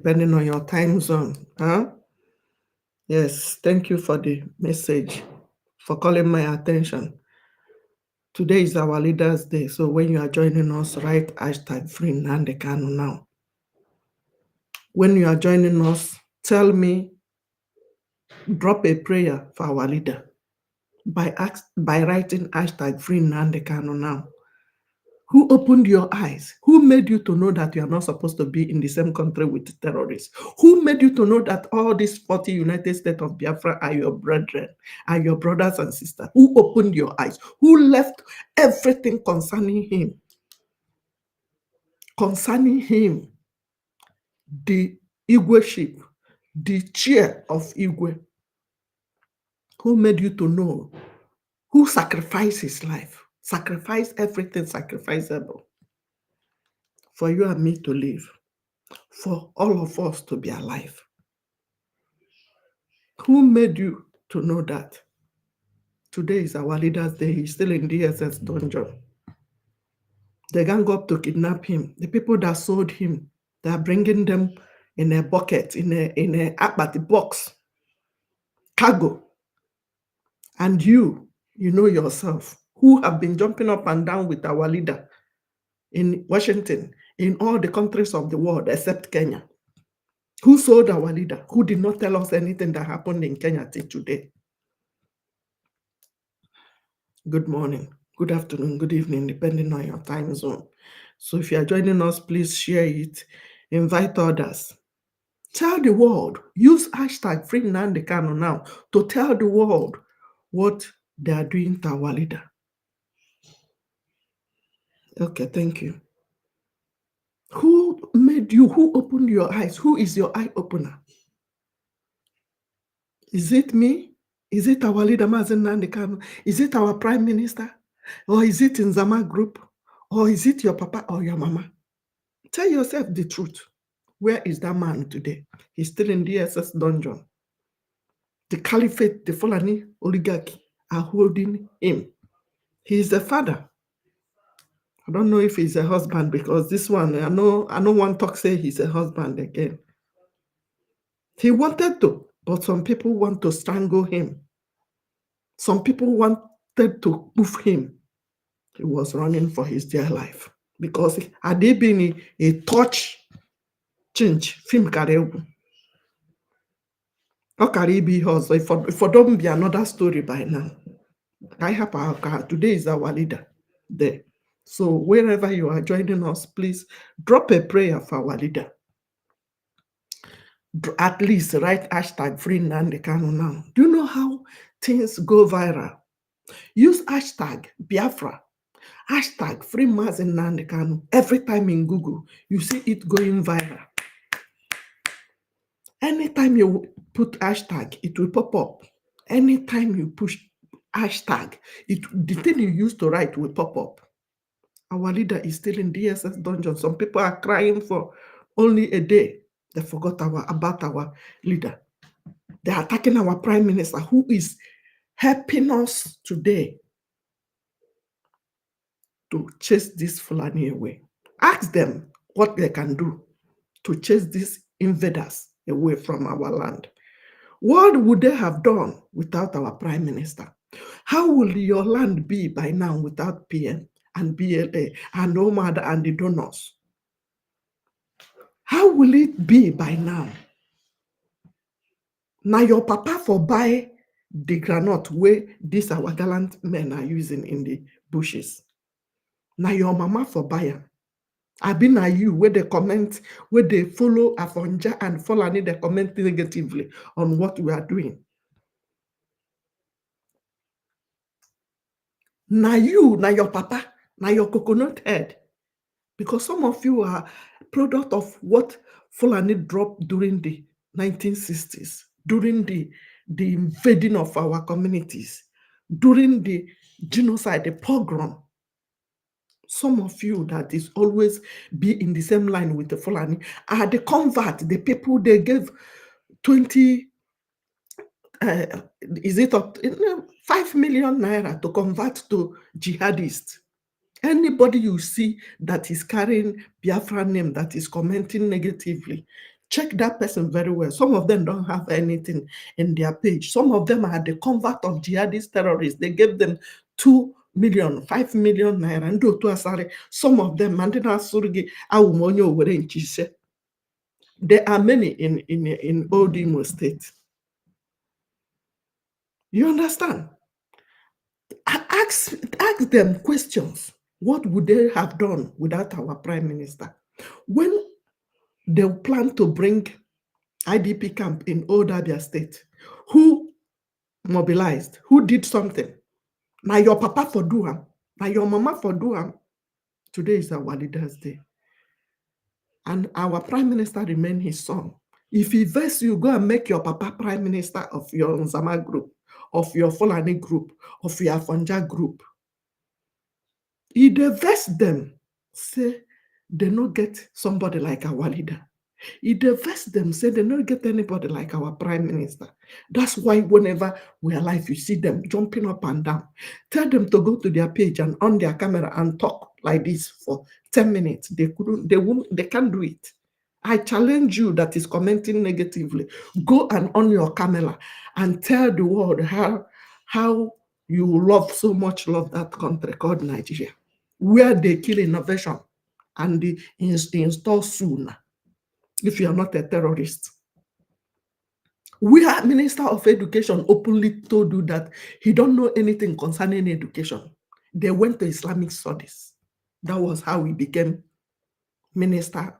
depending on your time zone. Huh? Yes, thank you for the message, for calling my attention. Today is our Leaders' Day, so when you are joining us, write hashtag free Nnamdi Kanu now. When you are joining us, tell me, drop a prayer for our leader by writing hashtag free Nnamdi Kanu now. Who opened your eyes? Who made you to know that you are not supposed to be in the same country with terrorists? Who made you to know that all these 40 United States of Biafra are your brethren, are your brothers and sisters? Who opened your eyes? Who left everything concerning him? Concerning him, the Igwe ship, the chair of Igwe. Who made you to know? Who sacrificed his life? Sacrificed everything sacrificable for you and me to live, for all of us to be alive. Who made you to know that? Today is our Leaders' Day. He's still in DSS dungeon. They gang up to kidnap him. The people that sold him, they are bringing them in a bucket, in a apathy box, cargo. And you know yourself, who have been jumping up and down with our leader in Washington, in all the countries of the world except Kenya. Who sold our leader? Who did not tell us anything that happened in Kenya till today? Good morning, good afternoon, good evening, depending on your time zone. So if you are joining us, please share it, invite others. Tell the world, use hashtag free Nnamdi Kanu now to tell the world what they are doing to our leader. Okay, thank you. Who made you? Who opened your eyes? Who is your eye opener? Is it me? Is it our leader, Mazen Nnamdi Kanu? Is it our prime minister? Or is it Nzama group? Or is it your papa or your mama? Tell yourself the truth. Where is that man today? He's still in the DSS dungeon. The caliphate, the Fulani oligarchy are holding him. He's the father. I don't know if he's a husband, because this one, I know one talk say he's a husband again. He wanted to, but some people want to strangle him. Some people wanted to move him. He was running for his dear life, because had he been a touch change, film karegu. Okaribi also, if for don't be another story by now. Today is our leader there. So wherever you are joining us, please drop a prayer for our leader. At least write hashtag free Nnamdi Kanu now. Do you know how things go viral? Use hashtag Biafra, hashtag free Mazen Nnamdi Kanu. Every time in Google, you see it going viral. Anytime you put hashtag, it will pop up. Anytime you push hashtag, the thing you used to write will pop up. Our leader is still in DSS dungeon. Some people are crying for only a day. They forgot about our leader. They are attacking our prime minister, who is helping us today to chase this Fulani away. Ask them what they can do to chase these invaders away from our land. What would they have done without our prime minister? How will your land be by now without PM and BLA and OMAD and the donors? How will it be by now? Now your papa for buy the granite where these our gallant men are using in the bushes. Now your mama for buyer. I been na you where they comment, where they follow Afonja and Fulani, they comment negatively on what we are doing. Now you, now your papa, now your coconut head. Because some of you are product of what Fulani dropped during the 1960s, during the invading of our communities, during the genocide, the pogrom. Some of you that is always be in the same line with the Fulani are the convert, the people they gave 20, is it up 5 million naira to convert to jihadists. Anybody you see that is carrying Biafra name that is commenting negatively, Check that person very well. Some of them don't have anything in their page. Some of them are the convert of jihadist terrorists. They gave them 2 million, 5 million naira. Some of them, there are many in Old Imo State. You understand? Ask them questions. What would they have done without our prime minister? When they plan to bring IDP camp in Old Abia State, who mobilized? Who did something? Now your papa for do am. Now your mama for do am. Today is our leader's day. And our prime minister remain his son. If he vex you, go and make your papa prime minister of your Nzama group, of your Fulani group, of your Afonja group. He divest them, say they no get somebody like our leader. He divest them, say they don't get anybody like our prime minister. That's why whenever we are live, you see them jumping up and down. Tell them to go to their page and on their camera and talk like this for 10 minutes. They can't do it. I challenge you that is commenting negatively. Go and on your camera and tell the world how you love that country called Nigeria, where they kill innovation and they install soon. If you are not a terrorist. We are Minister of Education openly told you that he don't know anything concerning education. They went to Islamic studies. That was how he became minister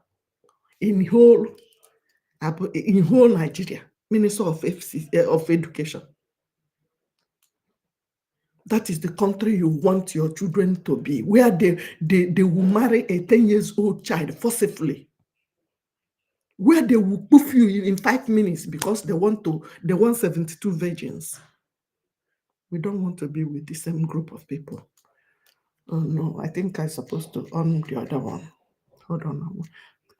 in whole Nigeria, Minister of Education. That is the country you want your children to be, where they will marry a 10 years old child forcibly, where they will poof you in 5 minutes because they want 72 virgins. We don't want to be with the same group of people. Oh no, I think I'm supposed to on the other one. Hold on.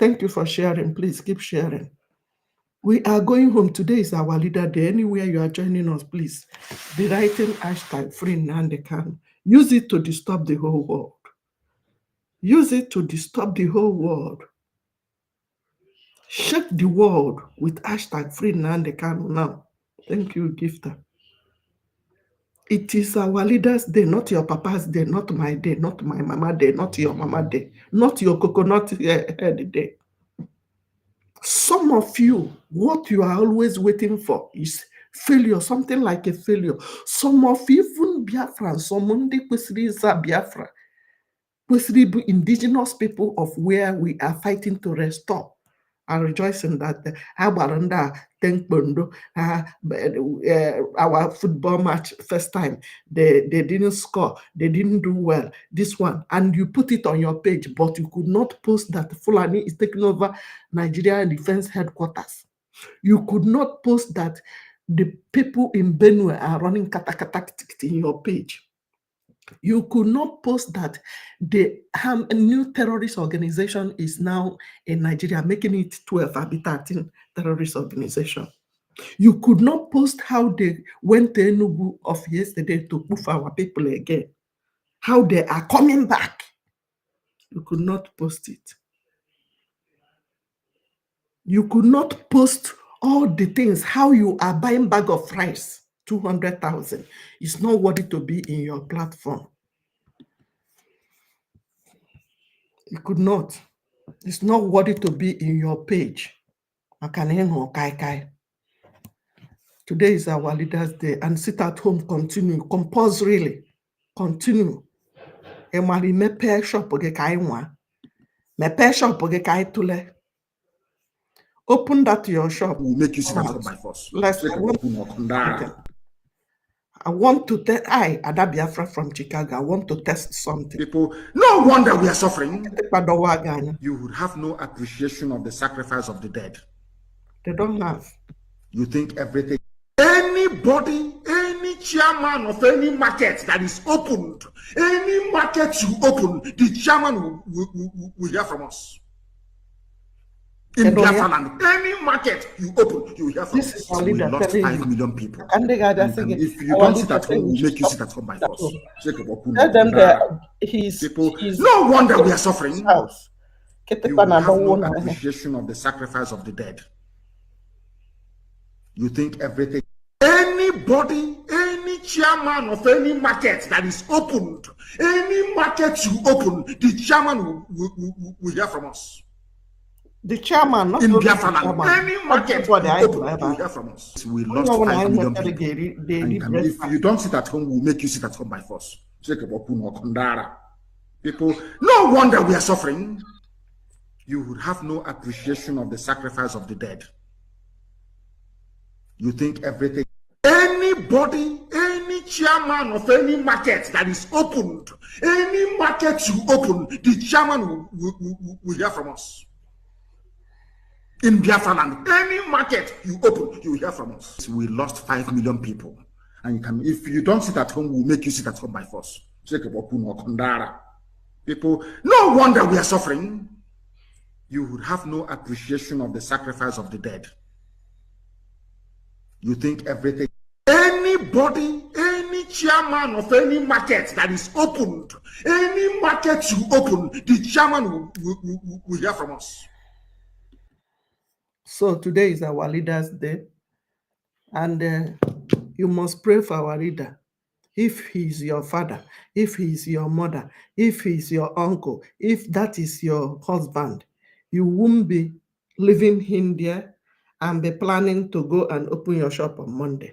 Thank you for sharing. Please keep sharing. We are going home. Today is our leader day. Anywhere you are joining us, please be writing hashtag free Nnamdi Kanu. Use it to disturb the whole world. Use it to disturb the whole world. Shake the world with hashtag free Nnamdi Kanu now. Thank you, Gifter. It is our leader's day, not your papa's day, not my day, not my mama day, not your mama day, not your coconut head day. Some of you, what you are always waiting for is failure, something like a failure. Some of even Biafra, some Monday Biafra, indigenous people of where we are fighting to restore. I'm rejoicing that our football match first time, they didn't score, they didn't do well. This one, and you put it on your page, but you could not post that Fulani is taking over Nigeria Defense Headquarters. You could not post that the people in Benue are running katakata in your page. You could not post that the new terrorist organization is now in Nigeria, making it 12 13 terrorist organization. You could not post how they went to Enugu of yesterday to poof our people again, how they are coming back. You could not post it. You could not post all the things, how you are buying bag of rice, 200,000. It's not worthy to be in your platform. You could not. It's not worthy to be in your page. Today is our leader's day, and sit at home, continue, compulsorily, continue. Mepe shop Open that your shop. We'll make you sit at home by force. I want to test. Ada Biafra from Chicago. I want to test something. People, no wonder we are suffering. You would have no appreciation of the sacrifice of the dead. They don't have. You think everything. Anybody, any chairman of any market that is opened, any market you open, the chairman will hear from us. In Biafra land, any market you open, you will hear from us. We lost 5 million people. And if you don't sit at home, we'll make you sit at home by force. Tell them that he's no wonder we are suffering. You will have no appreciation of the sacrifice of the dead. You think everything. Anybody, any chairman of any market that is opened, any market you open, the chairman will hear from us. The chairman, not in only Biafra the chairman, any market you open, you hear from us. We lost 5 million people. If you don't sit at home, we'll make you sit at home by force. People, no wonder we are suffering. You would have no appreciation of the sacrifice of the dead. You think everything. Anybody, any chairman of any market that is opened, any market you open, the chairman will hear from us. In Biafra land, any market you open, you hear from us. We lost 5 million people. And you can, if you don't sit at home, we'll make you sit at home by force. People, no wonder we are suffering. You would have no appreciation of the sacrifice of the dead. You think everything. Anybody, any chairman of any market that is opened, any market you open, the chairman will hear from us. So today is our Leaders' Day, and you must pray for our leader. If he's your father, if he's your mother, if he's your uncle, if that is your husband, you won't be leaving him there and be planning to go and open your shop on Monday.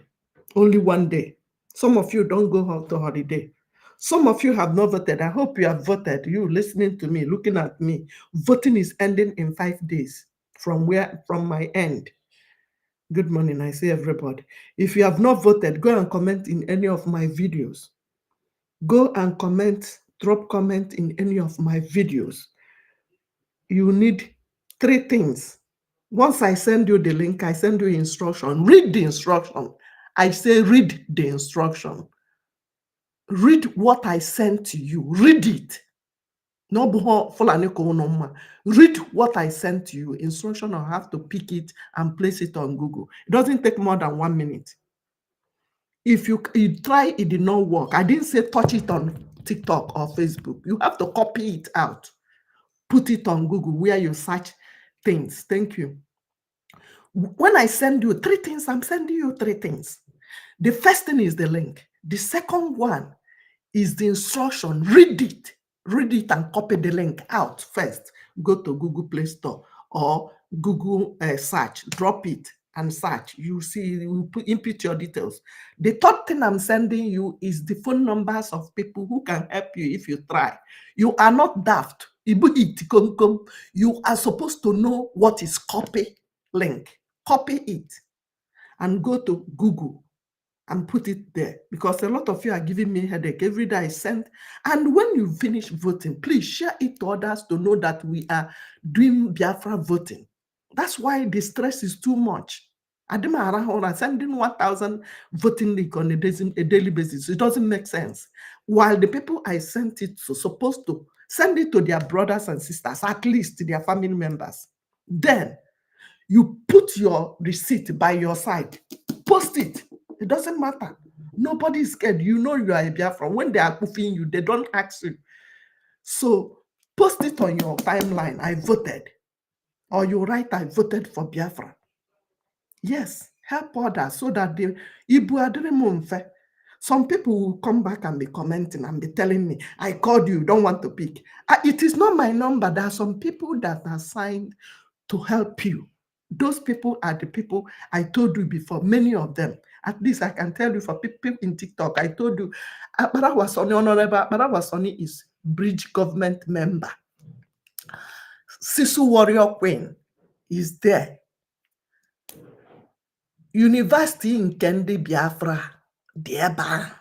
Only one day. Some of you don't go out to holiday. Some of you have not voted. I hope you have voted. You listening to me, looking at me. Voting is ending in 5 days from my end. Good morning, I say everybody. If you have not voted, go and comment in any of my videos. Go and comment, drop comment in any of my videos. You need 3 things. Once I send you the link, I send you instruction. Read the instruction. I say read the instruction. Read what I sent to you. Read it. Read what I sent to you. Instruction, I'll have to pick it and place it on Google. It doesn't take more than 1 minute. If you try, it did not work. I didn't say touch it on TikTok or Facebook. You have to copy it out. Put it on Google where you search things. Thank you. When I send you 3 things, I'm sending you 3 things. The first thing is the link. The second one is the instruction. Read it. Read it and copy the link out first. Go to Google Play Store or Google search. Drop it and search. You see, you input your details. The third thing I'm sending you is the phone numbers of people who can help you if you try. You are not daft. You are supposed to know what is copy link. Copy it and go to Google and put it there, because a lot of you are giving me headache every day I send. And when you finish voting, please share it to others to know that we are doing Biafra voting. That's why the stress is too much. I'm sending 1,000 voting link on a daily basis. It doesn't make sense. While the people I sent it to supposed to send it to their brothers and sisters, at least their family members. Then you put your receipt by your side, post it. It doesn't matter. Nobody is scared. You know you are a Biafran. When they are poofing you, they don't ask you. So post it on your timeline. I voted. Or you write, I voted for Biafra. Yes, help others so that they. Some people will come back and be commenting and be telling me, I called you, don't want to pick. It is not my number. There are some people that are assigned to help you. Those people are the people I told you before, many of them. At least I can tell you for people in TikTok, I told you, Honorable Akbarawasoni is Brgie government member. Sisu Warrior Queen is there. University in Kendi Biafra, Dieba.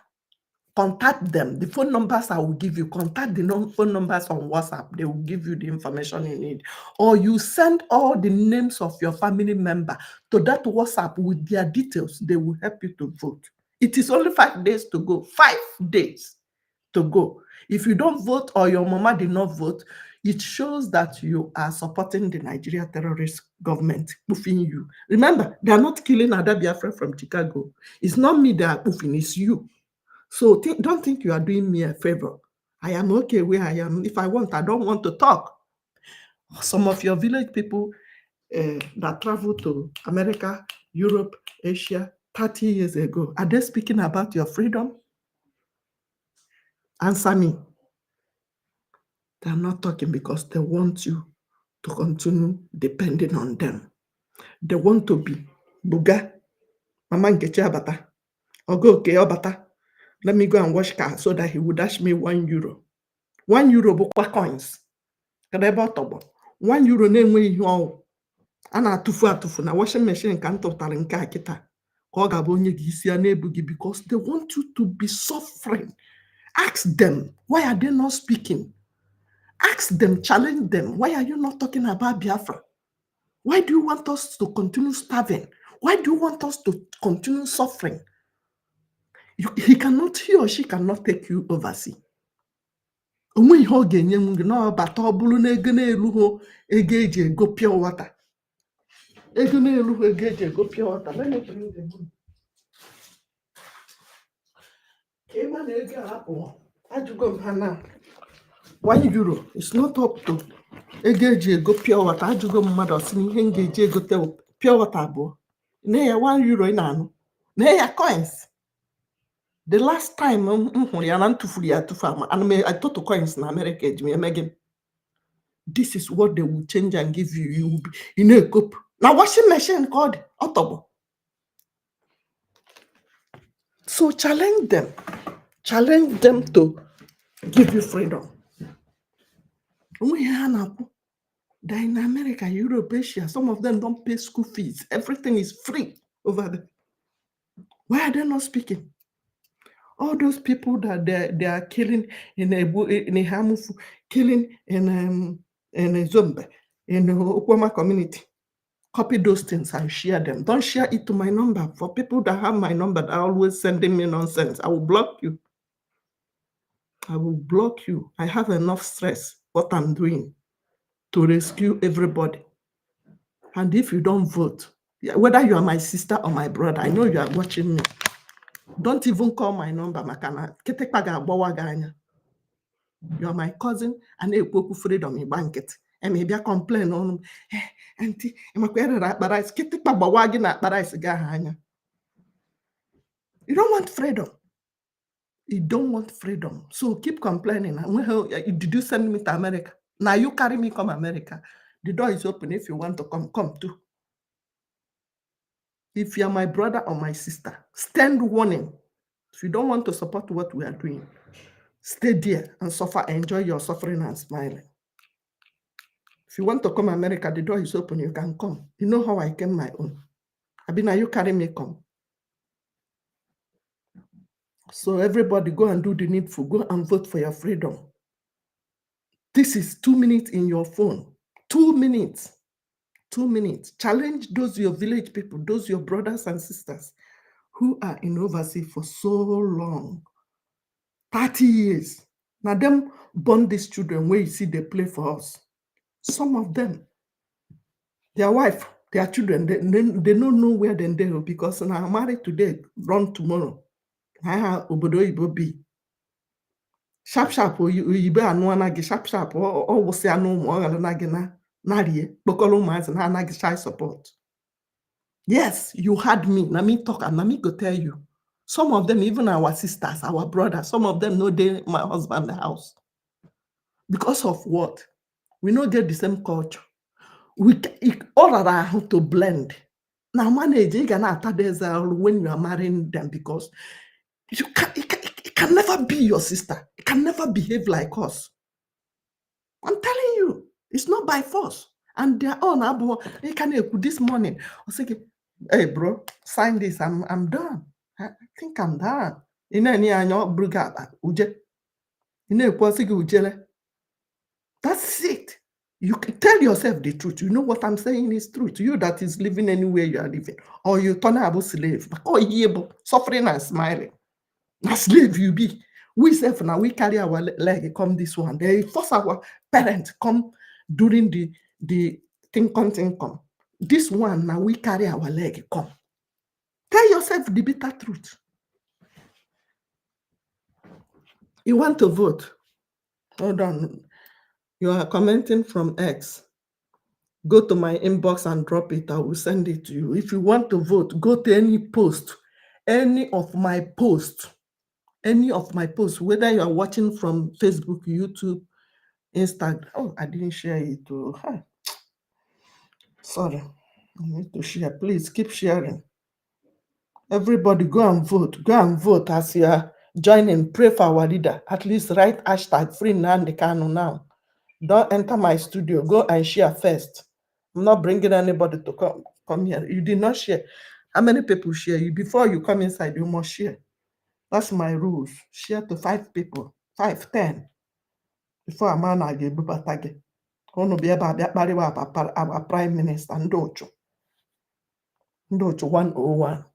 Contact them. The phone numbers I will give you. Contact the phone numbers on WhatsApp. They will give you the information you need. Or you send all the names of your family member to that WhatsApp with their details. They will help you to vote. It is only 5 days to go. 5 days to go. If you don't vote or your mama did not vote, it shows that you are supporting the Nigeria terrorist government, poofing you. Remember, they are not killing Ada Biafra from Chicago. It's not me they are poofing, it's you. So don't think you are doing me a favor. I am okay where I am. If I want, I don't want to talk. Some of your village people that traveled to America, Europe, Asia 30 years ago, are they speaking about your freedom? Answer me. They're not talking because they want you to continue depending on them. They want to be Buga, Mama Nkechi Abata, Ogoke Obata. Let me go and wash car so that he would dash me €1. €1 bụkwa coins. Kedebe ọtọgbọ. €1 na-enweghị ihe ọwụ. A na-atụfu atụfu na washing machine ka m tụtara nke a kịta ka ọ ga-abụ onye gị isi ya na-ebu gị because they want you to be suffering. Ask them, why are they not speaking? Ask them, challenge them. Why are you not talking about Biafra? Why do you want us to continue starving? Why do you want us to continue suffering? He or she cannot take you overseas. Onwe ihe ọ ga-enye m gị na ọbata ọ bụrụ na ego na-erughị ego eji ego pure water. Ego na-erughị ego eji ego pure water. Let me bring the money. Ka ịma na ego ahapụ ajụgo m ha na €1 is not up to ego eji ego pure water. Ajụgo m mmadụ ọsị na ihe m ga-eji egote pure water abụọ. Na ya €1 ị na-anụ. Na ya coins. The last time m hụrụ ya na ntụfuru ya atụfu ama I total coins na America eji m eme gị. This is what they will change and give you. You will be in a cope. Now washing machine called Otobo. So challenge them. Challenge them to give you freedom. They're in America, Europe, Asia. Some of them don't pay school fees. Everything is free over there. Why are they not speaking? All those people that they are killing in a Hamufu, killing in a Zombe, in the Okwama community. Copy those things and share them. Don't share it to my number. For people that have my number that are always sending me nonsense, I will block you. I will block you. I have enough stress, what I'm doing, to rescue everybody. And if you don't vote, whether you are my sister or my brother, I know you are watching me. Don't even call my number, Makana. You are my cousin, and a freedom in banket. And maybe I complain on auntie. You don't want freedom. You don't want freedom. So keep complaining. Did you send me to America? Now you carry me come America. The door is open. If you want to come too. If you are my brother or my sister, stand warning. If you don't want to support what we are doing, stay there and suffer, enjoy your suffering and smiling. If you want to come America, the door is open, you can come. You know how I came my own. Now you carry me come. So everybody go and do the needful. Go and vote for your freedom. This is 2 minutes in your phone. 2 minutes. 2 minutes. Challenge those your village people, those your brothers and sisters who are in overseas for so long. 30 years. Now them born these children where you see they play for us. Some of them, their wife, their children, they don't know where they are because now I'm married today, run tomorrow. I have obodo ibo be. Sharp you be anwana sharp or will say no more nagina narie bokolo mans and anagi shy support. Yes, you had me. Let me talk and let me go tell you. Some of them, even our sisters, our brothers, some of them know they my husband the house. Because of what? We don't get the same culture. We all are how to blend. Now manage you when you are marrying them because it can never be your sister. It can never behave like us. I'm telling you, it's not by force. And they're all this morning. I was thinking, hey bro, sign this. I'm done. I think I'm done. That's it. You can tell yourself the truth. You know what I'm saying is truth. You that is living anywhere you are living. Or you turn a slave. Or you suffering and smiling. A slave you be. We self now, we carry our leg, come this one. They force our parents come during the income. This one, now we carry our leg, come. Tell yourself the bitter truth. You want to vote? Hold on. You are commenting from X. Go to my inbox and drop it. I will send it to you. If you want to vote, go to any post, any of my posts, whether you are watching from Facebook, YouTube, Instagram. Oh, I didn't share it. Sorry. I need to share. Please keep sharing. Everybody go and vote. Go and vote as you are joining. Pray for our leader. At least write hashtag free Nnamdi Kanu now. Don't enter my studio. Go and share first. I'm not bringing anybody to come here. You did not share. How many people share? You before you come inside, you must share. That's my rules. Share to 5 people, 5, 10. Before a man I give batage. Ono be our prime minister Ndocho 101.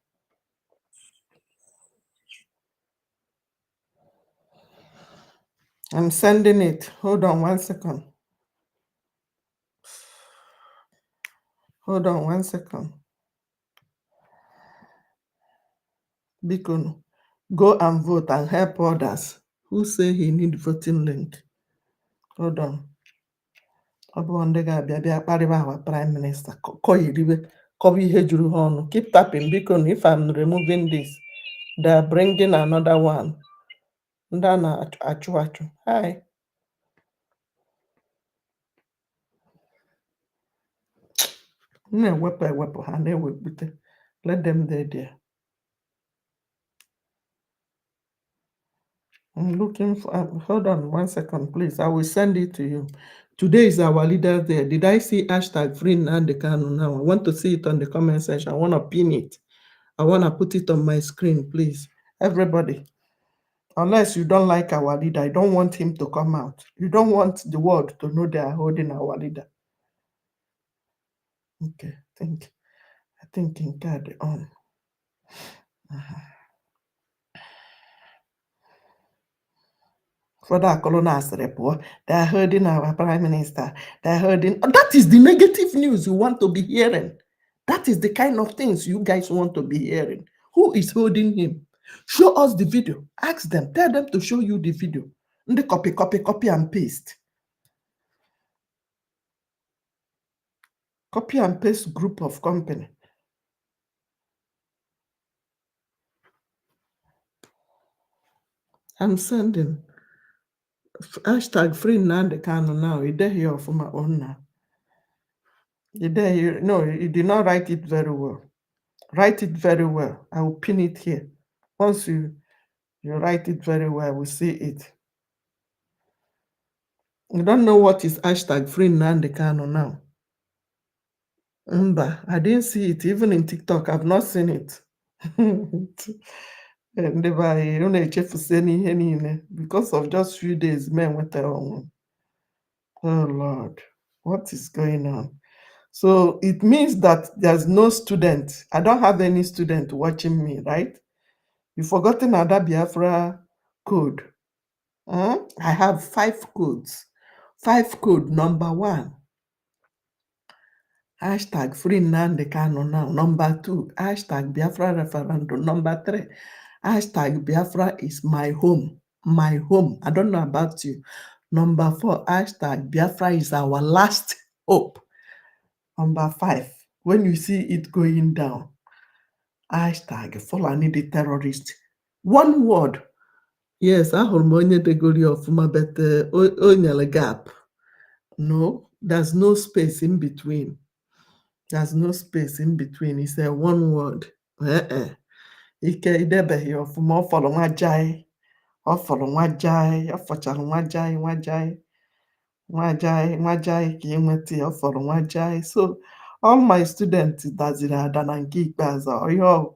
I'm sending it. Hold on 1 second. Hold on 1 second. Bikono, go and vote and help others who say he need voting link. Hold on. Our prime minister. Keep tapping because if I'm removing this, they're bringing another one. Hi. Let them there. I'm looking for, hold on 1 second, please. I will send it to you. Today is our leader there. Did I see hashtag free Nnamdi Kanu now? I want to see it on the comment section. I want to pin it. I want to put it on my screen, please. Everybody, unless you don't like our leader, I don't want him to come out. You don't want the world to know they are holding our leader. Okay, I think in card on. For that colonel's report, they are hurting our prime minister. They are hurting. That is the negative news you want to be hearing. That is the kind of things you guys want to be hearing. Who is holding him? Show us the video. Ask them. Tell them to show you the video. And they copy and paste. Copy and paste group of company. I'm sending. Hashtag free Nnamdi Kanu now. It's there here for my own now. It's there here. No, you did not write it very well. Write it very well. I will pin it here. Once you write it very well, we'll see it. You don't know what is hashtag free Nnamdi Kanu now. I didn't see it. Even in TikTok, I've not seen it. Because of just few days, men went on. Oh Lord, what is going on? So it means that there's no student. I don't have any student watching me, right? You've forgotten Ada Biafra code. I have 5 codes. 5 code. Number 1. Hashtag free Nnamdi Kanu now. Number 2. Hashtag Biafra referendum. Number 3. Hashtag Biafra is my home. My home. I don't know about you. Number 4. Hashtag Biafra is our last hope. Number 5. When you see it going down, hashtag Fulani the terrorist. One word. Yes, ahụrụ m onye degori ọfụma, but o nyere gap. No, there's no space in between. There's no space in between. It's a one word. Ike idebeghị ọfụma. Ọ fọrọ nwa jai. Ọ fọrọ nwa jai. Ọ fọchara nwa jai. Nwa jai ka ịnweta ya. Ọ fọrọ nwa jai. So all my students daziri ada na nke ikpeazụ. Ọyọ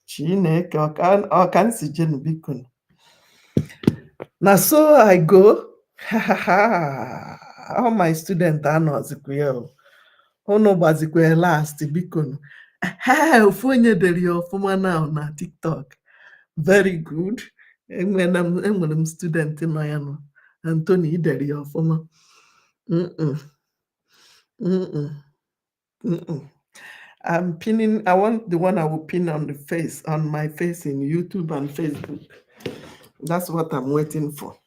Chineke ọka nsi jenu biko. Now so I go. All my students are not zikwe. Ono bazikwe last biko. Ofu onye dere ya ọfụma now na TikTok. Very good. Enwere m student nọ ya nọ. Anthony dere ya ọfụma. I'm pinning. I want the one I will pin on my face in YouTube and Facebook. That's what I'm waiting for.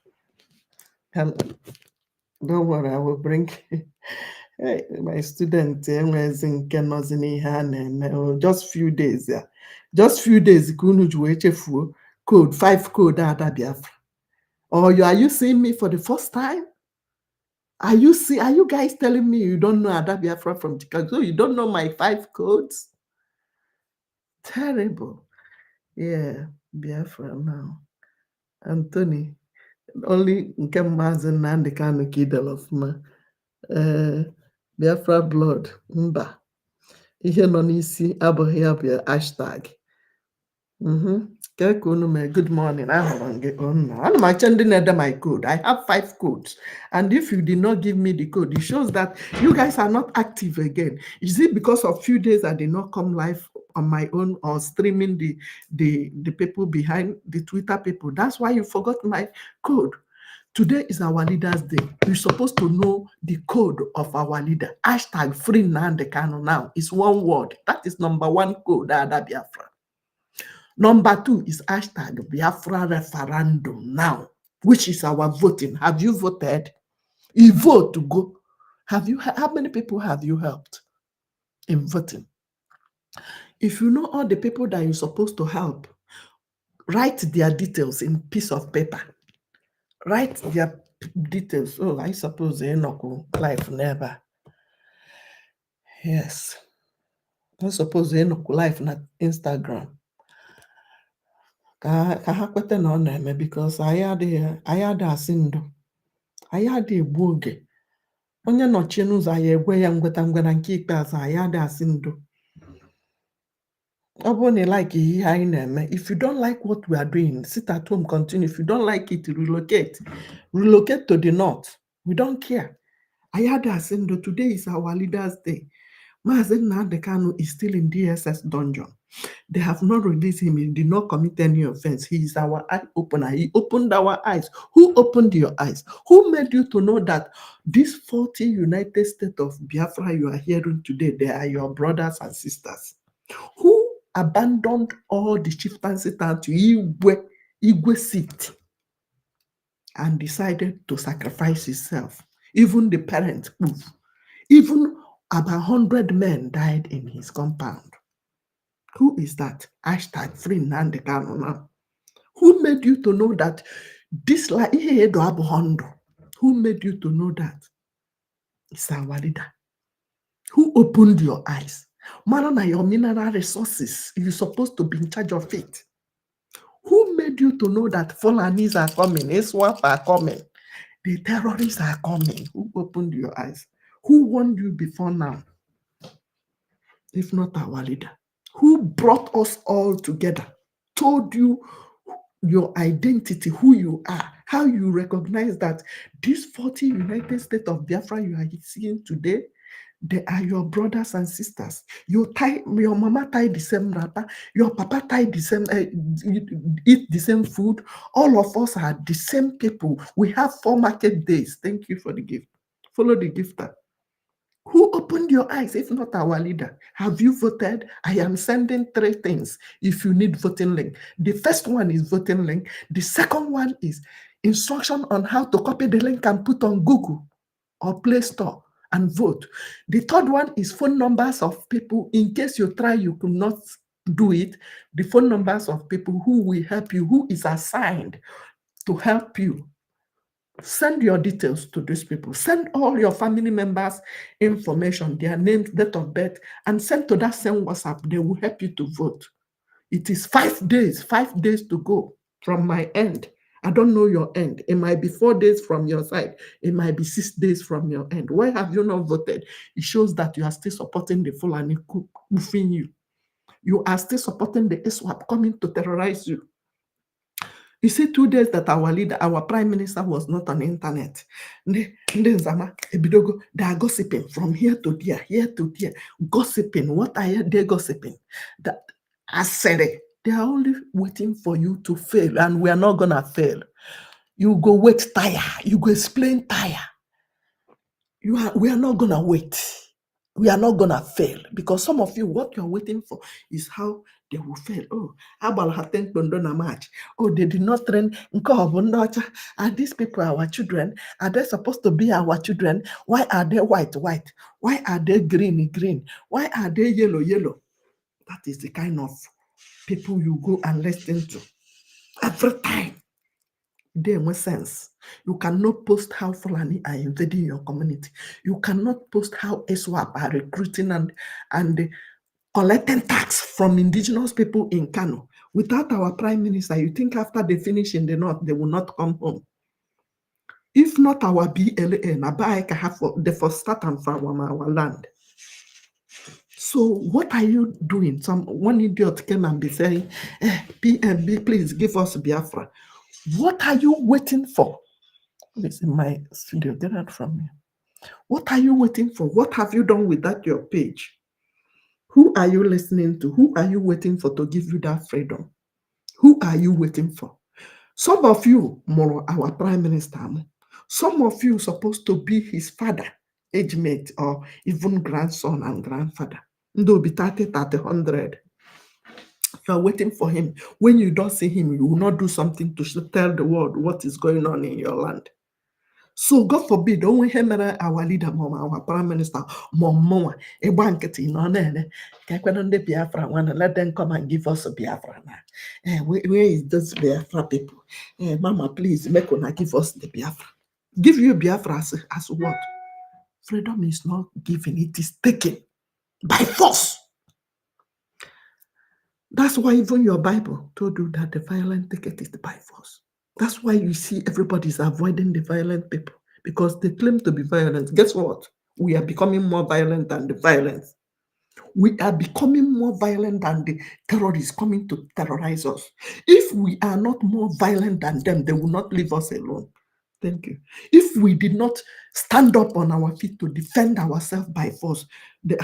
And don't worry, I will bring Hey, my student, just few days, yeah. Just few days, code, 5 code Ada Biafra. Or are you seeing me for the first time? Are you guys telling me you don't know Ada Biafra from Chicago? You don't know my 5 codes? Terrible. Yeah, Biafra now. Anthony, only nke Maazị Nnamdi Kanu ka idere ọfụma. Biafra blood, mba. Ihe nọ n'isi abụghị ya bụ hashtag. Good morning. I'm changing my code. I have 5 codes. And if you did not give me the code, it shows that you guys are not active again. Is it because of few days I did not come live on my own or streaming the people behind the Twitter people? That's why you forgot my code. Today is our leaders' day. You're supposed to know the code of our leader. Hashtag free Nnamdi Kanu now. It's one word. That is number 1 code, Ada Biafra. Number 2 is hashtag Biafra referendum now, which is our voting. Have you voted? You vote to go. How many people have you helped in voting? If you know all the people that you're supposed to help, write their details in piece of paper. Write their details. Oh, I suppose they know life never. Yes. I suppose they know life na Instagram. Ka ha kwete na ọ na-eme because anyị adịghị asị ndụ, anyị adịghị egbu oge. Onye nọchie n'ụzọ anyị egwe ya ngweta ngwena nke ikpeazụ, anyị adịghị asị ndụ. Ọ bụrụ na like ihe anyị na-eme, if you don't like what we are doing, sit at home, continue. If you don't like it, relocate to the north. We don't care. Anyị adịghị asị ndụ. Today is our leaders' day. Maazị Nnamdi Kanu is still in DSS dungeon. They have not released him. He did not commit any offense. He is our eye opener. He opened our eyes. Who opened your eyes? Who made you to know that this 40 United States of Biafra you are hearing today, they are your brothers and sisters? Who abandoned all the chieftaincy town to Igwe seat and decided to sacrifice himself? Even the parents, even about 100 men died in his compound. Who is that? Hashtag free Nnamdi Kanu now. Who made you to know that this life? Who made you to know that? It's our leader. Who opened your eyes? Man, your mineral resources, you're supposed to be in charge of it. Who made you to know that Fulanis are coming, Iswap are coming, the terrorists are coming? Who opened your eyes? Who warned you before now? If not our leader. Who brought us all together, told you your identity, who you are, how you recognize that these 40 United States of Biafra you are seeing today, they are your brothers and sisters. Your mama tied the same wrapper, your papa tied the same, eat the same food. All of us are the same people. We have 4 market days. Thank you for the gift. Follow the gifter. Who opened your eyes, if not our leader? Have you voted? I am sending 3 things if you need voting link. The first one is voting link. The second one is instruction on how to copy the link and put on Google or Play Store and vote. The third one is phone numbers of people. In case you try, you could not do it. The phone numbers of people who will help you, who is assigned to help you. Send your details to these people. Send all your family members information, their names, date of birth, and send to that same WhatsApp. They will help you to vote. It is 5 days to go from my end. I don't know your end. It might be 4 days from your side. It might be 6 days from your end. Why have you not voted? It shows that you are still supporting the Fulani moving you. You are still supporting the ISWAP coming to terrorize you. You see, 2 days that our leader, our prime minister was not on the internet. They are gossiping from here to there, gossiping. What are they gossiping? That I said it. They are only waiting for you to fail, and we are not gonna fail. You go wait tire. You go explain tire. We are not gonna wait. We are not gonna fail, because some of you, what you're waiting for is how they will fail. Oh, match. Oh, they did not train. Are these people our children? Are they supposed to be our children? Why are they white? Why are they green? Why are they yellow? That is the kind of people you go and listen to every time. They make sense. You cannot post how Fulani are invading your community. You cannot post how SWAP are recruiting and collecting tax from indigenous people in Kano. Without our prime minister, you think after they finish in the north, they will not come home? If not our BLA, Nabaika have the first start and for our land. So what are you doing? One idiot came and be saying, PNB, please give us Biafra. What are you waiting for? It's in my studio. Get out from me. What are you waiting for? What have you done with that your page? Who are you listening to? Who are you waiting for to give you that freedom? Who are you waiting for? Some of you, more our prime minister, some of you supposed to be his father, age mate, or even grandson and grandfather. They'll be 30, 100. You are waiting for him. When you don't see him, you will not do something to tell the world what is going on in your land. So God forbid, only him our leader, our prime minister, Mom, a blanket in on the Biafra one, let them come and give us a Biafra now. Where is this Biafra people? Mama, please make una give us the Biafra. Give you Biafra as what? Freedom is not given, it is taken by force. That's why even your Bible told you that the violent ticket is by force. That's why you see everybody's avoiding the violent people, because they claim to be violent. Guess what? We are becoming more violent than the violence. We are becoming more violent than the terrorists coming to terrorize us. If we are not more violent than them, they will not leave us alone. Thank you. If we did not stand up on our feet to defend ourselves by force, the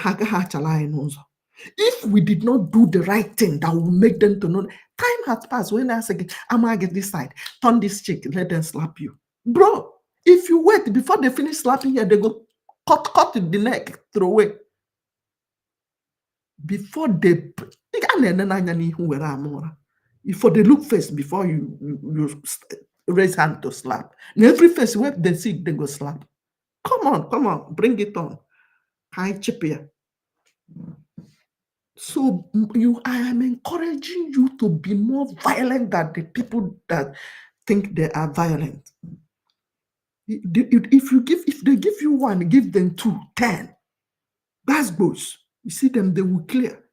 if we did not do the right thing that will make them to know, time has passed. When I say, I'm gonna get this side, turn this cheek, let them slap you. Bro, if you wait before they finish slapping you, they go cut the neck, throw away. Before they look face before you raise hand to slap. And every face where they see, they go slap. Come on, bring it on. High chip here. So I am encouraging you to be more violent than the people that think they are violent. If they give you one, give them 2, 10. That's goes. You see them, they will clear.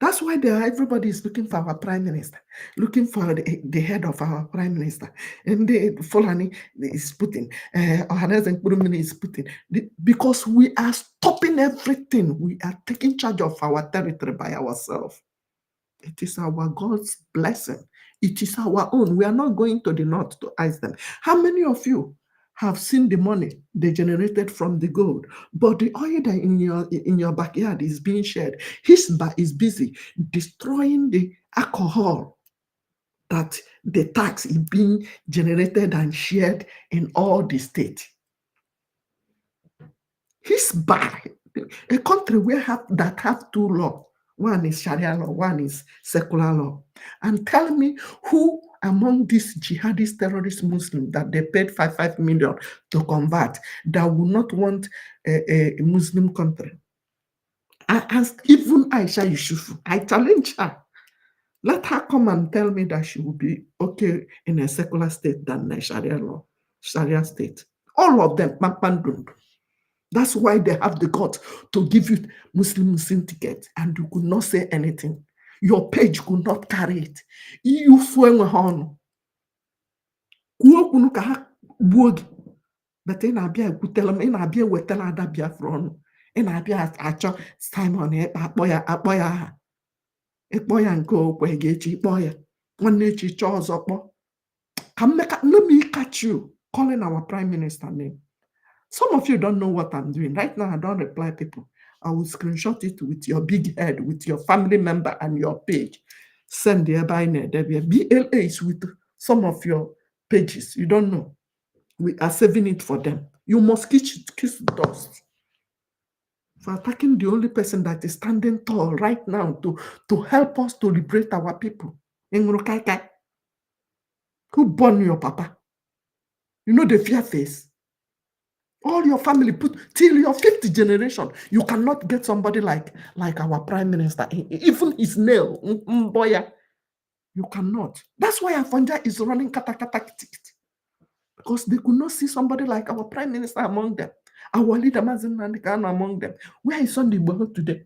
That's why everybody is looking for our prime minister, looking for the head of our prime minister. And the Fulani is Putin, Ohanes is Putin. Because we are stopping everything. We are taking charge of our territory by ourselves. It is our God's blessing. It is our own. We are not going to the north to ice them. How many of you have seen the money they generated from the gold, but the oil that in your backyard is being shared? Hisba is busy destroying the alcohol that the tax is being generated and shared in all the states. Hisba, a country that have 2 laws. One is Sharia law, one is secular law. And tell me who among these jihadist terrorist Muslims that they paid 5 million to convert that will not want a Muslim country. I asked even Aisha Yusufu, I challenge her. Let her come and tell me that she will be okay in a secular state than a Sharia law, Sharia state. All of them, Mampandund. That's why they have the guts to give you Muslim ticket, and you could not say anything. Your page could not carry it. You fue horn. But in Abia, Gutelum, in Abia, Wetela Biafra, in Abia, Acho, Simon, Aboya, and go, Wegechi, Boya, one nature, Charles up. Let me catch you calling our prime minister name. Some of you don't know what I'm doing. Right now, I don't reply people. I will screenshot it with your big head, with your family member and your page. Send the BLA is with some of your pages. You don't know. We are saving it for them. You must kiss dust. for attacking the only person that is standing tall right now to help us to liberate our people. Who born your papa? You know the fear face. All your family put till your 5th generation. You cannot get somebody like our prime minister. Even his nail, boya. You cannot. That's why Afonja is running kata. Because they could not see somebody like our prime minister among them. Our leader Mazen Nandekano among them. Where is Sunday Igboho today?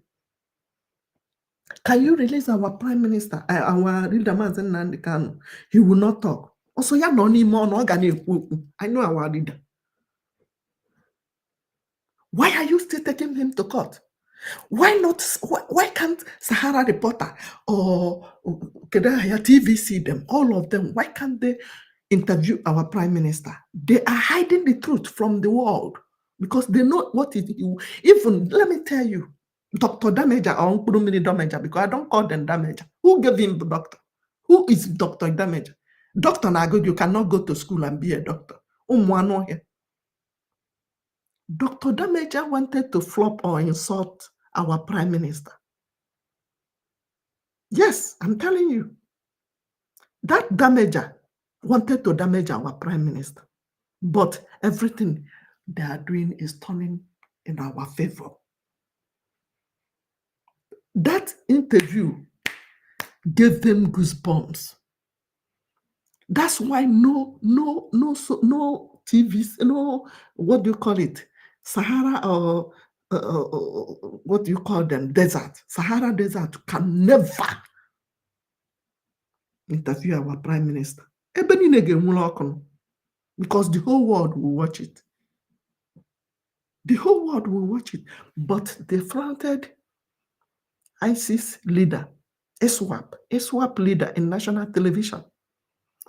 Can you release our prime minister, our leader Mazen Nandekano? He will not talk. Also, ya no ni more no I know our leader. Why are you still taking him to court? Why not? Why can't Sahara Reporter or Kedahaya TV see them? All of them. Why can't they interview our prime minister? They are hiding the truth from the world because they know what it is. Even, let me tell you, Dr. Damager or Mini Damager, because I don't call them Damager. Who gave him the doctor? Who is Dr. Damager? Dr. Nago, you cannot go to school and be a doctor. Here. Dr. Damager wanted to flop or insult our prime minister. Yes, I'm telling you. That Damager wanted to damage our prime minister. But everything they are doing is turning in our favor. That interview gave them goosebumps. That's why no TVs, no, what do you call it? Sahara or what do you call them? Desert. Sahara Desert can never interview our prime minister. Because the whole world will watch it. The whole world will watch it. But they flaunted ISIS leader, ISWAP leader in national television.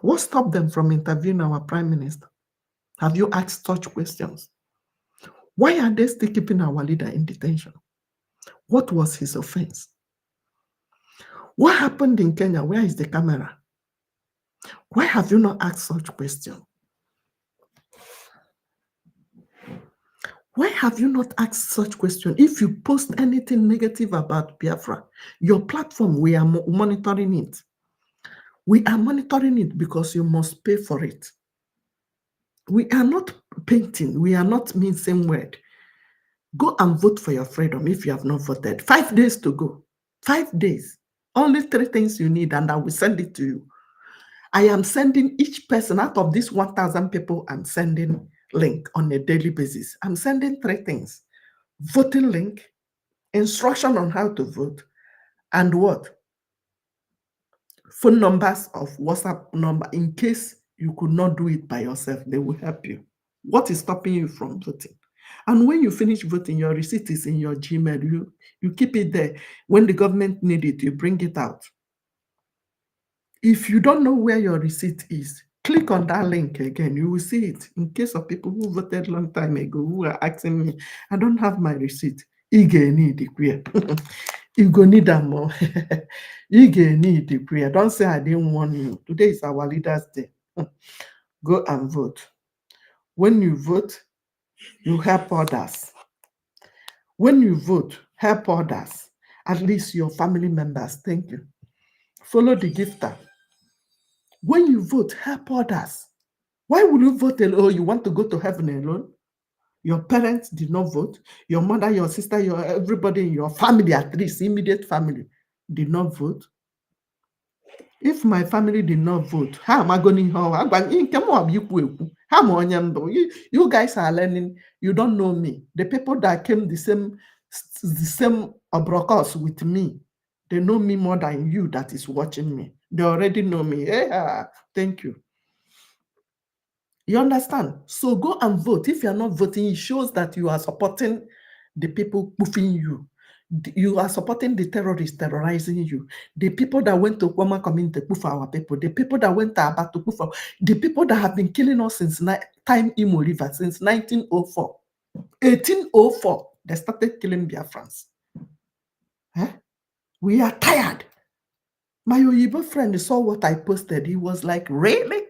What stopped them from interviewing our prime minister? Have you asked such questions? Why are they still keeping our leader in detention? What was his offense? What happened in Kenya? Where is the camera? Why have you not asked such questions? Why have you not asked such questions? If you post anything negative about Biafra, your platform, we are monitoring it. We are monitoring it because you must pay for it. We are not painting. We are not mincing word. Go and vote for your freedom if you have not voted. 5 days to go. 5 days. Only 3 things you need, and I will send it to you. I am sending each person out of these 1,000 people, I'm sending link on a daily basis. I'm sending 3 things. Voting link, instruction on how to vote, and what? Phone numbers of WhatsApp number in case you could not do it by yourself. They will help you. What is stopping you from voting? And when you finish voting, your receipt is in your Gmail. You keep it there. When the government need it, you bring it out. If you don't know where your receipt is, click on that link again. You will see it. In case of people who voted long time ago, who are asking me, I don't have my receipt. You need it. You go need them more. You need it. Don't say I didn't warn you. Today is our leaders' day. Go and vote. When you vote, you help others. When you vote, help others. At least your family members. Thank you. Follow the gifter. When you vote, help others. Why will you vote alone? Oh, you want to go to heaven alone? Your parents did not vote. Your mother, your sister, everybody in your family, at least immediate family, did not vote. If my family did not vote, how am I going to you guys are learning. You don't know me. The people that came the same abracos with me, they know me more than you that is watching me. They already know me. Yeah, thank you. You understand? So go and vote. If you are not voting, it shows that you are supporting the people spoofing you. You are supporting the terrorists terrorizing you. The people that went to Kwama community to poof our people. The people that went to Aba to poof our, the people that have been killing us since time Imo River, since 1904. 1804, they started killing Biafrans. Huh? We are tired. My Oyibo friend saw what I posted. He was like, really?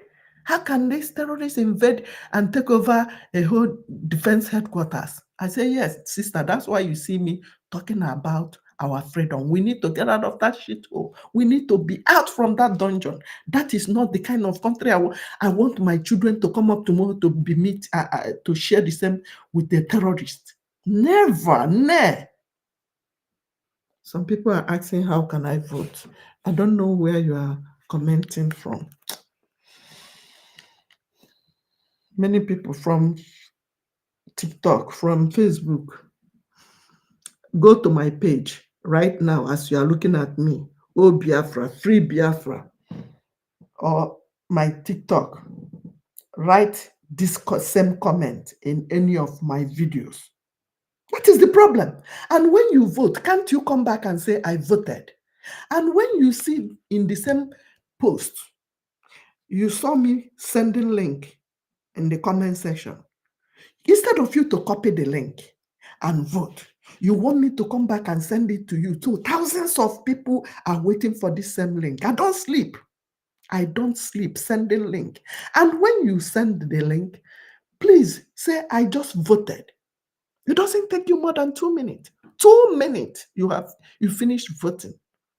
How can these terrorists invade and take over a whole defense headquarters? I say, yes, sister, that's why you see me talking about our freedom. We need to get out of that shithole. We need to be out from that dungeon. That is not the kind of country I want my children to come up tomorrow to be to share the same with the terrorists. Never, never. Some people are asking, how can I vote? I don't know where you are commenting from. Many people from TikTok, from Facebook. Go to my page right now as you are looking at me. Oh, Biafra, free Biafra. Or my TikTok. Write this same comment in any of my videos. What is the problem? And when you vote, can't you come back and say, I voted? And when you see in the same post, you saw me sending link in the comment section. Instead of you to copy the link and vote, you want me to come back and send it to you too. Thousands of people are waiting for this same link. I don't sleep. I don't sleep sending link. And when you send the link, please say, I just voted. It doesn't take you more than 2 minutes. 2 minutes, you finished voting.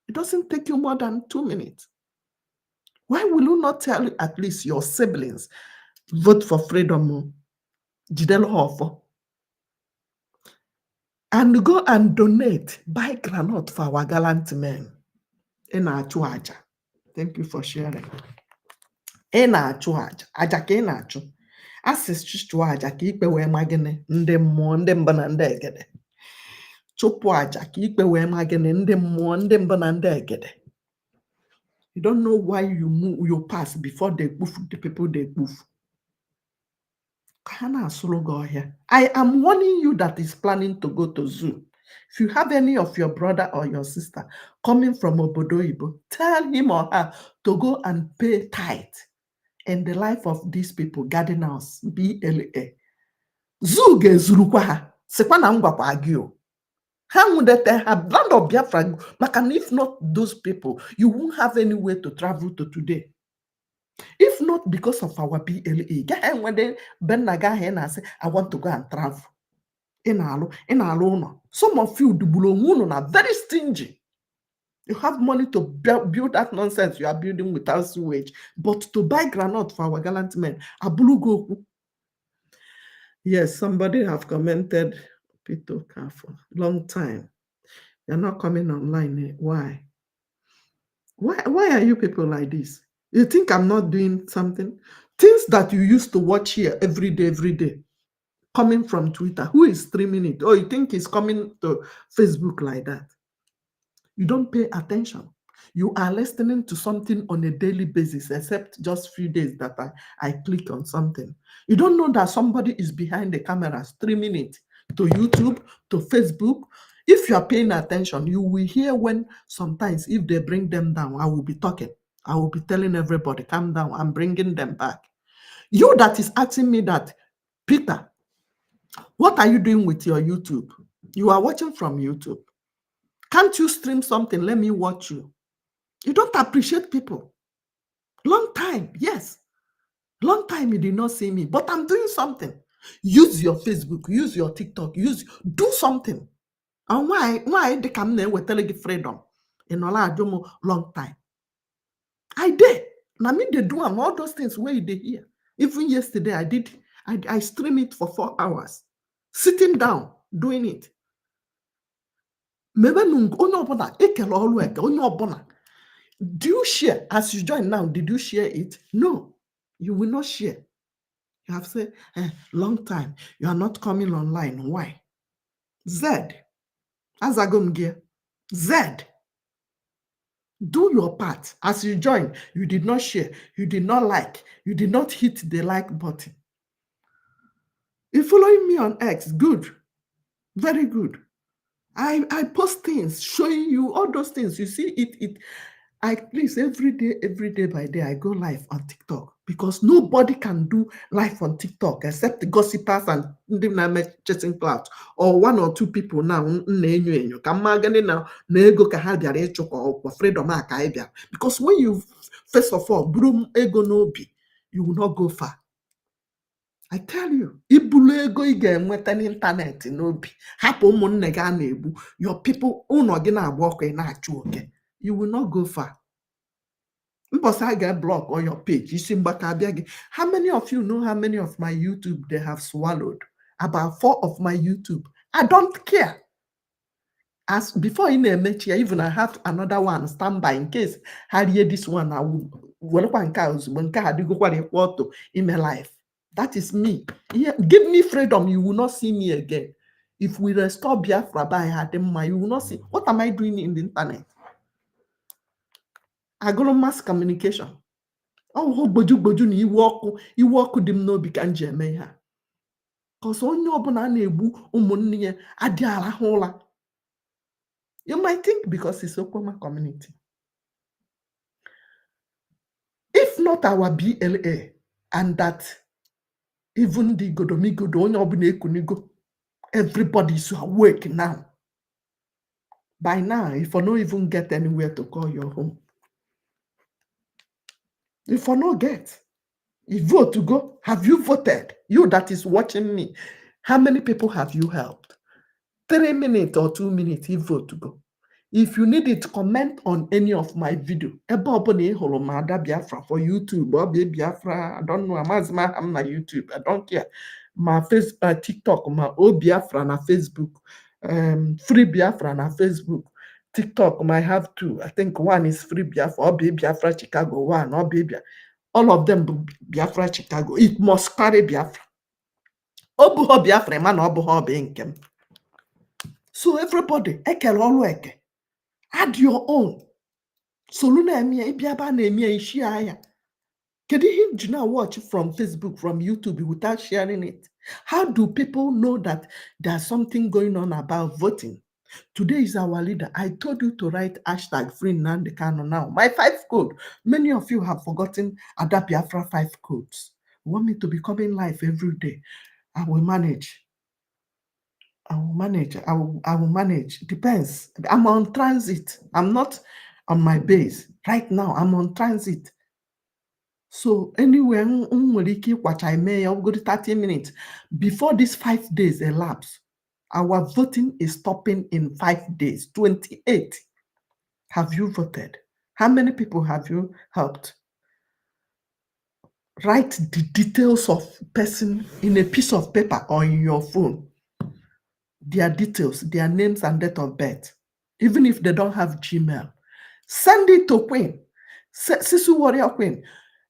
It doesn't take you more than 2 minutes. Why will you not tell at least your siblings, vote for freedom? And go and donate, buy granite for our gallant men. Thank you for sharing. Aja ka ị na-achụ. Asị chụọ aja ka ikpe wee ma gịnị ndị mmụọ ndị mba na ndị egede. Chụpụ aja ka ikpe wee ma gịnị ndị mmụọ ndị mba na ndị egede. You don't know why you pass before they poof the people they poof. I am warning you that is planning to go to zoo. If you have any of your brother or your sister coming from Obodoibo, tell him or her to go and pay tithe in the life of these people, gardeners, BLA. Zoo gezurukwa ha, sekwa na ngwakwa agio. How would they have land of Biafra? And if not those people, you won't have any way to travel to today. If not because of our BLA, I want to go and travel. Some of you are very stingy. You have money to build that nonsense you are building without sewage, but to buy granite for our gallant men, yes, somebody have commented, Peter Careful, long time. You're not coming online. Why? Why are you people like this? You think I'm not doing something? Things that you used to watch here every day, coming from Twitter. Who is streaming it? Oh, you think it's coming to Facebook like that? You don't pay attention. You are listening to something on a daily basis, except just few days that I click on something. You don't know that somebody is behind the camera streaming it to YouTube, to Facebook. If you are paying attention, you will hear when sometimes if they bring them down, I will be talking. I will be telling everybody, calm down, I'm bringing them back. You that is asking me that, Peter, what are you doing with your YouTube? You are watching from YouTube. Can't you stream something? Let me watch you. You don't appreciate people. Long time, yes. Long time you did not see me, but I'm doing something. Use your Facebook, use your TikTok, do something. And why they come there with telling freedom in a long time? I did. Now me they do all those things where they here. Even yesterday I stream it for 4 hours, sitting down doing it. Do you share as you join now? Did you share it? No, you will not share. You have said long time you are not coming online. Why? Z. Azagomgia. Z. Do your part. As you join, you did not share, you did not like, you did not hit the like button. You're following me on X, good. Very good. I post things showing you all those things. You see it. Please, every day by day, I go live on TikTok because nobody can do live on TikTok except the gossipers and the chasing clout or 1 or 2 people now. Because when you, first of all, broom ego no be, you will not go far. I tell you, ibulu ego ị ga-enweta n'ịntanetị n'obi, hapụ ụmụnne gị a na-egbu, your people, ụnọ gị na-agba ọkụ ị na-achụ oke, you will not go far. Mbọsị I get block on your page, isi mgbaka abịa gị. How many of you know how many of my YouTube they have swallowed? About 4 of my YouTube. I don't care. As before in a even I have another one standby in case I hear this one, I will go in my life. That is me. Yeah, give me freedom, you will not see me again. If we restore Biafra by Hadema, you will not see. What am I doing in the internet? I go on mass communication. Oh, boju ni iwoku dim no bi kan jeme ha. Cause onye obuna na-egbu ụmụnne ya adị arahụ ụla. You might think because it's Okoma community. If not our BLA and that even the Godomigo, the only obuna ekunigo, everybody is awake now. By now, if you don't even get anywhere to call your home. If you not get, you vote to go. Have you voted? You that is watching me, how many people have you helped? 3 minutes or 2 minutes, you vote to go. If you need it, comment on any of my video. Biafra for YouTube or Biafra. I don't know. I'm my YouTube. I don't care. My Facebook, TikTok, my Biafra na Facebook. Free Biafra na Facebook. TikTok, I have 2. I think one is Free Biafra or Biafra Chicago. One or Biafra. All of them Biafra Chicago. It must carry Biafra. Obuho Biafra man obuho benkem. So everybody, ekele olu eke. Add your own. Soluna emia ibiaba na emia ishia ya. Can you now watch from Facebook, from YouTube without sharing it? How do people know that there's something going on about voting? Today is our leader. I told you to write hashtag free Nnamdi Kanu now. My 5 code. Many of you have forgotten Ada Biafra 5 codes. You want me to be coming live every day? I will manage. I will manage. Depends. I'm on transit. I'm not on my base. Right now, I'm on transit. So anyway, I may go to 30 minutes. Before these 5 days elapse, our voting is stopping in 5 days. 28. Have you voted? How many people have you helped? Write the details of person in a piece of paper or in your phone. Their details, their names and date of birth. Even if they don't have Gmail. Send it to Queen. Sisu Warrior Queen.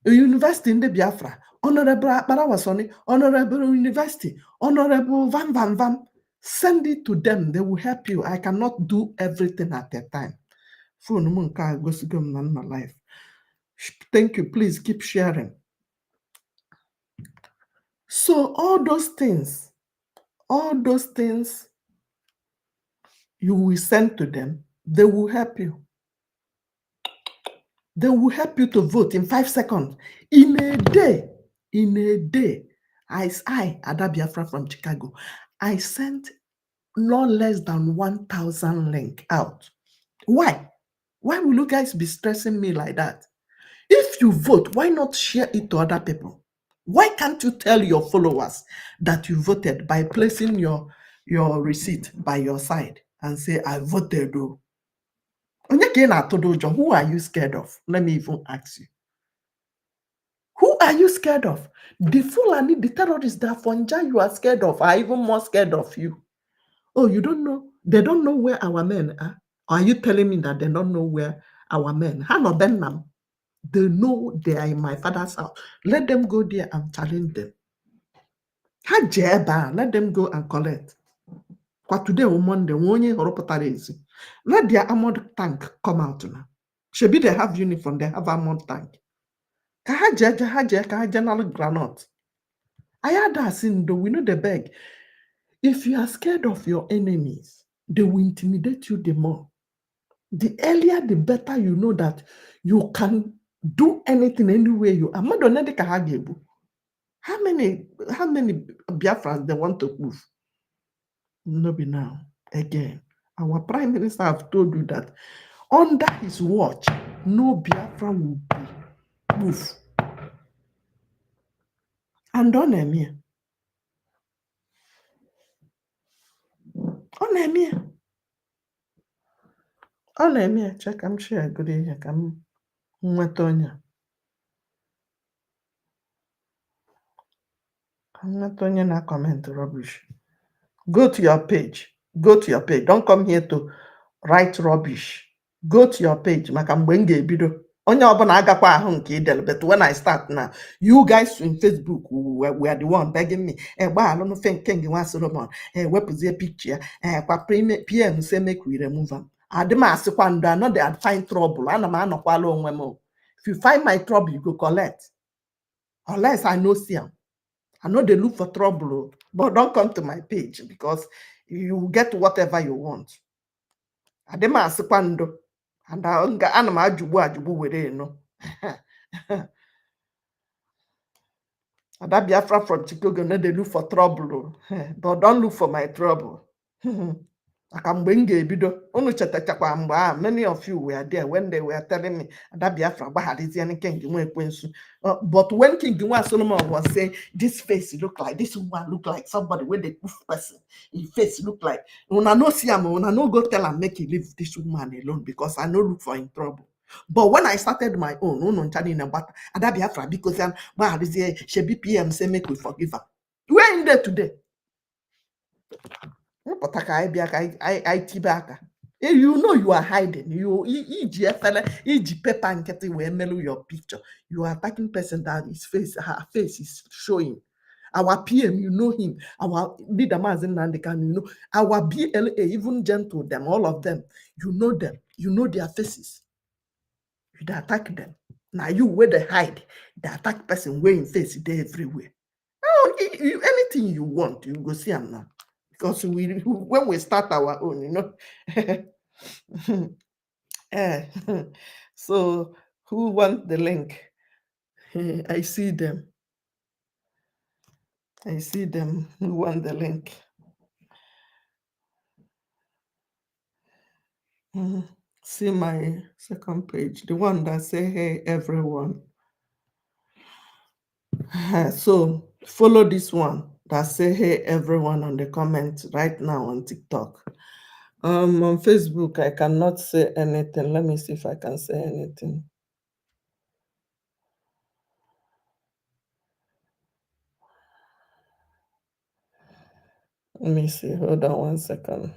A university in the Biafra. Honorable Barawasoni. Honorable University. Honorable Vam Vam Vam. Send it to them. They will help you. I cannot do everything at a time. Life. Thank you. Please keep sharing. So all those things you will send to them, they will help you. They will help you to vote in 5 seconds. In a day, I, Ada Biafra from Chicago, I sent no less than 1,000 links out. Why? Why will you guys be stressing me like that? If you vote, why not share it to other people? Why can't you tell your followers that you voted by placing your receipt by your side and say, I voted though? Who are you scared of? Let me even ask you. Who are you scared of? The Fulani, the terrorists that Fonja you are scared of are even more scared of you. Oh, you don't know? They don't know where our men are? Are you telling me that they don't know where our men are? They know they are in my father's house. Let them go there and challenge them. Let them go and collect. Today on Monday, let their armored tank come out now. Should they have uniform, they have armored tank. General granite. I had that sin though, we know the beg. If you are scared of your enemies, they will intimidate you the more. The earlier, the better you know that you can do anything anywhere you are. How many Biafrans they want to move? No be now. Again, our Prime Minister have told you that under his watch, no Biafra will be moved. And ọ na-eme ya. Ọ na-eme ya. Ọ na-eme ya. Che ka m share goro ihe ka m nweta onye. Ka m nweta onye na comment rubbish. Go to your page. Go to your page. Don't come here to write rubbish. Go to your page. Maka mgbe m ga-ebido. Onye ọbụla agakwa ahụ nke idel, but when I start now, you guys in Facebook were the one begging me, gbaalụ no King nwa Solomon, wepụzie picture ya, kwa PM say make we remove am. Adị m asịkwa ndo, I know they find trouble. Ana m anọkwala onwe m. If you find my trouble, you go collect. Unless I know see am. I know they look for trouble, but don't come to my page because you get whatever you want. Adị m asịkwa ndo. And ana m ajụgbu were no. Ada Biafra from Chicago, no, they look for trouble, but don't look for my trouble. Aka mgbe m ga-ebido, unu chetachakwa mgbe a, many of you were there when they were telling me Ada Biafra gbagharizie King nwa Ekwensu. But when King nwa Solomon was saying, this face look like, this woman look like somebody with a poof person, his face look like, una no see am, una no go tell am make he leave this woman alone because I no look for him trouble. But when I started my own, about Ada Biafra, because she BPM say make we forgive her. We're in there today. You know you are hiding. You paper and getting where mellow your picture. You are attacking person that his face, her face is showing. Our PM, you know him. Our leader Mazen Nandekan, you know. Our BLA, even gentle them, all of them, you know them. You know their faces. You attack them. Now you where they hide, the attack person wearing face there everywhere. Oh, anything you want, you go see them now. Because when we start our own, you know. So who want the link? I see them. I see them. Who want the link? See my second page, the one that say, hey, everyone. So follow this one that say, hey, everyone on the comment right now on TikTok. On Facebook, I cannot say anything. Let me see if I can say anything. Let me see. Hold on 1 second.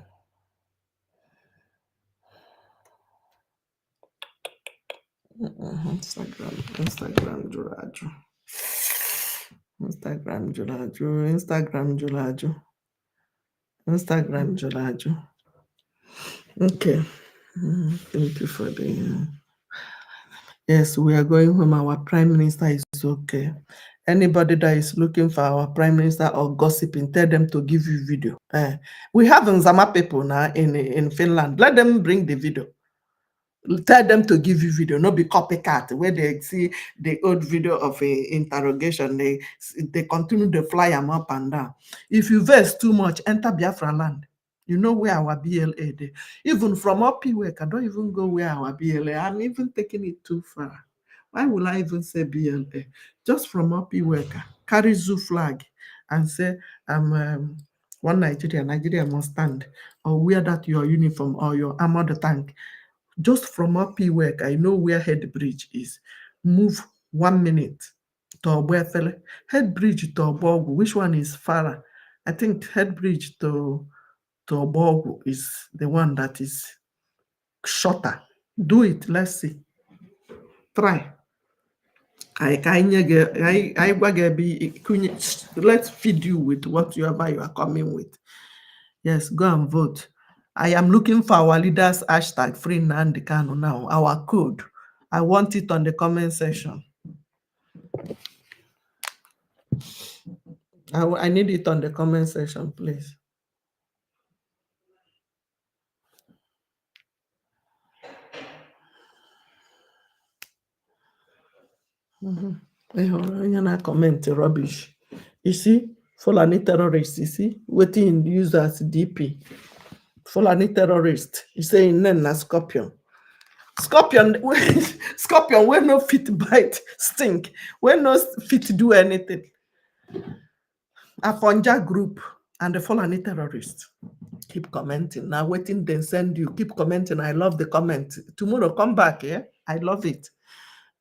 Instagram Julaju. Okay. Thank you for the... Yes, we are going home. Our Prime Minister is okay. Anybody that is looking for our Prime Minister or gossiping, tell them to give you video. We have Nzama people now in Finland. Let them bring the video. Tell them to give you video, not be copycat, where they see the old video of a interrogation, they continue to fly them up and down. If you vex too much, enter Biafra land. You know where our BLA is. Even from up work, I don't even go where our BLA. I'm even taking it too far. Why will I even say BLA? Just from up work, carry zoo flag and say, I'm one Nigeria must stand, or wear that your uniform or your armored tank. Just from up work, I know where Head Bridge is. Move 1 minute to Obuefele. Head Bridge to Obogu. Which one is farther? I think Head Bridge to Obogu is the one that is shorter. Do it. Let's see. Try. Let's feed you with whatever you are coming with. Yes, go and vote. I am looking for our leaders hashtag free Nnamdi Kanu now, our code. I want it on the comment section. I need it on the comment section, please. Comment rubbish. You see, Fulani terrorists, you see, waiting use as DP. Fulani terrorist. He's saying Nena Scorpion. Scorpion when no fit bite, stink. When no fit do anything. Afonja group and the Fulani terrorists. Keep commenting. Now waiting, then send you. Keep commenting. I love the comment. Tomorrow, come back. Yeah, I love it.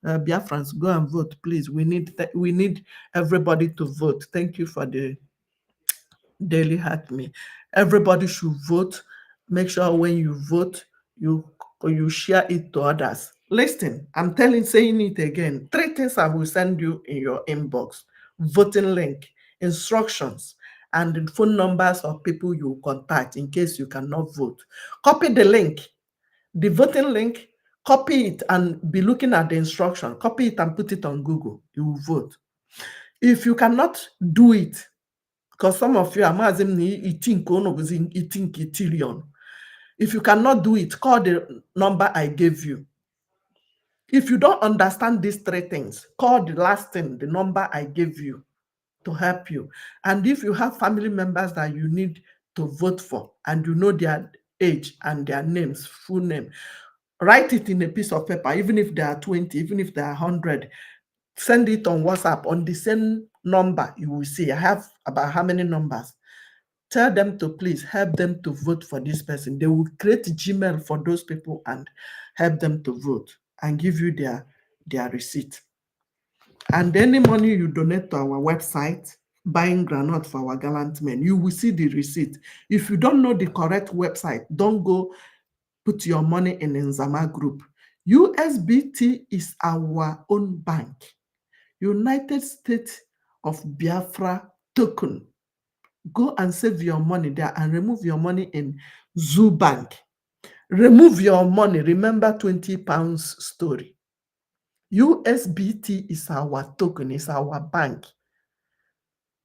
Biafrans, go and vote, please. We need everybody to vote. Thank you for the daily hack me. Everybody should vote. Make sure when you vote, you share it to others. Listen, I'm saying it again. 3 things I will send you in your inbox: voting link, instructions, and the phone numbers of people you contact in case you cannot vote. Copy the link, the voting link, copy it and be looking at the instruction. Copy it and put it on Google. You will vote. If you cannot do it, because some of you are mazim eating trillion. If you cannot do it, call the number I gave you. If you don't understand these 3 things, call the last thing, the number I gave you to help you. And if you have family members that you need to vote for and you know their age and their names, full name, write it in a piece of paper, even if they are 20, even if they are 100. Send it on WhatsApp on the same number. You will see I have about how many numbers. Tell them to please help them to vote for this person. They will create Gmail for those people and help them to vote and give you their receipt. And any money you donate to our website, buying granite for our gallant men, you will see the receipt. If you don't know the correct website, don't go put your money in Nzama Group. USBT is our own bank. United States of Biafra token. Go and save your money there and remove your money in Zoo Bank. Remove your money. Remember 20 pounds story. USBT is our token, is our bank.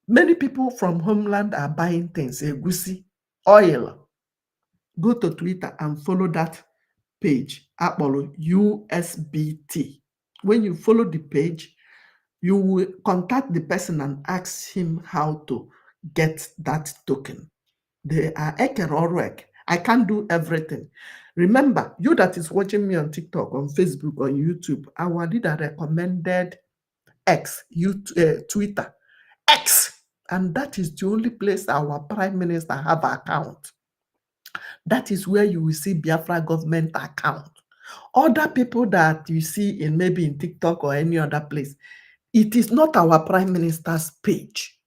Many people from homeland are buying things, egusi, oil. Go to Twitter and follow that page, Apollo USBT. When you follow the page, you will contact the person and ask him how to get that token. They are ekerorek. I can't do everything. Remember, you that is watching me on TikTok, on Facebook, on YouTube, our leader recommended Twitter, X, and that is the only place our Prime Minister have an account. That is where you will see Biafra government account. Other people that you see in maybe in TikTok or any other place, it is not our Prime Minister's page.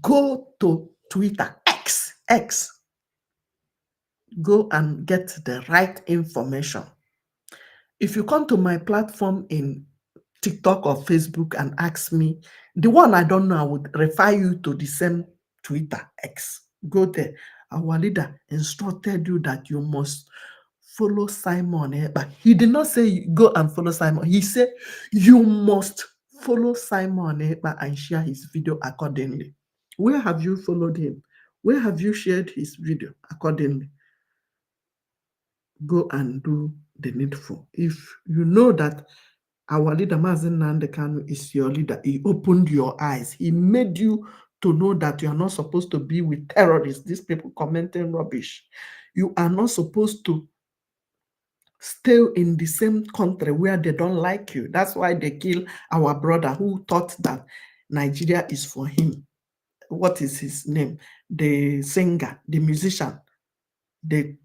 Go to Twitter, X. Go and get the right information. If you come to my platform in TikTok or Facebook and ask me, the one I don't know, I would refer you to the same Twitter, X. Go there. Our leader instructed you that you must follow Simon. But he did not say go and follow Simon. He said you must follow Simon and share his video accordingly. Where have you followed him? Where have you shared his video accordingly? Go and do the needful. If you know that our leader, Mazen Nandekanu, is your leader, he opened your eyes. He made you to know that you are not supposed to be with terrorists, these people commenting rubbish. You are not supposed to stay in the same country where they don't like you. That's why they kill our brother who thought that Nigeria is for him. What is his name? The singer, the musician. They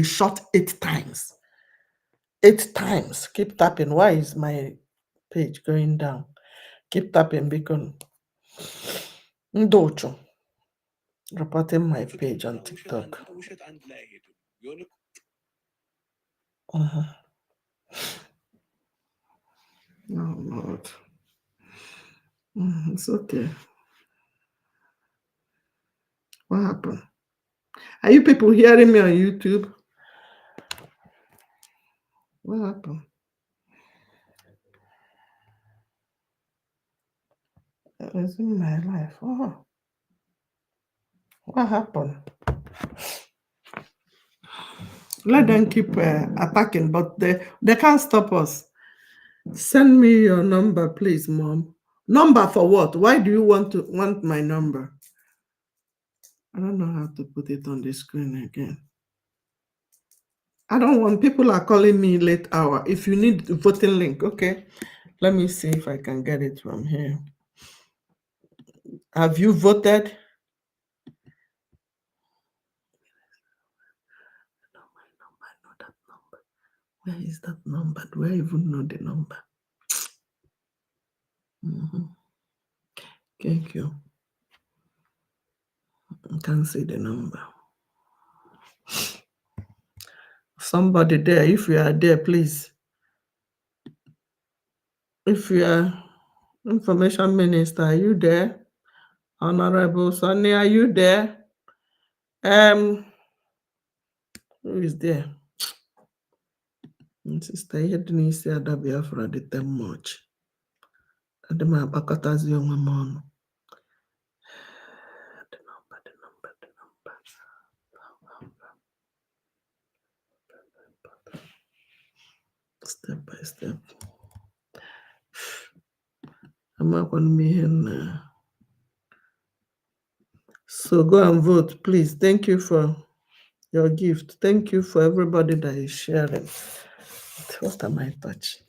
shot 8 times. 8 times. Keep tapping. Why is my page going down? Keep tapping because Ndocho reporting my page on TikTok. Oh Lord. It's okay. What happened? Are you people hearing me on YouTube? What happened? It's in my life. Oh. What happened? Let them keep attacking, but they can't stop us. Send me your number, please, Mom. Number for what? Why do you want my number? I don't know how to put it on the screen again. I don't want, people are calling me late hour. If you need the voting link, okay. Let me see if I can get it from here. Have you voted? I know that number. Where is that number? Do I even know the number? Thank you. I can't see the number. Somebody there, if you are there, please. If you are Information Minister, are you there? Honorable Sonny, are you there? Who is there? Sister, you didn't say that Biafra did them much. The number. Step by step. I'm not going to be here. So go and vote, please. Thank you for your gift. Thank you for everybody that is sharing. What am I touching?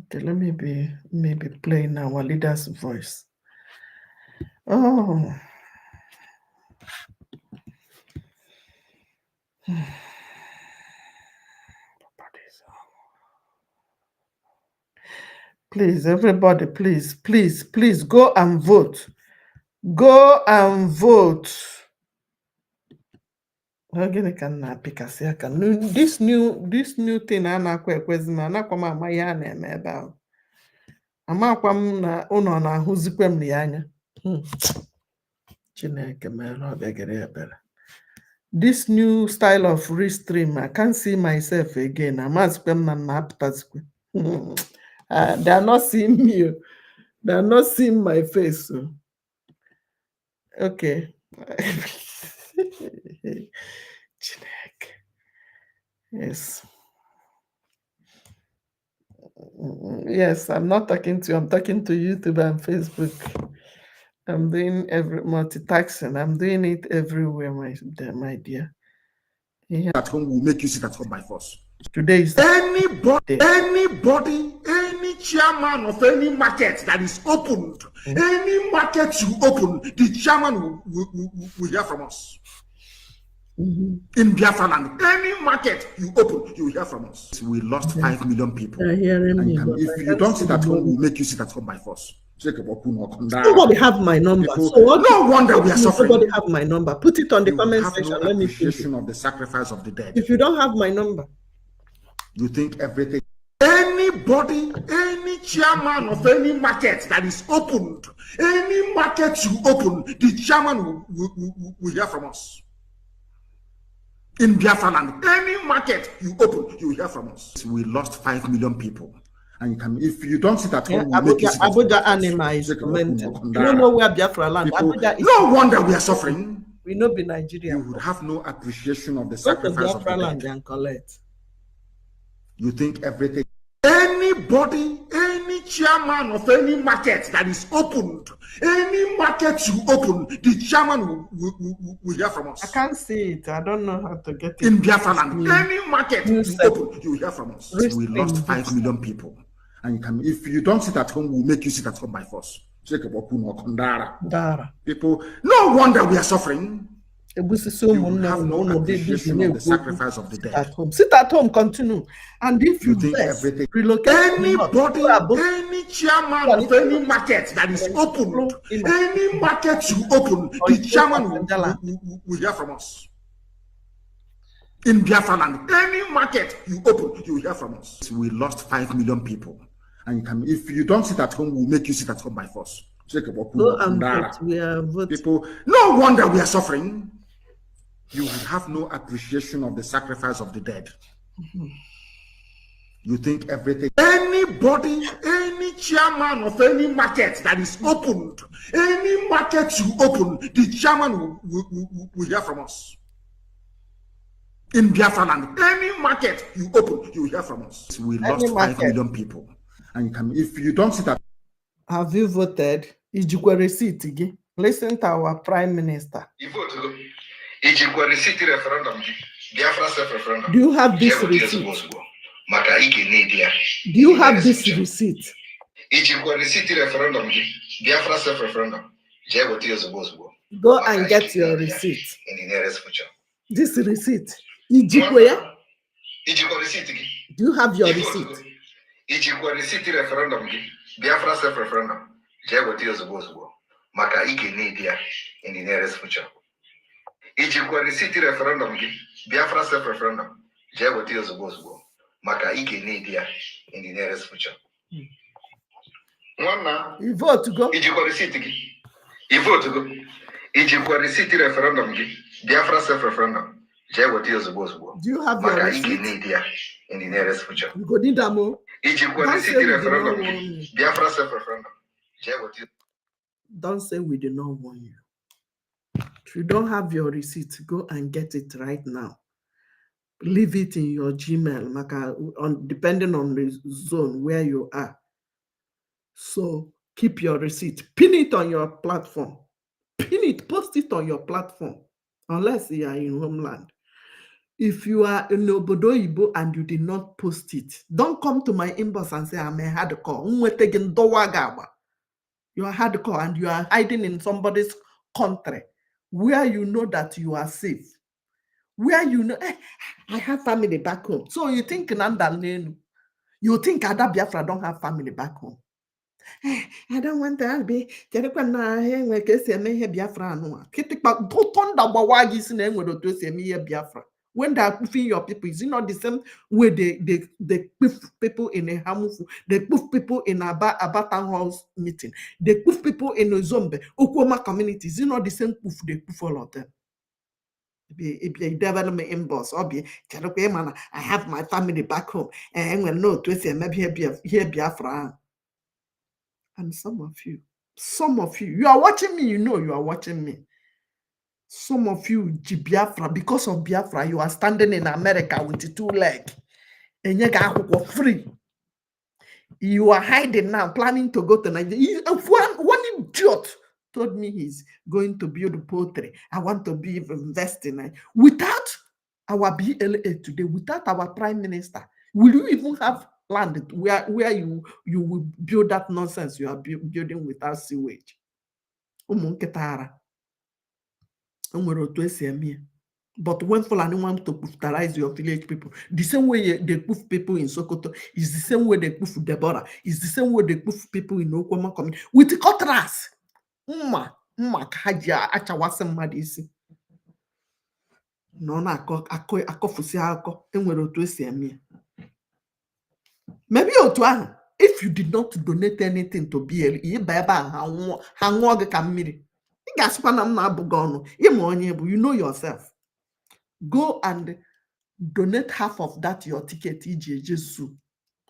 Okay, let me be maybe playing our leader's voice. Oh. Please, everybody, please go and vote. Go and vote. This new thing this new style of restream, I can't see myself again. They are not seeing me. They are not seeing my face. Okay. Yes. Yes, I'm not talking to you. I'm talking to YouTube and Facebook. I'm doing multitasking. I'm doing it everywhere, my dear. Yeah. At home will make you sit at home by force. Today is anybody, any chairman of any market that is opened, any market you open, the chairman will hear from us. In Biafra land, any market you open, you will hear from us. We lost 5 million people. And if you don't sit at home, we'll make you sit at home by force. Somebody have my number. So no wonder we are suffering. Somebody have my number. Put it on the comment section. No Let me appreciation of the sacrifice of the dead. If you don't have my number, you think everything. Anybody, any chairman of any market that is opened, any market you open, the chairman will hear from us. In Biafra land, any market you open, you will hear from us. We lost 5 million people. And if you don't sit at home, Abuja Anima is commenting. You don't know where Biafra land. Abuja is no wonder we are suffering. We know be Nigeria. You would have no appreciation of the sacrifice of the land and collect. You think everything. Anybody, any chairman of any market that is opened, any market you open, the chairman will hear from us. I can't see it. I don't know how to get it. In Biafra land, any market you open, you will hear from us. We lost 5 million people. And if you don't sit at home, we'll make you sit at home by force. People, no wonder we are suffering. You have no appreciation of the sacrifice of the dead. At home. Sit at home, continue. And if you think everything, relocate anybody, any chairman of any market that is opened, any market you open, the chairman will hear from us. In Biafra land, any market you open, you will hear from us. We lost 5 million people. And if you don't sit at home, we'll make you sit at home by force. Go and vote. We are voting. People, no wonder we are suffering. You will have no appreciation of the sacrifice of the dead. You think everything. Anybody, any chairman of any market that is opened, any market you open, the chairman will hear from us. In Biafra land, any market you open, you will hear from us. We lost 5 million people. And if you don't sit at. Have you voted? Listen to our Prime Minister. You voted. Referendum. Biafra self-referendum. Do you have this receipt? Do you have this receipt? Referendum. Biafra self-referendum. Go and get your receipt. In the nearest future. This receipt. Ijikwe? Receipt. Do you have your receipt? Ijikwe receipt referendum. Biafra self-referendum. Maka IKID in the nearest future. Ijikwe receipt referendum. Biafra self-referendum. Maka IKID in the nearest future. You vote to go. Ijikwa receipt. You vote to go. Ijikwa receipt referendum. Biafra self-referendum. Do you have your receipt? In the nearest future. You go need that more. Don't say referendum. Biafra self-referendum. Don't say we did not warn you. If you don't have your receipt, go and get it right now. Leave it in your Gmail, depending on the zone where you are. So keep your receipt. Pin it on your platform. Pin it, post it on your platform, unless you are in homeland. If you are in Obodo Igbo and you did not post it, don't come to my inbox and say, I'm a hardcore. You are hardcore and you are hiding in somebody's country where you know that you are safe. Where you know, I have family back home. So you think Nandalenu, you think Ada Biafra don't have family back home. I don't want to be Biafra. When they are puffing your people, is it not the same way they puff people in a Hamufu, they puff people in a Abatan House meeting, they puff people in a Zombe, Okoma community, is it not the same puff they puff all of them? Be development inbox or be I have my family back home and when no to say maybe here Biafra. And some of you, you are watching me, you know you are watching me. Some of you, Biafra, because of Biafra, you are standing in America with 2 legs. And you got free. You are hiding now, planning to go to Nigeria. One idiot told me he's going to build poultry. I want to be investing. Without our BLA today, without our prime minister, will you even have land where you will build that nonsense you are building without sewage? But when Fulani want to brutalize your village people, the same way they poof people in Sokoto is the same way they poof Deborah, is the same way they poof people in Okwama community with the cutlass. Kaja achawasem madisi. No na akofusi ako enwere otu esi eme. Maybe otu ahụ, if you did not donate anything to BL, you know yourself. Go and donate half of that your ticket,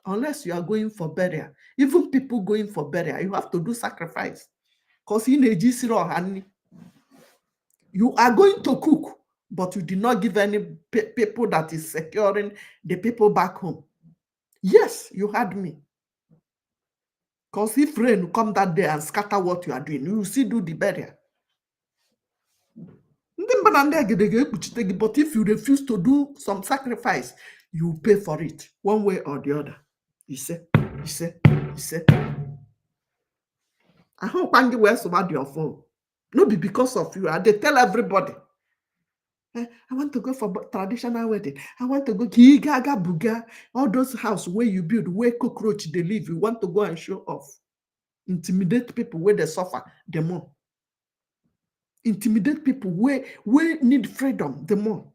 unless you are going for burial. Even people going for burial, you have to do sacrifice. Because you are going to cook, but you did not give any people that is securing the people back home. Yes, you heard me. Because if rain come that day and scatter what you are doing, you will still do the burial. But if you refuse to do some sacrifice, you pay for it one way or the other. He said. I hope Andy wears about your phone. No, be because of you. They tell everybody. I want to go for traditional wedding. I want to go Gaga Buga, all those houses where you build, where cockroach they live. You want to go and show off. Intimidate people where they suffer the more. Intimidate people where need freedom the more.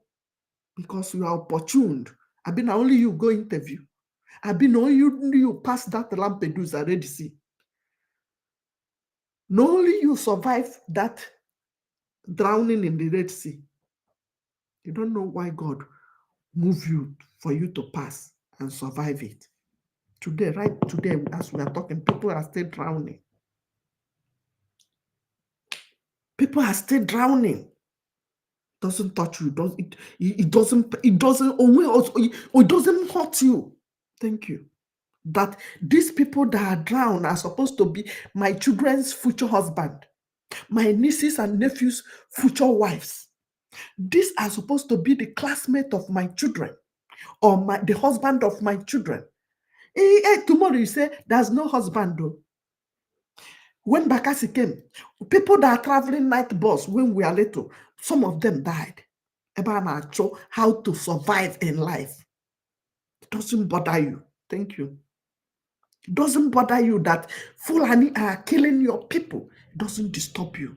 Because you are opportuned. I've been only you go interview. I've been only you pass that Lampedusa Red Sea. Not only you survive that drowning in the Red Sea. You don't know why God moved you for you to pass and survive it. Today, right today, as we are talking, people are still drowning. People are still drowning. Doesn't touch you. It doesn't hurt you. Thank you. That these people that are drowned are supposed to be my children's future husband, my nieces and nephews' future wives. These are supposed to be the classmate of my children or the husband of my children. Tomorrow you say, there's no husband though. When Bakassi came, people that are traveling night bus when we are little, some of them died. About how to survive in life. It doesn't bother you. Thank you. It doesn't bother you that Fulani are killing your people. It doesn't disturb you.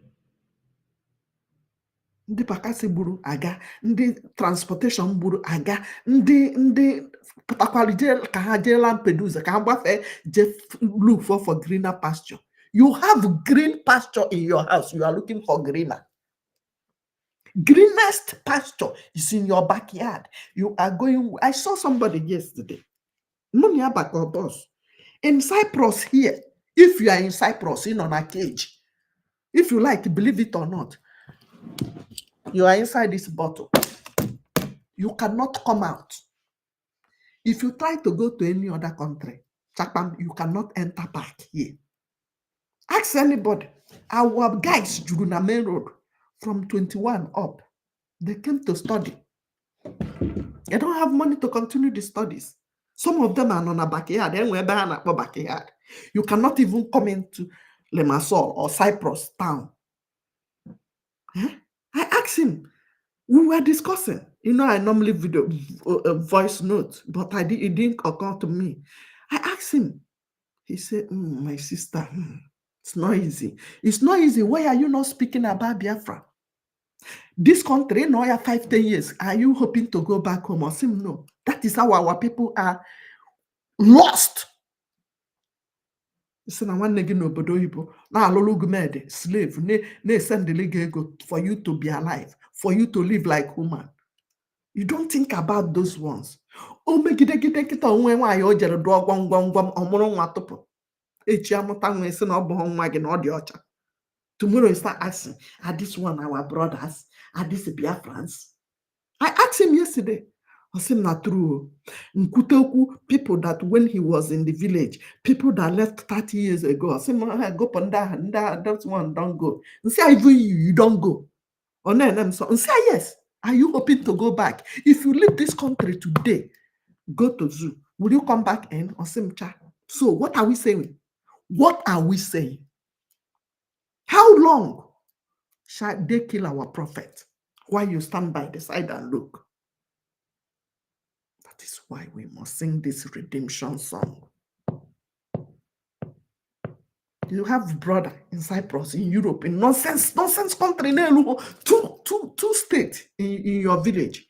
Ndị Bakassi gburu aga, ndị transportation gburu aga, ndị pụtakwara je ka ha jee Lampedusa ka ha gbafee je look for greener pasture. You have green pasture in your house. You are looking for greener. Greenest pasture is in your backyard. You are going. I saw somebody yesterday. Boss. In Cyprus here, if you are in Cyprus, in on a cage, if you like, believe it or not, you are inside this bottle. You cannot come out. If you try to go to any other country, you cannot enter back here. Ask anybody. Our guys, Juruna Main Road, from 21 up, they came to study. They don't have money to continue the studies. Some of them are on a backyard. Backyard. You cannot even come into Limassol or Cyprus town. I asked him. We were discussing. You know, I normally video voice notes, but it didn't occur to me. I asked him. He said, my sister, it's not easy. It's not easy. Why are you not speaking about Biafra? This country, no, 5-10 years. Are you hoping to go back home? Or say no? That is how our people are lost. Slave, ne send the ego for you to be alive, for you to live like human. You don't think about those ones. Oh, make it tomorrow you start asking, are this one our brothers? Are these Biafrans? I asked him yesterday. I said, not true. Nkutoku, people that when he was in the village, people that left 30 years ago, I said, go panda, that one don't go. And say, even you don't go. And say, yes. Are you hoping to go back? If you leave this country today, go to zoo, will you come back in? Or say, so what are we saying? What are we saying? How long shall they kill our prophet while you stand by the side and look? That is why we must sing this redemption song. You have brother in Cyprus, in Europe, in nonsense country, two states in your village.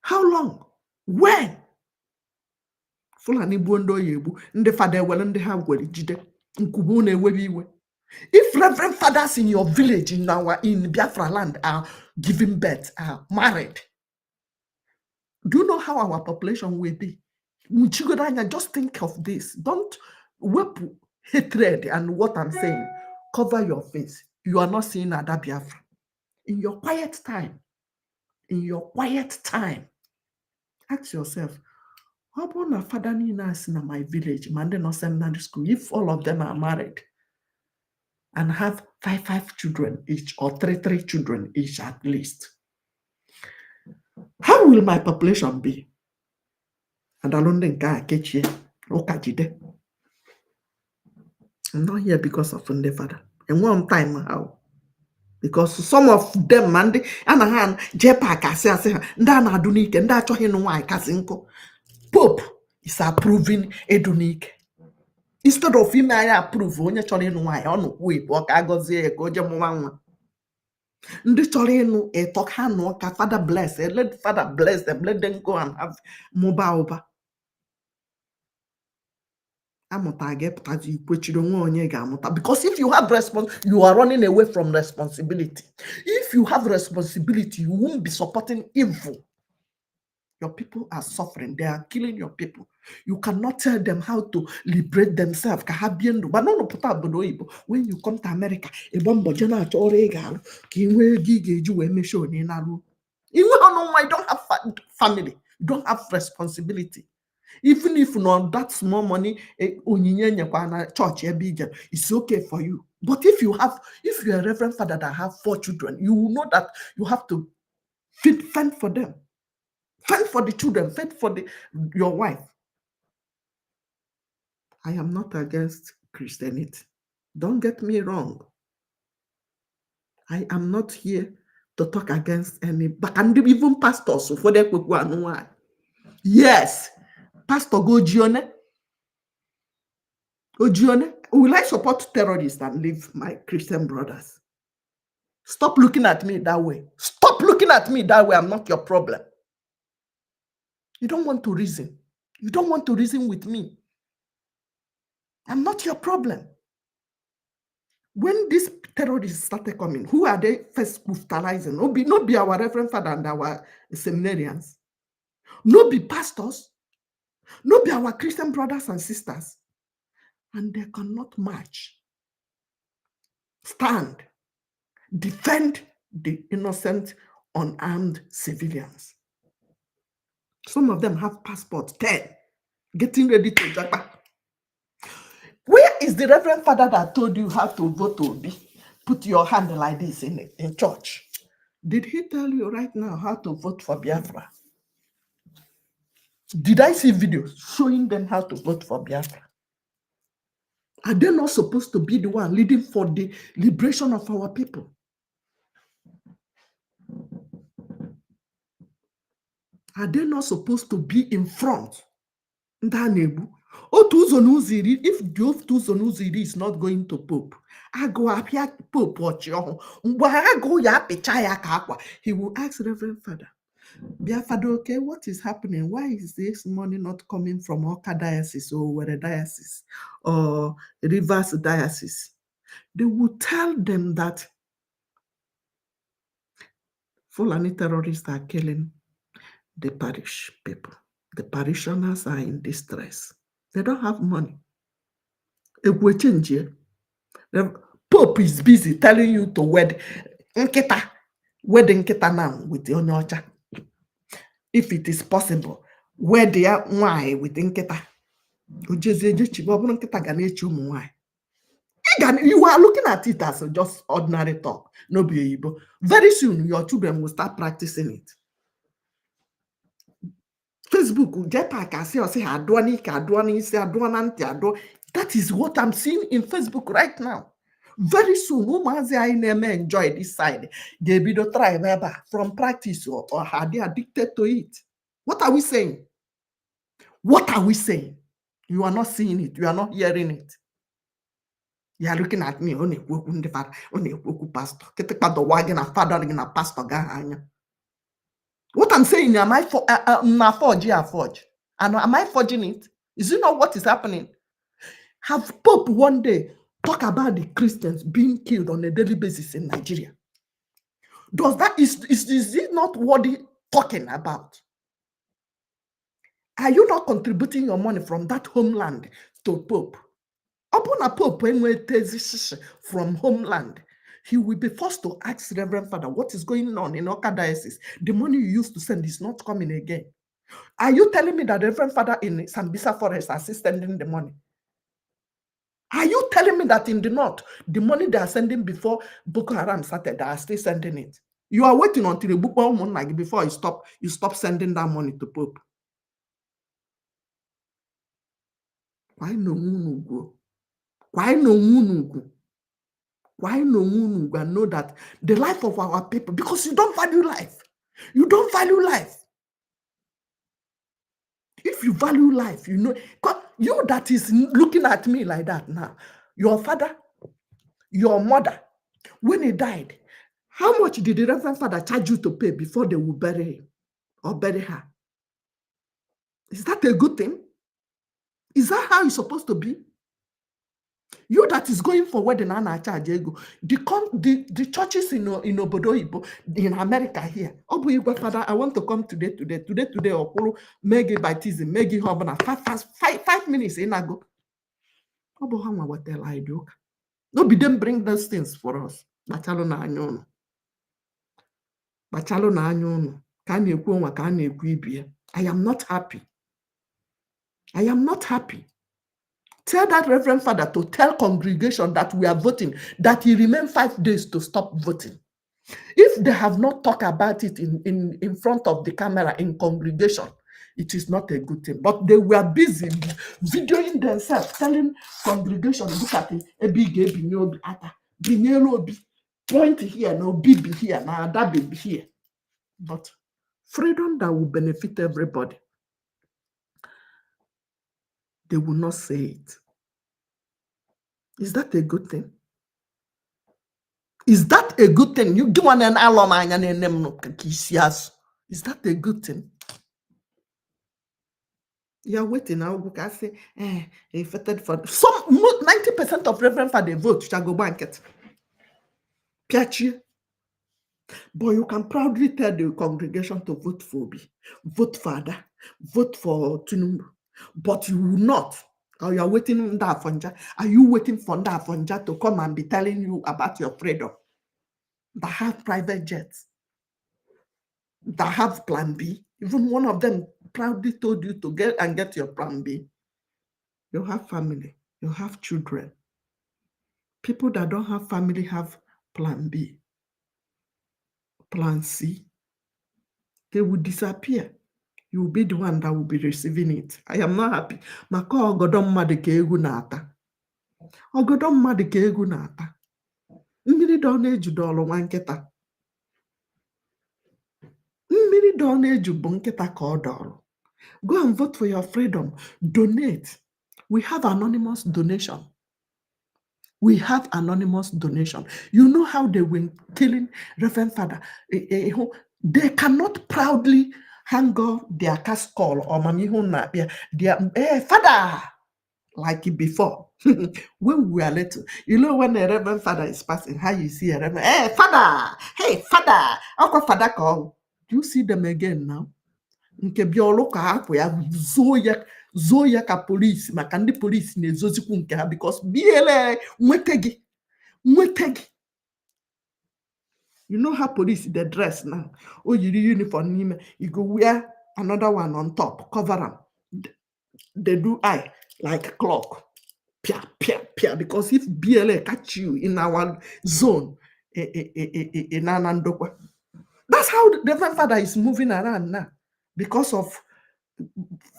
How long? When? Fulani Bondo Yebu, the father well and they have well jide. If reverend fathers in your village in Biafra land are giving birth, are married, do you know how our population will be? Just think of this. Don't whip hatred and what I'm saying. Cover your face. You are not seeing Ada Biafra. In your quiet time, ask yourself, how about a father in my village, Mande seminary school, if all of them are married and have five children each or three children each at least? How will my population be? And I don't think I catch you. I'm not here because of the father. And one time how? Because some of them, man, and Jepa say, Ndana Dunike, and that's why Kasinko. Pope is approving Edunique. Instead of him, I approve when you're telling why on whip or Kagoze, Gojamuan. Ndicholinu a talk hand work, Father bless, let Father bless them, let them go and have Mobaoba. Because if you have you are running away from responsibility. If you have responsibility, you won't be supporting evil. Your people are suffering. They are killing your people. You cannot tell them how to liberate themselves. But when you come to America, I don't have family. You don't have responsibility. Even if not that small money, church, it's okay for you. But if you're a reverend father that have 4 children, you will know that you have to fend for them. Fend for the children, fend for your wife. I am not against Christianity. Don't get me wrong. I am not here to talk against any, but even pastors for the yes, Pastor Ogione. Will I support terrorists and leave my Christian brothers? Stop looking at me that way. Stop looking at me that way. I'm not your problem. You don't want to reason. You don't want to reason with me. I'm not your problem. When these terrorists started coming, who are they first brutalizing? No be our Reverend Father and our seminarians. No be pastors. No be our Christian brothers and sisters. And they cannot march, stand, defend the innocent, unarmed civilians. Some of them have passports, 10, getting ready to jump. Where is the Reverend Father that told you how to vote to be? Put your hand like this in church. Did he tell you right now how to vote for Biafra? Did I see videos showing them how to vote for Biafra? Are they not supposed to be the one leading for the liberation of our people? Are they not supposed to be in front? If the Otuzo is not going to Pope, I go up here, Pope, watch your he will ask Reverend Father, Biafra, okay, what is happening? Why is this money not coming from Oka Diocese or Were Diocese or Rivers Diocese? They will tell them that Fulani terrorists are killing the parish people. The parishioners are in distress. They don't have money. It will change here. The Pope is busy telling you to wed Nkita. Wed Nkita now with the Onyocha. If it is possible, wed the why with Nkita. You are looking at it as just ordinary talk. No be Igbo. Very soon, your children will start practicing it. Facebook, that is what I'm seeing in Facebook right now. Very soon, women enjoy this side. They be the try from practice or are they addicted to it? What are we saying? What are we saying? You are not seeing it. You are not hearing it. You are looking at me. Pastor. What I'm saying, am I forge? And am I forging it? Is it not what is happening? Have Pope one day talk about the Christians being killed on a daily basis in Nigeria? Is it not worthy talking about? Are you not contributing your money from that homeland to Pope? Upon a Pope from homeland, he will be forced to ask Reverend Father what is going on in Oka Diocese. The money you used to send is not coming again. Are you telling me that Reverend Father in Sambisa Forest are still sending the money? Are you telling me that in the north, the money they are sending before Boko Haram started, they are still sending it? You are waiting until the Boko Haram before you stop sending that money to Pope. Why no go? Why no go? Why no know that the life of our people, because you don't value life. You don't value life. If you value life, you know, you that is looking at me like that now, your father, your mother, when he died, how much did the Reverend Father charge you to pay before they will bury him or bury her? Is that a good thing? Is that how it's supposed to be? You that is going for wedding and charge ego. The churches in Obodo Ibo, in America here. Father, I want to come today, or Megi baptism, Megi Hobana, 5 minutes in ago. What tell I do? No, be them bring those things for us. Bachalo na anyono. I am not happy. I am not happy. Tell that Reverend Father to tell congregation that we are voting, that he remained 5 days to stop voting. If they have not talked about it in front of the camera in congregation, it is not a good thing. But they were busy videoing themselves, telling congregation, look at it, a big point here, no baby here, now that baby here. But freedom that will benefit everybody, they will not say it. Is that a good thing? Is that a good thing? You do one an alum is that a good thing? You're waiting now because say, he voted for some 90% of Reverend Father vote shall go banket. Piachi. But you can proudly tell the congregation to vote for me, vote Father, vote for Tinubu. But you will not. Or you're waiting on that Fonja. Are you waiting for that Fonja to come and be telling you about your freedom? That have private jets, that have plan B. Even one of them proudly told you to get your plan B. You have family, you have children. People that don't have family have plan B, plan C. They will disappear. You will be the one that will be receiving it. I am not happy. Maka ogodo mmadụ ka egwu na-ata. Ogodo mmadụ ka egwu na-ata. Mmiri dọ na-ejudo ọlụ nwa nkịta. Mmiri dọ na-eju bụ nkịta ka ọ dọrọ. Go and vote for your freedom. Donate. We have anonymous donation. We have anonymous donation. You know how they were killing Reverend Father. They cannot proudly hang up their castle or their Father like before. When we were little, you know when a Reverend Father is passing, how you see a Reverend, hey Father, Uncle Father call. Do you see them again now? Nke biolo ka akwa ya zo ya ka police maka ndị police na-ezozikwu nke ha because biele nwete gị. You know how police they dress now. Oh, you uniform, you go wear another one on top, cover them. They do eye like clock. Pia, because if BLA catch you in our zone, in Anandokwa, that's how the Reverend Father is moving around now because of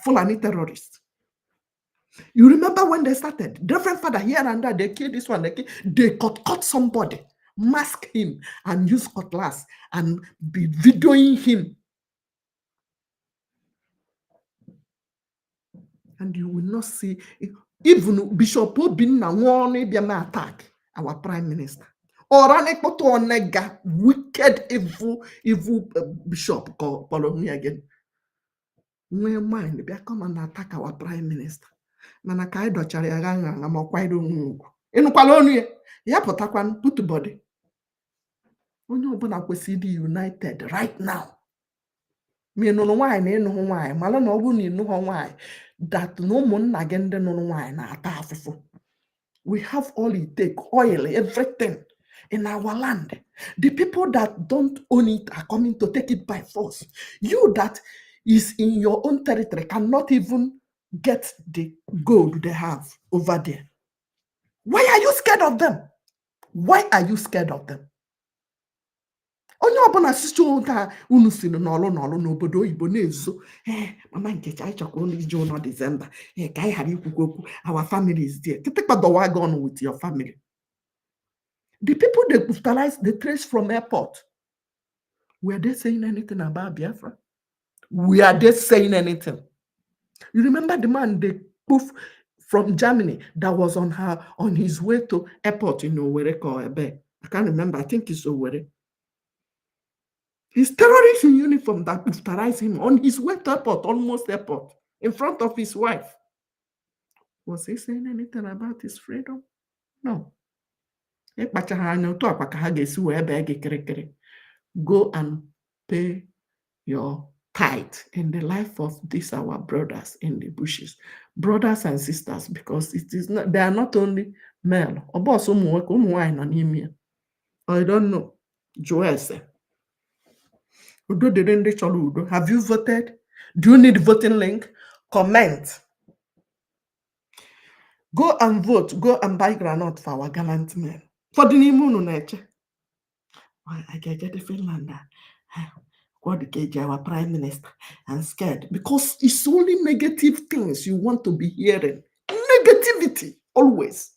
Fulani terrorists. You remember when they started? The Reverend Father here and there, they killed this one, they cut somebody, mask him, and use cutlass and be videoing him. And you will not see, even Bishop Obinna warning them attack our Prime Minister. Or nega wicked, evil bishop called follow me again. No mind, they come and attack our Prime Minister. Manakai dochari aganga na mokwaido ngu. Inukwala onu ye. Ya potakwan put body. Onye obuna kwesidi united right now. Me no why na enu why. Malo na obu ni enu why. That no mon na gende no why na ata afufu. We have all it take, oil, everything in our land. The people that don't own it are coming to take it by force. You that is in your own territory cannot even get the gold they have over there. Why are you scared of them? Why are you scared of them? Onye ọbụla sisi ụta unu si n'ọlụ n'obodo oyibo na-ezo mama nkechi anyị chọkwa unu iji ụlọ December ka anyị ghara ikwukwu okwu our family is there. Kitikpa the wagon with your family. The people they brutalized, they traced from airport. Were they saying anything about Biafra? Were they saying anything? You remember the man they poof from Germany that was on his way to airport in Owerri or Ebe. I can't remember. I think it's Owerri. His terrorist in uniform that brutalized him on his way to airport, almost airport, in front of his wife. Was he saying anything about his freedom? No. Go and pay your tithe in the life of these our brothers in the bushes, brothers and sisters, because it is not, they are not only male. I don't know. Joyce. Have you voted? Do you need voting link? Comment. Go and vote. Go and buy granite for our gallant men. For the Nimunu nature. I get the Finlander. What the our prime minister and scared because it's only negative things you want to be hearing. Negativity, always.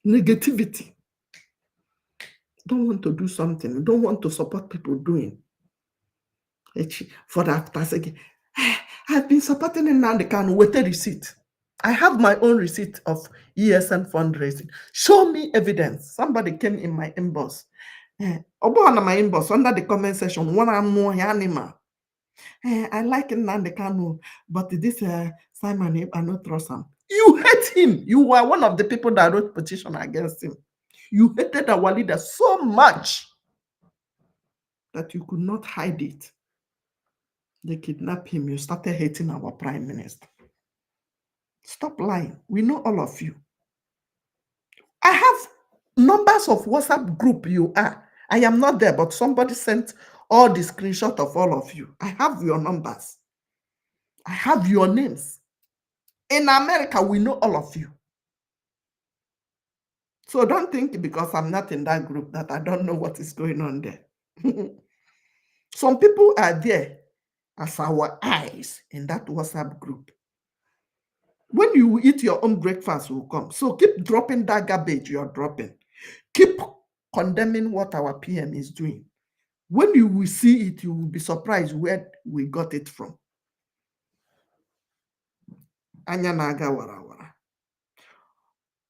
Negativity. Don't want to do something. Don't want to support people doing. For that person, I've been supporting Nnamdi Kanu with a receipt. I have my own receipt of ESN fundraising. Show me evidence. Somebody came in my inbox. On my inbox, under the comment section, one more animal. I like Nnamdi Kanu, but this Simon, I don't trust him. You hate him. You were one of the people that wrote petition against him. You hated our leader so much that you could not hide it. They kidnapped him. You started hating our prime minister. Stop lying. We know all of you. I have numbers of WhatsApp group you are. I am not there, but somebody sent all the screenshot of all of you. I have your numbers. I have your names. In America, we know all of you. So don't think because I'm not in that group that I don't know what is going on there. Some people are there as our eyes in that WhatsApp group. When you eat your own breakfast will come. So keep dropping that garbage you're dropping. Keep condemning what our PM is doing. When you will see it, you will be surprised where we got it from. Anya naga wara wara.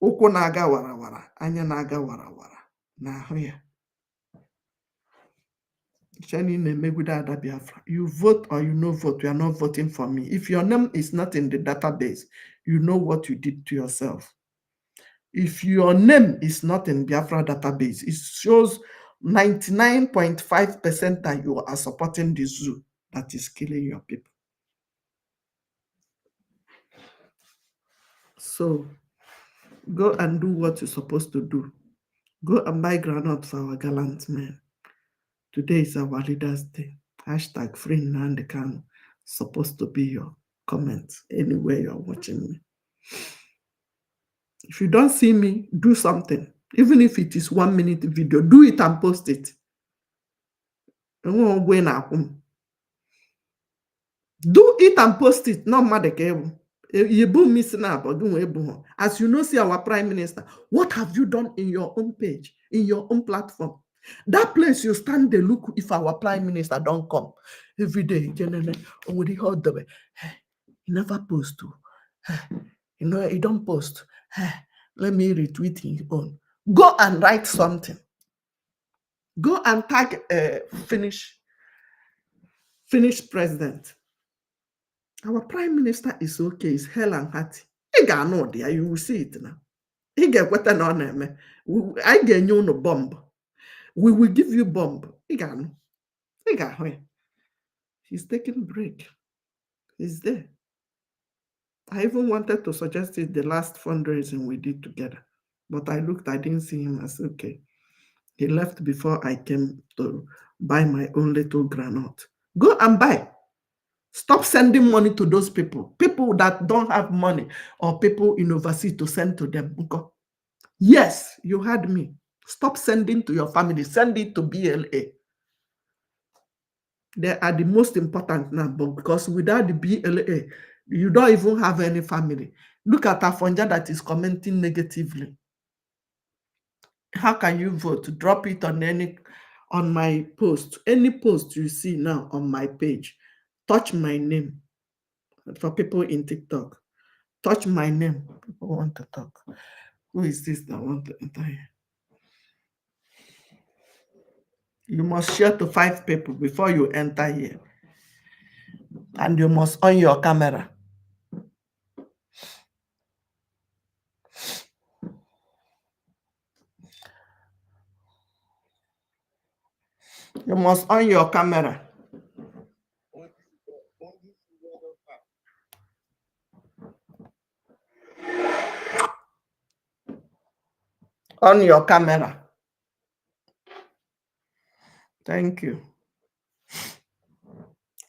Oko naga wara wara. Anya naga wara wara. Na hoya. You vote or you no vote, you are not voting for me. If your name is not in the database, you know what you did to yourself. If your name is not in Biafra database, it shows 99.5% that you are supporting the zoo that is killing your people. So go and do what you're supposed to do. Go and buy granite for our gallant men. Today is our Leaders' Day. Hashtag free Nnamdi Kanu. Supposed to be your comment anywhere you're watching me. If you don't see me, do something. Even if it is 1 minute video, do it and post it. Do it and post it. No matter. As you know, see our prime minister, what have you done in your own page, in your own platform? That place you stand there, look if our prime minister don't come every day. He never post. You know, he don't post. Let me retweet his own. Go and write something. Go and tag finish president. Our prime minister is okay, is hell and hearty. You will see it now. He get what an honor. I get you no bomb. We will give you bomb. He's taking a break. He's there. I even wanted to suggest it the last fundraising we did together. But I looked, I didn't see him. I said, okay. He left before I came to buy my own little granite. Go and buy. Stop sending money to those people. People that don't have money or people in overseas to send to them. Yes, you heard me. Stop sending to your family. Send it to BLA. They are the most important now, but because without the BLA, you don't even have any family. Look at Afonja that is commenting negatively. How can you vote? Drop it on my post. Any post you see now on my page, touch my name. For people in TikTok, touch my name. People want to talk. Who is this that want to enter here? You must share to 5 people before you enter here. And you must on your camera. You must on your camera. On your camera. Thank you.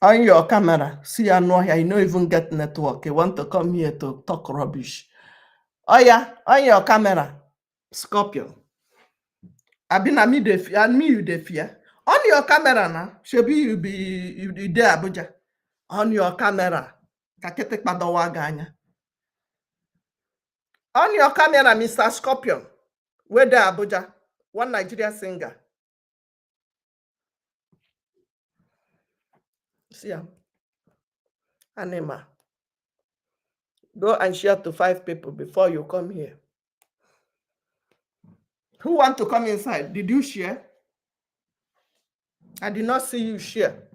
On your camera. See, I know here. You don't even get network. You want to come here to talk rubbish. Oh yeah, on your camera. Scorpion. I been a me the fear, and me you the fear. On your camera now, Shebi you there Abuja. On your camera. Kakete Padawaganya. On your camera, Mr. Scorpion. Where there Abuja? One Nigeria singer. See him. Anima. Go and share to 5 people before you come here. Who want to come inside? Did you share? I did not see you share.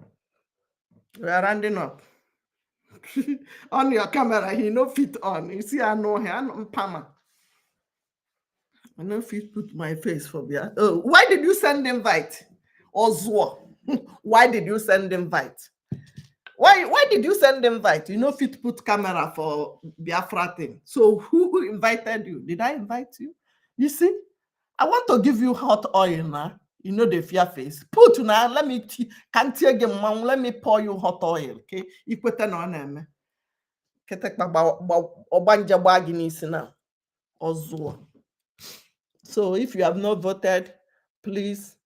We are rounding up. On your camera, he no fit on. You see, I know him. I'm Pama. I no fit put my face for Bia. Oh, why did you send invite? Ozwo. Why did you send invite? Why did you send invite? You know fit put camera for Biafra thing. So who invited you? Did I invite you? You see, I want to give you hot oil now. You know the fear face. Put now. Let me can't you get mom. Let me pour you hot oil. Okay, you put it on them. So if you have not voted, please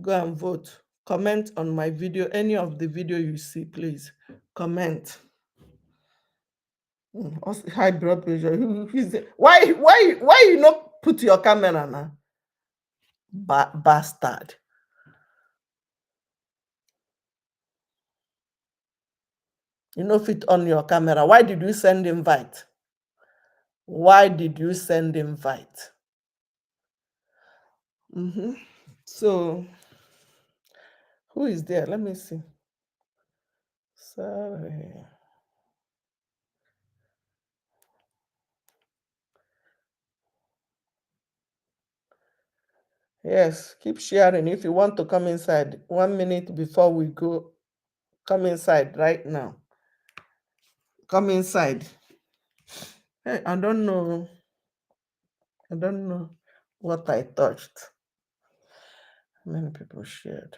go and vote. Comment on my video. Any of the video you see, please comment. High blood pressure. Why you not put your camera now? Bastard. You know fit on your camera. Why did you send invite? Why did you send invite? So who is there? Let me see. Sorry. Yes, keep sharing. If you want to come inside, 1 minute before we go, come inside right now. Come inside. Hey, I don't know what I touched. Many people shared.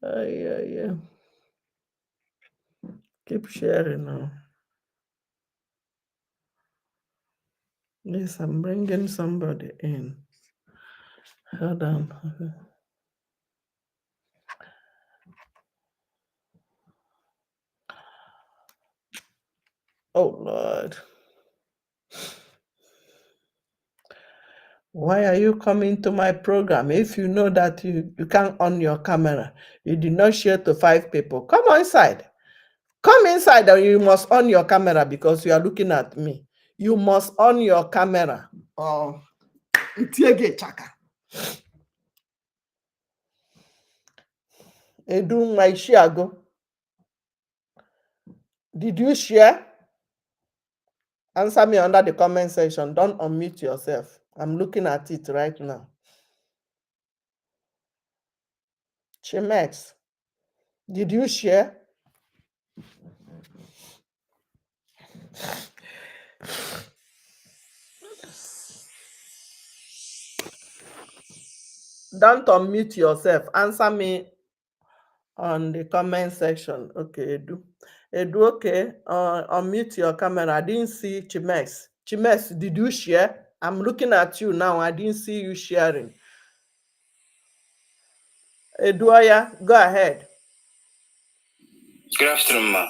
Yeah. Keep sharing now. Yes, I'm bringing somebody in. Hold on. Oh, Lord. Why are you coming to my program if you know that you can't on your camera? You did not share to 5 people. Come inside. Come inside and you must on your camera because you are looking at me. You must on your camera. Oh, chaka. Edu my shiago. Did you share? Answer me under the comment section. Don't unmute yourself. I'm looking at it right now. Chimex, did you share? Don't unmute yourself. Answer me on the comment section. Okay, Edu, okay. Unmute your camera. I didn't see Chimex. Chimex, did you share? I'm looking at you now. I didn't see you sharing. Eduoya, go ahead. Good afternoon, ma.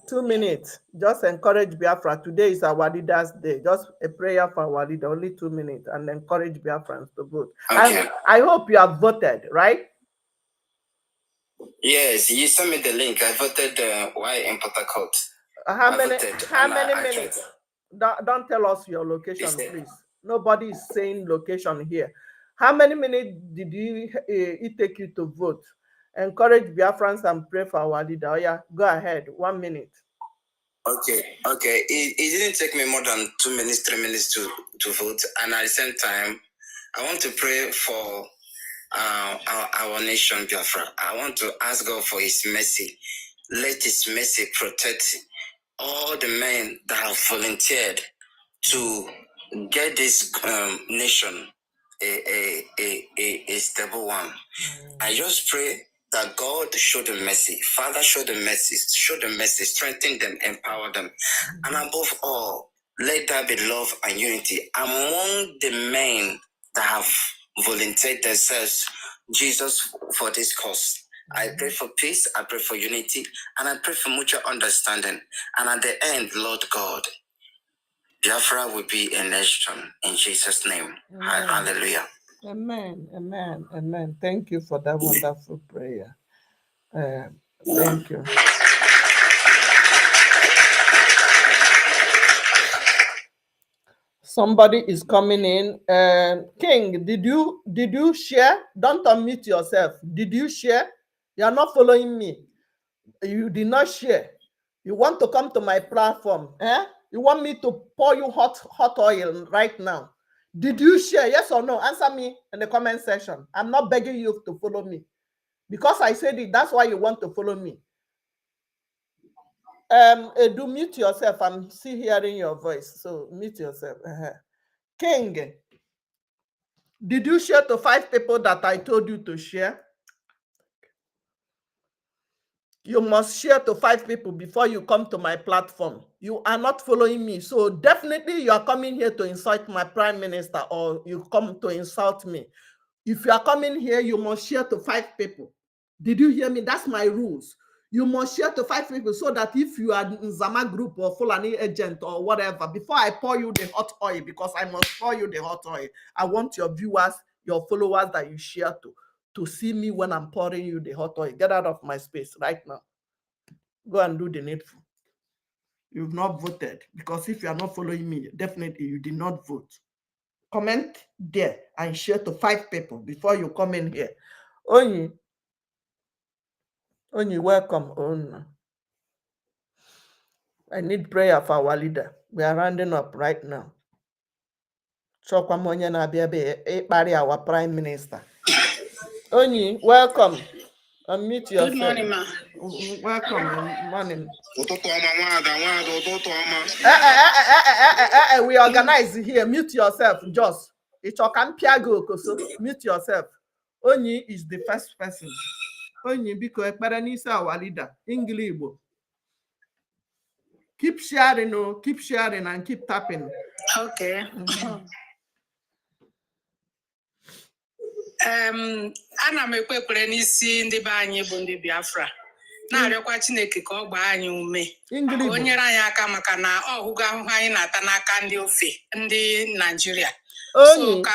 2 minutes. Just encourage Biafra. Today is our leaders' day. Just a prayer for our leader. Only 2 minutes, and encourage Biafrans to vote. Okay. I hope you have voted, right? Yes, you sent me the link. I voted why in Port Harcourt. How many minutes? Don't tell us your location, please. Nobody is saying location here. How many minutes did it take you to vote? Encourage Biafrans and pray for our leader. Oh, yeah, go ahead. 1 minute. Okay. It didn't take me more than 2 minutes, 3 minutes to vote. And at the same time, I want to pray for our nation, Biafra. I want to ask God for his mercy. Let his mercy protect all the men that have volunteered to get this nation a stable one. I just pray that God show them mercy. Father, show them mercy, strengthen them, empower them. And above all, let there be love and unity among the men that have volunteered themselves, Jesus, for this cause. I pray for peace, I pray for unity, and I pray for mutual understanding. And at the end, Lord God, Biafra will be a nation in Jesus' name. Amen. Hallelujah. Amen. Amen. Amen. Thank you for that wonderful prayer. Thank you. Somebody is coming in. King, did you share? Don't unmute yourself. Did you share? You are not following me. You did not share. You want to come to my platform? You want me to pour you hot oil right now? Did you share? Yes or no? Answer me in the comment section. I'm not begging you to follow me. Because I said it, that's why you want to follow me. Do mute yourself. I'm still hearing your voice. So mute yourself. King, did you share to 5 people that I told you to share? You must share to 5 people before you come to my platform. You are not following me. So definitely you are coming here to insult my prime minister, or you come to insult me. If you are coming here, you must share to 5 people. Did you hear me? That's my rules. You must share to 5 people so that if you are in Zama group or Fulani agent or whatever, before I pour you the hot oil, because I must pour you the hot oil, I want your viewers, your followers that you share to see me when I'm pouring you the hot oil. Get out of my space right now. Go and do the needful. You've not voted, because if you are not following me, definitely you did not vote. Comment there and share to 5 people before you come in here. Onyi, welcome. On. I need prayer for our leader. We are rounding up right now. Chokwamonye na bia our prime minister. Onyi, welcome. Unmute yourself. Good morning, ma. Welcome. Morning. We organize here. Mute yourself, just. Mute yourself. Onyi is the first person. Onyi biko ekpere n'isi our leader. Igbo. Keep sharing, keep sharing and keep tapping. Okay. Ana m ekpekpere n'isi ndị be anyị bụ ndị Biafra. Na-arịọkwa Chineke ka ọ gbaa anyị ume. Ka o nyere anyị aka maka na ọ hụgo ahụhụ anyị na-ata n'aka ndị ofe, ndị Nigeria. So ka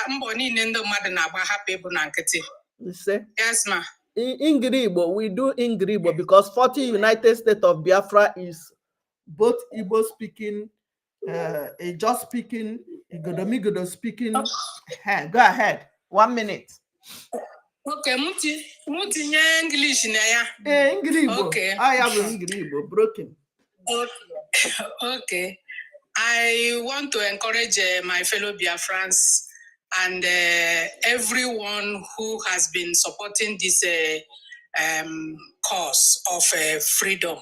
mbọ niile ndị mmadụ na-agba hapụ ịbụ na nkịtị. Yes, ma. In Igbo, we do in Igbo because 40 United States of Biafra is both Igbo speaking, just speaking, Igodomigodo speaking. Go ahead. 1 minute. Okay, mutinye English na ya. English. Okay. I have English broken. Okay. I want to encourage my fellow Biafrans and everyone who has been supporting this cause of freedom.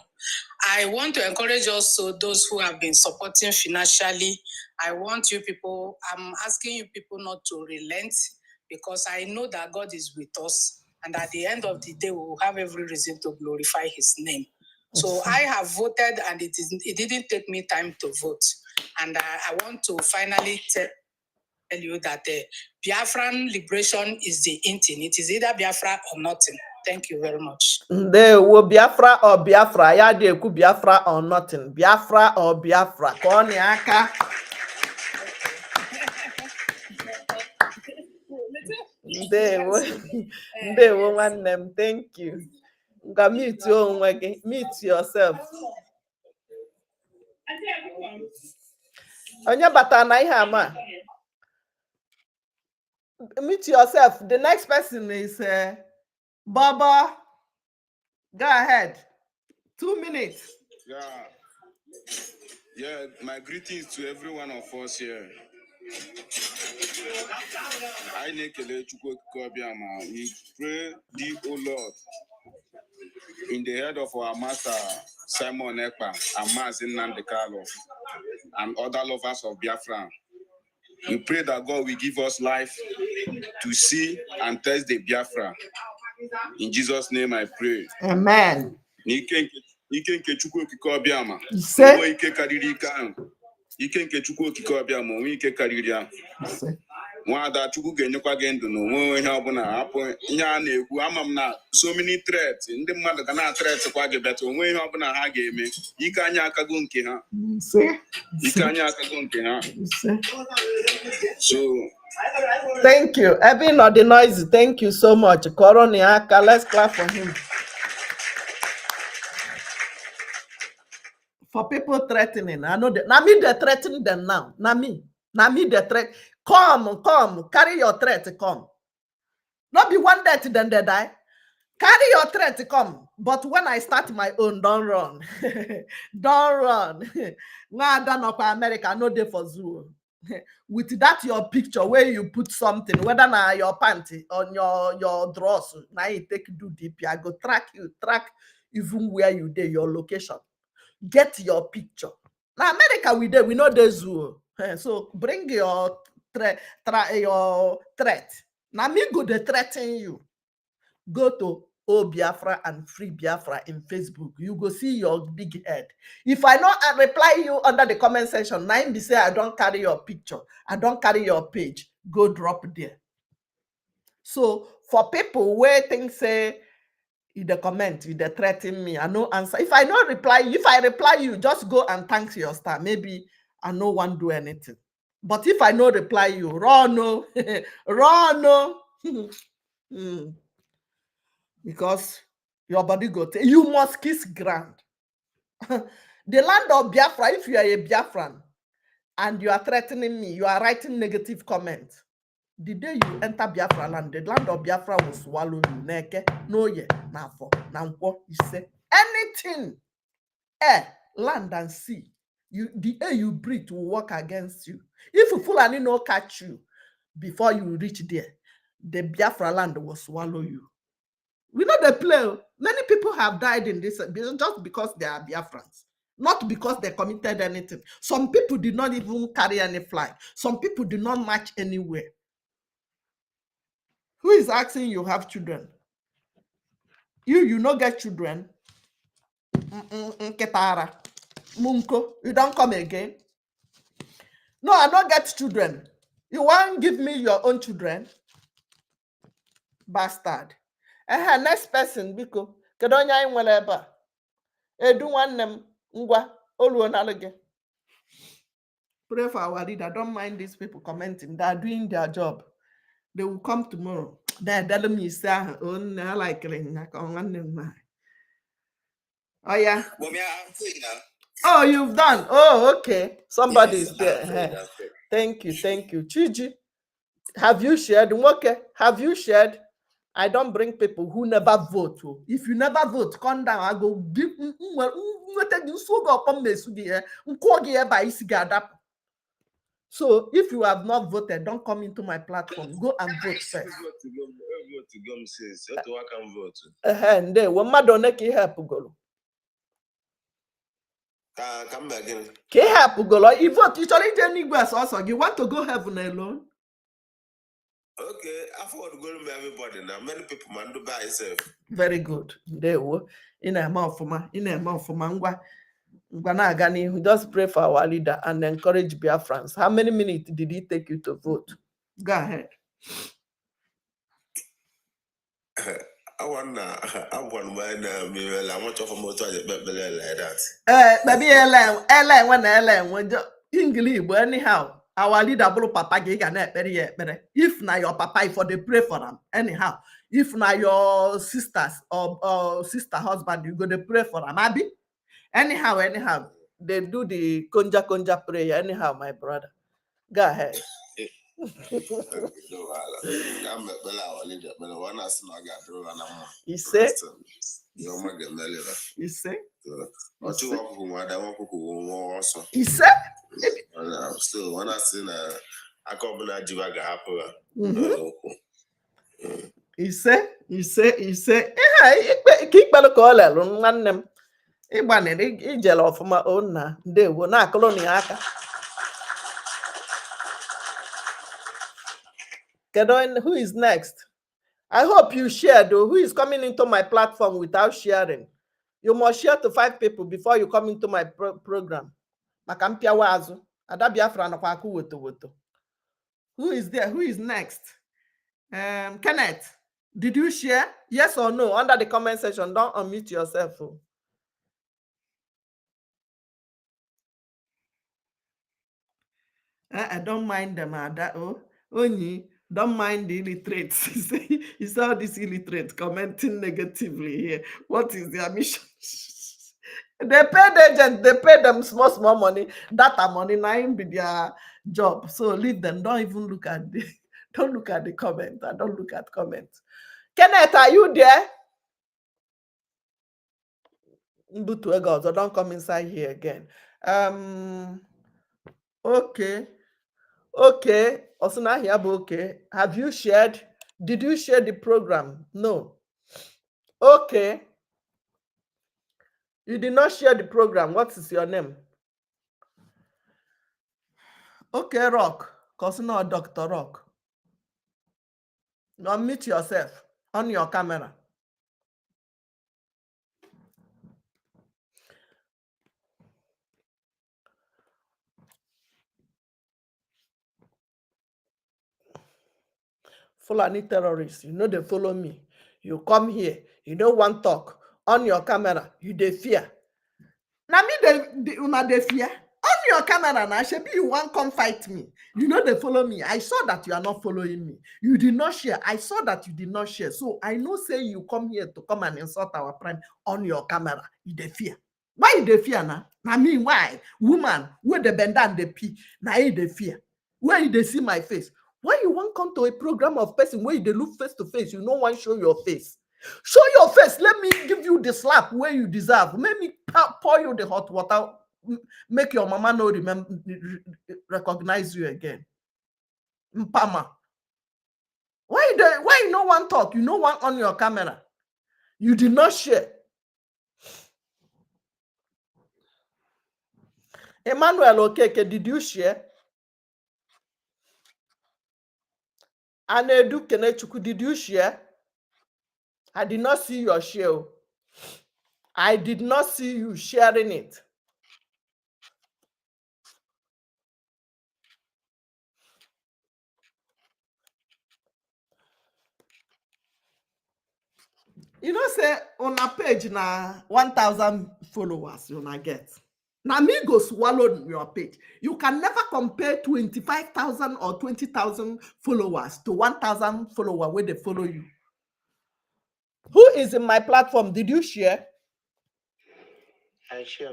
I want to encourage also those who have been supporting financially. I want you people, I'm asking you people not to relent, because I know that God is with us, and at the end of the day, we will have every reason to glorify His name. So I have voted, and it didn't take me time to vote. And I want to finally tell you that Biafran liberation is the intent. It is either Biafra or nothing. Thank you very much. There will Biafra or Biafra. Ya de ku Biafra or nothing. Biafra or Biafra. Koni aka. They will want them. Thank you. Go meet yourself. Onya batana ihe ama. Meet yourself. The next person is Baba. Go ahead. 2 minutes. Yeah, my greetings to every one of us here. We pray thee, O Lord, in the head of our master Simon Ekpa and Mazin Nandekalo and other lovers of Biafra. We pray that God will give us life to see and test the Biafra. In Jesus' name I pray. Amen. Ike nke Chukwu okike ọbịa ma. Ise. Onwe ike karịrị ike ahụ. Ike nke Chukwu okike ọbịa ma onwe ike karịrị ya. Ise. Nwada Chukwu ga-enyekwa gị ndụ na onwe ihe ọbụla hapụ ihe a na-ekwu. Ama m na so many threats ndị mmadụ ga na-threat kwa gị beta onwe ihe ọbụla ha ga-eme. Ike anyị akago nke ha. Ise. Ike anyị akago nke ha. Ise. So thank you. Even on the noise, thank you so much. Koroniaka, let's clap for him. For people threatening, I know that. Now me, they threatening them now. Now me they threat. Come, carry your threat, come. Not be one death, then they die. Carry your threat, come. But when I start my own, don't run. Don't run. Nah, done up America, no day for zoo. With that your picture where you put something, whether now your panty on your drawers, now you take do DP. I go track even where you did your location. Get your picture. Now America we know the zoo. So bring your threat. Now me go to threaten you. Go to Biafra and Free Biafra in Facebook. You go see your big head. If I not reply you under the comment section, now be say I don't carry your picture, I don't carry your page. Go drop there. So for people where things say in the comment, you they threaten me, I no answer. If I not reply, if I reply you, just go and thank your star. Maybe I no one do anything. But if I no reply you, run no, run no. Because your body go take, you must kiss ground. The land of Biafra, if you are a Biafran and you are threatening me, you are writing negative comments. The day you enter Biafra land, the land of Biafra will swallow you. Neke, no ye, na for, na what you say. Anything, air, land and sea, the air you breathe will work against you. If you Fulani no catch you before you reach there, the Biafra land will swallow you. We know the play. Many people have died in this just because they are Biafrans, not because they committed anything. Some people did not even carry any flag. Some people did not march anywhere. Who is asking you have children? You no get children. Ketara. Munko, you don't come again. No, I don't get children. You want give me your own children? Bastard. Next person, biko. Kedonya inweleba. Edu nwannem ngwa olu onalege. Pray for our leader. Don't mind these people commenting. They are doing their job. They will come tomorrow. They tell me say, "Oh, I like it." Oh yeah. Oh, you've done. Oh, okay. Somebody is there. Thank you, Chiji. Have you shared? Okay. Have you shared? I don't bring people who never vote. If you never vote, come down. I go give. So if you have not voted, don't come into my platform. Go and vote first. And then when Madonna can help go. Come back again. Can help go. You vote. You also. You want to go heaven alone? Okay, I forgot to go to everybody now. Many people man do by itself. Very good. There we in a mouth for my just pray for our leader and encourage Biafrans. How many minutes did it take you to vote? Go ahead. I want me I want to motor like that. Maybe Ellen when English, but anyhow. Our leader, Papa, if now your papa, for the pray for them, anyhow. If now your sisters or sister husband, you go to pray for them, Abby. Anyhow, they do the konja prayer. Anyhow, my brother, go ahead. You say? You say? You say? Still, when I see I come to Jivaga happen. You say? Keep a look all alone, one them. It gel off my own. They will not coloniaka. Who is next? I hope you share, though. Who is coming into my platform without sharing? You must share to 5 people before you come into my program. Who is there? Who is next? Kenneth, did you share? Yes or no? Under the comment section, don't unmute yourself. I don't mind them. Only don't mind the illiterates. You saw this illiterate commenting negatively here. What is their mission? They pay the agent, they pay them small money, data money, now be their job. So leave them. Don't even look at the don't look at the comment. I don't look at comments. Kenneth, are you there? So don't come inside here again. Okay. Osuna here, okay. Have you shared? Did you share the program? No. Okay. You did not share the program. What is your name? Okay, Rock. Osuna or Dr. Rock. Now meet yourself on your camera. Fulani terrorists, you know they follow me. You come here, you don't want talk on your camera. You dey fear. Now me they fear. On your camera now, Shebi, you want come fight me. You know they follow me. I saw that you are not following me. You did not share. I saw that you did not share. So I know say you come here to come and insult our prime on your camera. You dey fear. Why you dey fear now? I mean, why? Woman, where the bend and the pee, now you dey fear. Where you dey see my face? Why you want come to a program of person where they look face to face? You don't want show your face. Show your face. Let me give you the slap where you deserve. Let me pour you the hot water. Make your mama no recognize you again. Mpama. Why you no one talk? You no one on your camera. You did not share. Emmanuel Okeke, did you share? Anedu Kenechuku, did you share? I did not see your share. I did not see you sharing it. You know, say on a page now 1,000 followers you na get. Now me go swallow your page. You can never compare 25,000 or 20,000 followers to 1,000 followers where they follow you. Who is in my platform? Did you share? I share.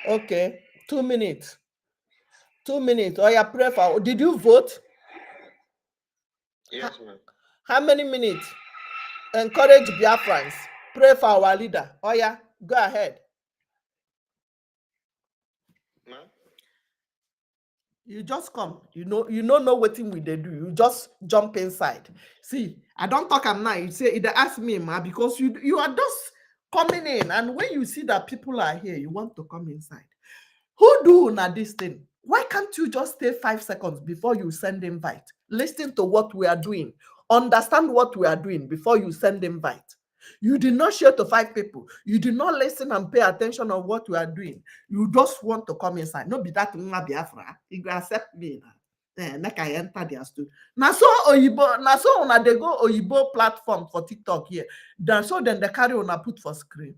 Okay, 2 minutes. 2 minutes. Oh, yeah, pray for. Did you vote? Yes, ma'am. How many minutes? Encourage Biafrans. Pray for our leader. Oh, yeah, go ahead. Ma'am? You just come. You know what thing we they do. You just jump inside. See, I don't talk am now. You say, they ask me, ma, because you are just coming in. And when you see that people are here, you want to come inside. Who do na this thing? Why can't you just stay 5 seconds before you send invite? Listen to what we are doing. Understand what we are doing before you send invite. You did not share to 5 people. You did not listen and pay attention on what we are doing. You just want to come inside. No be that Biafra. You go accept me now. Like I enter their studio. Now so Oyibo, now so una they go Oyibo platform for TikTok here. Then they carry on put for screen.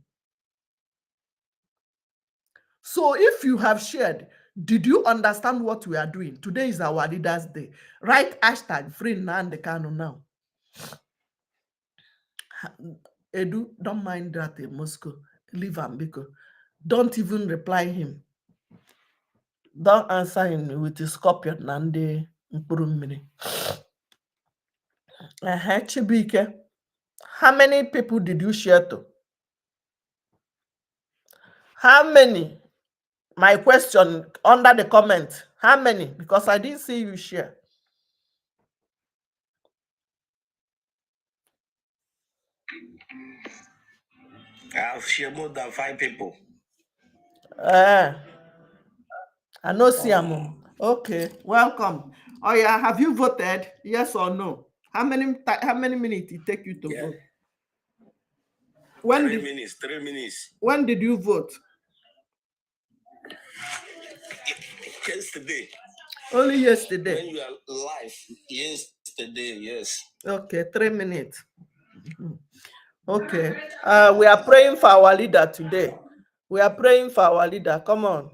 So if you have shared, did you understand what we are doing? Today is our Leaders Day. Write hashtag free Nnamdi Kanu now. Edu, don't mind that in Moscow. Leave Ambiko. Don't even reply him. Don't answer him with the scorpion Nande Mpurumini. Chibike. How many people did you share to? How many? My question under the comment. How many? Because I didn't see you share. I've shared more than 5 people. I know see. Okay, welcome. Oh yeah, have you voted? Yes or no? How many minutes it take you to vote? 3 minutes. 3 minutes. When did you vote? Yesterday. Only yesterday. When you are live, yesterday, yes. Okay, 3 minutes. Okay. We are praying for our leader today. We are praying for our leader. Come on.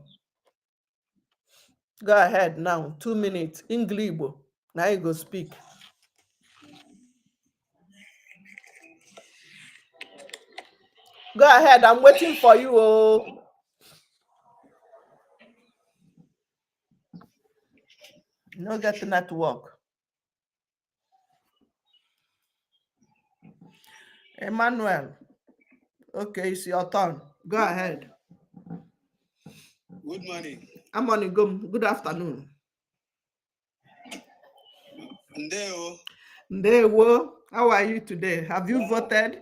Go ahead now. 2 minutes. English. Now you go speak. Go ahead. I'm waiting for you. Oh. No getting at work. Emmanuel. Okay, it's your turn. Go ahead. Good morning. I'm on go. Good afternoon. Ndeo. Ndewo. How are you today? Have you voted?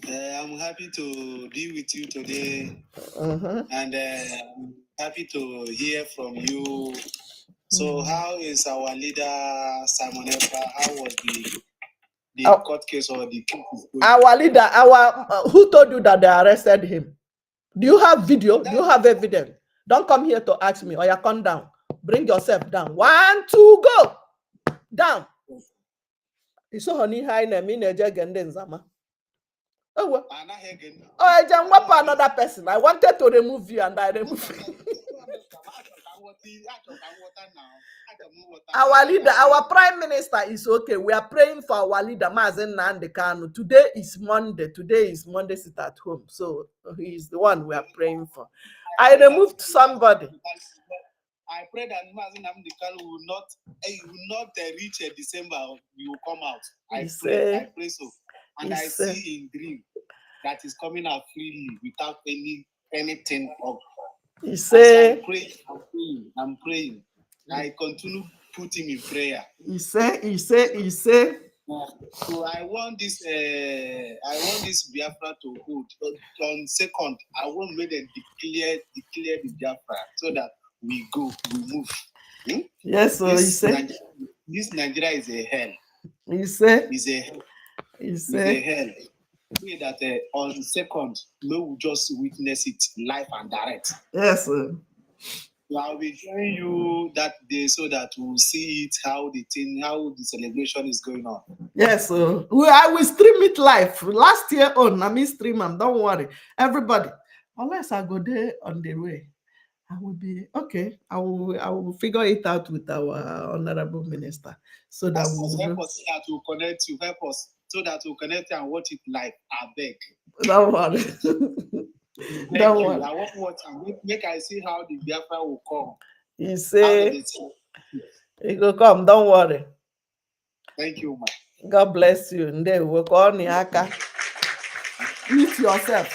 I'm happy to be with you today, and I'm happy to hear from you. So, how is our leader Simon Ekpa? How was the court case or the case? Our leader, who told you that they arrested him? Do you have video? Do you have evidence? Don't come here to ask me. Or you come down. Bring yourself down. 1, 2, go down. You saw honey high name in a jagenden zama. Oh, well. I just want another person. I wanted to remove you and I removed you. Our leader, our prime minister is okay. We are praying for our leader, Mazen Nandekano. Today is Monday. Today is Monday sit at home. So he is the one we are praying for. I removed somebody. I pray that Mazen Nandekano will not reach December. You will come out. I pray so. And I see in dream that is coming out freely without anything of. He say, I'm praying. I continue putting in prayer. He say. So I want this Biafra to hold. On second, I want me to declare the Biafra so that we move. Yes, so this Nigeria is a hell. He say. It's a hell. Pray that on second, we will just witness it live and direct. Yes, sir. So I'll be showing you that day so that we'll see it, how the celebration is going on. Yes, sir. I will stream it live. Last year on, I mean stream them. Don't worry, everybody. Unless I go there on the way, I will be okay. I will figure it out with our honorable minister so that we will help us to connect you. Help us so that we'll connect and watch it live. I beg. Don't worry. Don't worry. I want to watch and make I see how the Biafra will come. He say it will come. Don't worry. Thank you, man. God bless you. And they will call Niaka. Meet yourself.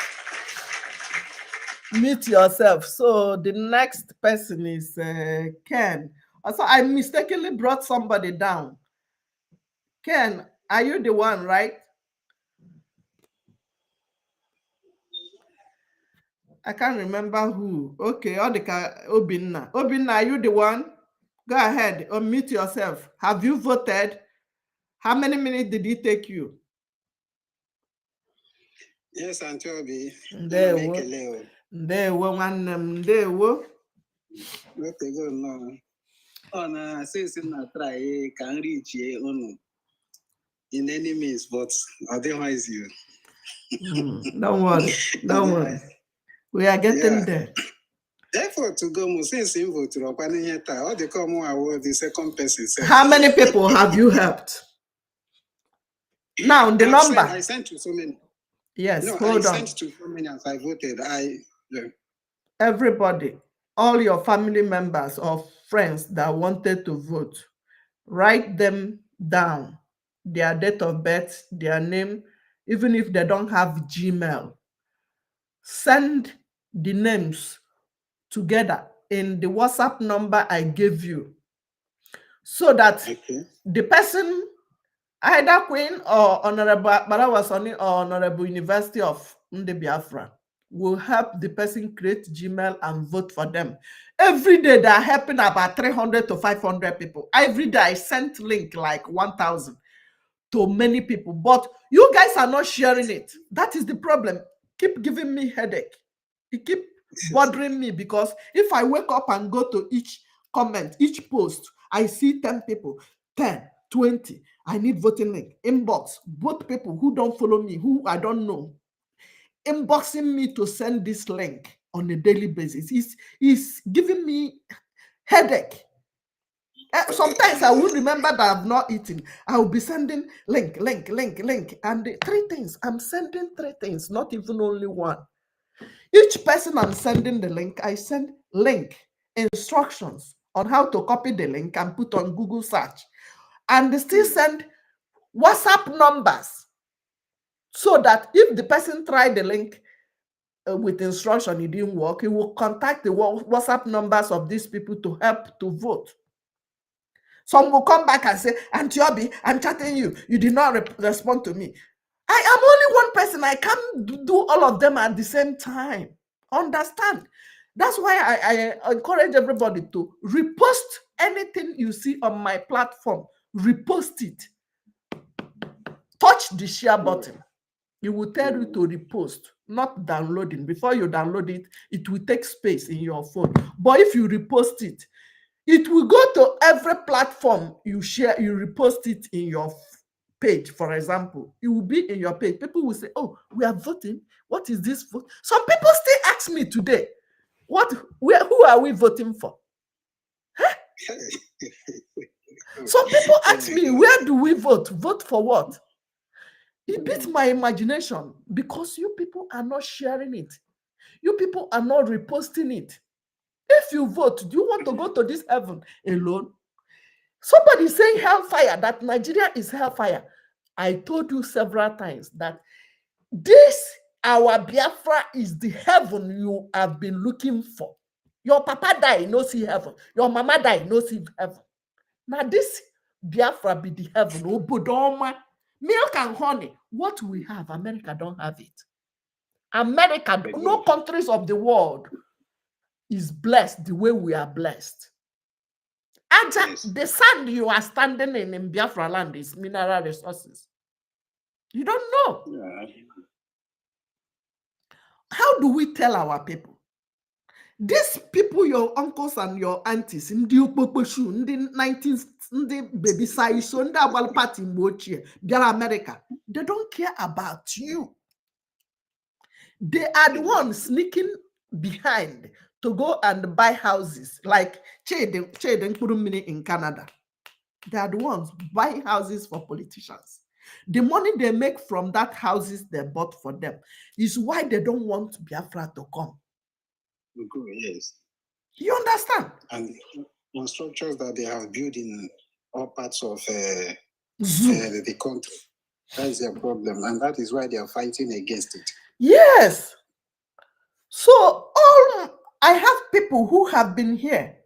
Meet yourself. So the next person is Ken. Also, I mistakenly brought somebody down. Ken, are you the one, right? I can't remember who. Okay, Obinna. Obinna, are you the one? Go ahead, unmute yourself. Have you voted? How many minutes did it take you? Yes, Auntie Obi. Ndewo. Let me go now. Oh, no, since I try, can reach you in any means, but otherwise you. Don't worry. Don't worry. We are getting there. Therefore, to go, since you vote, all the common award the second person. How many people have you helped? Now, the number. I sent to so many. Yes, no, hold on. I sent to so many as I voted. Everybody, all your family members or friends that wanted to vote, write them down, their date of birth, their name, even if they don't have Gmail. Send the names together in the WhatsApp number I gave you so that the person, either Queen or Honorable Barawasoni or Honorable University of Biafra, will help the person create Gmail and vote for them. Every day they are helping about 300 to 500 people. Every day I sent link like 1,000 to many people, but you guys are not sharing it. That is the problem. Keep giving me headache. It keep bothering me, because if I wake up and go to each comment, each post, I see 10 people, 10, 20. I need voting link. Inbox, both people who don't follow me, who I don't know, inboxing me to send this link on a daily basis. It's giving me headache. Sometimes I will remember that I've not eaten. I will be sending link. And the 3 things, I'm sending 3 things, not even only one. Each person I'm sending the link, I send link, instructions on how to copy the link and put on Google search. And they still send WhatsApp numbers, so that if the person tried the link with instruction, it didn't work, he will contact the WhatsApp numbers of these people to help to vote. Some will come back and say, Auntie Obi, I'm chatting you. You did not respond to me. I am only one person. I can't do all of them at the same time. Understand? That's why I encourage everybody to repost anything you see on my platform. Repost it. Touch the share button. It will tell you to repost, not downloading. Before you download it, it will take space in your phone. But if you repost it, it will go to every platform you share. You repost it in your page, for example. It will be in your page. People will say, oh, we are voting. What is this vote? Some people still ask me today, who are we voting for? Huh? Some people ask me, where do we vote? Vote for what? It beats my imagination, because you people are not sharing it. You people are not reposting it. If you vote, do you want to go to this heaven alone? Somebody saying hellfire, that Nigeria is hellfire. I told you several times that this, our Biafra, is the heaven you have been looking for. Your papa died, no see heaven. Your mama died, no see heaven. Now this Biafra be the heaven. Oh, Bodoma, milk and honey. What we have, America don't have it. America, no countries of the world is blessed the way we are blessed. And the sand you are standing in Biafra land is mineral resources. You don't know. Yeah. How do we tell our people? These people, your uncles and your aunties, in the Ukpokposhu, in the 19th, in the baby size, in the Abal party in Bochie, they're America. They don't care about you. They are the ones sneaking behind to go and buy houses, like Chede in Canada. They are the ones buying houses for politicians. The money they make from that houses they bought for them is why they don't want Biafra to come. Yes. You understand? And the structures that they have built in all parts of the country, that's their problem. And that is why they are fighting against it. Yes. So I have people who have been here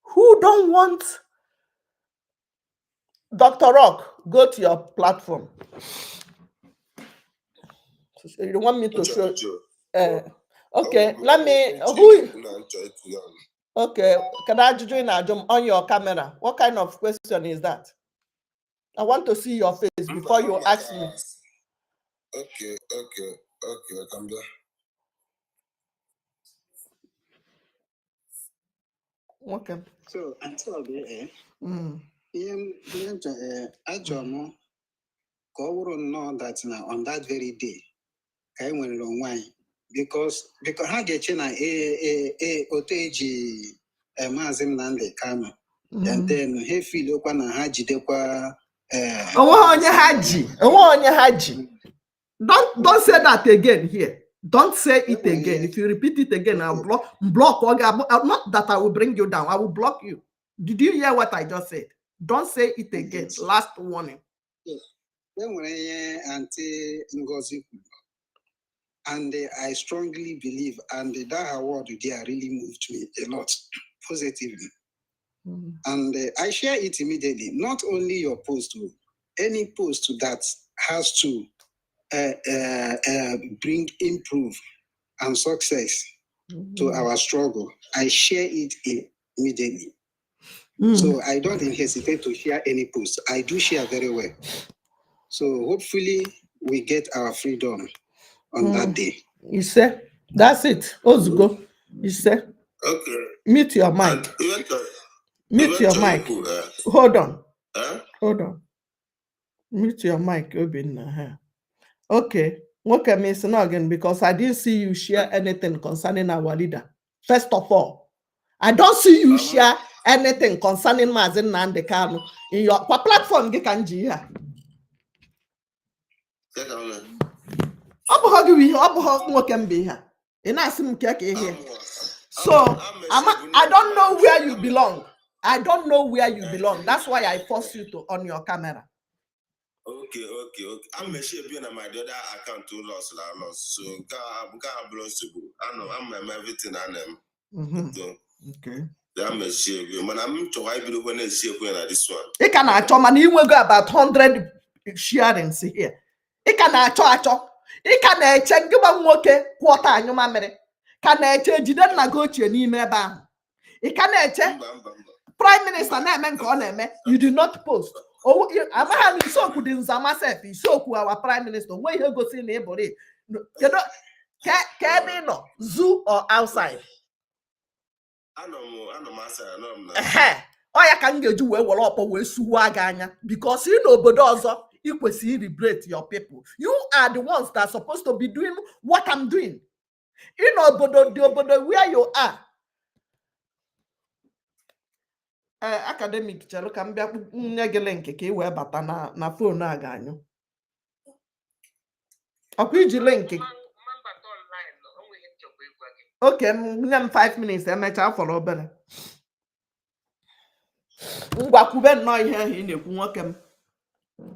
who don't want Dr. Rock. Go to your platform. So you want me to show? Okay, let me. Okay, can I join on your camera? What kind of question is that? I want to see your face before you ask me. Okay, come there. Okay. So until the Ajomo know that now on that very day, I went on wine because I get in a oteji mazim nande kama and then he feel open and haji dekwa haji. Don't say that again here. Don't say it again. If you repeat it again, I'll block. Not that I will bring you down. I will block you. Did you hear what I just said? Don't say it again. Last warning. When Auntie Ngozi, and I strongly believe, and that award there really moved me a lot positively. And I share it immediately. Not only your post, any post that has to improve and success to our struggle, I share it immediately. So I don't hesitate to share any post. I do share very well. So hopefully we get our freedom on that day. You say that's it. Ozugo. You say Okay. mute your mic. Mute your mic. Hold on. Hold on. Mute your mic, Obin. Okay. Okay, Miss Noggin, because I didn't see you share anything concerning our leader. First of all, I don't see you share anything concerning Mazin Nandekano in your platform. You can hear. So I don't know where you belong. I don't know where you belong. That's why I force you to on your camera. Okay. I'm a share being on my other account to loss. So God belongs to you. I know I'm everything I am. Okay. I'm a share. When I'm to I believe when I see this one. It can actually man, you will go about 100 sharings here. It can actually. It can check you one okay quarter and your mammy. Can I change you then go to your name? It can check Prime Minister name you do not post. Oh, I'm having so good in myself. So cool, our Prime Minister. Where you go see neighbor? Cabin, zoo or outside? I know myself. Oh, I can get you well up with Suwaganya because you know, but also you can see liberate your people. You are the ones that are supposed to be doing what I'm doing. You know, but where you are. Academic chelo ka mbia nyege link ka I wee bata na phone aga anyu. Akwa iji link. Okay, m 5 minutes emecha follow obere. Ngwa kube no ihe I na-ekwu nwoke m.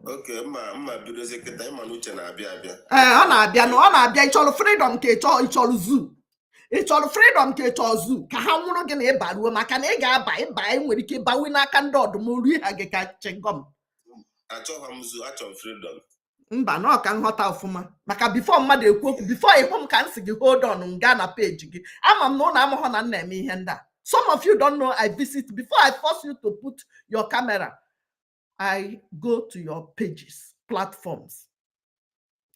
Okay, mma bido seketa ịma n'uche na-abịa. Ọ na-abịa na ọ na-abịa ịchọrọ freedom ka ịchọrọ zoo. Ịchọrọ freedom ka ịchọrọ zoo ka ha nwụrụ gị na ịbaruo maka na ị ga-aba nwere ike ịbawi n'aka ndị ọdụm rie ha gị ka chingom. Achọghị m zoo, achọrọ freedom. Mba na ọ ka nghọta ọfụma maka before mmadụ ekwu okwu before ịhụ m ka m si gị hold on nga na page gị ama m na ụlọ amụhụ na nna eme ihe ndị a. Some of you don't know I visit before I force you to put your camera. I go to your pages, platforms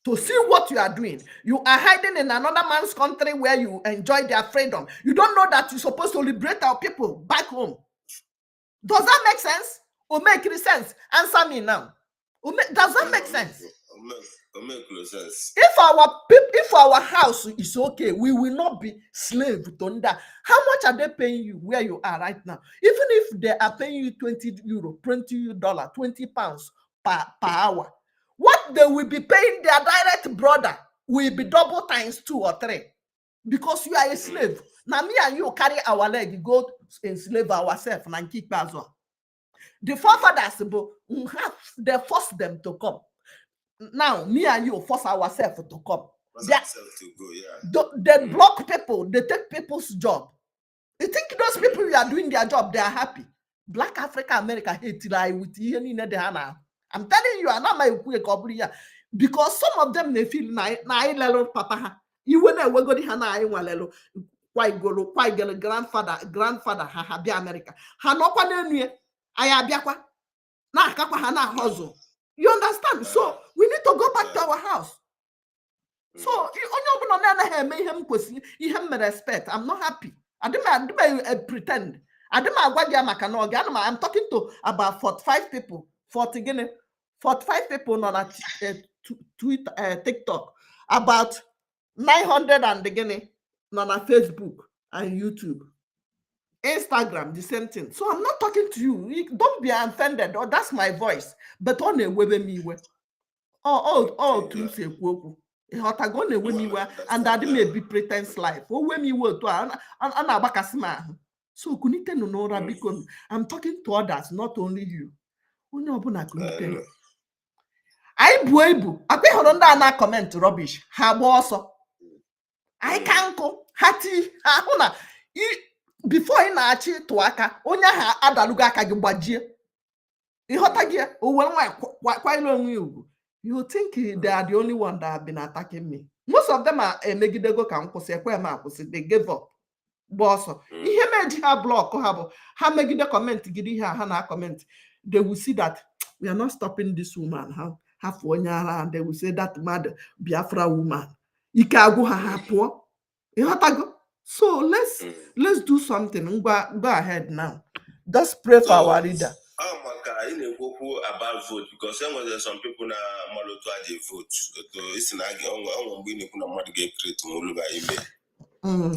to see what you are doing. You are hiding in another man's country where you enjoy their freedom. You don't know that you're supposed to liberate our people back home. Does that make sense? Or make any sense? Answer me now. Does that make sense? Make sense. If our house is okay, we will not be slave to that. How much are they paying you where you are right now? Even if they are paying you €20, $20, £20 per hour, what they will be paying their direct brother will be double times 2 or 3 because you are a slave. Now me and you carry our leg, go enslave ourselves and keep as well. The forefathers, they force them to come. Now, me and you force ourselves to come. They block people. They take people's job. You think those people who are doing their job, they are happy? Black Africa, America hate with you. I'm telling you, I'm not my because some of them they feel na papa. You when I go to quite grandfather ha be America. Ha no kwa nenue ayabiakwa na akakwa ha na hustle. You understand? So we need to go back to our house. So respect. I'm not happy. I don't pretend. I'm talking to about 45 people. 45 people on Twitter, TikTok. About 900 and again on Facebook and YouTube. Instagram, the same thing. So I'm not talking to you. Don't be offended. Oh, that's my voice. But on a web me where to say woku. Hotagone when me were and that may be pretense life. Oh, when me were to an abakasma. So kunite no nora because I'm talking to others, not only you. I buebu. I pay Honda na comment rubbish. Ha also. I can't go. Hati huna. Before ị na-achị tụ aka onye ahụ adalugo aka gị gbajie ịghọta gị o were nwa kwanyere onwe ugwu. You think they are the only one that have been attacking me? Most of them are megidego kampusi ekwe they gave up. Boss, ihe meji ha block ha megide comment gidi ha na comment. They will see that we are not stopping this woman. Half one year, and they will say that mad Biafra woman. Ikagu ha poor. So let's do something. Go ahead now. Just pray for our leader. I go about vote because some people now moloto they vote. It's not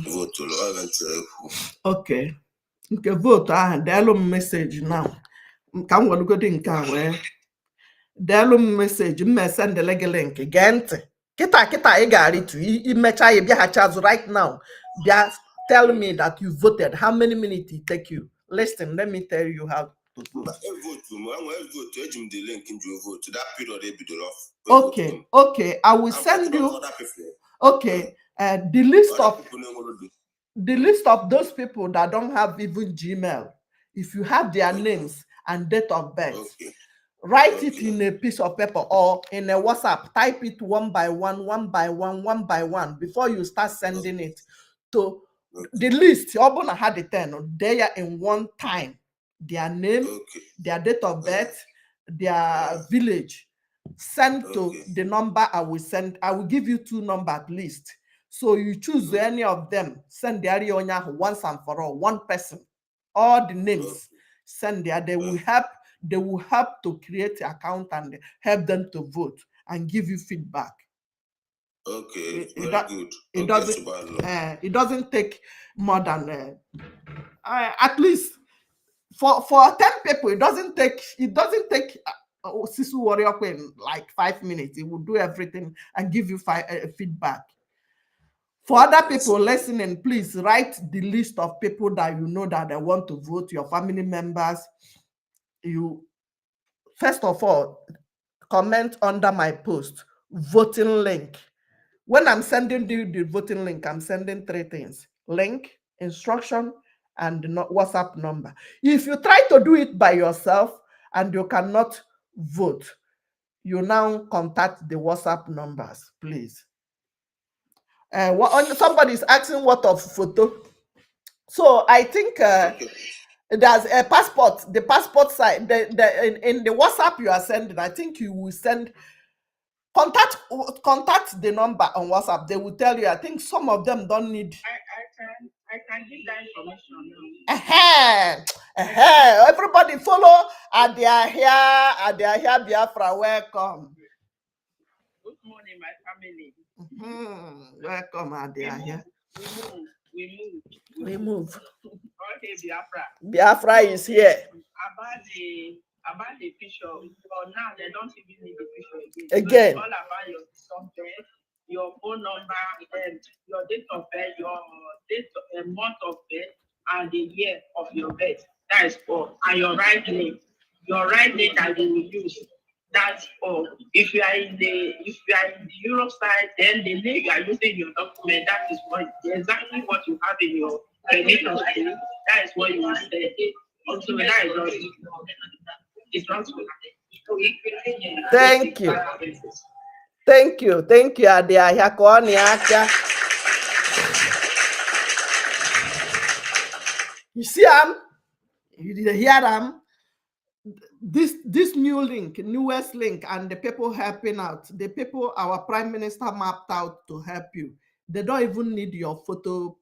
vote. Okay. Okay, vote. Dial message now. Can we go to Delum message, send the leg link again. Kita I got it. Imecha you right now. Tell me that you voted. How many minutes it take you? Listen, let me tell you how to vote. The link into vote. That period Okay. I will send you. Okay. The list of those people that don't have even Gmail. If you have their names and date of birth. Write it in a piece of paper or in a WhatsApp. Type it one by one before you start sending it to the list. Obona had the 10. They are in one time. Their name, their date of birth, their village. Send to the number I will send. I will give you 2 numbers at least. So you choose any of them. Send the area once and for all. One person. All the names. Send there. They will help to create an account and help them to vote and give you feedback. Okay, it doesn't take more than at least for 10 people. It doesn't take Sisu Warrior Queen like 5 minutes. It will do everything and give you feedback. For other people listening, please write the list of people that you know that they want to vote, your family members. You first of all comment under my post voting link. When I'm sending you the voting link, I'm sending 3 things: link, instruction, and WhatsApp number. If you try to do it by yourself and you cannot vote, you now contact the WhatsApp numbers, please. Somebody is asking what of photo. So I think there's a passport. The passport side, in the WhatsApp you are sending, I think you will send contact the number on WhatsApp. They will tell you. I think some of them don't need. I can give that information now. Everybody follow. They are here. Biafra, welcome. Good morning, my family. Welcome. They are here. We move. Okay, Biafra. Biafra is here. About the picture, for now they don't even need the picture again. It's all about your birth, your phone number, your date of birth, your month of birth, and the year of your birth. That is all. And your right name. Your right name that you will use. That's all. If you are in the Europe side, then the name you are using in your document, that is exactly what you have in your permission. That is what you will say. Also, that is not. It's not good. Thank you. You see, you did hear them. This newest link, and the people helping out, the people our prime minister mapped out to help you, they don't even need your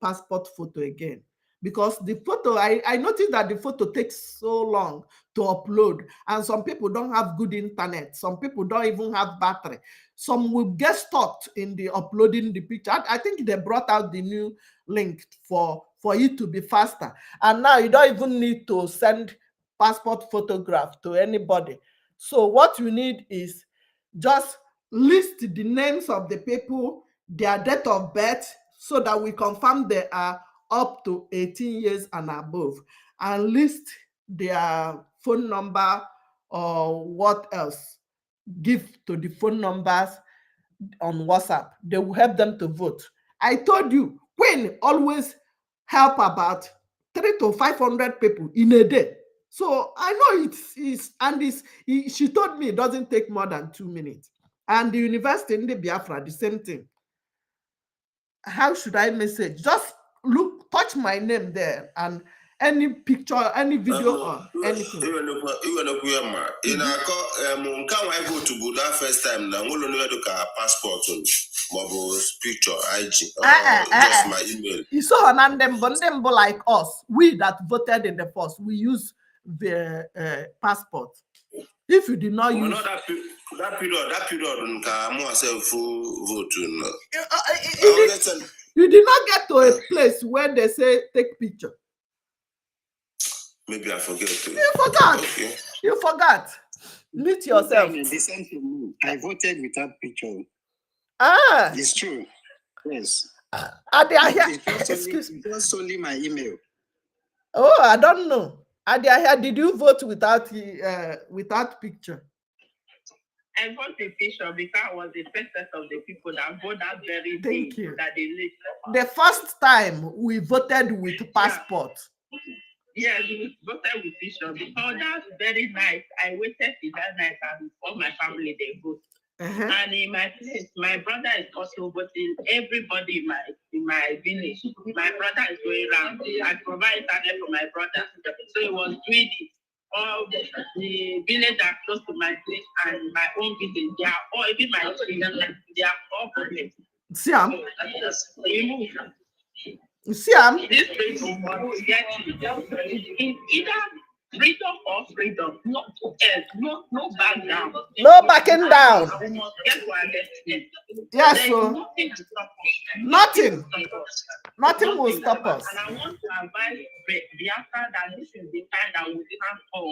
passport photo again. Because the photo, I noticed that the photo takes so long to upload, and some people don't have good internet. Some people don't even have battery. Some will get stuck in the uploading the picture. I think they brought out the new link for it to be faster. And now you don't even need to send passport photograph to anybody. So what you need is just list the names of the people, their date of birth, so that we confirm they are up to 18 years and above, and list their phone number or what else. Give to the phone numbers on WhatsApp. They will help them to vote. I told you, Queen always help about 300 to 500 people in a day. So I know it is, and she told me it doesn't take more than 2 minutes. And the university in the Biafra, the same thing. how should I message? Just look, touch my name there, and any picture, any video, or anything. Even in a go to that first time now, we'll only look at passport, mobile picture, IG, just my email. You saw them like us. We that voted in the first, we use the passport. If you did not use that period, myself vote. You did not get to a place where they say take picture. Maybe I forget. You forgot. Okay. You forgot. Meet yourself. I voted without picture. Ah, it's true. Yes. It was only my email. Oh, I don't know. Did you vote without picture? I voted with picture because I was the first set of the people that voted that very day. Thank you. That they lived. The first time we voted with passport. Yes, we voted with picture because that's very nice. I waited till that night and all my family they vote. And in my place, my brother is also voting. Everybody in my village, my brother is going around. I provide internet for my brother, so he was doing it. All the village are close to my place and my own village. They are all, even my children, they are all voting. See, this freedom was getting either freedom or freedom, no back down. No backing down. We must get to understand. Yes, so nothing will stop us. And I want to advise Biafra that this is the time that we stand for.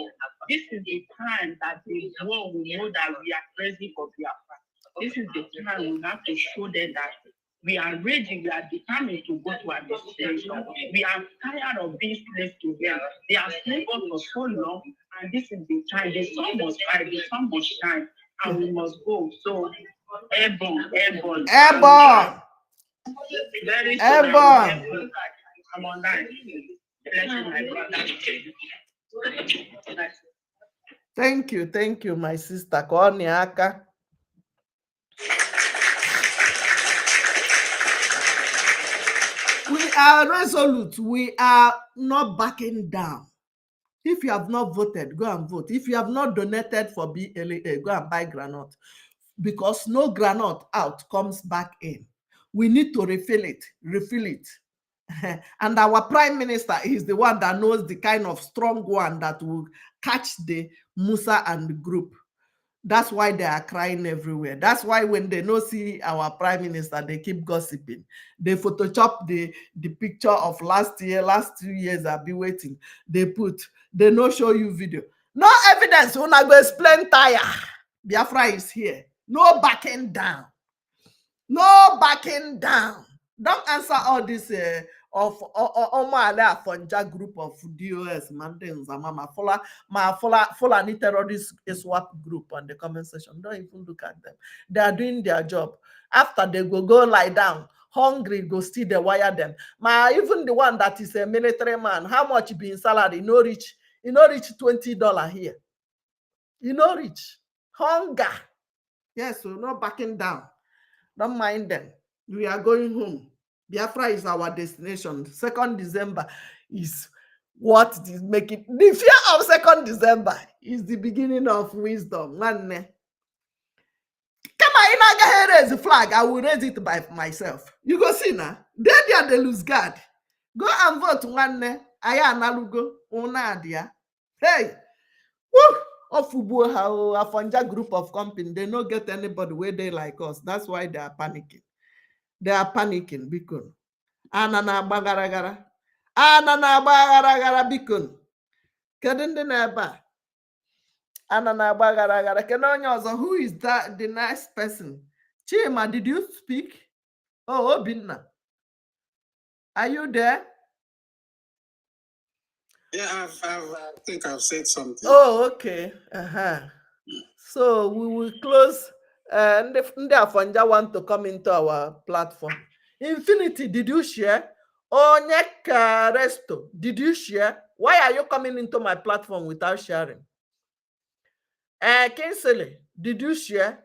This is the time that the world will know that we are crazy for Biafra. This is the time we have to show them that we are ready, we are determined to go to our destination. We are tired of being slaves to them. They are slaves for so long, and this is the time. The sun must rise, the sun must shine, and we must go. So, airborne. Very soon, airborne. I'm online. Blessing my brother. Thank you, my sister. Koniaka. We are resolute. We are not backing down. If you have not voted, go and vote. If you have not donated for BLA, go and buy granite. Because no granite out comes back in. We need to refill it. And our prime minister is the one that knows the kind of strong one that will catch the Musa and the group. That's why they are crying everywhere. That's why when they no see our prime minister, they keep gossiping. They Photoshop the picture of last 2 years I've been waiting. They no show you video. No evidence. When I go explain tire. Biafra is here. No backing down. No backing down. Don't answer all this of Omale Afonja group of DOS, Mandens, follow any terrorist swap group on the comment section. Don't even look at them. They are doing their job. After they go lie down, hungry, go still they wire them. Even the one that is a military man, how much being salary? No reach $20 here. You know rich. Hunger. Yes, so not backing down. Don't mind them. We are going home. Biafra is our destination. 2nd December is what is making the fear of 2nd December is the beginning of wisdom. Come on, I raise the flag. I will raise it by myself. You go see now. They lose guard. Go and vote one. Aya nalugo unadia. Hey, woo! Ofubu Afonja group of company. They don't get anybody where they like us. That's why they are panicking. They are panicking because Anana bagaragara because Kadende neba Anana bagaragara. Kenonyozo, who is that? The nice person. Chima, did you speak? Oh, Obinna. Are you there? Yeah, I think I've said something. Oh, okay. So we will close. And the Afonja want to come into our platform. Infinity, did you share? Onyeka Resto, did you share? Why are you coming into my platform without sharing? Kinsley, did you share?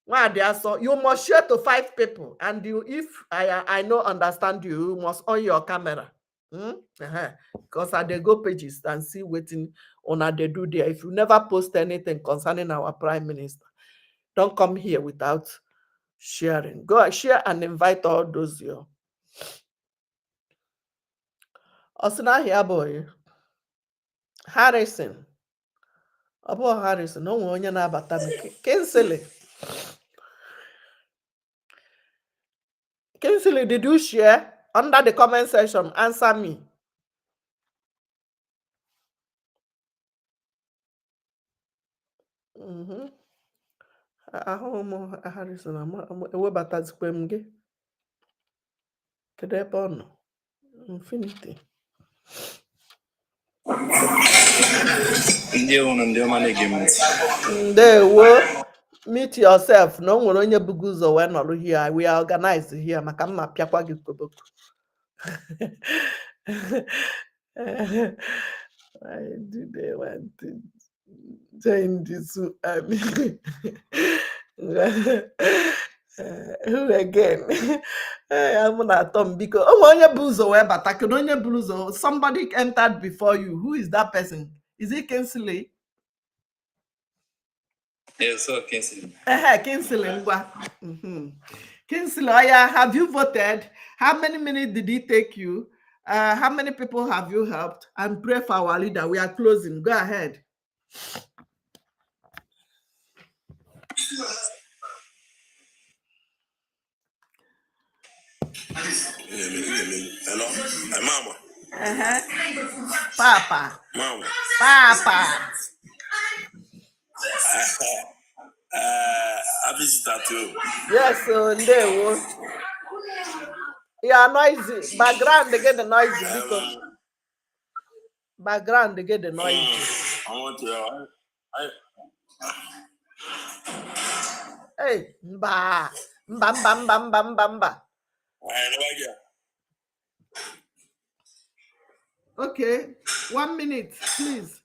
You must share to 5 people, and you, if I no understand you, you must on your camera. Because I they go pages and see waiting on they do there. If you never post anything concerning our prime minister, don't come here without sharing. Go share and invite all those your. Osina here boy. Harrison. Abo Harrison, no one na-abata m. Kinsley. Kinsley, did you share? Under the comment section, answer me. Harrison, ewebatazikwe m gị. Kedu ebe ọ nọ? Infinity. Ndewo. Meet yourself. No nwere onye bugu ụzọ wee nọrọ here. We are organized here. Maka mma pịakwa gị koboko. Why do they want to join this? Who again? I'm not Tom because somebody entered before you. Who is that person? Is it Kinsley? Yes, so Kinsley. Kinsley. Kinsley, have you voted? How many minutes did it take you? How many people have you helped? And pray for our leader. We are closing. Go ahead. Hello, mama. Papa. Mama. Papa. I visited you. Yes, they will. You are noisy. Background, they get the noisy. Because background, they get the noisy. I want to. Hey, mba. Okay, 1 minute, please.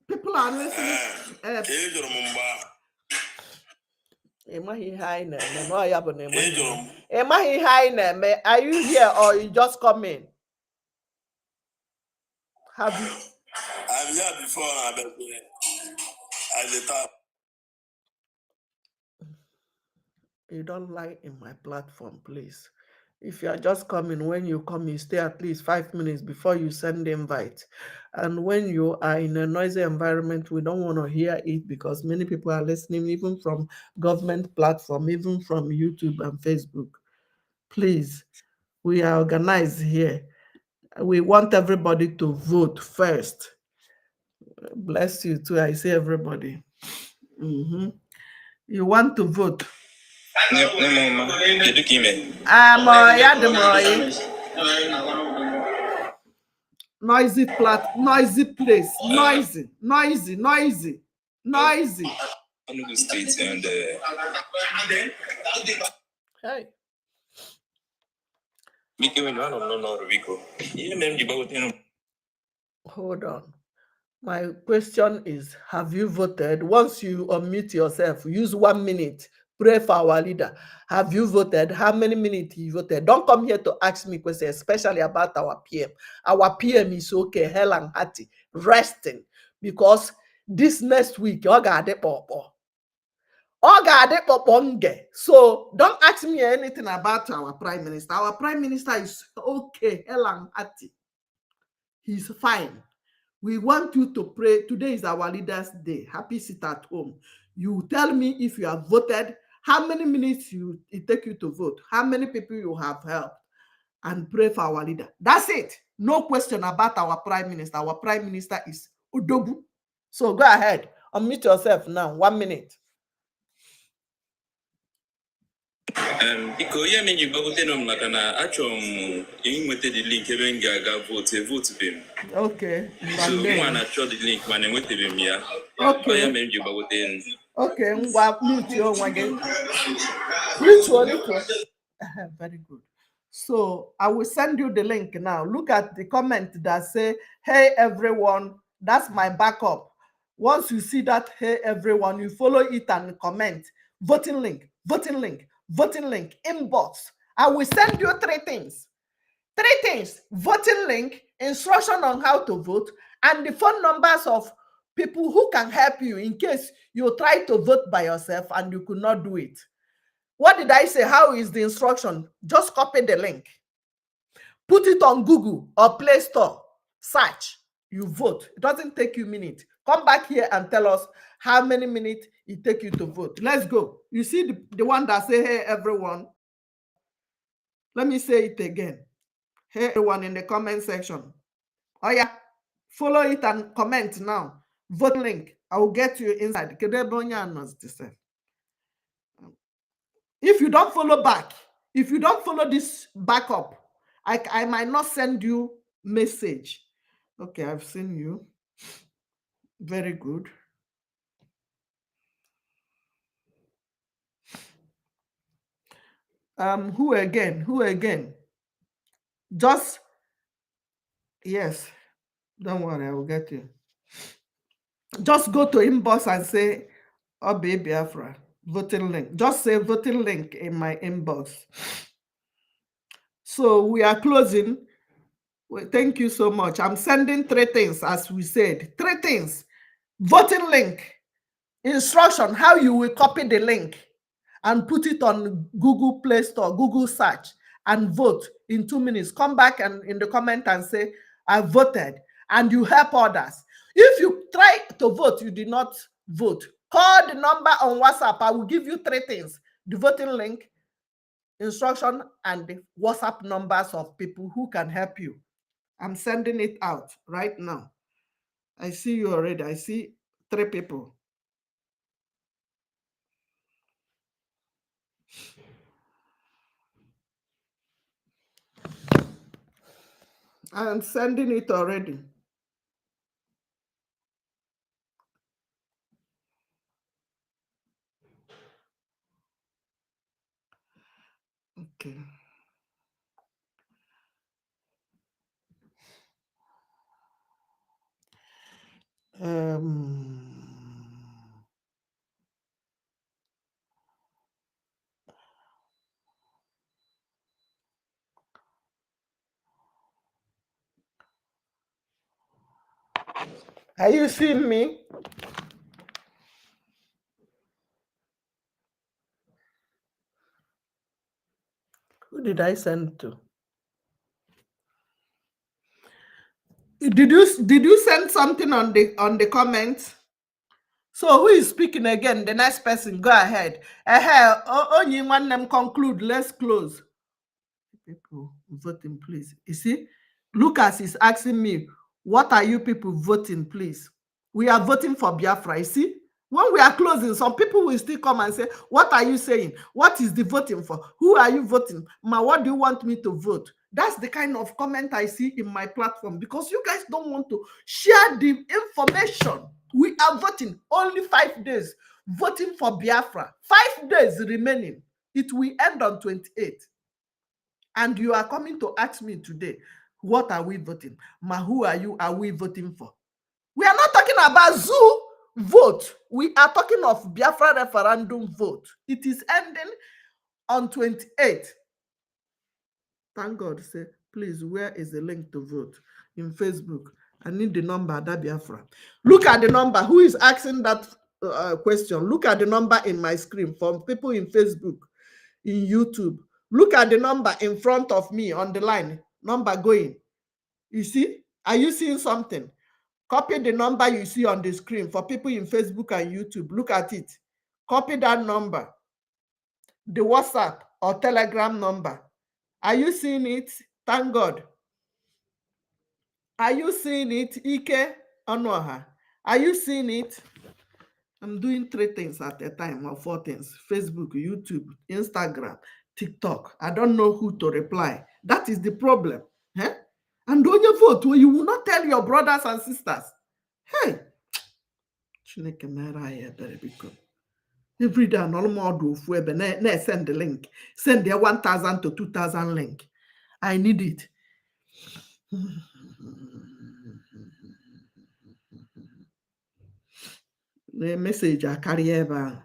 People are listening. Are you here or you just come in? Have you? I'm here before. At the top. You don't like in my platform, please. If you are just coming, when you come, you stay at least 5 minutes before you send the invite. And when you are in a noisy environment, we don't want to hear it because many people are listening, even from government platform, even from YouTube and Facebook. Please, we are organized here. We want everybody to vote first. Bless you too. I say everybody. You want to vote? Noisy place. Noisy. State and hey. Hold on. My question is, have you voted? Once you unmute yourself, use 1 minute. Pray for our leader. Have you voted? How many minutes you voted? Don't come here to ask me questions, especially about our PM. Our PM is okay, hell and hearty, resting. Because this next week, so don't ask me anything about our prime minister. Our prime minister is okay, hell and hearty. He's fine. We want you to pray. Today is our leaders' day. Happy sit at home. You tell me if you have voted, how many minutes it take you to vote, how many people you have helped, and pray for our leader. That's it. No question about our prime minister. Our prime minister is Udogu. So go ahead. Unmute yourself now. 1 minute. Because you mean you go to them like an actual the link even vote them. Okay. So one actual the link man with them here. Okay. You mean you go then. Okay. Mute you again. Which one? Very good. So I will send you the link now. Look at the comment that say, "Hey everyone, that's my backup. Once you see that, hey, everyone, you follow it and comment. Voting link, voting link, voting link, inbox. I will send you 3 things. 3 things: voting link, instruction on how to vote, and the phone numbers of people who can help you in case you try to vote by yourself and you could not do it. What did I say? How is the instruction? Just copy the link. Put it on Google or Play Store. Search. You vote. It doesn't take you minutes. Come back here and tell us how many minutes it takes you to vote. Let's go. You see the one that say, hey, everyone. Let me say it again. Hey, everyone in the comment section. Oh, yeah. Follow it and comment now. Vote link. I will get you inside. If you don't follow back, if you don't follow this backup, I might not send you message. Okay, I've seen you. Very good. Who again? Who again? Just, yes. Don't worry, I will get you. Just go to inbox and say, oh, Biafra, voting link. Just say voting link in my inbox. So we are closing. Well, thank you so much. I'm sending 3 things, as we said. 3 things. Voting link. Instruction, how you will copy the link and put it on Google Play Store, Google search, and vote in 2 minutes. Come back and in the comment and say, I voted, and you help others. If you try to vote, you did not vote, call the number on WhatsApp. I will give you 3 things: the voting link, instruction, and the WhatsApp numbers of people who can help you. I'm sending it out right now. I see you already. I see 3 people. I'm sending it already. Okay. Are you seeing me? Who did I send to? Did you send something on the comments? So who is speaking again? The next person, go ahead. Only one them conclude. Let's close. People voting, please. You see, Lucas is asking me, what are you people voting, please? We are voting for Biafra. You see, when we are closing, some people will still come and say, what are you saying? What is the voting for? Who are you voting? Ma, what do you want me to vote? That's the kind of comment I see in my platform, because you guys don't want to share the information. We are voting only 5 days, voting for Biafra. 5 days remaining. It will end on 28th. And you are coming to ask me today, what are we voting? Ma, who are we voting for? We are not talking about zoo vote. We are talking of Biafra referendum vote. It is ending on 28th. Thank God. Say, please, where is the link to vote? In Facebook. I need the number, that Biafra. Look at the number. Who is asking that question? Look at the number in my screen from people in Facebook, in YouTube. Look at the number in front of me on the line. Number going. You see? Are you seeing something? Copy the number you see on the screen for people in Facebook and YouTube. Look at it. Copy that number. The WhatsApp or Telegram number. Are you seeing it? Thank God. Are you seeing it? Ike Onoha. Are you seeing it? I'm doing 3 things at a time, or 4 things. Facebook, YouTube, Instagram, TikTok. I don't know who to reply. That is the problem. Eh? And when you vote, you will not tell your brothers and sisters. Hey, every day, send the link. Send their 1,000 to 2,000 link. I need it. The message I carry ever.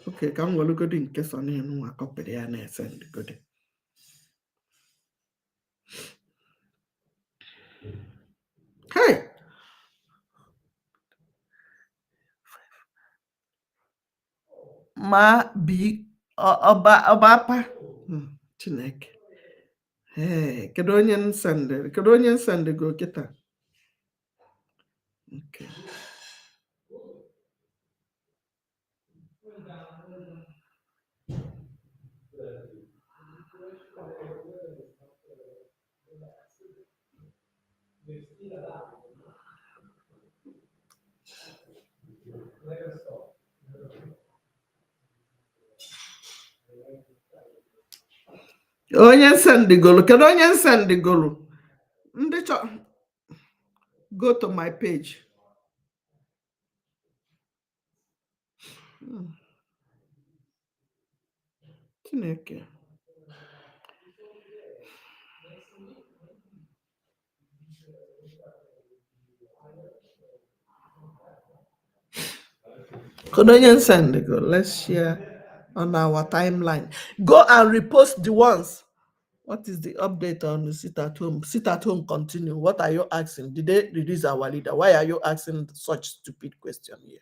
Okay, come we look at in case on him a copy and send good. Hey, ma bi ọba Chineke. Hey, kedu onye nsende go kita. Okay. Onye nsende kedu onye nsende golu? Ndị chọ go to my page. Chineke. Send go. Let's share on our timeline. Go and repost the ones. What is the update on the sit at home? Sit at home continue. What are you asking? Did they release our leader? Why are you asking such stupid question here?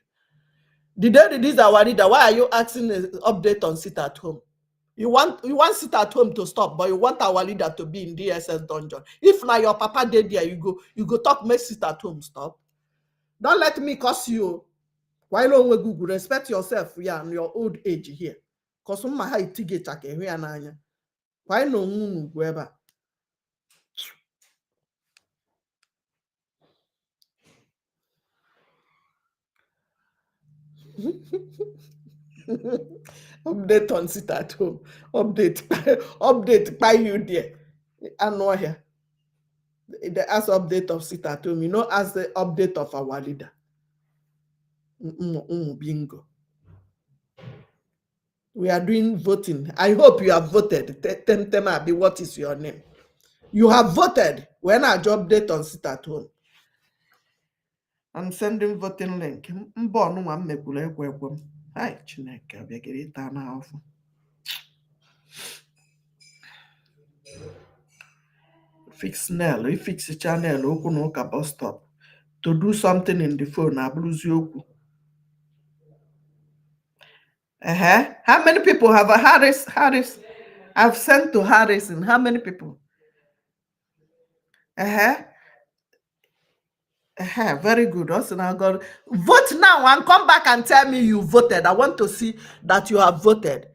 Did they release our leader? Why are you asking an update on sit at home? You want sit at home to stop, but you want our leader to be in DSS dungeon. If now your papa did there, you go talk, make sit at home stop. Don't let me curse you. Why don't we Google? Respect yourself, yeah, and your old age here. Cause my high ticket here. Why no whoever? Update on sit at home. Update by you there. I know here. The as update of sit at home, as the update of our leader. Bingo. We are doing voting. I hope you have voted. Temtemabi, what is your name? You have voted. When I update on sit at home. I'm sending voting link. Hi, Chineke, abịagịrịta n'afọ. Fix Nell, fix channel, okwu na ụka bus stop. To do something in the phone, abụrụzi okwu. How many people have a Harris? I've sent to Harrison. How many people? Very good. Also now, God, vote now and come back and tell me you voted. I want to see that you have voted.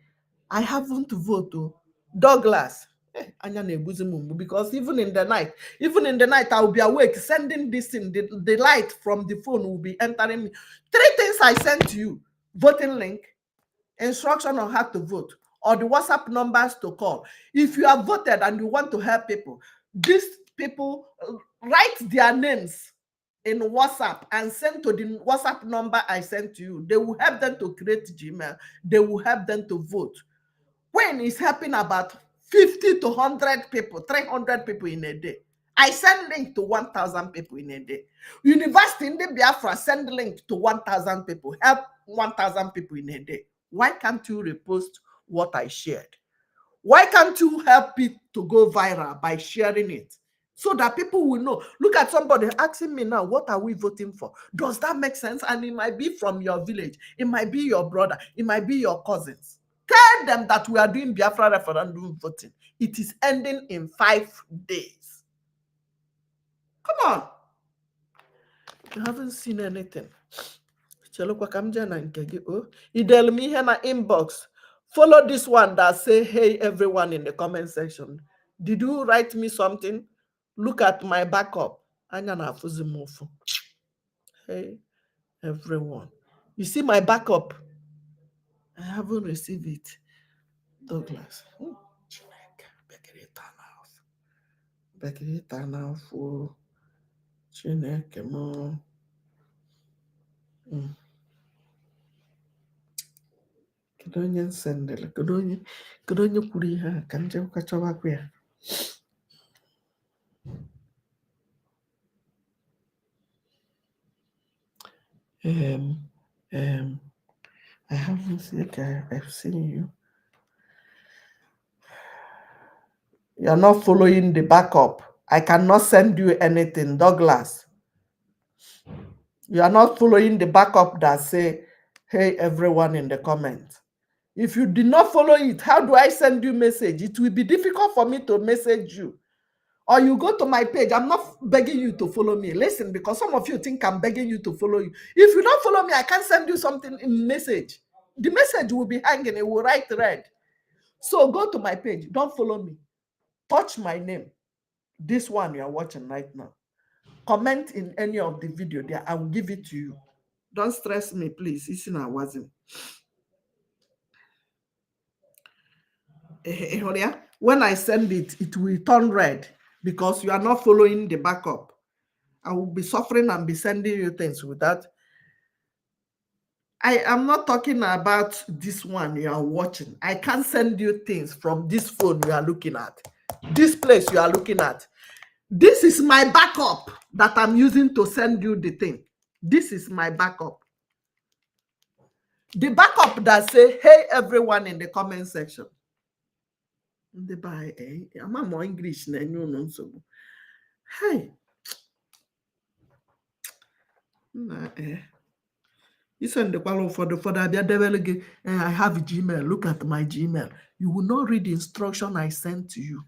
I haven't voted. Douglas. Because even in the night, I will be awake, sending this in the light from the phone will be entering me. 3 things I sent to you: voting link, instruction on how to vote, or the WhatsApp numbers to call. If you have voted and you want to help people, these people write their names in WhatsApp and send to the WhatsApp number I sent to you. They will help them to create Gmail. They will help them to vote. When it's helping about 50 to 100 people, 300 people in a day. I send link to 1,000 people in a day. University in the Biafra send link to 1,000 people, help 1,000 people in a day. Why can't you repost what I shared? Why can't you help it to go viral by sharing it? So that people will know. Look at somebody asking me now, what are we voting for? Does that make sense? And it might be from your village. It might be your brother. It might be your cousins. Tell them that we are doing Biafra referendum voting. It is ending in 5 days. Come on. You haven't seen anything. Idel me here na inbox. Follow this one that say, hey, everyone in the comment section. Did you write me something? Look at my backup. Hey, everyone. You see my backup? I haven't received it. Douglas. Bekirita now for Chineke mo. Kedonye sendele. Kedonye kwuru ihe a ka nje kachawakwa ya. I haven't seen. Okay, I've seen you. You're not following the backup. I cannot send you anything, Douglas. You are not following the backup that say, hey, everyone in the comments. If you did not follow it, how do I send you message? It will be difficult for me to message you. Or you go to my page. I'm not begging you to follow me. Listen, because some of you think I'm begging you to follow you. If you don't follow me, I can't send you something in message. The message will be hanging. It will write red. So go to my page. Don't follow me. Touch my name. This one you are watching right now. Comment in any of the video there. I will give it to you. Don't stress me, please. It's in our wasn't. When I send it, it will turn red because you are not following the backup. I will be suffering and be sending you things with that. I am not talking about this one you are watching. I can't send you things from this phone you are looking at. This place you are looking at. This is my backup that I'm using to send you the thing. This is my backup. The backup that say, hey, everyone in the comment section. I'm more English than you know. So, hey. You send the follow for the development. I have Gmail. Look at my Gmail. You will not read the instruction I sent to you.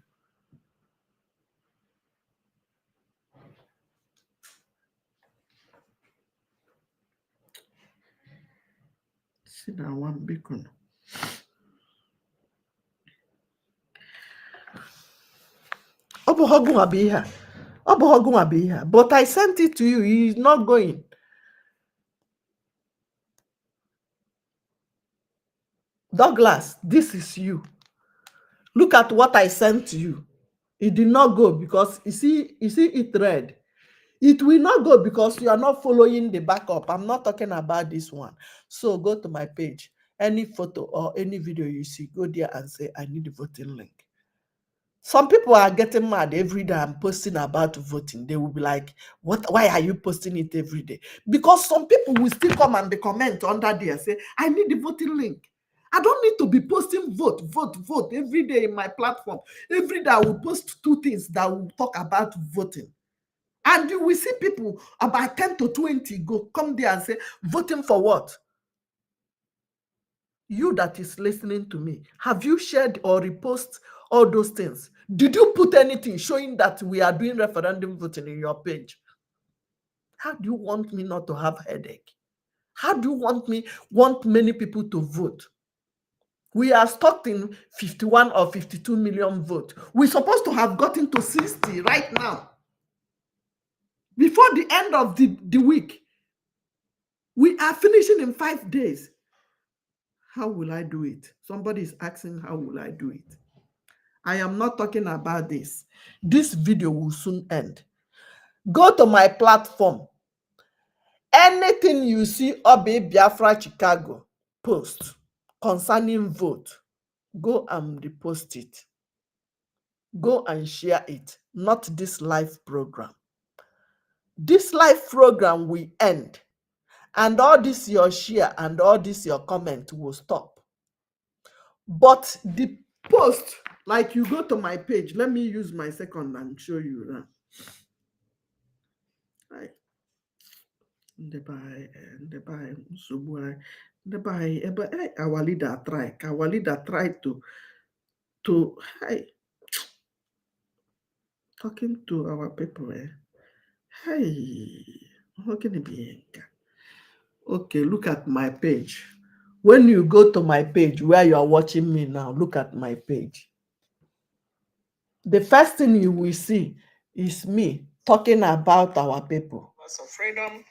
See that one beacon. But I sent it to you. He is not going. Douglas, this is you. Look at what I sent to you. It did not go because you see it red. It will not go because you are not following the backup. I'm not talking about this one. So go to my page. Any photo or any video you see, go there and say, I need the voting link. Some people are getting mad every day I'm posting about voting. They will be like, "What? Why are you posting it every day?" Because some people will still come and comment under there, say, I need the voting link. I don't need to be posting vote every day in my platform. Every day I will post 2 things that will talk about voting. And you will see people about 10 to 20 go come there and say, voting for what? You that is listening to me, have you shared or repost all those things? Did you put anything showing that we are doing referendum voting in your page? How do you want me not to have headache? How do you want many people to vote? We are stuck in 51 or 52 million votes. We're supposed to have gotten to 60 right now. Before the end of the week. We are finishing in 5 days. How will I do it? Somebody is asking, how will I do it? I am not talking about this. This video will soon end. Go to my platform. Anything you see Obi Biafra Chicago post concerning vote, go and repost it. Go and share it. Not this live program. This live program will end. And all this your share and all this your comment will stop. But the post, like you go to my page, let me use my second and show you now. Our leader tried to talking to our people. Okay, look at my page. When you go to my page where you are watching me now, look at my page. The first thing you will see is me talking about our people. So freedom.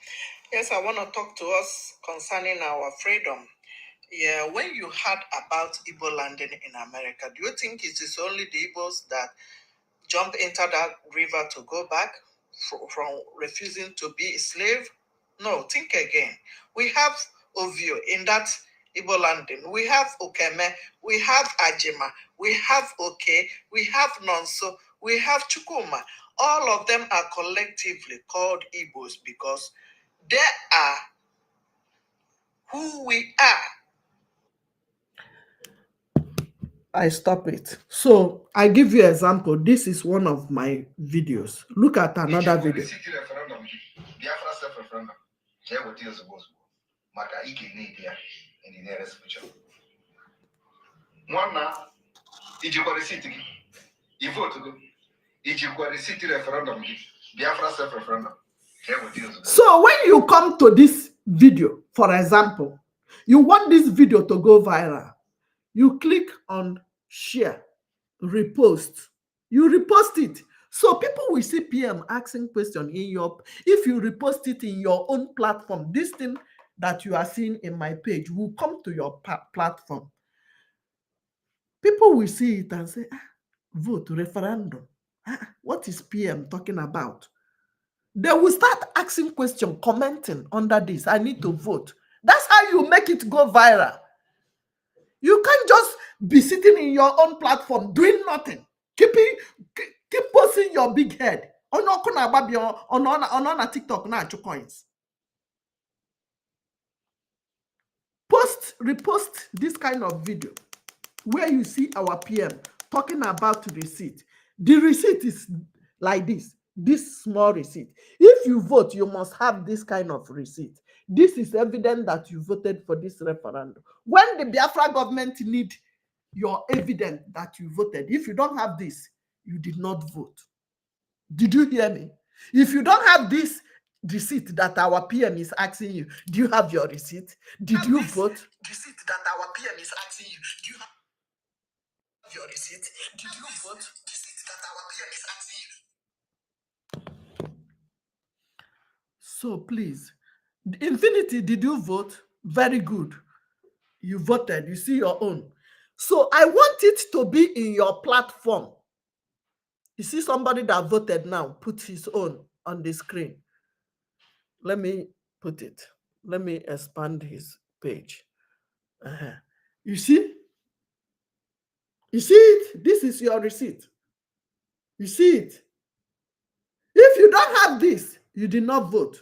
Yes, I want to talk to us concerning our freedom. Yeah, when you heard about Igbo landing in America, do you think it is only the Igbos that jump into that river to go back from refusing to be a slave? No, think again. We have Ovio in that Igbo landing. We have Okeme, we have Ajima, we have Oke, we have Nonso, we have Chukuma. All of them are collectively called Igbos because they are who we are. I stop it. So I give you an example. This is one of my videos. Look at another video. Biafra self-referendum. Maka IKID in the nearest future. One now, Ijikwa receipt. You vote to go. Ijikwa receipt referendum. Biafra self-referendum. So when you come to this video, for example, you want this video to go viral, you click on share, repost. You repost it. So people will see PM asking questions in your, if you repost it in your own platform, this thing that you are seeing in my page will come to your platform. People will see it and say, vote, referendum. What is PM talking about? They will start asking questions, commenting under this. I need to vote. That's how you make it go viral. You can't just be sitting in your own platform doing nothing. Keep posting your big head. On TikTok now, coins. Repost this kind of video where you see our PM talking about the receipt. The receipt is like this small receipt. If you vote, you must have this kind of receipt. This is evidence that you voted for this referendum. When the Biafra government need your evidence that you voted, if you don't have this, you did not vote. Did you hear me? If you don't have this receipt that our PM is asking you, do you have your receipt? Did you vote? Receipt that our PM is asking you, do you have your receipt? Did you vote? Receipt that our PM is asking you. So please, Infinity, did you vote? Very good. You voted. You see your own. So I want it to be in your platform. You see somebody that voted now, put his own on the screen. Let me put it. Let me expand his page. You see? You see it? This is your receipt. You see it? If you don't have this, you did not vote.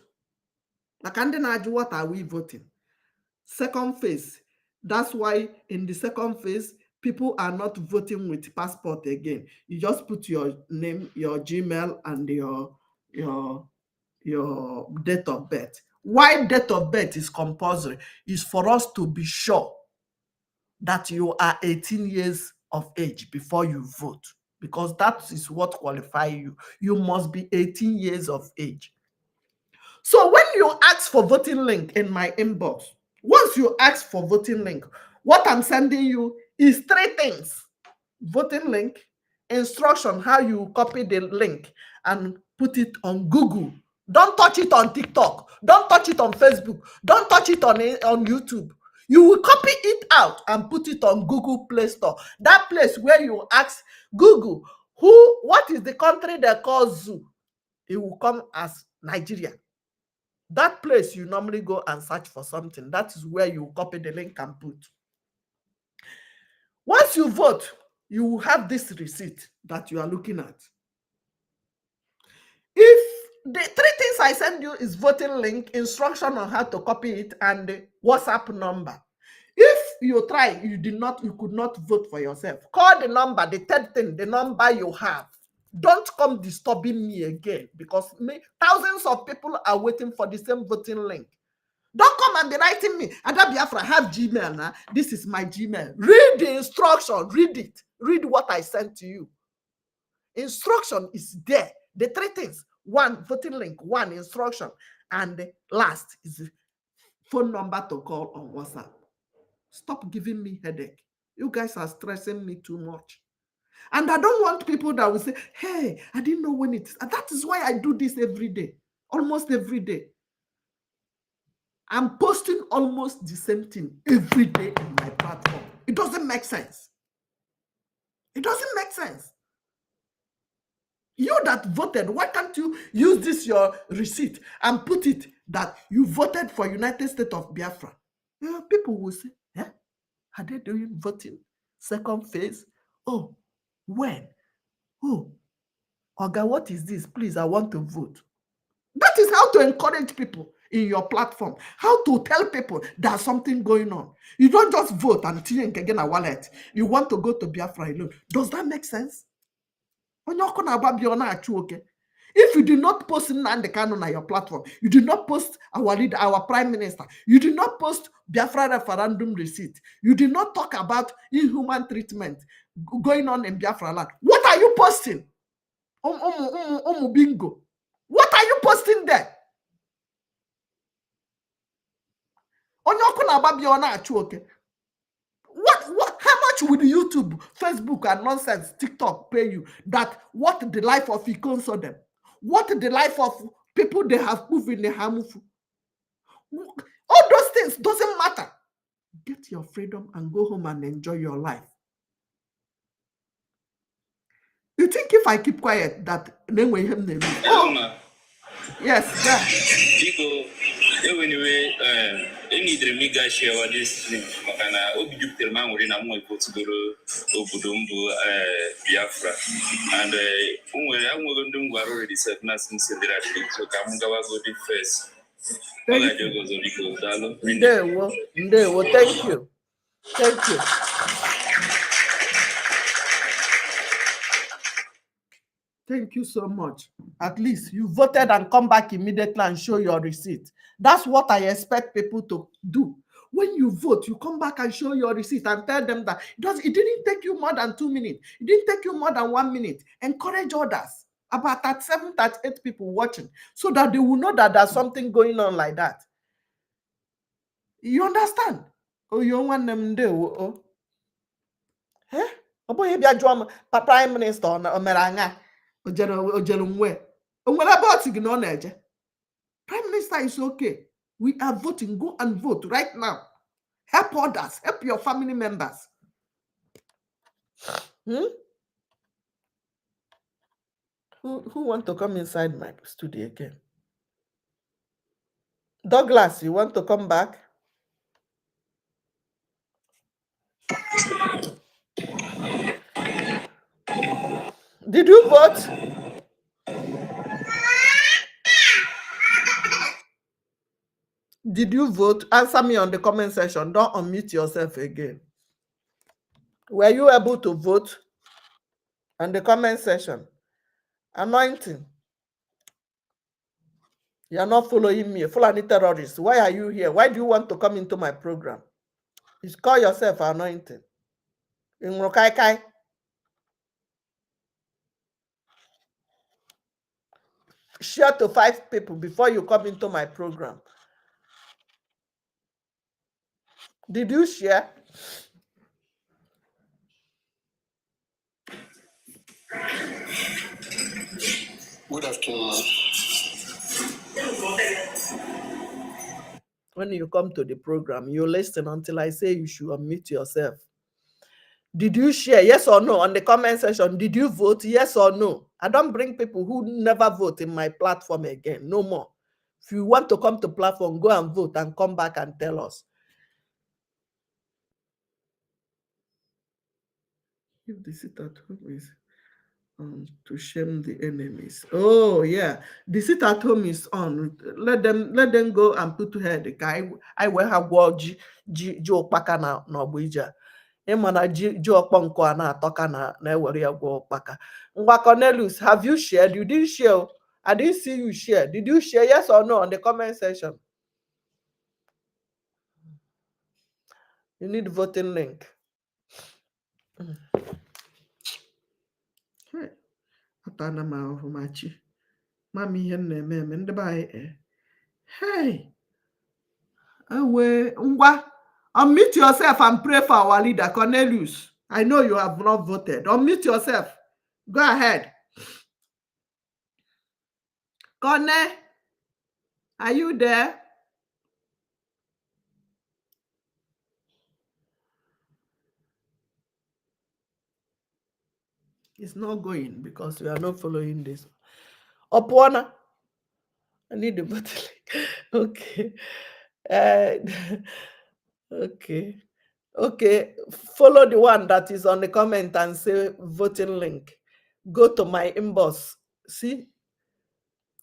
Like, what are we voting? Second phase. That's why in the second phase, people are not voting with passport again. You just put your name, your Gmail, and your date of birth. Why date of birth is compulsory is for us to be sure that you are 18 years of age before you vote, because that is what qualifies you. You must be 18 years of age. So when you ask for voting link in my inbox, once you ask for voting link, what I'm sending you is 3 things. Voting link, instruction, how you copy the link and put it on Google. Don't touch it on TikTok. Don't touch it on Facebook. Don't touch it on YouTube. You will copy it out and put it on Google Play Store. That place where you ask Google, what is the country they call Zoo? It will come as Nigeria. That place you normally go and search for something. That is where you copy the link and put. Once you vote, you will have this receipt that you are looking at. If the 3 things I send you is voting link, instruction on how to copy it, and the WhatsApp number. If you try, you could not vote for yourself. Call the number, the 3rd thing, the number you have. Don't come disturbing me again, because thousands of people are waiting for the same voting link. Don't come and be writing me. Ada Biafra, have Gmail now. This is my Gmail. Read the instruction. Read it. Read what I sent to you. Instruction is there. The 3 things. 1, voting link. 1, instruction. And the last is the phone number to call on WhatsApp. Stop giving me headache. You guys are stressing me too much. And I don't want people that will say, hey, I didn't know when it is. And that is why I do this every day. Almost every day. I'm posting almost the same thing every day in my platform. It doesn't make sense. It doesn't make sense. You that voted, why can't you use this, your receipt, and put it that you voted for United States of Biafra? People will say, are they doing voting? Second phase? Oh, when? Oh, Oga, what is this? Please, I want to vote. That is how to encourage people. in your platform. How to tell people there's something going on. You don't just vote and think again a wallet. You want to go to Biafra alone. Does that make sense? If you do not post Nnamdi Kanu on your platform, you do not post our leader, our prime minister, you do not post Biafra referendum receipt, you do not talk about inhuman treatment going on in Biafra land. What are you posting? Bingo. What are you posting there? How much would YouTube, Facebook, and nonsense TikTok pay you that what the life of IKOM saw them? What the life of people they have moved in the Hamufu? All those things doesn't matter. Get your freedom and go home and enjoy your life. You think if I keep quiet that then we him yes, yeah. Anyway, any dream share what this thing. Makana obidu telma ngori na mo ipotugoro obudumbu Biafra and unwe ndum gwa already set na since there so kamunga go the first. Thank you. Thank you. Thank you so much. At least you voted and come back immediately and show your receipt. That's what I expect people to do. When you vote, you come back and show your receipt and tell them that it didn't take you more than 2 minutes. It didn't take you more than 1 minute. Encourage others. About 37, 38 people watching so that they will know that there's something going on like that. You understand? Oh, you want them there? Oh, eh? Prime Minister Omeranga. Prime Minister is okay. We are voting. Go and vote right now. Help others. Help your family members. Who want to come inside my studio again? Douglas, you want to come back? Did you vote? Did you vote? Answer me on the comment section. Don't unmute yourself again. Were you able to vote? On the comment section. Anointing. You are not following me. Fulani terrorists. Why are you here? Why do you want to come into my program? You call yourself Anointing. In Rokaikai. Share to 5 people before you come into my program. Did you share? Good afternoon. When you come to the program, you listen until I say you should unmute yourself. Did you share? Yes or no? On the comment section, did you vote? Yes or no? I don't bring people who never vote in my platform again. No more. If you want to come to platform, go and vote and come back and tell us. If the sit at home is to shame the enemies. Oh yeah, the sit at home is on. Let them go and put to her the guy. I will have Brgie Okpaka na Ogbija. Imana ji okponko a na-atoka na ewere ya gwa Okpaka. Ngwa Cornelius, have you shared? You didn't share. I didn't see you share. Did you share? Yes or no on the comment section? You need voting link. Hey, atana ma ofumachi. Mami ihe na-eme ndị ba anyị. Hey, ngwa, unmute yourself and pray for our leader, Cornelius. I know you have not voted. Unmute yourself. Go ahead. Corne, are you there? It's not going because we are not following this. Opwana, I need the button. Okay. Okay. Follow the one that is on the comment and say voting link. Go to my inbox. See?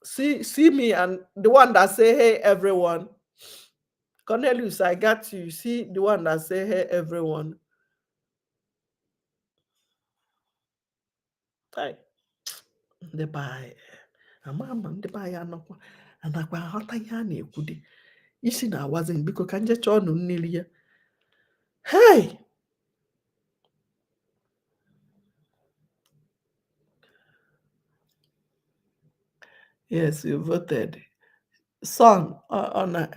See me and the one that say, hey, everyone. Cornelius, I got you. See the one that say, hey, everyone. Hi. The buy. The buy and I hot yani kudi. Isi na wasn't because can just on nearly. Hey. Yes, you voted. Son on a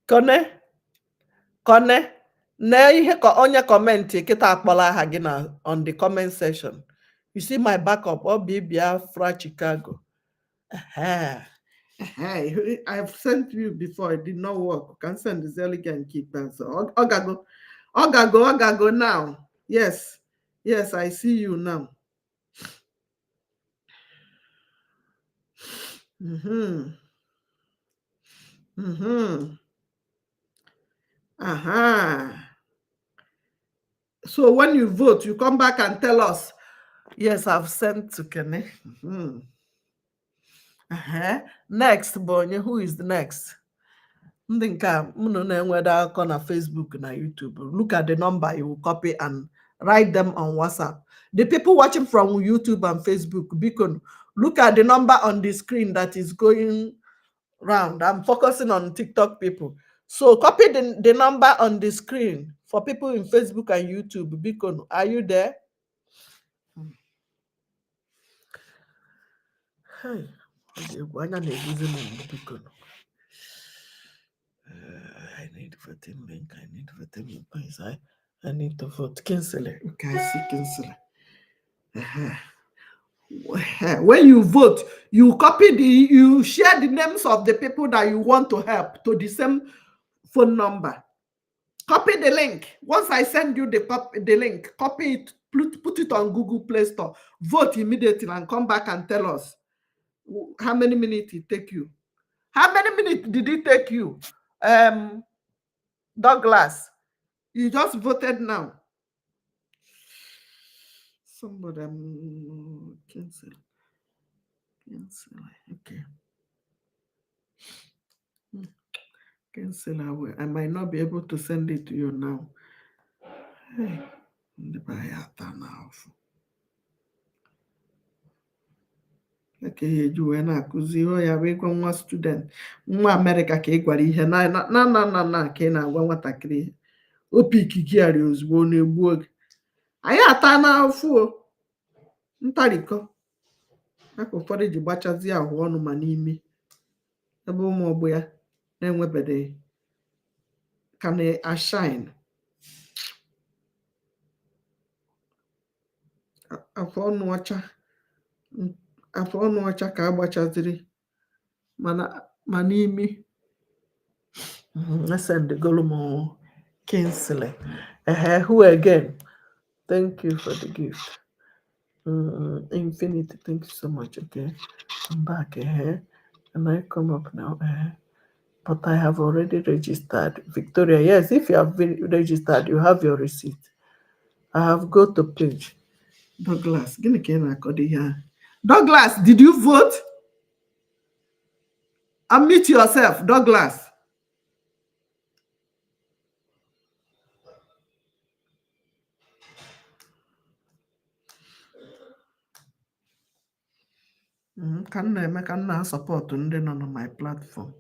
Kone, na ihe ka onye comment kita akpola aha gị na on the comment section. You see my backup, Biafra Chicago. I've sent you before, it did not work. Can send the Zeliga and keep answer. Ogago now. Yes, I see you now. So when you vote, you come back and tell us, yes, I've sent to Kene. Next, Bonye, who is the next? Na Facebook, na YouTube. Look at the number, you will copy and write them on WhatsApp. The people watching from YouTube and Facebook, Beacon, look at the number on the screen that is going round. I'm focusing on TikTok people. So copy the number on the screen for people in Facebook and YouTube. Beacon, are you there? Hey, I need voting link. I need voting points. I need to vote. Cancel it. Okay, I see cancel it. When you vote, you you share the names of the people that you want to help to the same phone number. Copy the link. Once I send you the link, copy it, put it on Google Play Store, vote immediately and come back and tell us how many minutes it take you. How many minutes did it take you? Douglas, you just voted now. Somebody cancel. Okay. Cancel. I might not be able to send it to you now. Hey, okay, you were akụzi ya bụ ịgwa nwa student nwa America ka ị gwara ihe na ka ị na-agwa nwatakịrị ihe opiki gị arị ozugbo na-egbu oge anyị ata n'afọ ntarikọ aka ụfọdụ ji gbachazi ahụ ọnụ ma n'ime ebe ụmụ ọgbọ ya na-enwebeghị ka na-ashine afọ ọnụ ọcha ka agbachaziri ma n'imi send the golomo cancel. Who again? Thank you for the gift. Infinity, thank you so much. Okay, I'm back. And I come up now. But I have already registered. Victoria, yes, if you have been registered, you have your receipt. I have go to page. Douglas, Douglas, did you vote? Unmute yourself, Douglas. Can I support on my platform?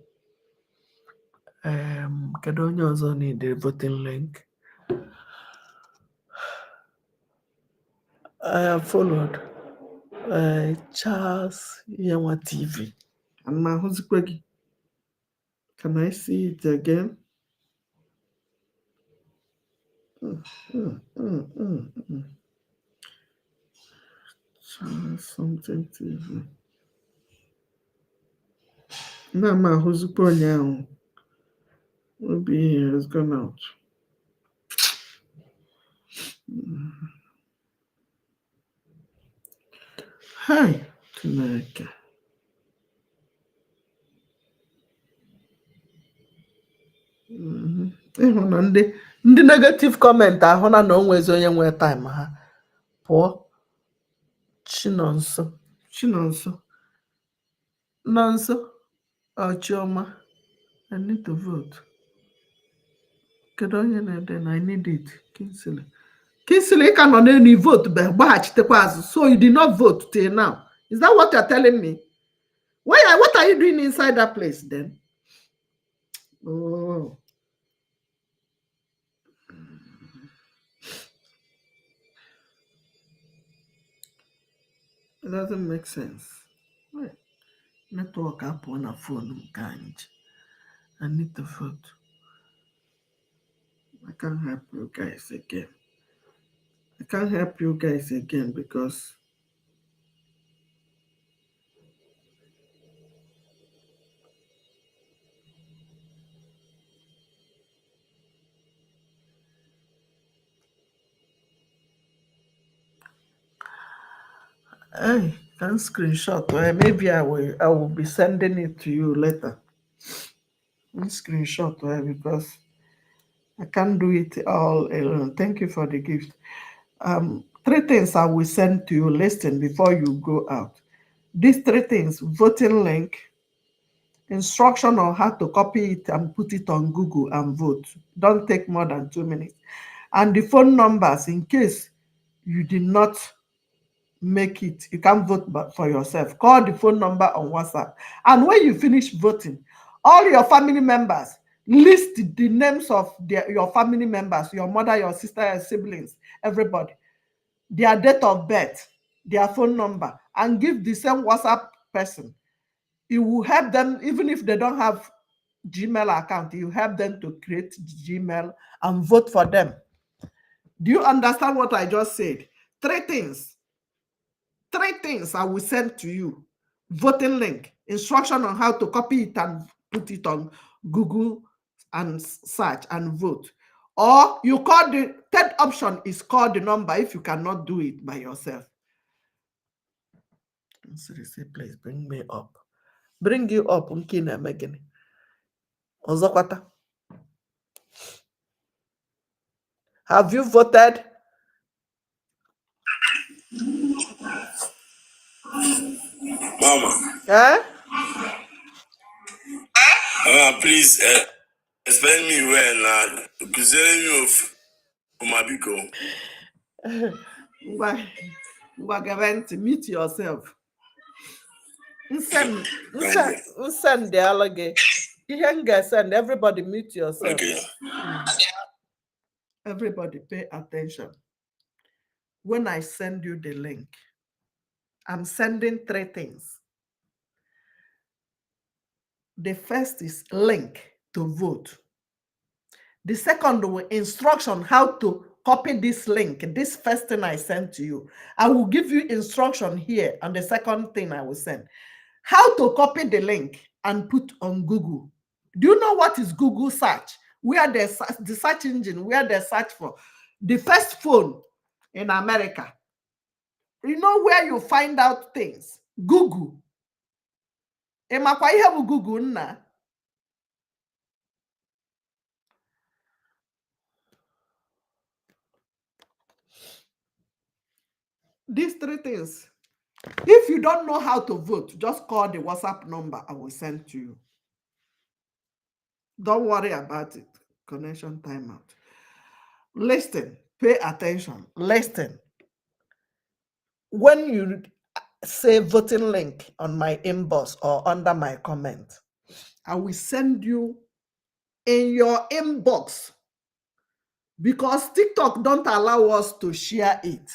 Can onye ọzọ need the voting link? I have followed Charles Yewa TV. And my husband, can I see it again? Charles something TV. Now my husband now will be here. It's gone out. Hi, tonight. ịhụ na ndị negative comment ahụ na onwezi onye nwee time ha pụọ Chinonso. Nonso. Chioma. I need to vote. I need it. Kinsley, you cannot any vote, but so you did not vote till now. Is that what you're telling me? What are you doing inside that place then? Oh. It doesn't make sense. Wait. Network up on a phone. I need to vote. I can't help you guys again. Because I can screenshot. Or maybe I will be sending it to you later. Screenshot because I can't do it all alone. Thank you for the gift. 3 things I will send to you. Listen before you go out. These 3 things: voting link, instruction on how to copy it and put it on Google and vote. Don't take more than 2 minutes. And the phone numbers in case you did not make it, you can vote for yourself. Call the phone number on WhatsApp. And when you finish voting, all your family members, list the names of your family members, your mother, your sister, your siblings, everybody, their date of birth, their phone number, and give the same WhatsApp person. It will help them, even if they don't have Gmail account, you help them to create Gmail and vote for them. Do you understand what I just said? 3 things. 3 things I will send to you: voting link, instruction on how to copy it and put it on Google and search and vote. Or you call the 3rd option is call the number if you cannot do it by yourself. Please bring me up. Bring you up, Nkina Megan. Ozokwata. Have you voted? Mama. Eh? Please explain me well now. Because you of Mabiko. Meet yourself. Send the alligator. You can send everybody mute yourself. Okay. Everybody pay attention. When I send you the link, I'm sending 3 things. The first is link to vote. The second one, instruction how to copy this link. This first thing I sent to you, I will give you instruction here, and the second thing I will send. How to copy the link and put on Google. Do you know what is Google search? Where the search engine, where they search for the first phone in America. You know where you find out things? Google. Google na. These 3 things. If you don't know how to vote, just call the WhatsApp number I will send to you. Don't worry about it. Connection timeout. Listen, pay attention. Listen. When you say voting link on my inbox or under my comment, I will send you in your inbox, because TikTok don't allow us to share it.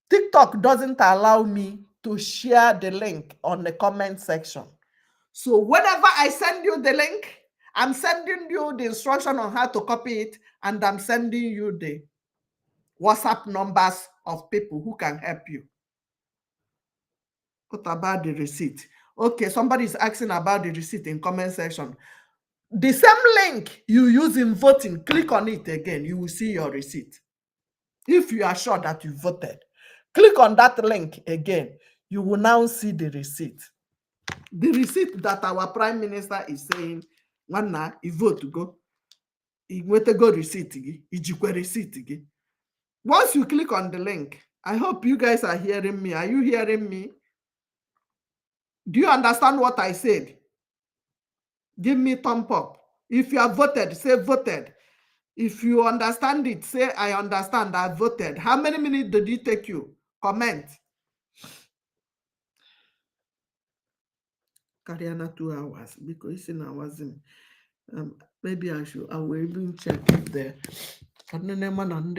TikTok doesn't allow me to share the link on the comment section. So whenever I send you the link, I'm sending you the instruction on how to copy it, and I'm sending you the WhatsApp numbers of people who can help you. What about the receipt? Okay, somebody is asking about the receipt in comment section. The same link you use in voting, click on it again, you will see your receipt. If you are sure that you voted, click on that link again, you will now see the receipt. The receipt that our Prime Minister is saying, Wanna, you vote to go. You wait to go receipt. Once you click on the link I hope you guys are hearing me. Are you hearing me? Do you understand what I said? Give me thumb up. If you have voted, say voted. If you understand it, say I understand, I voted. How many minutes did it take you? Comment. Kariana 2 hours because it's in hours in. Maybe I will even check it there. And then man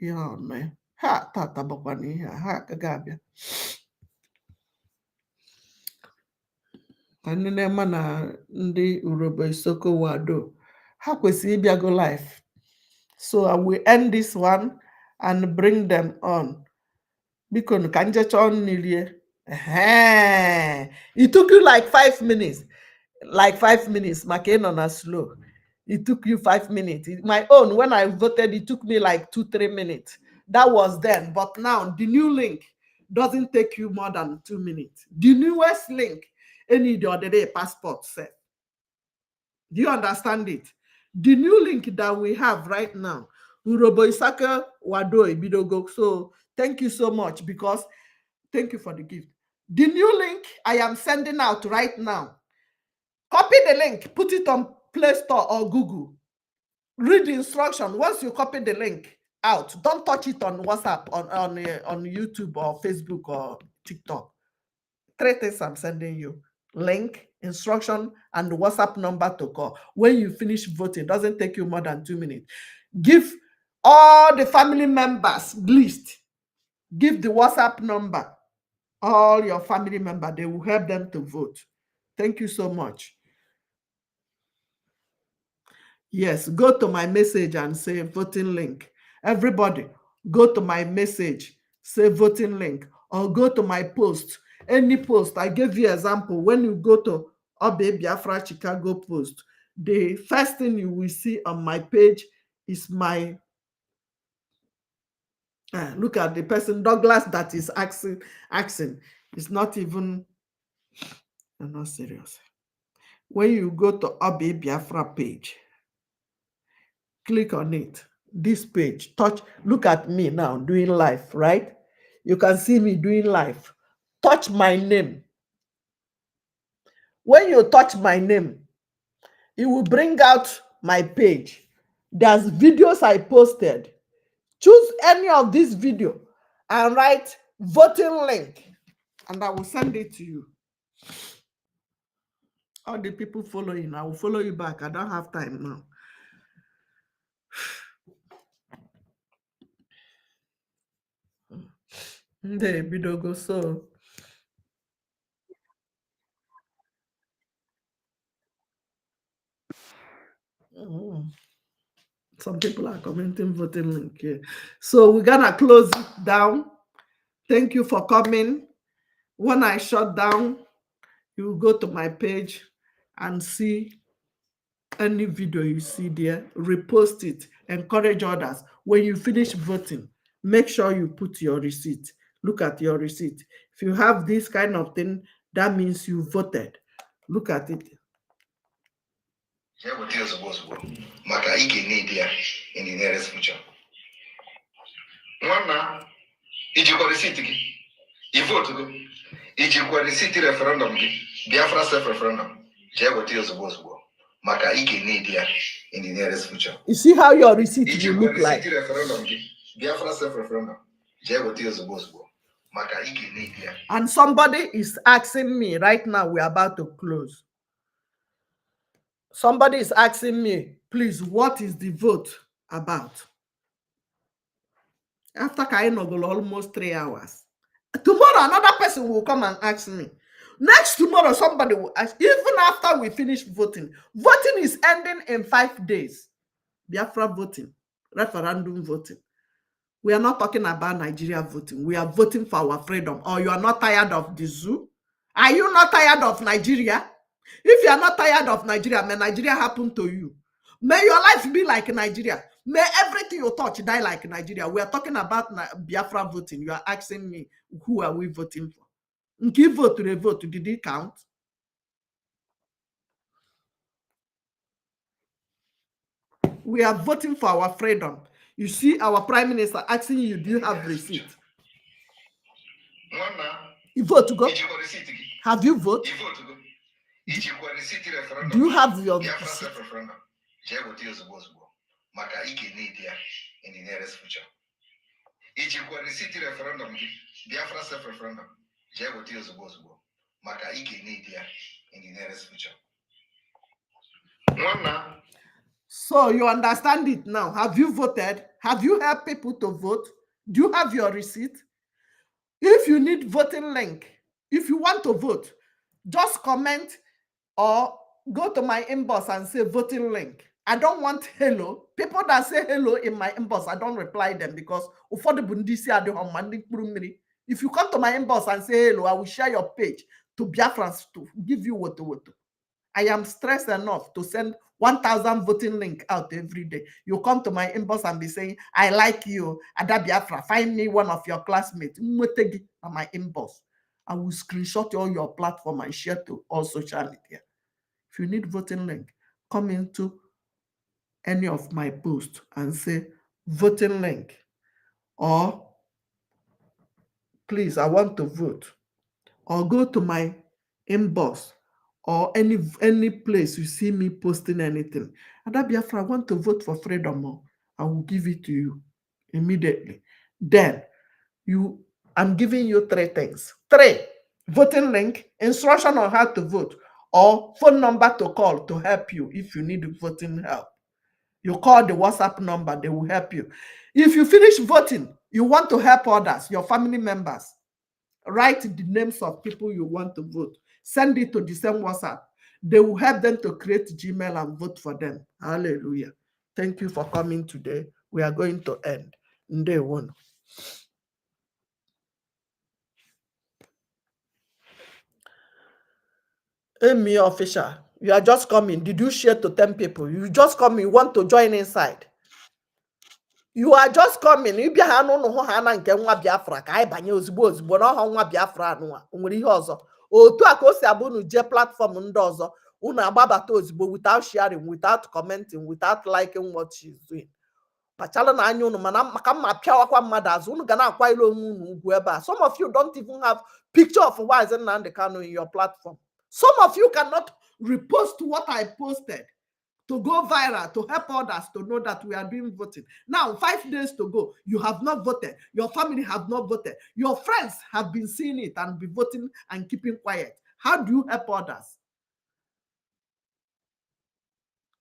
yeah, man. Ha tata bakwani ha kagabia. And then man ndi urobo isoko wado. Ha kwesi ibiago life. So I will end this one and bring them on. Because it took you like 5 minutes. Like 5 minutes. Makeno slow. It took you 5 minutes. My own, when I voted, it took me like 2-3 minutes. That was then. But now the new link doesn't take you more than 2 minutes. The newest link, any the other day passport set. Do you understand it? The new link that we have right now, Urobo Isaka Wado Ibidogo. So thank you so much because thank you for the gift. The new link I am sending out right now. Copy the link, put it on Play Store or Google. Read the instruction. Once you copy the link out, don't touch it on WhatsApp, on YouTube or Facebook or TikTok. 3 things I'm sending you. Link, instruction, and the WhatsApp number to call. When you finish voting, it doesn't take you more than 2 minutes. Give all the family members list. Give the WhatsApp number. All your family members, they will help them to vote. Thank you so much. Yes, go to my message and say voting link. Everybody, go to my message, say voting link, or go to my post. Any post, I gave you example. When you go to Obe Biafra Chicago post, the first thing you will see on my page is my, look at the person, Douglas, that is asking. It's not even, I'm not serious. When you go to Obe Biafra page, click on it. This page, touch, look at me now doing live, right? You can see me doing live. Touch my name. When you touch my name, it will bring out my page. There's videos I posted. Choose any of this video and write voting link, and I will send it to you. All the people following, I will follow you back. I don't have time now. There, Bidogo, so. Some people are commenting voting link here. So we're gonna close it down. Thank you for coming. When I shut down, you go to my page and see any video you see there, repost it, encourage others. When you finish voting, make sure you put your receipt. Look at your receipt. If you have this kind of thing, that means you voted. Look at it. Maka IKID in the nearest future. One ijikwa receipt gị, I vote go. Ijikwa receipt referendum gị, Biafra self-referendum. Jee weta ozugbo. Maka IKID in the nearest future. You see how your receipt will look like. Ijikwa receipt referendum gị, Biafra self-referendum. Jee weta ozugbo. Maka IKID. And somebody is asking me right now, we're about to close. Somebody is asking me, please, what is the vote about? After Kainogol almost 3 hours. Tomorrow, another person will come and ask me. Next tomorrow, somebody will ask. Even after we finish voting, voting is ending in 5 days. Biafra voting, referendum voting. We are not talking about Nigeria voting. We are voting for our freedom. Or you are not tired of the zoo? Are you not tired of Nigeria? If you are not tired of Nigeria, may Nigeria happen to you. May your life be like Nigeria. May everything you touch die like Nigeria. We are talking about Biafra voting. You are asking me, who are we voting for? Give vote to the vote. Did it count? We are voting for our freedom. You see our prime minister asking you, do you have receipt? You vote to go? Have you voted? Do you have your referendum? Maka IKID in the nearest future. Referendum, Biafra self-referendum, Maka IKID in the nearest future. So you understand it now. Have you voted? Have you helped people to vote? Do you have your receipt? If you need voting link, if you want to vote, just comment or go to my inbox and say voting link. I don't want hello. People that say hello in my inbox, I don't reply them because if you come to my inbox and say hello, I will share your page to Biafrans to give you what. I am stressed enough to send 1,000 voting link out every day. You come to my inbox and be saying, I like you, Ada Biafra, find me one of your classmates. On my inbox. I will screenshot all your platform and share to all social media. If you need voting link, come into any of my posts and say voting link, or please, I want to vote, or go to my inbox or any place you see me posting anything. Ada Biafra, I want to vote for freedom. I will give it to you immediately. Then I'm giving you 3 things. 3, voting link, instruction on how to vote, or phone number to call to help you if you need voting help. You call the WhatsApp number, they will help you. If you finish voting, you want to help others, your family members, write the names of people you want to vote. Send it to the same WhatsApp. They will help them to create Gmail and vote for them. Hallelujah. Thank you for coming today. We are going to end. Day 1. Amy official, you are just coming. Did you share to 10 people? You just come, you want to join inside. You are just coming. You be nke nwa Biafra ka ai banye ozugbo na nwa Biafra anụwa. Onwere ihe ọzọ. Otu a ka o si abụ unu je platform ndị ọzọ. Unu agbabata ozugbo without sharing, without commenting, without liking what she's doing. Pachala na anya unu mana maka mma piawakwa mmadụ azụ unu ga na-akwa ile onwe unu ugwu ebe a. Some of you don't even have picture of Wise Nnamdi Kanu in your platform. Some of you cannot repost what I posted to go viral, to help others to know that we are doing voting. Now, 5 days to go, you have not voted. Your family have not voted. Your friends have been seeing it and be voting and keeping quiet. How do you help others?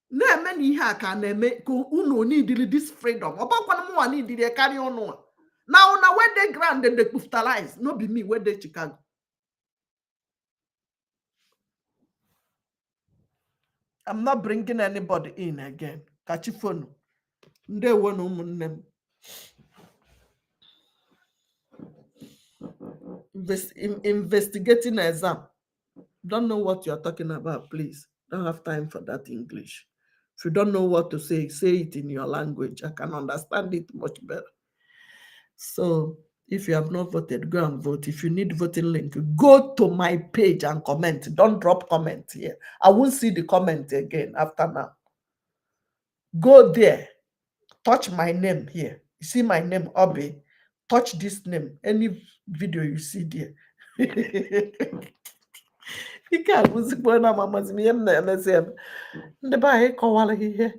Now, need this freedom. Now, when they grant, then they capitalize. No be me, where they Chicago. I'm not bringing anybody in again. Kachifonu. Nde wonu munnem. Investigating exam. Don't know what you're talking about, please. Don't have time for that English. If you don't know what to say it in your language. I can understand it much better. So, if you have not voted, go and vote. If you need voting link, go to my page and comment. Don't drop comment here. I won't see the comment again after now. Go there. Touch my name here. You see my name, Obi. Touch this name. Any video you see there. You can't music boy na mama zimi yem na MSM. The bae kowala here.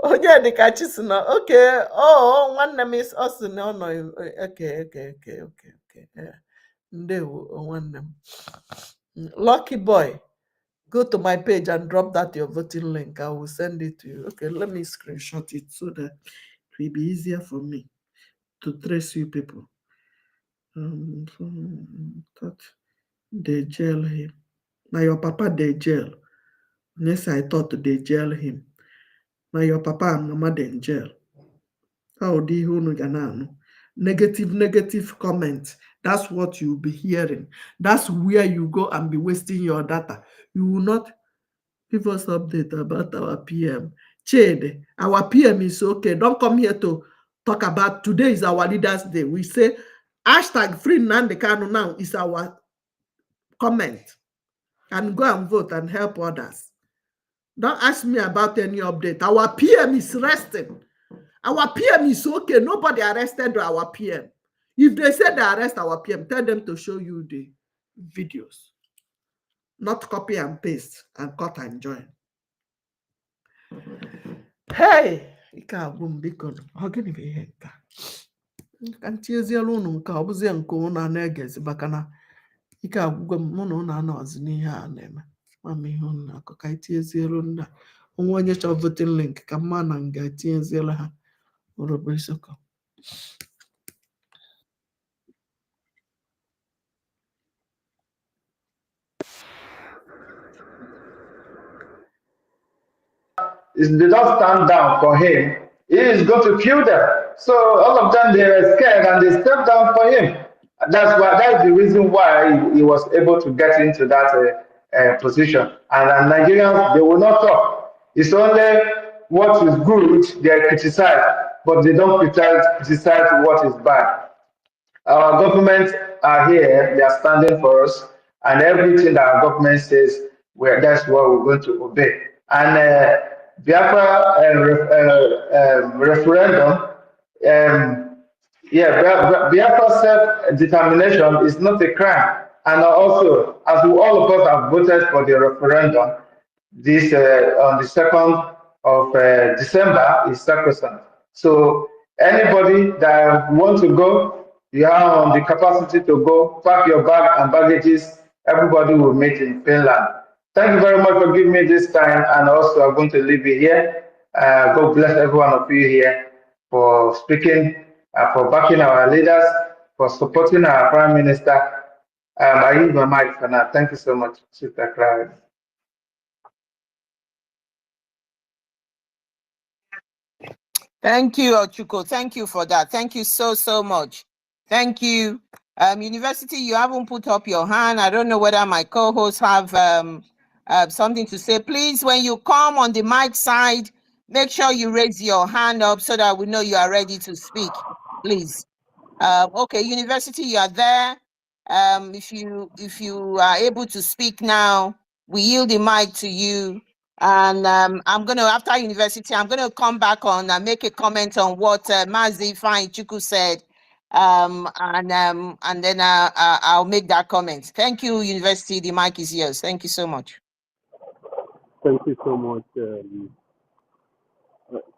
Onye the catches now. Okay. Oh, one name is also no. Okay. One name. Lucky boy. Go to my page and drop that your voting link. I will send it to you. Okay, let me screenshot it so that it will be easier for me to trace you people. Thought they jail him. Now your papa they jail. Yes, I thought they jail him. Now your papa and mama they in jail. How do you know? Negative comments. That's what you'll be hearing. That's where you go and be wasting your data. You will not give us update about our PM. Chede, our PM is okay. Don't come here to talk about today is our leaders' day. We say hashtag free Nnamdi Kanu now is our comment. And go and vote and help others. Don't ask me about any update. Our PM is resting. Our PM is okay. Nobody arrested our PM. If they say they arrest our PM, tell them to show you the videos, not copy and paste and cut and join. Hey, ike agwụ m biko ọ gịnị bụ ihe nke ka ntieziela unu nke ọ bụzie nke unu a na-egezi maka na ike agwụgwọ m mụ na unu anọzi n'ihe a na-eme mama ihe unu na-akọ ka itiezielu nna onwe onye chọọ voting link ka mma na nga etinyeziela ha orobo isoko. They don't stand down for him, he is going to kill them. So all of them, they were scared and they stepped down for him. That's the reason why he was able to get into that position. And Nigerians, they will not talk. It's only what is good they criticize, but they don't criticize what is bad. Our government are here, they are standing for us, and everything that our government says, that's what we're going to obey. And Biafra referendum, Biafra self-determination is not a crime. And also, as all of us have voted for the referendum, this on the 2nd of December is sacrosanct. So anybody that wants to go, you have the capacity to go, pack your bag and baggages, everybody will meet in Finland. Thank you very much for giving me this time, and also I'm going to leave it here. God bless every one of you here for speaking, for backing our leaders, for supporting our Prime Minister. I use my mic for now. Thank you so much, Sister Clara. Thank you, Ochuko. Thank you for that. Thank you so much. Thank you. University, you haven't put up your hand. I don't know whether my co-hosts have something to say. Please, when you come on the mic side, make sure you raise your hand up so that we know you are ready to speak, please. Okay, University, you are there. If you are able to speak now, we yield the mic to you. And I'm going to, after University, I'm going to come back on and make a comment on what Mazi Fine Chuku said. And then I'll make that comment. Thank you, University. The mic is yours. Thank you so much. Thank you so much.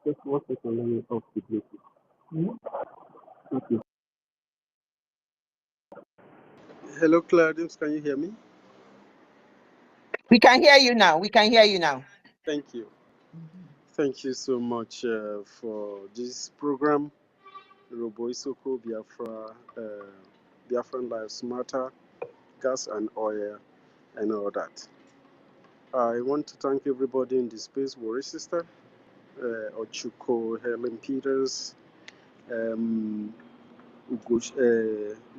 Just 1 second, let me off the Bluetooth. Thank you. Hello, Claudius, can you hear me? We can hear you now. We can hear you now. Thank you. Thank you so much for this program, Robo Isoko, Biafra, Biafran Lives Matter, Gas and Oil, and all that. I want to thank everybody in the space, Worry Sister, Ochuko, Helen Peters,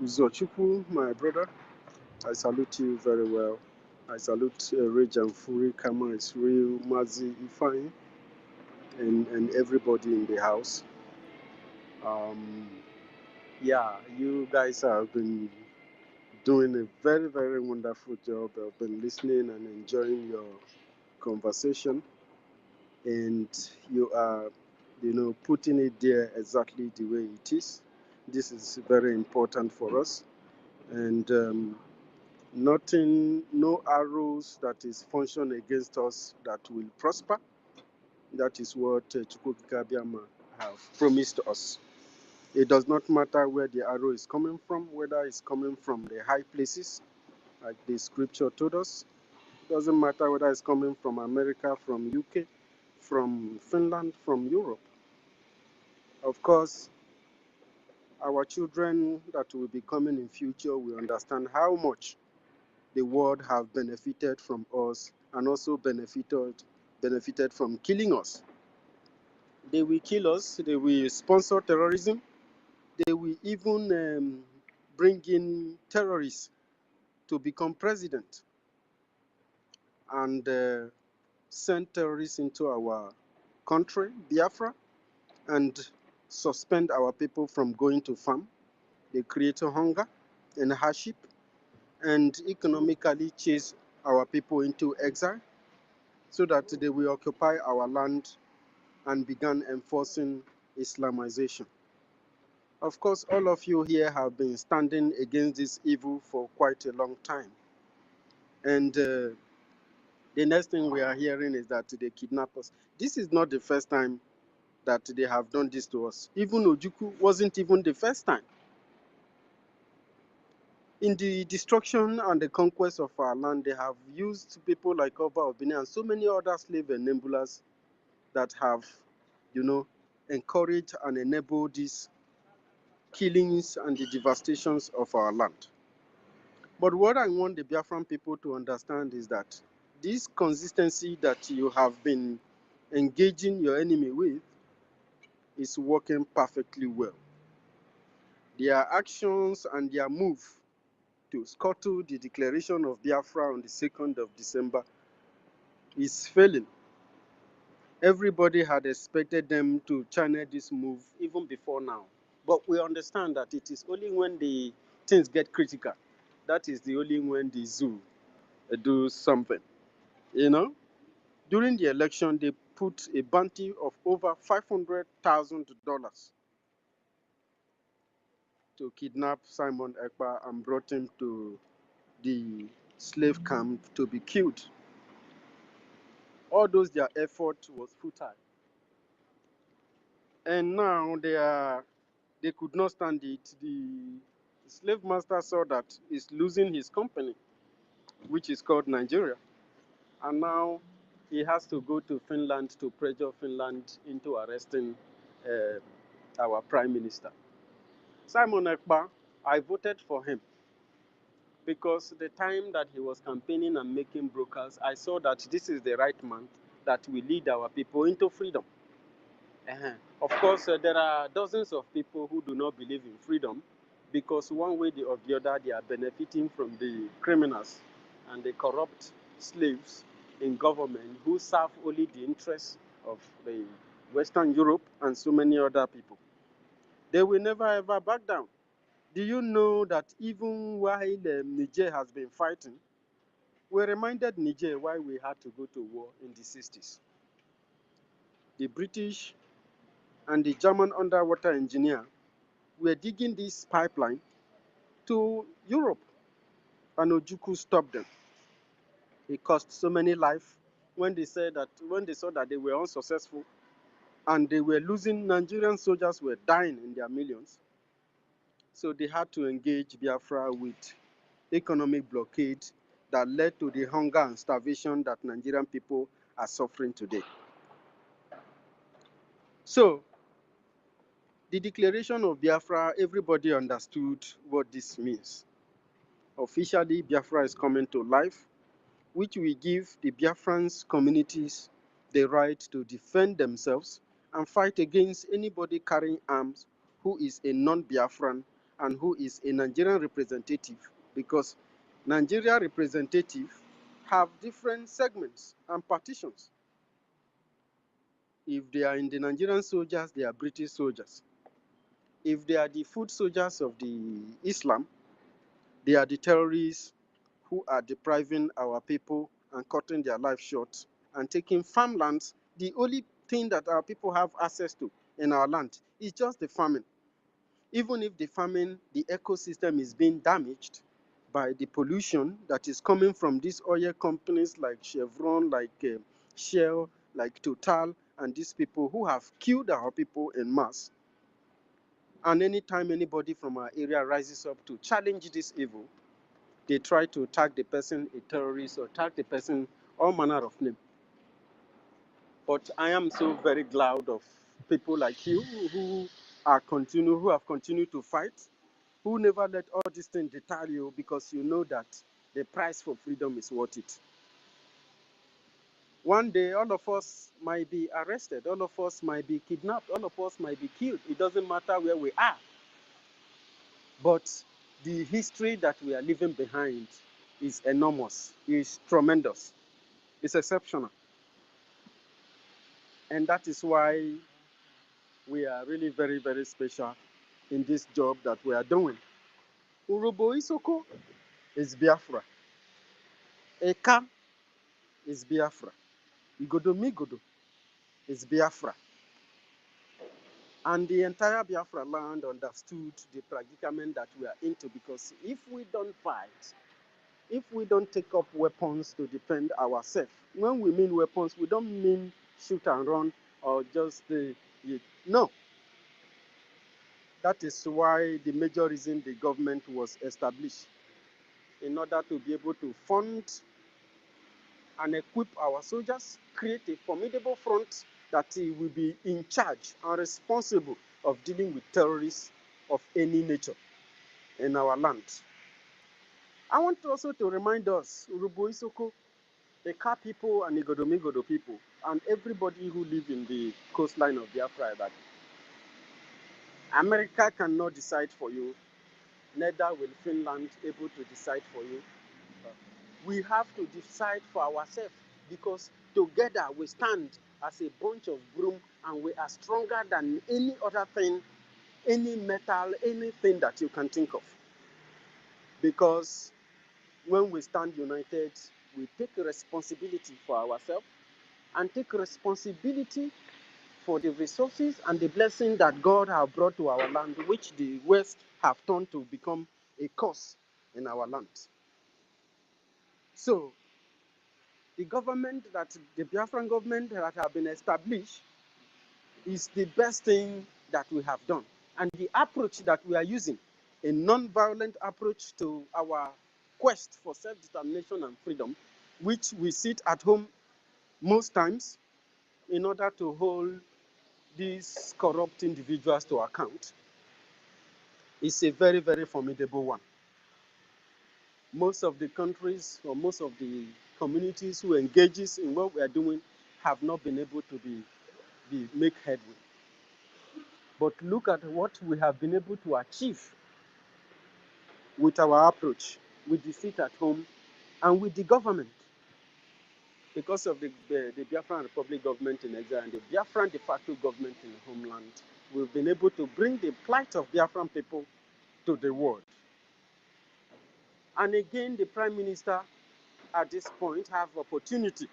Uzochukwu, my brother. I salute you very well. I salute Rejan Furi, Kama Israel, Mazi Ifeanyi, and everybody in the house. Yeah, you guys have been doing a very, very wonderful job. I've been listening and enjoying your conversation, and you are, putting it there exactly the way it is. This is very important for us, and no arrows that is function against us that will prosper. That is what Chukwuka have promised us. It does not matter where the arrow is coming from, whether it's coming from the high places, like the scripture told us. It doesn't matter whether it's coming from America, from UK, from Finland, from Europe. Of course, our children that will be coming in future will understand how much the world have benefited from us and also benefited from killing us. They will kill us, they will sponsor terrorism, they will even bring in terrorists to become president and send terrorists into our country, Biafra, and suspend our people from going to farm. They create a hunger and hardship and economically chase our people into exile so that they will occupy our land and begin enforcing Islamization. Of course, all of you here have been standing against this evil for quite a long time. And the next thing we are hearing is that they kidnap us. This is not the first time that they have done this to us. Even Ojukwu wasn't even the first time. In the destruction and the conquest of our land, they have used people like Oba Obini and so many other slave enablers that have, encouraged and enabled these killings and the devastations of our land. But what I want the Biafran people to understand is that this consistency that you have been engaging your enemy with is working perfectly well. Their actions and their move to scuttle the declaration of Biafra on the 2nd of December is failing. Everybody had expected them to channel this move even before now. But we understand that it is only when the things get critical, that is the only when the zoo do something. During the election, they put a bounty of over $500,000 to kidnap Simon Ekpa and brought him to the slave camp to be killed. All those their effort was futile. And now they could not stand it. The slave master saw that he's losing his company, which is called Nigeria. And now he has to go to Finland to pressure Finland into arresting our prime minister. Simon Ekpa, I voted for him because the time that he was campaigning and making brokers, I saw that this is the right man that will lead our people into freedom. Of course, there are dozens of people who do not believe in freedom because one way or the other, they are benefiting from the criminals and the corrupt slaves in government who serve only the interests of the Western Europe and so many other people. They will never ever back down. Do you know that even while Niger has been fighting, we reminded Niger why we had to go to war in the 60s. The British and the German underwater engineer were digging this pipeline to Europe, and Ojukwu stopped them. It cost so many lives when they saw that they were unsuccessful and they were losing. Nigerian soldiers were dying in their millions. So they had to engage Biafra with economic blockade that led to the hunger and starvation that Nigerian people are suffering today. So the declaration of Biafra, everybody understood what this means. Officially, Biafra is coming to life, which will give the Biafran communities the right to defend themselves and fight against anybody carrying arms who is a non-Biafran and who is a Nigerian representative, because Nigeria representatives have different segments and partitions. If they are in the Nigerian soldiers, they are British soldiers. If they are the foot soldiers of the Islam, they are the terrorists who are depriving our people and cutting their life short and taking farmlands. The only thing that our people have access to in our land is just the farming. Even if the farming, the ecosystem is being damaged by the pollution that is coming from these oil companies like Chevron, like Shell, like Total, and these people who have killed our people en masse. And anytime anybody from our area rises up to challenge this evil, they try to tag the person a terrorist or tag the person all manner of name. But I am so very glad of people like you who have continued to fight, who never let all these things deter you because you know that the price for freedom is worth it. One day, all of us might be arrested, all of us might be kidnapped, all of us might be killed. It doesn't matter where we are. But the history that we are leaving behind is enormous, is tremendous, it's exceptional. And that is why we are really very, very special in this job that we are doing. Urobo Isoko is Biafra. Eka is Biafra. Igodo Migodo is Biafra. And the entire Biafra land understood the predicament that we are into, because if we don't fight, if we don't take up weapons to defend ourselves, when we mean weapons, we don't mean shoot and run or just no. That is why the major reason the government was established, in order to be able to fund and equip our soldiers, create a formidable front that will be in charge and responsible of dealing with terrorists of any nature in our land. I want also to remind us, Urubu Isoko, the Ka people and the Godomigodo people, and everybody who live in the coastline of Biafra, that America cannot decide for you, neither will Finland able to decide for you. We have to decide for ourselves, because together we stand as a bunch of broom, and we are stronger than any other thing, any metal, anything that you can think of. Because when we stand united, we take responsibility for ourselves and take responsibility for the resources and the blessing that God has brought to our land, which the West have turned to become a curse in our land. So, the Biafran government that have been established is the best thing that we have done. And the approach that we are using, a non-violent approach to our quest for self-determination and freedom, which we sit at home most times in order to hold these corrupt individuals to account, is a very, very formidable one. Most of the countries or most of the communities who engages in what we are doing have not been able to make headway. But look at what we have been able to achieve with our approach, with the sit at home, and with the government. Because of the Biafran Republic government in exile and the Biafran de facto government in the homeland, we've been able to bring the plight of Biafran people to the world. And again, the Prime Minister at this point have opportunity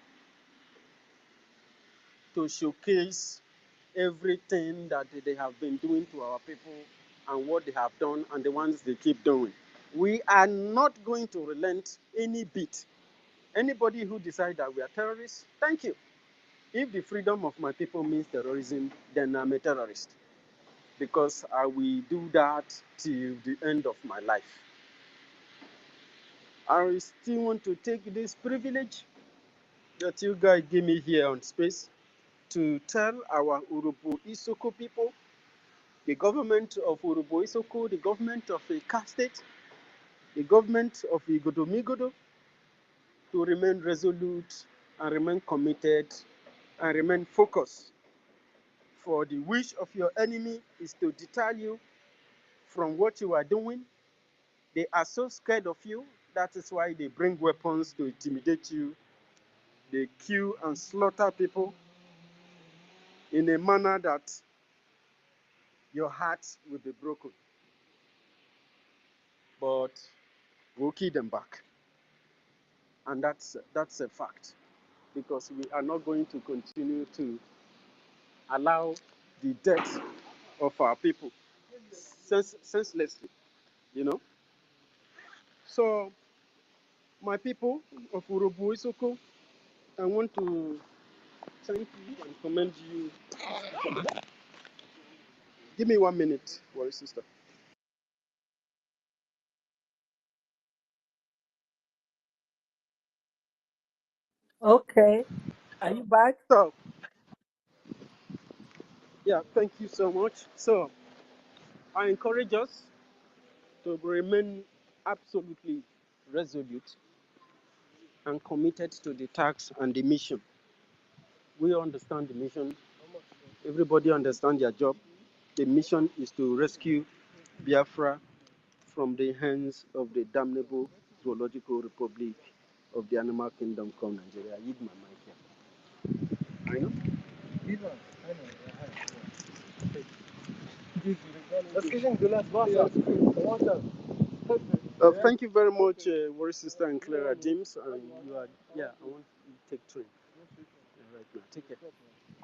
to showcase everything that they have been doing to our people and what they have done and the ones they keep doing. We are not going to relent any bit. Anybody who decides that we are terrorists, thank you. If the freedom of my people means terrorism, then I'm a terrorist, because I will do that till the end of my life. I still want to take this privilege that you guys give me here on space to tell our Urubu Isoko people, the government of Urubu Isoko, the government of EKA State, the government of Igodomigodo, to remain resolute and remain committed and remain focused. For the wish of your enemy is to deter you from what you are doing. They are so scared of you. That is why they bring weapons to intimidate you. They kill and slaughter people in a manner that your heart will be broken. But we'll kill them back. And that's a fact. Because we are not going to continue to allow the death of our people senselessly, you know. So, my people of Urubu Isoko, I want to thank you and commend you. Give me 1 minute, worry sister. Okay. Are you back? So, yeah, thank you so much. So, I encourage us to remain absolutely resolute and committed to the task and the mission. We understand the mission. Everybody understands their job. The mission is to rescue Biafra from the hands of the damnable zoological republic of the animal kingdom called Nigeria. I need my mic here. I know. Thank you very much, Worry Sister and Clara James. And you are, yeah, I want you to take train right now. Take care.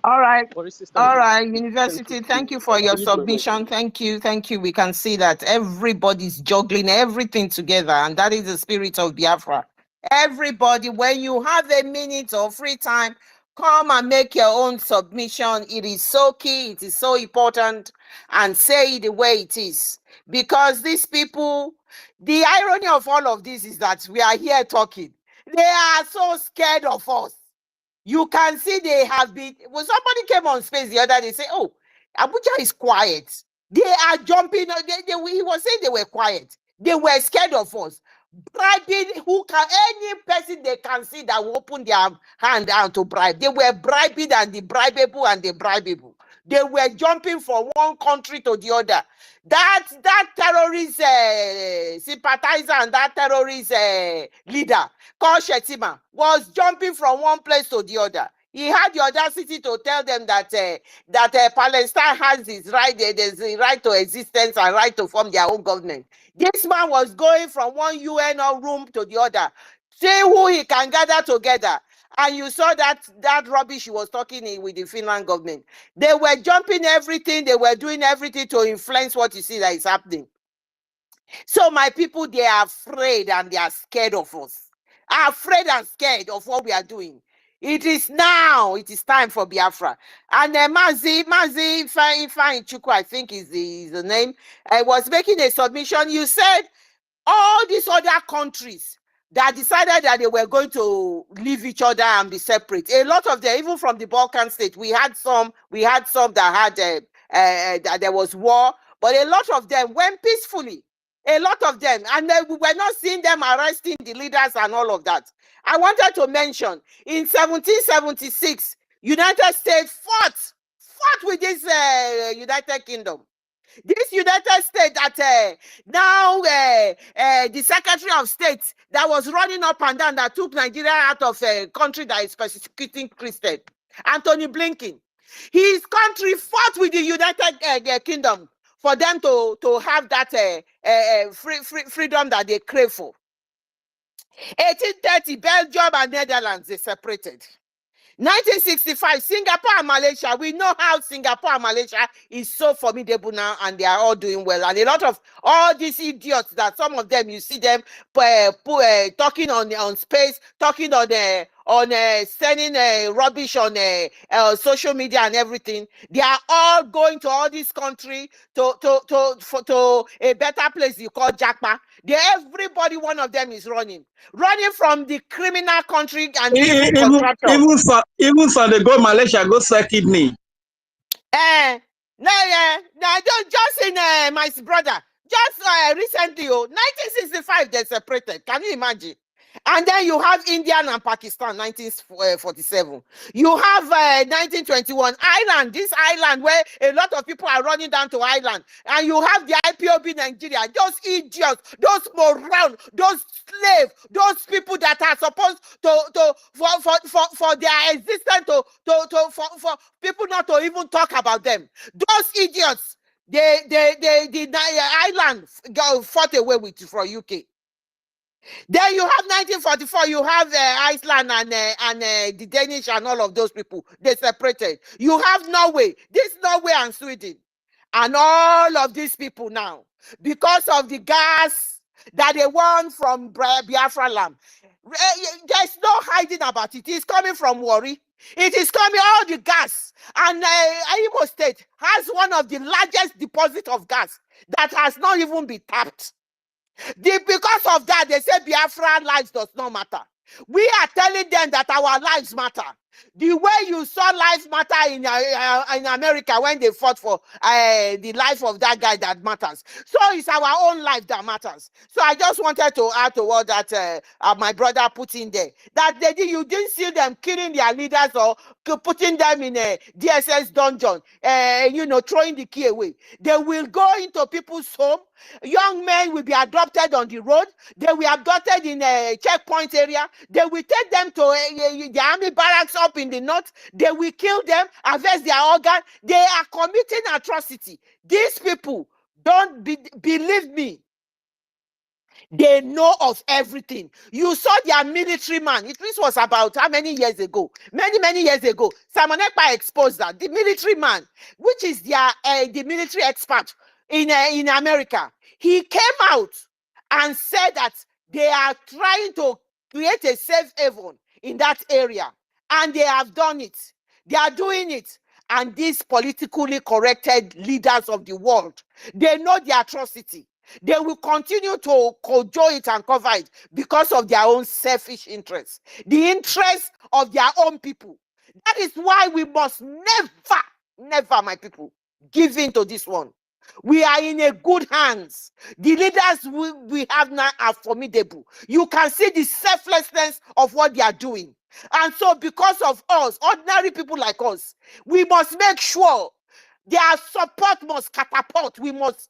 All right. Sister, All right, University, thank you for your submission. Thank you. Thank you. We can see that everybody's juggling everything together, and that is the spirit of Biafra. Everybody, when you have a minute of free time, come and make your own submission. It is so key, it is so important, and say it the way it is. Because these people, the irony of all of this is that we are here talking. They are so scared of us. You can see they have been. When somebody came on space the other day, say, "Oh, Abuja is quiet." They are jumping. He was saying they were quiet. They were scared of us. Bribing any person they can see that will open their hand out to bribe. They were bribing and the bribable and the bribable. They were jumping from one country to the other. That terrorist sympathizer and that terrorist leader called Shetima was jumping from one place to the other. He had the audacity to tell them that Palestine has its right, there's the right to existence and right to form their own government. This man was going from one UN room to the other, see who he can gather together. And you saw that rubbish he was talking in with the Finland government. They were jumping everything, they were doing everything to influence what you see that is happening. So my people, they are afraid and they are scared of us. Are afraid and scared of what we are doing. It is now. It is time for Biafra. And Mazi Ifeanyi Chukwu, I think is the name, was making a submission. You said all these other countries that decided that they were going to leave each other and be separate. A lot of them, even from the Balkan state, we had some that had that there was war, but a lot of them went peacefully. A lot of them, and we were not seeing them arresting the leaders and all of that. I wanted to mention in 1776, United States fought with this United Kingdom. This United States that now the Secretary of State that was running up and down that took Nigeria out of a country that is persecuting Christians, Anthony Blinken, his country fought with the United Kingdom for them to have that freedom that they crave for. 1830, Belgium and Netherlands, they separated. 1965, Singapore and Malaysia. We know how Singapore and Malaysia is so formidable now, and they are all doing well. And a lot of all these idiots that some of them, you see them talking on space, talking on sending rubbish on social media and everything. They are all going to all this country to a better place you call Jackpa. Everybody, one of them is running from the criminal country and even for the go Malaysia go sell kidney. Just in my brother, just recently, 1965 they separated. Can you imagine? And then you have India and Pakistan, 1947. You have 1921, Ireland, this island where a lot of people are running down to Ireland. And you have the IPOB Nigeria, those idiots, those morons, those slaves, those people that are supposed for their existence, for people not to even talk about them. Those idiots, the island fought away from UK. Then you have 1944, you have Iceland and the Danish and all of those people. They separated. You have Norway, Norway and Sweden. And all of these people now, because of the gas that they want from Biafra land, there's no hiding about it. It's coming from Warri. It is coming, all the gas. And Imo State has one of the largest deposits of gas that has not even been tapped. Because of that, they say Biafra lives does not matter. We are telling them that our lives matter. The way you saw lives matter in America when they fought for the life of that guy that matters. So it's our own life that matters. So I just wanted to add to what that my brother put in there. That you didn't see them killing their leaders or putting them in a DSS dungeon, throwing the key away. They will go into people's home. Young men will be adopted on the road. They will be abducted in a checkpoint area. They will take them to the army barracks up in the north. They will kill them, harvest their organ. They are committing atrocity. These people, don't believe me. They know of everything. You saw their military man. This was about how many years ago? Many years ago. Simon Ekpa exposed that. The military man, which is their the military expert in America, he came out and said that they are trying to create a safe haven in that area. And they have done it. They are doing it. And these politically corrected leaders of the world, they know the atrocity. They will continue to cajole it and cover it because of their own selfish interests, the interests of their own people. That is why we must never, my people, give in to this one. We are in a good hands. The leaders we have now are formidable. You can see the selflessness of what they are doing. And so because of us, ordinary people like us, we must make sure their support must catapult. We must,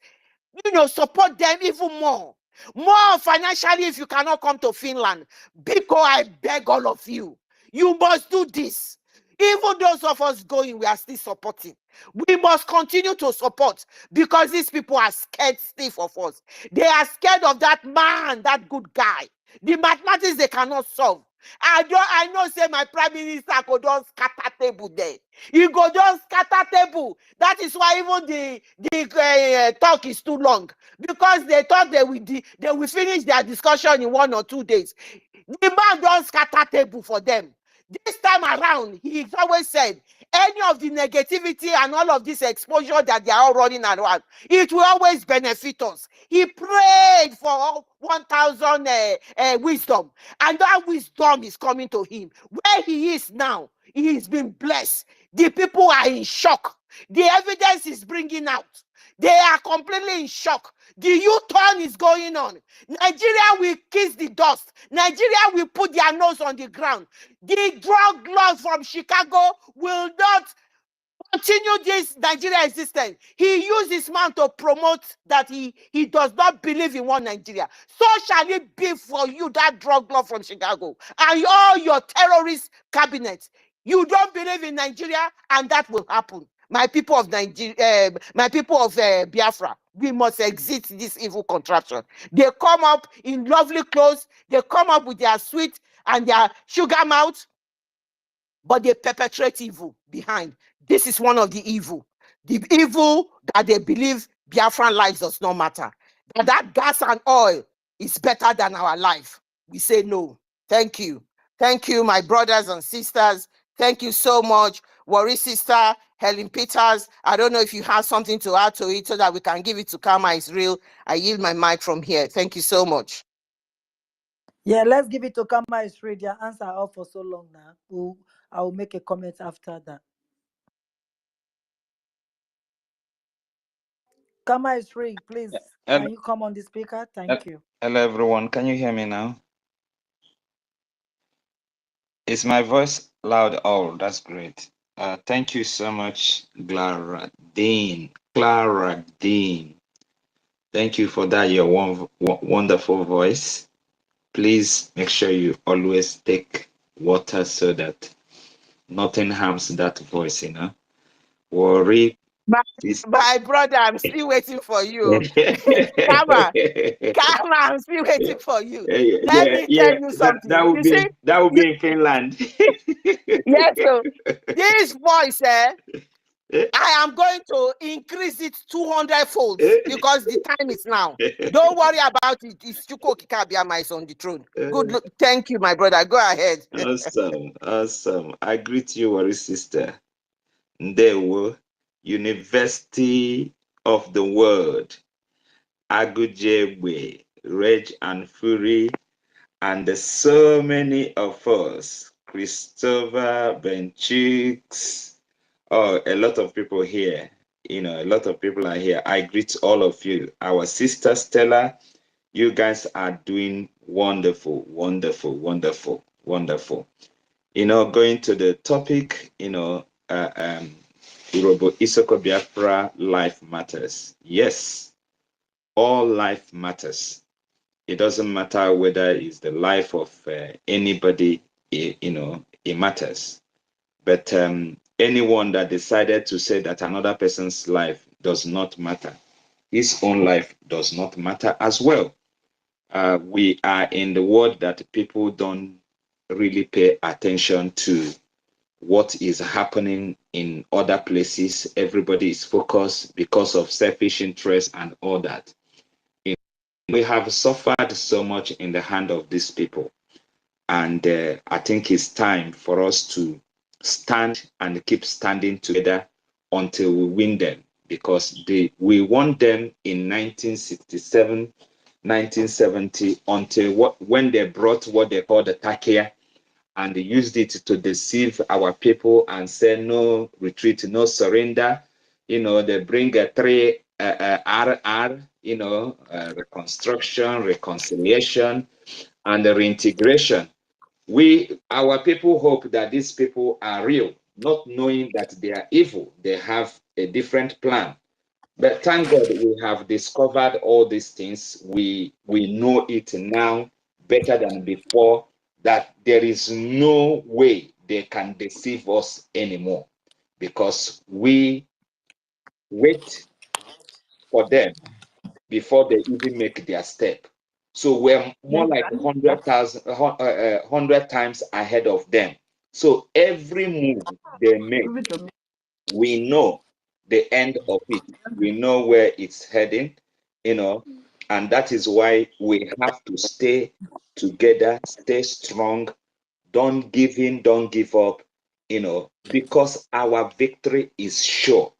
support them even more. More financially if you cannot come to Finland. Biko, I beg all of you. You must do this. Even those of us going, we are still supporting. We must continue to support because these people are scared stiff of us. They are scared of that man, that good guy. The mathematics they cannot solve. I know say my prime minister go just scatter table there. He go just scatter table. That is why even the talk is too long, because they thought they will finish their discussion in 1 or 2 days. The man just scatter table for them. This time around, he always said, any of the negativity and all of this exposure that they are all running around, it will always benefit us. He prayed for 1,000 wisdom, and that wisdom is coming to him. Where he is now, he has been blessed. The people are in shock. The evidence is bringing out. They are completely in shock. The U-turn is going on. Nigeria will kiss the dust. Nigeria will put their nose on the ground. The drug laws from Chicago will not continue this Nigeria existence. He used his man to promote that he does not believe in one Nigeria. So shall it be for you, that drug law from Chicago, and all your terrorist cabinets. You don't believe in Nigeria, and that will happen. My people of Nigeria, my people of Biafra, we must exit this evil contraption. They come up in lovely clothes. They come up with their sweet and their sugar mouth, but they perpetrate evil behind. This is one of the evil. The evil that they believe Biafran lives does not matter. That gas and oil is better than our life. We say no. Thank you. Thank you, my brothers and sisters. Thank you so much. Worry sister, Helen Peters. I don't know if you have something to add to it so that we can give it to Karma is Real. I yield my mic from here. Thank you so much. Yeah, let's give it to Karma is Real. Their answer out for so long now. I will make a comment after that. Karma is Real, please. Can you come on the speaker? Thank you. Hello, everyone. Can you hear me now? Is my voice loud? Oh, that's great. Thank you so much, Clara Dean. Thank you for that, your wonderful voice. Please make sure you always take water so that nothing harms that voice, Worry. My brother, I'm still waiting for you. Karma, I'm still waiting for you. Let me tell you something. That would be in Finland. Yes, so this voice, I am going to increase it 200 folds because the time is now. Don't worry about it. It's Chukwu Okike Abiama is on the throne. Good look. Thank you, my brother. Go ahead. Awesome. I greet you, worry sister. Ndewo, University of the World, Agujegbe, Reg and Fury, and so many of us, Christopher, Benchix, a lot of people here. A lot of people are here. I greet all of you. Our sister Stella, you guys are doing wonderful. Going to the topic, Urobo Isoko Biafra, life matters. Yes, all life matters. It doesn't matter whether it's the life of anybody, it matters. But anyone that decided to say that another person's life does not matter, his own life does not matter as well. we are in the world that people don't really pay attention to what is happening in other places. Everybody is focused because of selfish interest and all that. We have suffered so much in the hand of these people. And I think it's time for us to stand and keep standing together until we win them, because we won them in 1967, 1970, until when they brought what they call the Takia, and they used it to deceive our people and say no retreat, no surrender. They bring a 3 RR, reconstruction, reconciliation, and the reintegration. Our people hope that these people are real, not knowing that they are evil. They have a different plan. But thank God we have discovered all these things. We know it now better than before, that there is no way they can deceive us anymore, because we wait for them before they even make their step. So we're more like 100 times ahead of them. So every move they make, we know the end of it. We know where it's heading, and that is why we have to stay together, stay strong, don't give in, don't give up, because our victory is sure.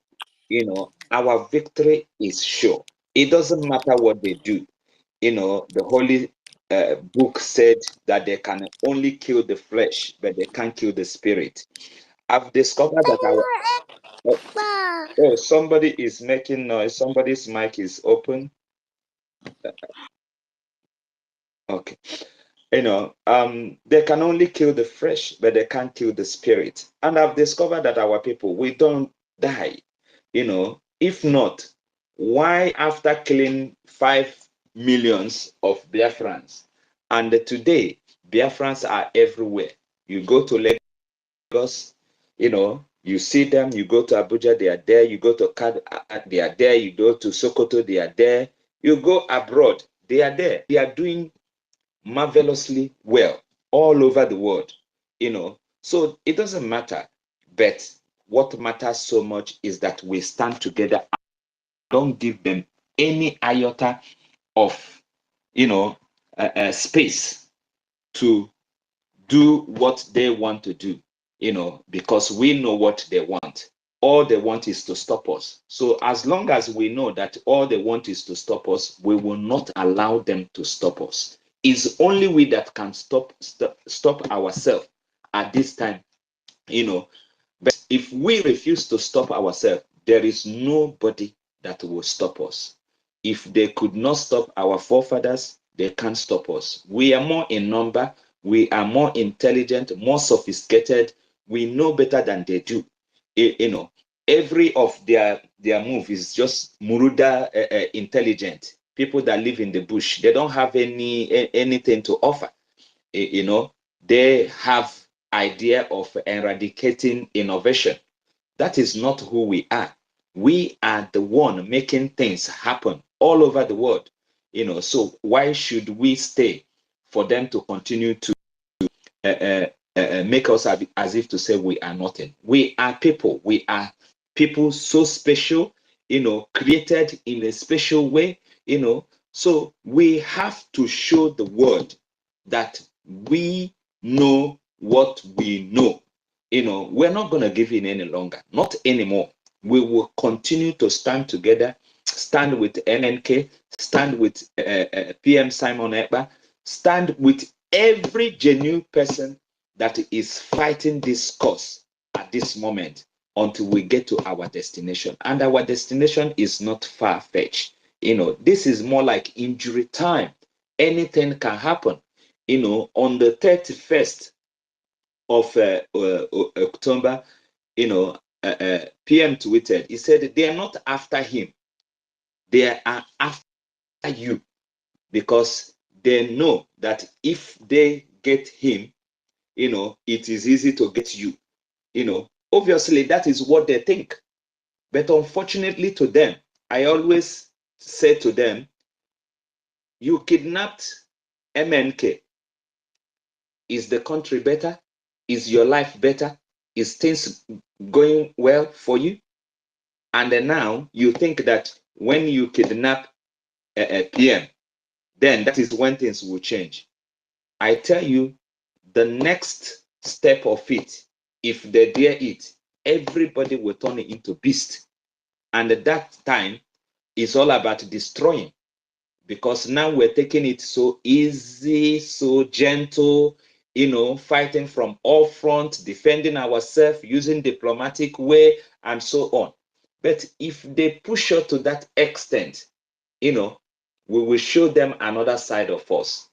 Our victory is sure. It doesn't matter what they do. The Holy Book said that they can only kill the flesh, but they can't kill the spirit. I've discovered that somebody is making noise. Somebody's mic is open. Okay. They can only kill the flesh, but they can't kill the spirit. And I've discovered that our people, we don't die. If not, why after killing 5 millions of Biafrans, and today Biafrans are everywhere. You go to Lagos, you see them. You go to Abuja, they are there. You go to Kad, they are there. You go to Sokoto, they are there. You go abroad, they are there. They are doing marvelously well all over the world. So it doesn't matter. But what matters so much is that we stand together. Don't give them any iota of space to do what they want to do, because we know what they want. All they want is to stop us. So as long as we know that all they want is to stop us, we will not allow them to stop us. It's only we that can stop ourselves at this time, But if we refuse to stop ourselves, there is nobody that will stop us. If they could not stop our forefathers, they can't stop us. We are more in number. We are more intelligent, more sophisticated. We know better than they do. Every of their move is just Muruda intelligent. People that live in the bush, they don't have anything to offer. They have idea of eradicating innovation. That is not who we are. We are the one making things happen all over the world. So why should we stay for them to continue to make us as if to say we are nothing? We are people. We are people so special, created in a special way, So we have to show the world that we know what we know. We're not going to give in any longer, not anymore. We will continue to stand together, stand with NNK, stand with PM Simon Ekpa, stand with every genuine person that is fighting this cause at this moment until we get to our destination. And our destination is not far-fetched. This is more like injury time. Anything can happen. On the 31st of October, PM tweeted, he said, they are not after him. They are after you, because they know that if they get him, it is easy to get you. Obviously that is what they think. But unfortunately to them, I always say to them, you kidnapped MNK, is the country better? Is your life better? Is things going well for you? And then now you think that when you kidnap a PM, then that is when things will change. I tell you, the next step of it, if they dare it, everybody will turn it into beast. And at that time, it's all about destroying. Because now we're taking it so easy, so gentle, fighting from all fronts, defending ourselves, using diplomatic way, and so on. But if they push us to that extent, we will show them another side of us.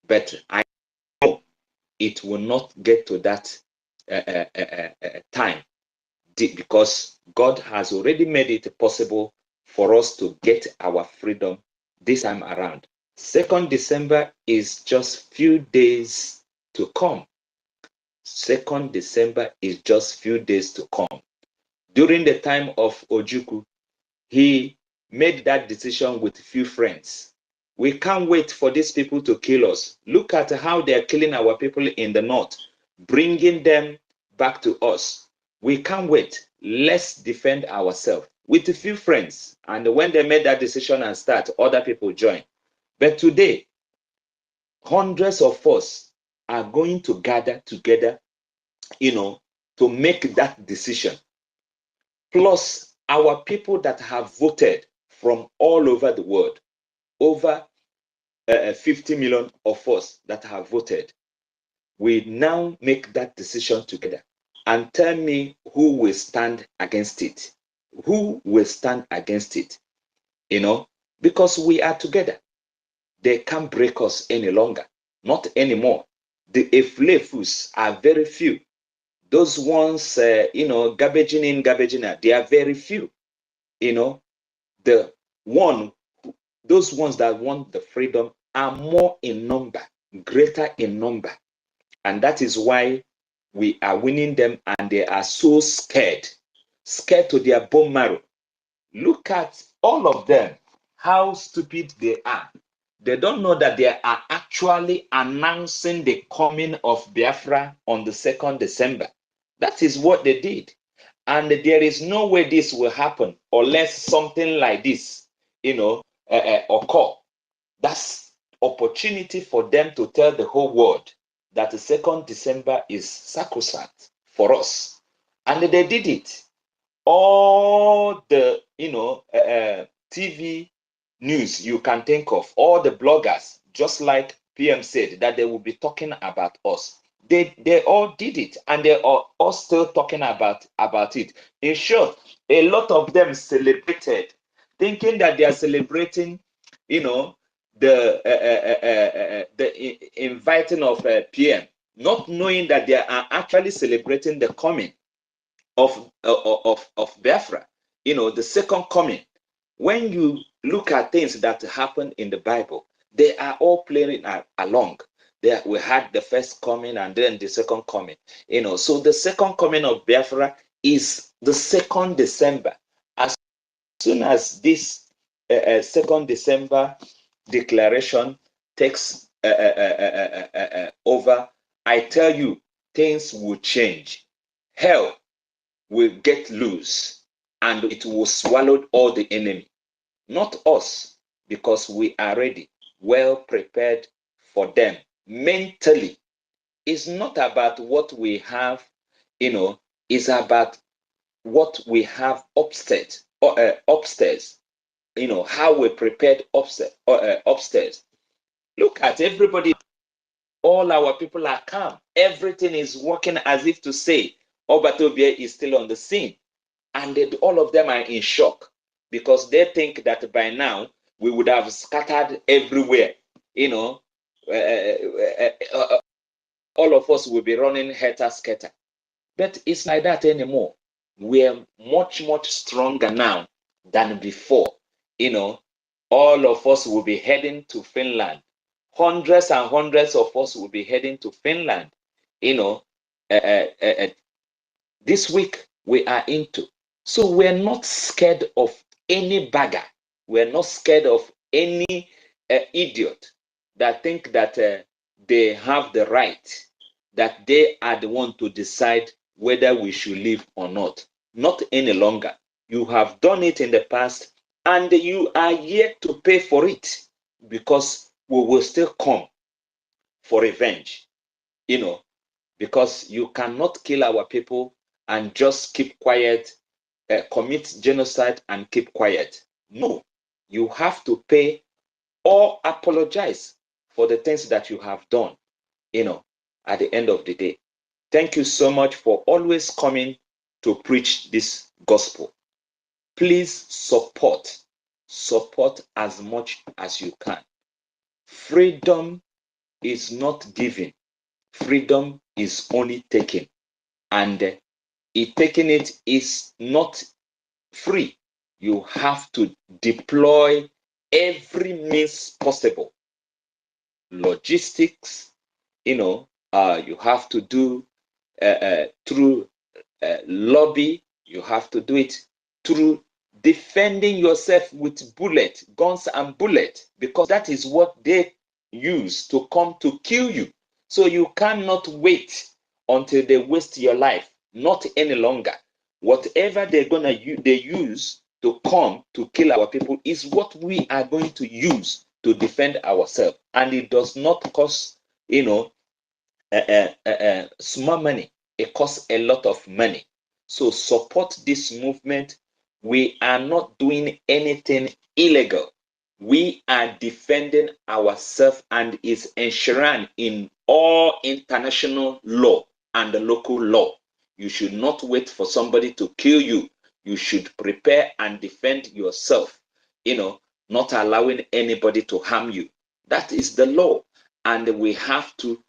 But I know it will not get to that time, because God has already made it possible for us to get our freedom this time around. 2nd December is just few days to come. 2nd December is just few days to come. During the time of Ojukwu, he made that decision with few friends. We can't wait for these people to kill us. Look at how they're killing our people in the north, bringing them back to us. We can't wait. Let's defend ourselves with a few friends. And when they made that decision and start, other people join. But today, hundreds of us are going to gather together, to make that decision. Plus, our people that have voted from all over the world, over 50 million of us that have voted, we now make that decision together. And tell me who will stand against it. Who will stand against it? Because we are together. They can't break us any longer. Not anymore. The Eflefus are very few. Those ones, garbaging in, garbaging out, they are very few. Those ones that want the freedom are more in number, greater in number. And that is why we are winning them, and they are so scared to their bone marrow. Look at all of them, how stupid they are. They don't know that they are actually announcing the coming of Biafra on the 2nd December. That is what they did. And there is no way this will happen unless something like this, occur. That's opportunity for them to tell the whole world that the 2nd December is sacrosanct for us. And they did it. All the, TV news you can think of, all the bloggers, just like PM said, that they will be talking about us. They all did it, and they are all still talking about it. In short, a lot of them celebrated, thinking that they are celebrating, the inviting of PM, not knowing that they are actually celebrating the coming of Biafra, the second coming. When you look at things that happen in the Bible, they are all playing along. We had the first coming and then the second coming. So the second coming of Biafra is the 2nd December. As soon as this 2nd December declaration takes over, I tell you, things will change. Hell will get loose, and it will swallow all the enemy. Not us, because we are ready, well prepared for them mentally. It's not about what we have, it's about what we have upstairs, how we prepared upstairs. Look at everybody. All our people are calm. Everything is working as if to say, Obatobia is still on the scene. And all of them are in shock, because they think that by now we would have scattered everywhere. All of us will be running helter-skelter. But it's like that anymore. We're much, much stronger now than before. All of us will be heading to Finland. Hundreds and hundreds of us will be heading to Finland. This week we are into. So we're not scared of any bagger. We're not scared of any idiot. that think that they have the right, that they are the one to decide whether we should live or not. Not any longer. You have done it in the past, and you are yet to pay for it, because we will still come for revenge, because you cannot kill our people and just keep quiet, commit genocide and keep quiet. No, you have to pay or apologize for the things that you have done, at the end of the day. Thank you so much for always coming to preach this gospel. Please support as much as you can. Freedom is not given. Freedom is only taken. And taking it is not free. You have to deploy every means possible. Logistics, you have to do through lobby. You have to do it through defending yourself with guns and bullets, because that is what they use to come to kill you. So you cannot wait until they waste your life. Not any longer. Whatever they use to come to kill our people is what we are going to use to defend ourselves. And it does not cost, small money. It costs a lot of money. So support this movement. We are not doing anything illegal. We are defending ourselves, and is enshrined in all international law and the local law. You should not wait for somebody to kill you. You should prepare and defend yourself, not allowing anybody to harm you. That is the law. And we have to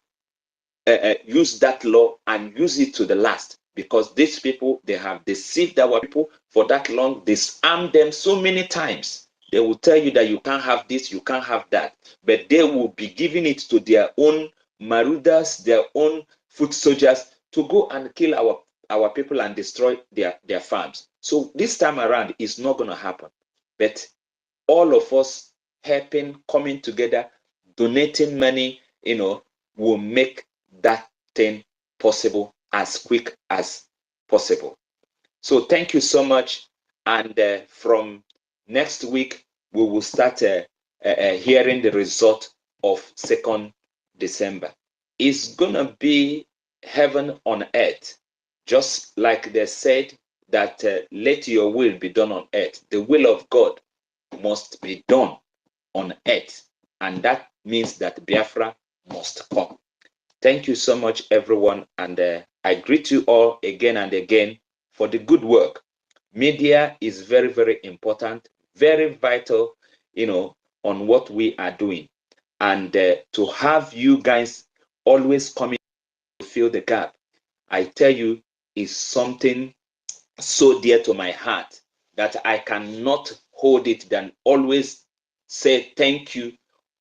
use that law and use it to the last, because these people, they have deceived our people for that long, disarmed them so many times. They will tell you that you can't have this, you can't have that, but they will be giving it to their own marauders, their own foot soldiers, to go and kill our people and destroy their farms. So this time around, it's not going to happen. But all of us helping, coming together, donating money, will make that thing possible as quick as possible. So thank you so much. And from next week, we will start hearing the result of 2nd December. It's going to be heaven on earth. Just like they said that let your will be done on earth. The will of God must be done on earth. And that means that Biafra must come. Thank you so much, everyone. And I greet you all again and again for the good work. Media is very, very important, very vital, on what we are doing. And to have you guys always coming to fill the gap, I tell you, is something so dear to my heart that I cannot hold it than always say thank you,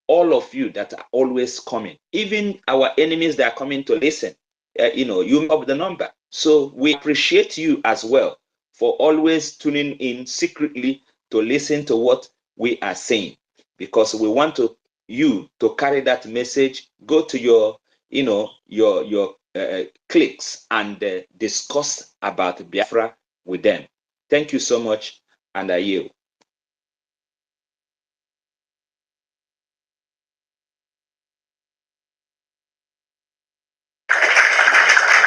all of you that are always coming, even our enemies that are coming to listen. You have the number. So we appreciate you as well for always tuning in secretly to listen to what we are saying, because we want you to carry that message, go to your cliques and discuss about Biafra with them. Thank you so much, and I yield.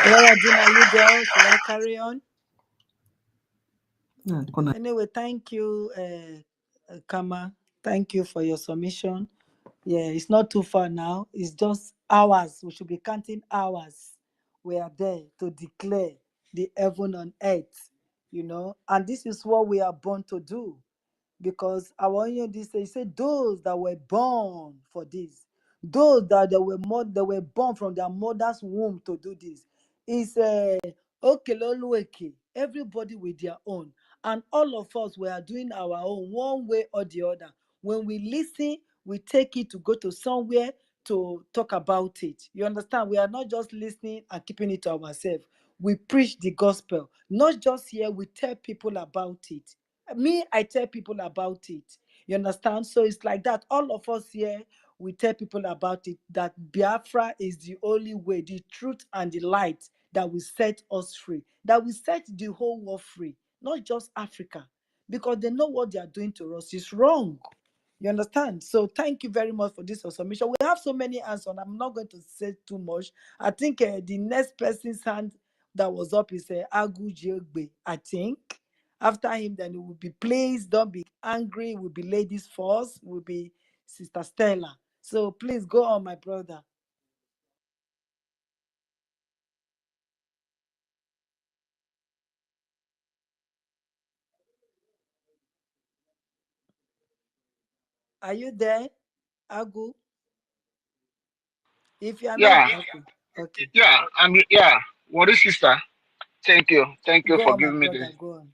Laura Jean, are you there? Should I carry on? Anyway, thank you, Kama. Thank you for your submission. Yeah, it's not too far now. It's just hours. We should be counting hours. We are there to declare the heaven on earth, and this is what we are born to do. Because our union this say those that were born for this, those that they were born from their mother's womb to do this. It's okay, everybody with their own, and all of us, we are doing our own one way or the other. When we listen, we take it to go to somewhere to talk about it. You understand? We are not just listening and keeping it to ourselves. We preach the gospel, not just here. We tell people about it. Me, I tell people about it. You understand? So it's like that. All of us here, we tell people about it, that Biafra is the only way, the truth and the light that will set us free, that will set the whole world free, not just Africa, because they know what they are doing to us is wrong. You understand? So thank you very much for this submission. We have so many answers. I'm not going to say too much. I think the next person's hand that was up is Agujegbe. I think after him, then it will be, please don't be angry. It will be ladies first. It will be Sister Stella. So please go on, my brother. Are you there, Agu? If you are not, okay. Yeah, what is sister? Thank you Go for on, my giving me brother. the Go on.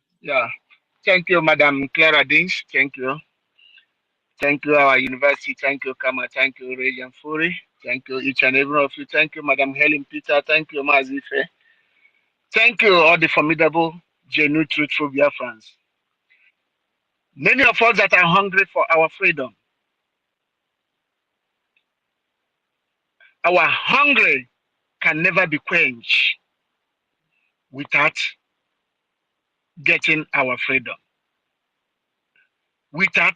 thank you, Madam Clara Dings. Thank you, our university. Thank you, Kama. Thank you, Regan Furi. Thank you, each and every one of you. Thank you, Madam Helen Peter. Thank you, Mazife. Thank you, all the formidable, genuine, truthful Biafrans. Many of us that are hungry for our freedom. Our hunger can never be quenched without getting our freedom, without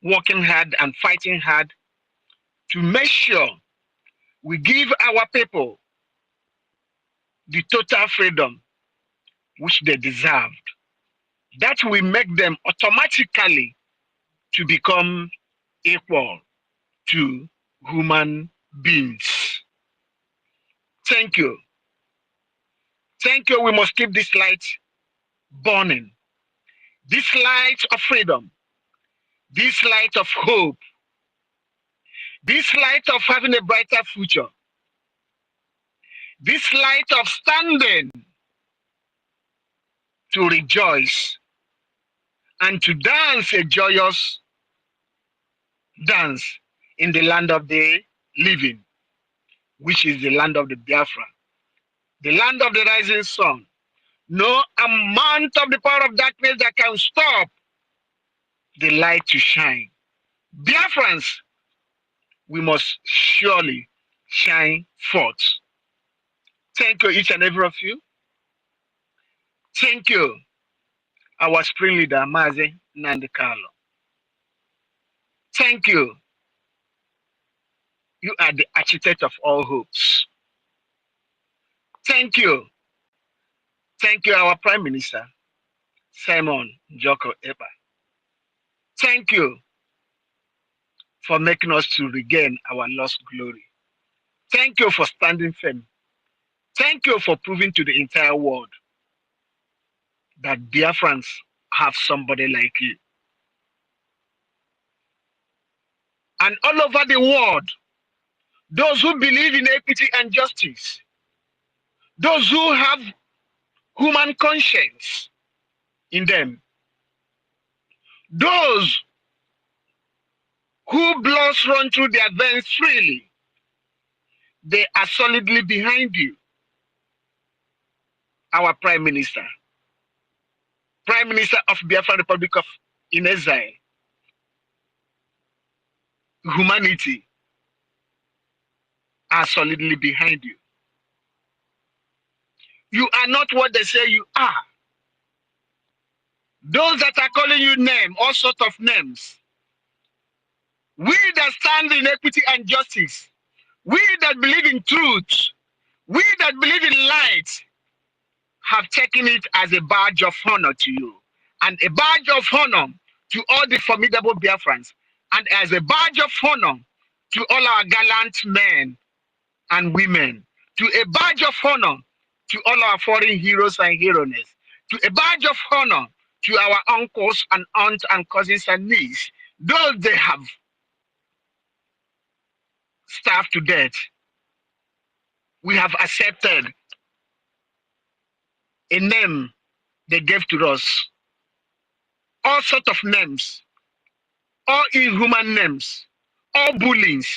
working hard and fighting hard to make sure we give our people the total freedom which they deserved. That will make them automatically to become equal to human beings. Thank you. Thank you. We must keep this light burning. This light of freedom. This light of hope. This light of having a brighter future. This light of standing to rejoice and to dance a joyous dance in the land of the living, which is the land of the Biafra, the land of the rising sun. No amount of the power of darkness that can stop the light to shine. Biafrans, we must surely shine forth. Thank you, each and every of you. Thank you, our spring leader, Mazi Nandekalo. Thank you. You are the architect of all hopes. Thank you. Thank you, our Prime Minister, Simon Joko Eba. Thank you for making us to regain our lost glory. Thank you for standing firm. Thank you for proving to the entire world that Biafrans have somebody like you. And all over the world, those who believe in equity and justice, those who have human conscience in them, those who blood run through their veins freely, they are solidly behind you. Our Prime Minister, Prime Minister of Biafra Republic of in exile, humanity are solidly behind you. You are not what they say you are. Those that are calling you names, all sorts of names, we that stand in equity and justice, we that believe in truth, we that believe in light, have taken it as a badge of honor to you, and a badge of honor to all the formidable Biafrans, and as a badge of honor to all our gallant men and women, to a badge of honor to all our foreign heroes and heroines, to a badge of honor to our uncles and aunts and cousins and nieces, those they have starved to death. We have accepted a name they gave to us, all sorts of names, all inhuman names, all bullies.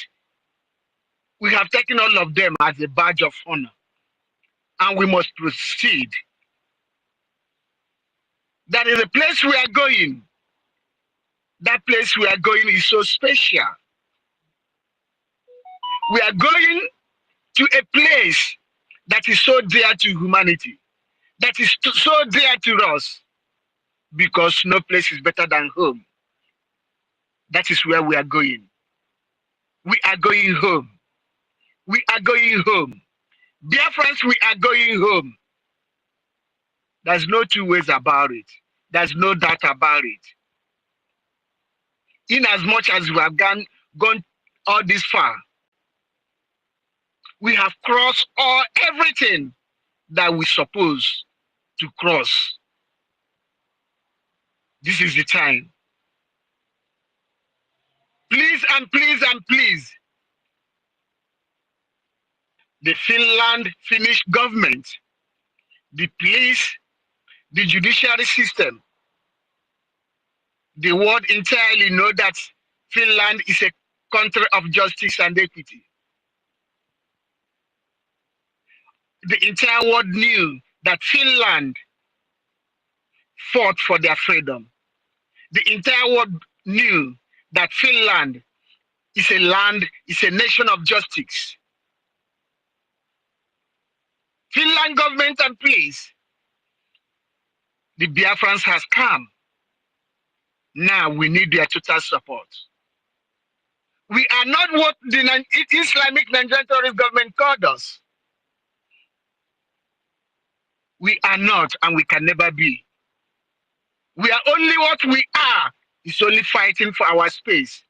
We have taken all of them as a badge of honor, and we must proceed. That is the place we are going. That place we are going is so special. We are going to a place that is so dear to humanity, that is so dear to us, because no place is better than home. That is where we are going. We are going home. We are going home. Dear friends, we are going home. There's no two ways about it. There's no doubt about it. In as much as we have gone all this far, we have crossed everything that we supposed to cross. This is the time. Please and please and please, the Finnish government, the police, the judiciary system, the world entirely know that Finland is a country of justice and equity. The entire world knew that Finland fought for their freedom. The entire world knew that Finland is a nation of justice. Finland government and police, the Biafrans has come. Now we need their total support. We are not what the Islamic Nigerian terrorist government called us. We are not, and we can never be. We are only what we are. It's only fighting for our space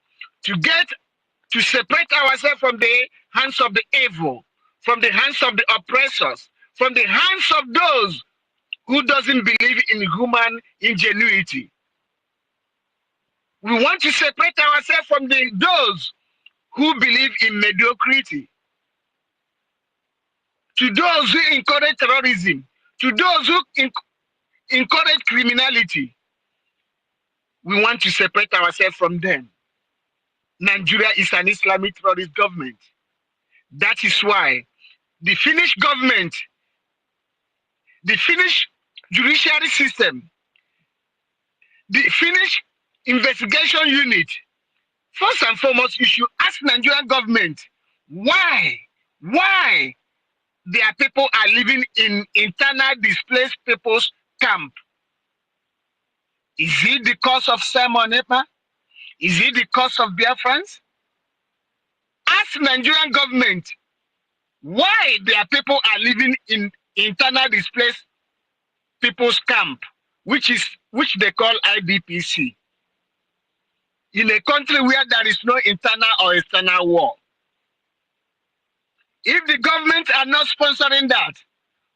to separate ourselves from the hands of the evil, from the hands of the oppressors, from the hands of those who doesn't believe in human ingenuity. We want to separate ourselves from those who believe in mediocrity, to those who encourage terrorism, to those who encourage criminality. We want to separate ourselves from them. Nigeria is an Islamic terrorist government. That is why the Finnish government, the Finnish judiciary system, the Finnish investigation unit, first and foremost, you should ask Nigerian government why their people are living in internal displaced people's camp. Is it the cause of Simon Ekpa? Is it the cause of Biafrans? Ask Nigerian government why their people are living in internal displaced people's camp, which they call IDPC, in a country where there is no internal or external war. If the government are not sponsoring that,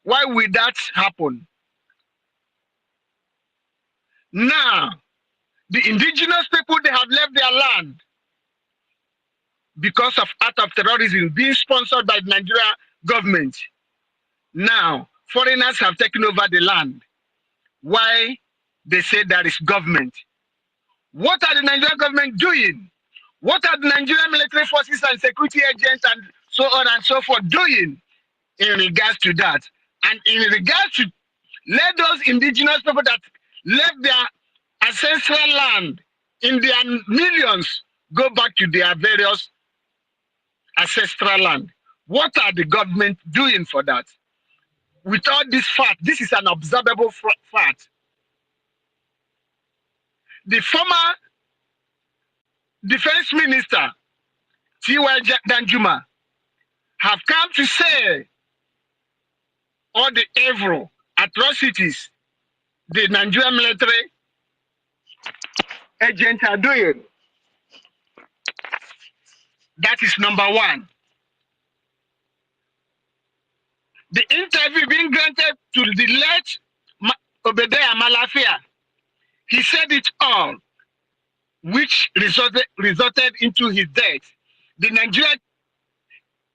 why will that happen? Now, the indigenous people, they have left their land because of act of terrorism being sponsored by the Nigerian government. Now, foreigners have taken over the land. Why they say there is government? What are the Nigerian government doing? What are the Nigerian military forces and security agents and so on and so forth doing in regards to that? And in regards to let those indigenous people that left their ancestral land in their millions go back to their various ancestral land. What are the government doing for that? Without this fact, this is an observable fact. The former defense minister, T.Y. Danjuma, have come to say all the evil atrocities the Nigerian military agents are doing. That is number one. The interview being granted to the late Obadiah Malafia, he said it all, which resulted into his death. The Nigerian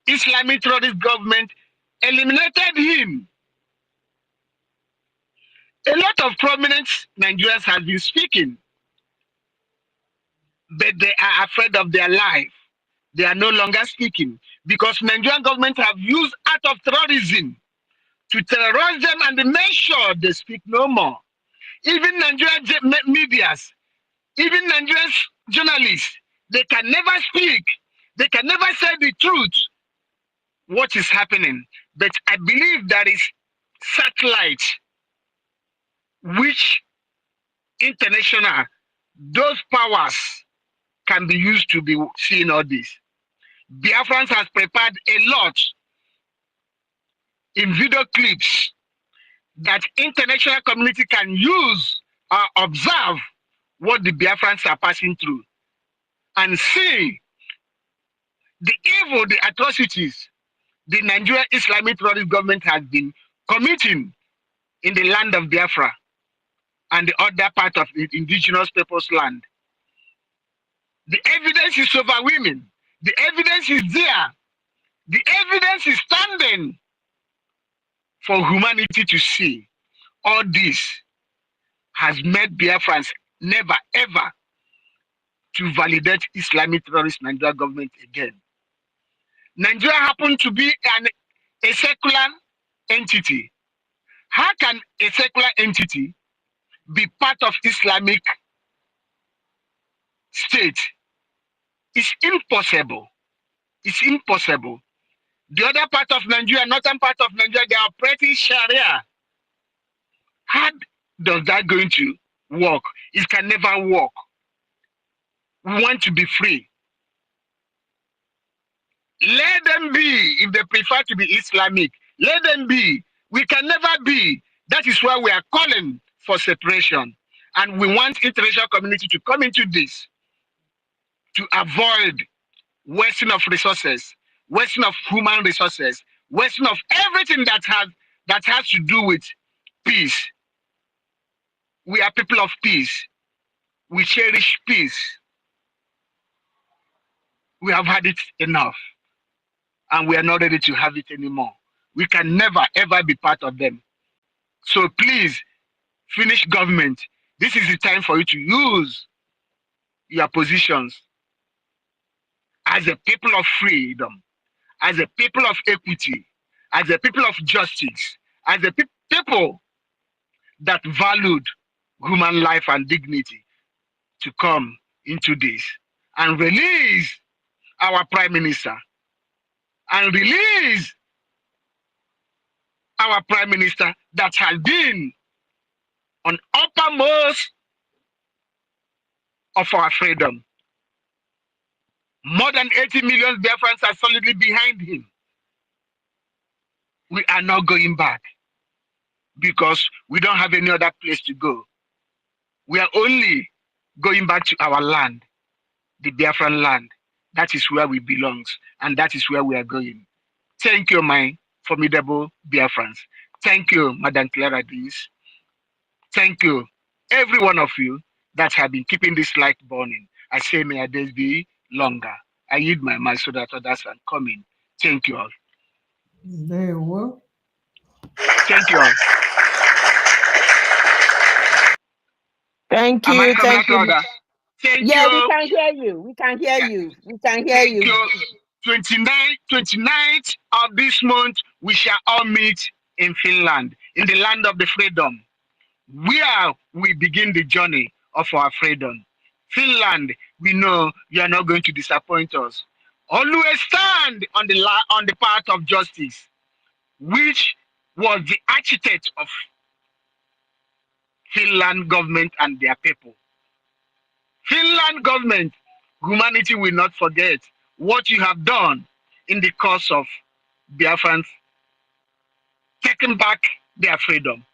Islamic terrorist government eliminated him. A lot of prominent Nigerians have been speaking, but they are afraid of their life. They are no longer speaking because Nigerian government have used act of terrorism to terrorize them and make sure they speak no more. Even Nigerian medias, even Nigerian journalists, they can never speak. They can never say the truth, what is happening. But I believe there is satellite which international, those powers can be used to be seeing all this. Biafrans has prepared a lot in video clips that international community can use or observe what the Biafrans are passing through and see the evil, the atrocities the Nigerian Islamic terrorist government has been committing in the land of Biafra and the other part of the indigenous people's land. The evidence is overwhelming. The evidence is there. The evidence is standing for humanity to see. All this has made Biafrans never ever to validate Islamic terrorist Nigeria government again. Nigeria happened to be a secular entity. How can a secular entity be part of Islamic state? It's impossible. It's impossible. The other part of Nigeria, northern part of Nigeria, they are operating Sharia. How does that going to work? It can never work. We want to be free. Let them be. If they prefer to be Islamic, let them be. We can never be. That is why we are calling for separation. And we want international community to come into this to avoid wasting of resources, wasting of human resources, wasting of everything that has to do with peace. We are people of peace. We cherish peace. We have had it enough. And we are not ready to have it anymore. We can never, ever be part of them. So please, Finnish government, this is the time for you to use your positions as a people of freedom, as a people of equity, as a people of justice, as a people that valued human life and dignity to come into this and release our Prime Minister and release our Prime Minister that has been on uppermost of our freedom. More than 80 million Biafrans are solidly behind him. We are not going back because we don't have any other place to go. We are only going back to our land, the Biafran land. That is where we belong, and that is where we are going. Thank you, my formidable Biafrans. Thank you, Madam Clara Dees. Thank you, every one of you that have been keeping this light burning. I say, may our days be longer. I yield my mind so that others can come in. Thank you all. There well. Thank you all. Thank you. Thank you. Thank yeah, you. we can hear you. We can hear you. We can hear Thank you. 29th of this month, we shall all meet in Finland, in the land of the freedom, where we begin the journey of our freedom. Finland, we know you are not going to disappoint us. Always stand on the path of justice, which was the architect of Finland government and their people. Finland government, humanity will not forget what you have done in the course of Biafrans taking back their freedom.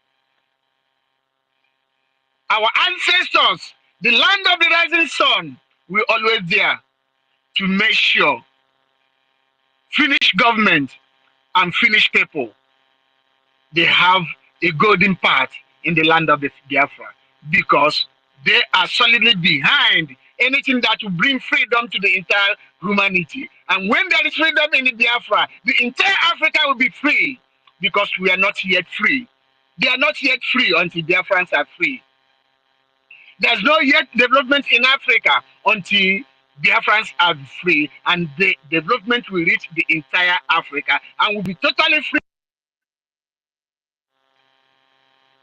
Our ancestors, the land of the rising sun, were always there to make sure Finnish government and Finnish people, they have a golden path in the land of the Biafra because they are solidly behind anything that will bring freedom to the entire humanity. And when there is freedom in the Biafra, the entire Africa will be free because we are not yet free. They are not yet free until Biafrans are free. There's no yet development in Africa until Biafrans are free, and the development will reach the entire Africa and will be totally free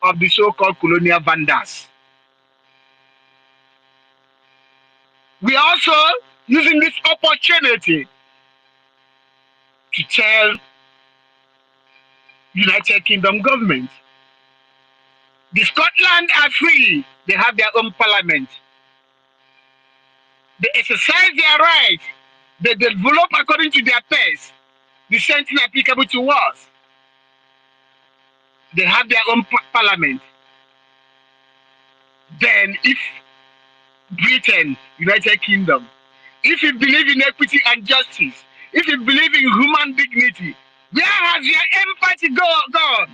of the so-called colonial vandals. We also using this opportunity to tell United Kingdom government, the Scotland are free. They have their own parliament. They exercise their rights. They develop according to their pace. The same thing applicable to us. They have their own parliament. Then if Britain, United Kingdom, if you believe in equity and justice, if you believe in human dignity, where has your empathy gone?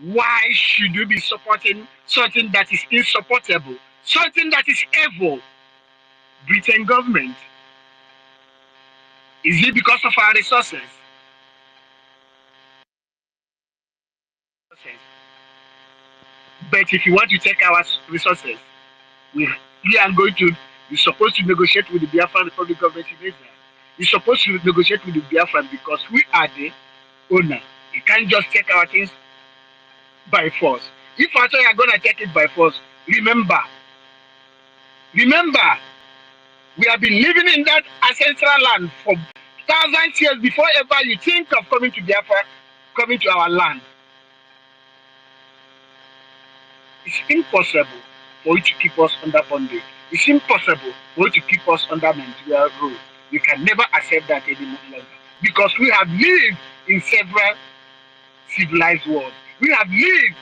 Why should you be supporting something that is insupportable, something that is evil? Britain government. Is it because of our resources? But if you want to take our resources, we are going to, you're supposed to negotiate with the Biafran Republic government in Israel. You're supposed to negotiate with the Biafran because we are the owner. You can't just take our things by force. If I say you're going to take it by force, remember, we have been living in that ancestral land for thousands of years before ever you think of coming to Biafra, coming to our land. It's impossible for you to keep us under bondage. It's impossible for you to keep us under Nigeria rule. We can never accept that anymore longer. Because we have lived in several civilized worlds. We have lived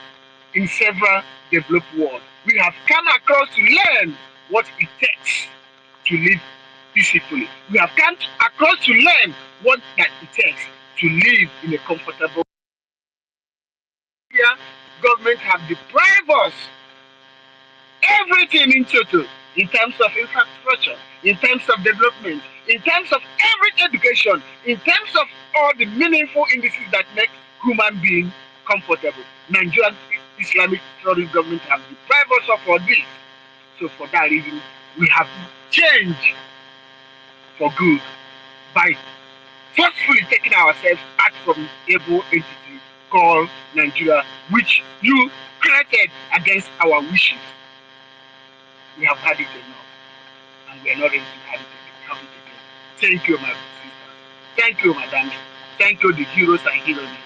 in several developed worlds. We have come across to learn what it takes to live peacefully. We have come across to learn what that it takes to live in a comfortable area. Government have deprived us everything in total, in terms of infrastructure, in terms of development, in terms of every education, in terms of all the meaningful indices that make human being comfortable. Nigerian Islamic terrorist government have deprived us of all this. So for that reason, we have changed for good by forcefully taking ourselves out from able entity called Nigeria, which you created against our wishes. We have had it enough, and we are not ready to have it again. Thank you, my sisters. Thank you, madam. Thank you, the heroes and heroines.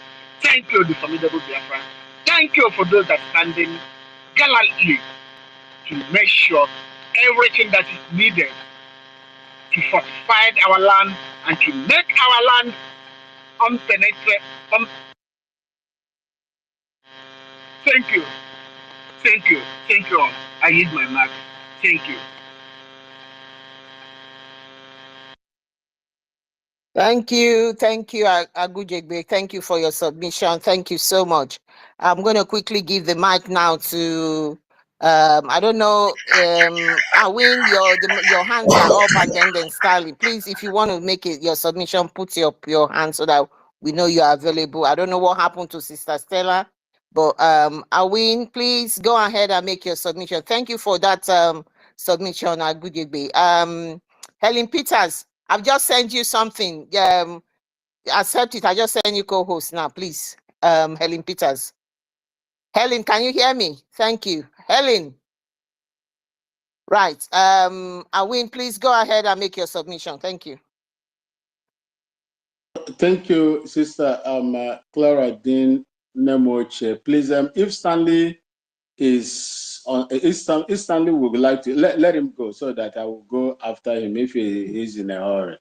Thank you, the formidable Biafra. Thank you for those that are standing gallantly to make sure everything that is needed to fortify our land and to make our land unpenetrable. Thank you. Thank you. Thank you all. I need my mark. Thank you. Thank you, Agujegbe. Thank you for your submission. Thank you so much. I'm going to quickly give the mic now to, I don't know, Awin, your hands are up, and then Stanley. Please, if you want to make it your submission, put your hand so that we know you are available. I don't know what happened to Sister Stella, but Awin, please go ahead and make your submission. Thank you for that submission, Agujegbe. Helen Peters, I've just sent you something. Accept it. I just sent you co-host now, please. Helen Peters. Helen, can you hear me? Thank you. Helen. Right. Awin, please go ahead and make your submission. Thank you. Thank you, Sister Clara Dean Nemoche. Please, if Stanley is on, if Stanley would like to let him go so that I will go after him if he is in a hurry.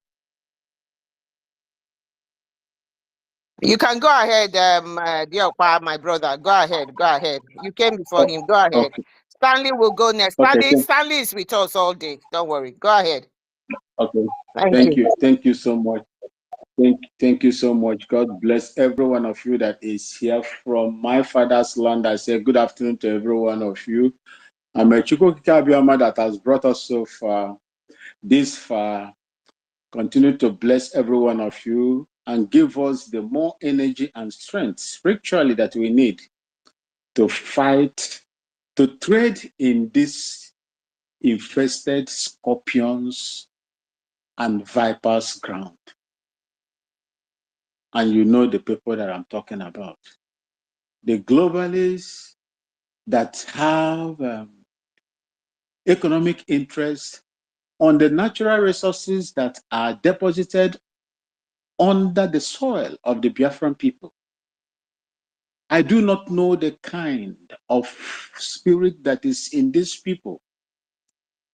You can go ahead, my brother. Go ahead. Go ahead. You came before him. Go ahead. Okay. Stanley will go next. Stanley is with us all day. Don't worry. Go ahead. Okay. Thank you. Thank you so much. Thank you so much. God bless every one of you that is here from my father's land. I say good afternoon to every one of you. I'm a EFIK-IBIBIO that has brought us so far, this far. Continue to bless every one of you and give us the more energy and strength spiritually that we need to fight, to tread in this infested scorpions and vipers ground. And you know the people that I'm talking about. The globalists that have economic interest on the natural resources that are deposited under the soil of the Biafran people. I do not know the kind of spirit that is in these people.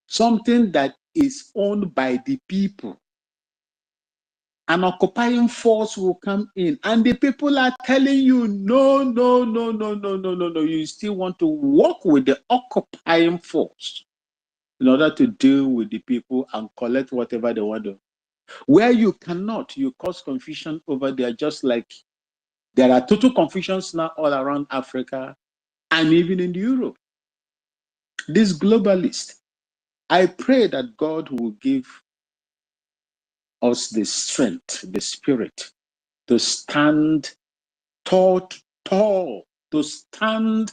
Something that is owned by the people. An occupying force will come in, and the people are telling you, no, no, no, no, no, no, no, no. You still want to work with the occupying force in order to deal with the people and collect whatever they want to. Where you cannot, you cause confusion over there, just like there are total confusions now all around Africa and even in Europe. This globalist, I pray that God will give us the strength, the spirit to stand tall, to stand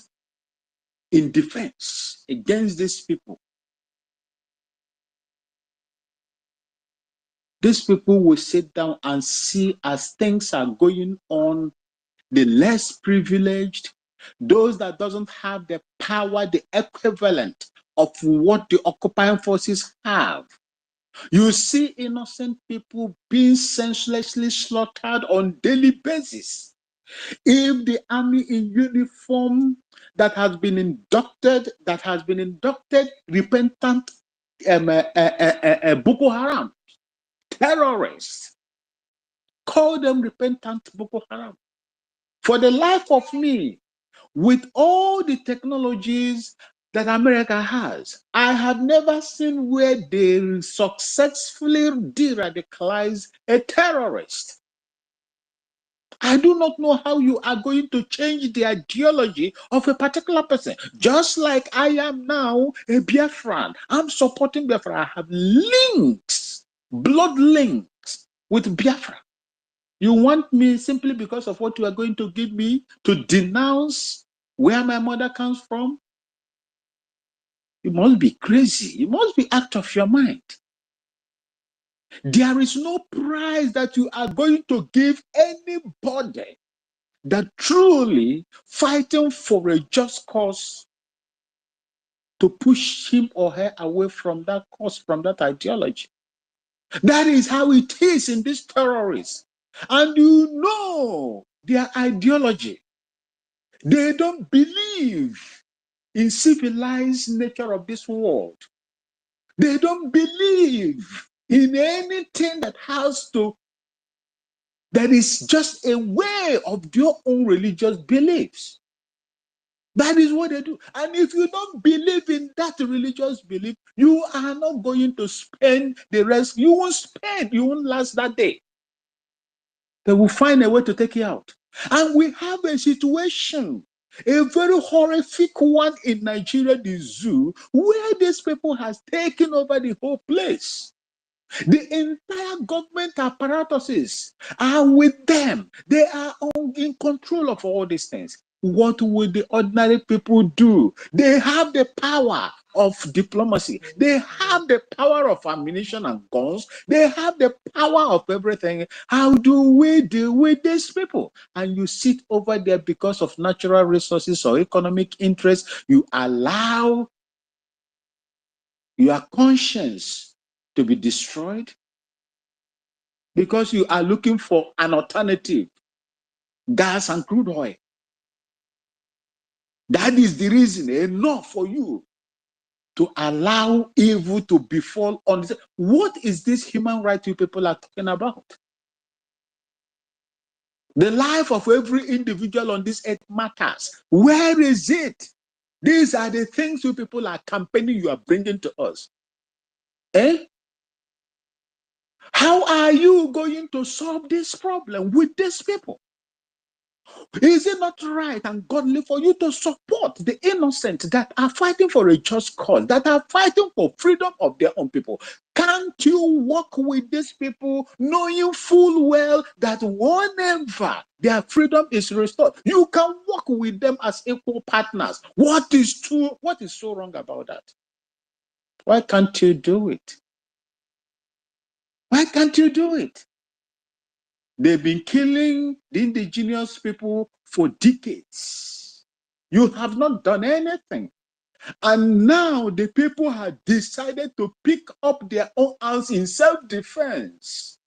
in defense against these people. These people will sit down and see as things are going on, the less privileged, those that doesn't have the power, the equivalent of what the occupying forces have. You see innocent people being senselessly slaughtered on daily basis. If the army in uniform that has been inducted, repentant Boko Haram terrorists, call them repentant Boko Haram. For the life of me, with all the technologies that America has, I have never seen where they successfully de-radicalize a terrorist. I do not know how you are going to change the ideology of a particular person. Just like I am now a Biafran. I'm supporting Biafra. I have links, blood links with Biafra. You want me simply because of what you are going to give me to denounce where my mother comes from? You must be crazy. You must be out of your mind. There is no price that you are going to give anybody that truly fighting for a just cause to push him or her away from that cause, from that ideology. That is how it is in these terrorists. And you know their ideology. They don't believe in civilized nature of this world. They don't believe in anything that is just a way of their own religious beliefs. That is what they do. And if you don't believe in that religious belief, you are not going to spend the rest. You won't last that day. They will find a way to take you out. And we have a situation, a very horrific one in Nigeria, the zoo, where these people has taken over the whole place. The entire government apparatuses are with them. They are in control of all these things. What will the ordinary people do? They have the power of diplomacy. They have the power of ammunition and guns. They have the power of everything. How do we deal with these people? And you sit over there because of natural resources or economic interests. You allow your conscience to be destroyed because you are looking for an alternative, gas and crude oil. That is the reason enough for you to allow evil to befall on this. What is this human right you people are talking about? The life of every individual on this earth matters. Where is it? These are the things you people are campaigning, you are bringing to us. How are you going to solve this problem with these people? Is it not right and godly for you to support the innocent that are fighting for a just cause, that are fighting for freedom of their own people? Can't you work with these people knowing full well that whenever their freedom is restored, you can work with them as equal partners? What is so wrong about that? Why can't you do it? Why can't you do it? They've been killing the indigenous people for decades. You have not done anything. And now the people have decided to pick up their own arms in self-defense.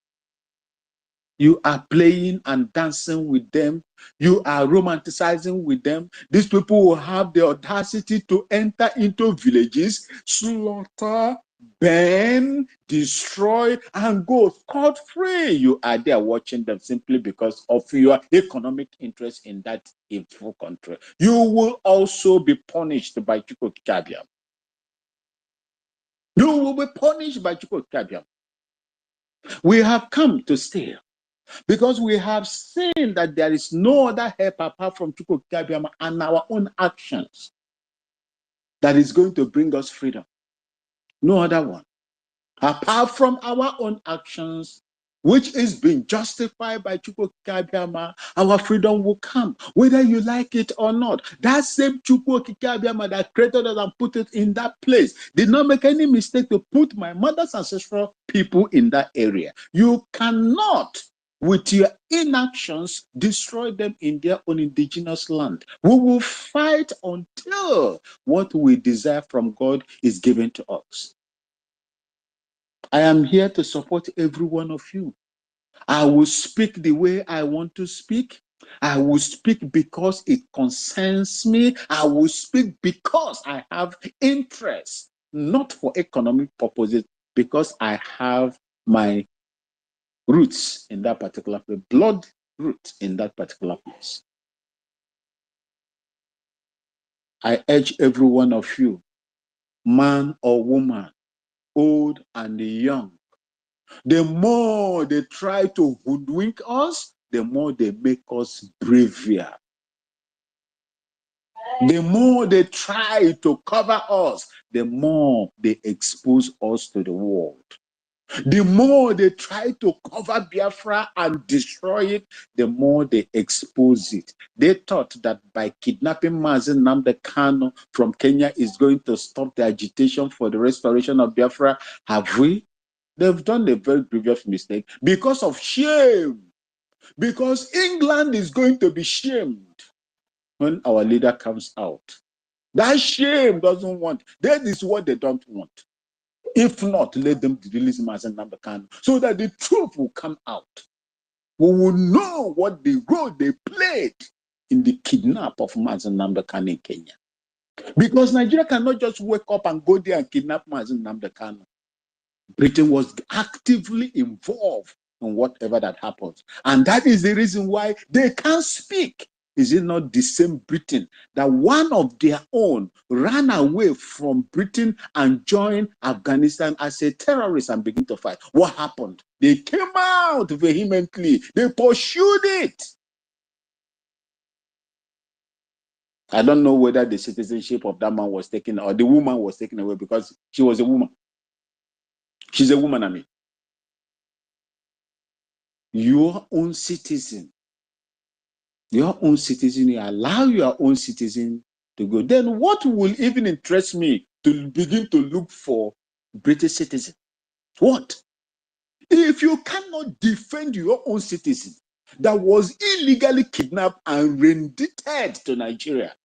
You are playing and dancing with them. You are romanticizing with them. These people will have the audacity to enter into villages, slaughter, burn, destroy, and go scot-free. You are there watching them simply because of your economic interest in that evil country. You will also be punished by EFIK-IBIBIO. You will be punished by EFIK-IBIBIO. We have come to stay because we have seen that there is no other help apart from EFIK-IBIBIO and our own actions that is going to bring us freedom. No other one. Apart from our own actions, which is being justified by EFIK-IBIBIO, our freedom will come, whether you like it or not. That same EFIK-IBIBIO that created us and put it in that place did not make any mistake to put my mother's ancestral people in that area. You cannot, with your inactions, destroy them in their own indigenous land. We will fight until what we desire from God is given to us. I am here to support every one of you. I will speak the way I want to speak. I will speak because it concerns me. I will speak because I have interest, not for economic purposes, because I have my roots in that particular place, blood root in that particular place. I urge every one of you, man or woman, old and young, the more they try to hoodwink us, the more they make us braver. The more they try to cover us, the more they expose us to the world. The more they try to cover Biafra and destroy it, the more they expose it. They thought that by kidnapping Mazen Nnamdi Kanu from Kenya is going to stop the agitation for the restoration of Biafra. Have we? They've done a very grievous mistake because of shame. Because England is going to be shamed when our leader comes out. That shame doesn't want. That is what they don't want. If not, let them release Mazen Nnamdi Kanu so that the truth will come out. We will know what the role they played in the kidnap of Mazen Nnamdi Kanu in Kenya. Because Nigeria cannot just wake up and go there and kidnap Mazen Nnamdi Kanu. Britain was actively involved in whatever that happens. And that is the reason why they can't speak. Is it not the same Britain that one of their own ran away from Britain and joined Afghanistan as a terrorist and began to fight? What happened? They came out vehemently. They pursued it. I don't know whether the citizenship of that man was taken or the woman was taken away because she was a woman. She's a woman, I mean. Your own citizen, you allow your own citizen to go. Then what will even interest me to begin to look for British citizen? What? If you cannot defend your own citizen that was illegally kidnapped and rendited to Nigeria,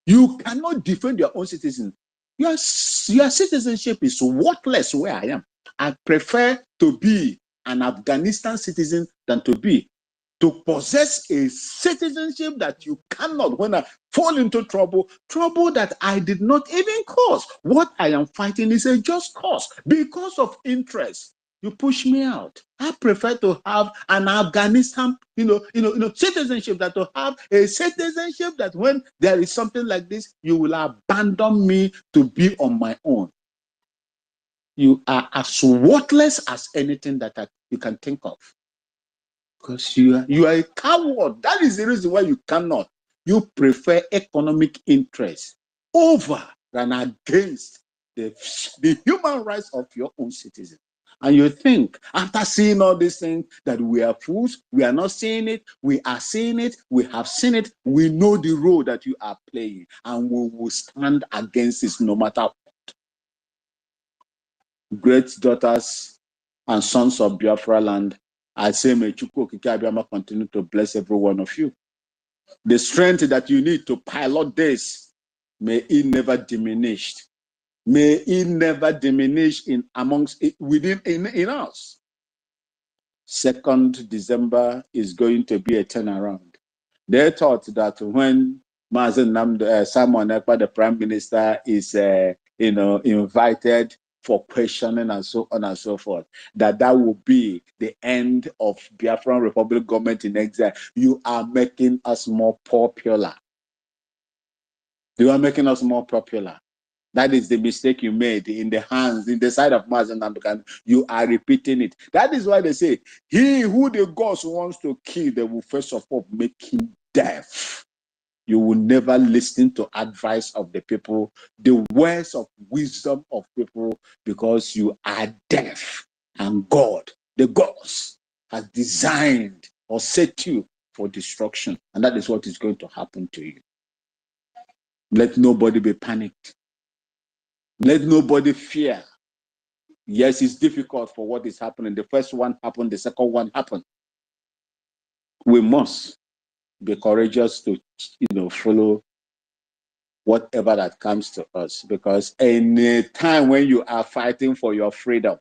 you cannot defend your own citizen. Your citizenship is worthless where I am. I prefer to be an Afghanistan citizen than to possess a citizenship that you cannot, when I fall into trouble that I did not even cause. What I am fighting is a just cause because of interest. You push me out. I prefer to have an Afghanistan, citizenship, that to have a citizenship that when there is something like this, you will abandon me to be on my own. You are as worthless as anything that you can think of. Because you are a coward. That is the reason why you cannot. You prefer economic interest over than against the human rights of your own citizens. And you think, after seeing all these things, that we are fools, we are not seeing it, we are seeing it, we have seen it, we know the role that you are playing, and we will stand against this no matter what. Great daughters and sons of Biafra land, I say, may EFIK-IBIBIO continue to bless every one of you. The strength that you need to pilot this may it never diminish. May it never diminish in amongst it within in us. 2nd December is going to be a turnaround. They thought that when Simon Ekpa, the Prime Minister, is invited for questioning and so on and so forth, that will be the end of Biafran Republic government in exile. You are making us more popular. You are making us more popular. That is the mistake you made in the side of Mazen Namdekan. You are repeating it. That is why they say, he who the gods wants to kill, they will first of all make him deaf. You will never listen to advice of the people, the words of wisdom of people, because you are deaf. And God, the gods, has designed or set you for destruction. And that is what is going to happen to you. Let nobody be panicked. Let nobody fear. Yes, it's difficult for what is happening. The first one happened, the second one happened. We must be courageous to, follow whatever that comes to us, because any time when you are fighting for your freedom,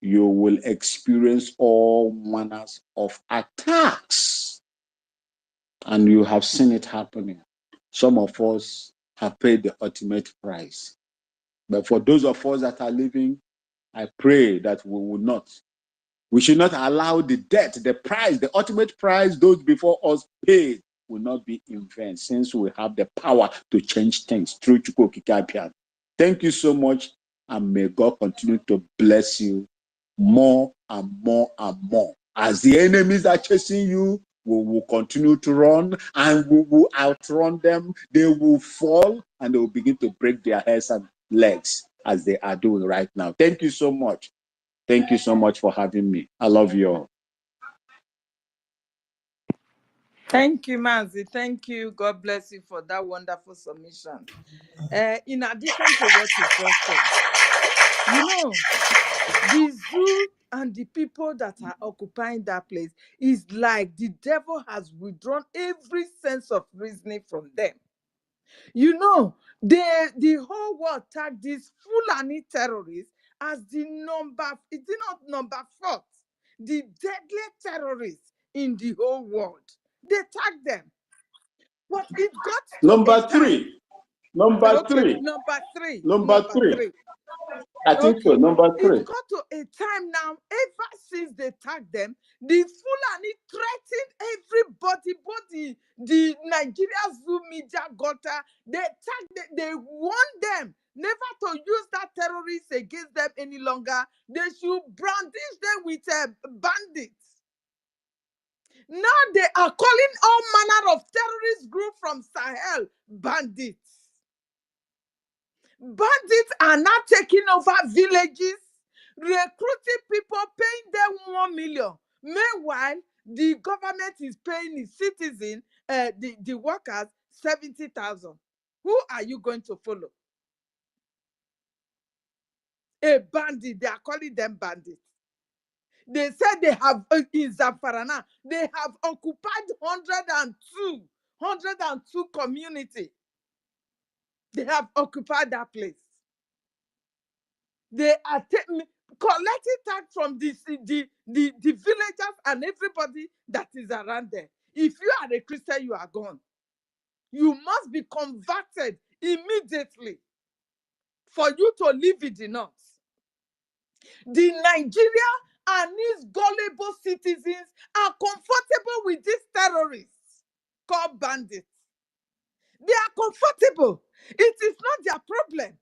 you will experience all manners of attacks. And you have seen it happening. Some of us have paid the ultimate price. But for those of us that are living, I pray that we should not allow the debt, the price, the ultimate price those before us paid will not be in vain, since we have the power to change things through Chukwu Okike Abiam. Thank you so much, and may God continue to bless you more and more and more. As the enemies are chasing you, we will continue to run, and we will outrun them. They will fall, and they will begin to break their heads and legs as they are doing right now. Thank you so much. Thank you so much for having me. I love you all. Thank you, Mazi. Thank you. God bless you for that wonderful submission. In addition to what you just said, the zoo and the people that are occupying that place is like the devil has withdrawn every sense of reasoning from them. The whole world tagged these Fulani terrorists as the number 4th, the deadly terrorists in the whole world. They tagged them. But it got to number 3. Number 3. Number 3. Number 3. I think so. Number 3. It got to a time now, ever since they tagged them, the Fulani threatened everybody, both the Nigeria Zoo media gutter. They tagged them, they warned them never to use that terrorists against them any longer. They should brandish them with bandits. Now they are calling all manner of terrorist group from Sahel bandits. Bandits are now taking over villages, recruiting people, paying them 1 million. Meanwhile, the government is paying its citizens, the workers, 70,000. Who are you going to follow? A bandit. They are calling them bandits. They said they have, in Zamfarana, they have occupied 102 community. They have occupied that place. They are collecting tax from the villagers and everybody that is around there. If you are a Christian, you are gone. You must be converted immediately for you to live in the north. The Nigeria and its gullible citizens are comfortable with these terrorists called bandits. They are comfortable. It is not their problem.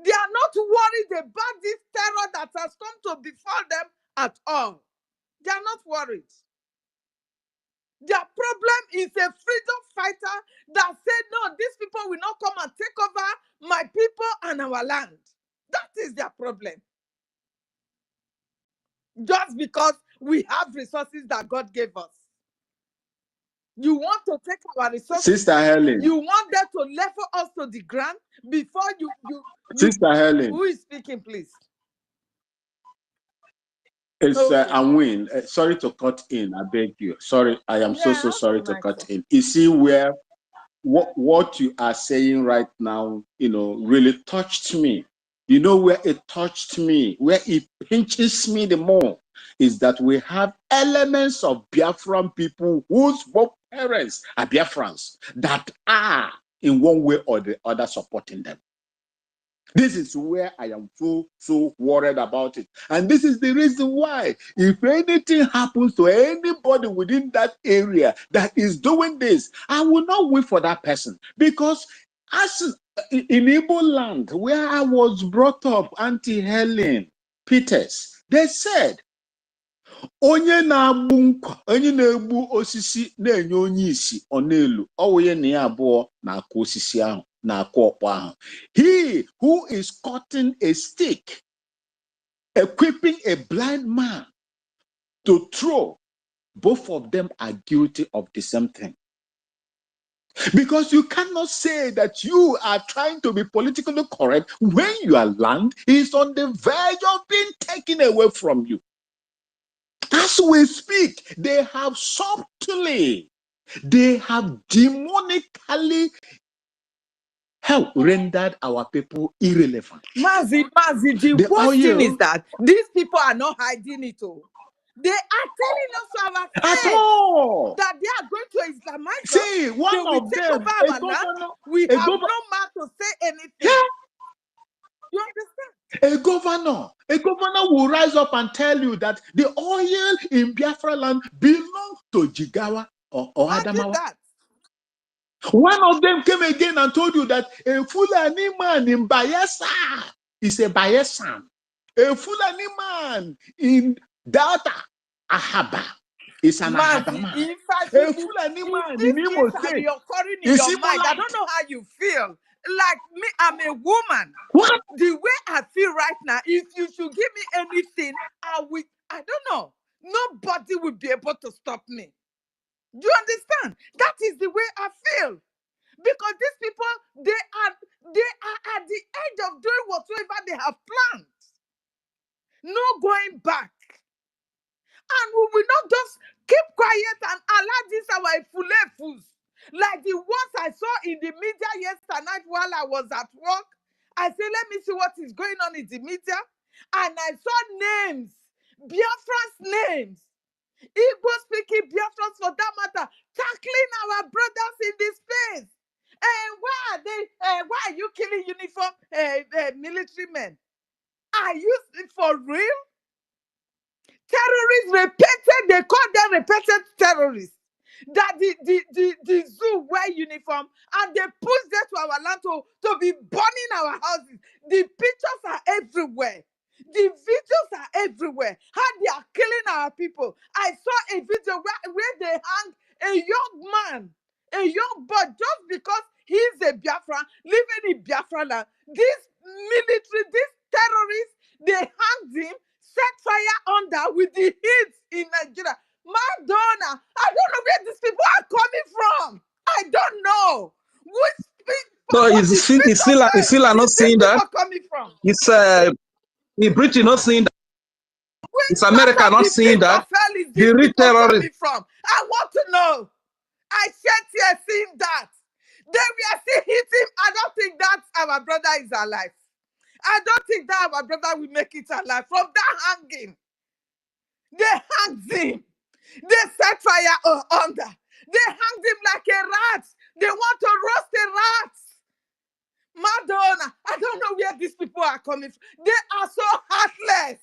They are not worried about this terror that has come to befall them at all. They are not worried. Their problem is a freedom fighter that said, no, these people will not come and take over my people and our land. That is their problem. Just because we have resources that God gave us. You want to take our resources. Sister Helen. You want them to level us to the ground before you Sister Helen. Who is speaking, please? It's Anwin. Sorry to cut in. I beg you. Sorry, I am so sorry to cut in. You see where what you are saying right now, really touched me. You know where it touched me, where it pinches me the more, is that we have elements of Biafran people whose both parents are Biafrans that are in one way or the other supporting them. This is where I am so worried about it. And this is the reason why, if anything happens to anybody within that area that is doing this, I will not wait for that person. Because as in Igbo land, where I was brought up, Auntie Helen Peters, they said, onye na-egbu osisi na-enye onye isi ọ n'elu ọwụye na ya abụọ na-akụ osisi ahụ na-akụ ọkpọ ahụ. He who is cutting a stick, equipping a blind man to throw, both of them are guilty of the same thing. Because you cannot say that you are trying to be politically correct when your land is on the verge of being taken away from you. As we speak, they have subtly, they have demonically rendered our people irrelevant. Mazi, the worst thing is that these people are not hiding it all. They are telling us our face that they are going to Islamize. See, one of them, we have no mouth to say anything. Yeah. You understand? A governor will rise up and tell you that the oil in Biafra land belongs to Jigawa or Adamawa. One of them came again and told you that a Fulani man in Bayelsa is a Bayesan. A Fulani man in Delta, Ahaba, is an Ahaba man. A Fulani man in Imo State is I don't know how you feel. Like me, I'm a woman. What? The way I feel right now, if you should give me anything, I don't know. Nobody will be able to stop me. Do you understand? That is the way I feel. Because these people, they are at the edge of doing whatsoever they have planned. No going back. And we will not just keep quiet and allow this our fulefus. Like the ones I saw in the media yesterday night while I was at work. I said, let me see what is going on in the media. And I saw names, Biafra's names, Igbo-speaking Biafrans for that matter, tackling our brothers in this space. And why are you killing uniform military men? Are you for real? Terrorists they call them repeated terrorists. That the zoo wear uniform and they push them to our land to be burning our houses. The pictures are everywhere. The videos are everywhere. How they are killing our people. I saw a video where they hang a young man, a young boy, just because he's a Biafra, living in Biafra land. This military, these terrorists, they hanged him, set fire under with the heat in Nigeria. Madonna, I don't know where these people are coming from. I don't know. So it's still not saying that. Coming from? It's Britain not saying that. It's America not saying that. The real terrorists from. I want to know. I said here seeing that. Then we are still hitting. I don't think that our brother is alive. I don't think that our brother will make it alive. From that hanging, they hanged him. They set fire under. They hanged him like a rat. They want to roast a rat. Madonna, I don't know where these people are coming from. They are so heartless.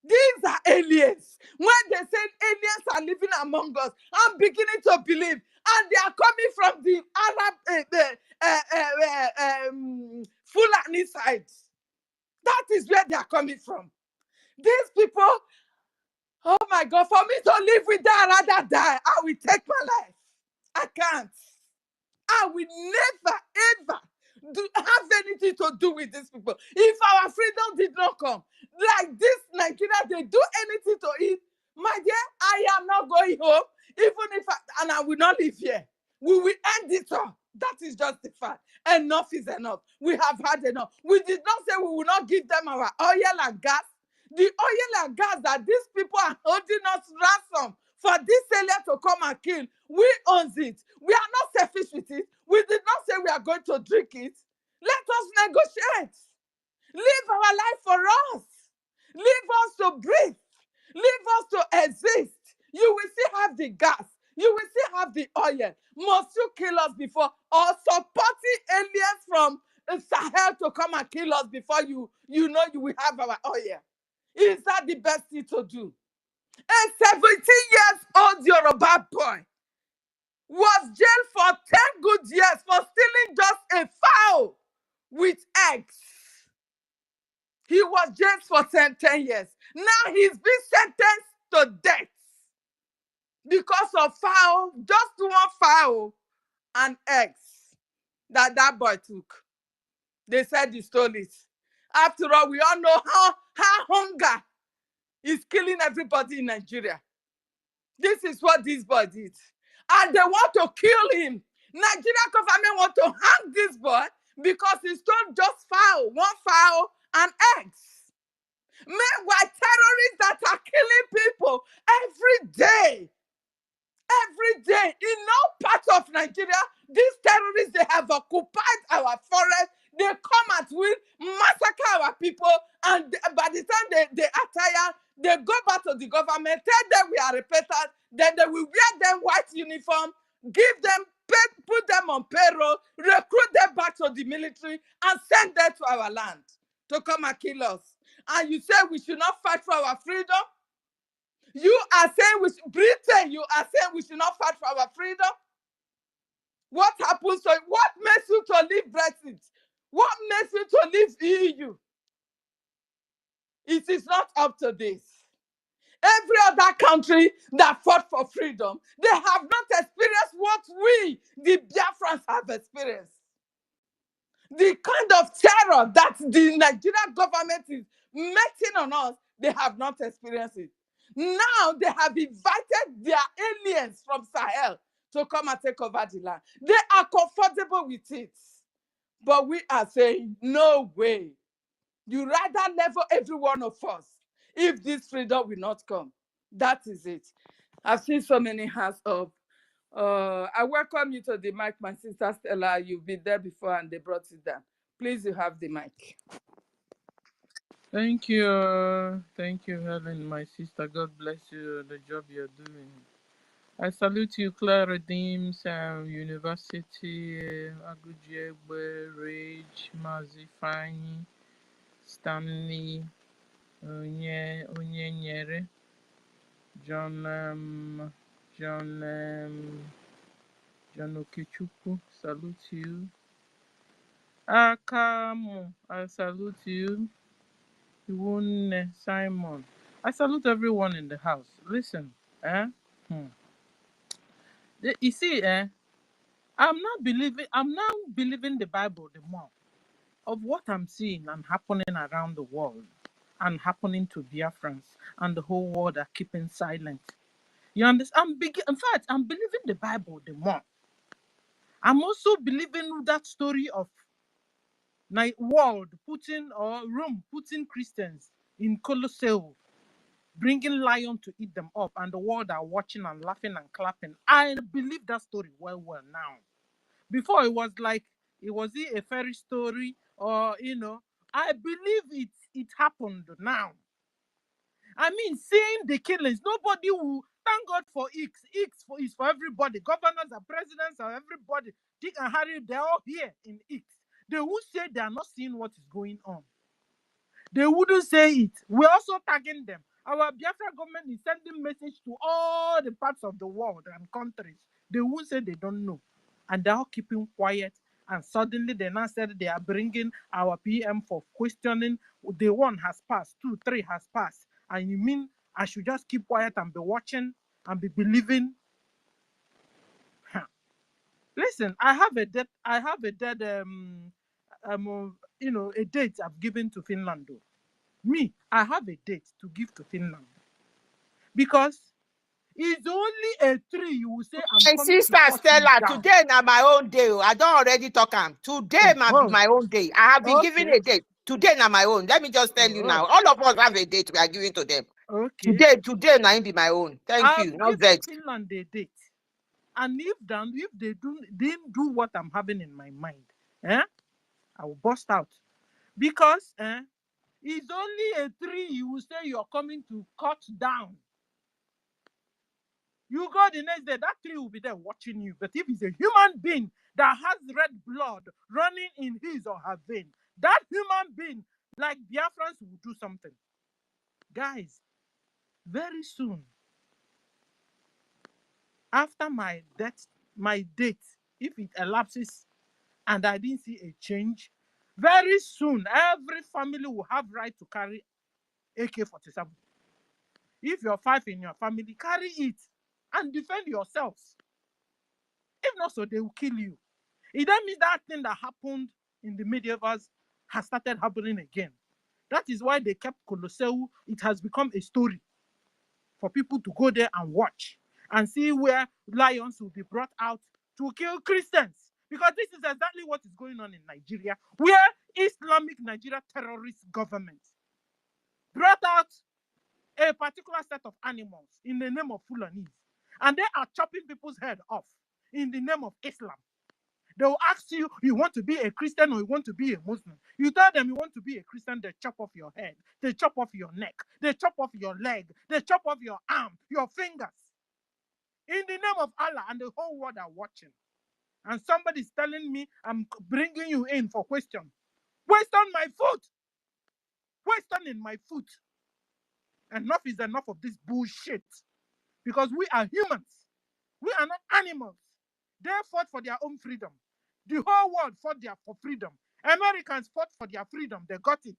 These are aliens. When they say aliens are living among us, I'm beginning to believe. And they are coming from the Arab, Fulani side. That is where they are coming from. These people, oh my God, for me to live with them, I'd rather die. I will take my life. I can't. I will never, ever have anything to do with these people. If our freedom did not come, like this Nigeria, they do anything to eat, my dear, I am not going home, even if I will not live here. We will end it all. That is just the fact. Enough is enough. We have had enough. We did not say we will not give them our oil and gas. The oil and gas that these people are holding us ransom for this area to come and kill. We own it. We are not selfish with it. We did not say we are going to drink it. Let us negotiate. Leave our life for us. Leave us to breathe. Leave us to exist. You will still have the gas. You will still have the oil. Must you kill us before, or supporting aliens from Sahel to come and kill us before you know you will have our oil? Is that the best thing to do? A 17-year-old Yoruba boy was jailed for 10 good years for stealing just a fowl with eggs. He was jailed for 10 years. Now he's been sentenced to death because of fowl, just one fowl and eggs that boy took. They said he stole it. After all, we all know how hunger is killing everybody in Nigeria. This is what this boy did. And they want to kill him. Nigeria government want to hang this boy because he stole just fowl, one fowl and eggs. Meanwhile, terrorists that are killing people every day in no part of Nigeria, these terrorists, they have occupied our forest. They come and will massacre our people, and by the time they are tired, they go back to the government, tell them we are repentant, then they will wear them white uniform, give them put them on payroll, recruit them back to the military, and send them to our land to come and kill us. And you say we should not fight for our freedom? You are saying Britain, you are saying we should not fight for our freedom? What happens to what makes you to leave Brexit? What makes you to leave EU? It is not up to this. Every other country that fought for freedom, they have not experienced what we, the Biafrans, have experienced. The kind of terror that the Nigerian government is making on us, they have not experienced it. Now they have invited their aliens from Sahel to come and take over the land. They are comfortable with it. But we are saying, no way. You rather level every one of us if this freedom will not come. That is it. I've seen so many hands up. I welcome you to the mic, my sister Stella. You've been there before and they brought you down. Please, you have the mic. Thank you. Thank you, Helen, my sister. God bless you, the job you're doing. I salute you, Claire Redeems, University, OGOJA, Rage, Mazi Fanyi, Stanley, Onye Nyere, John Okechukwu, salute you. Akamu, I salute you. Iwunne, Simon, I salute everyone in the house. Listen, you see, I'm now believing the Bible the more of what I'm seeing and happening around the world and happening to Biafrans, and the whole world are keeping silent. You understand? In fact, I'm believing the Bible the more. I'm also believing that story of world putting Christians in Colosseum, bringing lion to eat them up, and the world are watching and laughing and clapping. I believe that story well now. Before it was a fairy story, or I believe it happened now. I mean, seeing the killings, nobody will thank God for X. X is for everybody. Governors and presidents and everybody. Dick and Harry, they're all here in X. They would say they are not seeing what is going on. They wouldn't say it. We're also tagging them. Our Biafra government is sending message to all the parts of the world and countries. They won't say they don't know. And they're all keeping quiet. And suddenly they now said they are bringing our PM for questioning. The 1 has passed, 2, 3 has passed. And you mean I should just keep quiet and be watching and be believing? Listen, I have a date I've given to Finland. Though. Me, I have a date to give to Finland. Because it's only a tree you will say I'm coming sister to Stella, today na my own day. I don't already talk am. Today might be my own day. I have been given a date. Today na my own. Let me just tell you now. All of us have a date we are giving to them. Okay. Today, now be my own. Thank you. I've No given vex. Finland a date. And if they didn't do what I'm having in my mind, I will bust out. Because it's only a tree you will say you're coming to cut down. You go the next day, that tree will be there watching you. But if it's a human being that has red blood running in his or her vein, that human being, like Biafrans, will do something. Guys, very soon, after my date, if it elapses and I didn't see a change, very soon, every family will have right to carry AK-47. If you're 5 in your family, carry it and defend yourselves. If not so, they will kill you. It then means that thing that happened in the medievals has started happening again. That is why they kept Colosseum. It has become a story for people to go there and watch and see where lions will be brought out to kill Christians. Because this is exactly what is going on in Nigeria, where Islamic Nigeria terrorist government brought out a particular set of animals in the name of Fulanese, and they are chopping people's head off in the name of Islam. They will ask you, you want to be a Christian or you want to be a Muslim? You tell them you want to be a Christian, they chop off your head, they chop off your neck, they chop off your leg, they chop off your arm, your fingers. In the name of Allah, and the whole world are watching. And somebody's telling me, I'm bringing you in for question. Question my foot. Question in my foot. Enough is enough of this bullshit. Because we are humans. We are not animals. They fought for their own freedom. The whole world fought for freedom. Americans fought for their freedom. They got it.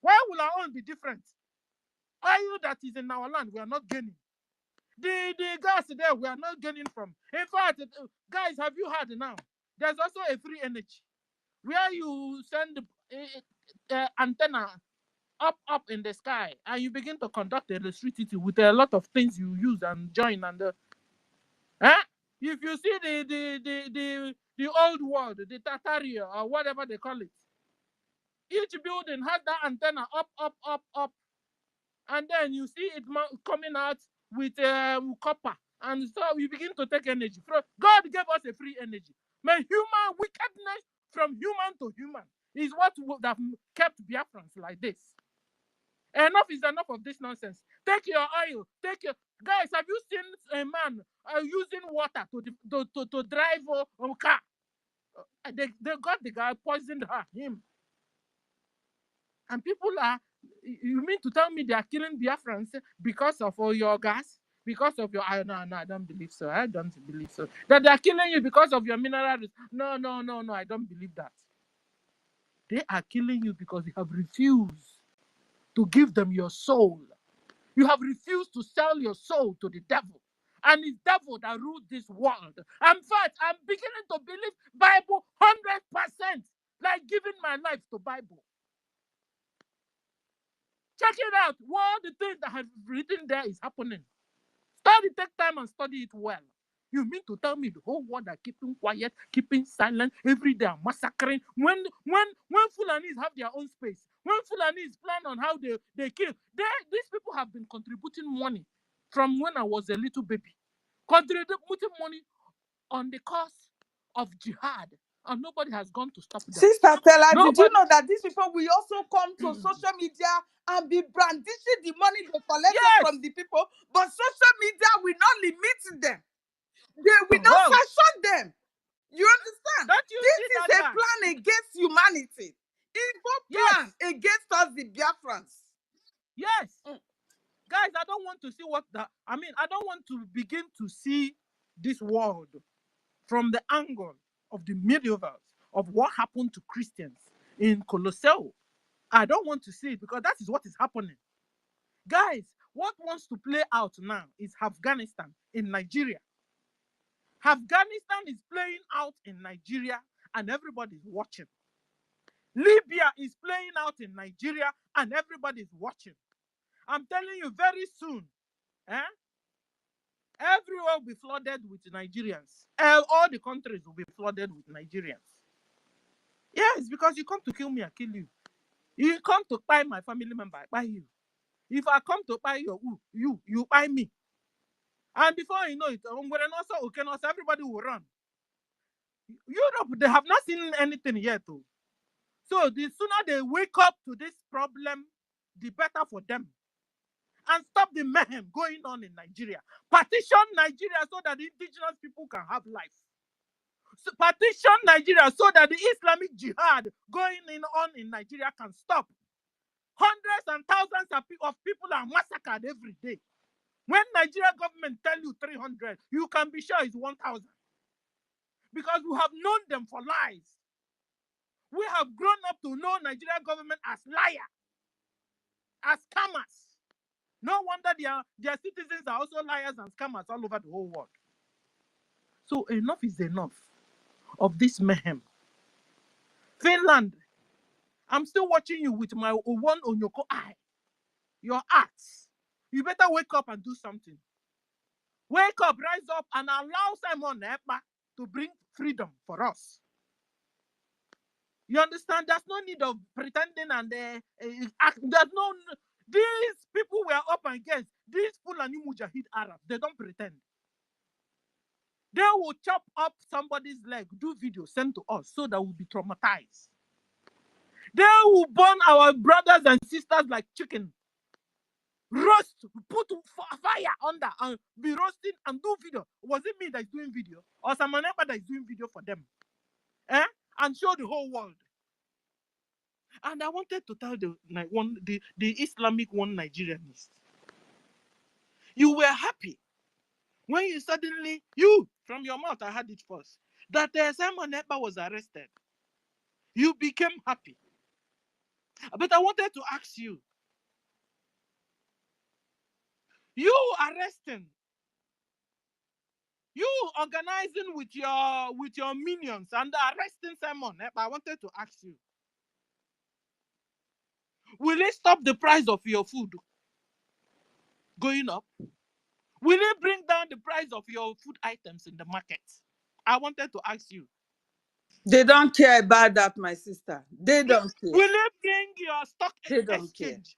Why will our own be different? Oil that is in our land, we are not gaining. The gas there, we are not gaining from. In fact, guys, have you heard now? There's also a free energy where you send the antenna up in the sky and you begin to conduct electricity with a lot of things you use and join and if you see the old world, the Tataria or whatever they call it, each building has that antenna up, and then you see it coming out with copper, and so we begin to take energy. God gave us a free energy. Man, human wickedness from human to human is what would have kept Biafrans like this. Enough is enough of this nonsense. Take your oil. Guys. Have you seen a man using water to drive a car? They got the guy, poisoned him. And people are. You mean to tell me they are killing Biafrans because of all your gas? Because of your no, I don't believe so. I don't believe so. That they are killing you because of your mineral. No, I don't believe that. They are killing you because you have refused to give them your soul. You have refused to sell your soul to the devil. And it's devil that rules this world. In fact, I'm beginning to believe Bible 100%. Like giving my life to Bible. Check it out. All the things that have written there is happening. Take time and study it well. You mean to tell me the whole world are keeping quiet, keeping silent, every day are massacring? When Fulanis have their own space, when Fulanis plan on how they kill, these people have been contributing money from when I was a little baby. Contributing money on the cause of jihad. And nobody has gone to stop them. Sister Stella, did you know that these people will also come to social media and be brandishing the money they collected from the people? But social media will not limit them. They will not sanction them. You understand? This is a plan against humanity. Evil plan against us, the Biafrans. Yes. Guys, I don't want to see I don't want to begin to see this world from the angle of the medievals, of what happened to Christians in Colosseum. I don't want to see it because that is what is happening. Guys, what wants to play out now is Afghanistan in Nigeria. Afghanistan is playing out in Nigeria and everybody's watching. Libya is playing out in Nigeria and everybody's watching. I'm telling you, very soon, everywhere will be flooded with Nigerians. All the countries will be flooded with Nigerians. Yes, because you come to kill me, I kill you. You come to buy my family member, I buy you. If I come to buy you buy me. And before you know it, everybody will run. Europe, they have not seen anything yet. Though. So the sooner they wake up to this problem, the better for them. And stop the mayhem going on in Nigeria. Partition Nigeria so that the indigenous people can have life. So partition Nigeria so that the Islamic jihad going on in Nigeria can stop. Hundreds and thousands of people are massacred every day. When Nigeria government tell you 300, you can be sure it's 1,000. Because we have known them for lies. We have grown up to know Nigeria government as liar, as scammers. No wonder their citizens are also liars and scammers all over the whole world. So enough is enough of this mayhem. Finland, I'm still watching you with my one Onyoko eye. Your acts. You better wake up and do something. Wake up, rise up, and allow Simon Ekpa to bring freedom for us. You understand? There's no need of pretending and act. There's no. These people were up against these Fulani Mujahid Arabs. They don't pretend. They will chop up somebody's leg, do video, send to us so that we'll be traumatized. They will burn our brothers and sisters like chicken. Roast, put fire under and be roasting and do video. Was it me that is doing video? Or someone else that is doing video for them? And show the whole world. And I wanted to tell the Islamic one Nigerians. You were happy when you suddenly, from your mouth, I heard it first, that Simon Ekpa was arrested. You became happy. But I wanted to ask you, you arresting, you organizing with your minions and arresting Simon Ekpa, I wanted to ask you, will it stop the price of your food going up? Will it bring down the price of your food items in the market? I wanted to ask you. They don't care about that, my sister. They don't care. Will it bring your stock They don't exchange?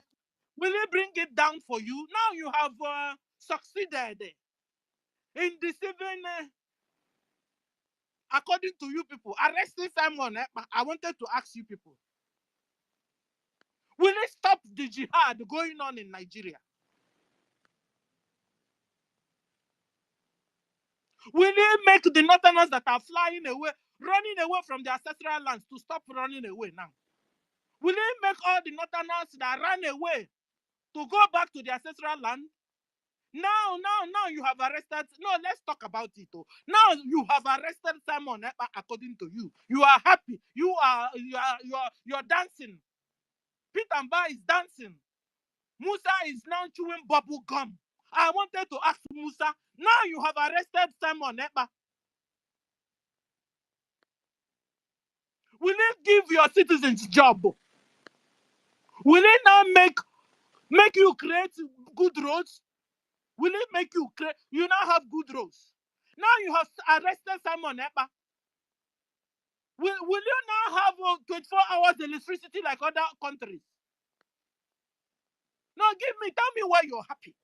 Will it bring it down for you? Now you have succeeded in deceiving, according to you people, arresting Simon. I wanted to ask you people. Will it stop the jihad going on in Nigeria? Will it make the northerners that are flying away, running away from their ancestral lands to stop running away now? Will it make all the northerners that ran away to go back to their ancestral land? Now you have arrested. No, let's talk about it. Now you have arrested Simon Ekpa according to you. You are happy. You're dancing. Pete and Ba is dancing. Musa is now chewing bubble gum. I wanted to ask Musa. Now you have arrested Simon Ekpa. Will it give your citizens job? Will it now make you create good roads? Will it make you create? You now have good roads. Now you have arrested Simon Ekpa. Will you now have 24 hours electricity like other countries? No, tell me why you're happy.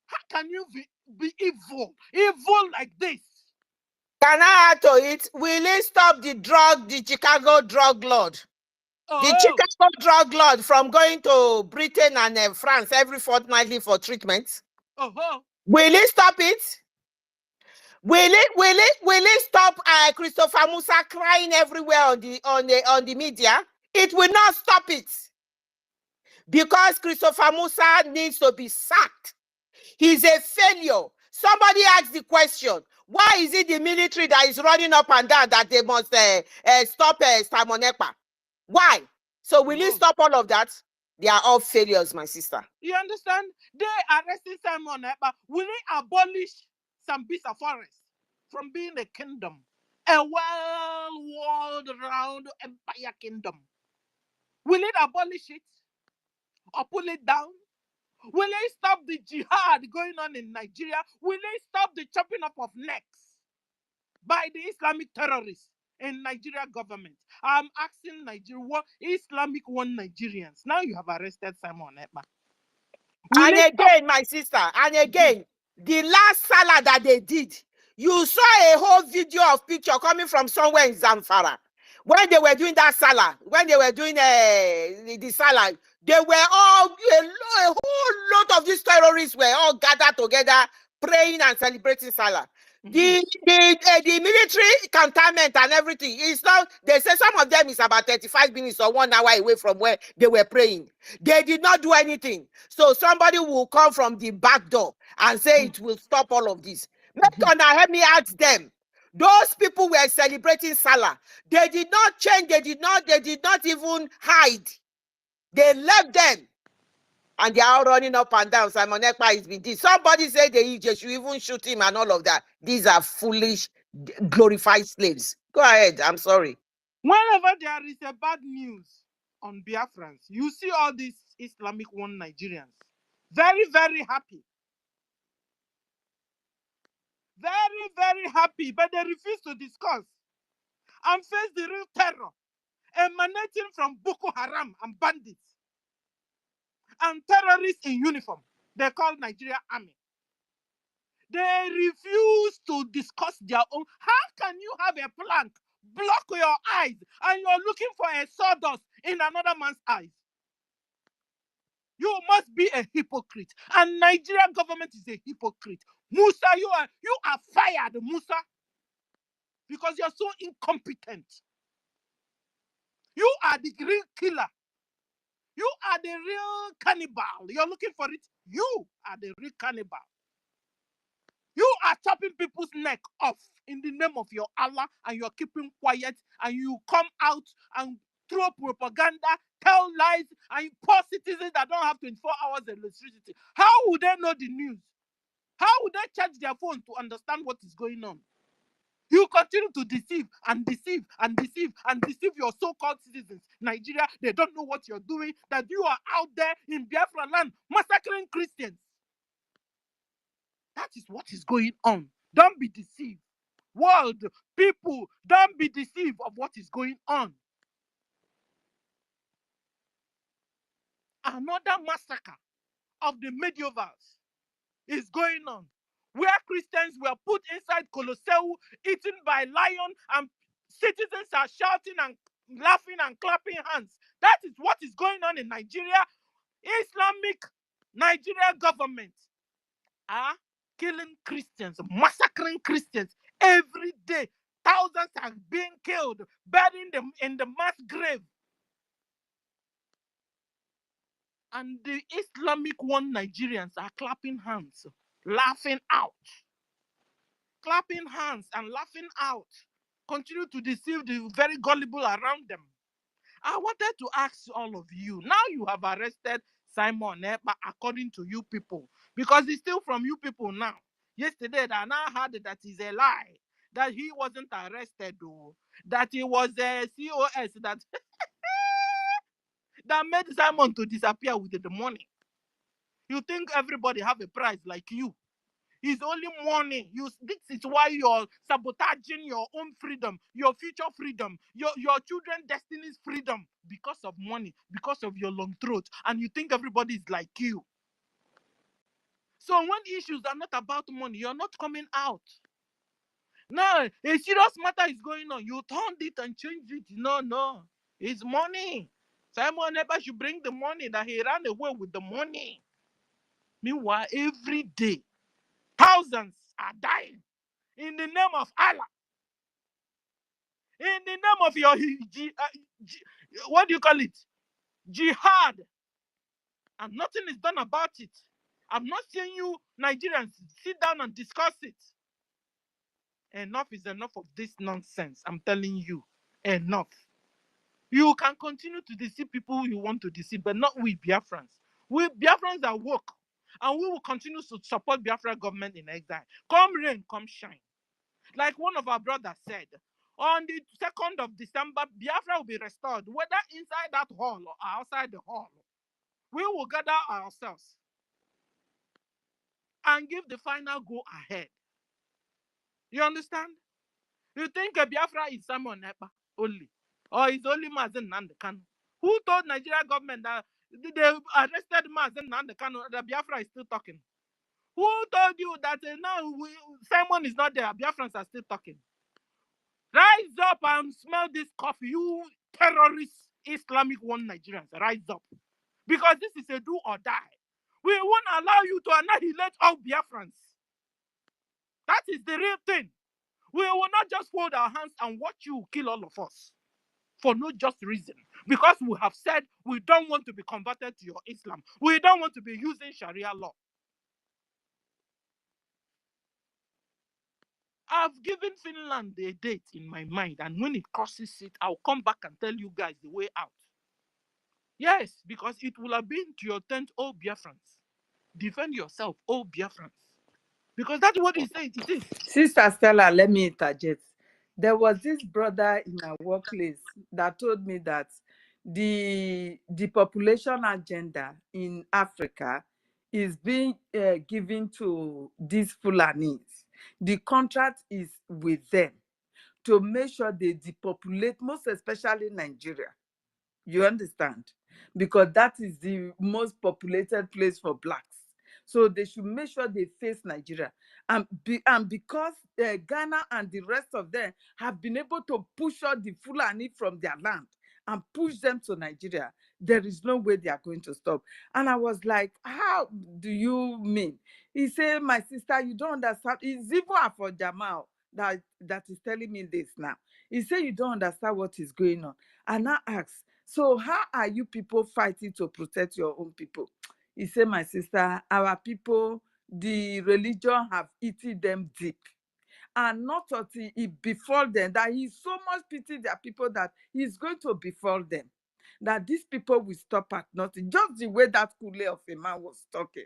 How can you be evil like this? Can I add to it? Will it stop the Chicago drug lord? The Chicago drug lord from going to Britain and France every fortnightly for treatment? Will it stop it? Will it stop Christopher Musa crying everywhere on the media? It will not stop it. Because Christopher Musa needs to be sacked. He's a failure. Somebody asked the question, why is it the military that is running up and down that they must stop Simon Ekpa? Why? So will you stop all of that? They are all failures, my sister. You understand? They arrested Simon Ekpa. Will it abolish Sambisa Forest from being a kingdom? A world-round empire kingdom. Will it abolish it? Or pull it down? Will it stop the jihad going on in Nigeria? Will it stop the chopping up of necks by the Islamic terrorists in Nigeria government? I'm asking Islamic one Nigerians. Now you have arrested Simon Ekpa. And again, my sister, and again, the last Salah that they did, you saw a whole video of picture coming from somewhere in Zamfara. When they were doing that Salah, when they were doing the Salah, they were all, a whole lot of these terrorists were all gathered together, praying and celebrating Salah. The military cantonment and everything is not, they say some of them is about 35 minutes or 1 hour away from where they were praying. They did not do anything. So somebody will come from the back door and say it will stop all of this. Let me ask them. Those people were celebrating Salah. They did not change, they did not even hide. They left them. And they are all running up and down. Simon Ekpa is been this. Somebody said they should even shoot him and all of that. These are foolish, glorified slaves. Go ahead. I'm sorry. Whenever there is a bad news on Biafrans, you see all these Islamic one Nigerians very, very happy. Very, very happy, but they refuse to discuss and face the real terror emanating from Boko Haram and bandits and terrorists in uniform. They call Nigeria Army. They refuse to discuss their own. How can you have a plank block your eyes and you're looking for a sawdust in another man's eyes? You must be a hypocrite. And Nigerian government is a hypocrite. Musa, you are fired, Musa. Because you're so incompetent. You are the real killer. You are the real cannibal. You're looking for it. You are the real cannibal. You are chopping people's neck off in the name of your Allah, and you're keeping quiet, and you come out and throw propaganda, tell lies, and poor citizens that don't have 24 hours electricity. How would they know the news? How would they charge their phone to understand what is going on? You continue to deceive and deceive and deceive and deceive your so-called citizens. Nigeria, they don't know what you're doing, that you are out there in Biafra land massacring Christians. That is what is going on. Don't be deceived. World, people, don't be deceived of what is going on. Another massacre of the medievals is going on, where Christians were put inside Colosseum, eaten by lion, and citizens are shouting and laughing and clapping hands. That is what is going on in Nigeria. Islamic Nigeria government are killing Christians, massacring Christians every day. Thousands are being killed, burying them in the mass grave. And the Islamic one Nigerians are clapping hands, laughing out. Clapping hands and laughing out. Continue to deceive the very gullible around them. I wanted to ask all of you. Now you have arrested Simon Ekpa according to you people. Because it's still from you people now. Yesterday, I now heard that is a lie. That he wasn't arrested though. That he was a COS that made Simon to disappear with the money. You think everybody have a price like you? It's only money. This is why you're sabotaging your own freedom, your future freedom, your children's destiny's freedom, because of money, because of your long throat. And you think everybody is like you. So when issues are not about money, you're not coming out. Now, a serious matter is going on. You turned it and changed it. No. It's money. Simon Ekpa should bring the money, that he ran away with the money. Meanwhile, every day, thousands are dying in the name of Allah. In the name of your, what do you call it? Jihad. And nothing is done about it. I'm not saying you Nigerians sit down and discuss it. Enough is enough of this nonsense. I'm telling you. Enough. You can continue to deceive people you want to deceive, but not we Biafrans. We Biafrans are woke. And we will continue to support Biafra government in exile. Come rain, come shine. Like one of our brothers said, on the 2nd of December, Biafra will be restored, whether inside that hall or outside the hall. We will gather ourselves and give the final go ahead. You understand? You think Biafra is Simon Ekpa only? Or is only Mazen Nandekano? Who told Nigeria government that They arrested Mazen Nnamdi Kanu. The Biafra is still talking. Who told you that now Simon is not there? Biafrans are still talking. Rise up and smell this coffee, you terrorist Islamic one Nigerians. Rise up. Because this is a do or die. We won't allow you to annihilate all Biafrans. That is the real thing. We will not just fold our hands and watch you kill all of us for no just reason. Because we have said we don't want to be converted to your Islam. We don't want to be using Sharia law. I've given Finland a date in my mind, and when it crosses it, I'll come back and tell you guys the way out. Yes, because it will have been to your tent, oh Biafrans. Defend yourself, oh Biafrans. Because that's what he said it is. Sister Stella, let me interject. There was this brother in our workplace that told me that the population agenda in Africa is being given to these Fulanis. The contract is with them to make sure they depopulate, most especially Nigeria. You understand? Because that is the most populated place for blacks. So they should make sure they face Nigeria. And because Ghana and the rest of them have been able to push out the Fulani from their land and push them to Nigeria, there is no way they are going to stop. And I was like, how do you mean? He said, my sister, you don't understand. It's even for Jamal that is telling me this now. He said, you don't understand what is going on. And I asked, so how are you people fighting to protect your own people? He said, my sister, our people, the religion have eaten them deep. And not until it befall them, that he so much pity their people that he's going to befall them. That these people will stop at nothing. Just the way that Kule of a man was talking.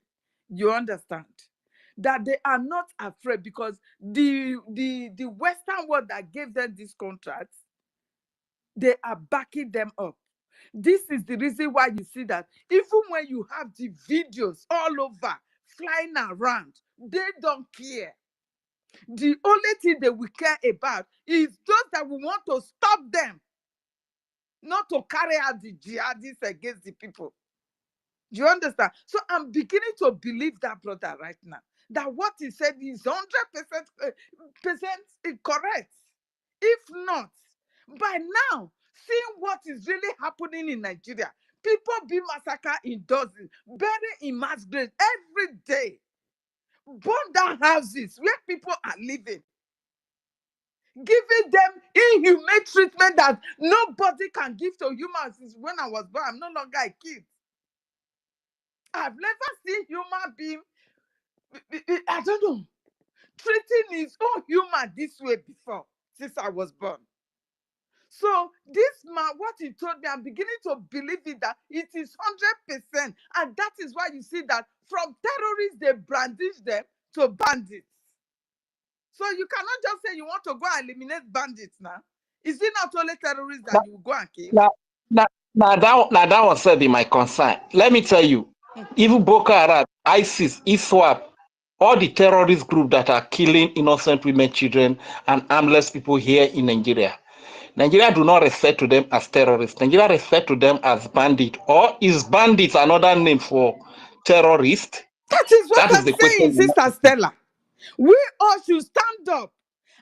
You understand? That they are not afraid because the Western world that gave them this contract, they are backing them up. This is the reason why you see that even when you have the videos all over flying around, they don't care. The only thing they will care about is those that will want to stop them, not to carry out the jihadists against the people. Do you understand? So I'm beginning to believe that brother right now, that what he said is 100% correct. If not, by now, seeing what is really happening in Nigeria, people being massacred in dozens, buried in mass graves every day, burn down houses where people are living, giving them inhumane treatment that nobody can give to humans. Since when I was born, I'm no longer a kid. I've never seen human being, I don't know, treating his own human this way before, since I was born. So this man, what he told me, I'm beginning to believe it, that it is 100%. And that is why you see that from terrorists, they brandish them to bandits. So you cannot just say you want to go and eliminate bandits now. Is it not only terrorists that you go and kill? Now that was said in my concern. Let me tell you, even Boko Haram, ISIS, ISWAP, all the terrorist groups that are killing innocent women, children, and armless people here in Nigeria. Nigeria do not refer to them as terrorists. Nigeria refer to them as bandits. Or is bandits another name for terrorists? That is what I'm the saying, question. Sister Stella. We all should stand up.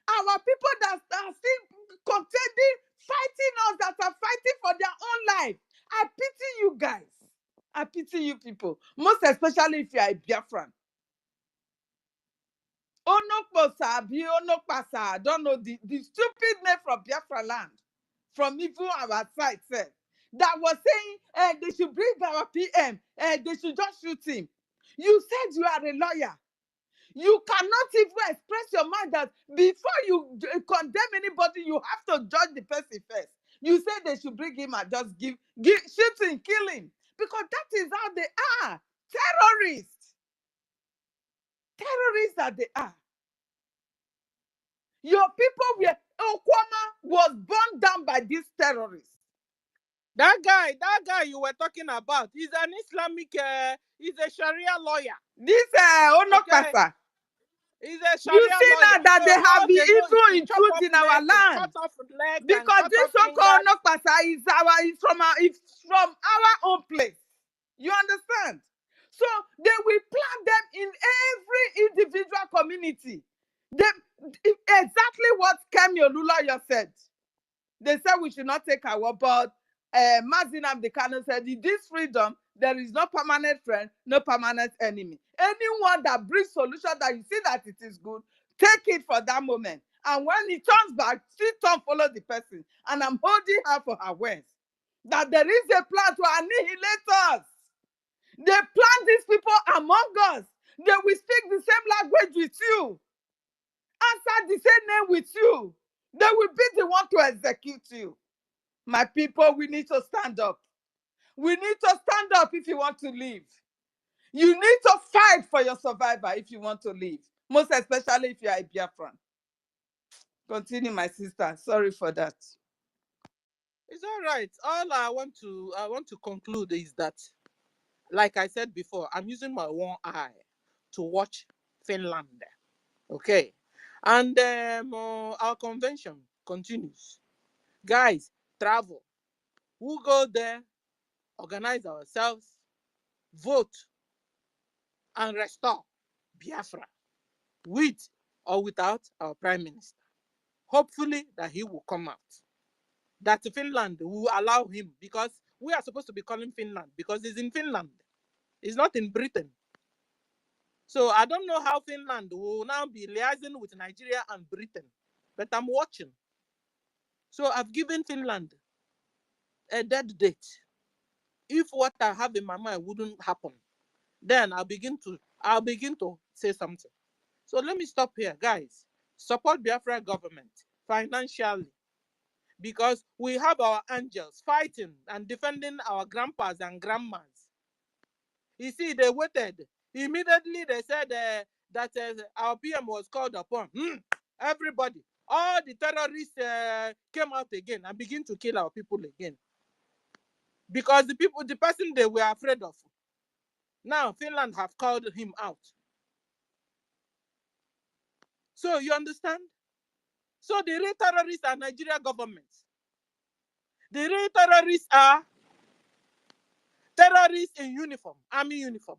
Our people that are still contending, fighting us, that are fighting for their own life. I pity you guys. I pity you people. Most especially if you are a Biafran. Onokposa, Onokpasa, I don't know the stupid name from Biafra land. From even our side said. That was saying they should bring our PM. They should just shoot him. You said you are a lawyer. You cannot even express your mind that before you condemn anybody, you have to judge the person first. You say they should bring him and just shoot him, kill him. Because that is how they are. Terrorists. Terrorists that they are. Your people were, Okwama was burned down by these terrorists. That guy you were talking about, he's an Islamic, he's a Sharia lawyer. This Onokpasa. Okay. He's a Sharia you see lawyer. now that So they have been even intruded in our land. Cut off leg because this so-called Onokpasa is from our own place. You understand? So they will plant them in every individual community. Exactly what Kemi Olunloyo said. They said we should not take our but Mazi Nnamdi Kanu said, in this freedom, there is no permanent friend, no permanent enemy. Anyone that brings solution that you see that it is good, take it for that moment. And when it turns back, still turn follow the person. And I'm holding her for her words. That there is a plan to annihilate us. They plant these people among us. They will speak the same language with you. Answer the same name with you. They will be the one to execute you. My people, we need to stand up. We need to stand up if you want to live. You need to fight for your survival if you want to live. Most especially if you are a Biafran. Continue, my sister. Sorry for that. It's all right. All I want to conclude is that, like I said before, I'm using my one eye to watch Finland. Okay. And our convention continues. Guys, travel. We'll go there, organize ourselves, vote, and restore Biafra with or without our Prime Minister. Hopefully that he will come out. That Finland will allow him, because we are supposed to be calling Finland because he's in Finland. He's not in Britain. So I don't know how Finland will now be liaising with Nigeria and Britain, but I'm watching. So I've given Finland a dead date. If what I have in my mind wouldn't happen, then I'll begin to say something. So let me stop here, guys. Support Biafra government financially, because we have our angels fighting and defending our grandpas and grandmas. You see, they waited. Immediately they said that our PM was called upon. Everybody, all the terrorists came out again and begin to kill our people again. Because the person they were afraid of. Now Finland have called him out. So you understand? So the real terrorists are Nigeria government. The real terrorists are terrorists in uniform, army uniform.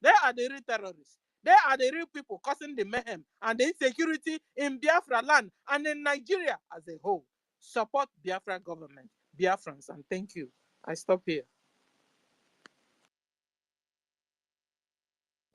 They are the real terrorists. They are the real people causing the mayhem and the insecurity in Biafra land and in Nigeria as a whole. Support Biafra government, Biafrans, and thank you. I stop here.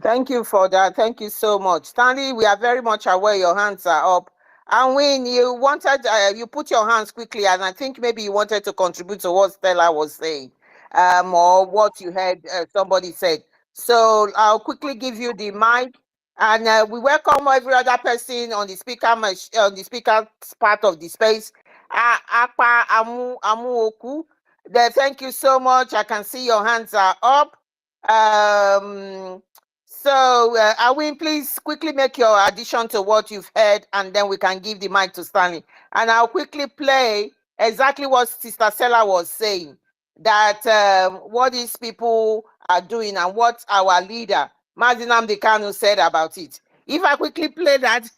Thank you for that. Thank you so much. Stanley, we are very much aware your hands are up. And when you wanted, you put your hands quickly, and I think maybe you wanted to contribute to what Stella was saying, or what you heard somebody said. So I'll quickly give you the mic, and we welcome every other person on the speaker part of the space. Akpa Amuoku, thank you so much. I can see your hands are up. So, Awin, please quickly make your addition to what you've heard, and then we can give the mic to Stanley. And I'll quickly play exactly what Sister Stella was saying, that what these people are doing and what our leader, Mazi Nnamdi Kanu, said about it. If I quickly play that,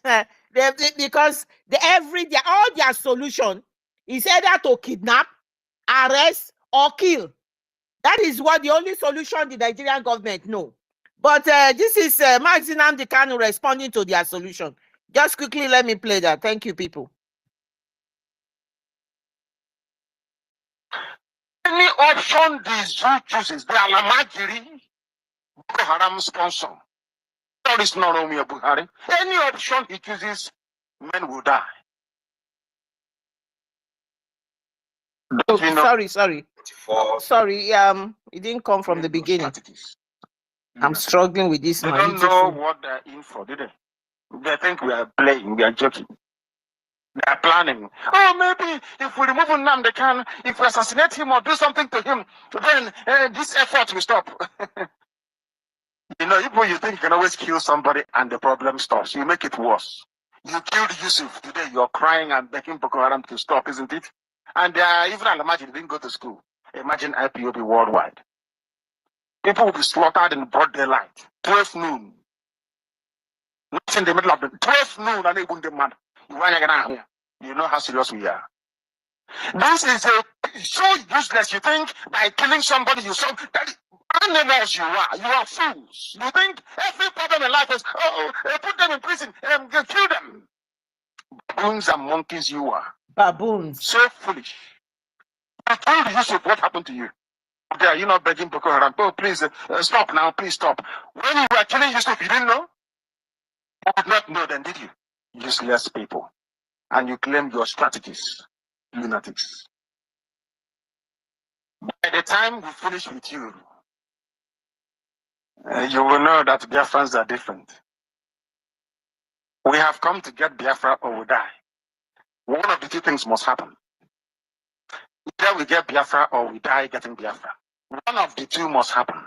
because all their solution is either to kidnap, arrest, or kill. That is what the only solution the Nigerian government know. But this is Mazi Nnamdi Kanu responding to their solution. Just quickly let me play that. Thank you, people. Any option this Jew chooses, they are Lamajiri, Boko Haram sponsor. That is not only a Buhari. Any option he chooses, men will die. Oh, sorry. Sorry, it didn't come from the beginning. I'm struggling with this. They don't know what they're in for, do they? They think we are playing, we are joking. They are planning. Oh, maybe if we remove Nnamdi Kanu, if we assassinate him or do something to him, then this effort will stop. You know, you think you can always kill somebody and the problem stops. You make it worse. You killed Yusuf today, you're crying and begging Boko Haram to stop, isn't it? And even imagine didn't go to school. Imagine IPOB worldwide. People will be slaughtered in broad daylight, 12 noon. Not in the middle of the 12 noon, and they won't demand. You know how serious we are. This is so useless. You think by killing somebody, you solve that. animals you are fools. You think every problem in life is, put them in prison, kill them. Baboons and monkeys you are. Baboons. So foolish. I told Yusuf what happened to you. Are you not begging Boko Haram? Oh, please stop now, please stop. When you were killing Yusuf, you didn't know? You did not know then, did you? Useless people. And you claim your strategies. Lunatics. By the time we finish with you, you will know that Biafrans are different. We have come to get Biafra or we die. One of the two things must happen. Either we get Biafra or we die getting Biafra. One of the two must happen.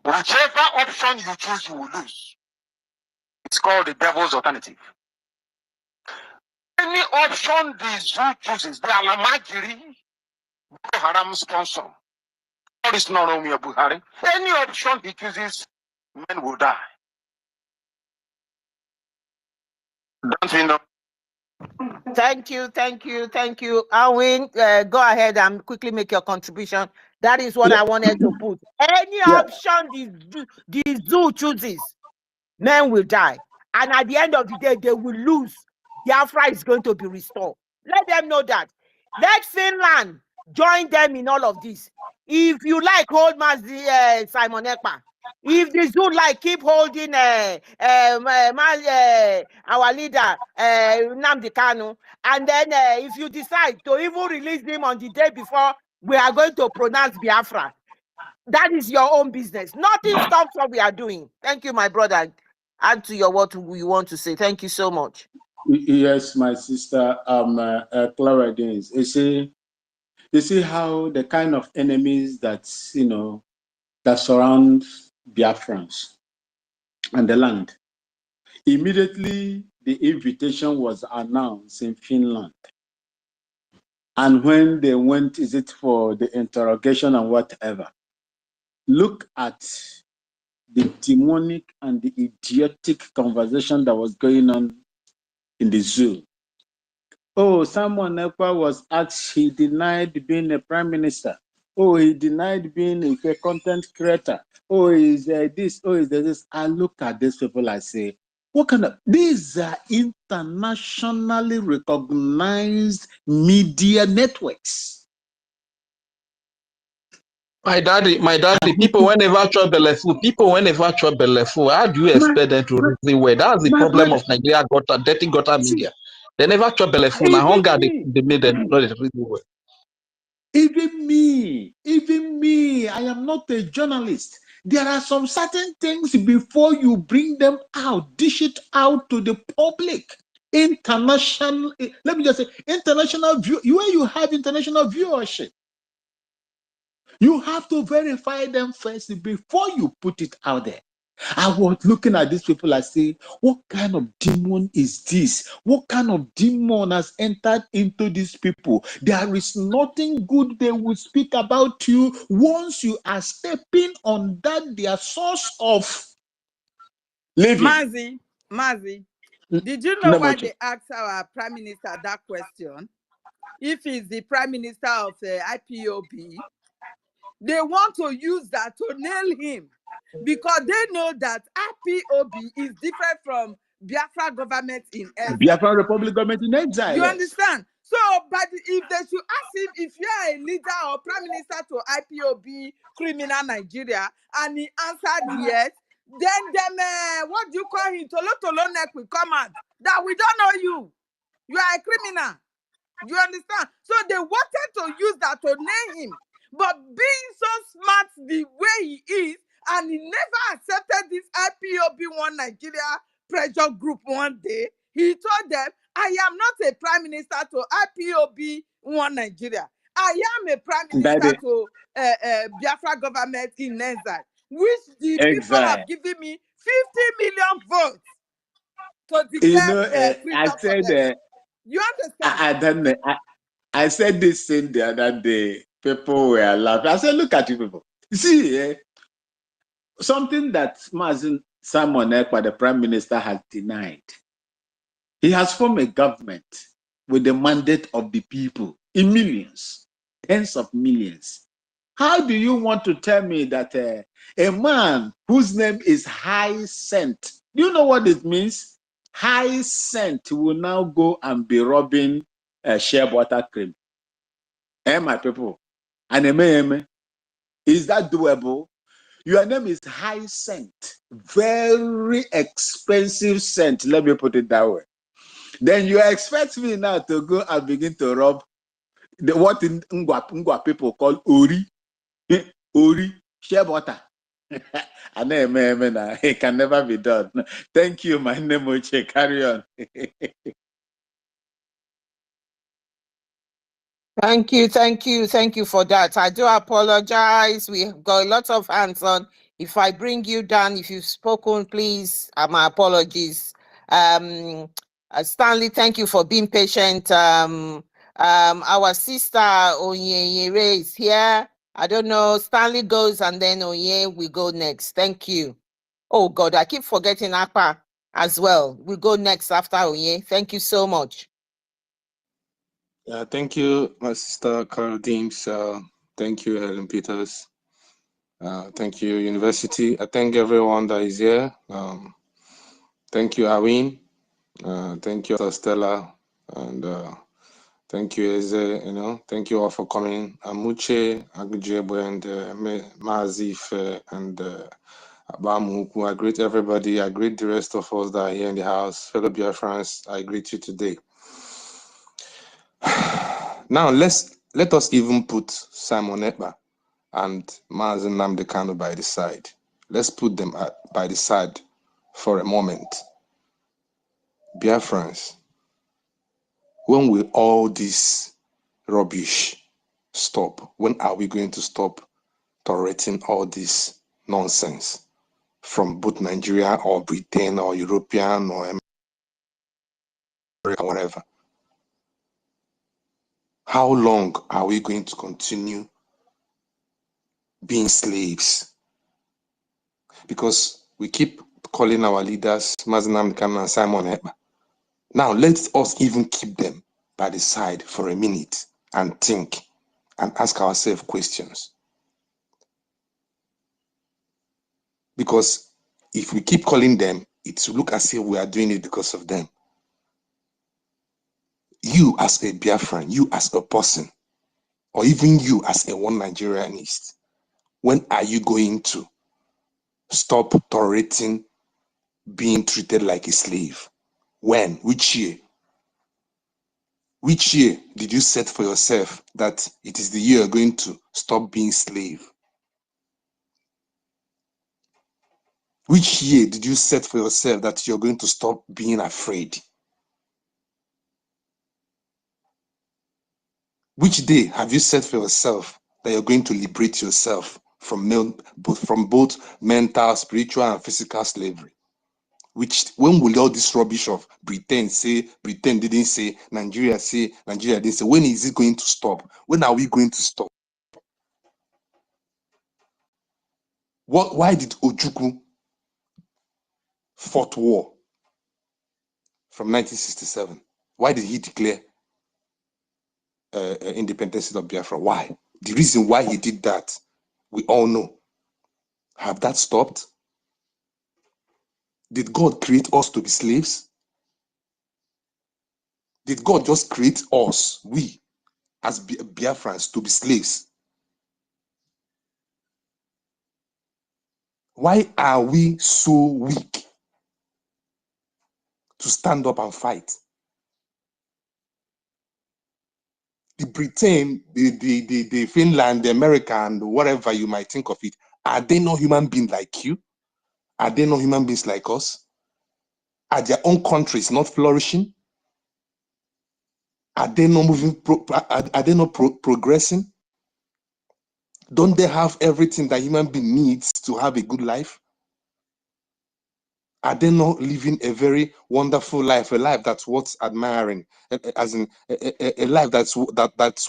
Whichever option you choose, you will lose. It's called the devil's alternative. Any option the zoo chooses, the Alamagiri, Boko Haram sponsor, or it's not Romeo Buhari, any option he chooses, men will die. Don't we know? Thank you. Alwyn, go ahead and quickly make your contribution. That is what I wanted to put. Any option the zoo chooses, men will die. And at the end of the day, they will lose. Biafra is going to be restored. Let them know that. Let Finland join them in all of this. If you like, hold Simon Ekpa. If the zoo like, keep holding our leader, Nnamdi Kanu. And then if you decide to even release him on the day before we are going to pronounce Biafra, that is your own business. Nothing stops what we are doing. Thank you, my brother. Add to your what you want to say. Thank you so much. Yes, my sister, Clara Gaines. You see how the kind of enemies that that surround Biafrans and the land. Immediately, the invitation was announced in Finland. And when they went, is it for the interrogation and whatever? Look at the demonic and the idiotic conversation that was going on in the zoo. Oh, Simon Ekpa was asked, he denied being a prime minister. Oh, he denied being a content creator. Oh, is there this? Oh, is there this? I look at these people, I say, what kind of, these are internationally recognized media networks. My daddy, people whenever chop belefu, how do you expect them to reason well? That's the problem of Nigeria dirty gutter media. They never chop belefu. Now hunger they made them not reason well. Even me, I am not a journalist. There are some certain things before you bring them out, dish it out to the public. International, let me just say, international view, where you have international viewership. You have to verify them first before you put it out there. I was looking at these people, I say, what kind of demon is this? What kind of demon has entered into these people? There is nothing good they will speak about you once you are stepping on that their source of living. Mazi, did you know why they asked our prime minister that question? If he's the prime minister of IPOB, they want to use that to nail him because they know that IPOB is different from Biafra government in exile. Biafra Republic government in exile. You understand? So, but if they should ask him if you are a leader or prime minister to IPOB criminal Nigeria, and he answered yes, then them what do you call him? Tolo neck will come out that we don't know you. You are a criminal. You understand? So they wanted to use that to name him. But being so smart the way he is, and he never accepted this IPOB One Nigeria pressure group one day, he told them, I am not a prime minister to IPOB One Nigeria. I am a prime minister to Biafra government in exile, which the people have given me 50 million votes to declare freedom for them. You understand? I said this thing the other day. People were laughing. I said, look at you people. You see, something that Simon Ekpa, the prime minister, has denied. He has formed a government with the mandate of the people in millions, tens of millions. How do you want to tell me that a man whose name is High Scent, do you know what it means? High Scent will now go and be robbing shea butter cream. My people. And is that doable? Your name is High Scent, very expensive scent. Let me put it that way. Then you expect me now to go and begin to rob what in Ngwa people call Ori. Ori, shea butter. And it can never be done. Thank you, my name is Uche. Carry on. Thank you for that. I do apologize. We've got a lot of hands on. If I bring you down, if you've spoken, please, my apologies. Stanley, thank you for being patient. Our sister Onyere is here. I don't know. Stanley goes and then Onye will go next. Thank you. Oh God, I keep forgetting Akpa as well. We'll go next after Onye. Thank you so much. Thank you, my sister Carol Deems. Thank you, Helen Peters. Thank you, University. I thank everyone that is here. Thank you, Awin. Thank you, Stella. And thank you, Eze. Thank you all for coming. Amuche, Agujebo, and Mazif, and Abamuku. I greet everybody. I greet the rest of us that are here in the house. Fellow Biafrans, I greet you today. Now, let us even put Simon Ekpa and Mazen Nnamdi Kanu by the side. Let's put them by the side for a moment. Biafrans, when will all this rubbish stop? When are we going to stop tolerating all this nonsense from both Nigeria or Britain or European or America, whatever? How long are we going to continue being slaves? Because we keep calling our leaders Mazen Nnamdi Kanu and Simon Ekpa. Now let us even keep them by the side for a minute and think and ask ourselves questions. Because if we keep calling them, it will look as if we are doing it because of them. You as a Biafran, you as a person, or even you as a one Nigerianist, when are you going to stop tolerating being treated like a slave? When? Which year? Which year did you set for yourself that it is the year you're going to stop being slave? Which year did you set for yourself that you're going to stop being afraid? Which day have you set for yourself that you're going to liberate yourself from both mental, spiritual, and physical slavery? When will all this rubbish of Britain say, Britain didn't say, Nigeria say, Nigeria didn't say? When is it going to stop? When are we going to stop? Why did Ojukwu fought war from 1967? Why did he declare independence of Biafra? Why? The reason why he did that, we all know. Have that stopped? Did God create us to be slaves? Did God just create us, we, as Biafrans, to be slaves? Why are we so weak to stand up and fight? The Britain, the Finland, the America, and whatever you might think of it, are they not human beings like you? Are they not human beings like us? Are their own countries not flourishing? Are they not moving? Are they not progressing? Don't they have everything that human being needs to have a good life? Are they not living a very wonderful life, a life that's worth admiring, as in a life that's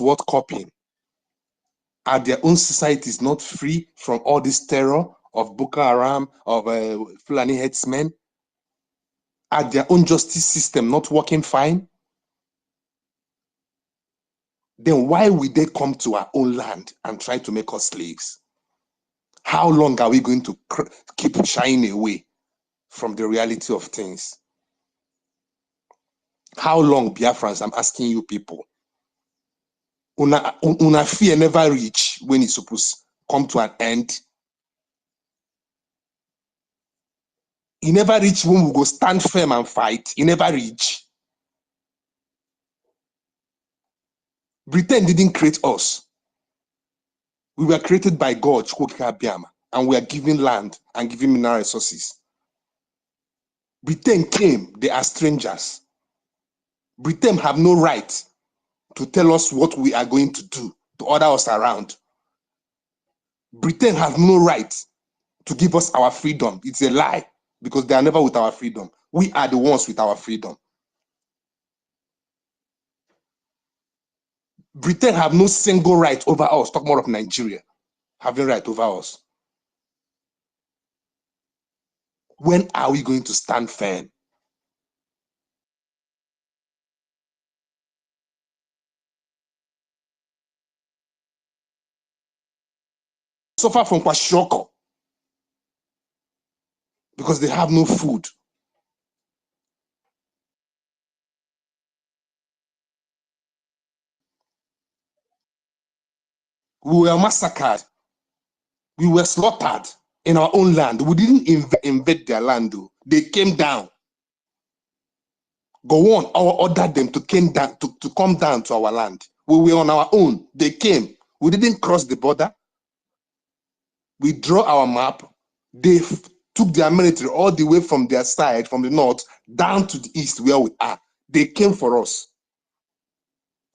worth copying? Are their own societies not free from all this terror of Boko Haram, of Fulani headsmen? Are their own justice system not working fine? then why will they come to our own land and try to make us slaves? How long are we going to keep shying away from the reality of things? How long, Biafrans? I'm asking you people. Una fear never reach when it's supposed to come to an end. You never reach when we go stand firm and fight. You never reach. Britain didn't create us. We were created by God, and we are given land and given mineral resources. Britain came, they are strangers. Britain have no right to tell us what we are going to do, to order us around. Britain has no right to give us our freedom. It's a lie, because they are never with our freedom. We are the ones with our freedom. Britain have no single right over us. Talk more of Nigeria having right over us. When are we going to stand firm? Suffer from kwashiorkor because they have no food. We were massacred. We were slaughtered in our own land. We didn't invade their land, though. They came down. Go on, or ordered them to come down to our land. We were on our own. They came. We didn't cross the border. We draw our map. They took their military all the way from their side, from the north, down to the east where we are. They came for us.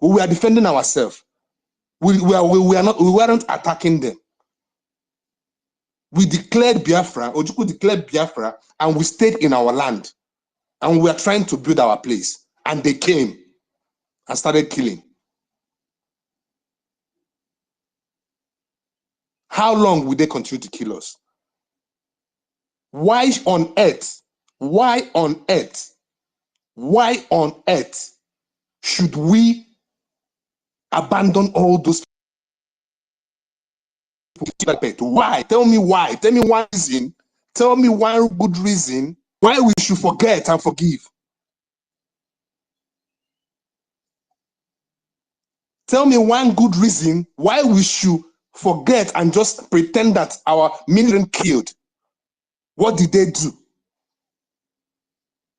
We were defending ourselves. We weren't attacking them. We declared Biafra, Ojukwu declared Biafra, and we stayed in our land. And we were trying to build our place. And they came and started killing. How long will they continue to kill us? Why on earth should we abandon all those people? Why? Tell me why. Tell me one reason. Tell me one good reason why we should forget and forgive. Tell me one good reason why we should forget and just pretend that our million killed. What did they do?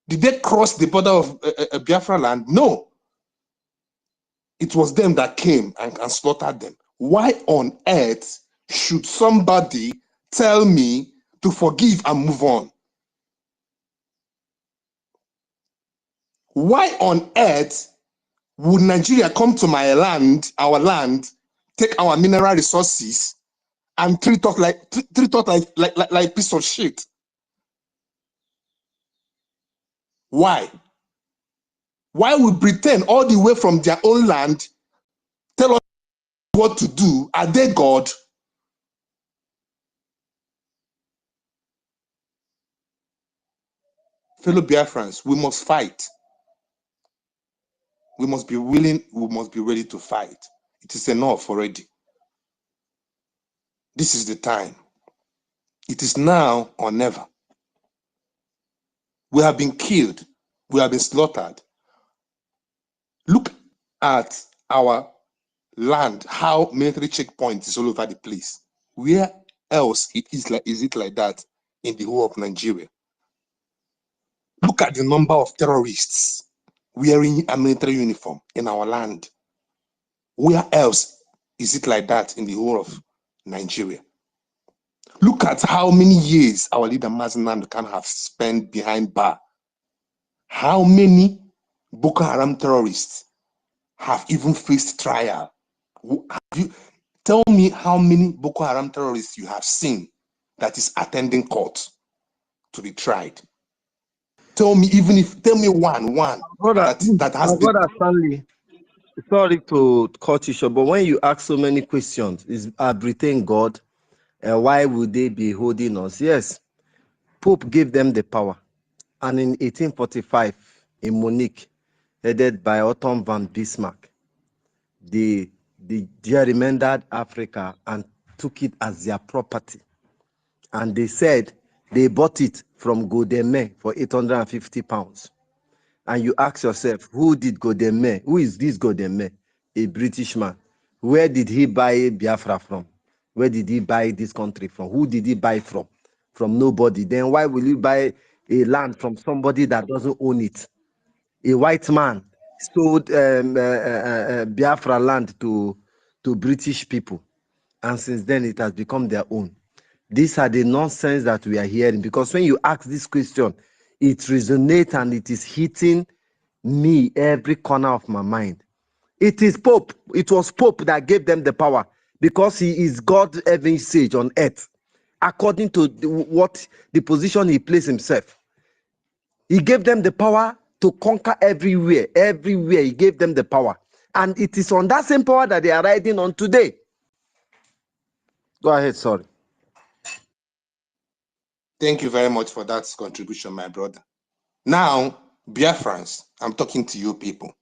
Did they cross the border of Biafra land? No. It was them that came and slaughtered them. Why on earth should somebody tell me to forgive and move on? Why on earth would Nigeria come to my land, our land, take our mineral resources, and treat us like piece of shit? Why? Why would Britain all the way from their own land tell us what to do? Are they God? Fellow Biafrans, we must fight. We must be willing, we must be ready to fight. It is enough already. This is the time. It is now or never. We have been killed. We have been slaughtered. Look at our land, how military checkpoints is all over the place. Where else is it like that in the whole of Nigeria? Look at the number of terrorists wearing a military uniform in our land. Where else is it like that in the whole of Nigeria? Look at how many years our leader Mazen Namdekan have spent behind bar. How many Boko Haram terrorists have even faced trial? Tell me how many Boko Haram terrorists you have seen that is attending court to be tried. Tell me, tell me one that has been. Brother Stanley, sorry to cut you short, but when you ask so many questions, is Britain God? And why would they be holding us? Yes, Pope gave them the power. And in 1845, in Munich, headed by Otto von Bismarck, they gerrymandered Africa and took it as their property. And they said they bought it from Godeme for £850. And you ask yourself, who did Godeme? Who is this Godeme? A British man. Where did he buy Biafra from? Where did he buy this country from? Who did he buy from? From nobody. Then why will you buy a land from somebody that doesn't own it? A white man sold Biafra land to British people. And since then, it has become their own. These are the nonsense that we are hearing, because when you ask this question, it resonates and it is hitting me every corner of my mind. It is Pope. It was Pope that gave them the power, because he is God's heavenly sage on earth, according to what the position he placed himself. He gave them the power to conquer everywhere. Everywhere he gave them the power. And it is on that same power that they are riding on today. Go ahead, sorry. Thank you very much for that contribution, my brother. Now, Biafrans, I'm talking to you people.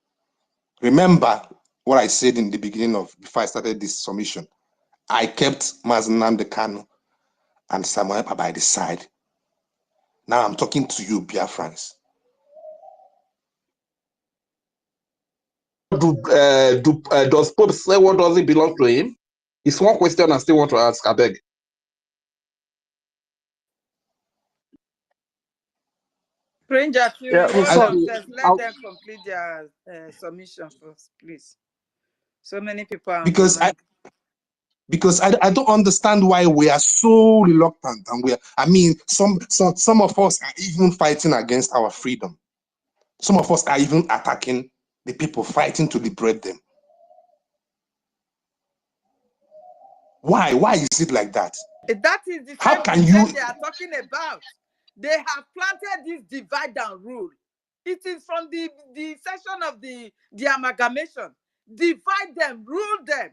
Remember what I said in the beginning of, before I started this submission. I kept Mazen Nnamdi Kanu and Samuel Ekpa by the side. Now I'm talking to you, Biafrans. Does Pope say what does it belong to him? It's one question I still want to ask, I beg. Stranger, Yeah, hold so, on first. Let them complete their submission first, please. So many people are because I don't understand why we are so reluctant, and some of us are even fighting against our freedom. Some of us are even attacking the people fighting to liberate them. Why? Why is it like that? That is the How same can you? they are talking about. They have planted this divide and rule. It is from the session of the amalgamation. Divide them, rule them.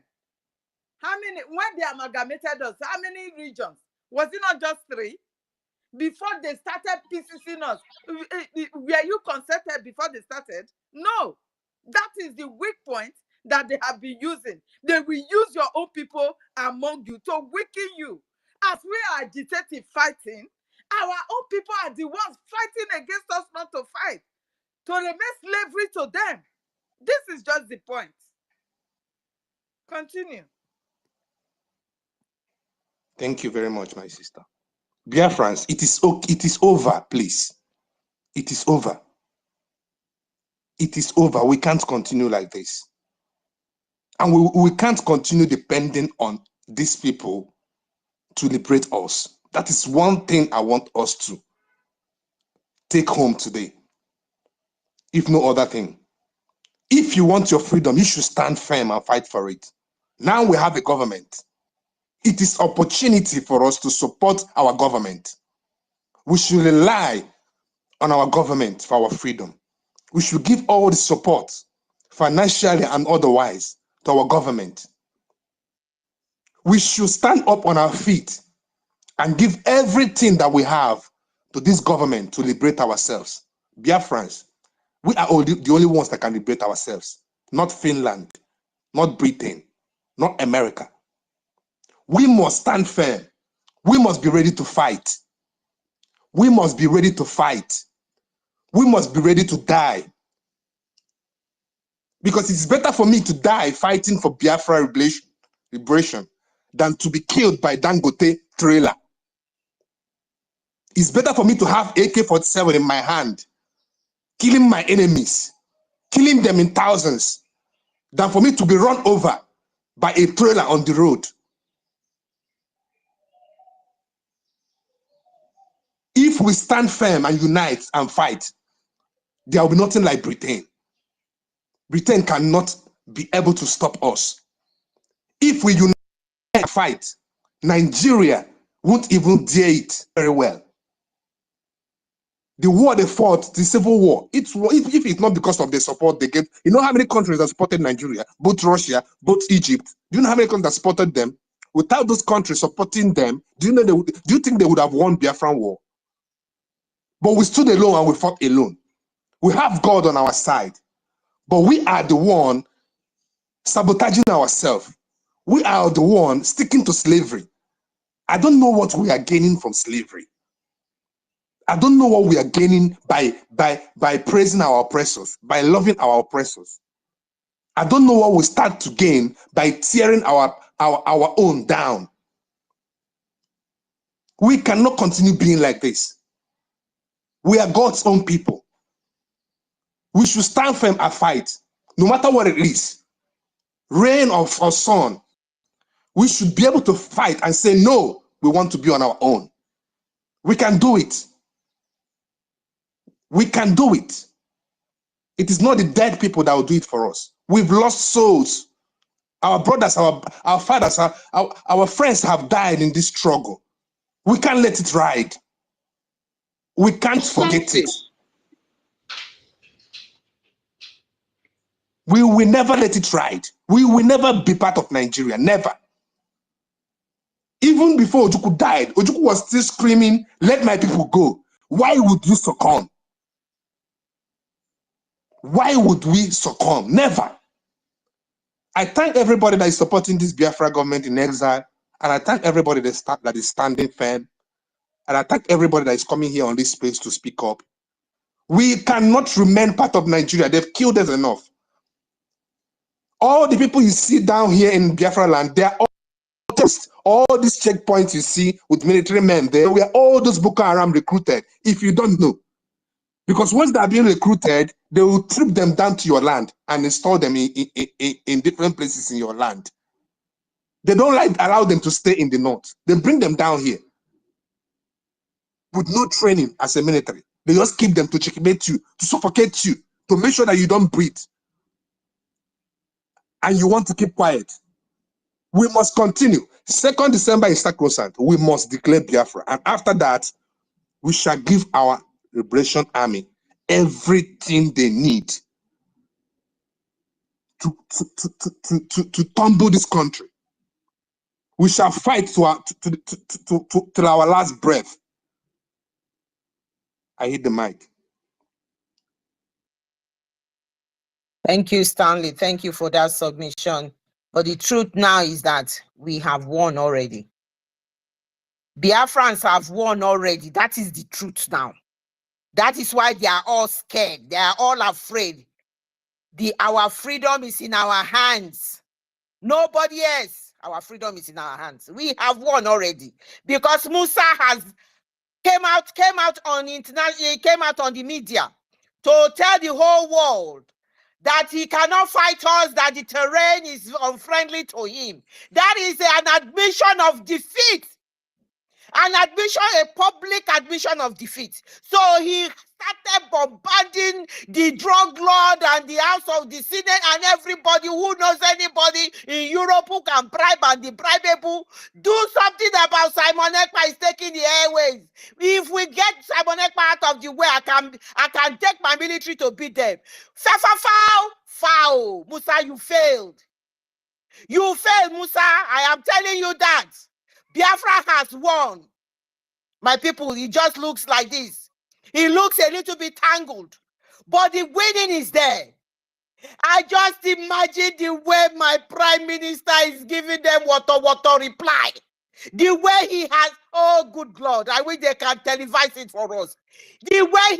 How many, when they amalgamated us, how many regions? Was it not just 3? Before they started piecing us, were you consulted before they started? No. That is the weak point that they have been using. They will use your own people among you to weaken you. As we are agitating, fighting, our own people are the ones fighting against us not to fight, to remain slavery to them. This is just the point. Continue. Thank you very much, my sister. Biafrans, it is over, please. It is over. It is over. We can't continue like this. And we can't continue depending on these people to liberate us. That is one thing I want us to take home today, if no other thing. If you want your freedom, you should stand firm and fight for it. Now we have a government. It is opportunity for us to support our government. We should rely on our government for our freedom. We should give all the support, financially and otherwise, to our government. We should stand up on our feet and give everything that we have to this government to liberate ourselves. Biafrans, we are the only ones that can liberate ourselves, not Finland, not Britain, not America. We must stand firm. We must be ready to fight. We must be ready to fight. We must be ready to die. Because it's better for me to die fighting for Biafra liberation than to be killed by Dangote trailer. It's better for me to have AK-47 in my hand, killing my enemies, killing them in thousands, than for me to be run over by a trailer on the road. If we stand firm and unite and fight, there will be nothing like Britain. Britain cannot be able to stop us. If we unite and fight, Nigeria won't even dare it very well. The war they fought, the civil war, if it's not because of the support they get, you know how many countries that supported Nigeria, both Russia, both Egypt, do you know how many countries that supported them? Without those countries supporting them, do you think they would have won Biafran war? But we stood alone and we fought alone. We have God on our side, but we are the one sabotaging ourselves. We are the one sticking to slavery. I don't know what we are gaining from slavery. I don't know what we are gaining by praising our oppressors, by loving our oppressors. I don't know what we start to gain by tearing our own down. We cannot continue being like this. We are God's own people. We should stand firm and fight, no matter what it is. Rain or sun, we should be able to fight and say, no, we want to be on our own. We can do it. We can do it. It is not the dead people that will do it for us. We've lost souls. Our brothers, our fathers, our friends have died in this struggle. We can't let it ride. We can't forget it. We will never let it ride. We will never be part of Nigeria. Never. Even before Ojukwu died, Ojukwu was still screaming, let my people go. Why would you succumb? Why would we succumb? Never. I thank everybody that is supporting this Biafra government in exile, and I thank everybody that is standing firm, and I thank everybody that is coming here on this space to speak up. We cannot remain part of Nigeria. They've killed us enough. All the people you see down here in Biafra land, they are all terrorists. All these checkpoints you see with military men, they were all those Boko Haram recruited, if you don't know. Because once they are being recruited, they will trip them down to your land and install them in different places in your land. They don't allow them to stay in the north. They bring them down here with no training as a military. They just keep them to checkmate you, to suffocate you, to make sure that you don't breathe. And you want to keep quiet. We must continue. 2nd December is sacrosanct. We must declare Biafra. And after that, we shall give our liberation army everything they need to tumble this country. We shall fight till our last breath. I hit the mic. Thank you, Stanley. Thank you for that submission. But the truth now is that we have won already. Biafrans have won already. That is the truth now. That is why they are all scared. They are all afraid. Our freedom is in our hands. Nobody else. Our freedom is in our hands. We have won already. Because Musa has came out on international, he came out on the media to tell the whole world that he cannot fight us, that the terrain is unfriendly to him. That is an admission of defeat. An admission, a public admission of defeat. So he started bombarding the drug lord and the House of the Senate and everybody who knows anybody in Europe who can bribe and the bribeable. Do something about Simon Ekpa is taking the airways. If we get Simon Ekpa out of the way, I can take my military to beat them. Foul. Musa, you failed. You failed, Musa. I am telling you that. Biafra has won. My people, it just looks like this. It looks a little bit tangled, but the winning is there. I just imagine the way my prime minister is giving them water reply. The way he has, oh good Lord, I wish they can televise it for us. The way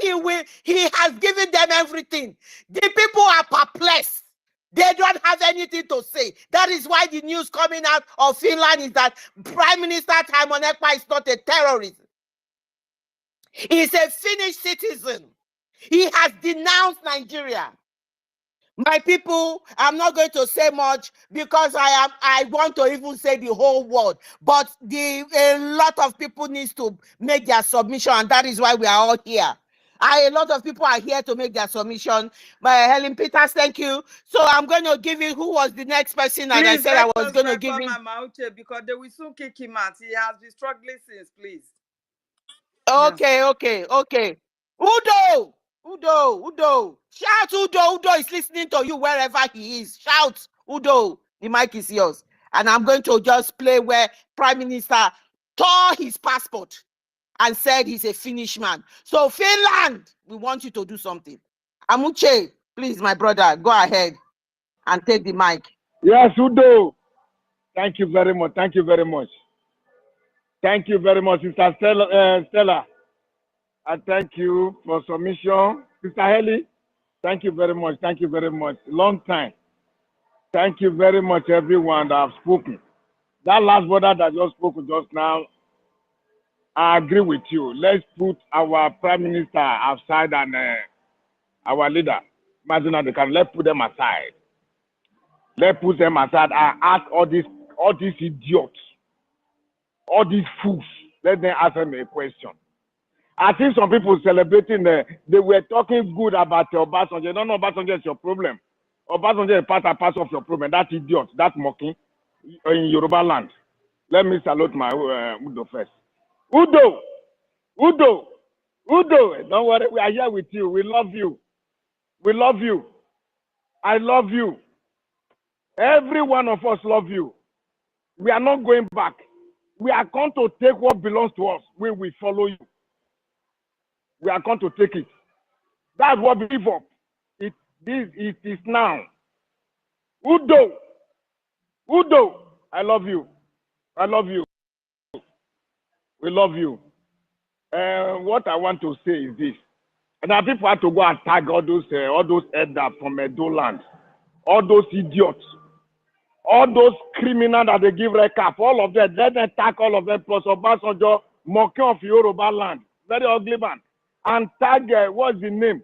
he has given them everything. The people are perplexed. They don't have anything to say. That is why the news coming out of Finland is that Prime Minister Simon Ekpa is not a terrorist. He's a Finnish citizen. He has denounced Nigeria. My people, I'm not going to say much because I want to even say the whole word. But a lot of people need to make their submission, and that is why we are all here. A lot of people are here to make their submission. Helen Peters, thank you. So I'm going to give you who was the next person, and I said I was going to give you. Because they will soon kick him out. He has been struggling since, please. Okay. Udo. Shout Udo. Udo is listening to you wherever he is. Shout Udo. The mic is yours. And I'm going to just play where Prime Minister tore his passport and said he's a Finnish man. So Finland, we want you to do something. Amuche, please, my brother, go ahead and take the mic. Yes, Udo. Thank you very much. Thank you very much. Thank you very much, Sister Stella. I thank you for submission. Sister Haley, thank you very much. Thank you very much. Long time. Thank you very much, everyone that have spoken. That last brother that just spoke just now, I agree with you. Let's put our Prime Minister aside and our leader, Madina Dekan, let's put them aside. Let's put them aside and ask all these idiots, all these fools. Let them ask them a question. I think some people celebrating, they were talking good about Obasanjo. No, Obasanjo is your problem. Obasanjo is part and parcel of your problem. That idiot, that mocking in Yoruba land. Let me salute my Udo first. Udo! Don't worry, we are here with you. We love you. We love you. I love you. Every one of us love you. We are not going back. We are going to take what belongs to us. We will follow you. We are going to take it. That's what we give up. It is now. Udo, I love you. I love you. We love you. What I want to say is this. Now people have to go and tag all those elders from Edo land, all those idiots, all those criminals that they give recap, all of them. Let them tag all of them plus Obasanjo, mocking of Yoruba land, very ugly man, and tag what's the name?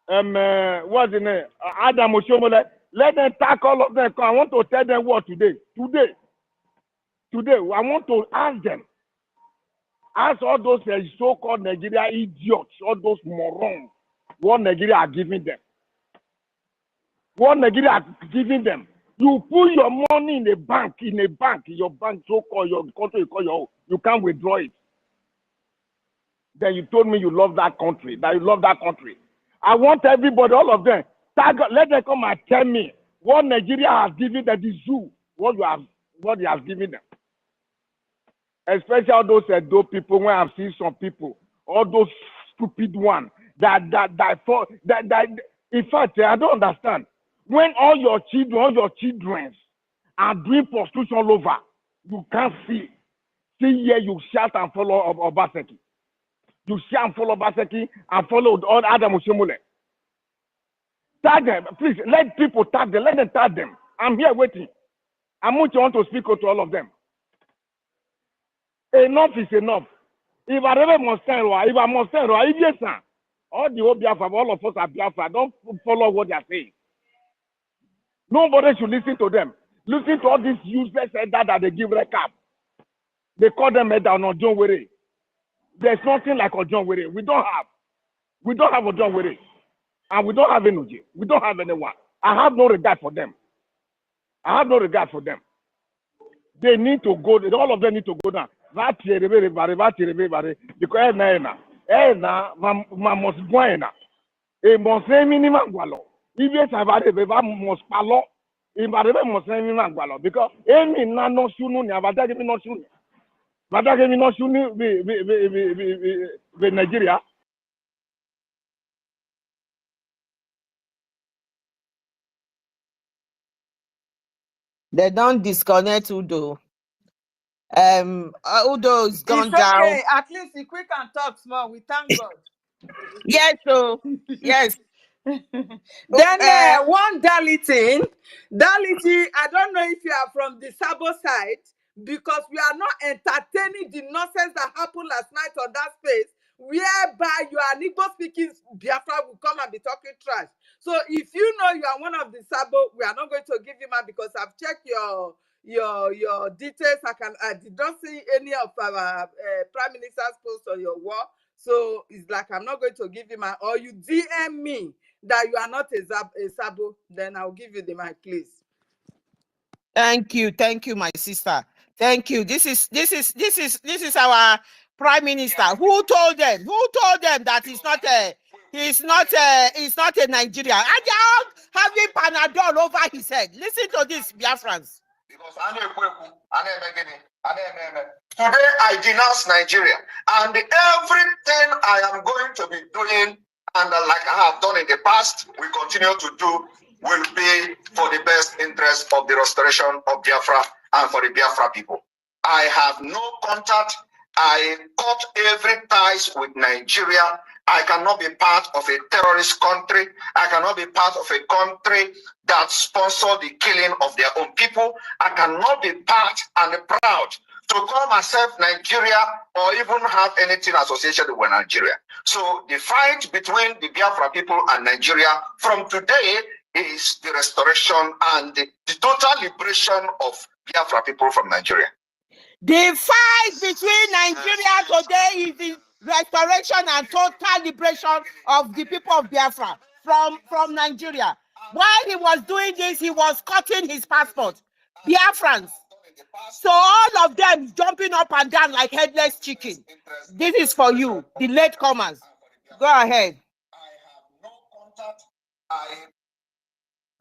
What's the name? Adam Oshomole. Let them tag all of them. I want to tell them what today. Today, I want to ask them. Ask all those so-called Nigeria idiots, all those morons, what Nigeria are giving them. What Nigeria are giving them. You put your money in a bank, your bank, so-called your country, you call your own. You can't withdraw it. Then you told me you love that country, I want everybody, all of them, let them come and tell me what Nigeria has given them, the zoo, what you have given them. Especially all those Edo people, when I've seen some people, all those stupid ones that in fact, I don't understand. When all your children are doing prostitution all over, you can't see here, you shout and follow Obaseki. You shout and follow Obaseki and follow all Adam Oshomole. Tag them, please, let people tag them, let them tag them. I'm here waiting. I want to speak to all of them. Enough is enough. If I really must stand, if I must stand, if yes, sir, all the whole Biafra, all of us are Biafra, don't follow what they are saying. Nobody should listen to them. Listen to all these useless headers that they give recap. They call them header on John Were. There's nothing like a John Were. We don't have a John Were. And we don't have energy. We don't have anyone. I have no regard for them. They need to go, all of them need to go down. Because must go in. It must say minimum gualo. If yes, I've had a must palo. If I must say minimum gualo. Because any no sunu, never give me no sunu. But I give me no sunu with Nigeria. They don't disconnect Udo. Udo is gone It's down. okay. At least if we can talk small, we thank God. Yes, so yes. Then one Daliti, I don't know if you are from the Sabo side, because we are not entertaining the nonsense that happened last night on that space, whereby you are Igbo speaking Biafra will come and be talking trash. So if you know you are one of the Sabo, we are not going to give you man, because I've checked your details. I did not see any of our prime minister's posts on your wall. So it's like I'm not going to give you my, or you DM me that you are not a Sabo, then I'll give you the mic, please. Thank you, my sister. Thank you. This is our prime minister. Who told them that he's not a Nigerian? And they're having Panadol over his head. Listen to this, Biafrans. Today I denounce Nigeria, and everything I am going to be doing, and like I have done in the past, we continue to do, will be for the best interest of the restoration of Biafra and for the Biafra people. I have no contact. I cut every ties with Nigeria. I cannot be part of a terrorist country. I cannot be part of a country that sponsor the killing of their own people. I cannot be part and proud to call myself Nigeria or even have anything associated with Nigeria. So the fight between the Biafra people and Nigeria from today is the restoration and the total liberation of Biafra people from Nigeria. The fight between Nigeria today is the restoration and total liberation of the people of Biafra from Nigeria. While he was doing this, he was cutting his passport. Biafrans. So all of them jumping up and down like headless chicken. This is for you, the latecomers. Go ahead.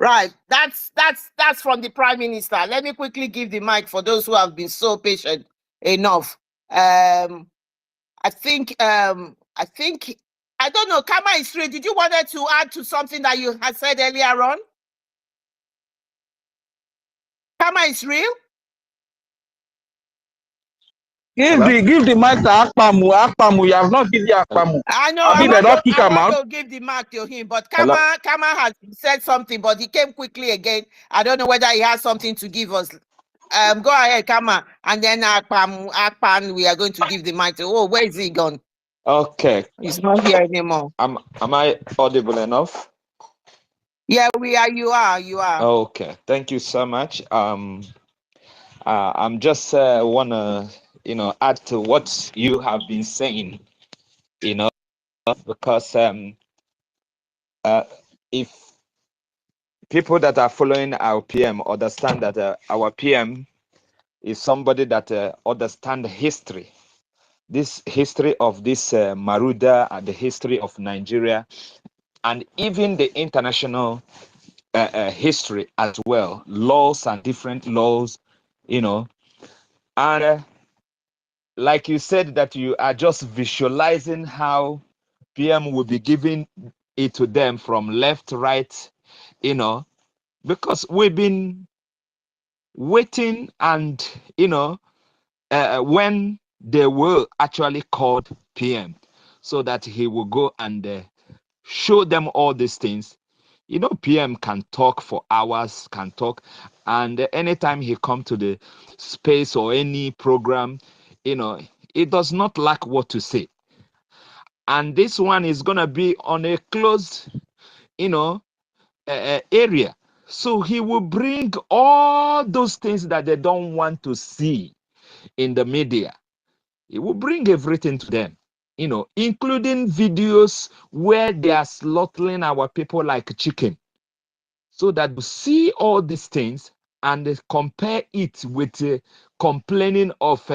Right, that's from the Prime Minister. Let me quickly give the mic for those who have been so patient enough. I think I don't know. Kama Isri, did you want to add to something that you had said earlier on? Kama Isri? Give the mic to Akpamu. Akpamu, you have not given Akpamu. I know. I want to give the mic to him, but Kama has said something, but he came quickly again. I don't know whether he has something to give us. Go ahead, Kama, and then Akpan, we are going to give the mic to. Oh, where is he gone? Okay. He's not here anymore. Am I audible enough? Yeah, we are. You are. Okay. Thank you so much. I'm just wanna add to what you have been saying. Because if people that are following our PM understand that our PM is somebody that understands history, this history of this Maruda and the history of Nigeria, and even the international history as well, laws and different laws, and like you said that you are just visualizing how PM will be giving it to them from left, right, because we've been waiting and, when they will actually call PM so that he will go and show them all these things. PM can talk for hours, and anytime he come to the space or any program, it does not lack what to say. And this one is going to be on a closed, area. So he will bring all those things that they don't want to see in the media. He will bring everything to them, including videos where they are slaughtering our people like chicken. So that you see all these things and compare it with complaining of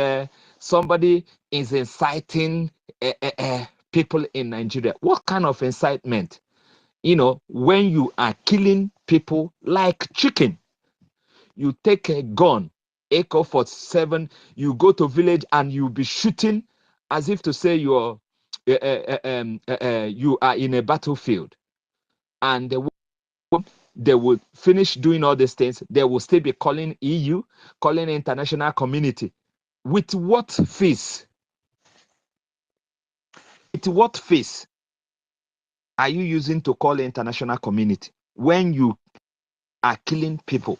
somebody is inciting people in Nigeria. What kind of incitement? When you are killing people like chicken, you take a gun, AK-47, you go to village and you be shooting as if to say you are in a battlefield. And they will finish doing all these things. They will still be calling EU, calling international community. With what face? With what face are you using to call the international community when you are killing people?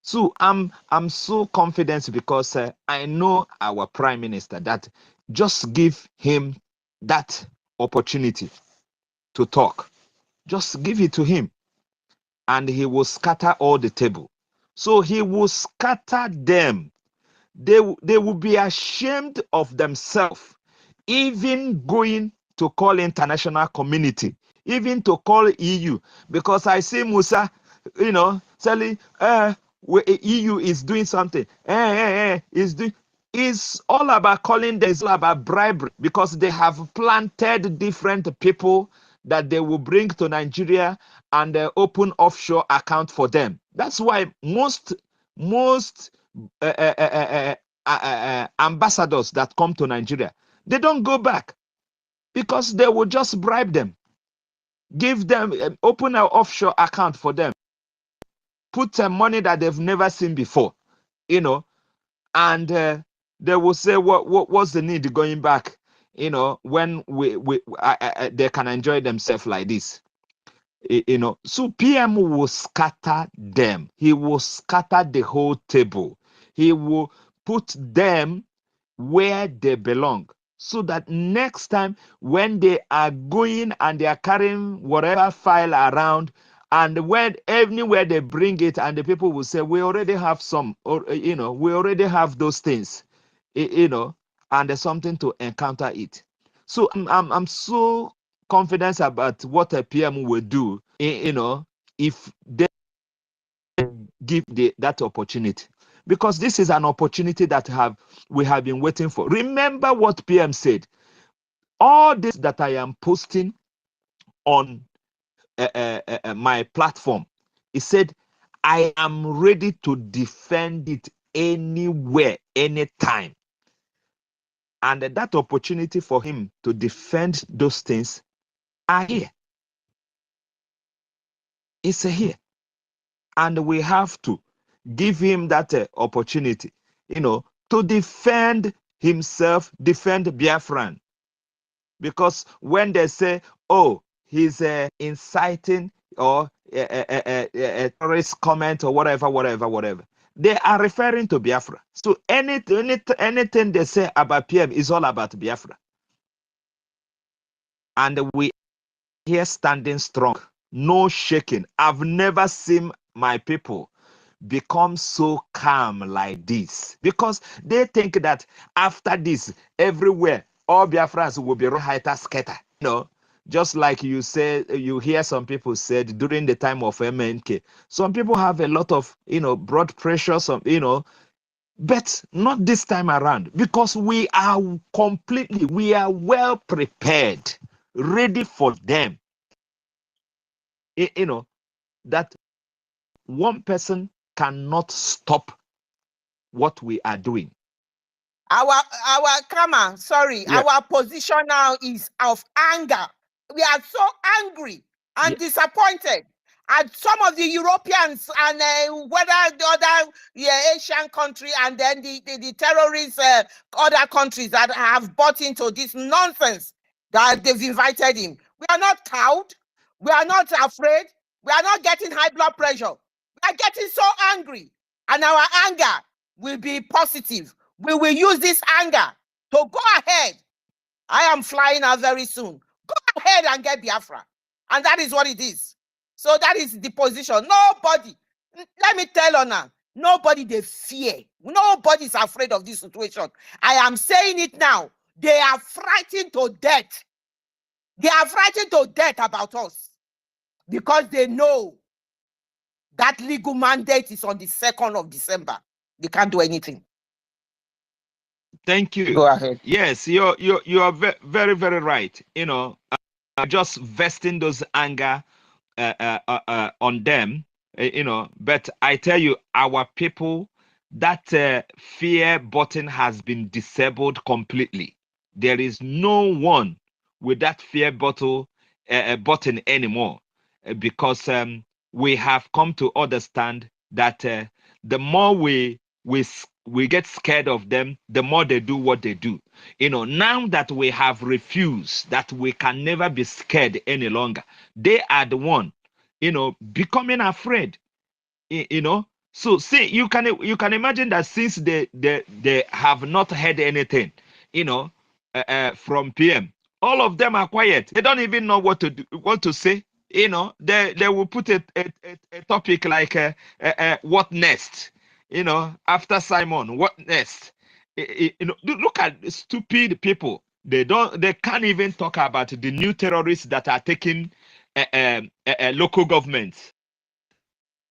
So I'm so confident because I know our Prime Minister that just give him that opportunity to talk. Just give it to him and he will scatter all the table. So he will scatter them. They will be ashamed of themselves, even going to call international community, even to call EU, because I see Musa, telling, EU is doing something. It's all about calling them, it's all about bribery, because they have planted different people that they will bring to Nigeria and open offshore account for them. That's why most ambassadors that come to Nigeria, they don't go back because they will just bribe them. give them, open an offshore account for them, put money that they've never seen before, you know, and they will say, what's the need going back, you know, when they can enjoy themselves like this, you know. So PM will scatter them. He will scatter the whole table. He will put them where they belong, so that next time when they are going and they are carrying whatever file around, and when anywhere they bring it, and the people will say, we already have some, or you know, we already have those things, you know, and there's something to encounter it. So I'm so confident about what a PM will do, you know, if they give that opportunity, because this is an opportunity that we have been waiting for. Remember what PM said: all this that I am posting on my platform, he said, I am ready to defend it anywhere, anytime. And that opportunity for him to defend those things are here. It's here. And we have to give him that opportunity, you know, to defend himself, defend Biafran. Because when they say, oh, he's inciting or a terrorist comment or whatever, they are referring to Biafra. So anything they say about PM is all about Biafra. And we are here standing strong, no shaking. I've never seen my people become so calm like this, because they think that after this, everywhere, all Biafrans will be highter scatter. You know, just like you say, you hear some people said during the time of MNK, some people have a lot of, you know, blood pressure, some, you know, but not this time around, because we are well prepared, ready for them. You know, that one person cannot stop what we are doing. Our Kama, sorry, Yeah. our position now is of anger. We are so angry and disappointed at some of the Europeans and whether the other Asian country, and then the terrorists, other countries that have bought into this nonsense that they've invited him. We are not cowed. We are not afraid. We are not getting high blood pressure. We are getting so angry, and our anger will be positive. We will use this anger to go ahead. I am flying out very soon. Go ahead and get Biafra. And that is what it is. So that is the position. Nobody, let me tell you now, nobody they fear. Nobody is afraid of this situation. I am saying it now. They are frightened to death. They are frightened to death about us, because they know that legal mandate is on the 2nd of December. They can't do anything. Thank you. Go ahead. Yes, you are very, very right. You know, just vesting those anger on them. You know, but I tell you, our people, that fear button has been disabled completely. There is no one with that fear button anymore, because we have come to understand that the more we get scared of them, the more they do what they do. You know, now that we have refused, that we can never be scared any longer, they are the one, you know, becoming afraid. You know, so see, you can imagine that since they have not heard anything, you know, from PM, all of them are quiet. They don't even know what to do, what to say. You know, they will put a topic like what next. You know, after Simon, what next? You know, look at stupid people. They can't even talk about the new terrorists that are taking local governments.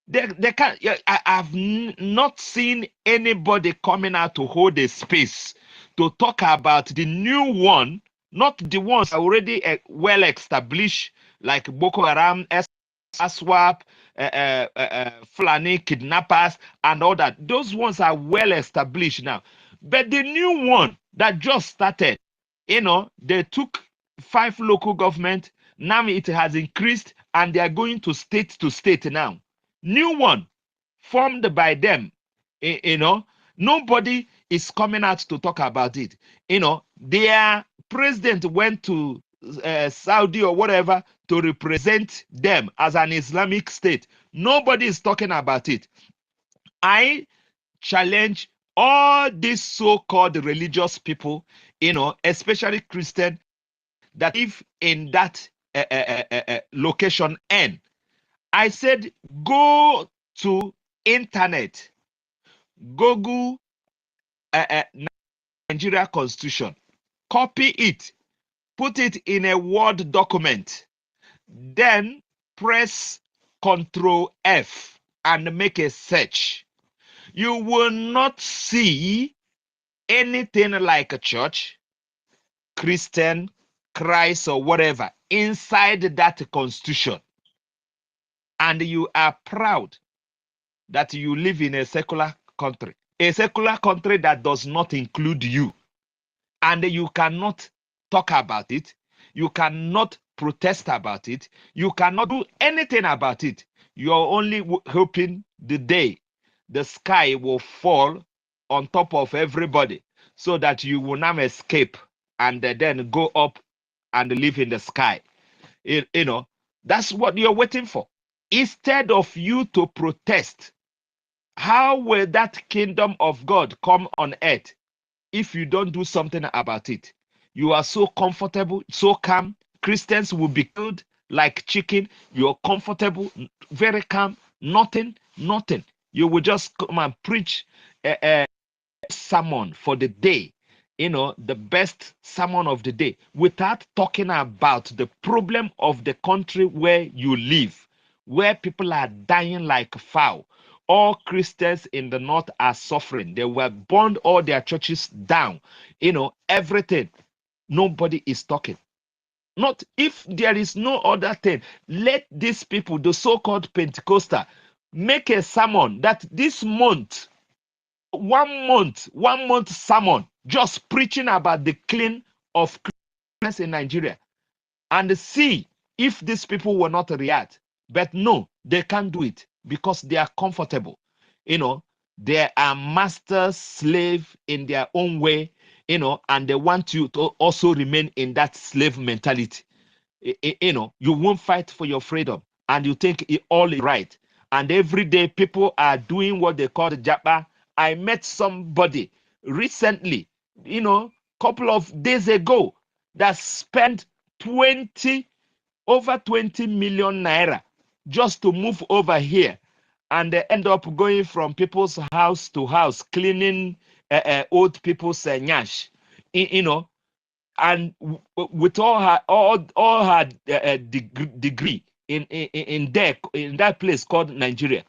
They can't. I've not seen anybody coming out to hold a space to talk about the new one, not the ones already well established, like Boko Haram, SWAP, Fulani kidnappers, and all that. Those ones are well established now. But the new one that just started, you know, they took 5 local government, Now it has increased and they are going to state now. New one formed by them. Nobody is coming out to talk about it. Their president went to Saudi or whatever to represent them as an Islamic state. Nobody is talking about it. I challenge all these so-called religious people, especially Christian, that live in that location. And I said, go to internet, Google Nigeria Constitution, copy it, put it in a Word document, then press Control F and make a search. You will not see anything like a church, Christian, Christ, or whatever inside that constitution. And you are proud that you live in a secular country that does not include you. And you cannot talk about it. You cannot protest about it. You cannot do anything about it. You're only hoping the day the sky will fall on top of everybody so that you will now escape and then go up and live in the sky. That's what you're waiting for. Instead of you to protest, how will that kingdom of God come on earth if you don't do something about it? You are so comfortable, so calm. Christians will be killed like chicken. You're comfortable, very calm, nothing. You will just come and preach a sermon for the day, the best sermon of the day, without talking about the problem of the country where you live, where people are dying like fowl. All Christians in the north are suffering. They were burned all their churches down. Everything. Nobody is talking. Not if there is no other thing. Let these people, the so-called Pentecostal, make a sermon that this month, 1 month sermon, just preaching about the clean of Christians in Nigeria, and see if these people will not react. But no, they can't do it because they are comfortable. They are master slave in their own way, and they want you to also remain in that slave mentality. You won't fight for your freedom and you think it all is right. And every day people are doing what they call japa. I met somebody recently, couple of days ago, that spent over 20 million naira just to move over here, and they end up going from people's house to house cleaning old people's nyash, and with all her degree in that place called Nigeria.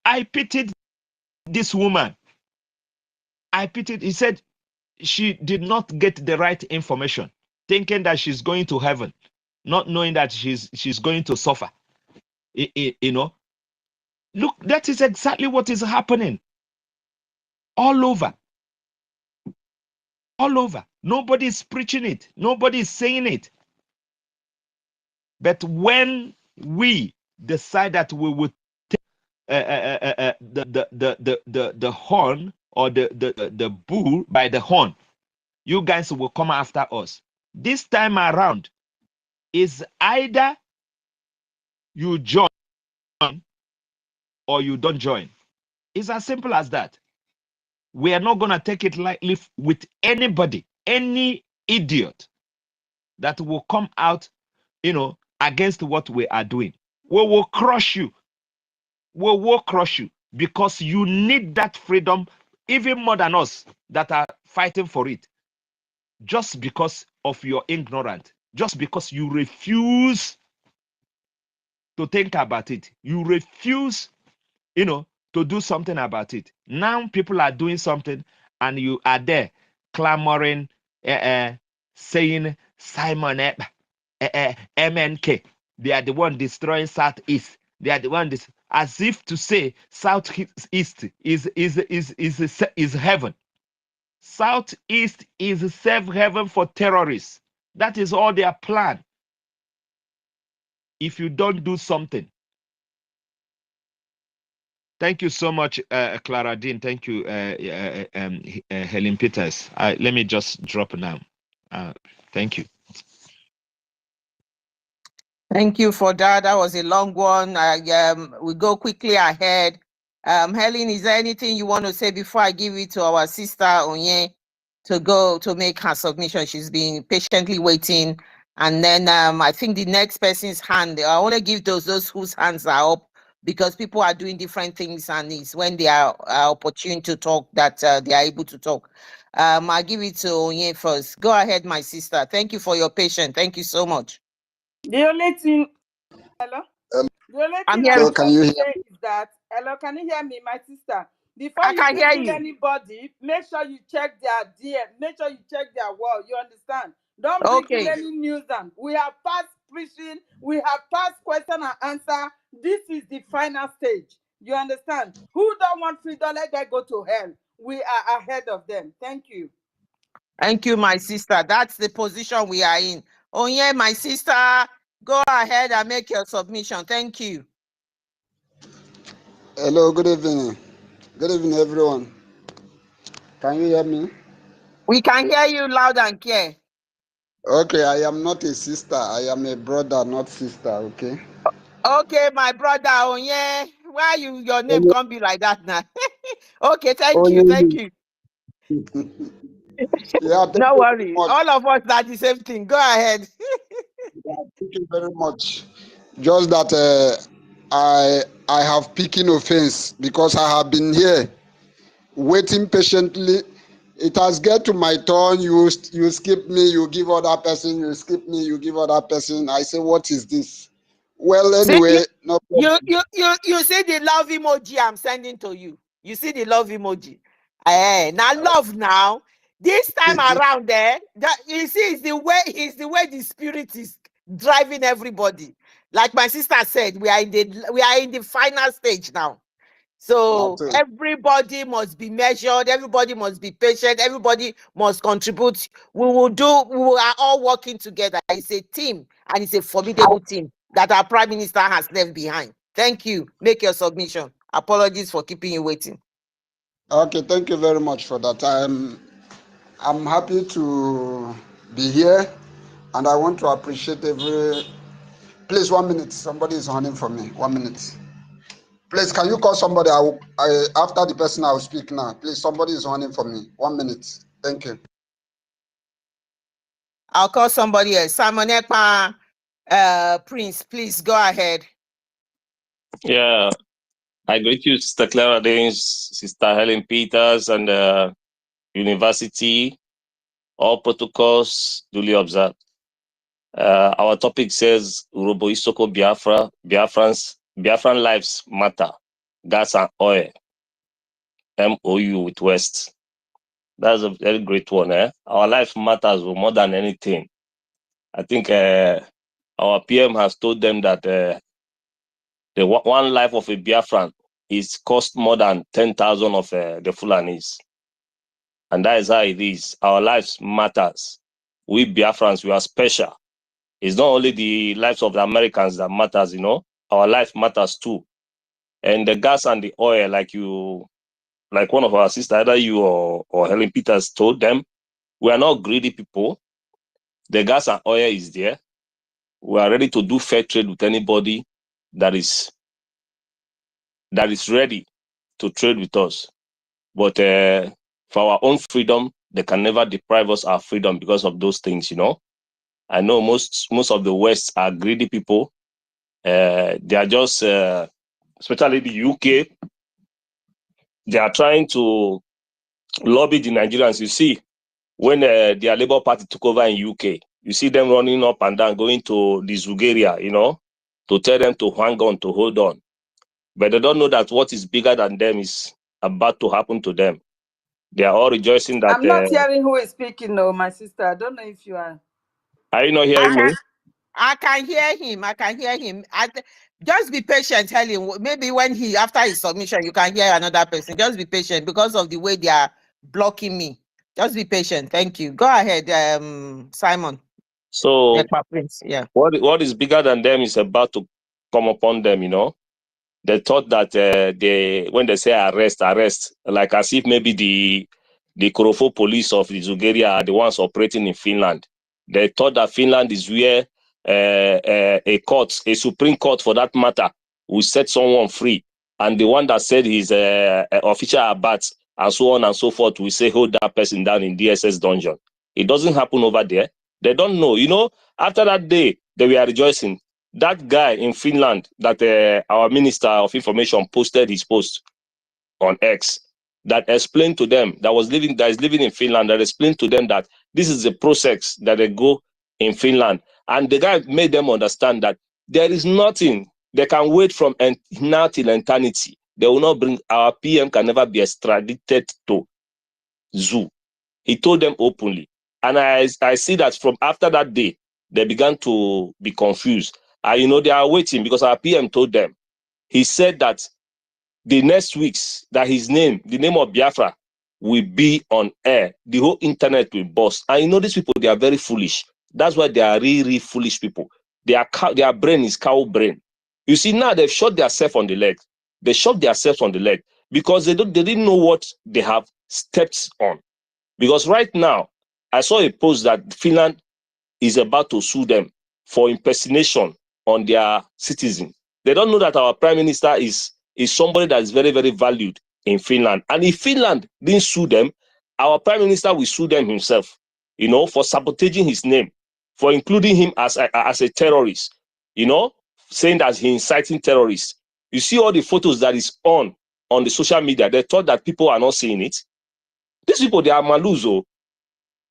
I pitied this woman. He said she did not get the right information, thinking that she's going to heaven, not knowing that she's going to suffer. Look, that is exactly what is happening all over. Nobody is preaching it. Nobody is saying it. But when we decide that we would take the horn, or the bull by the horn, you guys will come after us. This time around is either you join or you don't join. It's as simple as that. We are not going to take it lightly with anybody, any idiot that will come out, against what we are doing. We will crush you. We will crush you because you need that freedom even more than us that are fighting for it. Just because of your ignorance, just because you refuse to think about it, you refuse, to do something about it. Now people are doing something, and you are there clamoring, saying Simon MNK. They are the one destroying Southeast. They are the one as if to say Southeast is heaven. Southeast is a safe haven for terrorists. That is all their plan. if you don't do something. Thank you so much, Clara Dean. Thank you, Helen Peters. Let me just drop now. Thank you. Thank you for that. That was a long one. We go quickly ahead. Helen, is there anything you want to say before I give it to our sister Onye to go to make her submission? She's been patiently waiting. And then I think the next person's hand, I want to give those whose hands are up, because people are doing different things, and it's when they are opportune to talk that they are able to talk. I'll give it to Onye first. Go ahead, my sister. Thank you for your patience. Thank you so much. The only thing, hello? The only I'm thing I here. want to say is that, hello, can you hear me, my sister? Before I can you hear bring in you. anybody, make sure you check their DM, make sure you check their wall, you understand? Don't bring in Okay. any news. We have passed preaching, we have passed question and answer. This is the final stage. You understand? Who don't want freedom, let them go to hell. We are ahead of them. Thank you. Thank you, my sister. That's the position we are in. Oh yeah, my sister, go ahead and make your submission. Thank you. Hello, good evening. Good evening, everyone. Can you hear me? We can hear you loud and clear. Okay, I am not a sister. I am a brother, not sister, okay? Okay, my brother, oh yeah. Why your name can't be like that now? Okay, thank you. Yeah, No worry. All of us are the same thing. Go ahead. Thank you very much. Just that I have picking offense because I have been here waiting patiently. It has get to my turn. You skip me, you give other person. You skip me, you give other person. I say, what is this? Well, anyway, See, no problem. you see the love emoji I'm sending to you. You see the love emoji. Now love now. This time around there, that you see is the way the spirit is driving everybody. Like my sister said, we are in the final stage now. So everybody must be measured, everybody must be patient, everybody must contribute. We are all working together. It's a team, and it's a formidable team that our Prime Minister has left behind. Thank you. Make your submission. Apologies for keeping you waiting. Okay, thank you very much for that. I'm happy to be here, and I want to appreciate every. Please, 1 minute. Somebody is hunting for me. 1 minute. Please, can you call somebody? After the person I will speak now. Please, somebody is hunting for me. 1 minute. Thank you. I'll call somebody else. Simon Ekpa, Prince, please go ahead. Yeah, I greet you, Sister Clara Danes, Sister Helen Peters, and University. All protocols duly observed. Our topic says Urobo Isoko Biafra, Biafran lives matter, gas and oil, MOU with West. That's a very great one. Our life matters more than anything. I think our PM has told them that the one life of a Biafran is cost more than 10,000 of the Fulanis. And that is how it is. Our lives matters. We Biafrans, we are special. It's not only the lives of the Americans that matters, our life matters too. And the gas and the oil, like one of our sisters, either you or Helen Peters told them, we are not greedy people. The gas and oil is there. We are ready to do fair trade with anybody that is ready to trade with us. But for our own freedom, they can never deprive us our freedom because of those things, I know most of the West are greedy people. They are just, especially the UK, they are trying to lobby the Nigerians. You see, when their Labour Party took over in UK, you see them running up and down, going to the Zugeria, to tell them to hang on, to hold on. But they don't know that what is bigger than them is about to happen to them. They are all rejoicing that... I'm not hearing who is speaking, no, my sister. I don't know if you are. Are you not hearing me? I can hear him. Just be patient, tell him. Maybe after his submission, you can hear another person. Just be patient because of the way they are blocking me. Just be patient. Thank you. Go ahead, Simon. So yeah. what is bigger than them is about to come upon them, you know. They thought that when they say arrest, like as if maybe the Korofo police of the Zugeria are the ones operating in Finland. They thought that Finland is where a Supreme Court for that matter, will set someone free. And the one that said he's official abat and so on and so forth, we say hold that person down in DSS dungeon. It doesn't happen over there. They don't know. You know, after that day, they were rejoicing. That guy in Finland that our Minister of Information posted his post on X that explained to them that is living in Finland, that explained to them that this is the process that they go in Finland. And the guy made them understand that there is nothing they can wait from now till eternity. They will not bring, our PM can never be extradited to zoo. He told them openly. And I see that from after that day, they began to be confused. And you know, they are waiting because our PM told them. He said that the next weeks, that his name, the name of Biafra, will be on air. The whole internet will burst. And you know, these people, they are very foolish. That's why they are really foolish people. Their brain is cow brain. You see, now they've shot themselves on the leg. They shot themselves on the leg because they didn't know what they have stepped on. Because right now, I saw a post that Finland is about to sue them for impersonation on their citizen. They don't know that our prime minister is somebody that is very, very valued in Finland. And if Finland didn't sue them, our prime minister will sue them himself, you know, for sabotaging his name, for including him as a terrorist, you know, saying that he's inciting terrorists. You see all the photos that is on the social media. They thought that people are not seeing it. These people, they are maluzo.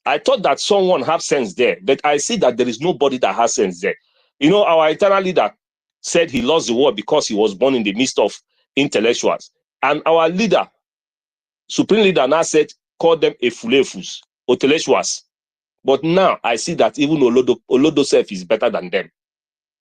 I thought that someone have sense there, but I see that there is nobody that has sense there. You know, our eternal leader said he lost the war because he was born in the midst of intellectuals. And our leader, supreme leader, now said, call them efulefus, intellectuals. But now I see that even Olodo self is better than them.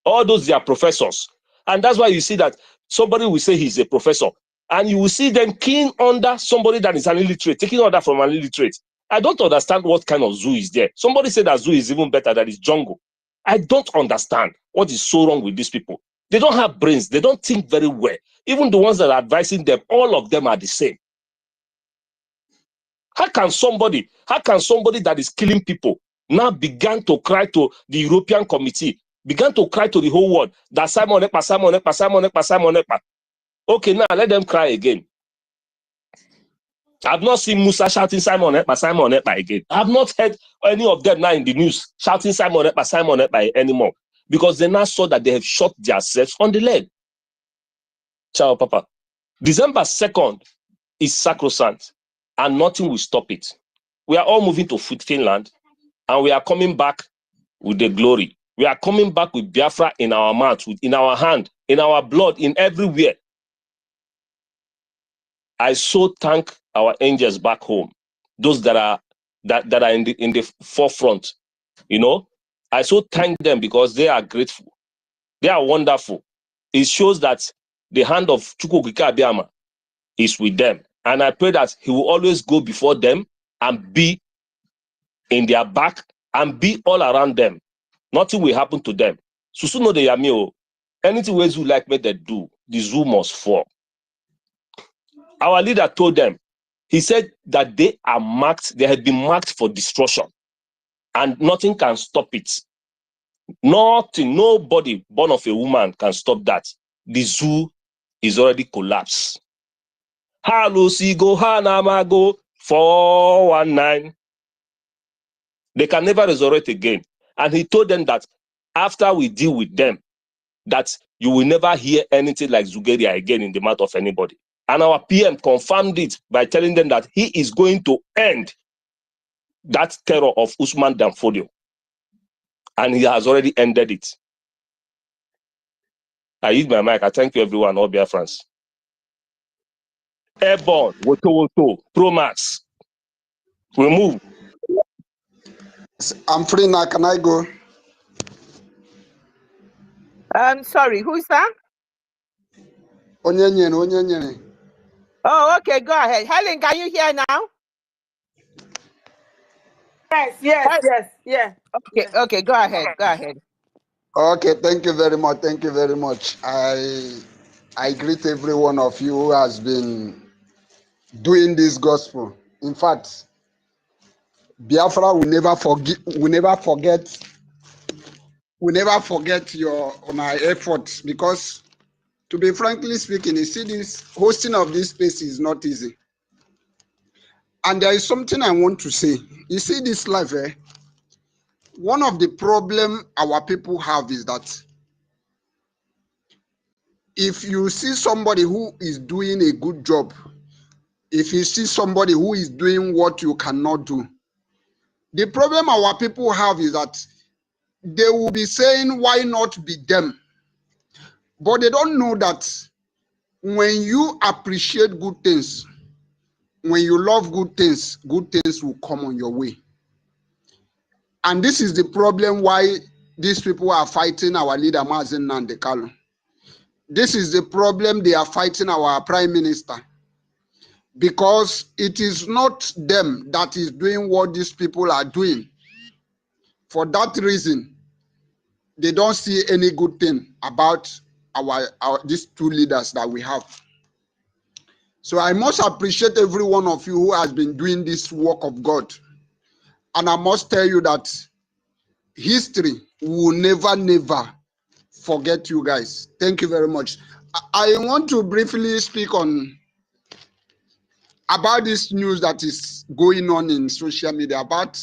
All those, they are professors. And that's why you see that somebody will say he's a professor. And you will see them keying under somebody that is an illiterate, taking order from an illiterate. I don't understand what kind of zoo is there. Somebody said that zoo is even better than his jungle. I don't understand what is so wrong with these people. They don't have brains. They don't think very well. Even the ones that are advising them, all of them are the same. How can somebody that is killing people now begin to cry to the European Committee, began to cry to the whole world that Simon Ekpa, Simon Ekpa, Simon Ekpa, Simon Ekpa. Okay, now let them cry again. I've not seen Musa shouting Simon Ekpa again. I've not heard any of them now in the news shouting Simon Ekpa anymore, because they now saw that they have shot themselves on the leg. Ciao, Papa. December 2nd is sacrosanct, and nothing will stop it. We are all moving to Finland, and we are coming back with the glory. We are coming back with Biafra in our mouth, in our hand, in our blood, in everywhere. I so thank our angels back home, those that are in the forefront. You know, I so thank them because they are grateful. They are wonderful. It shows that the hand of EKID is with them. And I pray that he will always go before them and be in their back and be all around them. Nothing will happen to them. Susu no de yamio. Anything ways you like me they do, the zoo must fall. Our leader told them, he said that they are marked, they have been marked for destruction, and nothing can stop it. Nothing, nobody born of a woman can stop that. The zoo is already collapsed. Hello, Sigo, Hanamago, 419. They can never resurrect again. And he told them that after we deal with them, that you will never hear anything like Zugeria again in the mouth of anybody. And our PM confirmed it by telling them that he is going to end that terror of Usman Danfodio. And he has already ended it. I use my mic. I thank you, everyone, all Biafrans. Airborne, Woto, Pro Max. We move. I'm free now. Can I go? Sorry, who's that? Onyenye. Oh, okay, go ahead. Helen, can you hear now? Yeah. Okay, okay, go ahead, go ahead. Okay, thank you very much. Thank you very much. I greet every one of you who has been doing this gospel. In fact, Biafra will never forget. Your my efforts, because to be frankly speaking, you see, this hosting of this space is not easy. And there is something I want to say. You see, this life, one of the problem our people have is that if you see somebody who is doing a good job, if you see somebody who is doing what you cannot do, the problem our people have is that they will be saying, why not be them? But they don't know that when you appreciate good things, when you love good things will come on your way. And this is the problem why these people are fighting our leader, Mazen Nandekalo. This is the problem they are fighting our prime minister. Because it is not them that is doing what these people are doing. For that reason, they don't see any good thing about these two leaders that we have. So I must appreciate every one of you who has been doing this work of God. And I must tell you that history will never forget you guys. Thank you very much. I want to briefly speak on about this news that is going on in social media about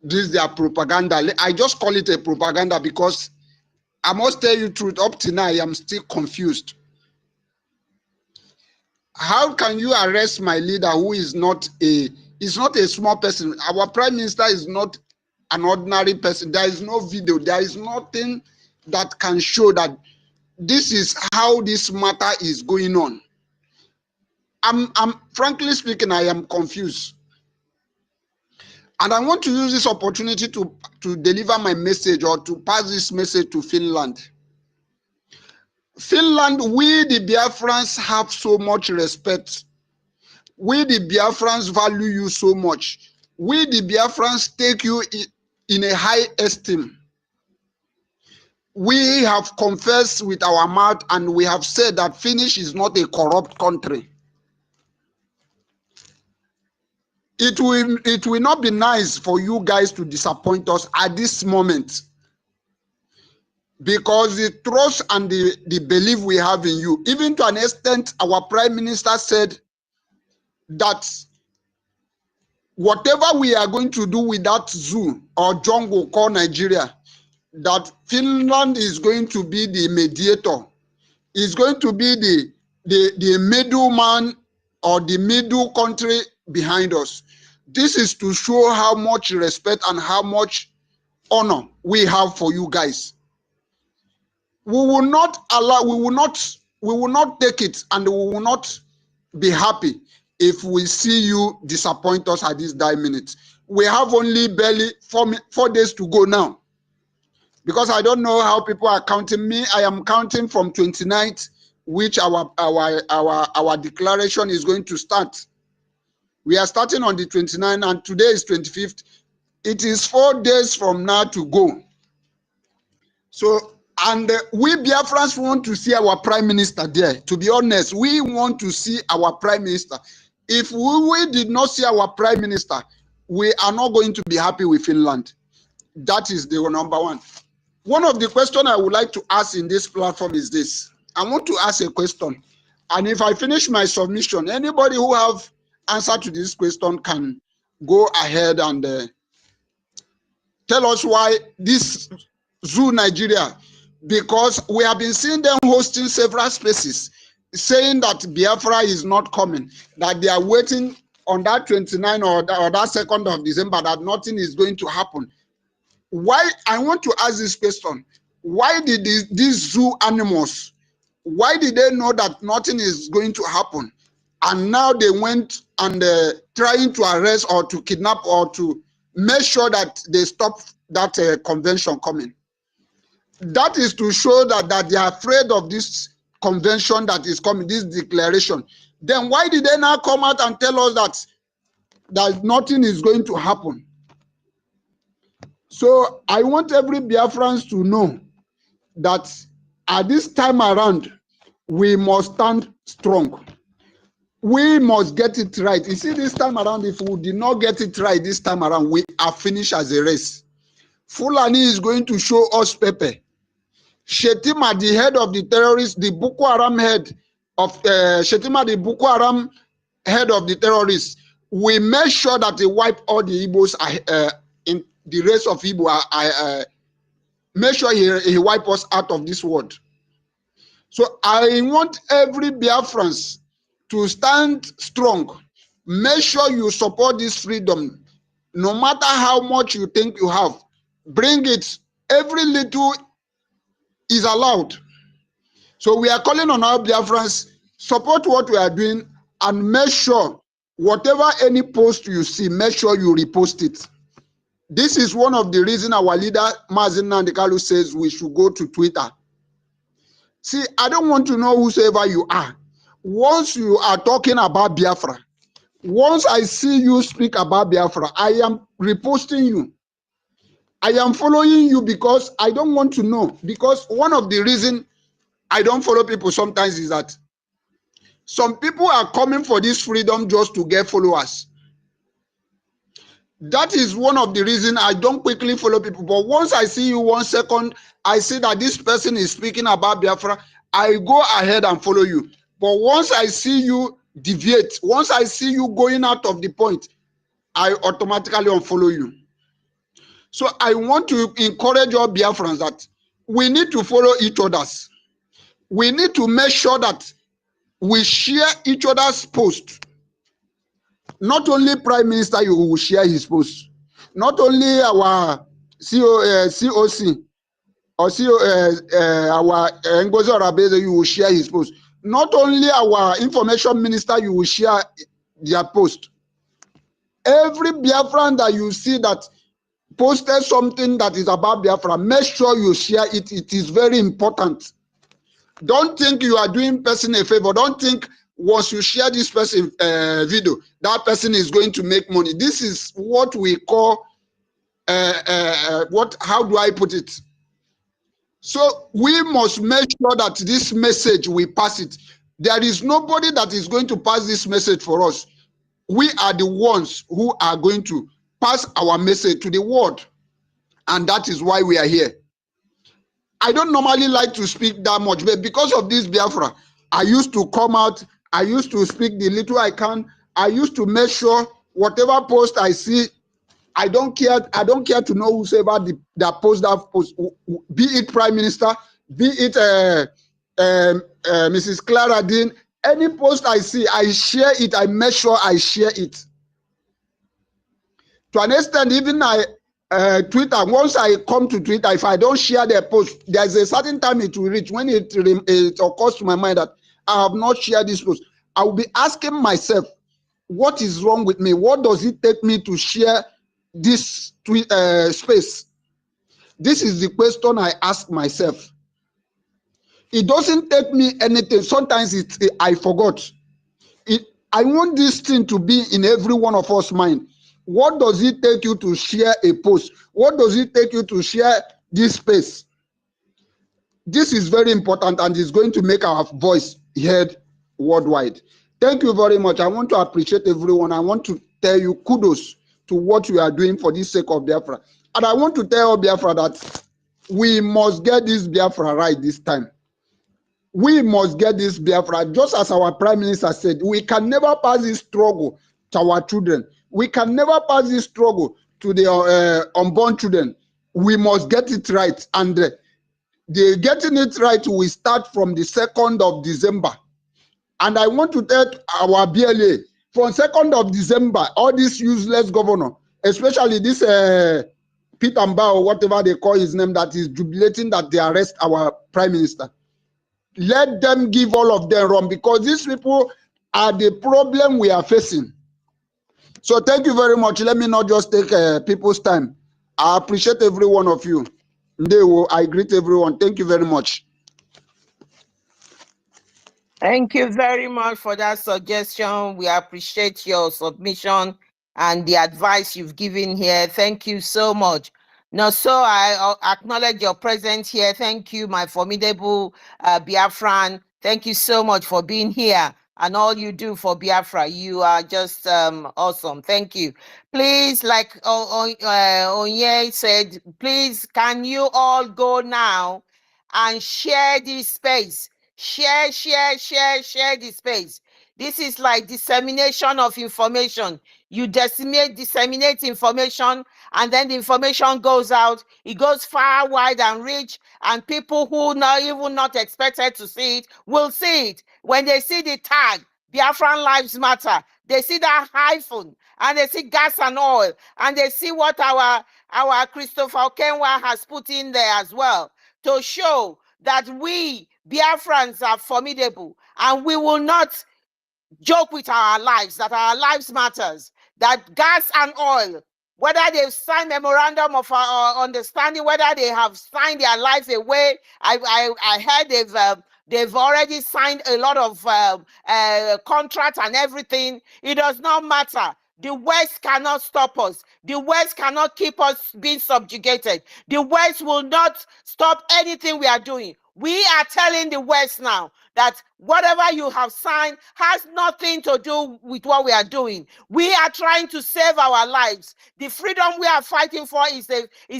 this their propaganda. I just call it a propaganda because I must tell you the truth, up to now I am still confused. How can you arrest my leader who is not a small person? Our prime minister is not an ordinary person. There is no video. There is nothing that can show that this is how this matter is going on. I'm frankly speaking, I am confused. And I want to use this opportunity to deliver my message or to pass this message to Finland. Finland, we the Biafrans have so much respect. We the Biafrans value you so much. We the Biafrans take you in a high esteem. We have confessed with our mouth and we have said that Finnish is not a corrupt country. It will not be nice for you guys to disappoint us at this moment, because the trust and the belief we have in you, even to an extent, our prime minister said that whatever we are going to do with that zoo or jungle called Nigeria, that Finland is going to be the mediator, is going to be the middleman or the middle country behind us. This is to show how much respect and how much honor we have for you guys. We will not take it, and we will not be happy if we see you disappoint us at this dire minute. We have only barely 4 days to go now, because I don't know how people are counting me. I am counting from 29th, which our declaration is going to start. We are starting on the 29th, and today is 25th. It is 4 days from now to go. So, and we Biafrans want to see our prime minister there. To be honest, we want to see our prime minister. If we did not see our prime minister, we are not going to be happy with Finland. That is the number one. One of the questions I would like to ask in this platform is this. I want to ask a question. And if I finish my submission, anybody who have answer to this question can go ahead and tell us why this zoo Nigeria, because we have been seeing them hosting several spaces saying that Biafra is not coming, that they are waiting on that 29th or that 2nd of December, that nothing is going to happen. Why? I want to ask this question. Why did these zoo animals, why did they know that nothing is going to happen? And now they went and trying to arrest or to kidnap or to make sure that they stop that convention coming. That is to show that they are afraid of this convention that is coming, this declaration. Then why did they now come out and tell us that nothing is going to happen? So I want every Biafrans to know that at this time around, we must stand strong. We must get it right. You see, this time around, if we did not get it right this time around, we are finished as a race. Fulani is going to show us Pepe. Shetima, the head of the terrorists, the Boko Haram head of Shetima, the Boko Haram head of the terrorists, we make sure that they wipe all the Igbos in the race of Igbo. Make sure he wipe us out of this world. So I want every Biafrans to stand strong. Make sure you support this freedom. No matter how much you think you have, bring it. Every little is allowed. So we are calling on our Biafrans, support what we are doing and make sure whatever any post you see, make sure you repost it. This is one of the reasons our leader, Mazen Nandekalu, says we should go to Twitter. See, I don't want to know whosoever you are. Once you are talking about Biafra, once I see you speak about Biafra, I am reposting you. I am following you because I don't want to know. Because one of the reasons I don't follow people sometimes is that some people are coming for this freedom just to get followers. That is one of the reasons I don't quickly follow people. But once I see you 1 second, I see that this person is speaking about Biafra, I go ahead and follow you. But once I see you deviate, once I see you going out of the point, I automatically unfollow you. So I want to encourage all Biafrans that we need to follow each other's. We need to make sure that we share each other's posts. Not only Prime Minister you will share his post, not only our COC or our Ngozi Orabeze you will share his post. Not only our Information Minister you will share their post. Every Biafran that you see that posted something that is about Biafra, make sure you share it. It is very important. Don't think you are doing person a favor. Don't think once you share this person video, that person is going to make money. This is what we call how do I put it? So we must make sure that this message, we pass it. There is nobody that is going to pass this message for us. We are the ones who are going to pass our message to the world. And that is why we are here. I don't normally like to speak that much, but because of this Biafra, I used to come out, I used to speak the little I can. I used to make sure whatever post I see, I don't care to know whosoever that post that post, be it Prime Minister, be it Mrs. Clara Dean, any post I see, I share it, I make sure I share it. To an extent, even Twitter, once I come to Twitter, if I don't share their post, there's a certain time it will reach when it occurs to my mind that I have not shared this post. I will be asking myself, what is wrong with me? What does it take me to share this space? This is the question I ask myself. It doesn't take me anything. Sometimes I forgot. I want this thing to be in every one of us' mind. What does it take you to share a post? What does it take you to share this space? This is very important and is going to make our voice heard worldwide. Thank you very much. I want to appreciate everyone. I want to tell you kudos to what you are doing for the sake of Biafra. And I want to tell Biafra that we must get this Biafra right this time. We must get this Biafra. Just as our Prime Minister said, we can never pass this struggle to our children. We can never pass this struggle to the unborn children. We must get it right. And the getting it right will start from the 2nd of December. And I want to tell our BLA, from 2nd of December, all these useless governor, especially this Peter Mbao, or whatever they call his name, that is jubilating that they arrest our Prime Minister. Let them give all of them run, because these people are the problem we are facing. So thank you very much. Let me not just take people's time. I appreciate every one of you. I greet everyone. Thank you very much. Thank you very much for that suggestion. We appreciate your submission and the advice you've given here. Thank you so much. No, so I acknowledge your presence here. Thank you, my formidable Biafran. Thank you so much for being here and all you do for Biafra. You are just awesome. Thank you. Please, like Onye said, please, can you all go now and share this space? Share this space. This is like dissemination of information. You disseminate information, and then the information goes out. It goes far, wide, and reach, and people who not expected to see it will see it. When they see the tag, Biafran Lives Matter, they see that hyphen, and they see gas and oil, and they see what our Christopher Kenwa has put in there as well to show that we Biafrans are formidable, and we will not joke with our lives, that our lives matters, that gas and oil, whether they've signed memorandum of understanding, whether they have signed their life away. I heard they've already signed a lot of contracts and everything. It does not matter. The West cannot stop us. The West cannot keep us being subjugated. The West will not stop anything we are doing. We are telling the West now that whatever you have signed has nothing to do with what we are doing. We are trying to save our lives. The freedom we are fighting for is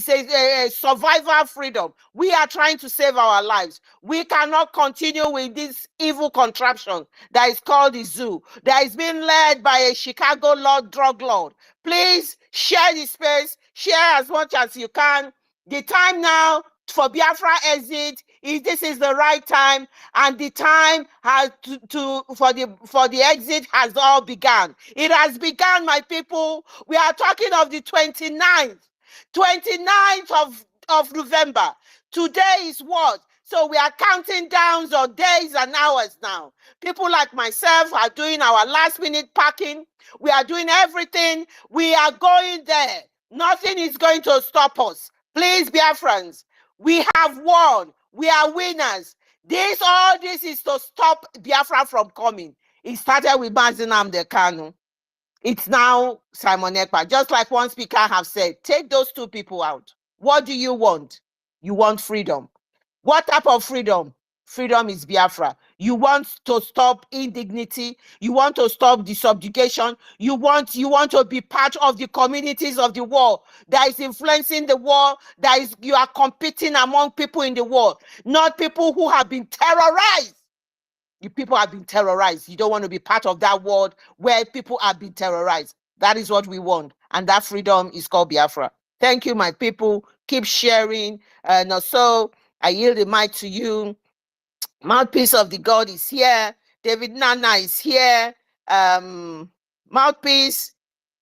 a survival freedom. We are trying to save our lives. We cannot continue with this evil contraption that is called the zoo, that is being led by a Chicago drug lord. Please share the space, share as much as you can. The time now for Biafra exit this is the right time, and the time has for the exit has all begun. It has begun, my people. We are talking of the 29th of November. Today is what? So we are counting down on days and hours now. People like myself are doing our last minute packing. We are doing everything. We are going there. Nothing is going to stop us. Please, Biafrans, we have won. We are winners. All this is to stop Biafra from coming. It started with Nnamdi Kanu. It's now Simon Ekpa. Just like one speaker have said, take those two people out. What do you want? You want freedom. What type of freedom? Freedom is Biafra. You want to stop indignity. You want to stop the subjugation. You want to be part of the communities of the world that is influencing the world. You are competing among people in the world, not people who have been terrorized. You people have been terrorized. You don't want to be part of that world where people have been terrorized. That is what we want, and that freedom is called Biafra. Thank you, my people. Keep sharing. So I yield the mic to you. Mouthpiece of the God is here. David Nana is here. Mouthpiece,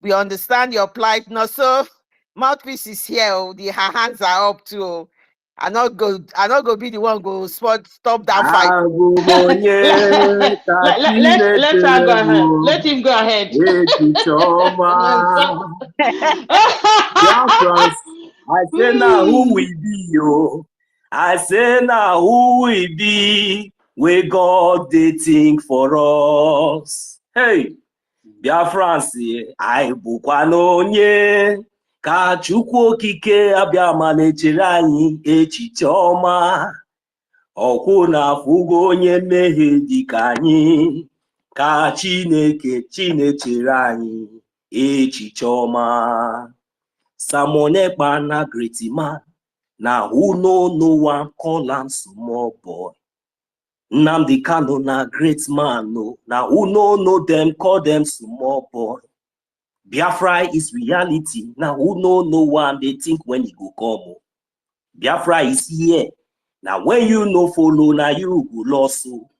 we understand your plight. No, so Mouthpiece is here. Oh, her hands are up too. I'm not go be the one go stop that fight. Let her go ahead. Let him go ahead. I say now who we be, yo. I say now who we be, where God they think for us. Hey, Biafrans, I bukwanonye, ka Chukwu okike abịa ma na-echere anyị echiche ọma. Ọkwụ na afụgo onye mmehie dịka anyị, ka Chineke chere anyị echiche ọma. Simon Ekpa na great man. Now who no one call am small boy. Nnamdi Kanu na great man, no. Now who no them call them small boy. Biafra is reality. Now who no one they think when he go come. Biafra is here. Now when you no follow, now you go lost. So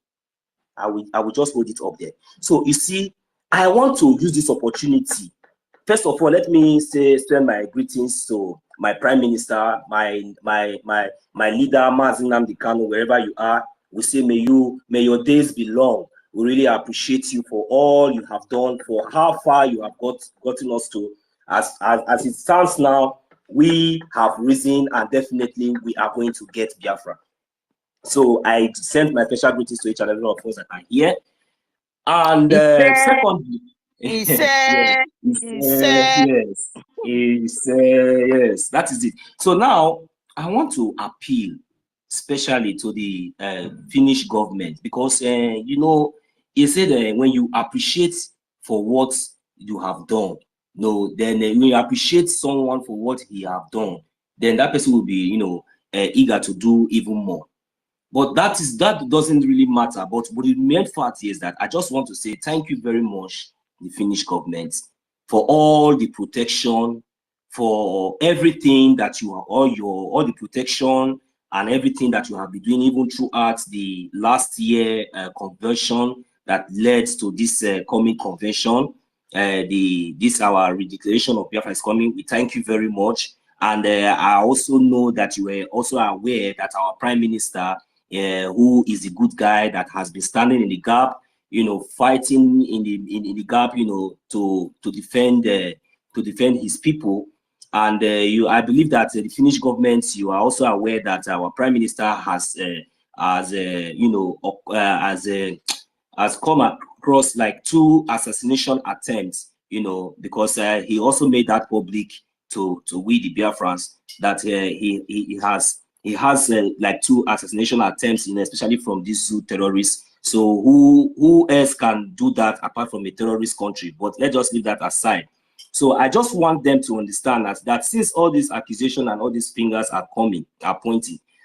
I will just hold it up there. So you see, I want to use this opportunity. First of all, let me send my greetings to my Prime Minister, my leader, Nnamdi Kanu, wherever you are. We say may your days be long. We really appreciate you for all you have done, for how far you have gotten us to. As it stands now, we have risen, and definitely we are going to get Biafra. So I send my special greetings to each and every one of us that are here. And secondly, He Yes, said, he said, yes, that is it. So now I want to appeal especially to the Finnish government, because you know, he said when you appreciate for what you have done, no, then when you appreciate someone for what he have done, then that person will be, you know, eager to do even more. But that doesn't really matter. But the main fact is that I just want to say thank you very much, the Finnish government, for all the protection, for everything that you are, all the protection and everything that you have been doing, even throughout the last year convention that led to this coming convention. This our redeclaration of Biafra is coming. We thank you very much. And I also know that you were also aware that our Prime Minister, who is a good guy that has been standing in the gap, you know, fighting in the gap, you know, to defend his people. And I believe that the Finnish government, you are also aware that our Prime Minister has come across like 2 assassination attempts, you know, because he also made that public to we the Biafrans, that he has like 2 assassination attempts, especially from these 2 terrorists. So who else can do that apart from a terrorist country? But let's just leave that aside. So I just want them to understand that since all these accusations and all these fingers are pointing,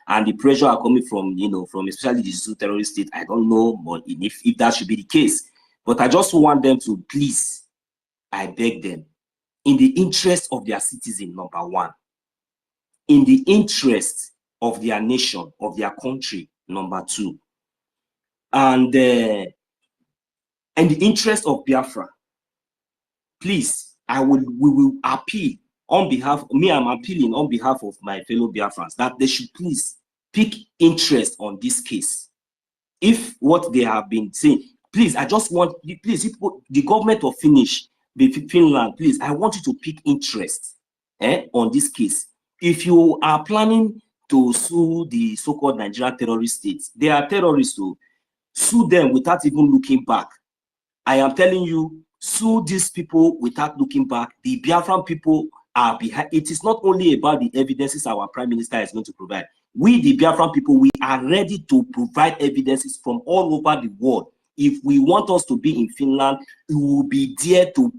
and the pressure are coming from, you know, from especially the 2 terrorist states, I don't know, but if that should be the case. But I just want them to please, I beg them, in the interest of their citizen, number 1, in the interest of their nation, of their country, number 2, and in the interest of Biafra, please, we will appeal on behalf, I'm appealing on behalf of my fellow Biafrans, that they should please pick interest on this case. If what they have been saying, please, I just want, please, the government of Finland, please, I want you to pick interest on this case. If you are planning to sue the so-called Nigerian terrorist states, they are terrorists, so sue them without even looking back. I am telling you, sue these people without looking back. The Biafran people are behind. It is not only about the evidences our Prime Minister is going to provide. We, the Biafran people, we are ready to provide evidences from all over the world. If we want us to be in Finland, we will be there to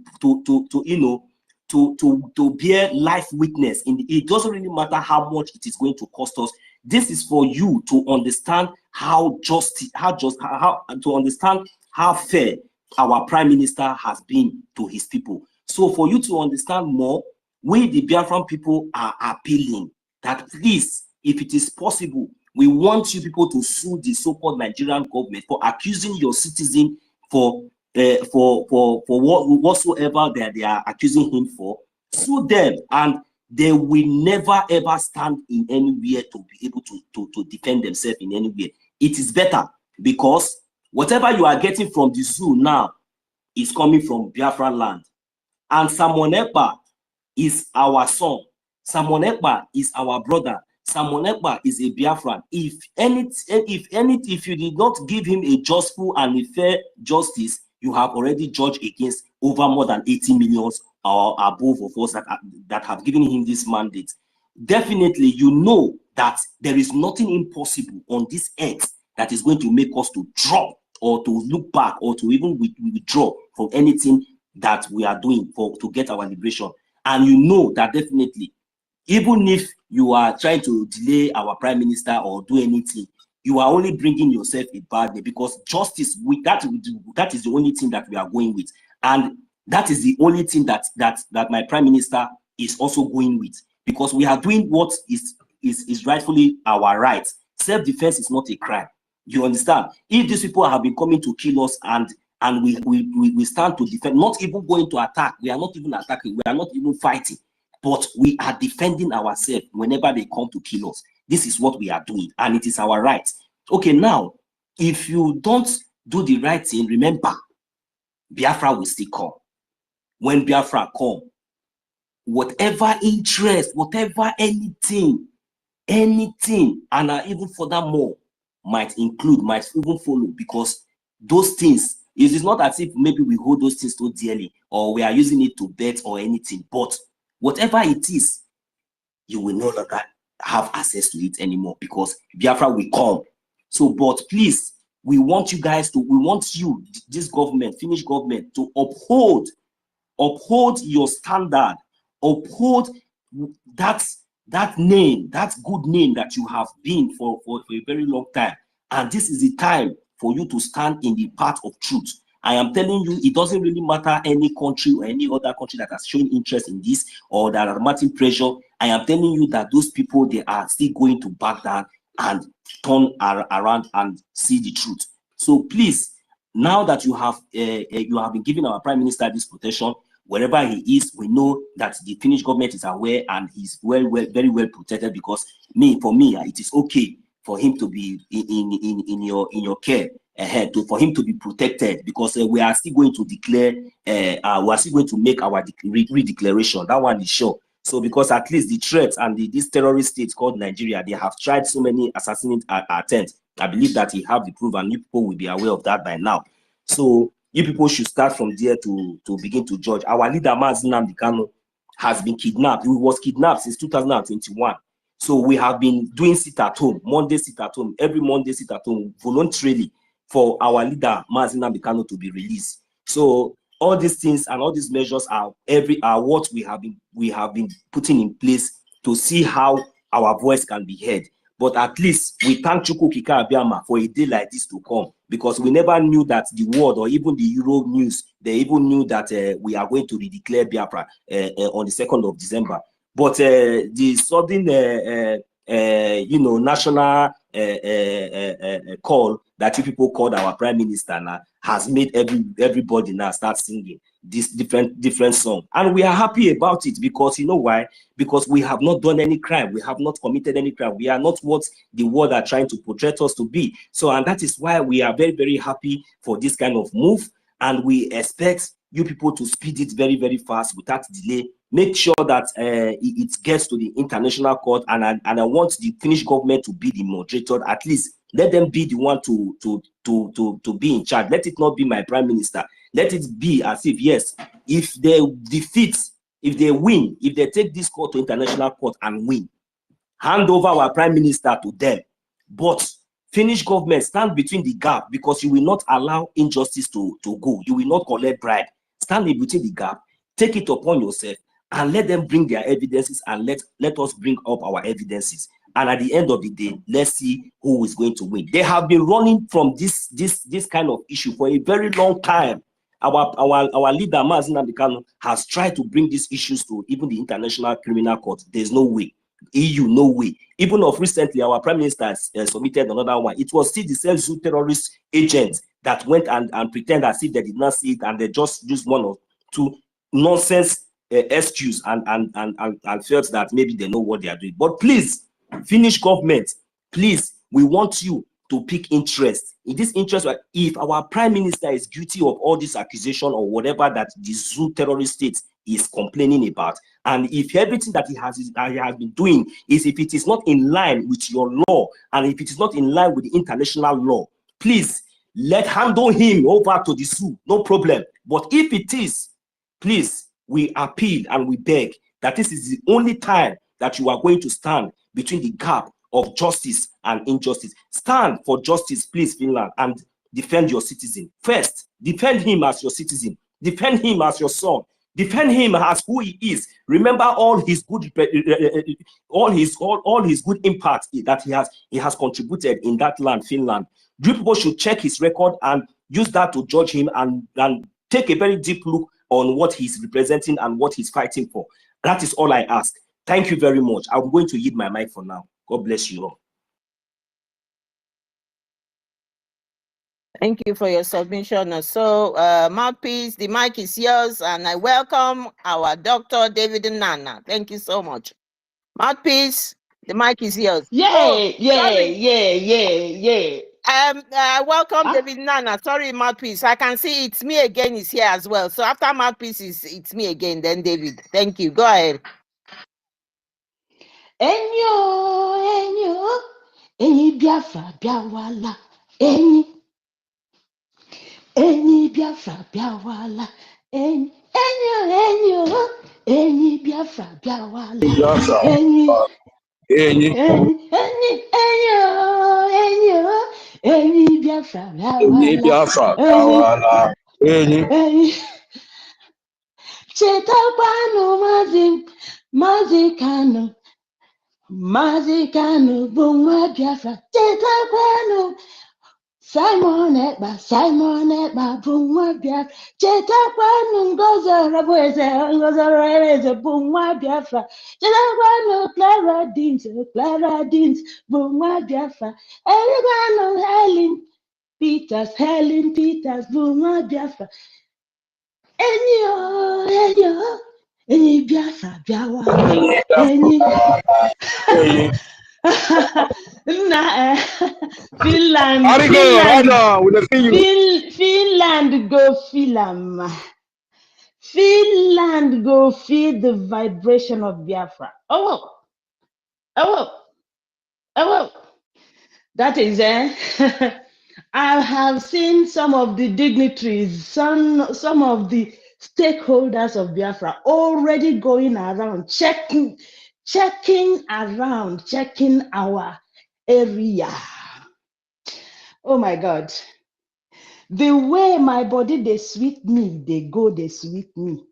bear life witness. It doesn't really matter how much it is going to cost us. This is for you to understand how fair our Prime Minister has been to his people. So for you to understand more, we the Biafran people are appealing that please, if it is possible, we want you people to sue the so-called Nigerian government for accusing your citizen for whatsoever they are accusing him for. Sue them, and they will never ever stand in anywhere to be able to defend themselves in anywhere. It is better, because whatever you are getting from the zoo now is coming from Biafra land. And Simon Ekpa is our son. Simon Ekpa is our brother. Simon Ekpa is a Biafran. If you did not give him a justful and a fair justice, you have already judged against over more than 80 million or above of us that have given him this mandate. Definitely, you know that there is nothing impossible on this earth that is going to make us to drop or to look back or to even withdraw from anything that we are doing to get our liberation. And you know that definitely, even if you are trying to delay our Prime Minister or do anything, you are only bringing yourself a bad day, because justice, that is the only thing that we are going with. And that is the only thing that my Prime Minister is also going with, because we are doing what is rightfully our right. Self-defense is not a crime. You understand? If these people have been coming to kill us and we stand to defend, not even going to attack, we are not even attacking, we are not even fighting, but we are defending ourselves whenever they come to kill us. This is what we are doing, and it is our right. Okay, now, if you don't do the right thing, remember, Biafra will still come. When Biafra come, whatever interest, whatever anything, and even furthermore, might even follow, because those things It is not as if maybe we hold those things so dearly or we are using it to bet or anything, but whatever it is, you will no longer have access to it anymore because Biafra will come. So, but please, we want you, this government, Finnish government, to uphold your standard, uphold that name, that good name that you have been for a very long time. And this is the time for you to stand in the path of truth. I am telling you, it doesn't really matter any country or any other country that has shown interest in this or that are mounting pressure. I am telling you that those people, they are still going to back down and turn around and see the truth. So please, now that you have been giving our Prime Minister this protection, wherever he is, we know that the Finnish government is aware and he's very well protected because for me, it is okay for him to be in your care. For him to be protected because we are still going to declare, we are still going to make our redeclaration. That one is sure. So because at least the threats and this terrorist state called Nigeria, they have tried so many assassinate attempts. I believe that he have the proof and you people will be aware of that by now. So you people should start from there to begin to judge. Our leader, Nnamdi Kanu, has been kidnapped. He was kidnapped since 2021. So we have been doing sit at home, Monday sit at home, every Monday sit at home voluntarily for our leader, Nnamdi Kanu, to be released. So all these things and all these measures are what we have been putting in place to see how our voice can be heard. But at least we thank Chukwu Abiyama for a day like this to come, because we never knew that the world or even the Euro news, they even knew that we are going to redeclare Biafra on the 2nd of December. But the sudden, national call that you people called our Prime Minister now has made everybody now start singing this different song, and we are happy about it because you know why? Because we have not done any crime, we have not committed any crime, we are not what the world are trying to portray us to be. So, and that is why we are very happy for this kind of move, and we expect you people to speed it very fast without delay. Make sure that it gets to the international court, and I want the Finnish government to be the moderator. At least let them be the one to be in charge. Let it not be my Prime Minister. Let it be as if, yes, if they defeat, if they win, if they take this court to international court and win, hand over our Prime Minister to them. But Finnish government, stand between the gap, because you will not allow injustice to go. You will not collect bribe. Stand in between the gap, take it upon yourself, and let them bring their evidences, and let us bring up our evidences. And at the end of the day, let's see who is going to win. They have been running from this kind of issue for a very long time. Our leader, Nnamdi Kanu, has tried to bring these issues to even the International Criminal Court. There's no way. EU, no way. Even of recently, our Prime Minister submitted another one. It was still the same Zoo terrorist agents that went and pretend as if they did not see it, and they just used one or two nonsense excuse and felt that maybe they know what they are doing. But please, Finnish government, please, we want you to pick interest in this interest. If our Prime Minister is guilty of all this accusation or whatever that the Zoo terrorist state is complaining about, and if everything that he has been doing is, if it is not in line with your law, and if it is not in line with the international law, please handle him over to the Zoo, no problem. But if it is, please, we appeal and we beg that this is the only time that you are going to stand between the gap of justice and injustice. Stand for justice, please, Finland, and defend your citizen. First, defend him as your citizen. Defend him as your son. Defend him as who he is. Remember all his good, all his good impact that he has contributed in that land, Finland. You people should check his record and use that to judge him, and take a very deep look on what he's representing and what he's fighting for. That is all I ask. Thank you very much. I'm going to yield my mic for now. God bless you all. Thank you for your submission. So, Mouthpiece, the mic is yours, and I welcome our Dr. David Nana. Thank you so much. Mouthpiece, the mic is yours. Welcome David Nana. Sorry, Mouthpiece. I can see it's me again is here as well. So after Mouthpiece it's me again, then David. Thank you. Go ahead. Enyi Biafra Biawala. Enyi Any Biafra Biawala, any Biafra Biawala, Biafra, any any Biafra Biawala, Biafra, Biawala, any Chetabano Mazikano, Bunga Biafra, Chetabano. Simon Ekba, Bunga Biafra, Chetabano, Goza Reze, Bunga Biafra, Chetabano, Clara Deans, Bunga Biafra, Everyone Helen Peters, Bunga Biafra, any Biafra, Biawala, any. Finland go Finland go feel the vibration of Biafra. Oh, that is I have seen some of the dignitaries, some of the stakeholders of Biafra already going around checking our area. Oh my God. The way my body they sweet me, they sweet me.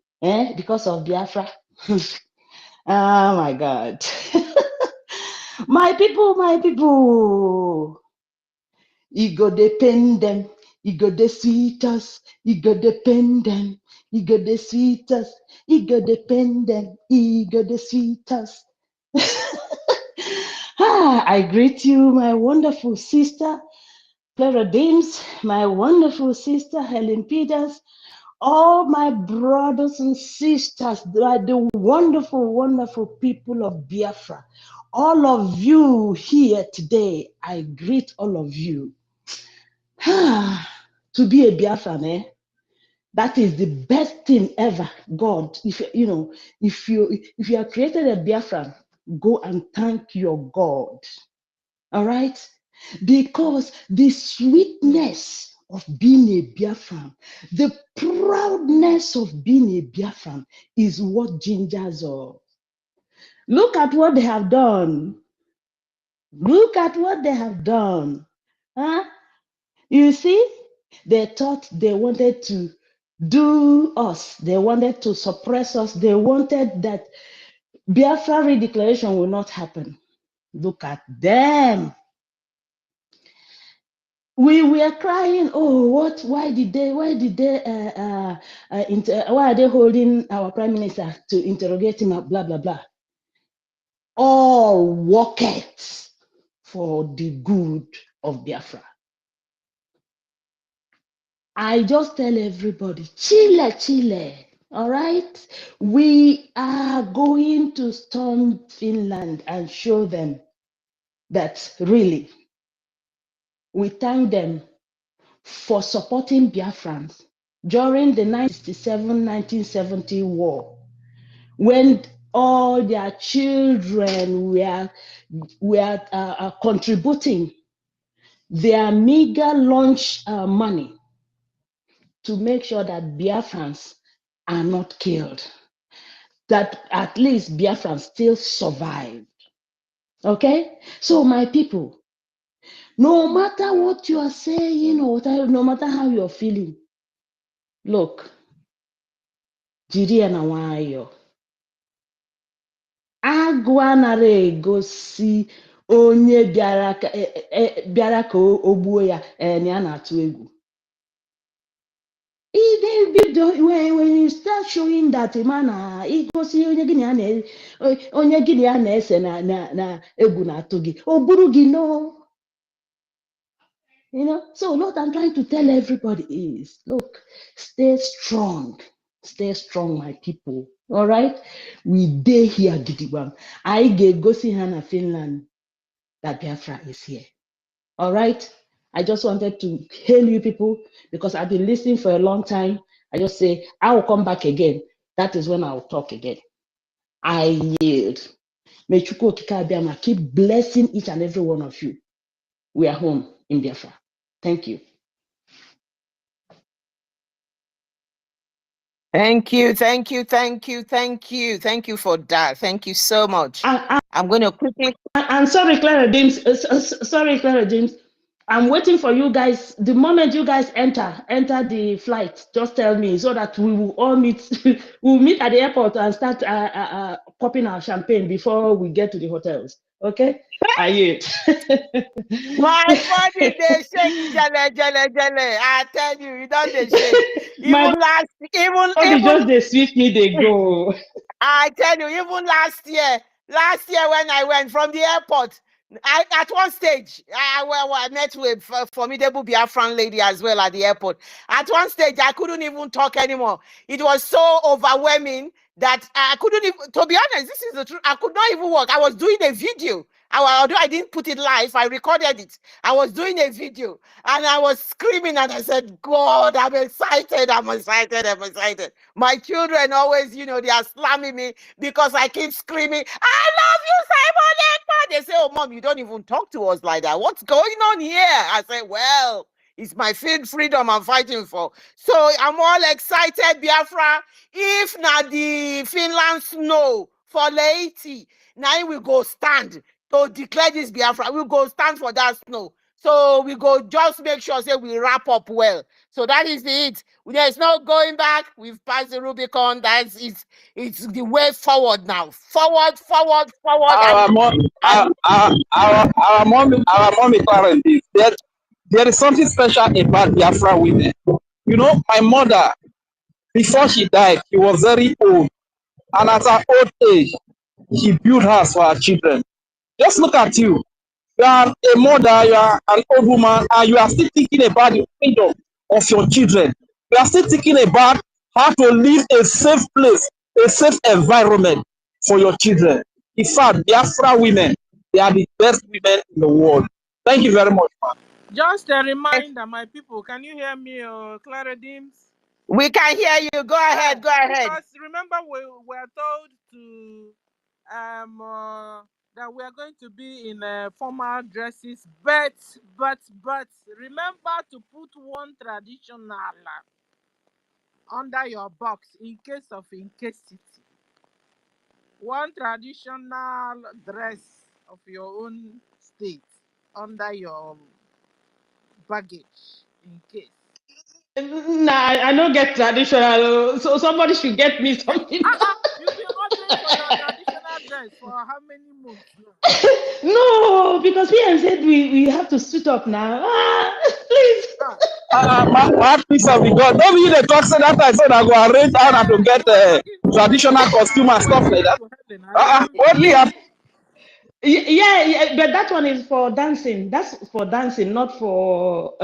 Because of Biafra. Oh my God. My people. You go depend them. You go the sweet us. You go depend them. You go the sweet us. You go depend them. You go the sweet us. I greet you, my wonderful sister, Clara Dames, my wonderful sister, Helen Peters, all my brothers and sisters, the wonderful, wonderful people of Biafra. All of you here today, I greet all of you. To be a Biafran, that is the best thing ever. God, if you are created a Biafran, go and thank your God. All right? Because the sweetness of being a Biafran, the proudness of being a Biafran is what gingers us. Look at what they have done. Look at what they have done. Huh? You see, they thought they wanted to do us. They wanted to suppress us. They wanted that Biafra redeclaration will not happen. Look at them. We were crying, oh, what? Why are they holding our prime minister to interrogate him? Blah blah blah. All workers for the good of Biafra. I just tell everybody, Chile. All right, we are going to storm Finland and show them that really we thank them for supporting Biafrans during the 1967-1970 war, when all their children were contributing their meager lunch money to make sure that Biafrans are not killed, that at least Biafrans still survived. Okay? So my people, no matter what you are saying or no matter how you're feeling, look, jiri ya na nwayọọ. Agụ anara egosi onye bịara ka o gbuo ya na ya na-atụ egwu. When you start showing that man igosi onye gị na ya na-ese na egwu na-atụ gị, o buru gị no. So what I'm trying to tell everybody is, look, stay strong, my people. All right, we dey here, gidigba. I ga-egosi ha na Finland that Biafra is here. All right, I just wanted to hail you people because I've been listening for a long time. I just say I will come back again. That is when I will talk again. I yield. May Chukwu Okike Abiama keep blessing each and every one of you. We are home in Biafra. Thank you. Thank you for that. Thank you so much. I'm going to quickly. I'm sorry, Clara James. Sorry, Clara James. I'm waiting for you guys. The moment you guys enter the flight, just tell me so that we will all meet. We'll meet at the airport and start popping our champagne before we get to the hotels. Okay? Are you? My body they shake, jale. I tell you, you don't they shake. Even just they sweep me, they go. I tell you, even last year when I went from the airport, at one stage, I met with a formidable Biafran lady as well at the airport. At one stage, I couldn't even talk anymore. It was so overwhelming that I couldn't even, to be honest, this is the truth, I could not even walk. I was doing a video. Although I didn't put it live, I recorded it. I was doing a video and I was screaming and I said, God, I'm excited. My children always, they are slamming me because I keep screaming, I love you, Simon Ekpa. They say, oh, Mom, you don't even talk to us like that. What's going on here? I say, well, it's my freedom I'm fighting for. So I'm all excited, Biafra. If not the Finland snow for Leiti, now we go stand to declare this Biafra. We go stand for that snow. So we go just make sure say we wrap up well. So that is it. There's no going back. We've passed the Rubicon. It's the way forward now. Forward. Our mommy, Clarence, there is something special about Biafra women. You know, my mother, before she died, she was very old. And at her old age, she built house for her children. Just look at you. You are a mother, you are an old woman, and you are still thinking about the freedom of your children. You are still thinking about how to live a safe place, a safe environment for your children. In fact, Biafra women, they are the best women in the world. Thank you very much, man. Just a reminder, my people, can you hear me, Clara Dims? We can hear you. Go ahead. Because remember, we were told to that we are going to be in formal dresses, but remember to put one traditional under your box in case of incasity. One traditional dress of your own state under your baggage in case. Nah, I don't get traditional, so somebody should get me something. You've been ordering for your traditional dress for how many months now? No, because we said we have to suit up now. Please. My piece of God. Don't you the talk say that I said I go arrange how to get traditional costume and stuff like that. What do you have? Yeah, but that one is for dancing. That's for dancing, not for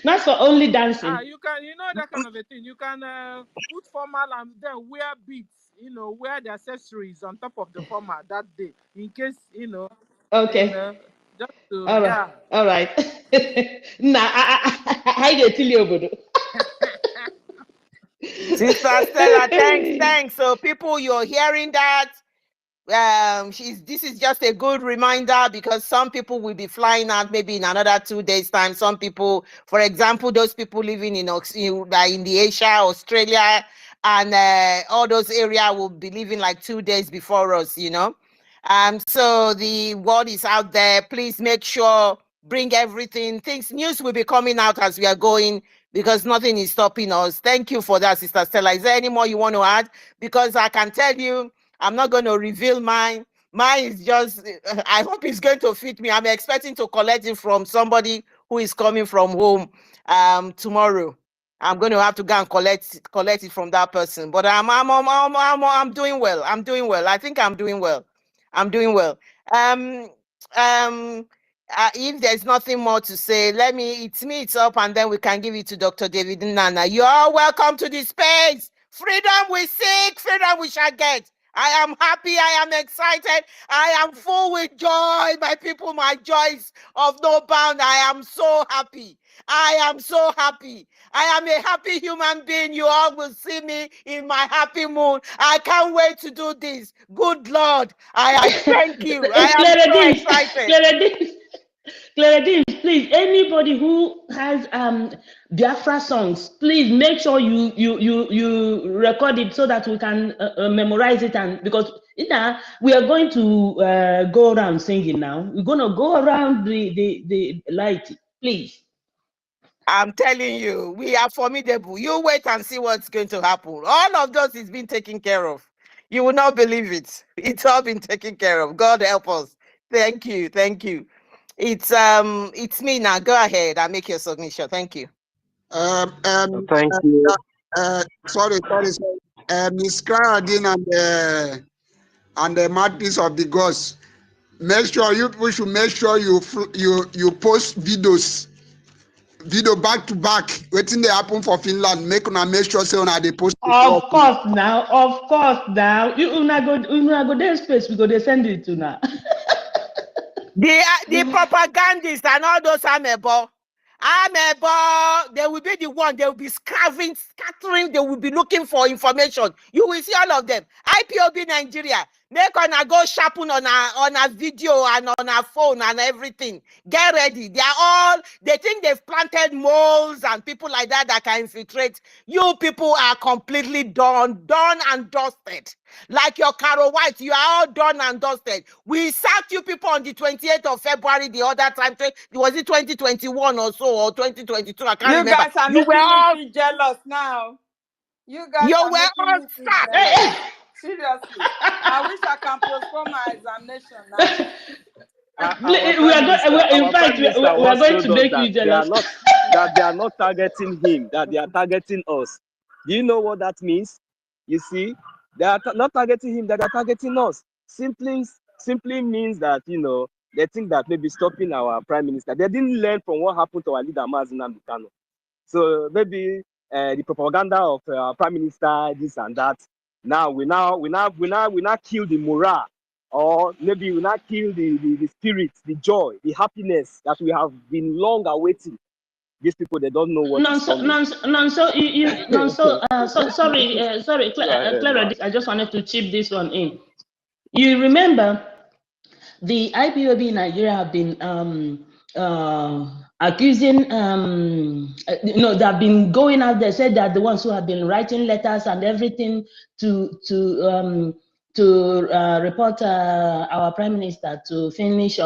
not for only dancing. You can, that kind of a thing. You can put formal and then wear beads. Wear the accessories on top of the formal that day, in case Okay. Just to all right. Nah, I get tell you. Sister Stella, thanks. So people, you're hearing that. This is just a good reminder because some people will be flying out maybe in another 2 days' time. Some people, for example, those people living in the Asia, Australia, and all those areas will be leaving like 2 days before us, so the word is out there. Please make sure, bring everything. News will be coming out as we are going because nothing is stopping us. Thank you for that, Sister Stella. Is there any more you want to add? Because I can tell you, I'm not going to reveal mine. Mine is just, I hope it's going to fit me. I'm expecting to collect it from somebody who is coming from home tomorrow. I'm going to have to go and collect it from that person. But I'm doing well. I think I'm doing well. If there's nothing more to say, it's up, and then we can give it to Dr. David Nana. You are welcome to the space. Freedom we seek, freedom we shall get. I am happy, I am excited, I am full with joy, my people, my joys of no bound. I am so happy. I am a happy human being. You all will see me in my happy mood. I can't wait to do this. Good Lord, I thank you. I am so excited. Claudine, please, anybody who has Biafra songs, please make sure you record it so that we can memorize it. And because we are going to go around singing now. We're going to go around the light, please. I'm telling you, we are formidable. You wait and see what's going to happen. All of those is being taken care of. You will not believe it. It's all been taken care of. God help us. Thank you. Thank you. It's me now. Go ahead and make your submission. Thank you. Thank you. Sorry. Miss Claudine and the madness of the gods. Make sure we should make sure you post video back to back. Waiting they happen for Finland. Make sure say they post. Of course now. You una go there space. We go they send it to now. The propagandists and all those amebo, they will be the one. They will be scattering. They will be looking for information. You will see all of them. IPOB Nigeria. They're gonna go sharpen on a video and on a phone and everything. Get ready. They think they've planted moles and people like that can infiltrate. You people are completely done and dusted. Like your Caro White, you are all done and dusted. We sacked you people on the 28th of February the other time. Was it 2021 or so, or 2022? I can't remember. You guys are making me jealous now. You guys are making me feel jealous. Seriously. I wish I can postpone my examination now. We are going to make you jealous. They are not targeting him, that they are targeting us. Do you know what that means? You see, they are not targeting him, that they are targeting us. Simply means that, they think that maybe stopping our prime minister. They didn't learn from what happened to our leader, Mazi Nnamdi Kanu. So maybe the propaganda of our prime minister, this and that. Now we now kill the morale, or maybe we now kill the spirit, the joy, the happiness that we have been long awaiting. These people, they don't know what is coming. Sorry, Clara, I just wanted to chip this one in. You remember the IPOB in Nigeria have been accusing, they've been going out there, said that the ones who have been writing letters and everything to report our prime minister to finish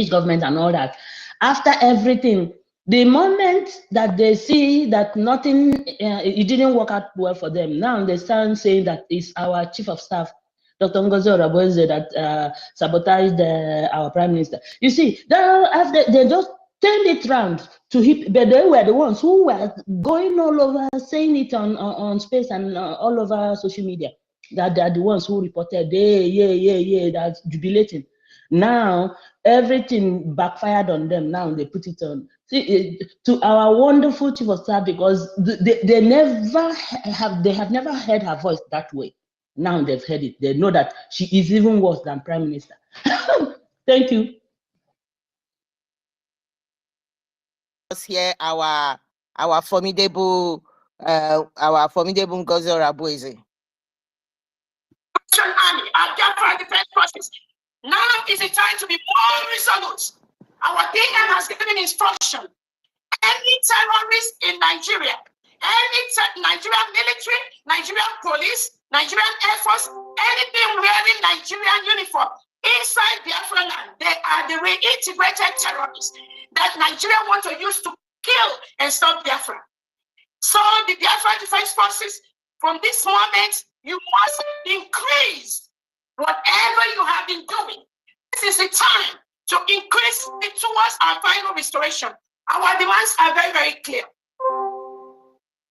government and all that. After everything, the moment that they see that nothing, it didn't work out well for them, now they start saying that it's our chief of staff, Dr. Ngozi Oraboeze, that sabotaged our prime minister. You see, they just turned it round to him, but they were the ones who were going all over, saying it on space and all over social media, that they're the ones who reported, that's jubilating. Now everything backfired on them. Now they put it on to our wonderful chief of staff, because they have never heard her voice that way. Now they've heard it. They know that she is even worse than prime minister. Thank you. Here our formidable Ngozi Oraboeze. Army and Biafra Defense Forces. Now is the time to be more resolute. Our DM has given instruction. Any terrorist in Nigeria, any Nigerian military, Nigerian police, Nigerian Air Force, anything wearing Nigerian uniform inside Biafra land, they are the reintegrated terrorists that Nigeria want to use to kill and stop Biafra. So the Biafra Defense Forces, from this moment, you must increase whatever you have been doing. This is the time to increase it towards our final restoration. Our demands are very, very clear.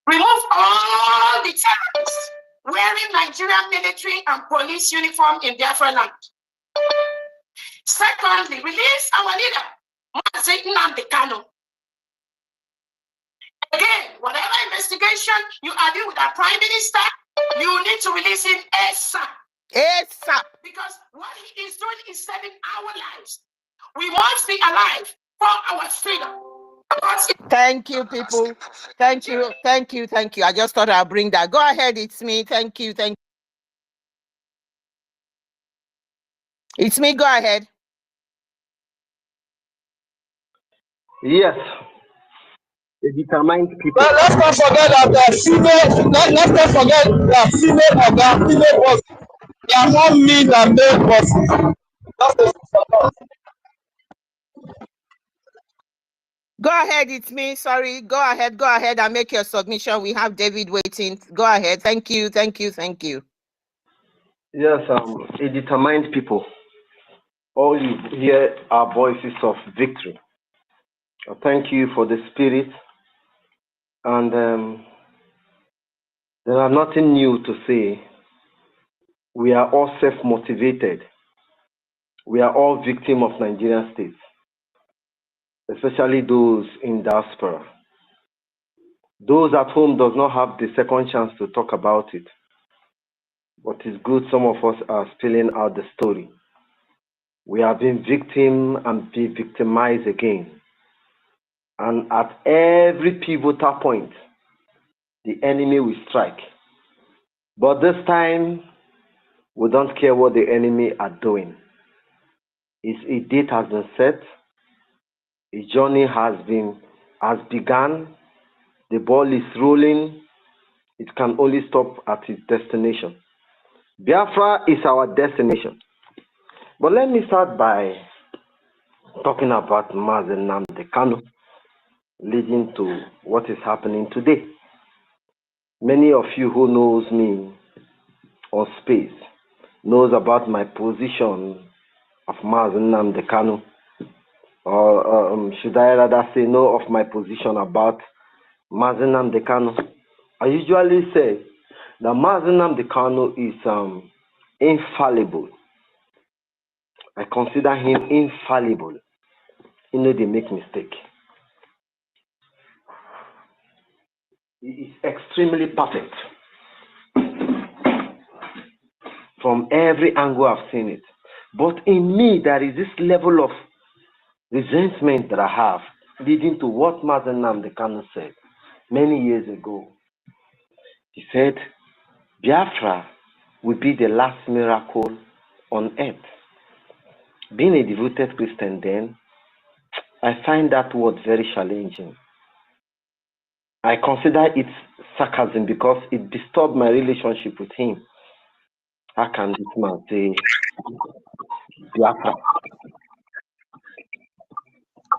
Remove all the terrorists wearing Nigerian military and police uniform in Biafra land. Secondly, release our leader, Mazi Nnamdi Kanu. Again, whatever investigation you are doing with our prime minister, you need to release him ASAP. ASAP. Because what he is doing is saving our lives. We must be alive for our freedom. Thank you, people. Thank you. I just thought I'll bring that. Go ahead, it's me. Thank you. It's me, go ahead. Yes, a determined people. Well, let's not forget that let's not forget that female bosses, they are more mean than male bosses. That's the Go ahead, it's me. Sorry. Go ahead and make your submission. We have David waiting. Go ahead. Thank you. Yes, a determined people. All you hear are voices of victory. I thank you for the spirit, and there are nothing new to say. We are all self-motivated. We are all victims of Nigerian state, especially those in diaspora. Those at home does not have the second chance to talk about it. But it's good some of us are spilling out the story. We have been victim and be victimized again. And at every pivotal point, the enemy will strike. But this time, we don't care what the enemy are doing. A date has been set. A journey has begun. The ball is rolling. It can only stop at its destination. Biafra is our destination. But let me start by talking about Mazi Nnamdi Kanu, leading to what is happening today. Many of you who knows me on space knows about my position of Mazi Nnamdi Kanu, or should I rather say know of my position about Mazi Nnamdi Kanu. I usually say that Mazi Nnamdi Kanu is infallible. I consider him infallible. You know, they make mistake. He is extremely perfect. From every angle I've seen it. But in me, there is this level of resentment that I have, leading to what Mazi Nnamdi Kanu said many years ago. He said, Biafra will be the last miracle on earth. Being a devoted Christian then, I find that word very challenging. I consider it sarcasm because it disturbed my relationship with him. How can this man say Biafra?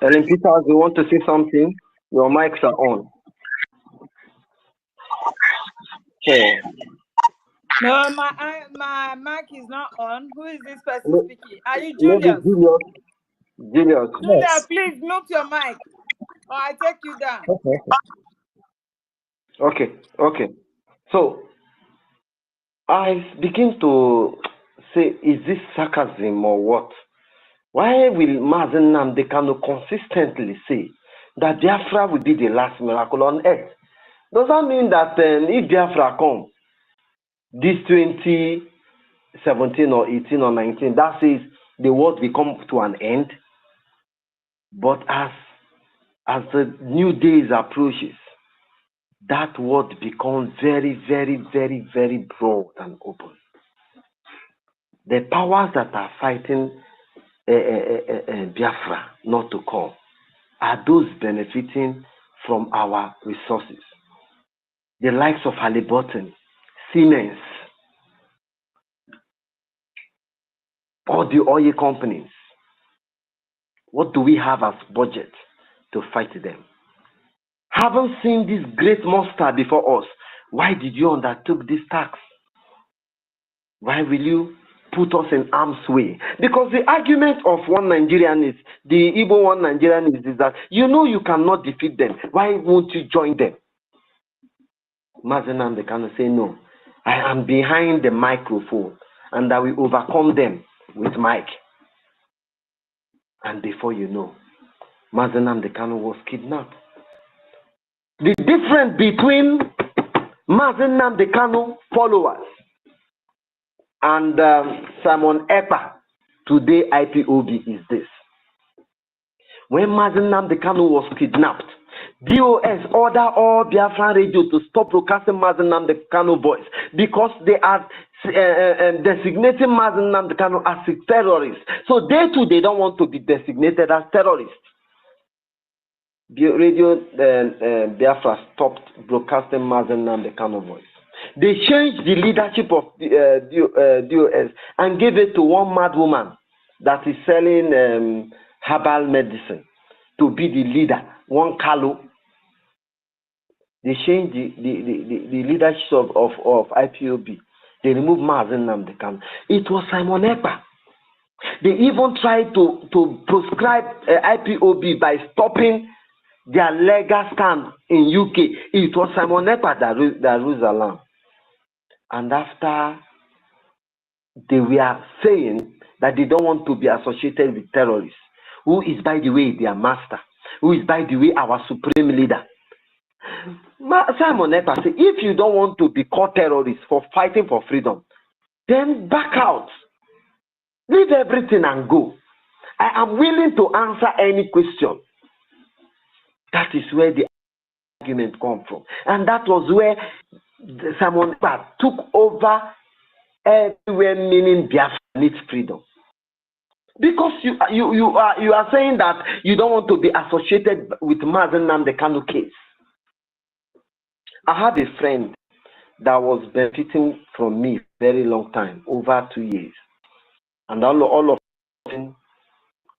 Ellen Peters, you want to say something? Your mics are on. Okay. No, my mic is not on. Who is this person speaking? Are you Maybe Julius? Julius. Julius, please mute your mic, or I take you down. Okay. So I begin to say, is this sarcasm or what? Why will Mazi Nnamdi Kanu consistently say that Biafra will be the last miracle on earth? Does that mean that if Biafra comes, this 2017 or 18 or 19, that says the world will come to an end? But as the new days approaches, that word becomes very, very, very, very broad and open. The powers that are fighting Biafra not to come are those benefiting from our resources. The likes of Halliburton, Siemens, all the oil companies. What do we have as budget to fight them? Haven't seen this great monster before us. Why did you undertake this tax? Why will you put us in harm's way? Because the argument of one Nigerian is, the Igbo one Nigerian is that you know you cannot defeat them. Why won't you join them? Mazi Nnamdi Kanu say, no, I am behind the microphone and I will overcome them with mic. And before you know, Mazi Nnamdi Kanu was kidnapped. The difference between Mazi Nnamdi Kanu followers and Simon Ekpa, today IPOB, is this. When Mazi Nnamdi Kanu was kidnapped, BOS ordered all Biafran radio to stop broadcasting Mazi Nnamdi Kanu voice because they are designating Mazi Nnamdi Kanu as a terrorist. So they too, they don't want to be designated as terrorists. Radio Biafra stopped broadcasting Mazen Nnamdi Kanu voice. They changed the leadership of DOS and gave it to one mad woman that is selling herbal medicine to be the leader, one Kalu. They changed the leadership of IPOB. They removed Mazen Nnamdi Kanu. It was Simon Ekpa. They even tried to proscribe IPOB by stopping their legal stand in UK. It was Simon Ekpa that rules alarm. And after they were saying that they don't want to be associated with terrorists, who is, by the way, their master, who is, by the way, our supreme leader. Simon Ekpa said, if you don't want to be called terrorists for fighting for freedom, then back out. Leave everything and go. I am willing to answer any question. That is where the argument comes from. And that was where Simon Ekpa took over everywhere, meaning Biafra needs freedom. Because you are saying that you don't want to be associated with Mazen Nnamdi Kanu case. I have a friend that was benefiting from me very long time, over 2 years. And all of it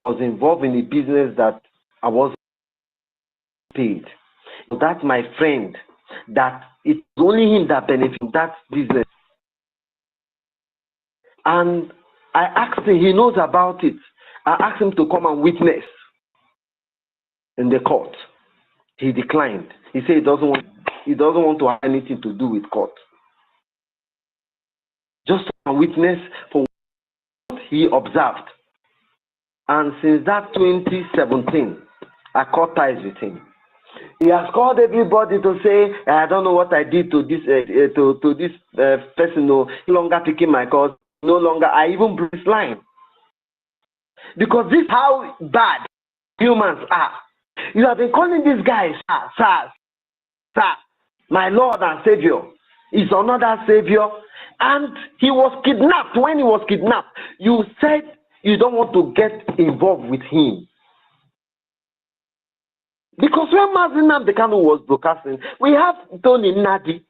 was involved in a business that I was paid. So that's my friend, that it's only him that benefits from that business. And I asked him, he knows about it. I asked him to come and witness in the court. He declined. He said he doesn't want to have anything to do with court. Just a witness for what he observed. And since that 2017, I cut ties with him. He has called everybody to say, I don't know what I did to this person, no longer taking my calls, no longer, I even break this line. Because this is how bad humans are. You have been calling this guy, sir, my Lord and Savior. He's another Savior. And he was kidnapped. When he was kidnapped, you said you don't want to get involved with him. Because when Mazen Nnamdi Kanu was broadcasting, we have Tony Nadi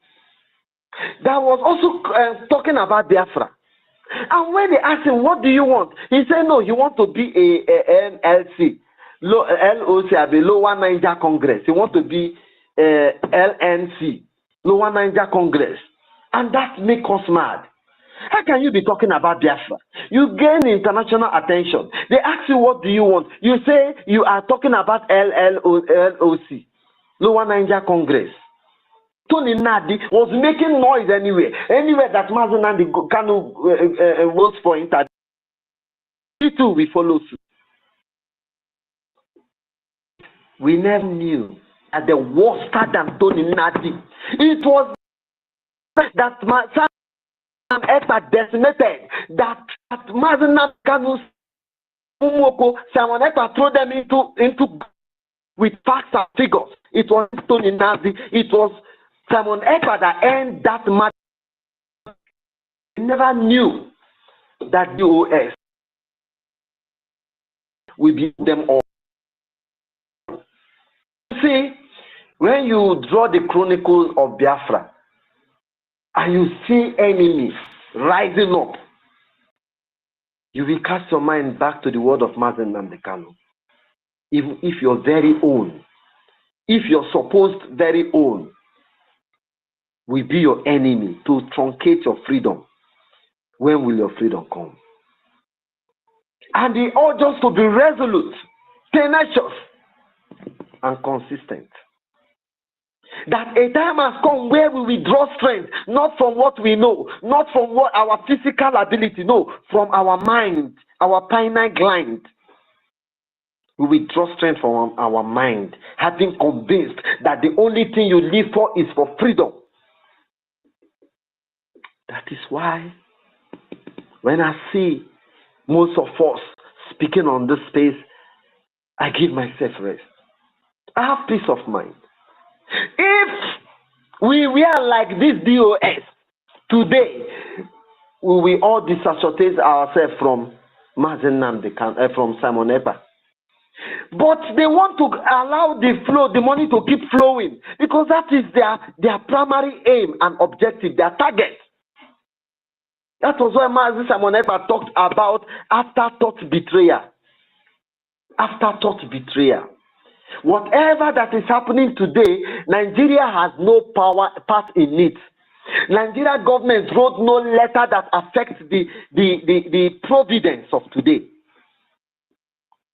that was also talking about Biafra. And when they asked him, what do you want? He said, no, he wants to be a NLC, LOC, Lower Niger Congress. He wants to be LNC, Lower Niger Congress. And that makes us mad. How can you be talking about Biafra? You gain international attention. They ask you, what do you want? You say you are talking about LOC, Lower Niger Congress. Tony Nadi was making noise anywhere that Mazen Nnamdi Kanu votes for interview. We too, we follow suit. We never knew that the worse than Tony Nadi. It was that Sam Ekpa decimated, that Mazen Nnamdi Kanu Simon Ekpa threw them into with facts and figures. It was Tony Nadi. It was Simon Ekpa that ended that matter. We never knew that DOS will beat them all. See, when you draw the chronicles of Biafra and you see enemies rising up, you will cast your mind back to the word of Mazen Nnamdi Kanu. If your very own, if your supposed very own will be your enemy to truncate your freedom, when will your freedom come? And they urge us to be resolute, tenacious, and consistent. That a time has come where we will draw strength, not from what we know, not from what our physical ability, no, from our mind, our pineal gland. We will draw strength from our mind, having convinced that the only thing you live for is for freedom. That is why when I see most of us speaking on this space, I give myself rest. I have peace of mind. If we were like this DOS today, we will all disassociate ourselves from Mazen Nnamdi Kanu, from Simon Ekpa. But they want to allow the money to keep flowing because that is their primary aim and objective, their target. That was why Mazi Simon Ekpa talked about afterthought betrayal. Afterthought betrayal. Whatever that is happening today, Nigeria has no part in it. Nigeria government wrote no letter that affects the providence of today.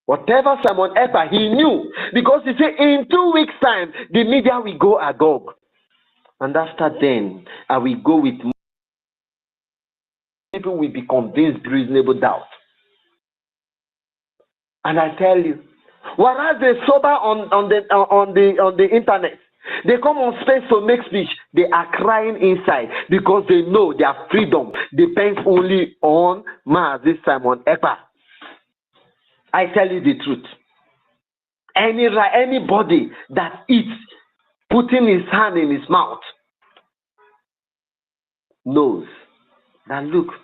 Whatever Simon Ekpa, he knew, because he said in 2 weeks' time, the media will go agog. And after then, I will go with more. People will be convinced reasonable doubt. And I tell you, whereas they sober on the internet, they come on space to make speech, they are crying inside because they know their freedom depends only on Mazi Simon Ekpa. I tell you the truth. Anybody that eats, putting his hand in his mouth, knows that look,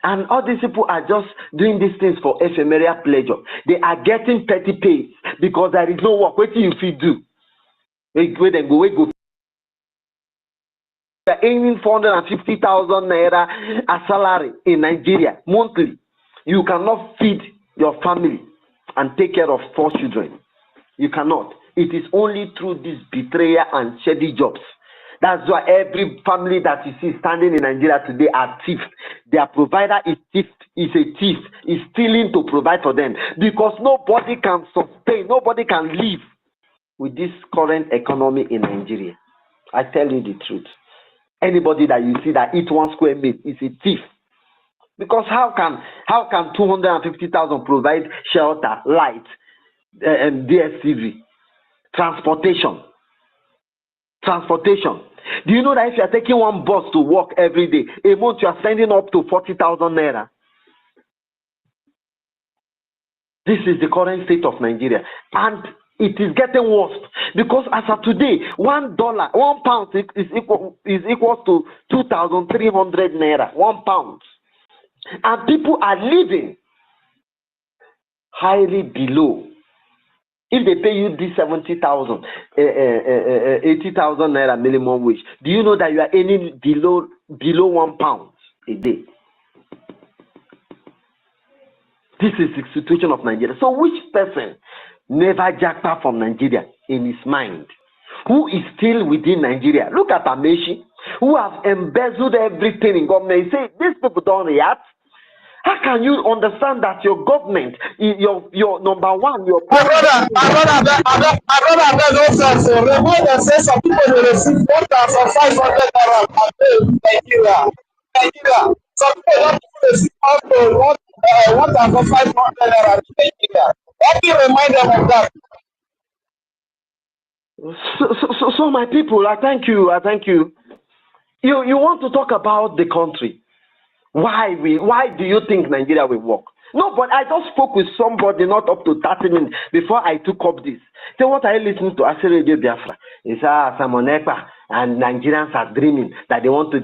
and all these people are just doing these things for ephemeral pleasure. They are getting petty pay because there is no work. What do you do? They go. They are earning 450,000 naira a salary in Nigeria monthly. You cannot feed your family and take care of 4 children. You cannot. It is only through this betrayal and shady jobs. That's why every family that you see standing in Nigeria today are thieves. Their provider is a thief, is stealing to provide for them because nobody can sustain, nobody can live with this current economy in Nigeria. I tell you the truth. Anybody that you see that eats 1 square meal is a thief. Because how can 250,000 provide shelter, light, and DSTV, transportation? Do you know that if you are taking 1 bus to work every day, a month you are spending up to 40,000 naira? This is the current state of Nigeria, and it is getting worse because as of today, $1, £1 is equal to 2,300 naira. £1. And people are living highly below. If they pay you this 70,000, 80,000 naira minimum wage, do you know that you are earning below £1 a day? This is the situation of Nigeria. So which person never jacked up from Nigeria in his mind? Who is still within Nigeria? Look at Amechi, who have embezzled everything in government. You say these people don't react. How can you understand that your government, your number one, your my brother, there's no sense. Remind them, say some people will receive 1,500 naira per day in Nigeria. Some people don't receive up to 1,500 naira in Nigeria. Let me remind them of that. So my people, I thank you. You want to talk about the country? Why do you think Nigeria will work? No, but I just spoke with somebody not up to 30 minutes before I took up this. So what are you listening to? I said Radio Biafra. It's Simon Ekpa and Nigerians are dreaming that they want to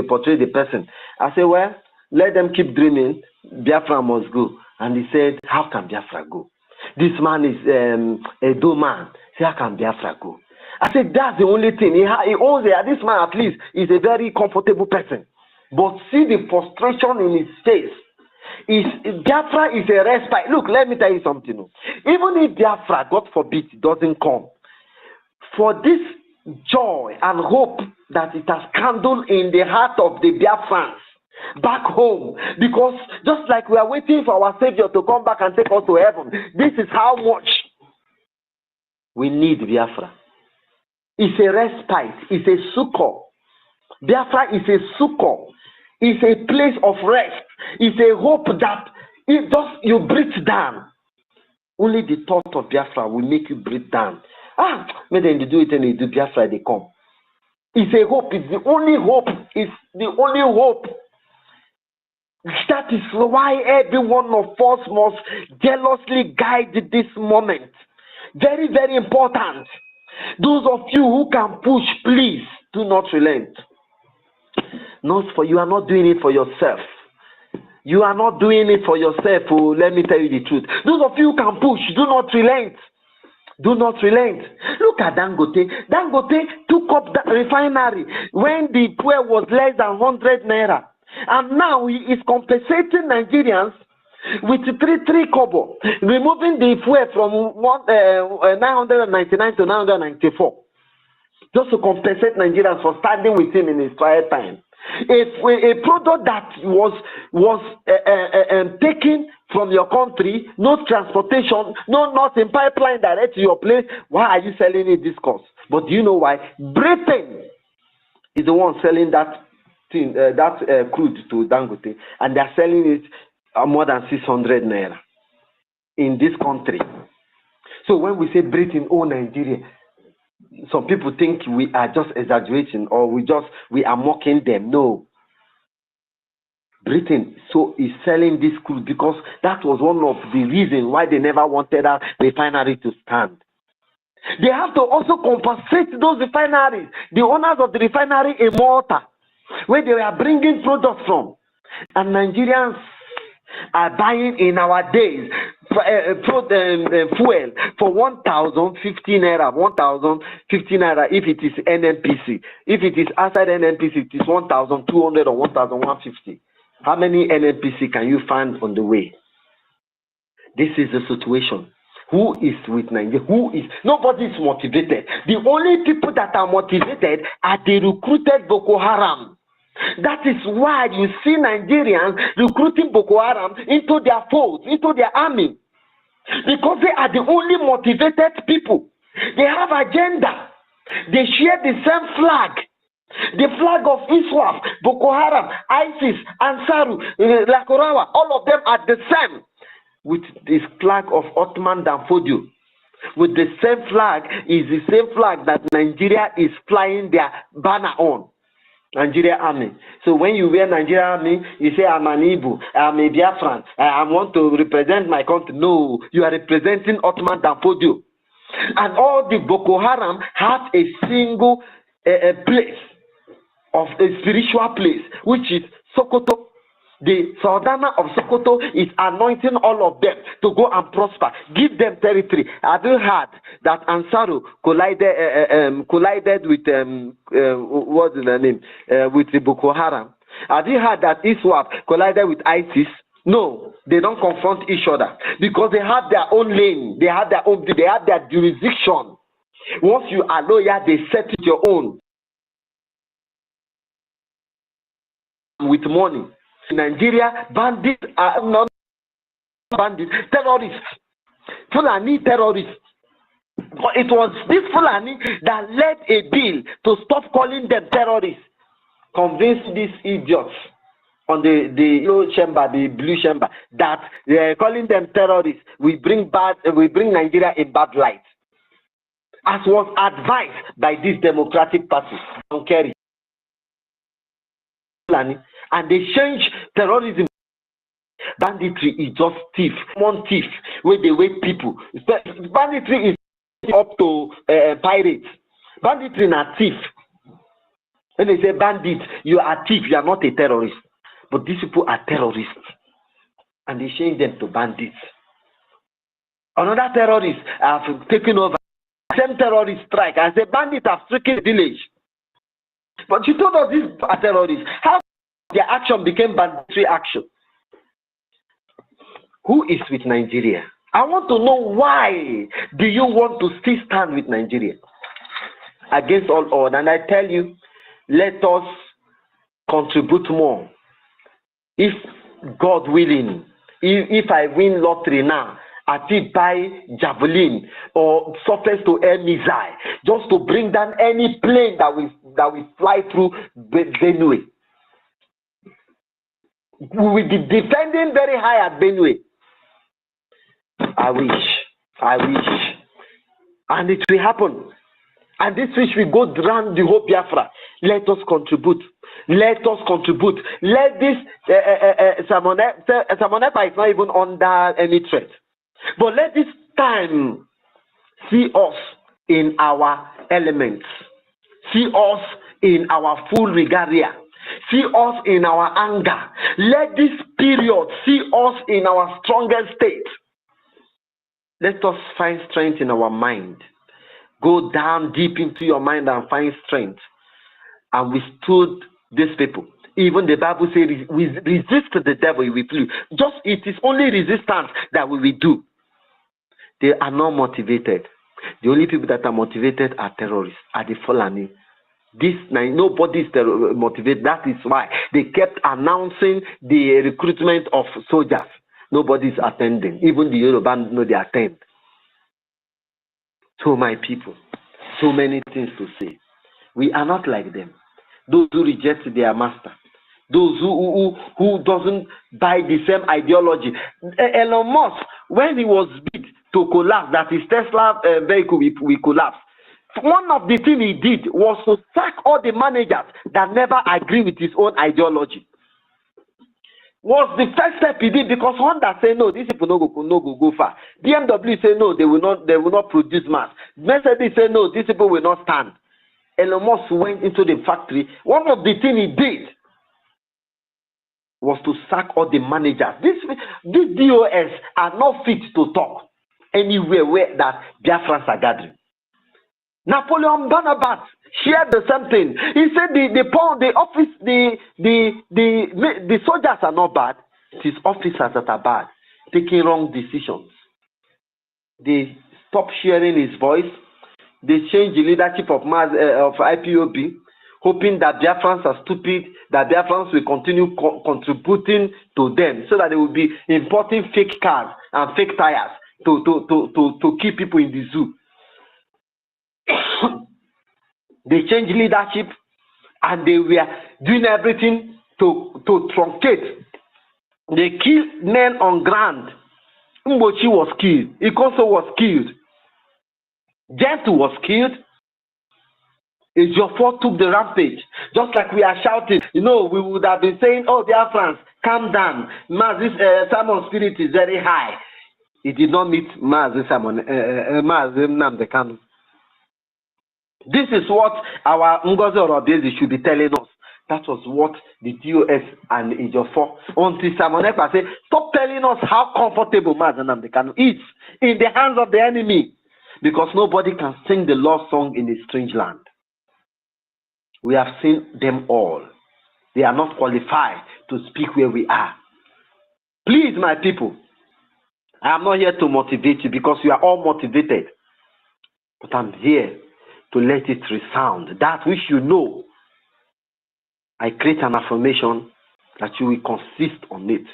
portray the person. I said, well, let them keep dreaming. Biafra must go. And he said, how can Biafra go? This man is a do man. Say, how can Biafra go? I said, that's the only thing. He owns it. This man at least is a very comfortable person. But see the frustration in his face. Biafra is a respite. Look, let me tell you something. Even if Biafra, God forbid, doesn't come, for this joy and hope that it has kindled in the heart of the Biafrans back home, because just like we are waiting for our Savior to come back and take us to heaven, this is how much we need Biafra. It's a respite. It's a succor. Biafra is a succor. It's a place of rest. It's a hope that you breathe down. Only the thought of Biafra will make you breathe down. Maybe they do it and they do Biafra, they come. It's a hope. It's the only hope. It's the only hope. That is why every one of us must jealously guide this moment. Very, very important. Those of you who can push, please do not relent. Not for you are not doing it for yourself. You are not doing it for yourself. Oh, let me tell you the truth. Those of you who can push, do not relent. Do not relent. Look at Dangote. Dangote took up the refinery when the fuel was less than 100 naira. And now he is compensating Nigerians with 3 kobo, removing the fuel from 999 to 994. Just to compensate Nigerians for standing with him in his trial time. A product that was taken from your country, no transportation, no nothing, pipeline direct to your place. Why are you selling it this cost? But do you know why? Britain is the one selling that thing, crude to Dangote, and they're selling it more than 600 naira in this country. So when we say Britain or Nigeria, some people think we are just exaggerating or we are mocking them. No. Britain is selling this crude because that was one of the reasons why they never wanted that refinery to stand. They have to also compensate those refineries, the owners of the refinery in Malta, where they were bringing products from. And Nigerians are buying in our days fuel for 1,050 naira, 1,050 naira if it is NNPC. If it is outside NNPC, it is 1,200 or 1,150. How many NNPC can you find on the way? This is the situation. Who is with Nigeria? Nobody is motivated. The only people that are motivated are the recruited Boko Haram. That is why you see Nigerians recruiting Boko Haram into their folds, into their army. Because they are the only motivated people. They have agenda. They share the same flag. The flag of ISWAP, Boko Haram, ISIS, Ansaru, Lakorawa, all of them are the same. With this flag of Ottoman Danfodio. With the same flag is the same flag that Nigeria is flying their banner on. Nigeria Army. So when you wear Nigeria Army, you say, I'm an Igbo, I'm a Biafran, I want to represent my country. No, you are representing Ottoman Danfodio. And all the Boko Haram have a single place, of a spiritual place, which is Sokoto. The Sultana of Sokoto is anointing all of them to go and prosper, give them territory. Have you heard that Ansaru collided with what's the name? With the Boko Haram? Have you heard that ISWAP collided with ISIS? No, they don't confront each other because they have their own lane, they have their jurisdiction. Once you are loyal, they set it your own with money. In Nigeria, bandits are not bandits, terrorists. Fulani terrorists. But it was this Fulani that led a bill to stop calling them terrorists. Convinced these idiots on the yellow chamber, the blue chamber, that calling them terrorists we bring Nigeria in bad light. As was advised by this Democratic Party, Don Kerry. And they change terrorism. Banditry is just thief, one thief, where they wait people. Banditry is up to pirates. Banditry is a thief. When they say bandit, you are a thief, you are not a terrorist. But these people are terrorists. And they change them to bandits. Another terrorist have taken over. Same terrorist strike. And the bandits have stricken the village. But you told us these are terrorists. How their action became banditry action? Who is with Nigeria? I want to know, why do you want to still stand with Nigeria against all odds? And I tell you, let us contribute more. If God willing, if I win lottery now, I will buy javelin or surface to air missile just to bring down any plane that will fly through Benue. We will be defending very high at Benue. I wish. And it will happen. And this wish will go around the whole Biafra. Let us contribute. Let this Samonepa is not even under any threat. But let this time see us in our elements. See us in our full regalia. see us in our anger. Let this period see us in our strongest state. Let us find strength in our mind. Go down deep into your mind and find strength. And we stood these people. Even the Bible says we resist the devil, he will flee. Just it is only resistance that we will do. They are not motivated. The only people that are motivated are terrorists, are the Fulani. Nobody is motivated. That is why they kept announcing the recruitment of soldiers. Nobody is attending. Even the Yoruba know they attend. So my people, so many things to say. We are not like them. Those who reject their master. Those who doesn't buy the same ideology. Elon Musk, when he was bid to collapse, that his Tesla vehicle will collapse, one of the things he did was to sack all the managers that never agree with his own ideology. Was the first step he did, because Honda say no, these people no go far. BMW say no, they will not produce mass. Mercedes say no, these people will not stand. Elon Musk went into the factory. One of the things he did was to sack all the managers. These DOS are not fit to talk anywhere where that Biafrans are gathering. Napoleon Bonaparte shared the same thing. He said the soldiers are not bad. It is officers that are bad, taking wrong decisions. They stopped sharing his voice. They changed the leadership of IPOB, hoping that Biafrans are stupid, that Biafrans will continue contributing to them, so that they will be importing fake cars and fake tires to keep people in the zoo. They changed leadership and they were doing everything to truncate. They killed men on ground. Mbochi was killed. Ikoso was killed. Gentu was killed. Ejiofor took the rampage. Just like we are shouting, we would have been saying, oh, dear friends, calm down. This Simon spirit is very high. He did not meet Simon, Nnamdi Kanu. This is what our Ngozi Orobezi should be telling us. That was what the DOS and Ejiofor, until Simon Ekpa said, stop telling us how comfortable Nnamdi Kanu is in the hands of the enemy, because nobody can sing the love song in a strange land. We have seen them all. They are not qualified to speak where we are. Please, my people, I am not here to motivate you, because you are all motivated. But I'm here to let it resound. That which you know, I create an affirmation that you will consist on it.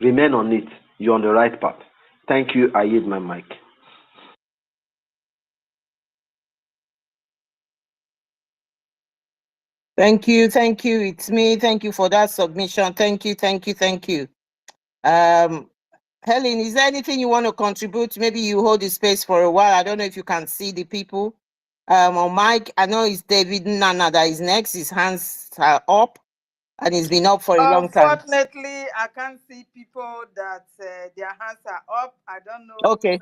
Remain on it. You're on the right path. Thank you. I yield my mic. Thank you. It's me. Thank you for that submission. Thank you. Helen, is there anything you want to contribute? Maybe you hold the space for a while. I don't know if you can see the people. On Mike, I know it's David Nana that is next. His hands are up, and he's been up for a long time. Unfortunately, I can't see people that their hands are up. I don't know. Okay.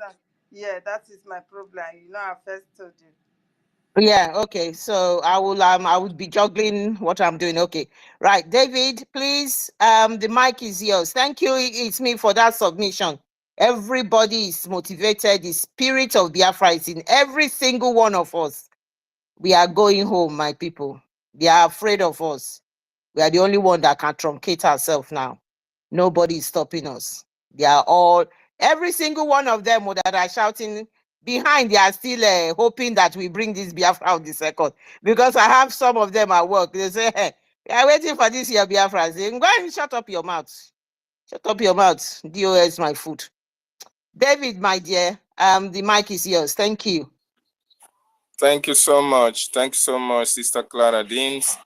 Yeah, that is my problem. I first told you. Yeah, okay. So I will be juggling what I'm doing. Okay. Right. David, please. The mic is yours. Thank you. It's me for that submission. Everybody is motivated. The spirit of Biafra is in every single one of us. We are going home, my people. They are afraid of us. We are the only one that can truncate ourselves now. Nobody is stopping us. They are all, every single one of them that are shouting behind, they are still hoping that we bring this Biafra on the second. Because I have some of them at work. They say, hey, we are waiting for this year Biafra. I say, go and shut up your mouth. Shut up your mouth. DOS my food. David, my dear, the mic is yours. Thank you. Thank you so much. Thank you so much, Sister Clara Deans,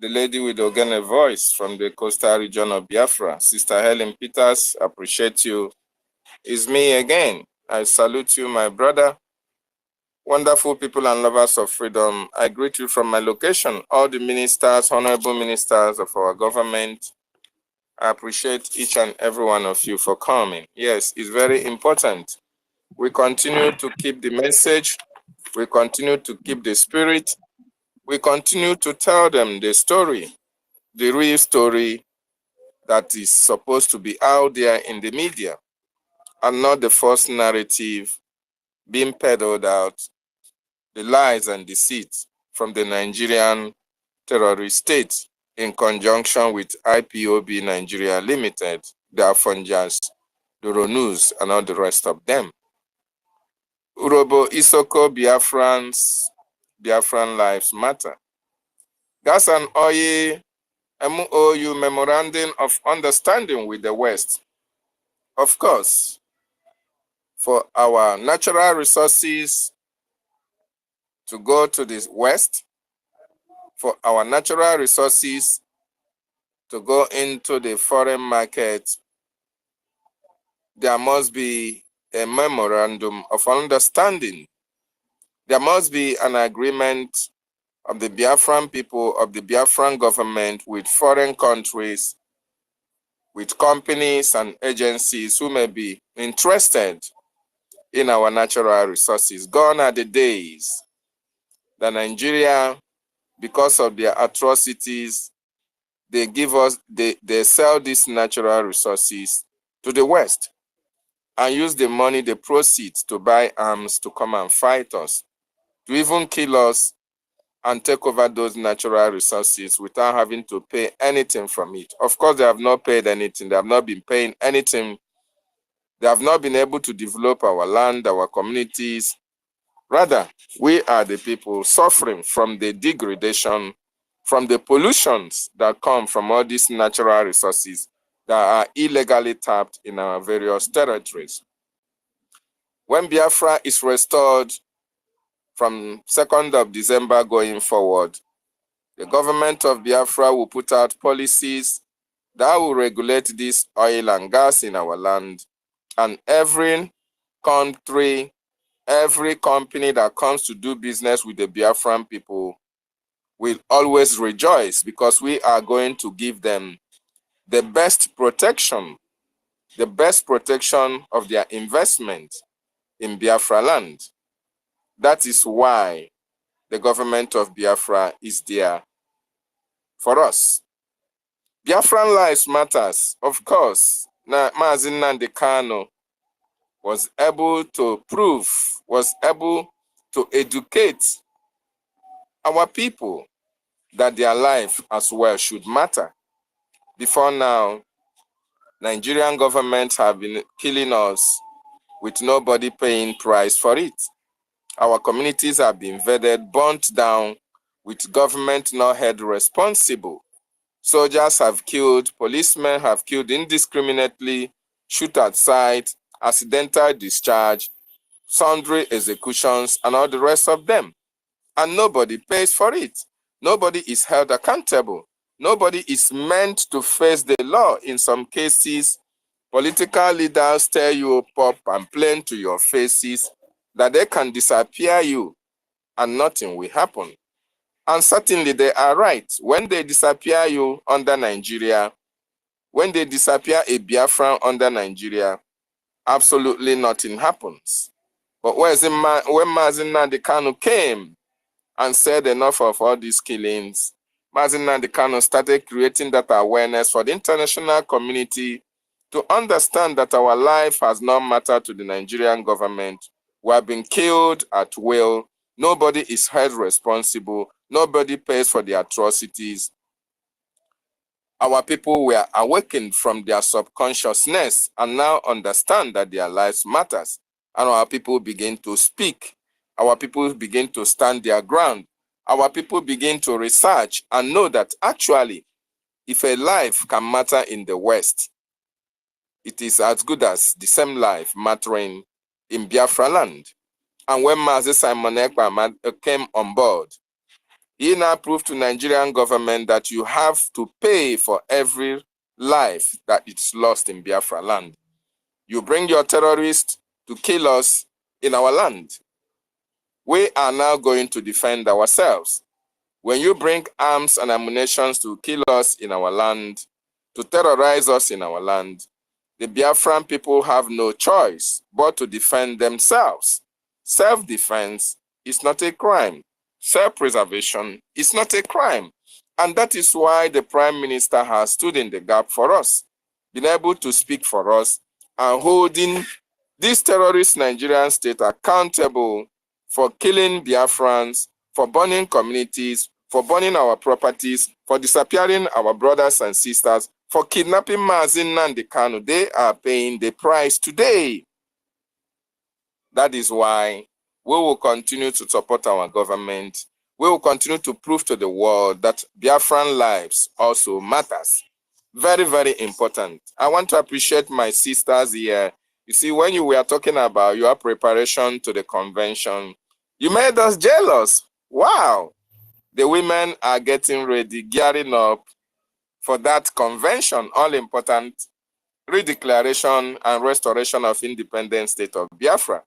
the lady with the organic voice from the coastal region of Biafra. Sister Helen Peters, appreciate you. It's me again. I salute you, my brother. Wonderful people and lovers of freedom. I greet you from my location, all the ministers, honorable ministers of our government. I appreciate each and every one of you for coming. Yes, it's very important. We continue to keep the message. We continue to keep the spirit. We continue to tell them the story. the real story that is supposed to be out there in the media, and not the false narrative being peddled out, the lies and deceit from the Nigerian terrorist state in conjunction with IPOB Nigeria Limited, the Afonjas, the Ronus, and all the rest of them. Urobo Isoko Biafran Lives Matter. Gas and oil MOU, Memorandum of Understanding with the West. Of course, for our natural resources to go to the West, for our natural resources to go into the foreign market, there must be a memorandum of understanding. There must be an agreement of the Biafran people, of the Biafran government with foreign countries, with companies and agencies who may be interested in our natural resources. Gone are the days that Nigeria, because of their atrocities, they sell these natural resources to the West and use the money, the proceeds, to buy arms to come and fight us, to even kill us and take over those natural resources without having to pay anything from it. Of course, they have not paid anything. They have not been paying anything. They have not been able to develop our land, our communities. Rather, we are the people suffering from the degradation, from the pollutions that come from all these natural resources that are illegally tapped in our various territories. When Biafra is restored from 2nd of December going forward, the government of Biafra will put out policies that will regulate this oil and gas in our land, and every country, every company that comes to do business with the Biafran people will always rejoice, because we are going to give them the best protection of their investment in Biafra land. That is why the government of Biafra is there for us. Biafran lives matters, of course. Now, Mazi Nnamdi Kanu was able to prove, was able to educate our people that their life as well should matter. Before now, Nigerian government have been killing us with nobody paying price for it. Our communities have been invaded, burnt down, with government not held responsible. Soldiers have killed, policemen have killed indiscriminately, shoot at sight, accidental discharge, sundry executions, and all the rest of them. And nobody pays for it. Nobody is held accountable. Nobody is meant to face the law. In some cases, political leaders tell you pop and plain to your faces that they can disappear you and nothing will happen. And certainly they are right. When they disappear you under Nigeria, when they disappear a Biafran under Nigeria, absolutely nothing happens. But when Mazi Nnamdi Kanu came and said enough of all these killings, Mazi Nnamdi Kanu started creating that awareness for the international community to understand that our life has not mattered to the Nigerian government. We have been killed at will. Nobody is held responsible. Nobody pays for the atrocities. Our people were awakened from their subconsciousness and now understand that their lives matters. And our people begin to speak. Our people begin to stand their ground. Our people begin to research and know that actually, if a life can matter in the West, it is as good as the same life mattering in Biafra land. And when Mazi Simon Ekpa came on board, he now proved to Nigerian government that you have to pay for every life that is lost in Biafra land. You bring your terrorists to kill us in our land. We are now going to defend ourselves. When you bring arms and ammunition to kill us in our land, to terrorize us in our land, the Biafran people have no choice but to defend themselves. Self-defense is not a crime. Self-preservation is not a crime. And that is why the Prime Minister has stood in the gap for us, been able to speak for us, and holding this terrorist Nigerian state accountable for killing Biafrans, for burning communities, for burning our properties, for disappearing our brothers and sisters, for kidnapping Mazi Nnamdi Kanu. They are paying the price today. That is why we will continue to support our government. We will continue to prove to the world that Biafran lives also matters. Very, very important. I want to appreciate my sisters here. You see, when you were talking about your preparation to the convention, you made us jealous. Wow. The women are getting ready, gearing up for that convention, all important redeclaration and restoration of independent state of Biafra.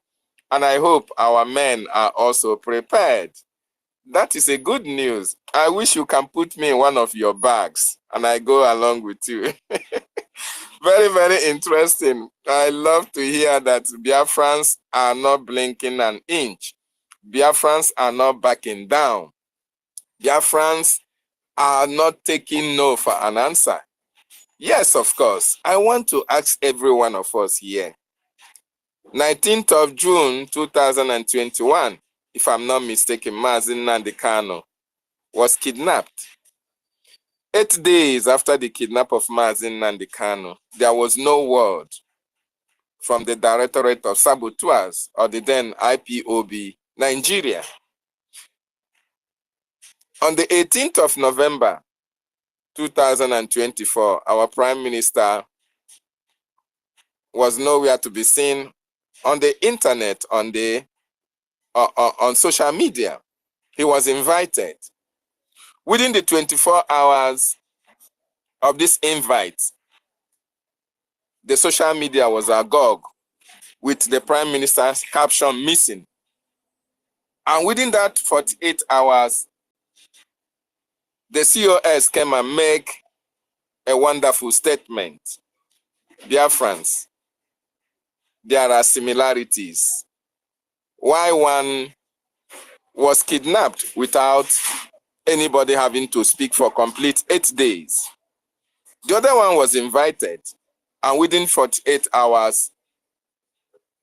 And I hope our men are also prepared. That is a good news. I wish you can put me in one of your bags and I go along with you. Very, very interesting. I love to hear that Biafrans are not blinking an inch. Biafrans are not backing down. Biafrans are not taking no for an answer. Yes, of course. I want to ask every one of us here. 19th of June 2021, if I'm not mistaken, Mazi Nnamdi Kanu was kidnapped. 8 days after the kidnap of Mazi Nnamdi Kanu, there was no word from the Directorate of Saboteurs or the then IPOB Nigeria. On the 18th of November 2024, our Prime Minister was nowhere to be seen on the internet, on social media. He was invited. Within the 24 hours of this invite, the social media was agog with the Prime Minister's caption missing. And within that 48 hours, the COS came and make a wonderful statement. Dear friends, there are similarities. Why one was kidnapped without anybody having to speak for complete 8 days. The other one was invited, and within 48 hours,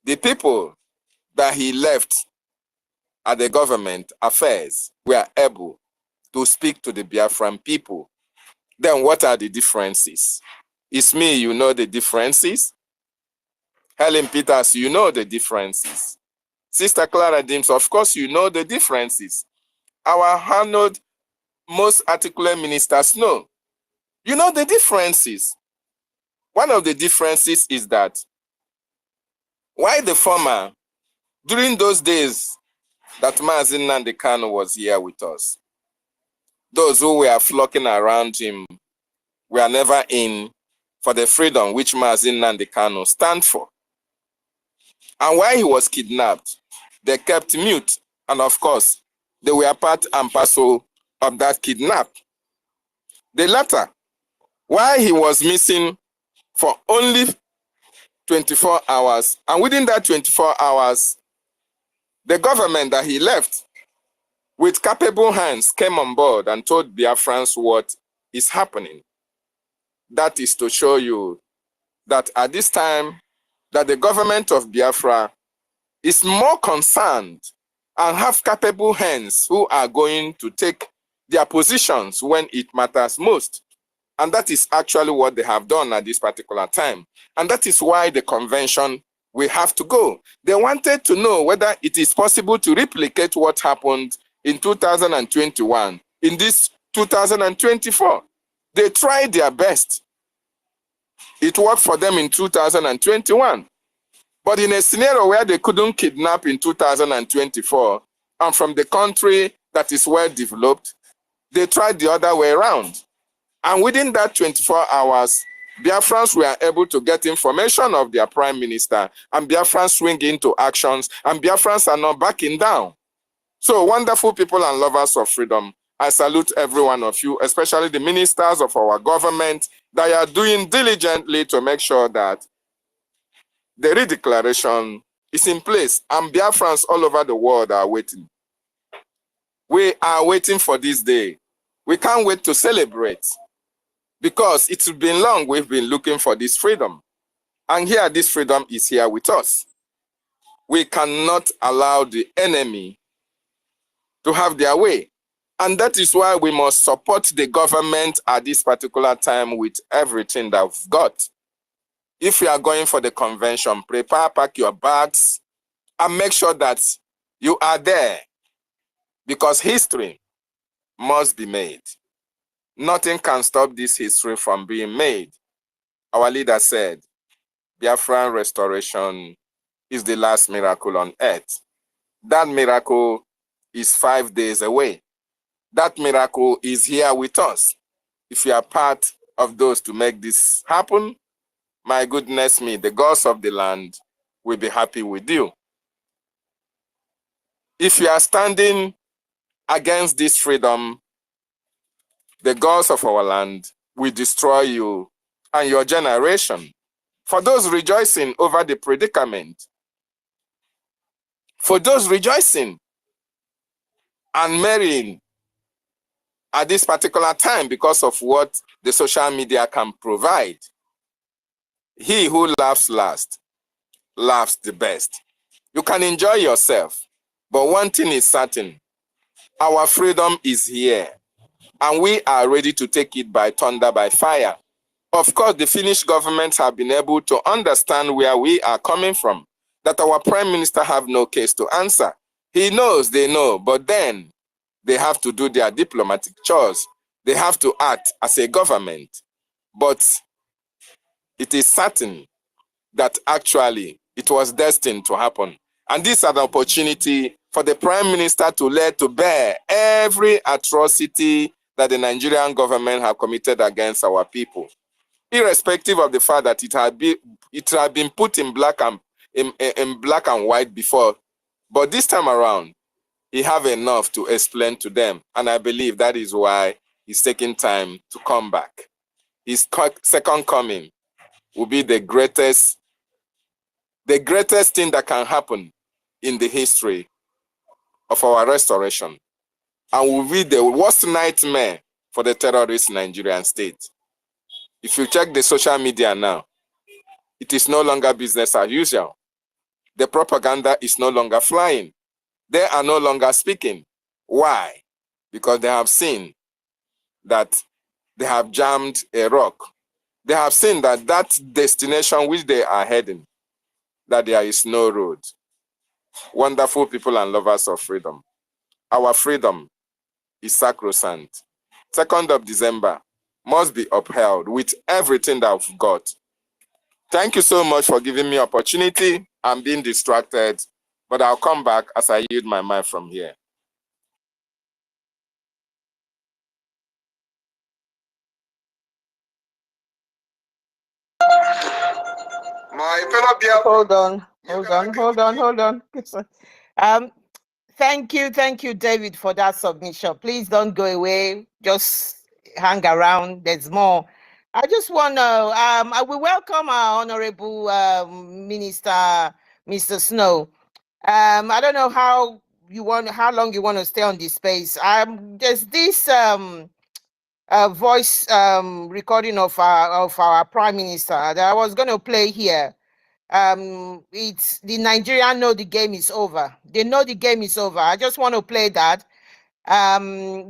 the people that he left at the government affairs were able to speak to the Biafran people. Then what are the differences? It's me, you know the differences. Helen Peters, you know the differences. Sister Clara Dims, of course you know the differences. Our honored, most articulate ministers know. You know the differences. One of the differences is that why the former, during those days that Mazi Nnamdi Kanu was here with us, those who were flocking around him were never in for the freedom which Mazi Nnamdi Kanu stand for. And while he was kidnapped, they kept mute. And of course, they were part and parcel of that kidnap. The latter, while he was missing for only 24 hours, and within that 24 hours, the government that he left with capable hands came on board and told Biafrans what is happening. That is to show you that at this time, that the government of Biafra is more concerned and have capable hands who are going to take their positions when it matters most. And that is actually what they have done at this particular time. And that is why the convention will have to go. They wanted to know whether it is possible to replicate what happened in 2021 in this 2024. They tried their best. It worked for them in 2021. But in a scenario where they couldn't kidnap in 2024, and from the country that is well developed, they tried the other way around. And within that 24 hours, Biafrans were able to get information of their prime minister, and Biafrans swing into actions, and Biafrans are not backing down. So wonderful people and lovers of freedom, I salute every one of you, especially the ministers of our government that are doing diligently to make sure that the redeclaration is in place, and Biafrans all over the world are waiting. We are waiting for this day. We can't wait to celebrate because it's been long we've been looking for this freedom. And here, this freedom is here with us. We cannot allow the enemy to have their way. And that is why we must support the government at this particular time with everything that we've got. If you are going for the convention, prepare, pack your bags, and make sure that you are there, because history must be made. Nothing can stop this history from being made. Our leader said, Biafran restoration is the last miracle on earth. That miracle is 5 days away. That miracle is here with us. If you are part of those to make this happen, my goodness me, the gods of the land will be happy with you. If you are standing against this freedom, the gods of our land will destroy you and your generation. For those rejoicing over the predicament, for those rejoicing and marrying at this particular time because of what the social media can provide, he who laughs last laughs the best. You can enjoy yourself, but one thing is certain, our freedom is here, and we are ready to take it by thunder, by fire. Of course, the Finnish government have been able to understand where we are coming from, that our prime minister have no case to answer. He knows, they know, but then they have to do their diplomatic chores. They have to act as a government. But it is certain that actually it was destined to happen. And this is an opportunity for the prime minister to lay to bear every atrocity that the Nigerian government have committed against our people, irrespective of the fact that it had been put in black and white before. But this time around, he have enough to explain to them. And I believe that is why he's taking time to come back. His second coming will be the greatest thing that can happen in the history of our restoration, and will be the worst nightmare for the terrorist Nigerian state. If you check the social media now, it is no longer business as usual. The propaganda is no longer flying. They are no longer speaking. Why? Because they have seen that they have jammed a rock. They have seen that that destination which they are heading, that there is no road. Wonderful people and lovers of freedom. Our freedom is sacrosanct. 2nd of December must be upheld with everything that we've got. Thank you so much for giving me opportunity. I'm being distracted, but I'll come back as I yield my mind from here. My fellow hold on. Thank you, David, for that submission. Please don't go away. Just hang around. There's more. I just want to, I will welcome our Honorable Minister, Mr. Snow. I don't know how long you want to stay on this space. There's this voice recording of our Prime Minister that I was going to play here. It's the Nigerians know the game is over. They know the game is over. I just want to play that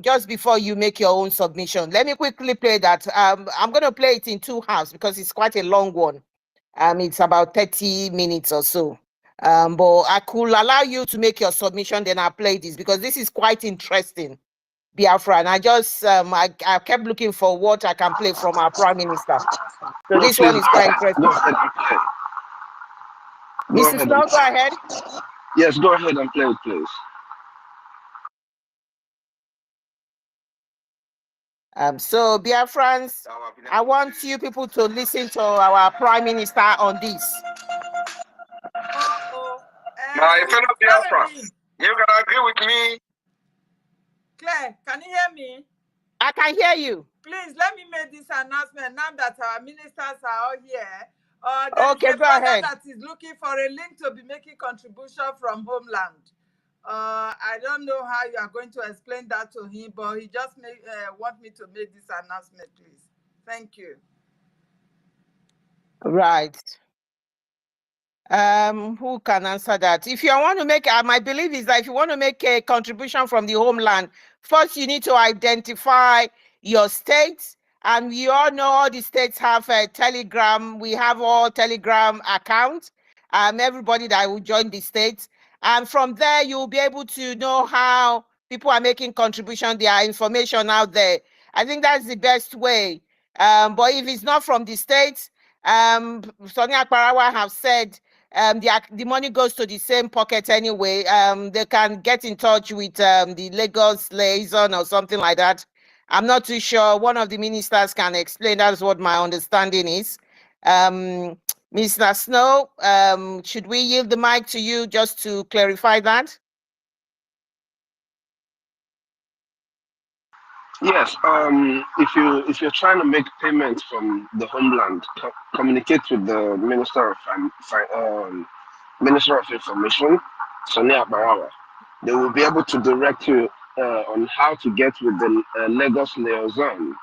just before you make your own submission. Let me quickly play that. I'm going to play it in 2 halves because it's quite a long one. It's about 30 minutes or so. But I could allow you to make your submission, then I'll play this because this is quite interesting, Biafra. And I just, I kept looking for what I can play from our Prime Minister. So No, this please, one is quite interesting. go ahead and play. Mr. Snow, go ahead. Yes, go ahead and play it, please. So, Biafrans, I want you people to listen to our Prime Minister on this. My fellow Biafrans, you can agree with me. Claire, can you hear me? I can hear you. Please let me make this announcement now that our ministers are all here. Okay, go ahead. That is looking for a link to be making contribution from homeland. I don't know how you are going to explain that to him, but he just want me to make this announcement, please. Thank you. Right. Who can answer that? If you want to make, my belief is that if you want to make a contribution from the homeland, first you need to identify your states. And we all know all the states have a Telegram. We have all Telegram accounts. Everybody that will join the states. And from there, you'll be able to know how people are making contribution. There are information out there. I think that's the best way. But if it's not from the states, Sonia Parawa have said the money goes to the same pocket anyway. They can get in touch with the Lagos liaison or something like that. I'm not too sure. One of the ministers can explain. That's what my understanding is. Mr. Snow, should we yield the mic to you just to clarify that? Yes. If you're trying to make payments from the homeland, communicate with the Minister of Information, Sonia Barawa. They will be able to direct you on how to get with the Lagos liaison,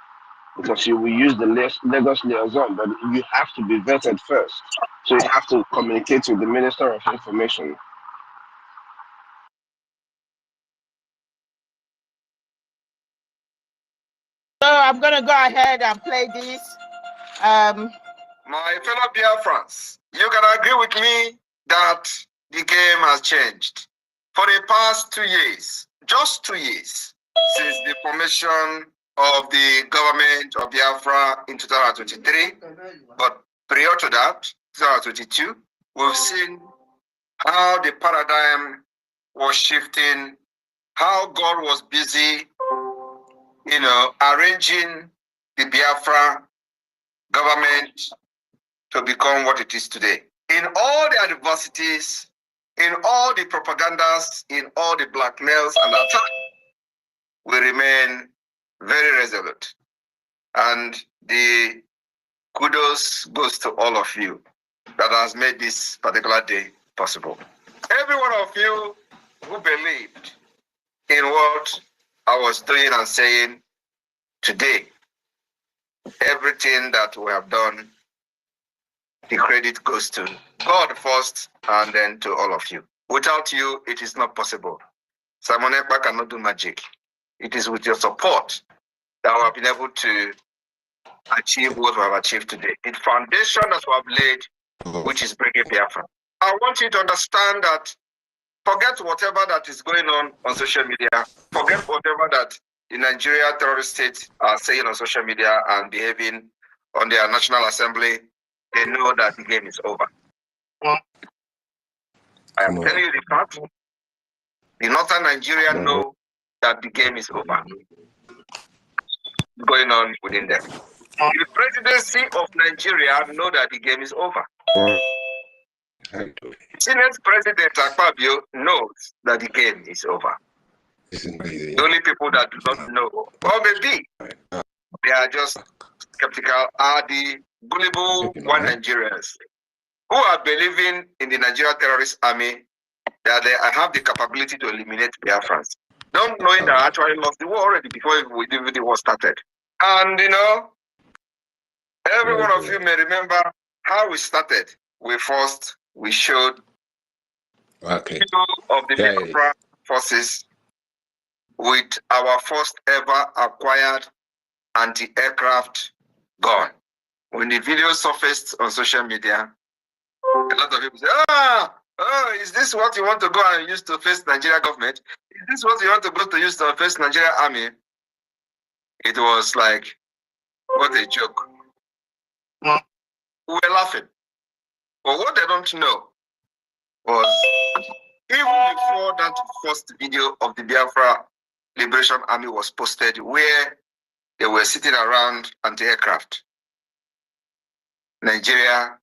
because you will use the Lagos liaison, but you have to be vetted first. So you have to communicate with the Minister of Information. So I'm going to go ahead and play this. My fellow Biafrans, you can agree with me that the game has changed. For the past 2 years, just 2 years, since the formation of the government of Biafra in 2023, but prior to that, 2022, we've seen how the paradigm was shifting, how God was busy, arranging the Biafra government to become what it is today. In all the adversities, in all the propagandas, in all the blackmails and attacks, we remain very resolute. And the kudos goes to all of you that has made this particular day possible. Every one of you who believed in what I was doing and saying today, everything that we have done, the credit goes to God first and then to all of you. Without you, it is not possible. Simon Ekpa cannot do magic. It is with your support that we have been able to achieve what we have achieved today. The foundation that we have laid, which is Brgie Biafra. I want you to understand that forget whatever that is going on social media, forget whatever that the Nigeria terrorist states are saying on social media and behaving on their National Assembly. They know that the game is over. I am telling you the fact. The Northern Nigeria know that the game is over. Going on within them. The presidency of Nigeria know that the game is over. Senate President Akpabio knows that the game is over. The only people that do not know, or maybe they are just skeptical, are the gullible one Nigerians who are believing in the Nigerian terrorist army that they have the capability to eliminate Biafrans. Don't knowing that I actually lost the war already before the war started. And every one of you may remember how we started. We showed two of the Biafra forces with our first ever acquired anti-aircraft gun. When the video surfaced on social media, a lot of people say, is this what you want to go and use to face Nigeria government? Is this what you want to go to use to face Nigeria army? It was like, what a joke. We were laughing. But what they don't know was, even before that first video of the Biafra Liberation Army was posted, where they were sitting around anti-aircraft, Nigeria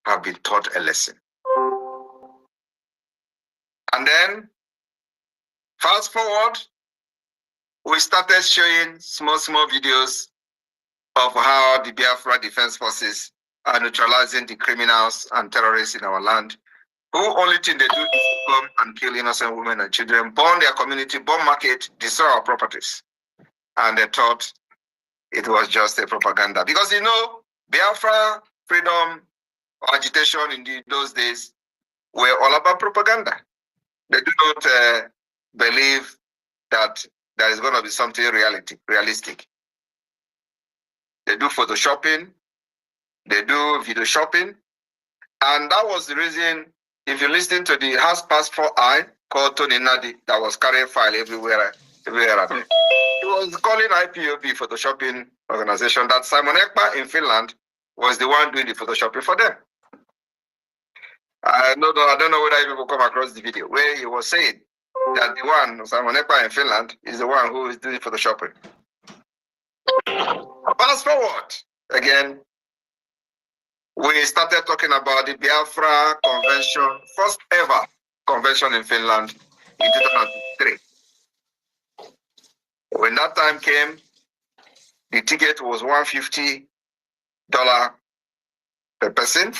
have been taught a lesson. And then, fast forward, we started showing small videos of how the Biafra Defense Forces are neutralizing the criminals and terrorists in our land. who only thing they do is to come and kill innocent women and children, burn their community, burn market, destroy our properties. And they thought it was just a propaganda. Because you know, Biafra freedom or agitation in those days were all about propaganda. They do not believe that there is going to be something realistic. They do photoshopping, they do video shopping, and that was the reason, if you listen to the House Pass 4I called Tony Nadi that was carrying file everywhere. He was calling IPOB photoshopping organization that Simon Ekpa in Finland was the one doing the photoshopping for them. I don't know whether you people come across the video where he was saying that the one, Simon Ekpa in Finland, is the one who is doing photoshopping. Fast forward again, we started talking about the Biafra Convention, first ever convention in Finland in 2003. When that time came, the ticket was $150 per person.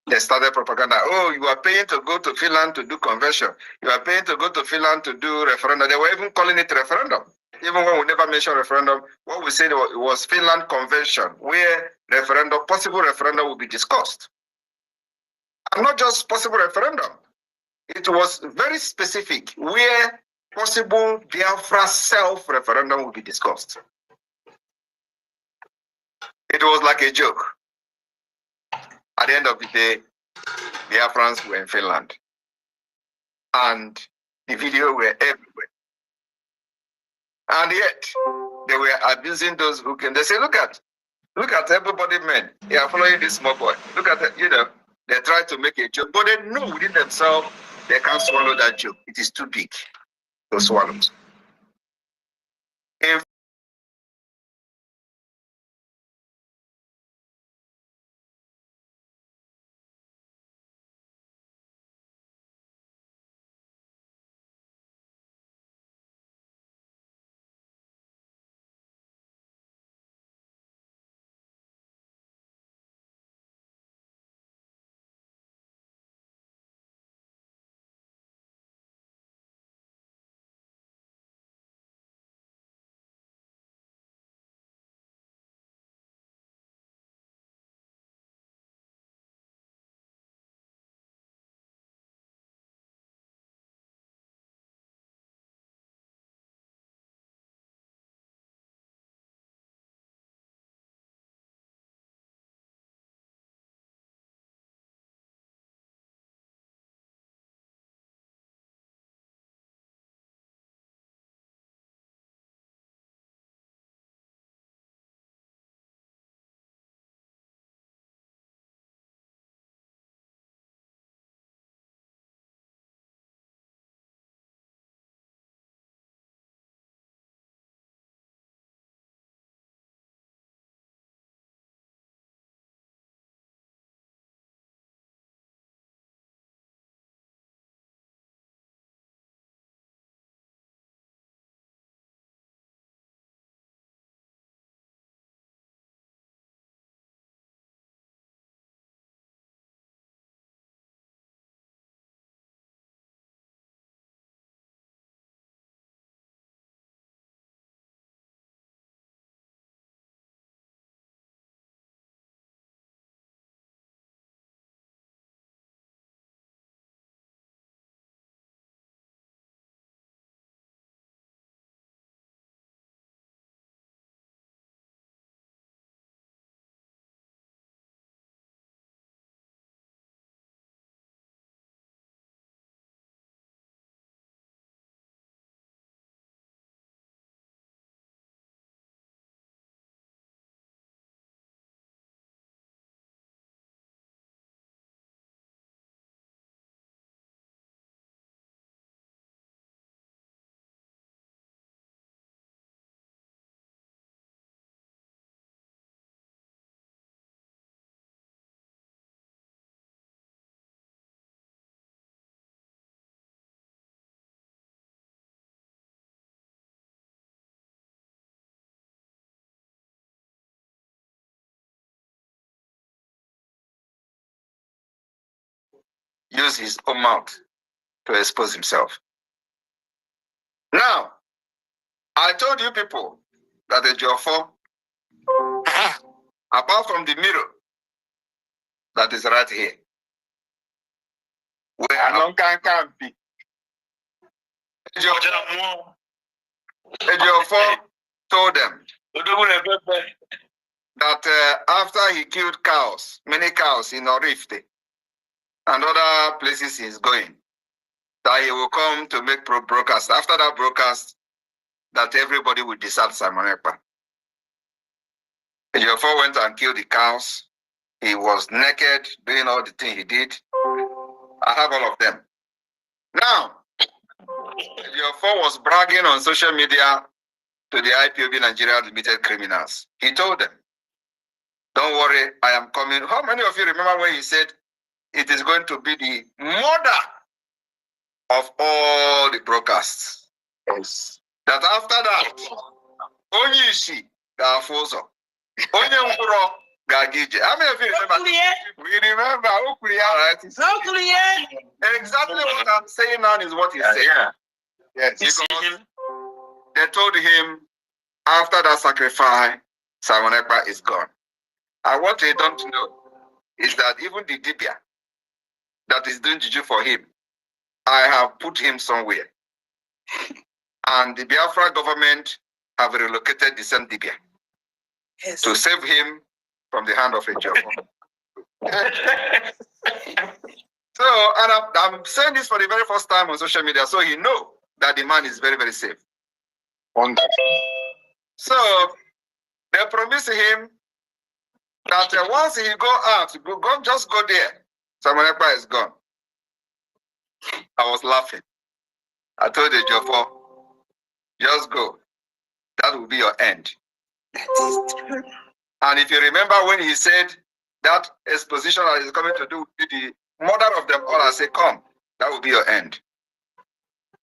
They started propaganda. Oh, you are paying to go to Finland to do convention. You are paying to go to Finland to do referendum. They were even calling it referendum. Even when we never mentioned referendum, what we said was Finland Convention, where possible referendum will be discussed. And not just possible referendum. It was very specific, where possible Biafra self-referendum will be discussed. It was like a joke. At the end of the day, Biafrans were in Finland. And the video were everywhere. And yet, they were abusing those who can. They say, look at everybody, men. They are following this small boy. Look at it, they try to make a joke, but they know within themselves they can't swallow that joke. It is too big to swallow. use his own mouth to expose himself. Now, I told you people that the Jofo, apart from the mirror that is right here, where ANNANG can be. Jofo told them that after he killed cows, many cows in Orifte and other places he's going, that he will come to make broadcast. After that broadcast, that everybody will desert Simon Ekpa. Jofo went and killed the cows. He was naked, doing all the things he did. I have all of them. Now, Jofo was bragging on social media to the IPOB Nigeria Limited criminals. He told them, don't worry, I am coming. How many of you remember when he said it is going to be the mother of all the broadcasts? Yes. That after that, Onyishi Gafozo, Onyemuro Gagije. How many of you remember? We remember. Right? Exactly what I'm saying now is what he said. Yeah. Yes. Because they told him after that sacrifice, Simon Ekpa is gone. And what they don't know is that even the Dibia that is doing juju for him, I have put him somewhere. And the Biafra government have relocated the same Dibia to save him from the hand of a job. So, and I'm saying this for the very first time on social media, so he know that the man is very, very safe. So, they promised him that once he go out, just go there. Simon Ekpa is gone. I was laughing. I told the Jofo, just go. That will be your end. And if you remember when he said that exposition that is coming to do with the mother of them all, I say, come, that will be your end.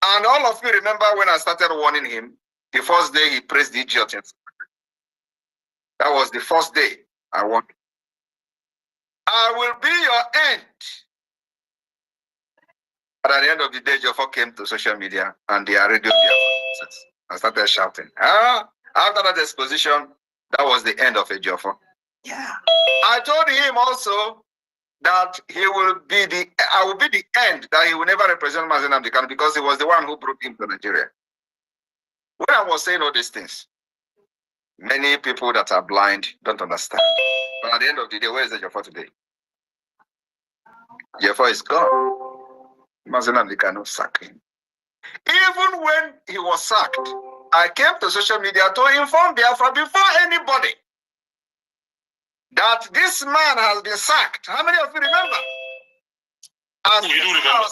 And all of you remember when I started warning him, the first day he praised the idiot. That was the first day I warned him. I will be your end. But at the end of the day, Jofo came to social media and they are radio and started shouting. After that exposition, that was the end of a Jofo. Yeah. I told him also that I will be the end, that he will never represent Mazi Nnamdi Kanu because he was the one who brought him to Nigeria. When I was saying all these things, many people that are blind don't understand. But at the end of the day, where is the Jofo today? Jofo is gone. Mazi Nnamdi Kanu sacked him. Even when he was sacked, I came to social media to inform Biafra before anybody that this man has been sacked. How many of you remember? As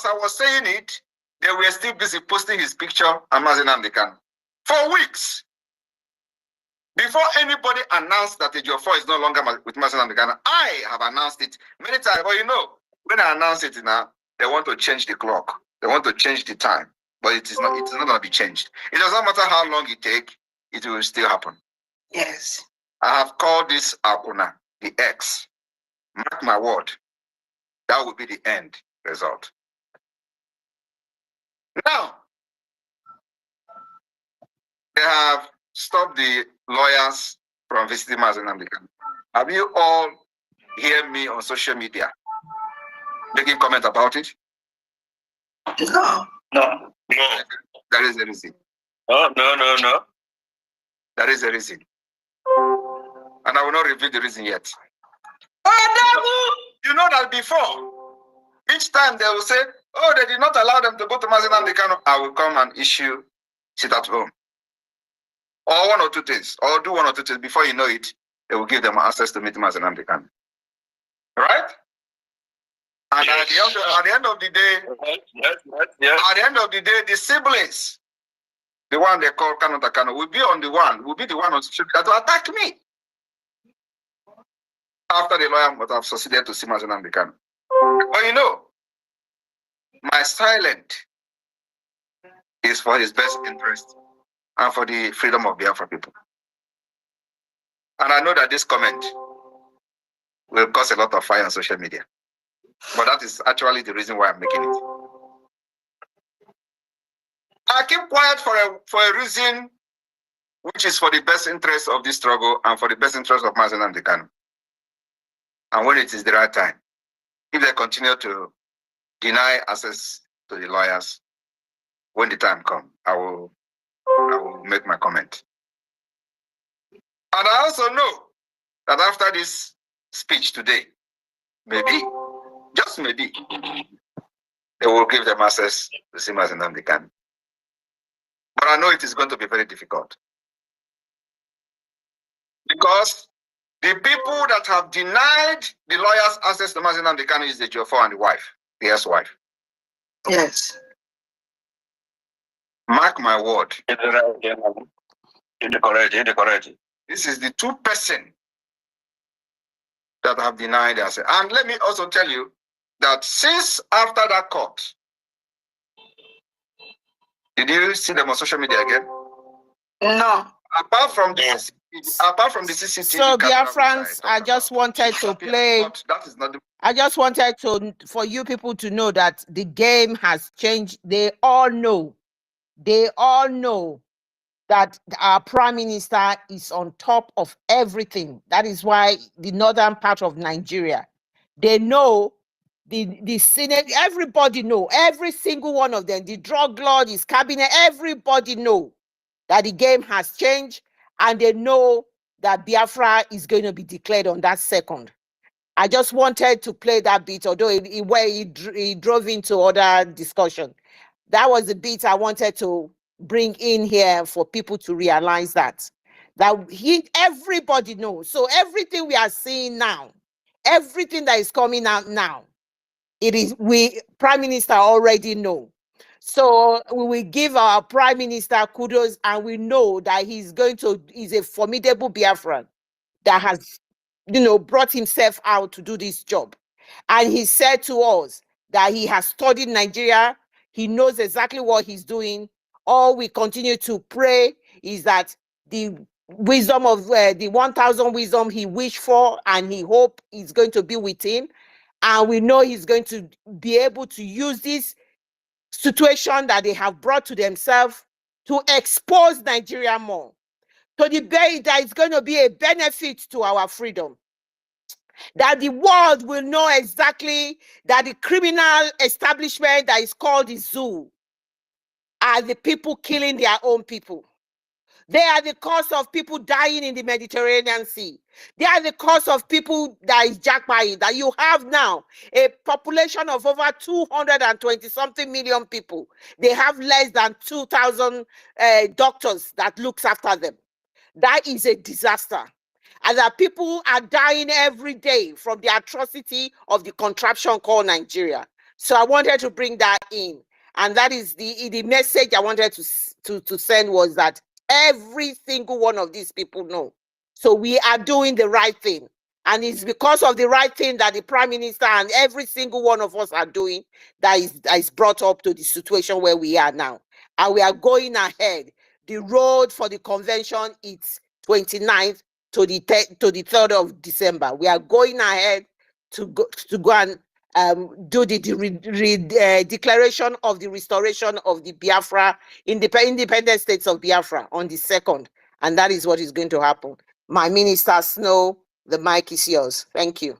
I was saying it, they were still busy posting his picture and Mazi Nnamdi Kanu for weeks. Before anybody announced that the Jofo is no longer with Mazi Nnamdi Kanu, I have announced it many times. But you know, when I announce it now, they want to change the clock. They want to change the time. But it is not going to be changed. It does not matter how long it takes, it will still happen. Yes. I have called this Akuna, the X. Mark my word. That will be the end result. Now, they have stopped the lawyers from visiting Mazi Nnamdi Kanu. Have you all heard me on social media making comment about it? No. There is a reason. No. There is a reason. And I will not reveal the reason yet. You know that before, each time they will say, oh, they did not allow them to go to Mazi Nnamdi Kanu, I will come and issue sit at home. Or one or two things, or do one or two things. Before you know it, they will give them access to meet Mazi Nnamdi Kanu. Right? And at the end of the day, at the end of the day, the siblings, the one they call Kanu Takano, will be the one on social media to attack me. After the lawyer would have succeeded to see Mazi Nnamdi Kanu. But you know, my silent is for his best interest and for the freedom of Biafra people. And I know that this comment will cause a lot of fire on social media. But that is actually the reason why I'm making it. I keep quiet for a reason which is for the best interest of this struggle and for the best interest of Mazen and the Kanu. And when it is the right time, if they continue to deny access to the lawyers, when the time comes, I will make my comment. And I also know that after this speech today, maybe, just maybe, they will give them access to see Mazen and the Kanu. But I know it is going to be very difficult. Because the people that have denied the lawyers access to Mazen and the Kanu is the Jofo and the wife, the ex-wife. Yes. Mark my word. This is the two person that have denied us. And let me also tell you that since after that court, did you see them on social media again? No. Apart from the CCTV. So Biafrans, I just wanted to play. That is not the. I just wanted for you people to know that the game has changed. They all know that our prime minister is on top of everything. That is why the northern part of Nigeria, they know the Senate, everybody know, every single one of them, the drug lord, his cabinet, everybody know that the game has changed, and they know that Biafra is going to be declared on that second. I just wanted to play that bit, although he drove into other discussion. That was the bit I wanted to bring in here for people to realize that everybody knows. So everything we are seeing now, everything that is coming out now, Prime Minister already know. So we will give our Prime Minister kudos, and we know that he's a formidable Biafran that has, brought himself out to do this job. And he said to us that he has studied Nigeria. He knows exactly what he's doing. All we continue to pray is that the wisdom of the 1,000 wisdom he wished for and he hope is going to be with him. And we know he's going to be able to use this situation that they have brought to themselves to expose Nigeria more. To the way that it's going to be a benefit to our freedom. That the world will know exactly that the criminal establishment that is called the zoo are the people killing their own people. They are the cause of people dying in the Mediterranean Sea. They are the cause of people that is jackpotting. That you have now a population of over 220-something million people. They have less than 2,000 doctors that looks after them. That is a disaster. And that people are dying every day from the atrocity of the contraption called Nigeria. So I wanted to bring that in. And that is the message I wanted to send, was that every single one of these people know. So we are doing the right thing. And it's because of the right thing that the Prime Minister and every single one of us are doing that is brought up to the situation where we are now. And we are going ahead. The road for the convention is 29th to the 3rd of December. We are going ahead to go and do the declaration of the restoration of the Biafra, independent states of Biafra on the 2nd. And that is what is going to happen. My Minister Snow, the mic is yours. Thank you.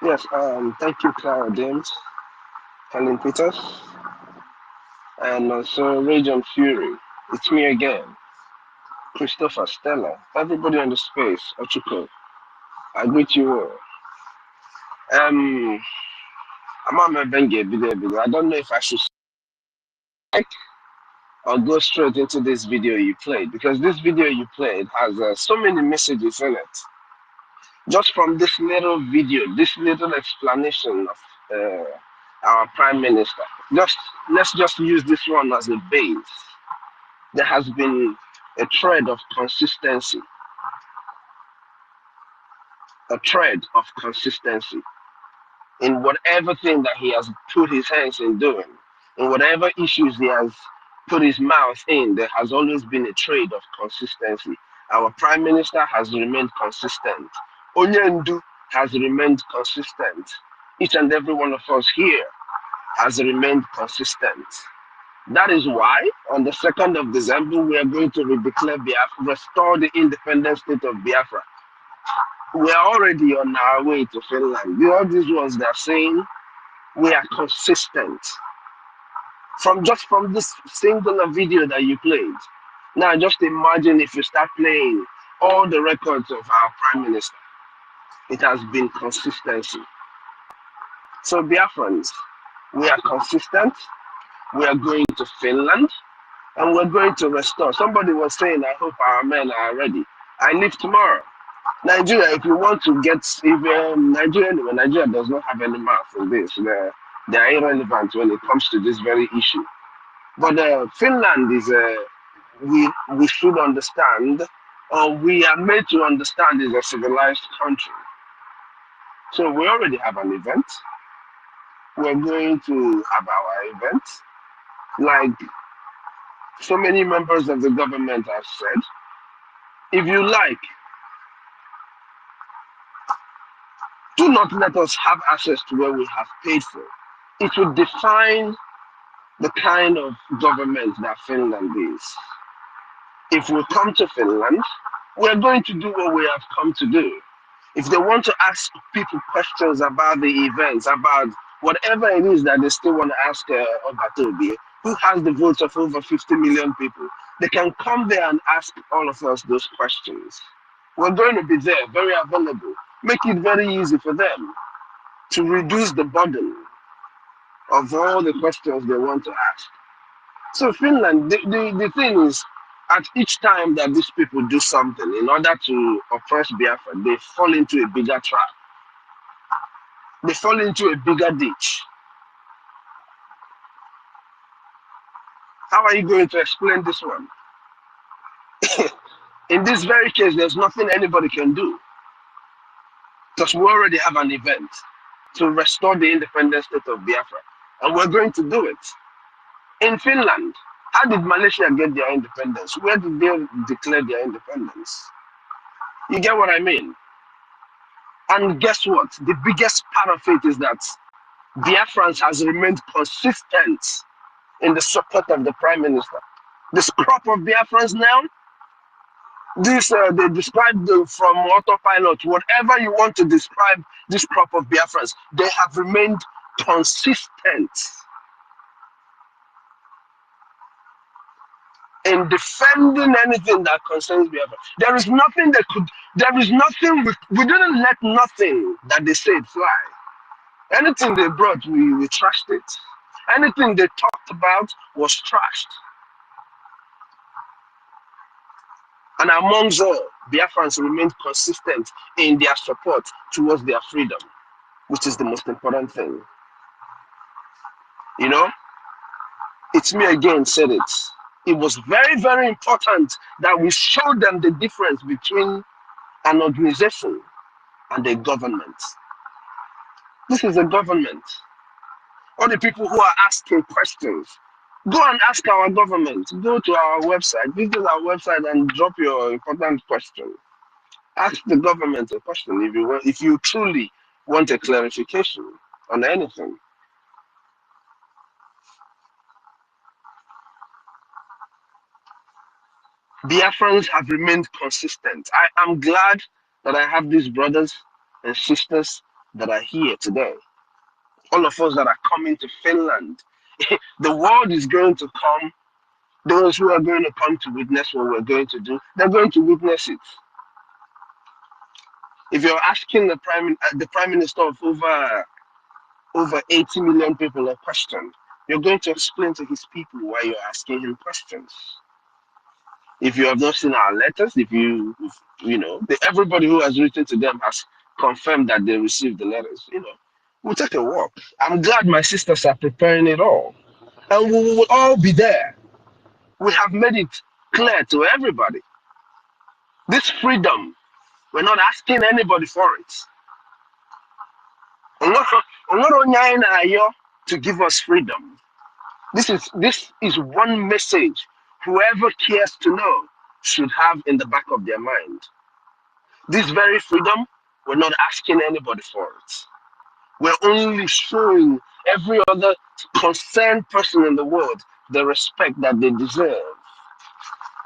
Yes, thank you, Clara James, Helen Peters, and also Radiant Fury. It's me again, Christopher, Stella, everybody on the space, Ochiko. I greet you all. I'm on my video. I don't know if I should or go straight into this video you played, because this video you played has so many messages in it. Just from this little video, this little explanation of our Prime Minister, let's just use this one as a base. There has been a thread of consistency. A thread of consistency in whatever thing that he has put his hands in doing, in whatever issues he has put his mouth in. There has always been a trade of consistency. Our Prime Minister has remained consistent. Onyendu has remained consistent. Each and every one of us here has remained consistent. That is why on the 2nd of December, we are going to redeclare Biafra, restore the independent state of Biafra. We are already on our way to Finland. All these ones that are saying we are consistent. From this singular video that you played. Now just imagine if you start playing all the records of our Prime Minister. It has been consistency. So Biafrans, we are consistent. We are going to Finland. And we're going to restore. Somebody was saying, I hope our men are ready. I leave tomorrow. Nigeria, if you want to get, Nigeria does not have any mouth in this. They are irrelevant when it comes to this very issue. But Finland is, we should understand, or we are made to understand, is a civilized country. So we already have an event. We're going to have our event. Like so many members of the government have said, if you like, do not let us have access to where we have paid for. It will define the kind of government that Finland is. If we come to Finland, we're going to do what we have come to do. If they want to ask people questions about the events, about whatever it is that they still want to ask Obatobi, who has the votes of over 50 million people, they can come there and ask all of us those questions. We're going to be there, very available. Make it very easy for them to reduce the burden of all the questions they want to ask. So Finland, the thing is, at each time that these people do something in order to oppress Biafra, they fall into a bigger trap. They fall into a bigger ditch. How are you going to explain this one? In this very case, there's nothing anybody can do. Because we already have an event to restore the independent state of Biafra. And we're going to do it. In Finland, how did Malaysia get their independence? Where did they declare their independence? You get what I mean? And guess what? The biggest part of it is that Biafrans has remained consistent in the support of the Prime Minister. This crop of Biafrans now, they describe them from autopilot, whatever you want to describe this crop of Biafrans, they have remained consistent in defending anything that concerns Biafra. There is nothing, we didn't let nothing that they said fly. Anything they brought, we trashed it. Anything they talked about was trashed. And amongst all, Biafrans remained consistent in their support towards their freedom, which is the most important thing. You know, it's me again said it. It was very, very important that we showed them the difference between an organization and a government. This is a government. All the people who are asking questions, go and ask our government. Go to our website, visit our website and drop your important question. Ask the government a question if you truly want a clarification on anything. Biafrans have remained consistent. I am glad that I have these brothers and sisters that are here today. All of us that are coming to Finland. The world is going to come. Those who are going to come to witness what we're going to do, they're going to witness it. If you're asking the prime minister of over 80 million people a question, you're going to explain to his people why you're asking him questions. If you have not seen our letters, everybody who has written to them has confirmed that they received the letters. We'll take a walk. I'm glad my sisters are preparing it all, and we will all be there. We have made it clear to everybody. This freedom, we're not asking anybody for it. We're not to give us freedom. This is one message. Whoever cares to know, should have in the back of their mind. This very freedom, we're not asking anybody for it. We're only showing every other concerned person in the world the respect that they deserve.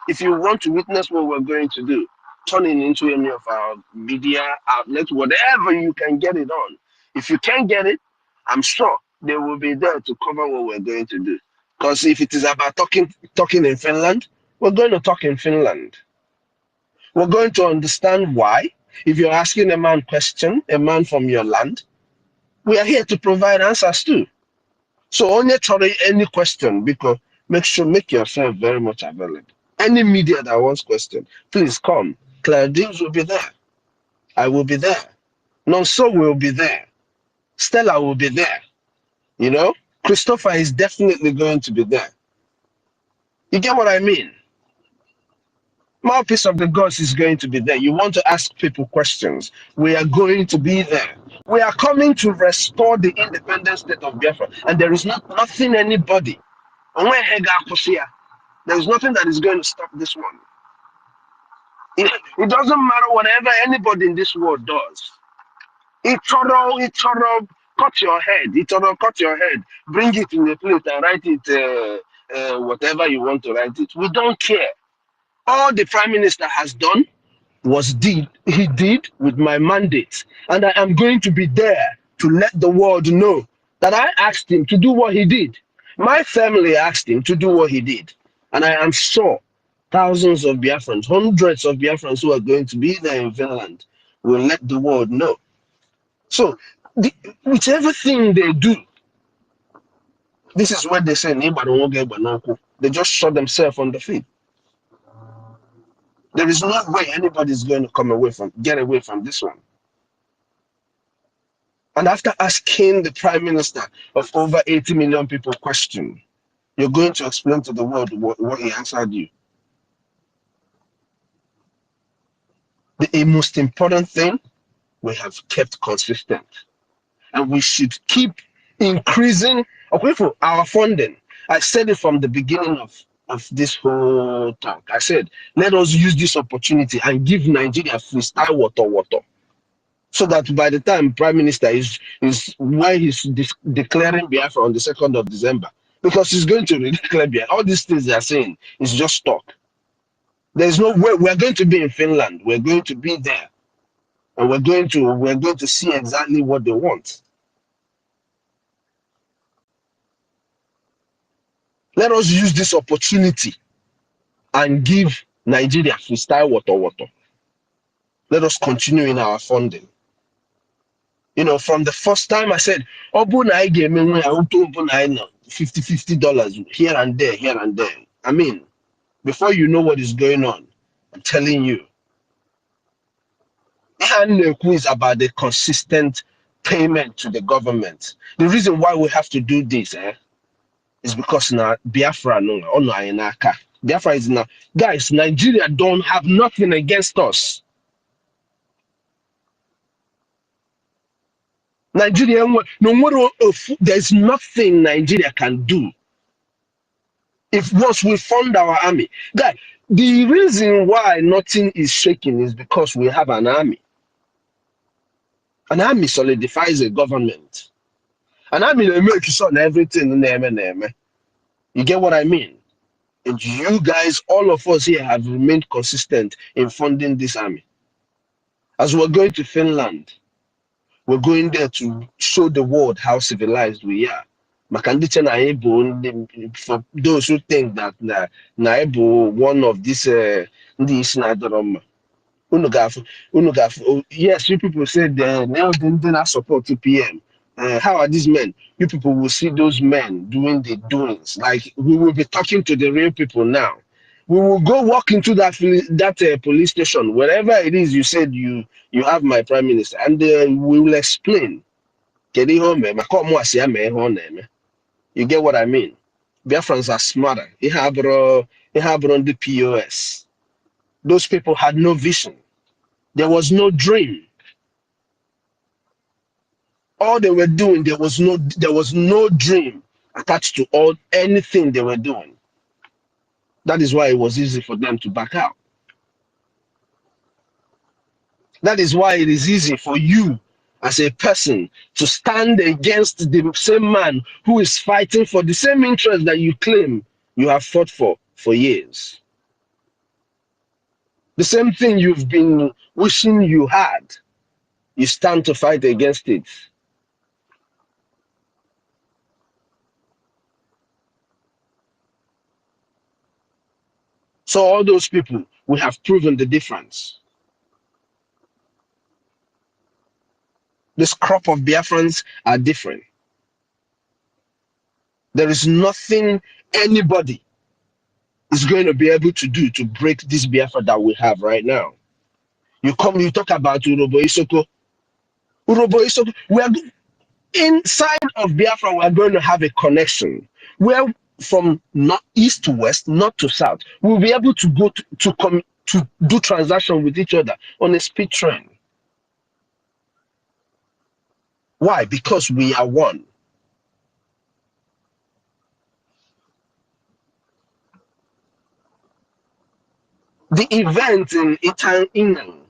If you want to witness what we're going to do, turn it into any of our media outlets, whatever you can get it on. If you can't get it, I'm sure they will be there to cover what we're going to do. Because if it is about talking in Finland, we're going to talk in Finland. We're going to understand why. If you're asking a man question, a man from your land, we are here to provide answers too. So only try any question, because make yourself very much available. Any media that wants question, please come. Claudine will be there. I will be there. Nonso will be there. Stella will be there. You know, Christopher is definitely going to be there. You get what I mean? Mouthpiece of the Gods is going to be there. You want to ask people questions, we are going to be there. We are coming to restore the independent state of Biafra, and there is nothing anybody. There is nothing that is going to stop this one. It doesn't matter whatever anybody in this world does. Cut your head, bring it in a plate and write it whatever you want to write it. We don't care. All the Prime Minister has done he did with my mandate, and I am going to be there to let the world know that I asked him to do what he did. My family asked him to do what he did, and I am sure thousands of Biafrans, hundreds of Biafrans who are going to be there in Finland will let the world know. So with everything they do, this is what they say, they just shot themselves on the feet. There is no way anybody is going to get away from this one. And after asking the Prime Minister of over 80 million people question, you're going to explain to the world what he answered you. The most important thing, we have kept consistent. And we should keep increasing our funding. I said it from the beginning of this whole talk. I said, let us use this opportunity and give Nigeria freestyle water. So that by the time Prime Minister is why he's declaring Biafra on the 2nd of December, because he's going to declare Biafra. All these things they are saying is just talk. There's no way we're going to be in Finland. We're going to be there, and we're going to see exactly what they want. Let us use this opportunity and give Nigeria freestyle water. Let us continue in our funding. You know, from the first time I said, $50 here and there. I mean, before you know what is going on, I'm telling you, is about the consistent payment to the government. The reason why we have to do this is because now Biafra Biafra is now, guys, Nigeria don't have nothing against us. Nigeria, there's nothing Nigeria can do if once we fund our army. Guys, the reason why nothing is shaking is because we have an army. An army solidifies a government. An army will make sure everything. You get what I mean? And you guys, all of us here, have remained consistent in funding this army. As we're going to Finland, we're going there to show the world how civilized we are. For those who think that one of these yes, you people said now they support 2 p.m. How are these men? You people will see those men doing the doings. Like, we will be talking to the real people now. We will go walk into that police station, wherever it is you said you have my Prime Minister, and we will explain. You get what I mean? Biafrans are smarter. They have on the POS. Those people had no vision. There was no dream. All they were doing, there was no dream attached to anything they were doing. That is why it was easy for them to back out. That is why it is easy for you as a person to stand against the same man who is fighting for the same interest that you claim you have fought for years. The same thing you've been wishing you had, you stand to fight against it. So all those people, we have proven the difference. This crop of Biafrans are different. There is nothing anybody is going to be able to do to break this Biafra that we have right now. You talk about Urobo Isoko. Urobo Isoko, we are inside of Biafra, we are going to have a connection where from east to west, north to south, we'll be able to go to do transaction with each other on a speed train. Why? Because we are one. The event in ANNANG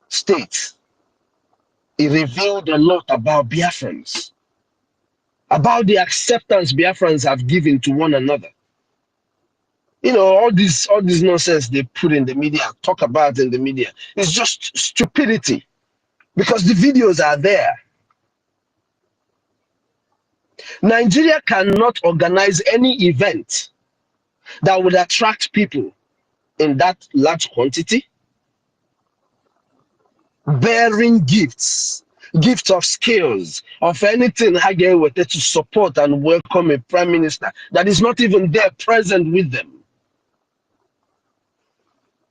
state, it revealed a lot about Biafrans, about the acceptance Biafrans have given to one another. You know, all this nonsense they put in the media, talk about in the media, it's just stupidity because the videos are there. Nigeria cannot organize any event that would attract people in that large quantity, bearing gifts of skills, of anything to support and welcome a prime minister that is not even there present with them.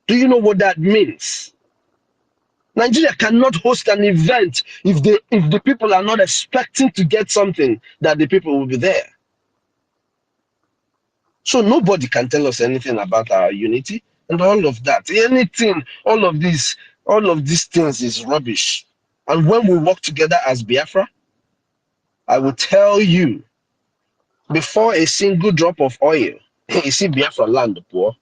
Do you know what that means? Nigeria cannot host an event if the people are not expecting to get something, that the people will be there. So nobody can tell us anything about our unity and all of that. Anything, all of these things is rubbish. And when we work together as Biafra, I will tell you, before a single drop of oil, you see Biafra land poor,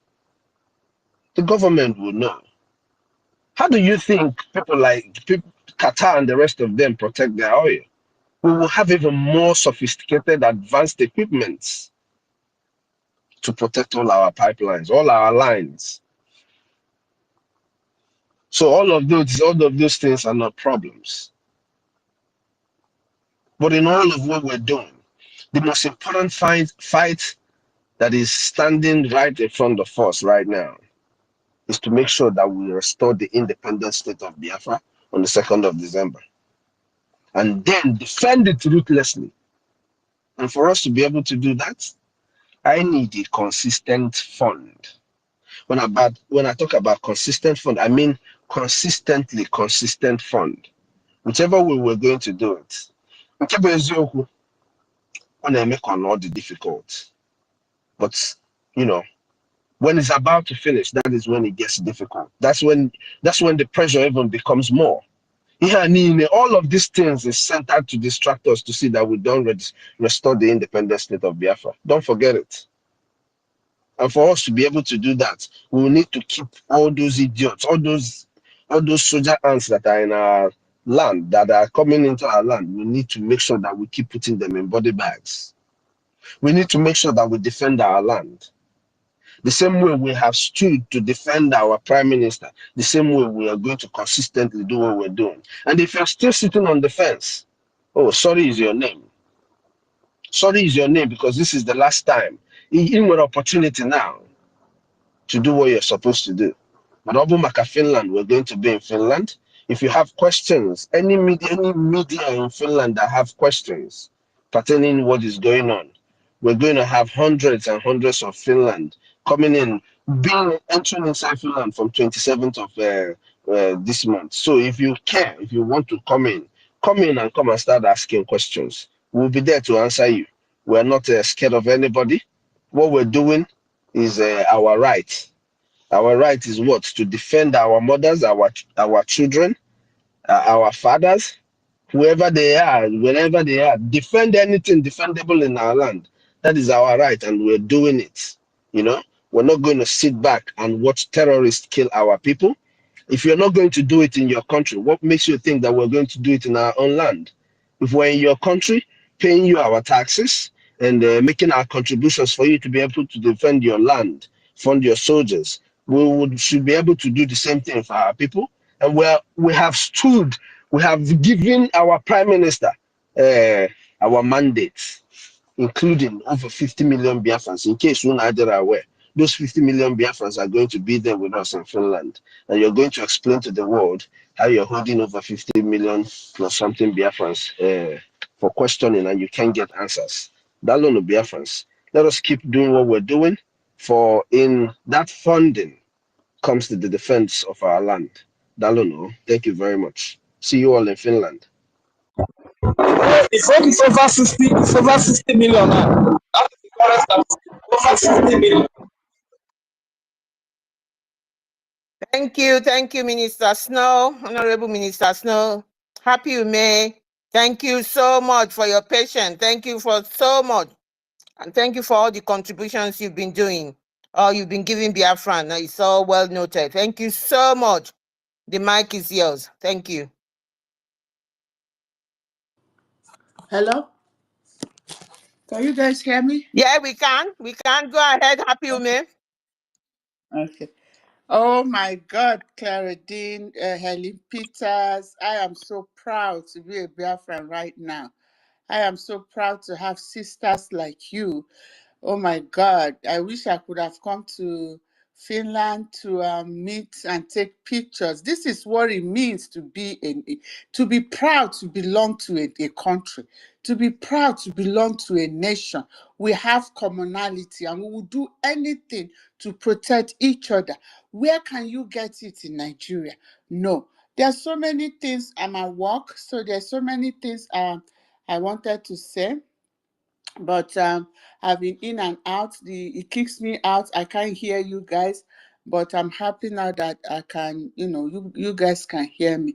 the government will know. How do you think people like Qatar and the rest of them protect their oil? We will have even more sophisticated, advanced equipment to protect all our pipelines, all our lines. So all of those things are not problems. But in all of what we're doing, the most important fight that is standing right in front of us right now is to make sure that we restore the independent state of Biafra on the 2nd of December. And then defend it ruthlessly. And for us to be able to do that, I need a consistent fund. When I talk about consistent fund, I mean consistently consistent fund. Whichever way we're going to do it. Make all the difficult. But you know, when it's about to finish, that is when it gets difficult. That's when the pressure even becomes more. All of these things is sent out to distract us to see that we don't restore the independent state of Biafra. Don't forget it. And for us to be able to do that, we will need to keep all those idiots, all those soldier ants that are in our land, that are coming into our land. We need to make sure that we keep putting them in body bags. We need to make sure that we defend our land. The same way we have stood to defend our prime minister, the same way we are going to consistently do what we're doing. And if you're still sitting on the fence, oh, sorry is your name. Sorry is your name, because this is the last time. You have an opportunity now to do what you're supposed to do. But Obumaka Finland, we're going to be in Finland. If you have questions, any media in Finland that have questions pertaining what is going on, we're going to have hundreds and hundreds of Finland coming in, entering inside Finland from 27th of this month. So if you care, if you want to come in and come and start asking questions. We'll be there to answer you. We're not scared of anybody. What we're doing is our right. Our right is what? To defend our mothers, our children, our fathers, whoever they are, wherever they are. Defend anything defendable in our land. That is our right, and we're doing it. You know, we're not going to sit back and watch terrorists kill our people. If you're not going to do it in your country, what makes you think that we're going to do it in our own land? If we're in your country, paying you our taxes and making our contributions for you to be able to defend your land, fund your soldiers, should be able to do the same thing for our people. And we have stood, we have given our prime minister our mandate, including over 50 million Biafrans. In case you're not aware, those 50 million Biafrans are going to be there with us in Finland. And you're going to explain to the world how you're holding over 50 million plus something Biafrans for questioning, and you can't get answers. That alone of Biafrans. Let us keep doing what we're doing, for in that funding comes to the defense of our land. Dalono, thank you very much. See you all in Finland. It's over 60. It's over 60 million now. That is the current status. Over 60 million. Thank you, Minister Snow, Honorable Minister Snow. Happy May. Thank you so much for your patience. Thank you for so much. And thank you for all the contributions you've been doing. You've been giving Biafran. It's all well noted. Thank you so much. The mic is yours. Thank you. Hello? Can you guys hear me? Yeah, we can. We can. Go ahead. Happy May. Okay. Oh my God, Claudine, Helen Peters, I am so proud to be a Biafran right now. I am so proud to have sisters like you. Oh my God, I wish I could have come to Finland to meet and take pictures. This is what it means to be proud to belong to a country, to be proud to belong to a nation. We have commonality and we will do anything to protect each other. Where can you get it in Nigeria? No. There's so many things. I'm at work, so there's so many things I wanted to say. But I've been in and out. It kicks me out. I can't hear you guys, but I'm happy now that I can, you guys can hear me.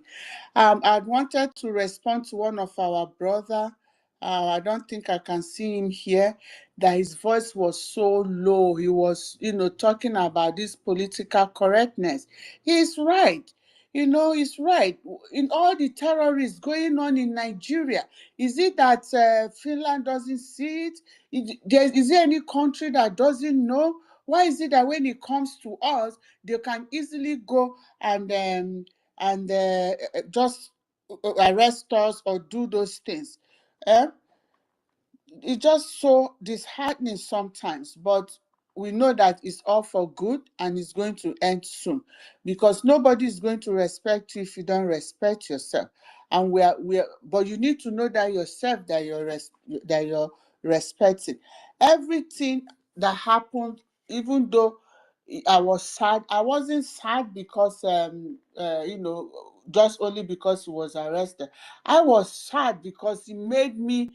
I wanted to respond to one of our brother. I don't think I can see him here. That his voice was so low. He was, talking about this political correctness. He's right. He's right. In all the terrorists going on in Nigeria, is it that Finland doesn't see it? Is there any country that doesn't know? Why is it that when it comes to us, they can easily go and just arrest us or do those things? It's just so disheartening sometimes, but we know that it's all for good and it's going to end soon, because nobody is going to respect you if you don't respect yourself. And but you need to know that yourself, that you're respecting everything that happened. Even though I was sad, I wasn't sad because just only because he was arrested. I was sad because he made me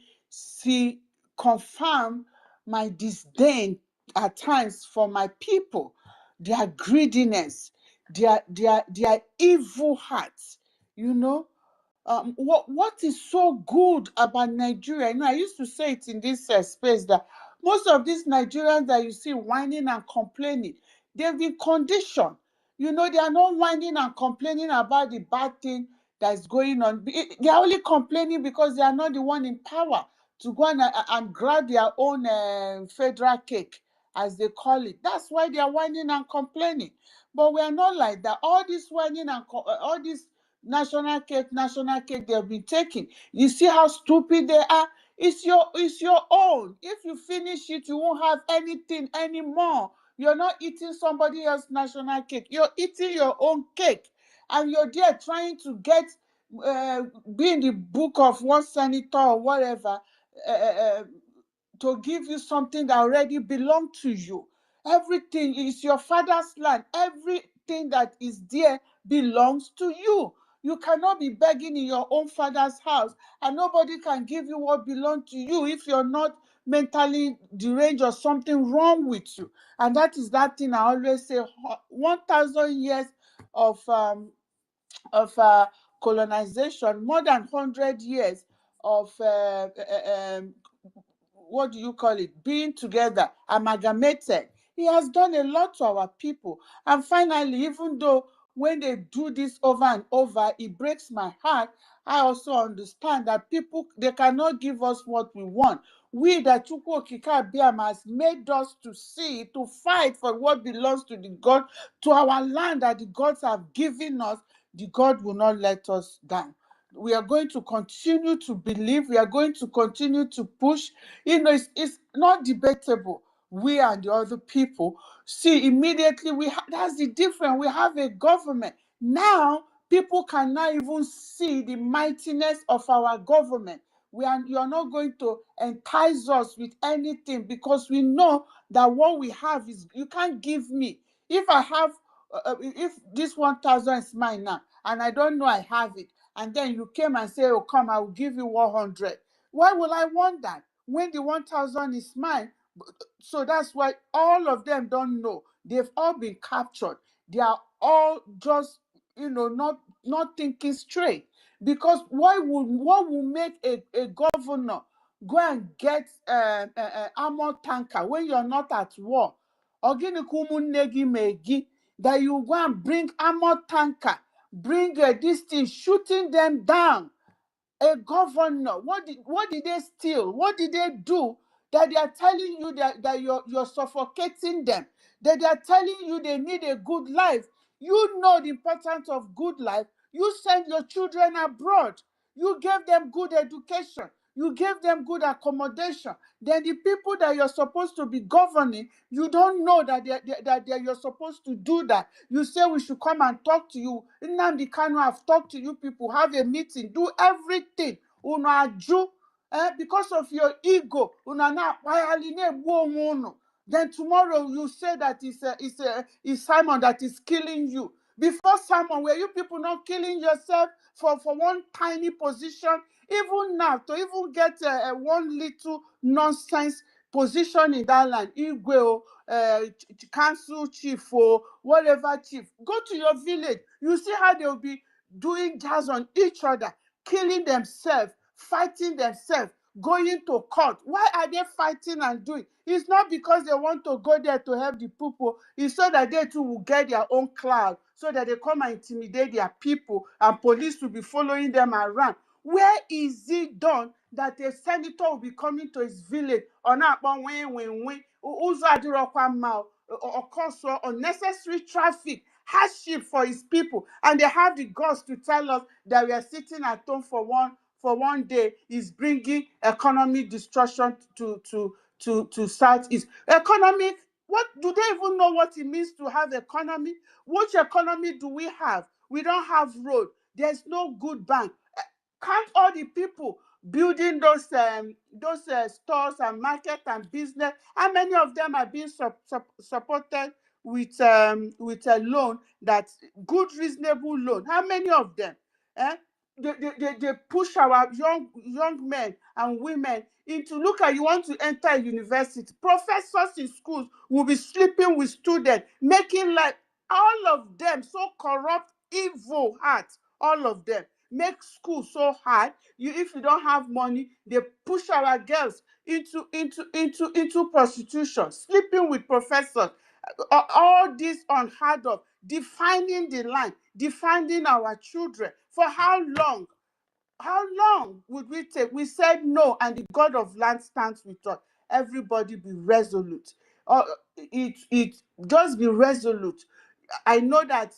confirm my disdain at times for my people, their greediness, their evil hearts. What is so good about Nigeria? I used to say it in this space that most of these Nigerians that you see whining and complaining, they've been conditioned. They are not whining and complaining about the bad thing that is going on. They are only complaining because they are not the one in power to go and grab their own federal cake, as they call it. That's why they are whining and complaining. But we are not like that. All this whining and all this national cake they've been taking. You see how stupid they are? It's your own. If you finish it, you won't have anything anymore. You're not eating somebody else's national cake. You're eating your own cake. And you're there trying to get, be in the book of one senator or whatever, to give you something that already belongs to you. Everything is your father's land. Everything that is there belongs to you. You cannot be begging in your own father's house, and nobody can give you what belongs to you if you're not mentally deranged or something wrong with you. And that is that thing I always say, 1,000 years of colonization, more than 100 years of what do you call it, being together, amalgamated. He has done a lot to our people. And finally, even though when they do this over and over, it breaks my heart. I also understand that people, they cannot give us what we want. We, that Chukwu Okike Abiama has made us to see, to fight for what belongs to the God, to our land that the gods have given us. The God will not let us down. We are going to continue to believe. We are going to continue to push. You know, it's not debatable. We and the other people see immediately. That's the difference. We have a government now. People cannot even see the mightiness of our government. You are not going to entice us with anything, because we know that what we have is, you can't give me. If I have, if this 1,000 is mine now, and I don't know I have it, and then you came and say, oh, come, I will give you 100. Why will I want that when the 1,000 is mine? So that's why all of them don't know. They've all been captured. They are all just, not thinking straight. Because what will make a governor go and get armor tanker when you're not at war? That you go and bring armor tanker, bring this thing, shooting them down. A governor, what did they steal? What did they do that they are telling you that you're suffocating them? That they are telling you they need a good life? You know the importance of good life. You send your children abroad. You gave them good education. You gave them good accommodation. Then the people that you're supposed to be governing, you don't know that you're supposed to do that. You say we should come and talk to you. Nnamdi Kanu have talked to you people, have a meeting, do everything. Because of your ego. Then tomorrow you say that it's Simon that is killing you. Before Simon, were you people not killing yourself for one tiny position? Even now, to even get one little nonsense position in that land, Igwe, council chief or whatever chief, go to your village. You see how they'll be doing jazz on each other, killing themselves, fighting themselves, going to court. Why are they fighting and doing? It's not because they want to go there to help the people. It's so that they too will get their own cloud, so that they come and intimidate their people and police will be following them around. Where is it done that a senator will be coming to his village or not or cause unnecessary traffic, hardship for his people, and they have the guts to tell us that we are sitting at home for one day is bringing economic destruction to Southeast. Economic, what do they even know what it means to have economy? Which economy do we have? We don't have road. There's no good bank. Count all the people building those stores and market and business. How many of them are being supported with a loan, that's good, reasonable loan? How many of them? They push our young men and women into, look at, you want to enter a university. Professors in schools will be sleeping with students, making life, all of them so corrupt, evil hearts, all of them. Make school so hard. If you don't have money, they push our girls into prostitution, sleeping with professors. All this unheard of, defining the line, defining our children. For how long? How long would we take? We said no, and the God of land stands with us. Everybody be resolute. It just be resolute. I know that,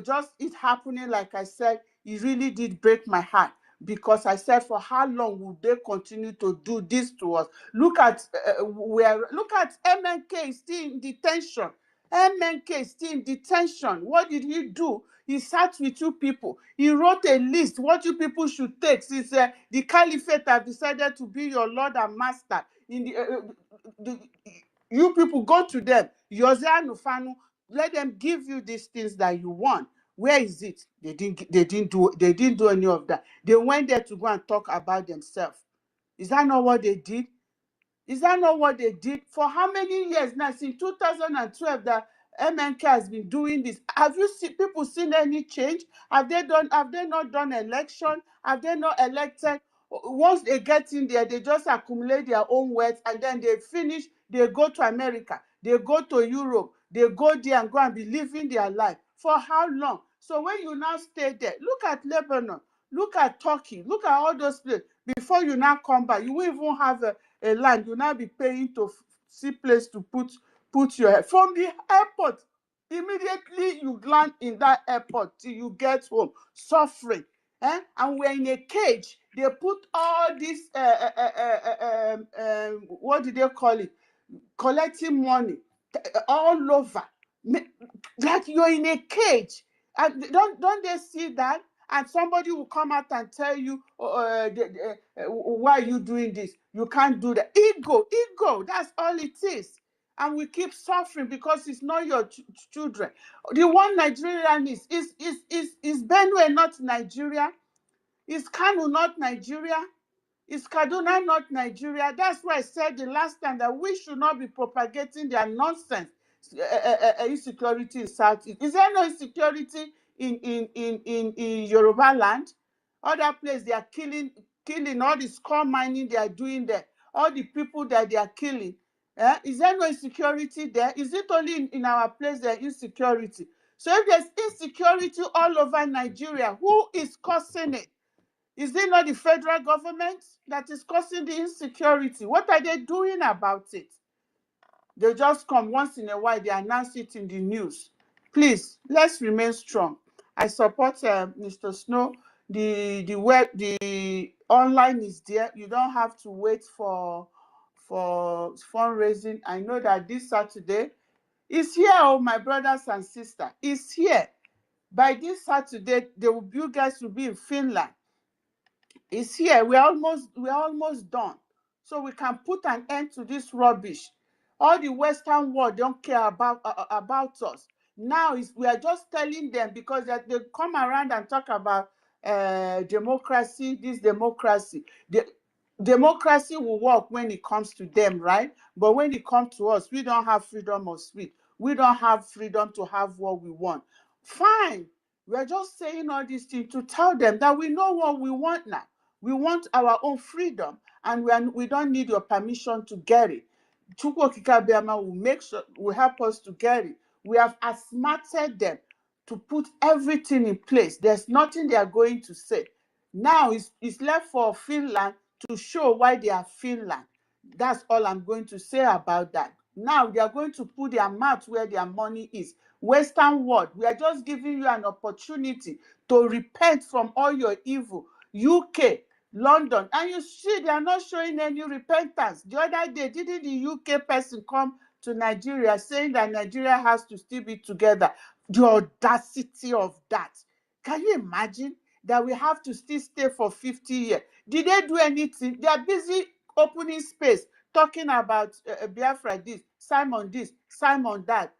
just it happening, like I said, it really did break my heart, because I said, for how long will they continue to do this to us? Look at MNK is still in detention. MNK is still in detention. What did he do? He sat with you people. He wrote a list what you people should take, since the caliphate have decided to be your Lord and Master. You people go to them. Yozeanufanu, let them give you these things that you want. Where is it? They didn't do any of that. They went there to go and talk about themselves. Is that not what they did? Is that not what they did? For how many years now? Since 2012 that MNK has been doing this. Have you seen people seen any change? Have they not done election? Have they not elected? Once they get in there, they just accumulate their own words, and then they finish, they go to America, they go to Europe, they go there and go and be living their life. For how long? So when you now stay there, look at Lebanon, look at Turkey, look at all those places. Before you now come back, you won't even have a land. You now be paying to see place to put your head. From the airport, immediately you land in that airport till you get home, suffering. And we're in a cage. They put all this, what do they call it? Collecting money all over. Like you're in a cage. And don't they see that? And somebody will come out and tell you, why are you doing this? You can't do that. Ego, that's all it is. And we keep suffering because it's not your children. The one Nigerian is Benue not Nigeria? Is Kanu not Nigeria? Is Kaduna not Nigeria? That's why I said the last time that we should not be propagating their nonsense. Insecurity in Southeast. Is there no insecurity in Yoruba land? Other place they are killing all the coal mining they are doing there. All the people that they are killing. Is there no insecurity there? Is it only in our place there insecurity? So if there's insecurity all over Nigeria, who is causing it? Is it not the federal government that is causing the insecurity? What are they doing about it? They just come once in a while, they announce it in the news. Please, let's remain strong. I support Mr. Snow. The online is there. You don't have to wait for fundraising. I know that this Saturday is here, oh my brothers and sisters. It's here. By this Saturday, you guys will be in Finland. It's here. We're almost done. So we can put an end to this rubbish. All the Western world don't care about us. Now we are just telling them because they come around and talk about democracy, this democracy. Democracy will work when it comes to them, right? But when it comes to us, we don't have freedom of speech. We don't have freedom to have what we want. Fine. We're just saying all these things to tell them that we know what we want now. We want our own freedom, and we don't need your permission to get it. Chukwu Okike Abiyama will help us to get it. We have asthmated them to put everything in place. There's nothing they are going to say. Now it's left for Finland to show why they are Finland. That's all I'm going to say about that. Now they are going to put their mouth where their money is. Western world, we are just giving you an opportunity to repent from all your evil. UK, London, and you see they are not showing any repentance. The other day, didn't the UK person come to Nigeria saying that Nigeria has to still be together? The audacity of that. Can you imagine that we have to still stay for 50 years? Did they do anything? They are busy opening space, talking about Biafra this, Simon that.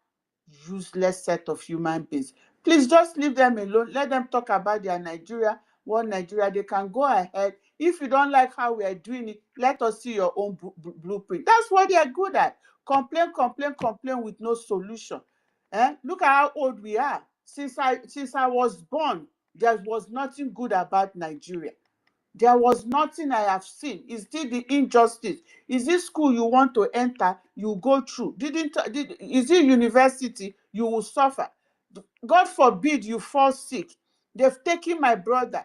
Useless set of human beings. Please just leave them alone. Let them talk about their Nigeria, one Nigeria. They can go ahead. If you don't like how we are doing it, let us see your own blueprint. That's what they are good at. Complain with no solution. Look at how old we are. Since I was born, there was nothing good about Nigeria. There was nothing I have seen. It's still the injustice. Is this school you want to enter, you go through? Is it university, you will suffer? God forbid you fall sick. They've taken my brother,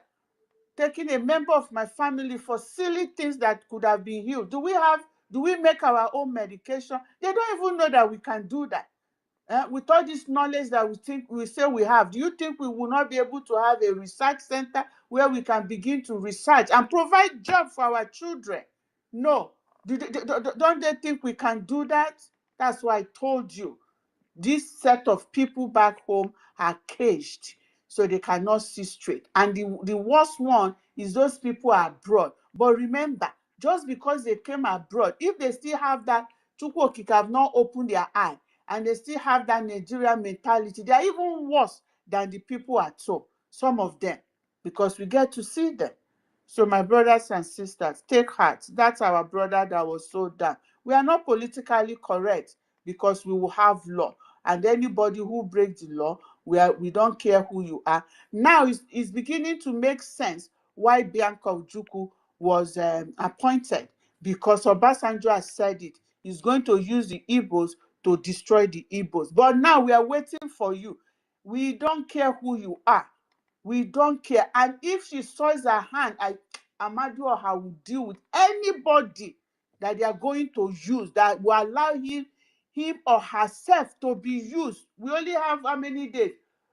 taken a member of my family for silly things that could have been healed. Do we make our own medication? They don't even know that we can do that. With all this knowledge that we say we have, do you think we will not be able to have a research center where we can begin to research and provide jobs for our children? No. Don't they think we can do that? That's why I told you. This set of people back home are caged, so they cannot see straight. And the worst one is those people are abroad. But remember, just because they came abroad, if they still have that, Chukwu Okike have not opened their eye, and they still have that Nigerian mentality, they are even worse than the people at home, some of them, because we get to see them. So my brothers and sisters, take heart. That's our brother that was so down. We are not politically correct because we will have law. And anybody who breaks the law, we don't care who you are. Now it's beginning to make sense why Bianca Ojukwu was appointed, because Obasanjo has said it. He's going to use the Igbos to destroy the Igbos. But now we are waiting for you. We don't care who you are. We don't care. And if she soils her hand, Amadu Oha will deal with anybody that they are going to use that will allow him or herself to be used. We only have how many days?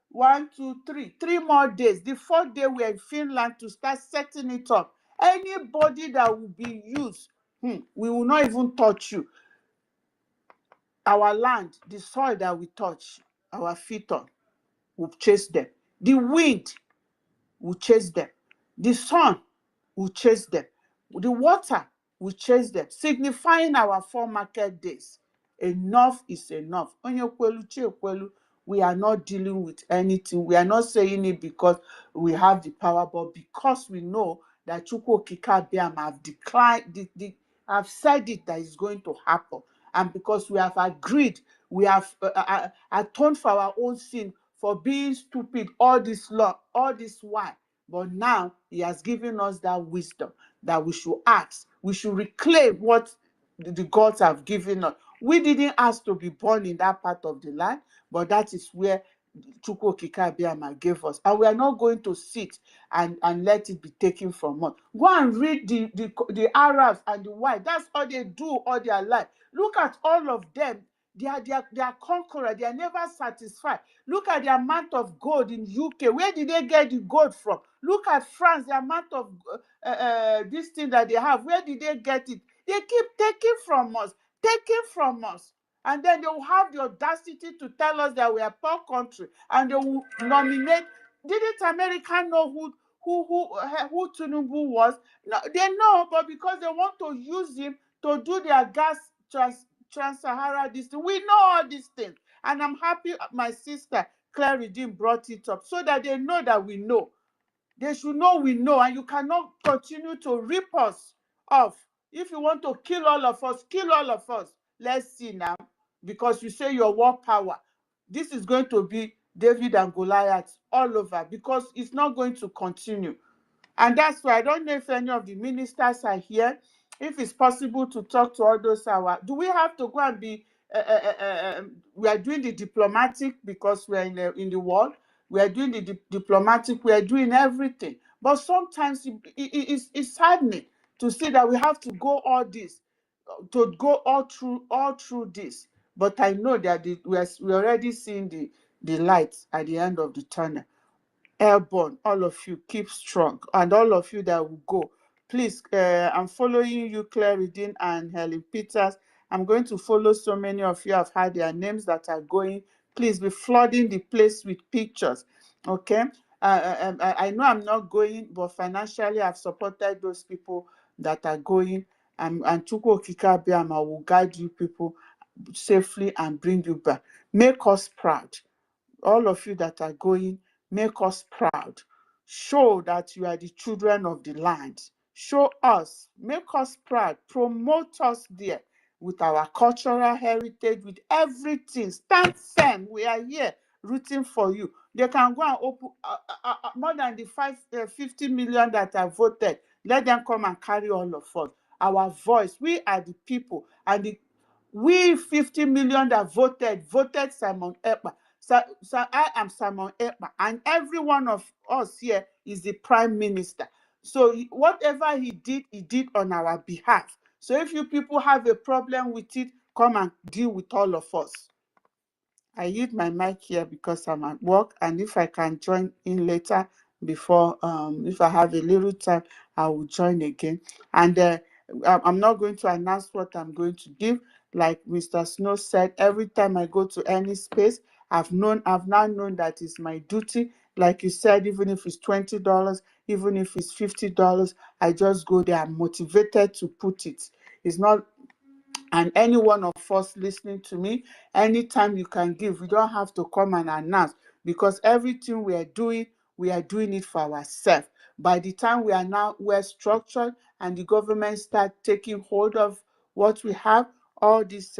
1, 2, 3. 3 more days. The 4th day we are in Finland to start setting it up. Anybody that will be used, we will not even touch you. Our land, the soil that we touch, our feet on, will chase them. The wind will chase them. The sun will chase them. The water will chase them, signifying our 4 market days. Enough is enough. We are not dealing with anything. We are not saying it because we have the power, but because we know that Chukwu Okike Abiama have declined, have said it that is going to happen. And because we have agreed, we have atoned for our own sin for being stupid all this while. But now he has given us that wisdom that we should ask. We should reclaim what the gods have given us. We didn't ask to be born in that part of the land, but that is where Chukwu Okike Abiama gave us. And we are not going to sit and let it be taken from us. Go and read the Arabs and the white. That's all they do all their life. Look at all of them. They are conquerors. They are never satisfied. Look at the amount of gold in UK. Where did they get the gold from? Look at France, the amount of this thing that they have. Where did they get it? They keep taking from us, and then they will have the audacity to tell us that we are a poor country, and they will nominate. Didn't America know who Tinubu was? No, they know, but because they want to use him to do their gas trans-Sahara this thing. We know all these things, and I'm happy my sister Claire Redeem brought it up so that they know that we know. They should know we know, and you cannot continue to rip us off. If you want to kill all of us, kill all of us. Let's see now, because you say your war power. This is going to be David and Goliath all over, because it's not going to continue. And that's why I don't know if any of the ministers are here. If it's possible to talk to all those do we have to go and be we are doing the diplomatic because we are in the world. We are doing the diplomatic. We are doing everything. But sometimes it's saddening to see that we have to go all this, to go all through this. But I know that we're already seeing the light at the end of the tunnel. Airborne, all of you, keep strong. And all of you that will go, please, I'm following you, Claire Redeem and Helen Peters. I'm going to follow so many of you. I've had their names that are going. Please be flooding the place with pictures, okay? I know I'm not going, but financially I've supported those people that are going. And Chukwu Okike Abiama will guide you people safely and bring you back. Make us proud. All of you that are going, make us proud. Show that you are the children of the land. Show us, make us proud, promote us there with our cultural heritage, with everything. Stand firm. We are here rooting for you. They can go and open more than the 50 million that have voted. Let them come and carry all of us. Our voice. We are the people, and we 50 million that voted Simon Ekpa. So I am Simon Ekpa, and every one of us here is the prime minister. So whatever he did on our behalf. So if you people have a problem with it, come and deal with all of us. I use my mic here because I'm at work, and if I can join in later before, if I have a little time, I will join again. And I'm not going to announce what I'm going to give. Like Mr. Snow said, every time I go to any space, I've now known that it's my duty. Like you said, even if it's $20, even if it's $50, I just go there. I'm motivated to put it. It's not. And any one of us listening to me, anytime you can give, we don't have to come and announce, because everything we are doing it for ourselves. By the time we're structured and the government start taking hold of what we have, all this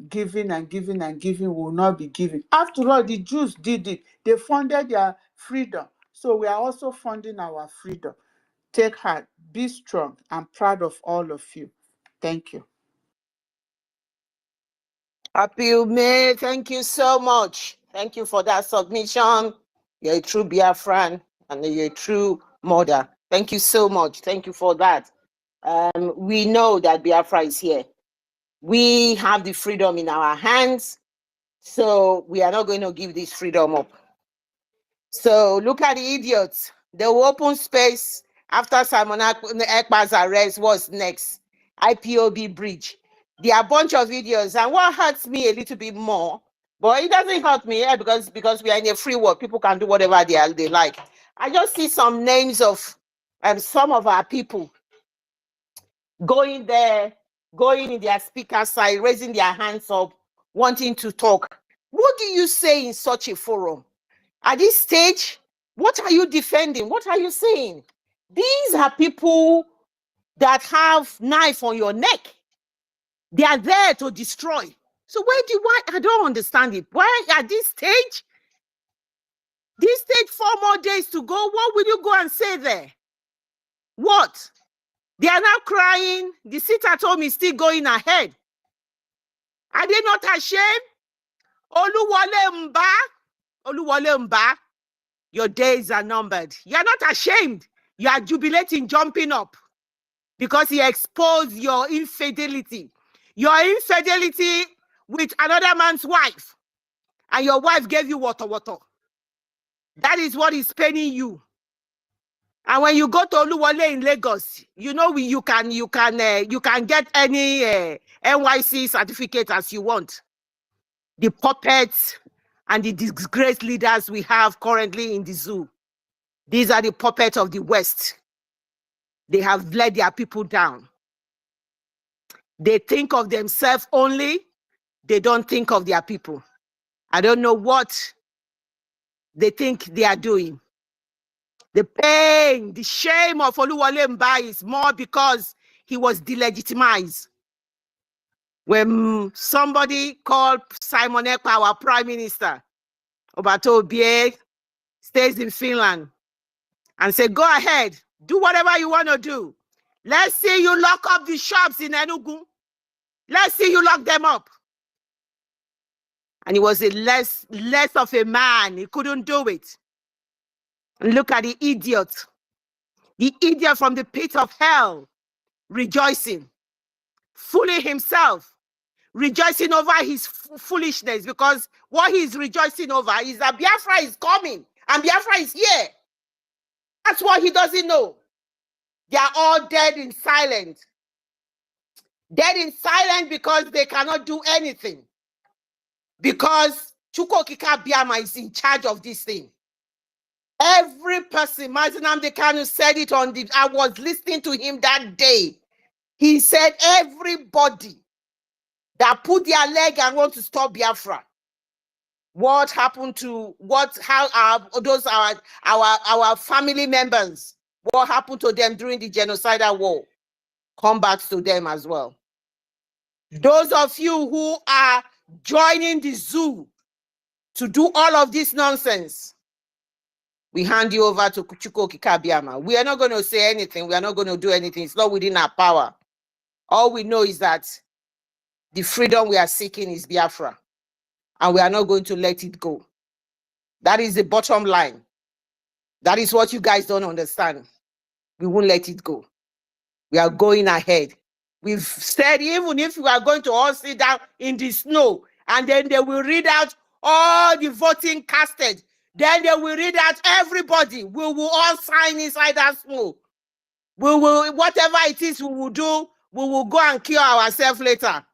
giving and giving and giving will not be given. After all, the Jews did it. They funded their freedom. So we are also funding our freedom. Take heart, be strong. I'm proud of all of you. Thank you. Happy May. Thank you so much. Thank you for that submission. You're a true Biafran and you're a true mother. Thank you so much. Thank you for that. We know that Biafra is here. We have the freedom in our hands, so we are not going to give this freedom up. So look at the idiots. They will open space after Simon Ekpa's arrest. What's next? IPOB bridge. There are a bunch of idiots. And what hurts me a little bit more, but it doesn't hurt me because we are in a free world. People can do whatever they like. I just see some names of some of our people going there, going in their speaker side, raising their hands up, wanting to talk. What do you say in such a forum? At this stage, what are you defending? What are you saying? These are people that have knife on your neck. They are there to destroy. So why? I don't understand it. Why at this stage? This stage 4 more days to go. What will you go and say there? What? They are now crying. The sit at home is still going ahead. Are they not ashamed? Oluwole Mba, your days are numbered. You are not ashamed. You are jubilating, jumping up because he exposed your infidelity. Your infidelity with another man's wife. And your wife gave you water. That is what is paining you. And when you go to Oluwole in Lagos, you know you can get any NYC certificate as you want. The puppets and the disgraced leaders we have currently in the zoo. These are the puppets of the West. They have led their people down. They think of themselves only. They don't think of their people. I don't know what they think they are doing. The pain, the shame of Oluwole Mba is more because he was delegitimized. When somebody called Simon Ekpa, our prime minister, Obato Obie, stays in Finland, and said, go ahead, do whatever you want to do. Let's see you lock up the shops in Enugu. Let's see you lock them up. And he was a less of a man. He couldn't do it. And look at the idiot from the pit of hell, rejoicing, fooling himself, rejoicing over his foolishness, because what he's rejoicing over is that Biafra is coming and Biafra is here. That's what he doesn't know. They are all dead in silence. Dead in silence because they cannot do anything. Because Chukwokika Biama is in charge of this thing. Every person, Mazinam Dekanu said it I was listening to him that day. He said everybody that put their leg and want to stop Biafra. What happened to our family members? What happened to them during the genocidal war? Come back to them as well. Those of you who are joining the zoo to do all of this nonsense, we hand you over to Chukwokika Biama. We are not going to say anything. We are not going to do anything. It's not within our power. All we know is that the freedom we are seeking is Biafra, and we are not going to let it go. That is the bottom line. That is what you guys don't understand. We won't let it go. We are going ahead. We've said even if we are going to all sit down in the snow and then they will read out all the voting casted, then they will read out everybody. We will all sign inside that snow. We will, whatever it is we will do, we will go and cure ourselves later.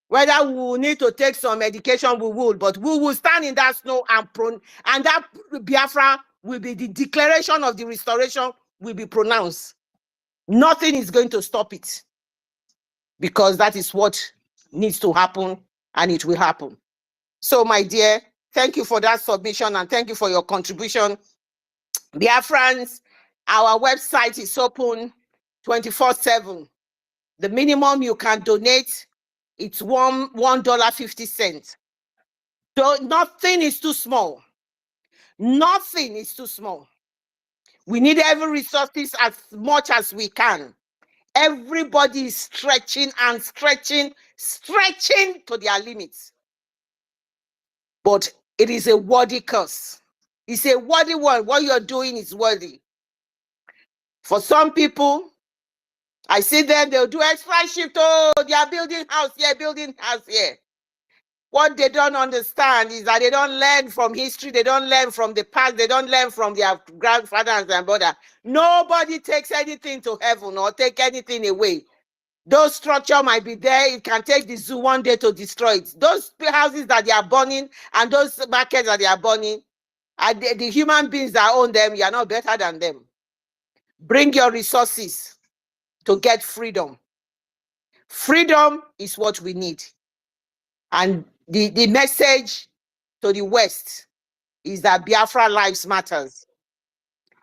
Whether we will need to take some medication, we will, but we will stand in that snow and that Biafra will be the declaration of the restoration will be pronounced. Nothing is going to stop it, because that is what needs to happen, and it will happen. So, my dear, thank you for that submission and thank you for your contribution. Biafrans, our website is open 24/7. The minimum you can donate, it's $1.50. So nothing is too small. Nothing is too small. We need every resources as much as we can. Everybody is stretching and stretching to their limits. But it is a worthy curse. It's a worthy one. What you're doing is worthy. For some people, I see them, they'll do extra shift. Oh, they are building house here, building house here. What they don't understand is that they don't learn from history. They don't learn from the past. They don't learn from their grandfathers and brother. Nobody takes anything to heaven or take anything away. Those structure might be there. It can take the zoo one day to destroy it. Those houses that they are burning and those markets that they are burning, the human beings that own them, you are not better than them. Bring your resources to get freedom. Freedom is what we need. And the message to the West is that Biafra lives matters.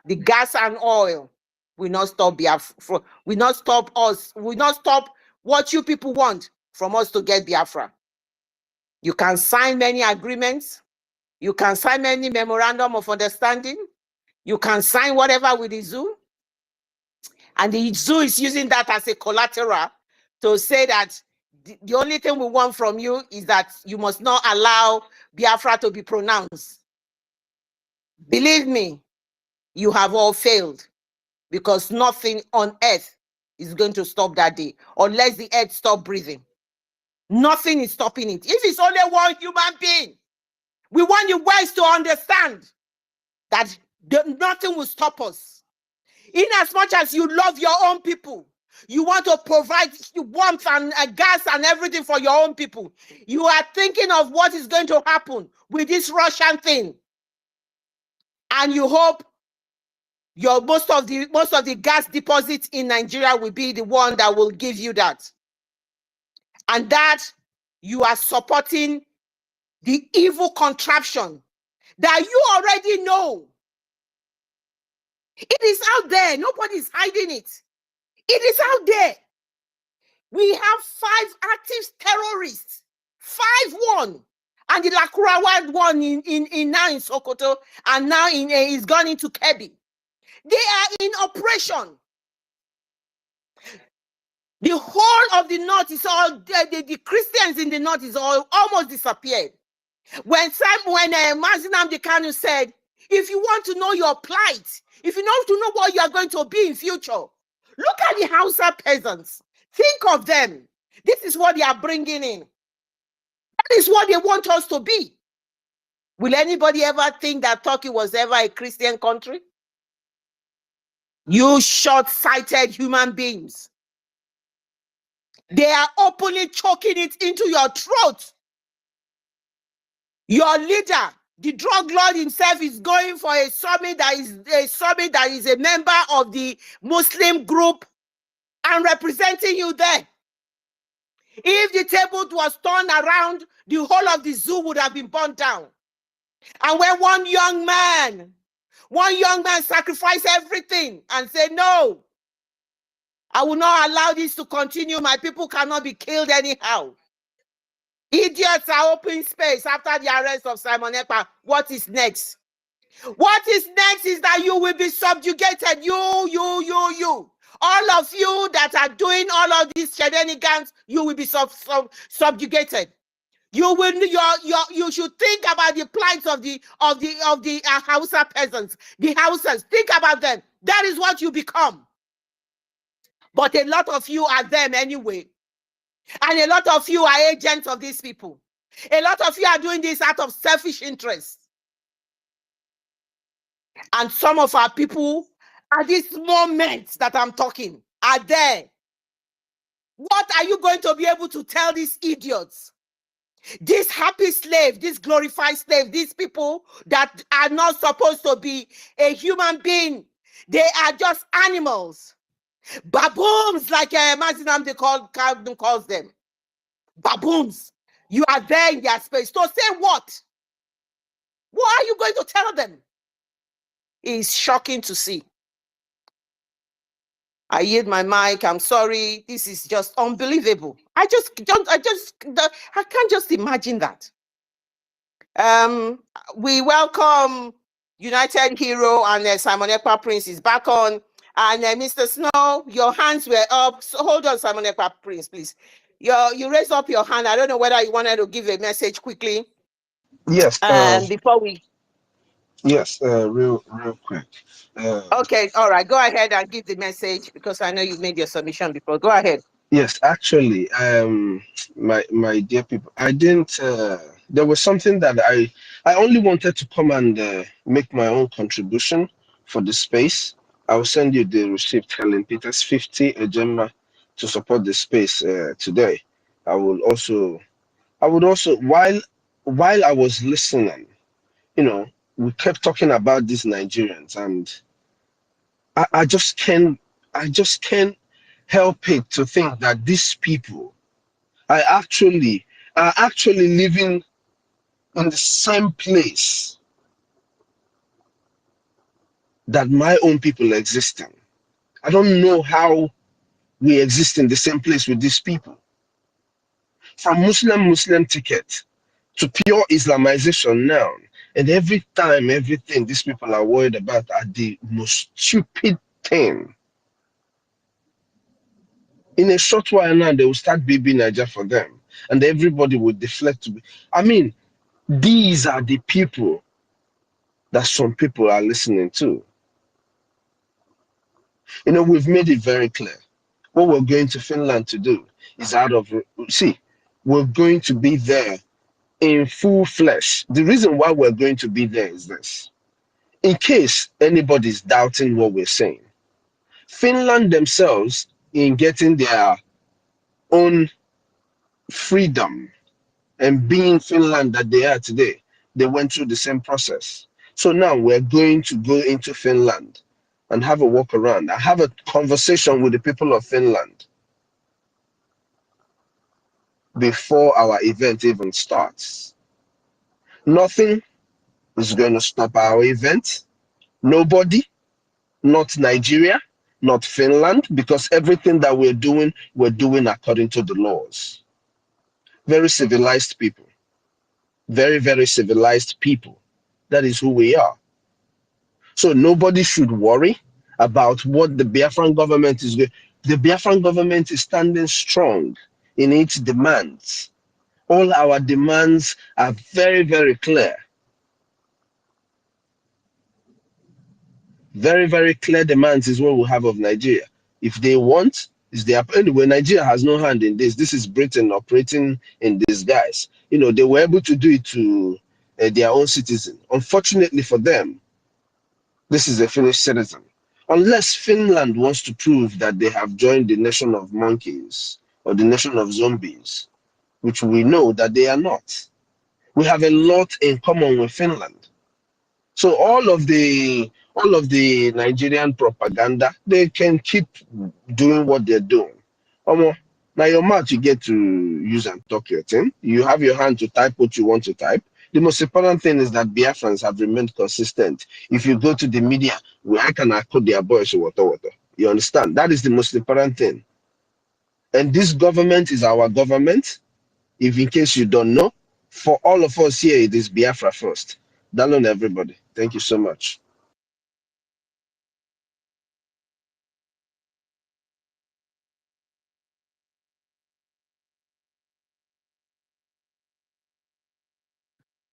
The gas and oil will not stop Biafra, will not stop us, will not stop what you people want from us to get Biafra. You can sign many agreements. You can sign many memorandum of understanding. You can sign whatever with the zoo. And the zoo is using that as a collateral to say that the only thing we want from you is that you must not allow Biafra to be pronounced. Believe me, you have all failed, because nothing on earth is going to stop that day unless the earth stop breathing. Nothing is stopping it. If it's only one human being, we want you guys to understand that nothing will stop us. In as much as you love your own people, you want to provide warmth and gas and everything for your own people. You are thinking of what is going to happen with this Russian thing. And you hope most of the gas deposits in Nigeria will be the one that will give you that. And that you are supporting the evil contraption that you already know. It is out there. Nobody is hiding it. It is out there. We have 5 active terrorists. 5-1. And the Lakurawa one now in Sokoto, and now is gone into Kebbi. They are in operation. The whole of the north is all, the Christians in the north is all almost disappeared. When Mazinam Dekanu said, if you want to know your plight, if you want to know what you are going to be in future, look at the Hausa peasants. Think of them. This is what they are bringing in. That is what they want us to be. Will anybody ever think that Turkey was ever a Christian country? You short-sighted human beings. They are openly choking it into your throat. Your leader, the drug lord himself, is going for a summit that is a member of the Muslim group and representing you there. If the table was turned around, the whole of the zoo would have been burned down. And when one young man sacrificed everything and said, no, I will not allow this to continue. My people cannot be killed anyhow. Idiots are opening space after the arrest of Simon Ekpa. What is next? What is next is that you will be subjugated. You. All of you that are doing all of these shenanigans, you will be subjugated. You should think about the plight of the Hausa peasants. The Hausas, think about them. That is what you become. But a lot of you are them anyway. And a lot of you are agents of these people. A lot of you are doing this out of selfish interest. And some of our people, at this moment that I'm talking, are there. What are you going to be able to tell these idiots? This happy slave, this glorified slave, these people that are not supposed to be a human being, they are just animals. Baboons, like Mazinam calls them. Baboons. You are there in their space. So say what? What are you going to tell them? It's shocking to see. I yield my mic. I'm sorry. This is just unbelievable. I can't just imagine that. We welcome United Hero and Simon Ekpa Prince is back on. And Mr. Snow, your hands were up. So hold on, Simon Ekpa Prince, please. You raised up your hand. I don't know whether you wanted to give a message quickly. Yes. Before we... Yes. Real quick. Okay, all right. Go ahead and give the message because I know you made your submission before. Go ahead. Yes, actually, my dear people, I didn't. There was something that I only wanted to come and make my own contribution for the space. I will send you the receipt, Helen Peters, 50 agenda to support the space today. I would also, while I was listening, we kept talking about these Nigerians, and I just can't help it to think that these people are actually living in the same place that my own people exist in. I don't know how we exist in the same place with these people. From Muslim ticket to pure Islamization now. And everything these people are worried about are the most stupid thing. In a short while now, they will start BB Niger for them. And everybody will deflect. I mean, these are the people that some people are listening to. We've made it very clear. What we're going to Finland to do is we're going to be there in full flesh. The reason why we're going to be there is this. In case anybody's doubting what we're saying, Finland themselves, in getting their own freedom and being Finland that they are today, they went through the same process. So now we're going to go into Finland and have a walk around. I have a conversation with the people of Finland before our event even starts. Nothing is going to stop our event. Nobody, not Nigeria, not Finland, because everything that we're doing according to the laws. Very civilized people. Very, very civilized people. That is who we are. So nobody should worry about what the Biafran government is doing. The Biafran government is standing strong in its demands. All our demands are very, very clear. Very, very clear demands is what we have of Nigeria. If they want, anyway, Nigeria has no hand in this. This is Britain operating in disguise. They were able to do it to their own citizen. Unfortunately for them, this is a Finnish citizen. Unless Finland wants to prove that they have joined the nation of monkeys or the nation of zombies, which we know that they are not. We have a lot in common with Finland. So all of the Nigerian propaganda, they can keep doing what they're doing. Now your mouth, you get to use and talk your thing. You have your hand to type what you want to type. The most important thing is that Biafrans have remained consistent. If you go to the media, I can quote their boys or water. You understand? That is the most important thing. And this government is our government. If in case you don't know, for all of us here, it is Biafra first. Down everybody. Thank you so much.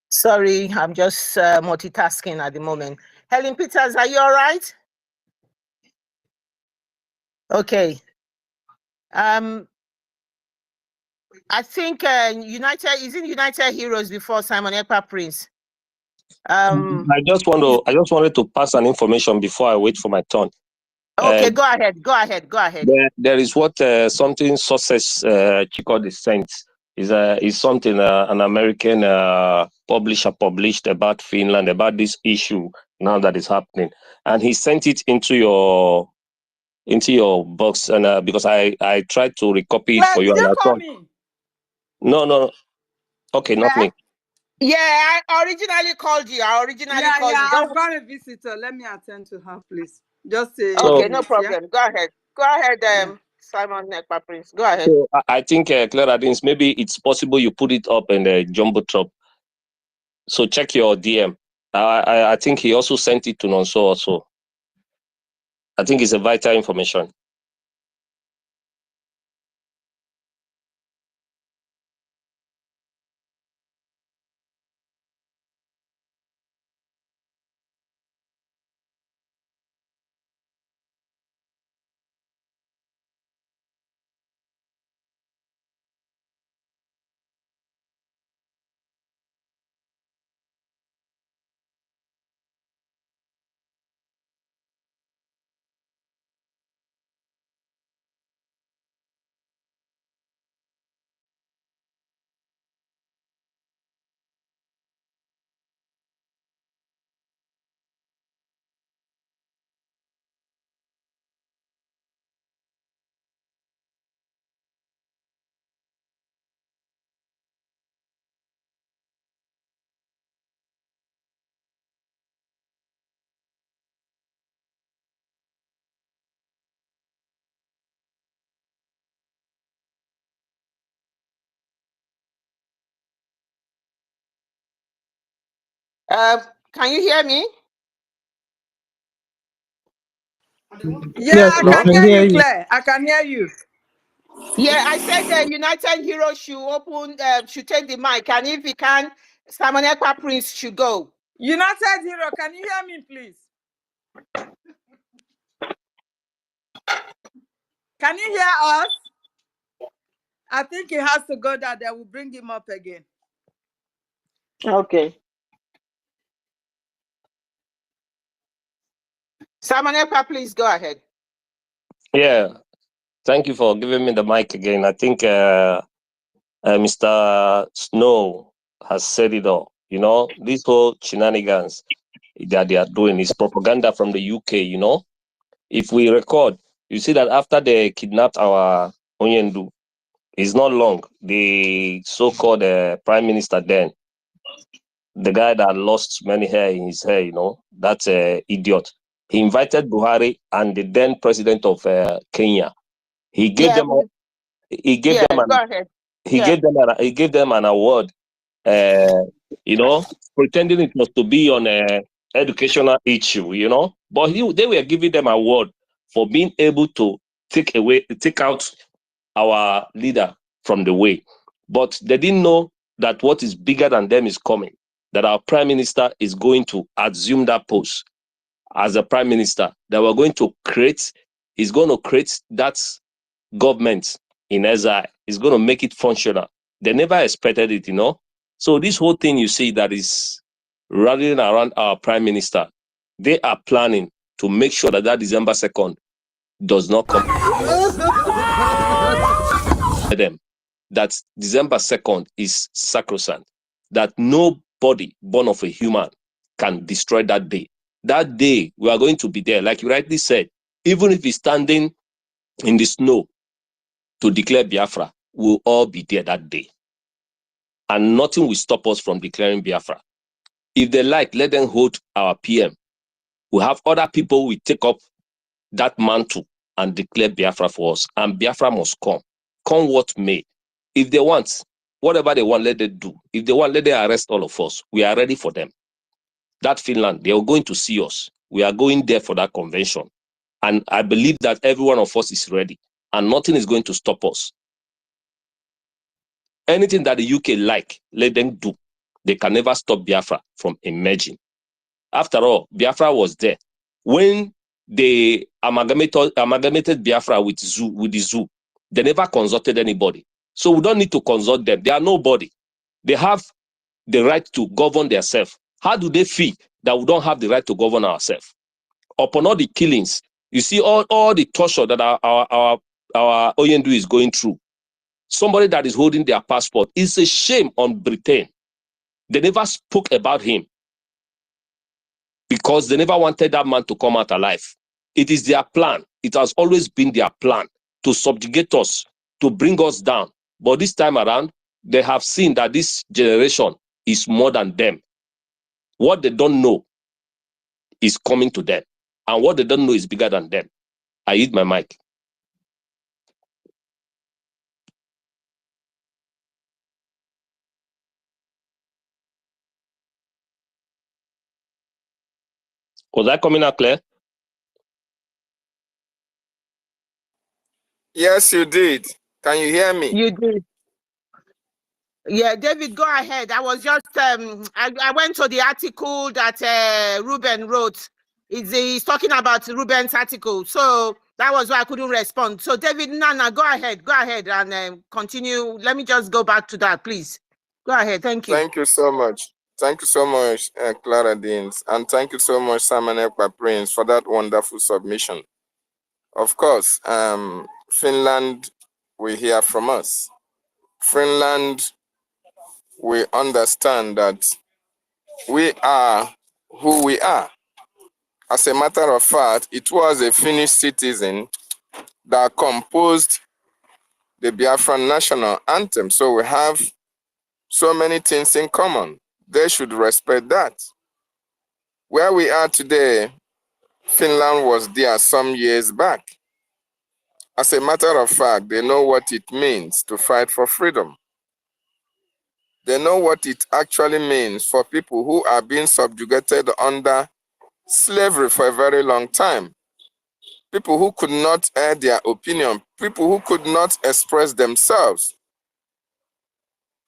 Sorry, I'm just multitasking at the moment. Helen Peters, are you all right? Okay. I think United Heroes before Simon Ekpa Prince. I just wanted to pass an information before I wait for my turn. Okay, go ahead. There is what something sources Chico the Saints is something an American publisher published about Finland, about this issue now that is happening, and he sent it into your box, and because I tried to recopy it for you. Did you and call me? No. Okay, not me. Yeah, I originally called you. I've got a visitor. Let me attend to her, please. Just say okay, no problem. Yeah? Go ahead, Simon Ekpa Prince. Go ahead. So I think Clara Dins, maybe it's possible you put it up in the jumbo top. So check your DM. I think he also sent it to Nonso also. I think it's a vital information. Can you hear me? Yeah, Yes, I we can can hear hear you, you. Claire. I can hear you. Yeah, I said the United Heroes should open, should take the mic, and if he can, Samonekwa Prince should go. United Hero, can you hear me, please? Can you hear us? I think he has to go down. They will bring him up again. Okay. Samonekwa, please go ahead. Yeah, thank you for giving me the mic again. I think Mr. Snow has said it all. You know, this whole shenanigans that they are doing is propaganda from the UK, you know. If we record, you see that after they kidnapped our Onyendu, it's not long. The so-called prime minister then, the guy that lost many hair in his hair, you know, that's idiot. He invited Buhari and the then president of Kenya. He gave Yeah, them he gave yeah, them go an ahead. he Yeah. gave them an award, you know, pretending it was to be on a educational issue, you know. But they were giving them an award for being able to take out our leader from the way. But they didn't know that what is bigger than them is coming, that our prime minister is going to assume that post as a prime minister, that we're going to create, he's going to create that government in exile. He's going to make it functional. They never expected it, you know. So this whole thing you see that is rallying around our prime minister, they are planning to make sure that that December 2nd does not come to them. That December 2nd is sacrosanct, that nobody born of a human can destroy that day. That day, we are going to be there. Like you rightly said, even if he's standing in the snow to declare Biafra, we'll all be there that day. And nothing will stop us from declaring Biafra. If they like, let them hold our PM. We have other people who will take up that mantle and declare Biafra for us. And Biafra must come. Come what may. If they want, whatever they want, let them do. If they want, let them arrest all of us. We are ready for them. That Finland, they are going to see us. We are going there for that convention. And I believe that every one of us is ready. And nothing is going to stop us. Anything that the UK like, let them do. They can never stop Biafra from emerging. After all, Biafra was there. When they amalgamated Biafra with the zoo, they never consulted anybody. So we don't need to consult them. They are nobody. They have the right to govern themselves. How do they feel that we don't have the right to govern ourselves? Upon all the killings, you see all the torture that our Oyendu is going through. Somebody that is holding their passport is a shame on Britain. They never spoke about him because they never wanted that man to come out alive. It is their plan. It has always been their plan to subjugate us, to bring us down. But this time around, they have seen that this generation is more than them. What they don't know is coming to them. And what they don't know is bigger than them. I hit my mic. Was that coming out clear? Yes, you did. Can you hear me? You did. Yeah, David, go ahead. I was just, I went to the article that Ruben wrote. He's talking about Ruben's article. So that was why I couldn't respond. So David, Nana, go ahead and continue. Let me just go back to that, please. Go ahead. Thank you. Thank you so much. Thank you so much, Clara Deans. And thank you so much, Samonekwa Prince, for that wonderful submission. Of course, Finland will hear from us. Finland, we understand that we are who we are. As a matter of fact, it was a Finnish citizen that composed the Biafran national anthem. So we have so many things in common. They should respect that. Where we are today, Finland was there some years back. As a matter of fact, they know what it means to fight for freedom. They know what it actually means for people who are being subjugated under slavery for a very long time. People who could not air their opinion, people who could not express themselves,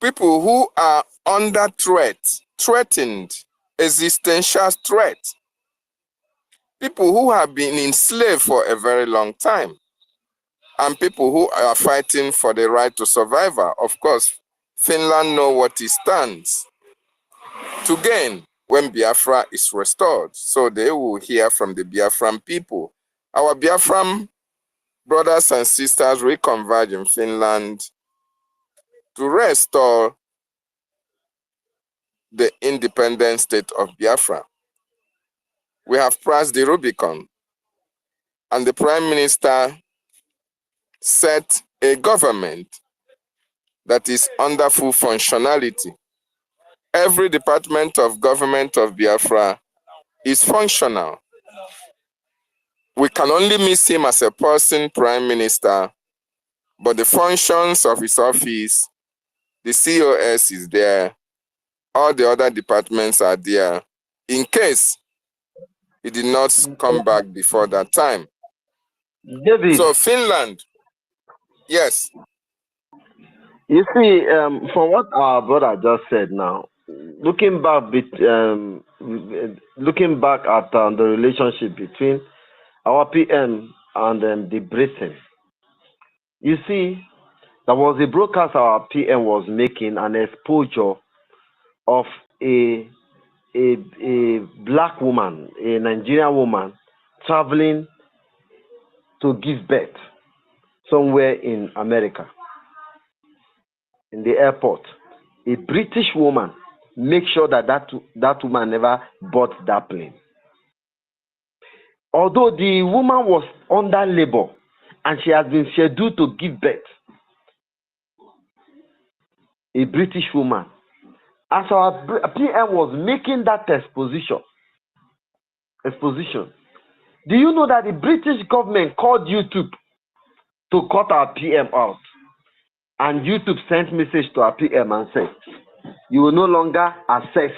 people who are under threat, threatened, existential threat, people who have been enslaved for a very long time, and people who are fighting for the right to survival. Of course, Finland know what it stands to gain when Biafra is restored. So they will hear from the Biafran people. Our Biafran brothers and sisters will converge in Finland to restore the independent state of Biafra. We have crossed the Rubicon, and the Prime Minister set a government that is under full functionality. Every department of government of Biafra is functional. We can only miss him as a person, Prime Minister, but the functions of his office, the COS is there, all the other departments are there, in case he did not come back before that time. David. So Finland, yes. You see, from what our brother just said now, looking back at the relationship between our PM and the Britain, you see, there was a broadcast our PM was making an exposure of a black woman, a Nigerian woman, traveling to give birth somewhere in America. In the airport, a British woman make sure that woman never bought that plane. Although the woman was under labor and she has been scheduled to give birth, a British woman, as our PM was making that exposition, do you know that the British government called YouTube to cut our PM out? And YouTube sent message to our PM and said, you will no longer access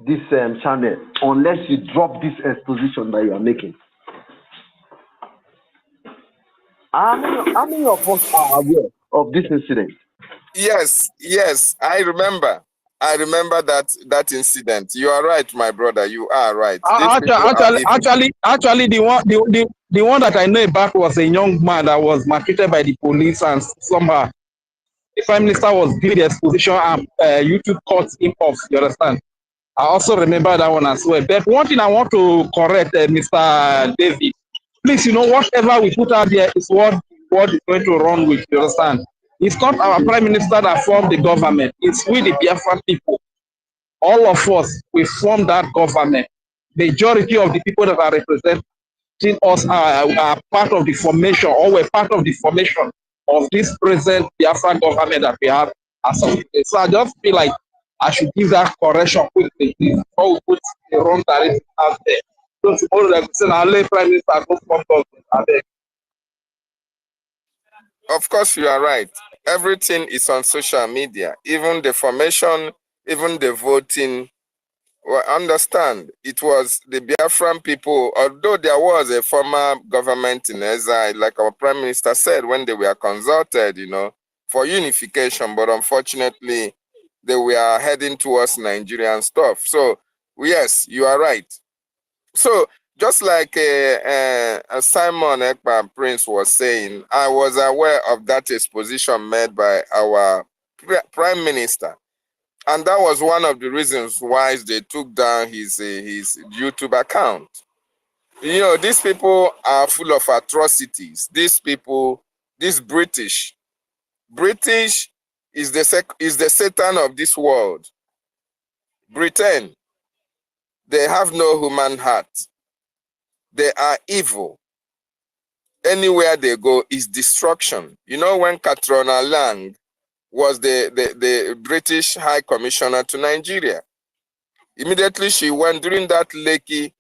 this channel unless you drop this exposition that you are making. How many of us are aware of this incident? Yes, I remember. I remember that incident. You are right, my brother. You are right. Actually, the one that I know about was a young man that was maltreated by the police, and somehow the Prime Minister was giving the exposition and YouTube cut him off. You understand? I also remember that one as well. But one thing I want to correct, Mr. David, please, whatever we put out there is what is going to run with. You understand? It's not our Prime Minister that formed the government. It's we, the Biafran people. All of us, we form that government. Majority of the people that are representing us are part of the formation, or we're part of the formation of this present Biafran government that we have as of today. So I just feel like I should give that correction quickly before we put the wrong narrative out there. So tomorrow, like we said, I'll let Prime Minister go from us. Of course, you are right. Everything is on social media, even the formation, even the voting. Well, understand, it was the Biafran people, although there was a former government in exile, like our Prime Minister said when they were consulted, for unification, but unfortunately, they were heading towards Nigerian stuff. So, yes, you are right. So, just like Simon Ekpa Prince was saying, I was aware of that exposition made by our Prime Minister. And that was one of the reasons why they took down his YouTube account. These people are full of atrocities. These people, this British is the Satan of this world. Britain, they have no human heart. They are evil. Anywhere they go is destruction. When Catriona Lang was the British High Commissioner to Nigeria, immediately she went during that Lekki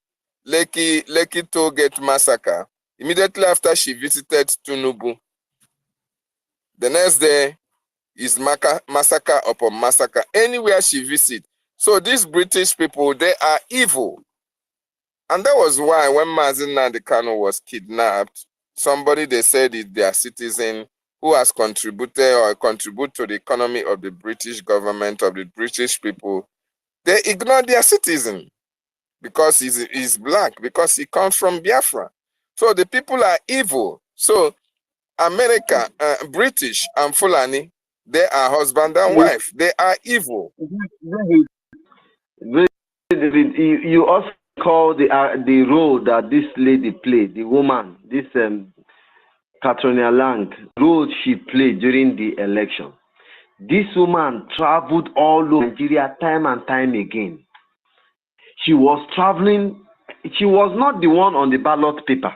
Toll Gate massacre. Immediately after she visited Tinubu, the next day is massacre upon massacre anywhere she visits. So these British people, they are evil. And that was why when Mazi Nnamdi Kanu was kidnapped, somebody they said is their citizen who has contributed or contribute to the economy of the British government, of the British people, they ignore their citizen because he's black, because he comes from Biafra. So the people are evil. So America, British and Fulani, they are husband and wife. They are evil. You also call the role that this lady played, the woman, this Katrina Lang, role she played during the election. This woman traveled all over Nigeria time and time again. She was traveling. She was not the one on the ballot paper,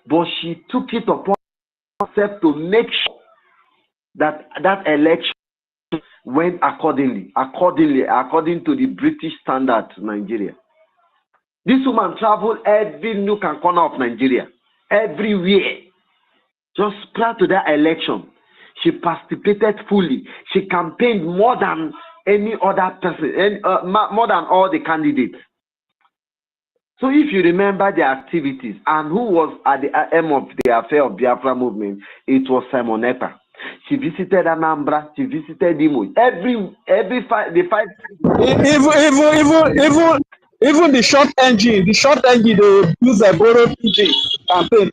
but she took it upon herself to make sure that that election went according to the British standard to Nigeria. This woman traveled every nook and corner of Nigeria, everywhere. Just prior to that election, she participated fully. She campaigned more than any other person, more than all the candidates. So if you remember the activities and who was at the aim of the affair of Biafra movement, it was Simon Ekpa. She visited Anambra, she visited Imo. Even the short engine, they use a borrowed engine campaign.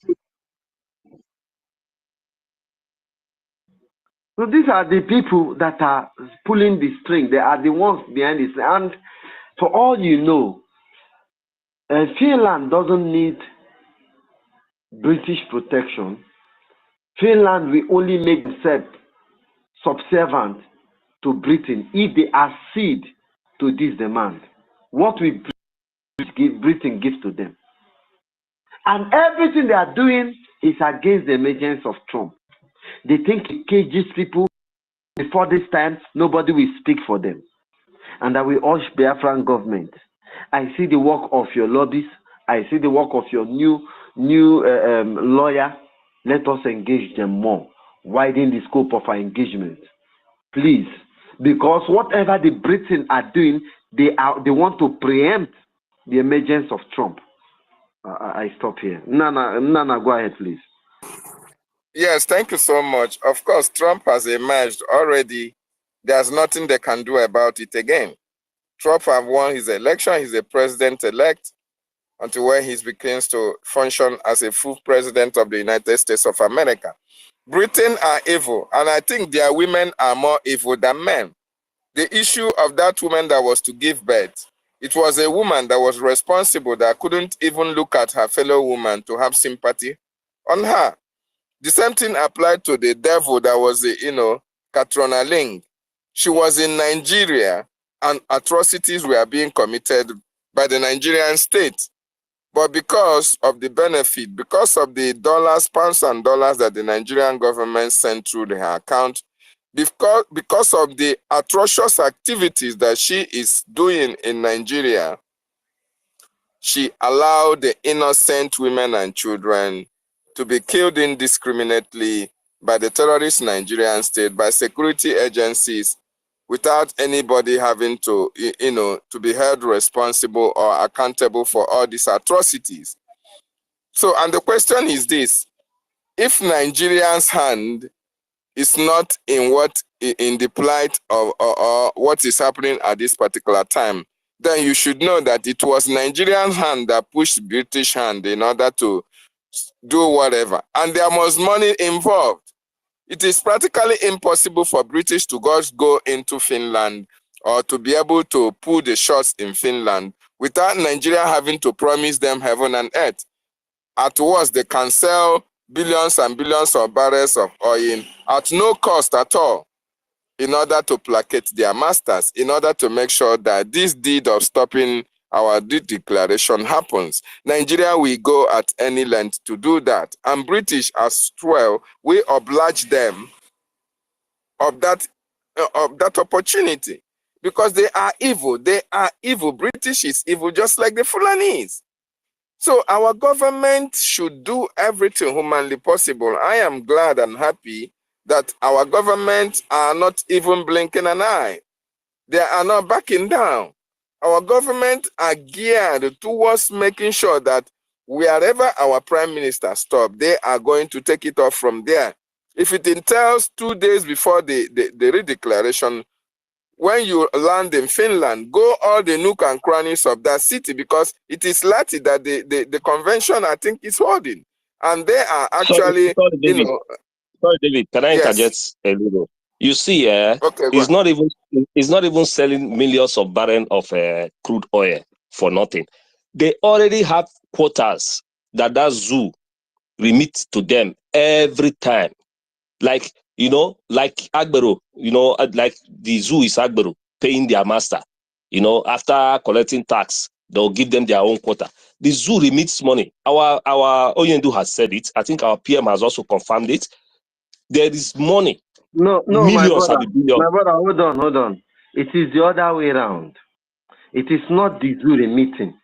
So these are the people that are pulling the string. They are the ones behind this. And for all you know, Finland doesn't need British protection. Finland will only make themselves subservient to Britain if they accede to this demand. What will Britain give to them? And everything they are doing is against the emergence of Trump. They think it cages people. Before this time, nobody will speak for them. And I will urge Biafran government. I see the work of your lobbies. I see the work of your new lawyer. Let us engage them more. Widen the scope of our engagement. Please. Because whatever the Britain are doing, they want to preempt the emergence of Trump. I stop here. Nana, go ahead, please. Yes, thank you so much. Of course, Trump has emerged already. There's nothing they can do about it again. Trump has won his election. He's a president-elect until when he begins to function as a full president of the United States of America. Britain are evil, and I think their women are more evil than men. The issue of that woman that was to give birth, it was a woman that was responsible that couldn't even look at her fellow woman to have sympathy on her. The same thing applied to the devil that was, Katrina Ling. She was in Nigeria and atrocities were being committed by the Nigerian state. But because of the benefit, because of the pounds and dollars that the Nigerian government sent through her account, because of the atrocious activities that she is doing in Nigeria, she allowed the innocent women and children to be killed indiscriminately by the terrorist Nigerian state, by security agencies, without anybody having to, to be held responsible or accountable for all these atrocities. So, and the question is this: if Nigerians' hand is not in the plight of or what is happening at this particular time, then you should know that it was Nigerian hand that pushed British hand in order to do whatever. And there was money involved. It is practically impossible for British to just go into Finland or to be able to pull the shots in Finland without Nigeria having to promise them heaven and earth. At worst, they can sell billions and billions of barrels of oil at no cost at all in order to placate their masters, in order to make sure that this deed of stopping our deed declaration happens. Nigeria will go at any length to do that. And British as well, we oblige them of that opportunity because they are evil. They are evil. British is evil just like the Fulanese. So our government should do everything humanly possible. I am glad and happy that our government are not even blinking an eye. They are not backing down. Our government are geared towards making sure that wherever our prime minister stops, they are going to take it off from there. If it entails 2 days before the redeclaration, when you land in Finland, go all the nook and crannies of that city, because it is likely that the convention, I think, is holding. And they are actually, sorry, David. you know. Sorry, David, can I interject a little? You see, it's not even selling millions of barrels of crude oil for nothing. They already have quotas that zoo remit to them every time. Like, like Agbero, like the zoo is Agbero paying their master. After collecting tax, they'll give them their own quota. The zoo remits money. Our Oyendu has said it. I think our PM has also confirmed it. There is money. No, Millions my and billions. brother, hold on. It is the other way around. It is not the zoo remitting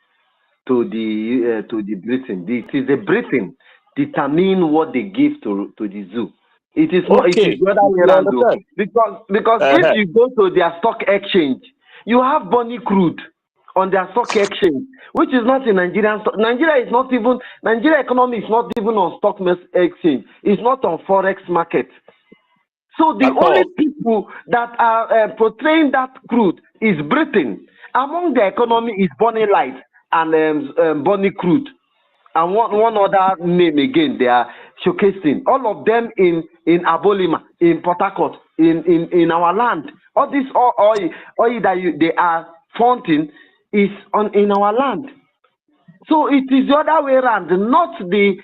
to the Britain. It is the Britain determine what they give to the zoo. It is not. Okay. It is the other way around, though. Because if you go to their stock exchange, you have Bonny crude on their stock exchange, which is not in Nigerian stock. Nigeria economy is not even on stock exchange. It's not on forex market. So the only people that are portraying that crude is Britain. Among the economy is Bonny Light and Bonny Crude. And one other name again they are showcasing. All of them in Abolima, in Port Harcourt, in our land. All this oil that they are fronting is in our land. So it is the other way around, not the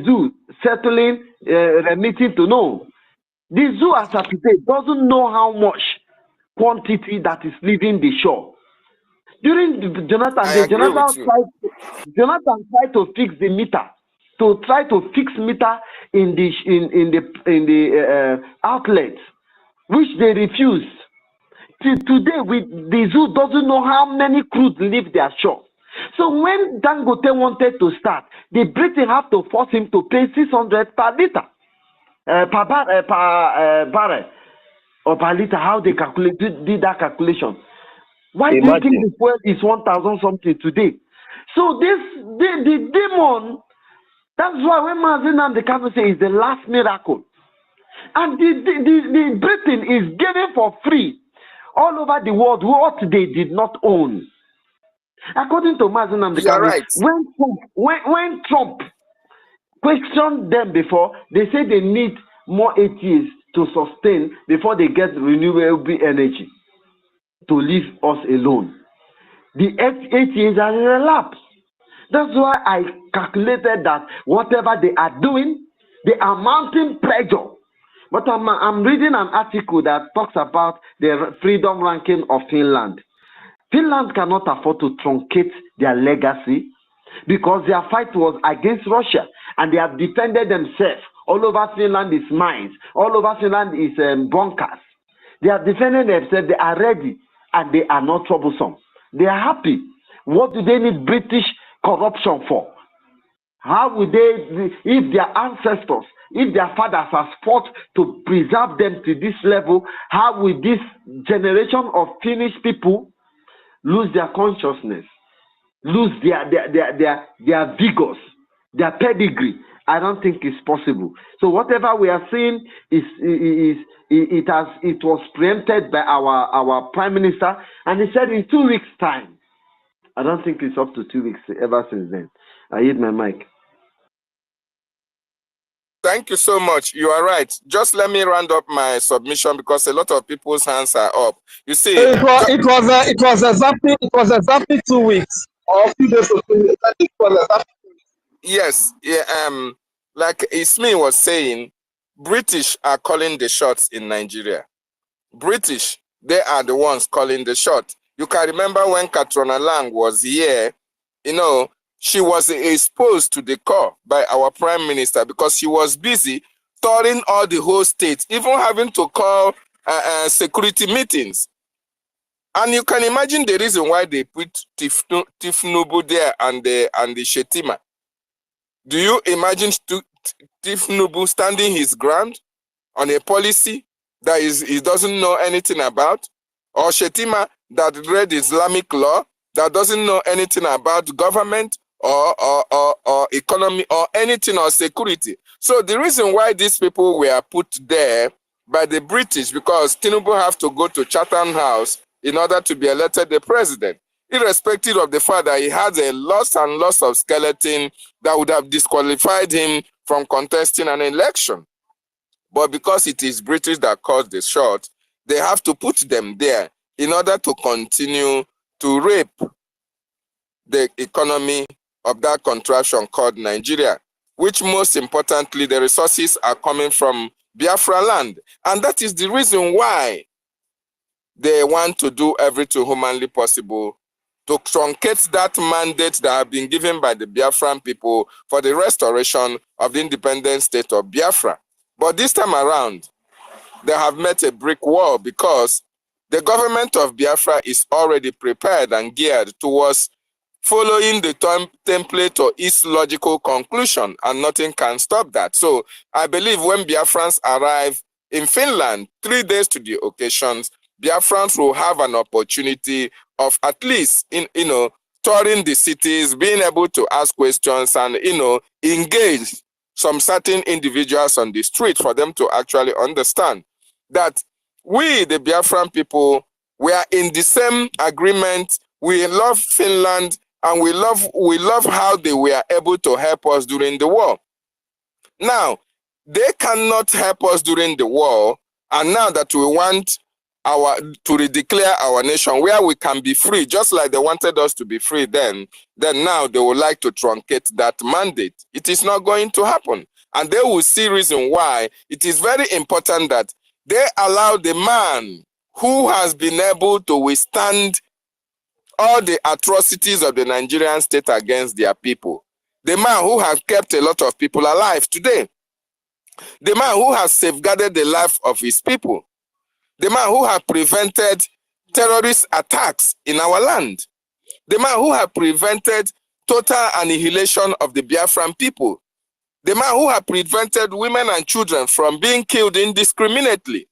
zoo settling, remitting to no. The zoo as of today doesn't know how much quantity that is leaving the shore. During Jonathan tried to fix the meter, to try to fix meter in the outlets, which they refused. Today, the zoo doesn't know how many crude leave their shore. So when Dangote wanted to start, the Britain have to force him to pay 600 per liter, per barrel, or per liter. How they did that calculation? Why do you think the fuel is 1,000 something today? So the demon. That's why when Mazin and the Kano say is the last miracle, and the Britain is giving for free all over the world what they did not own. According to Mazin and the Kano, right. when Trump questioned them before, they say they need more 8 years to sustain before they get renewable energy to leave us alone. The 8 years are elapsed. That's why I calculated that whatever they are doing, they are mounting pressure. But I'm reading an article that talks about the freedom ranking of Finland. Finland cannot afford to truncate their legacy because their fight was against Russia and they have defended themselves. All over Finland is mines. All over Finland is bunkers. They are defending themselves. They are ready and they are not troublesome. They are happy. What do they need British corruption for? How would they, if their ancestors, if their fathers have fought to preserve them to this level, how will this generation of Finnish people lose their consciousness, lose their vigors, their pedigree? I don't think it's possible. So whatever we are seeing it was preempted by our Prime Minister, and he said in 2 weeks' time. I don't think it's up to 2 weeks ever since then. I hit my mic. Thank you so much. You are right. Just let me round up my submission because a lot of people's hands are up. You see, it was exactly 2 weeks or a few days or 2 weeks. I think it was exactly 2 weeks. Yes, yeah. Like Ismail was saying, British are calling the shots in Nigeria. British, they are the ones calling the shot. You can remember when Katrina Lang was here, she was exposed to the core by our Prime Minister because she was busy touring all the whole states, even having to call security meetings. And you can imagine the reason why they put Tifnubu there and the Shetima. Do you imagine Tifnubu standing his ground? on a policy that he doesn't know anything about, or Shetima that read Islamic law that doesn't know anything about government or economy or anything or security. So the reason why these people were put there by the British, because Tinubu have to go to Chatham House in order to be elected the president, irrespective of the fact that he has a lots and lots of skeleton that would have disqualified him from contesting an election. But because it is British that caused the shot, they have to put them there in order to continue to rape the economy of that contraption called Nigeria, which most importantly, the resources are coming from Biafra land. And that is the reason why they want to do everything humanly possible to truncate that mandate that have been given by the Biafran people for the restoration of the independent state of Biafra. But this time around, they have met a brick wall because the government of Biafra is already prepared and geared towards following the template or its logical conclusion, and nothing can stop that. So I believe when Biafrans arrive in Finland, 3 days to the occasions, Biafrans will have an opportunity of at least, touring the cities, being able to ask questions and, engage some certain individuals on the street for them to actually understand that we, the Biafran people, we are in the same agreement. We love Finland and we love how they were able to help us during the war. Now, they cannot help us during the war, and now that we want to redeclare our nation where we can be free, just like they wanted us to be free then now they would like to truncate that mandate. It is not going to happen. And they will see reason why it is very important that they allow the man who has been able to withstand all the atrocities of the Nigerian state against their people, the man who has kept a lot of people alive today, the man who has safeguarded the life of his people, the man who has prevented terrorist attacks in our land, the man who has prevented total annihilation of the Biafran people, the man who has prevented women and children from being killed indiscriminately,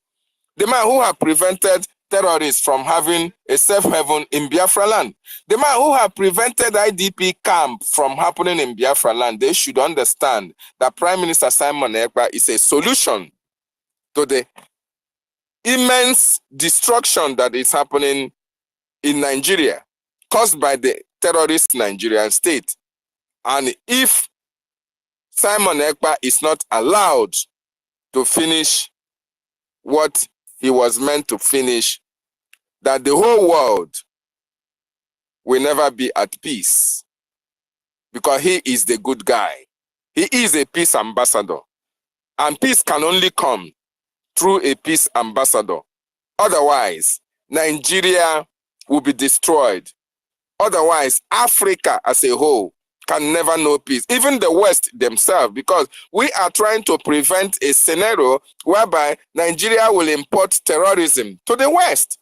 the man who has prevented terrorists from having a safe haven in Biafra land, the man who has prevented IDP camp from happening in Biafra land. They should understand that Prime Minister Simon Ekpa is a solution to the immense destruction that is happening in Nigeria caused by the terrorist Nigerian state. And if Simon Ekpa is not allowed to finish what he was meant to finish, that the whole world will never be at peace, because he is the good guy. He is a peace ambassador, and peace can only come through a peace ambassador. Otherwise, Nigeria will be destroyed. Otherwise, Africa as a whole can never know peace. Even the West themselves, because we are trying to prevent a scenario whereby Nigeria will import terrorism to the West.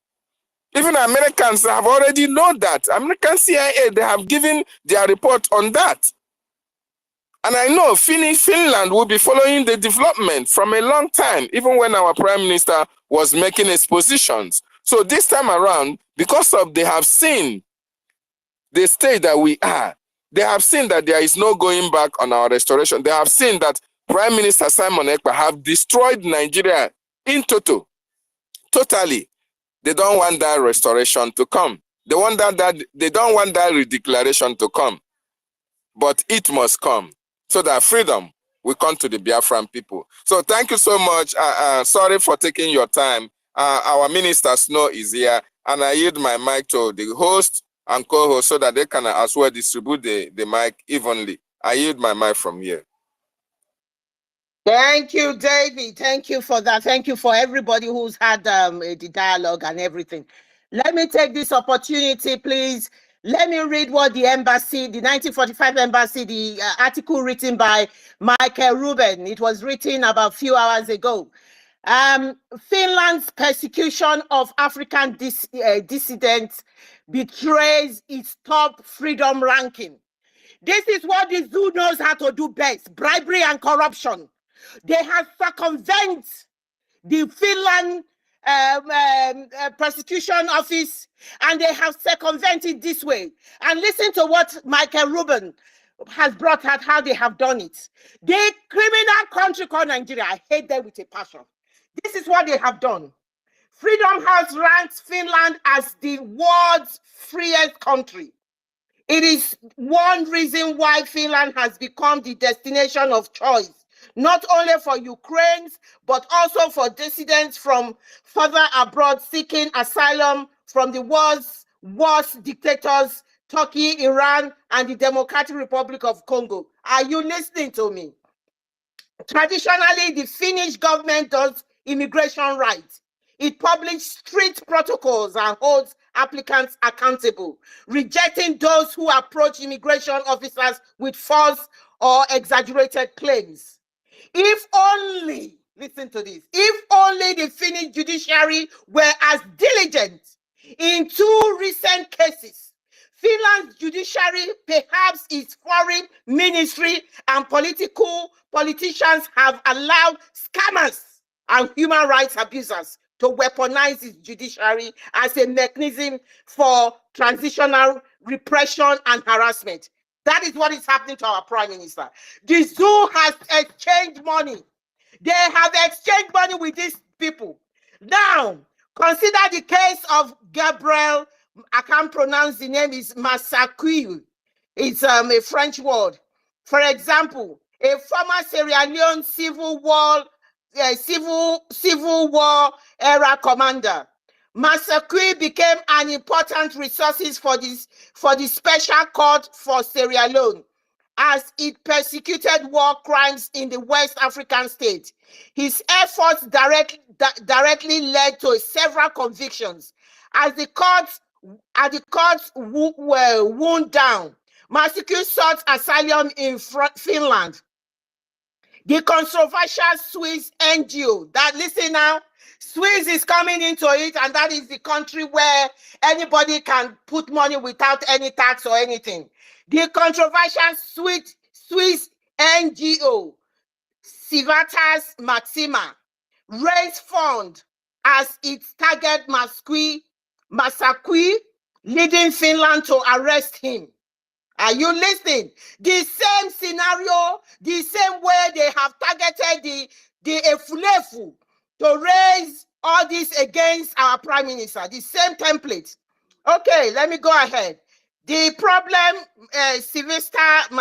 Even Americans have already known that. American CIA, they have given their report on that. And I know Finland will be following the development from a long time, even when our Prime Minister was making his positions. So this time around, because they have seen the state that we are, they have seen that there is no going back on our restoration. They have seen that Prime Minister Simon Ekpa have destroyed Nigeria in total. Totally. They don't want that restoration to come. They don't want that redeclaration to come. But it must come, so that freedom will come to the Biafran people. So thank you so much. Sorry for taking your time. Our Minister Snow is here, and I yield my mic to the host and co-host so that they can as well distribute the mic evenly. I yield my mic from here. Thank you, David. Thank you for that. Thank you for everybody who's had the dialogue and everything. Let me take this opportunity, please. Let me read what the embassy, the 1945 embassy, the article written by Michael Rubin. It was written about a few hours ago. Finland's persecution of African dissidents betrays its top freedom ranking. This is what the zoo knows how to do best: bribery and corruption. They have circumvented the Finland prosecution office, and they have circumvented this way. And listen to what Michael Rubin has brought out, how they have done it. The criminal country called Nigeria, I hate them with a passion. This is what they have done. Freedom House ranks Finland as the world's freest country. It is one reason why Finland has become the destination of choice, not only for Ukrainians, but also for dissidents from further abroad seeking asylum from the world's worst dictators, Turkey, Iran, and the Democratic Republic of Congo. Are you listening to me? Traditionally, the Finnish government does immigration rights. It publishes strict protocols and holds applicants accountable, rejecting those who approach immigration officers with false or exaggerated claims. If only, listen to this, if only the Finnish judiciary were as diligent in 2 recent cases, Finland's judiciary, perhaps its foreign ministry and politicians have allowed scammers and human rights abusers to weaponize its judiciary as a mechanism for transitional repression and harassment. That is what is happening to our Prime Minister. The zoo has exchanged money. They have exchanged money with these people. Now, consider the case of Gabriel, I can't pronounce the name, is Massacui. It's a French word. For example, a former Sierra Leone civil war era commander. Massacui became an important resource for the Special Court for Sierra Leone as it persecuted war crimes in the West African state. His efforts directly led to several convictions. As the courts were wound down, Massacui sought asylum in Finland. The controversial Swiss NGO, that, listen now, Swiss is coming into it, and that is the country where anybody can put money without any tax or anything. The controversial Swiss NGO, Civitas Maxima, raised funds as its target Massacui, leading Finland to arrest him. Are you listening? The same scenario, the same way they have targeted the Efulefu to raise all this against our Prime Minister, the same template. Okay, let me go ahead. The problem, Civista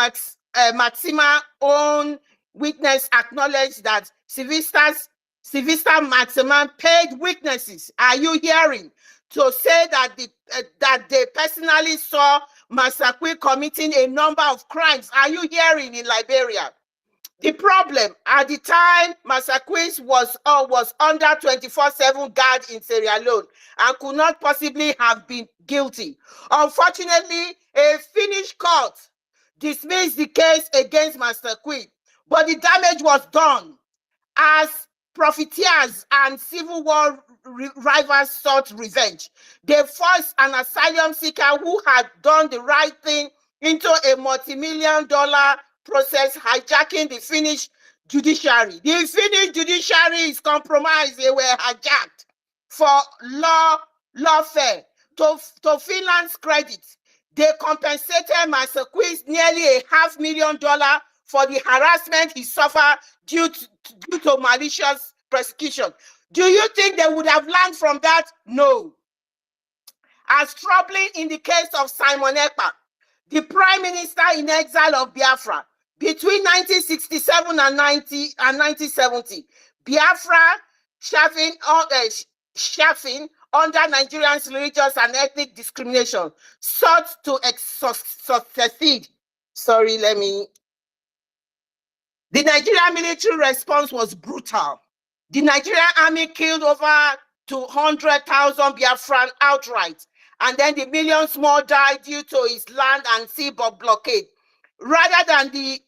Maxima own witness acknowledged that Civista Maxima paid witnesses. Are you hearing? To say that they personally saw Massacui committing a number of crimes. Are you hearing in Liberia? The problem, at the time, Massacui was under 24/7 guard in Sierra Leone and could not possibly have been guilty. Unfortunately, a Finnish court dismissed the case against Massacui, but the damage was done as profiteers and civil war rivals sought revenge. They forced an asylum seeker who had done the right thing into a multi-million-dollar process, hijacking the Finnish judiciary. The Finnish judiciary is compromised. They were hijacked for lawfare. To Finland's credit, they compensated Massacui nearly $500,000 for the harassment he suffered due to malicious persecution. Do you think they would have learned from that? No. As troubling in the case of Simon Ekpa, the Prime Minister in exile of Biafra, between 1967 and 1970, Biafra chafing under Nigerians' religious and ethnic discrimination sought to succeed. The Nigerian military response was brutal. The Nigerian army killed over 200,000 Biafran outright, and then the millions more died due to its land and sea blockade. Rather than be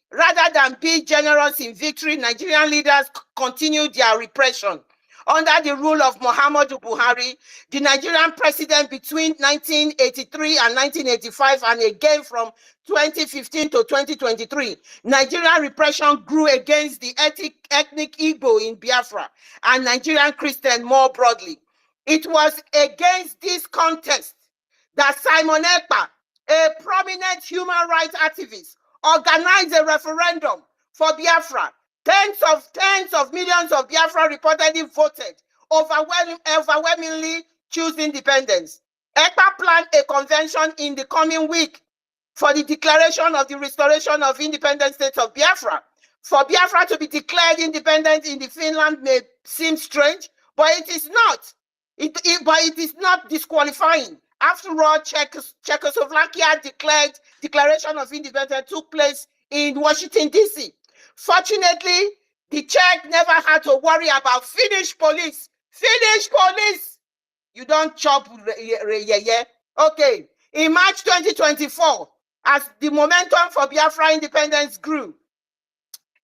generous in victory, Nigerian leaders continued their repression. under the rule of Muhammadu Buhari, the Nigerian president between 1983 and 1985, and again from 2015 to 2023, Nigerian repression grew against the ethnic Igbo in Biafra and Nigerian Christian more broadly. It was against this context that Simon Ekpa, a prominent human rights activist, organized a referendum for Biafra. Tens of millions of Biafra reportedly voted, overwhelmingly choose independence. EKPA planned a convention in the coming week for the declaration of the restoration of independent state of Biafra. For Biafra to be declared independent in the Finland may seem strange, but it is not. But it is not disqualifying. After all, Czechoslovakia declaration of independence took place in Washington, D.C. Fortunately, the Czech never had to worry about Finnish police. Finnish police! You don't chop, yeah. Okay, in March 2024, as the momentum for Biafra independence grew,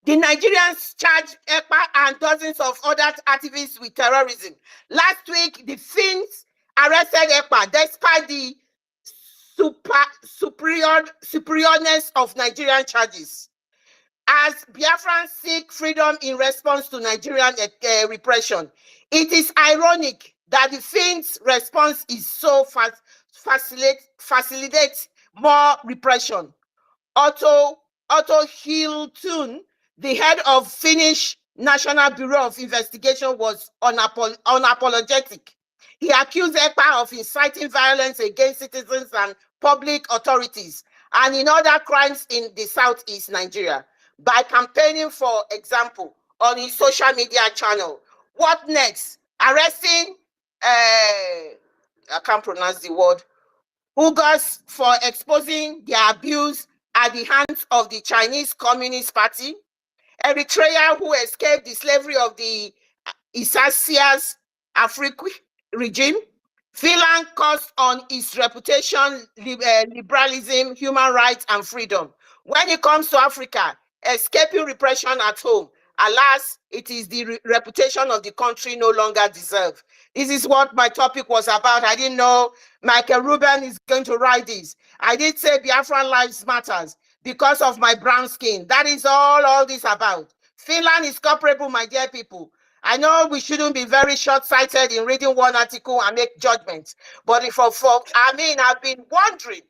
the Nigerians charged EKPA and dozens of other activists with terrorism. Last week, the Finns arrested EKPA despite the superiorness of Nigerian charges. As Biafrans seek freedom in response to Nigerian repression, it is ironic that the Finns' response is so facilitate more repression. Otto Hiltun, the head of Finnish National Bureau of Investigation, was unapologetic. He accused EKPA of inciting violence against citizens and public authorities, and in other crimes in the southeast Nigeria, by campaigning, for example, on his social media channel. What next? Arresting, I can't pronounce the word, Uyghurs for exposing their abuse at the hands of the Chinese Communist Party, Eritrea, who escaped the slavery of the Isasias Afrique regime, Finland cost on its reputation, liberalism, human rights, and freedom. When it comes to Africa, escaping repression at home, alas, it is the reputation of the country no longer deserved. This is what my topic was about. I didn't know Michael Rubin is going to write this. I did say Biafran lives matters because of my brown skin. That is all this about. Finland is comparable, my dear people. I know we shouldn't be very short-sighted in reading one article and make judgments. But I've been wondering,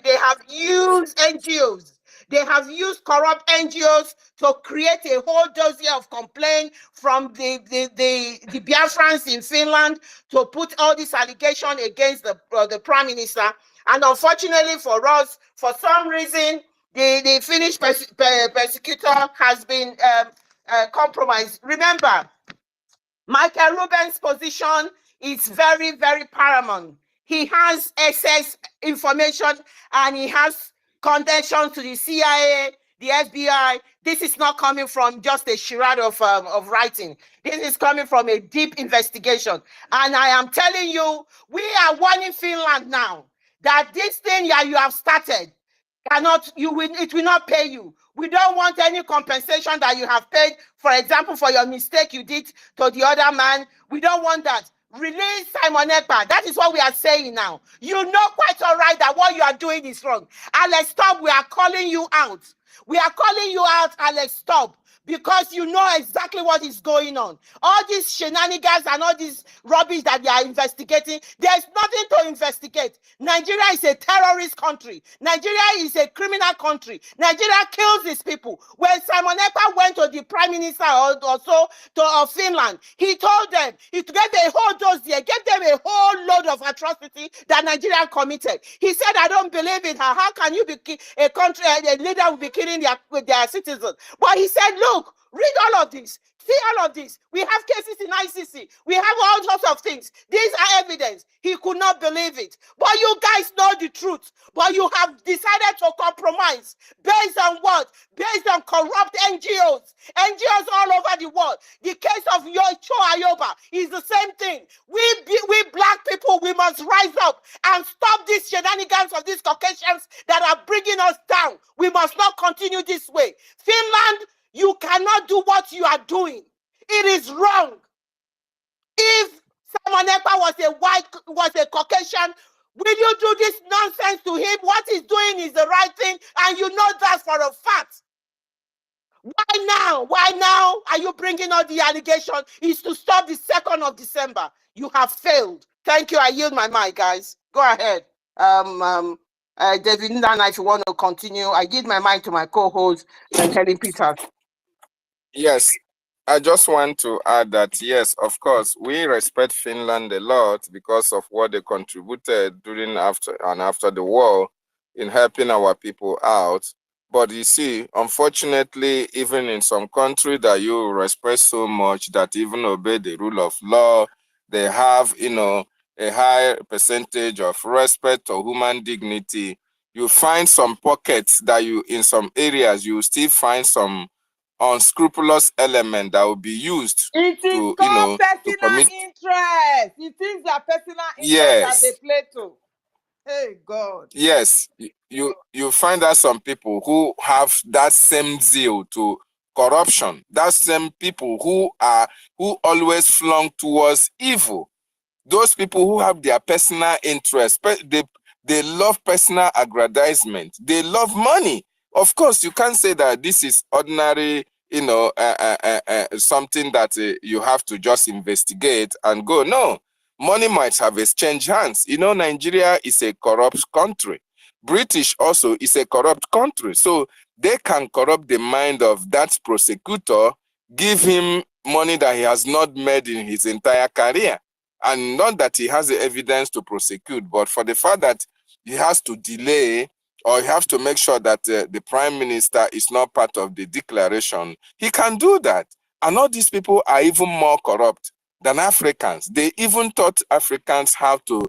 they have used NGOs. They have used corrupt NGOs to create a whole dossier of complaint from the Biafrans in Finland to put all this allegation against the Prime Minister. And unfortunately for us, for some reason, the Finnish persecutor has been compromised. Remember, Michael Rubin's position is very, very paramount. He has excess information and he has connections to the CIA, the FBI. This is not coming from just a charade of writing. This is coming from a deep investigation. And I am telling you, we are warning Finland now that this thing that you have started, it will not pay you. We don't want any compensation that you have paid, for example, for your mistake you did to the other man. We don't want that. Release Simon Ekpa. That is what we are saying now. You know quite all right that what you are doing is wrong. Alex, stop. We are calling you out. We are calling you out, Alex, stop. Because you know exactly what is going on. All these shenanigans and all this rubbish that they are investigating, there's nothing to investigate. Nigeria is a terrorist country. Nigeria is a criminal country. Nigeria kills its people. When Simon Ekpa went to the Prime Minister of Finland, he told them, he gave a whole dossier, gave them a whole load of atrocity that Nigeria committed. He said, I don't believe in her. How can you be a leader will be killing their citizens? But he said, look, read all of this. See all of this. We have cases in ICC. We have all sorts of things. These are evidence. He could not believe it. But you guys know the truth. But you have decided to compromise. Based on what? Based on corrupt NGOs. NGOs all over the world. The case of Cho Ayoba is the same thing. We black people, we must rise up and stop these shenanigans of these Caucasians that are bringing us down. We must not continue this way. Finland, you cannot do what you are doing. It is wrong. Ekpa was a Caucasian. Will you do this nonsense to him? What he's doing is the right thing, and you know that for a fact. Why now? Why now are you bringing all the allegations? Is to stop the 2nd of December. You have failed. Thank you. I yield my mic, guys. Go ahead. David Nana, if you want to continue, I give my mic to my co-host, Helen Peters. Yes, I just want to add that, yes, of course, we respect Finland a lot because of what they contributed during after the war in helping our people out. But you see, unfortunately, even in some countries that you respect so much that even obey the rule of law, they have, a high percentage of respect for human dignity. You find some pockets that in some areas, you still find some unscrupulous element that will be used It is to, called to personal commit. interest. It is their personal interest that Yes. they play to. Hey, God. Yes, you find that some people who have that same zeal to corruption, that same people who always flung towards evil, those people who have their personal interest, they love personal aggrandizement, they love money. Of course, you can't say that this is ordinary, something that you have to just investigate and go. No. Money might have exchanged hands. Nigeria is a corrupt country. British also is a corrupt country. So they can corrupt the mind of that prosecutor, give him money that he has not made in his entire career. And not that he has the evidence to prosecute, but for the fact that he has to delay or he has to make sure that the prime minister is not part of the declaration, he can do that. And all these people are even more corrupt than Africans. They even taught Africans how to,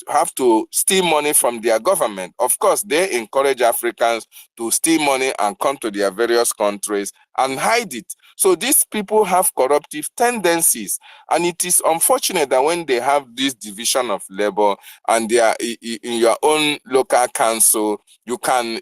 have to steal money from their government. Of course, they encourage Africans to steal money and come to their various countries and hide it. So these people have corruptive tendencies. And it is unfortunate that when they have this division of labor and they are in your own local council, you can,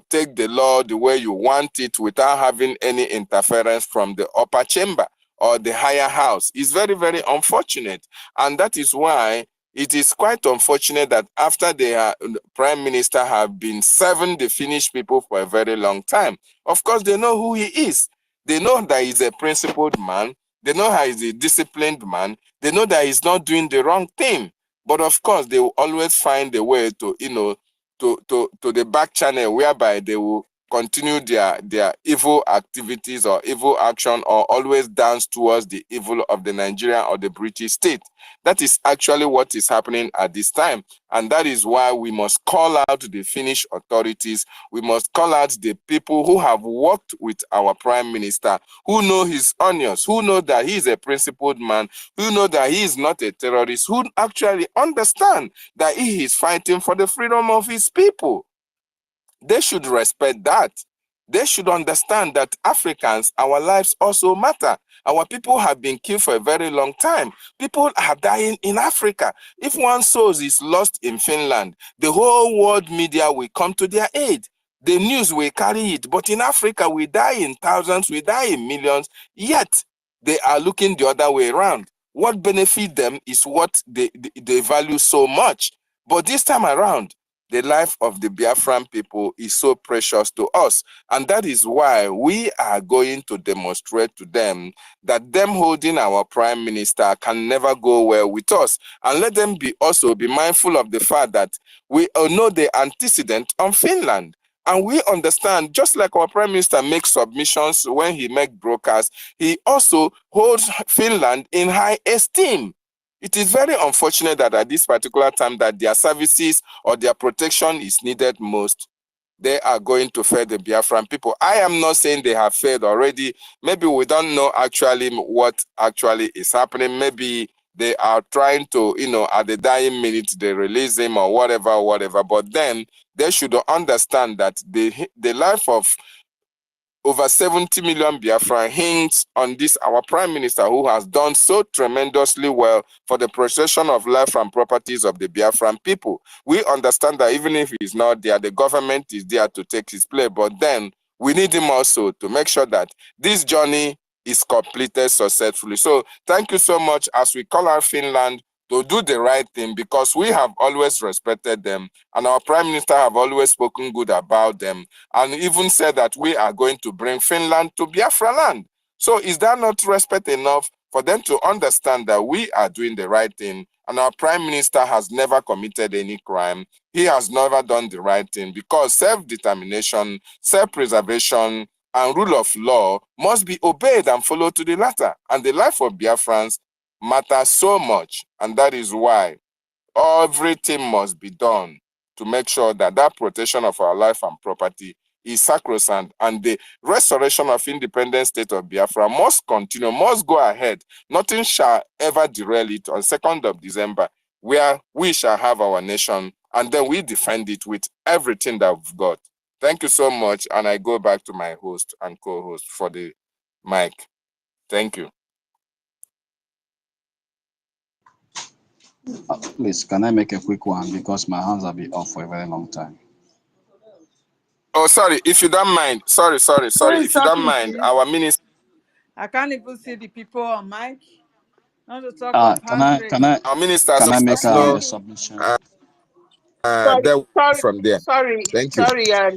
take the law the way you want it without having any interference from the upper chamber or the higher house. Is very, very unfortunate. And that is why it is quite unfortunate that after the prime minister have been serving the Finnish people for a very long time, of course, they know who he is. They know that he's a principled man. They know how he's a disciplined man. They know that he's not doing the wrong thing. But of course, they will always find a way to, to the back channel whereby they will continue their evil activities or evil action or always dance towards the evil of the Nigerian or the British state. That is actually what is happening at this time. And that is why we must call out the Finnish authorities. We must call out the people who have worked with our prime minister, who know his onions, who know that he is a principled man, who know that he is not a terrorist, who actually understand that he is fighting for the freedom of his people. They should respect that. They should understand that Africans, our lives also matter. Our people have been killed for a very long time. People are dying in Africa. If one soul is lost in Finland, the whole world media will come to their aid. The news will carry it. But in Africa, we die in thousands, we die in millions, yet they are looking the other way around. What benefits them is what they value so much. But this time around, the life of the Biafran people is so precious to us. And that is why we are going to demonstrate to them that them holding our prime minister can never go well with us. And let them also be mindful of the fact that we know the antecedent on Finland. And we understand, just like our prime minister makes submissions when he makes broadcasts, he also holds Finland in high esteem. It is very unfortunate that at this particular time that their services or their protection is needed most, they are going to fail the Biafran people. I am not saying they have failed already. Maybe we don't know actually what actually is happening. Maybe they are trying to, at the dying minute, they release him or whatever. But then they should understand that the life of over 70 million Biafran hints on this, our prime minister, who has done so tremendously well for the protection of life and properties of the Biafran people. We understand that even if he's not there, the government is there to take his place. But then we need him also to make sure that this journey is completed successfully. So thank you so much as we call out Finland to do the right thing, because we have always respected them and our Prime Minister have always spoken good about them and even said that we are going to bring Finland to Biafra land. So is that not respect enough for them to understand that we are doing the right thing and our Prime Minister has never committed any crime? He has never done the right thing, because self-determination, self-preservation, and rule of law must be obeyed and followed to the latter. And the life of Biafrans matters so much, and that is why everything must be done to make sure that that protection of our life and property is sacrosanct, and the restoration of independent state of Biafra must continue, must go ahead. Nothing shall ever derail it on 2nd of December, where we shall have our nation, and then we defend it with everything that we've got. Thank you so much, and I go back to my host and co-host for the mic. Thank you. Please, can I make a quick one, because my hands have been off for a very long time? Oh, sorry, if you don't mind. Sorry. If you don't mind, our minister. I can't even see the people on mic. Not to talk of Our minister can I make Snow, a submission? From there. Thank you.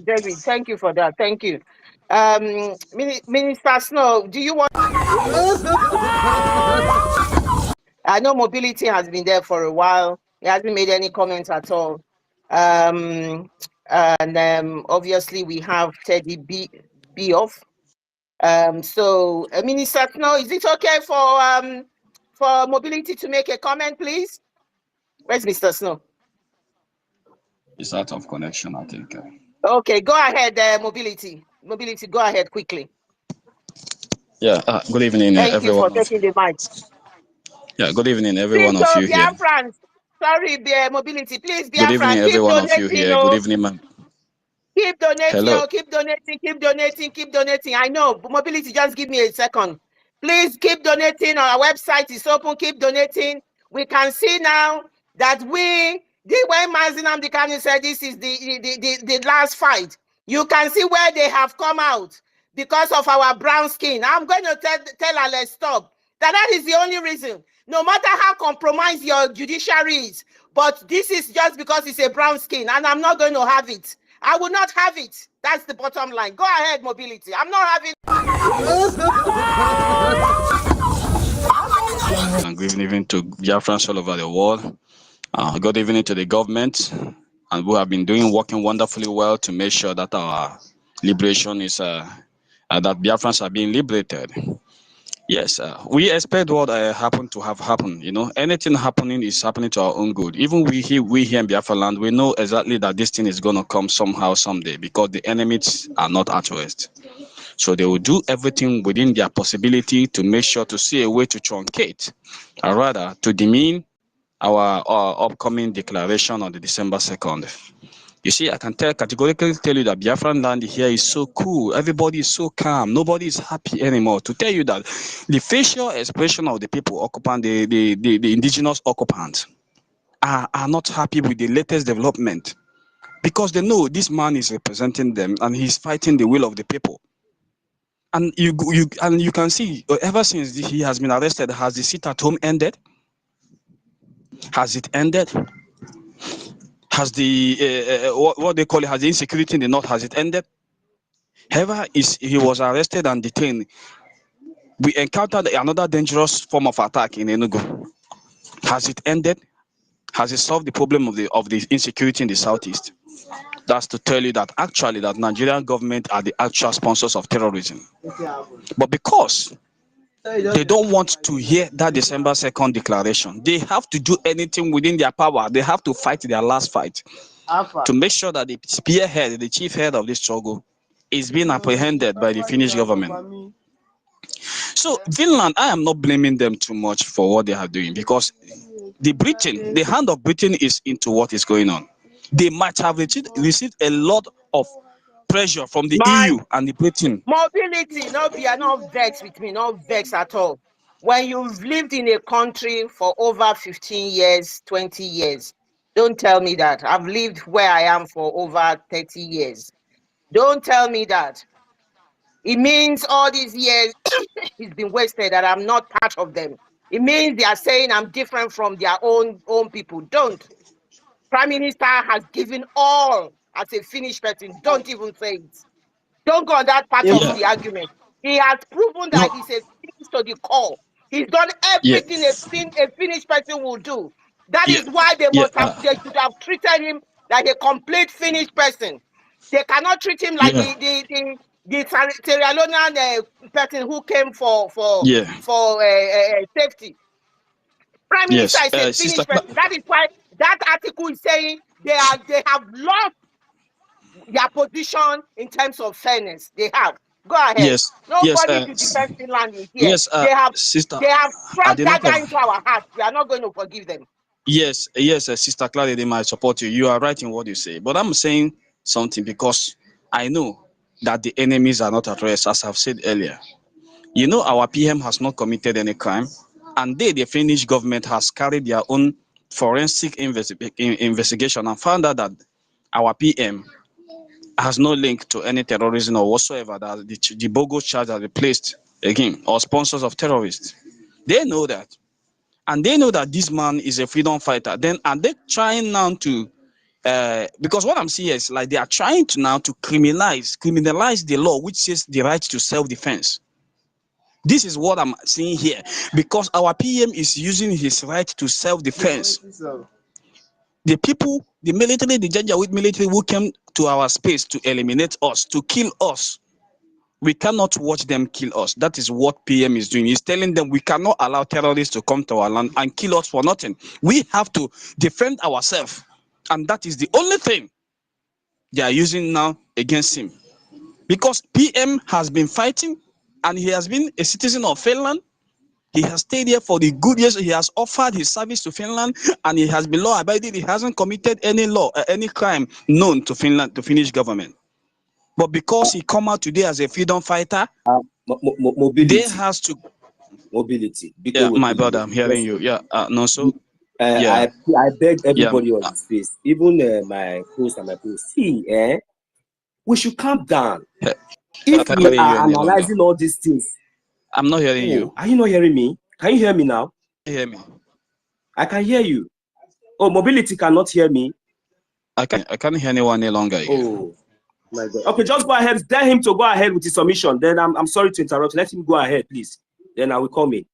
David, thank you for that. Thank you. Minister Snow, do you want? I know mobility has been there for a while. He hasn't made any comments at all. Obviously we have Teddy B off. So Minister Snow, is it okay for mobility to make a comment, please? Where's Mr. Snow? It's out of connection, I think. Okay, go ahead, mobility. Mobility, go ahead quickly. Yeah, good evening, Thank everyone. you for taking the mic. Yeah, good evening, every one of you here. Biafrans, sorry, mobility, please, Good evening, Biafran, every keep one of you donating. here. Good evening, ma'am. Keep donating, Hello. keep donating. I know, mobility, just give me a second. Please keep donating. Our website is open, keep donating. We can see now that when Mazinam Dikani said this is the last fight, you can see where they have come out because of our brown skin. I'm going to tell Alex stop. That is the only reason. No matter how compromised your judiciary is, but this is just because it's a brown skin, and I'm not going to have it. I will not have it. That's the bottom line. Go ahead, mobility. I'm not having. And good evening to Biafrans all over the world. Good evening to the government, and we have been working wonderfully well to make sure that our liberation is that Biafrans are being liberated. Yes, we expect what happened to have happened. You know, anything happening is happening to our own good. Even we here in Biafra land, we know exactly that this thing is going to come somehow, someday, because the enemies are not at rest. So they will do everything within their possibility to make sure to see a way to truncate, or rather to demean our upcoming declaration on the December 2nd. You see, I can categorically tell you that Biafran land here is so cool. Everybody is so calm. Nobody is happy anymore. To tell you that the facial expression of the people occupying the indigenous occupants are not happy with the latest development, because they know this man is representing them and he's fighting the will of the people. And you can see ever since he has been arrested, has the sit at home ended? Has it ended? Has the what they call it, has the insecurity in the north, has it ended? Ever he was arrested and detained, we encountered another dangerous form of attack in Enugu. Has it ended? Has it solved the problem of the insecurity in the southeast? That's to tell you that actually that Nigerian government are the actual sponsors of terrorism. But because they don't want to hear that December 2nd declaration, they have to do anything within their power. They have to fight their last fight to make sure that the spearhead, the chief head of this struggle, is being apprehended by the Finnish government. So Finland, I am not blaming them too much for what they are doing, because the hand of Britain is into what is going on. They might have received a lot of pressure from the EU and the Britain. Mobility, not vex with me, not vex at all. When you've lived in a country for over 15 years, 20 years, don't tell me that. I've lived where I am for over 30 years. Don't tell me that. It means all these years it's been wasted and I'm not part of them. It means they are saying I'm different from their own people. Don't. Prime Minister has given all as a finished person. Don't even say it. Don't go on that part of the argument. He has proven that he's a finish to the core. He's done everything a finished person will do. That is why they should have treated him like a complete finished person. They cannot treat him like the Sierra Leonean person who came for safety. Prime Minister is a finished person. That is why that article is saying they have lost their position in terms of fairness. They have. Go ahead. Nobody to defend Finland is here. They have struck dagger into our hearts. We are not going to forgive them. Yes, Sister Clara, they might support you. You are right in what you say. But I'm saying something because I know that the enemies are not at rest, as I've said earlier. You know, our PM has not committed any crime, and the Finnish government has carried their own forensic investigation and found out that our PM has no link to any terrorism or whatsoever, that the bogus charge that they placed again, or sponsors of terrorists. They know that. And they know that this man is a freedom fighter. Then are they trying now to because what I'm seeing is like they are trying to now to criminalize the law which says the right to self-defense. This is what I'm seeing here, because our PM is using his right to self-defense. The people, the military, the Janjaweed military who came to our space to eliminate us, to kill us, we cannot watch them kill us. That is what PM is doing. He's telling them we cannot allow terrorists to come to our land and kill us for nothing. We have to defend ourselves. And that is the only thing they are using now against him. Because PM has been fighting and he has been a citizen of Finland. He has stayed here for the good years. He has offered his service to Finland and he has been law-abiding. He hasn't committed any any crime known to Finland, to Finnish government. But because he come out today as a freedom fighter, mobility. They has to mobility. Yeah, my brother, I'm hearing you. Yeah, no, so I beg everybody on the space, even my host and my host. See, we should calm down. If we are analyzing all these things, I'm not hearing you. Are you not hearing me? Can you hear me now? Hear me? I can hear you. Oh, mobility cannot hear me. I can't hear anyone any longer. Oh my God. Okay, just go ahead. Tell him to go ahead with his submission. Then I'm sorry to interrupt. Let him go ahead, please. Then I will come in.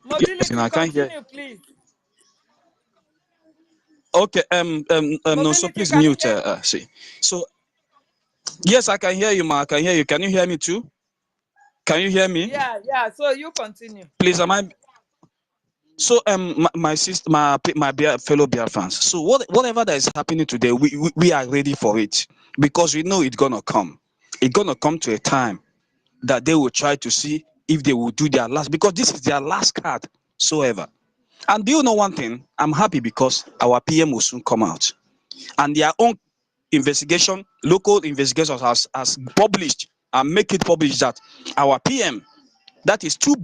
Mobility, continue, please. Okay, no, so please mute. See, so yes, I can hear you, ma. I can hear you. Can you hear me too? Can you hear me? Yeah. So you continue. Please, am I? So my sister, my fellow Biafrans. So whatever that is happening today, we are ready for it because we know it's gonna come. It's gonna come to a time that they will try to see if they will do their last, because this is their last card, so ever. And do you know one thing? I'm happy because our PM will soon come out, and their own investigation, local investigators has published and make it published that our PM, that is two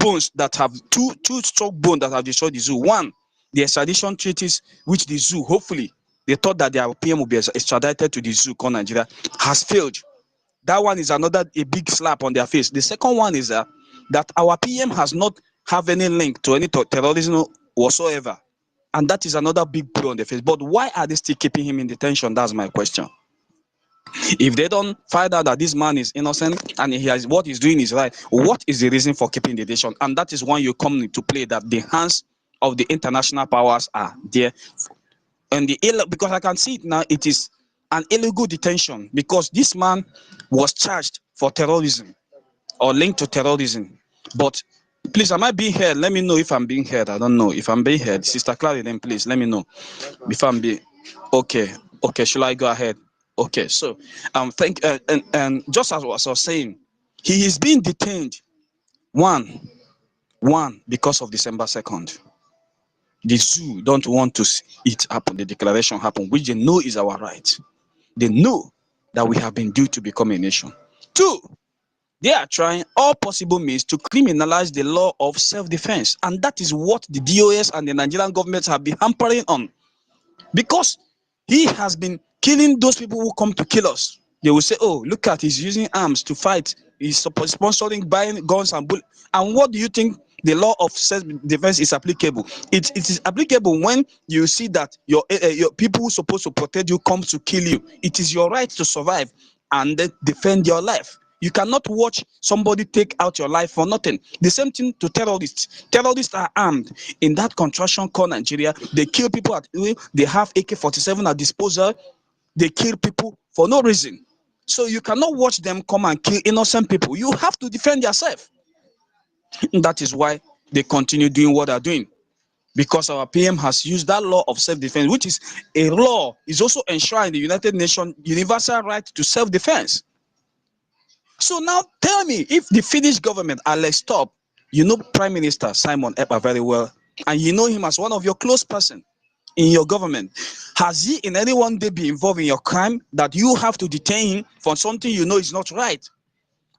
strong bones that have destroyed the zoo. One, the extradition treaties which the zoo, hopefully they thought that their PM will be extradited to the zoo called Nigeria, has failed. That one is a big slap on their face. The second one is that our PM has not have any link to any terrorism whatsoever. And that is another big blow on the face. But why are they still keeping him in detention? That's my question. If they don't find out that this man is innocent and what he's doing is right, what is the reason for keeping the detention? And that is when you come into play that the hands of the international powers are there. And because I can see it now, it is an illegal detention because this man was charged for terrorism or linked to terrorism. But please, am I being heard? Let me know if I'm being heard. I don't know if I'm being heard. Sister Clara, then please let me know if I'm being okay. Should I go ahead? Okay, so and just as I was saying, he is being detained. One because of December 2nd. The zoo don't want to see it happen, the declaration happen, which they know is our right. They know that we have been due to become a nation. Two, they are trying all possible means to criminalize the law of self-defense. And that is what the DOS and the Nigerian government have been hampering on. Because he has been killing those people who come to kill us. They will say, oh, look at, he's using arms to fight. He's sponsoring, buying guns and bullets. And what do you think the law of self-defense is applicable? It is applicable when you see that your people who are supposed to protect you come to kill you. It is your right to survive and defend your life. You cannot watch somebody take out your life for nothing. The same thing to terrorists. Terrorists are armed. In that contraction called Nigeria, they kill people at will. They have AK-47 at disposal. They kill people for no reason. So you cannot watch them come and kill innocent people. You have to defend yourself. That is why they continue doing what they're doing. Because our PM has used that law of self-defense, which is a law, is also enshrined in the United Nations universal right to self-defense. So now tell me, if the Finnish government, Alex Top, you know Prime Minister Simon Epa very well, and you know him as one of your close person in your government, has he in any one day been involved in your crime that you have to detain him for something you know is not right?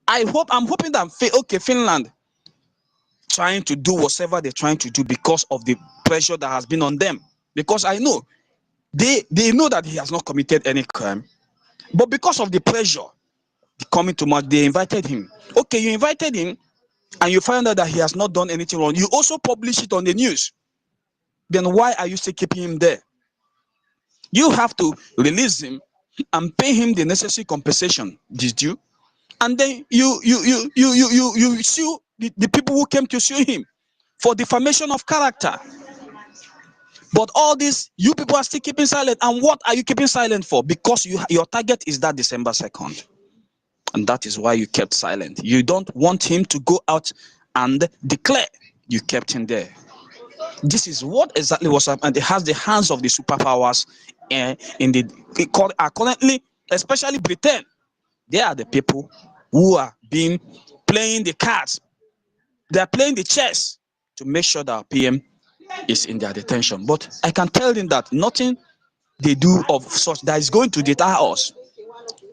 I'm hoping that Finland trying to do whatever they're trying to do because of the pressure that has been on them. Because I know they know that he has not committed any crime, but because of the pressure coming too much, they invited him. Okay, you invited him and you find out that he has not done anything wrong. You also publish it on the news. Then why are you still keeping him there? You have to release him and pay him the necessary compensation, did you? And then you sue the people who came to sue him for defamation of character. But all this, you people are still keeping silent. And what are you keeping silent for? Because your target is that December 2nd. And that is why you kept silent. You don't want him to go out and declare. You kept him there. This is what exactly was happening. And it has the hands of the superpowers are currently, especially Britain. They are the people who are playing the cards. They are playing the chess to make sure that our PM is in their detention. But I can tell them that nothing they do of such that is going to deter us.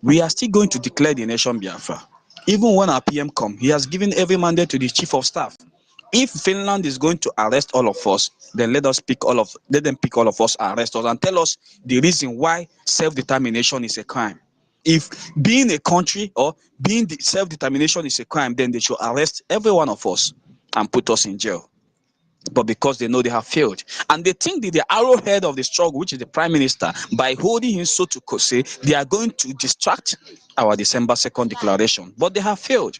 We are still going to declare the nation Biafra. Even when our PM come, he has given every mandate to the chief of staff. If Finland is going to arrest all of us, then let them pick all of us, arrest us, and tell us the reason why self-determination is a crime. If being a country or being the self-determination is a crime, then they should arrest every one of us and put us in jail. But because they know they have failed, and they think that the arrowhead of the struggle, which is the prime minister, by holding him so to say, they are going to distract our December 2nd declaration. But they have failed.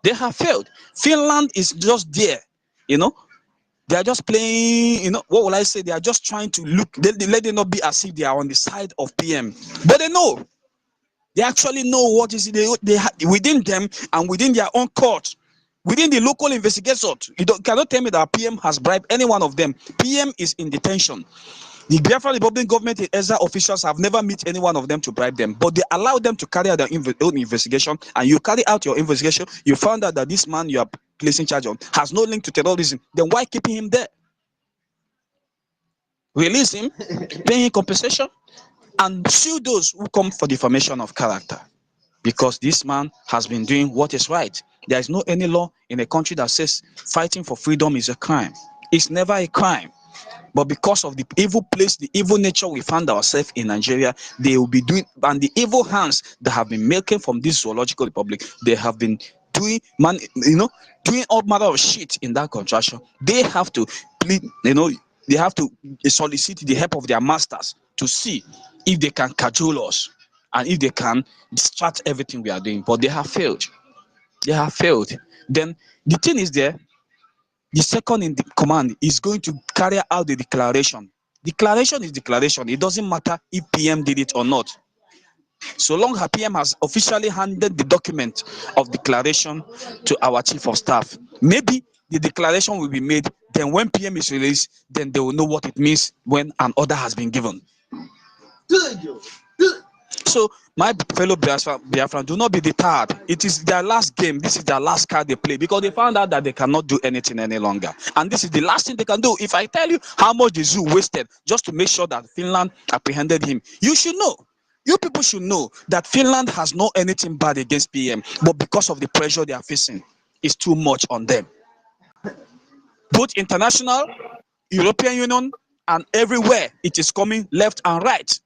They have failed. Finland is just there, you know. They are just playing, you know, what will I say? They are just trying to look, let it not be as if they are on the side of PM. But they know. They actually know what is they within them and within their own court. Within the local investigators, you cannot tell me that PM has bribed any one of them. PM is in detention. The Biafra Republic government and ESA officials have never met any one of them to bribe them, but they allow them to carry out their own investigation. And you carry out your investigation, you found out that this man you are placing charge on has no link to terrorism. Then why keeping him there? Release him, pay him compensation, and sue those who come for defamation of character. Because this man has been doing what is right. There is no any law in a country that says fighting for freedom is a crime. It's never a crime. But because of the evil place, the evil nature we found ourselves in Nigeria, they will be doing, and the evil hands that have been making from this zoological republic, they have been doing, doing all manner of shit in that contraction. They have to plead, they have to solicit the help of their masters to see if they can cajole us and if they can distract everything we are doing. But they have failed. They have failed. Then the thing is there, the second in the command is going to carry out the declaration. Declaration is declaration. It doesn't matter if PM did it or not. So long as PM has officially handed the document of declaration to our chief of staff, maybe the declaration will be made. Then when PM is released, then they will know what it means when an order has been given. So my fellow Biafran, do not be deterred. It is their last game. This is their last card they play because they found out that they cannot do anything any longer. And this is the last thing they can do. If I tell you how much the zoo wasted just to make sure that Finland apprehended him, you should know. You people should know that Finland has not anything bad against PM, but because of the pressure they are facing, it's too much on them. Both international, European Union, and everywhere, it is coming left and right.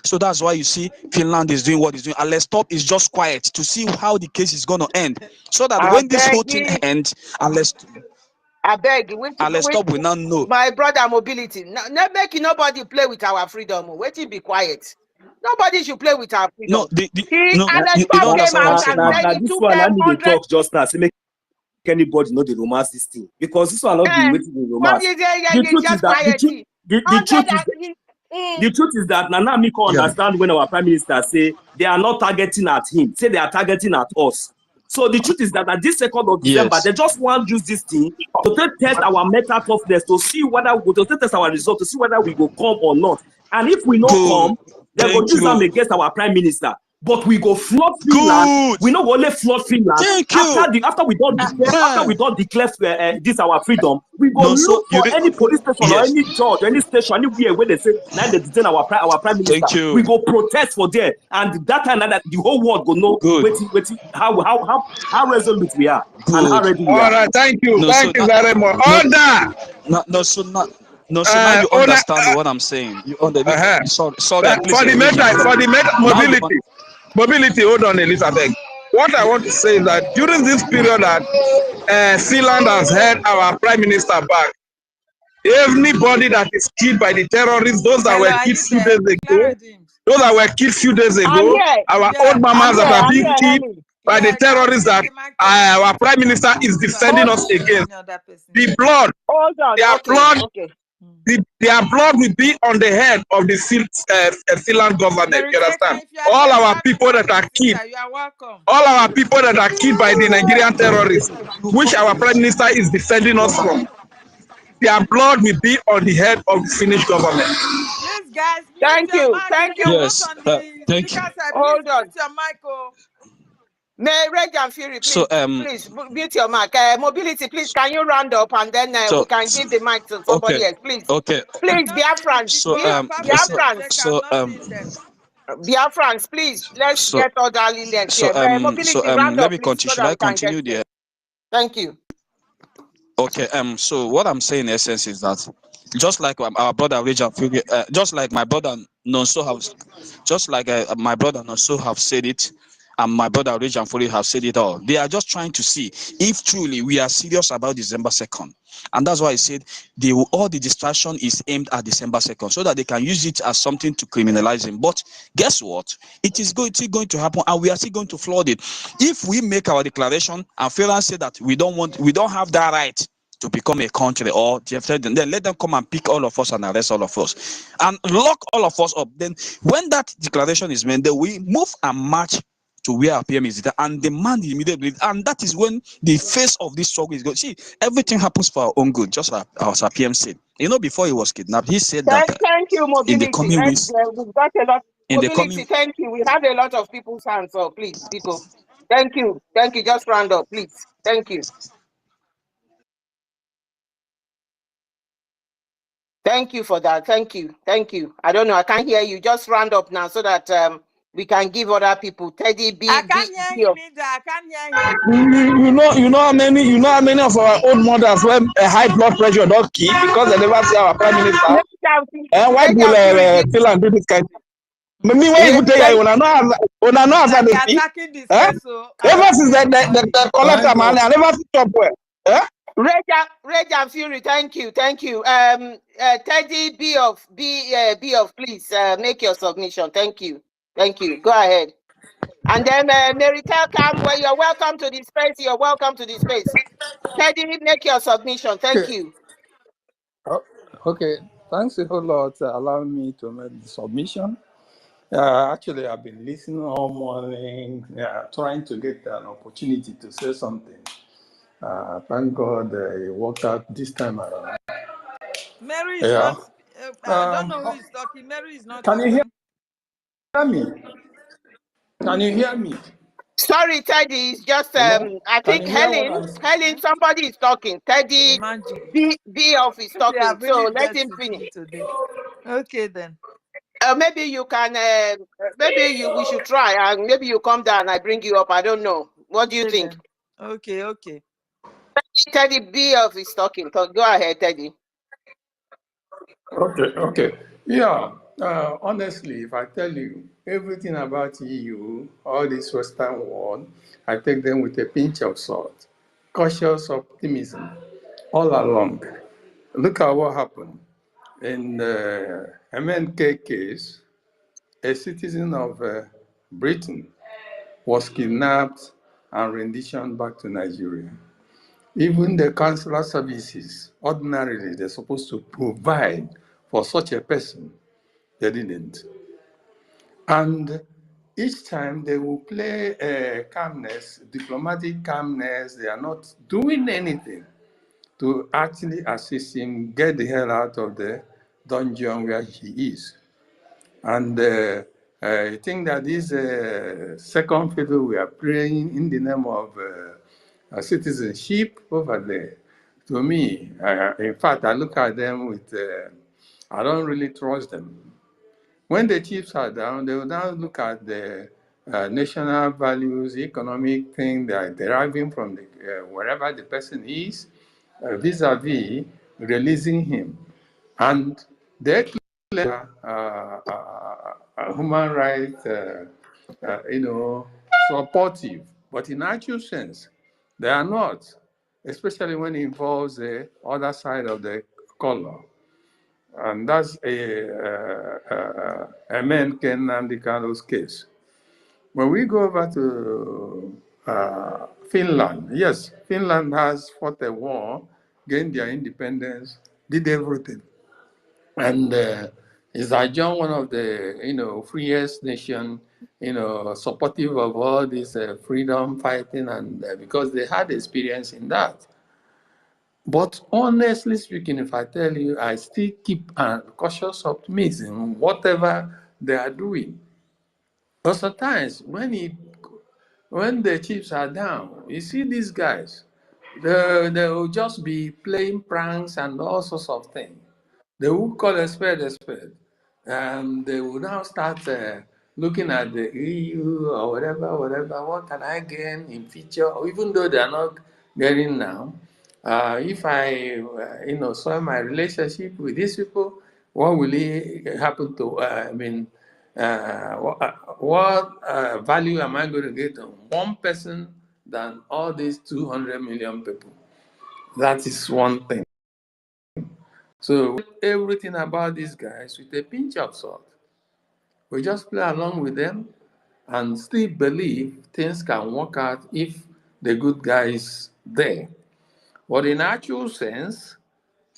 So that's why you see Finland is doing what it's doing. And let's stop is just quiet to see how the case is going to end. So that I when this whole beg thing you. ends, and let's stop, we now know. My brother mobility. Not making nobody play with our freedom. Wait till be quiet. Nobody should play with our freedom. No, Alex you don't Bob came understand what I'm out saying and now. said it This took one I them need to 100 talk just now. Say make anybody know the romance this thing, because this one not be waiting the romance. The truth is that the truth is that Nana Miko understand when our prime minister say they are not targeting at him, say they are targeting at us. So the truth is that at this 2nd of December, they just want to use this thing to test our mental toughness, to see whether we to test our result, to see whether we go come or not. And if we not come, they go use them against our prime minister. But we go flood Finland. We not only flood Finland. After we don't declare this our freedom, we go look for any police station or any judge, any station, anywhere where they say now they detain our prime minister. We go protest for there, and that time that the whole world go know how resolute we are and how ready we are. All right, thank you, very much. So now you understand what I'm saying. You understand? Sorry, please. For the mobility. Hold on, Elizabeth. What I want to say is that during this period that Finland has had our prime minister back, anybody that is killed by the terrorists, those that were killed few days ago, our old mamas that are being killed by the terrorists that our prime minister is defending us against. The blood, their blood will be on the head of the Finland government. You understand? All our people that are killed, by the Nigerian terrorists, which our prime minister is defending us from, their blood will be on the head of the Finnish government. Please, guys, thank you. Yes, thank you. Hold on. Mute your mic, Reg and Fury, please, please mute your mic. Mobility, please, can you round up and then we can give the mic to somebody else, please. Please, Biafrans. Biafrans, please, let's get orderly length here. Mobility, round up, let me please, continue. so Should I continue there? Thank you. Okay. So what I'm saying in essence is that just like our brother Regent Fury, just like my brother Nonso have said it, and my brother Regent Fury have said it all. They are just trying to see if truly we are serious about December 2nd. And that's why I said all the distraction is aimed at December 2nd, so that they can use it as something to criminalize him. But guess what? It is going to happen, and we are still going to flood it. If we make our declaration and fail and say that we don't have that right to become a country, or then let them come and pick all of us and arrest all of us and lock all of us up. Then when that declaration is made, then we move and march to where our PM is, and demand immediately, and that is when the face of this struggle is going. See, everything happens for our own good, just like our PM said. Before he was kidnapped, he said that thank you, Mobility. in the coming weeks, we've got a lot. Mobility, thank you. We have a lot of people's hands, so please, people. Thank you. Just round up, please. Thank you. Thank you for that. Thank you. I don't know. I can't hear you. Just round up now so that we can give other people. Teddy B. I can't hear him either. I can't hear him. You know how many of our old mothers when high blood pressure don't keep because they never see our prime minister. And why will Finland do this kind of thing? Me when you tell you, when I know as I speak. Ever since the collector man, I never see top well. Reg and Fury, thank you. Teddy B of please make your submission. Thank you. Go ahead. And then Mary Telcam, well, you're welcome to the space. Teddy, make your submission. Thank you. Okay. Thanks a whole lot for allowing me to make the submission. Actually, I've been listening all morning, trying to get an opportunity to say something. Thank God it worked out this time around. Mary is not. I don't know who is talking. Mary is not. Can you hear me? Can you hear me? Sorry, Teddy. It's just I think Helen, somebody is talking. Teddy B of is talking. So let him finish today. Okay then. Maybe you can. We should try, and maybe you come down. I bring you up. I don't know. What do you think? Okay. Teddy B of is talking. So go ahead, Teddy. Okay. Yeah. Honestly, if I tell you everything about EU, all this Western world, I take them with a pinch of salt. Cautious optimism all along. Look at what happened. In the MNK case, a citizen of Britain was kidnapped and renditioned back to Nigeria. Even the consular services, ordinarily, they're supposed to provide for such a person. They didn't. And each time they will play calmness, diplomatic calmness. They are not doing anything to actually assist him get the hell out of the dungeon where he is. And I think that this second fiddle we are playing in the name of citizenship over there, to me, in fact, I look at them with, I don't really trust them. When the chiefs are down, they will now look at the national values, economic thing they are deriving from the, wherever the person is, vis-a-vis releasing him. And they declare human rights, supportive. But in actual sense, they are not, especially when it involves the other side of the color. And that's a man Ken Nandikano's case. When we go over to Finland, yes, Finland has fought a war, gained their independence, did everything. And is adjourned one of the, freest nation, supportive of all this freedom fighting, and because they had experience in that. But honestly speaking, if I tell you, I still keep a cautious optimism, whatever they are doing. But sometimes when the chips are down, you see these guys, they will just be playing pranks and all sorts of things. They will call a spade a spade. And they will now start looking at the EU or whatever, what can I gain in future, or even though they are not getting now. If I, saw my relationship with these people, what will it happen to, what value am I going to get on one person than all these 200 million people? That is one thing. So everything about these guys with a pinch of salt. We just play along with them and still believe things can work out if the good guy is there. But in actual sense,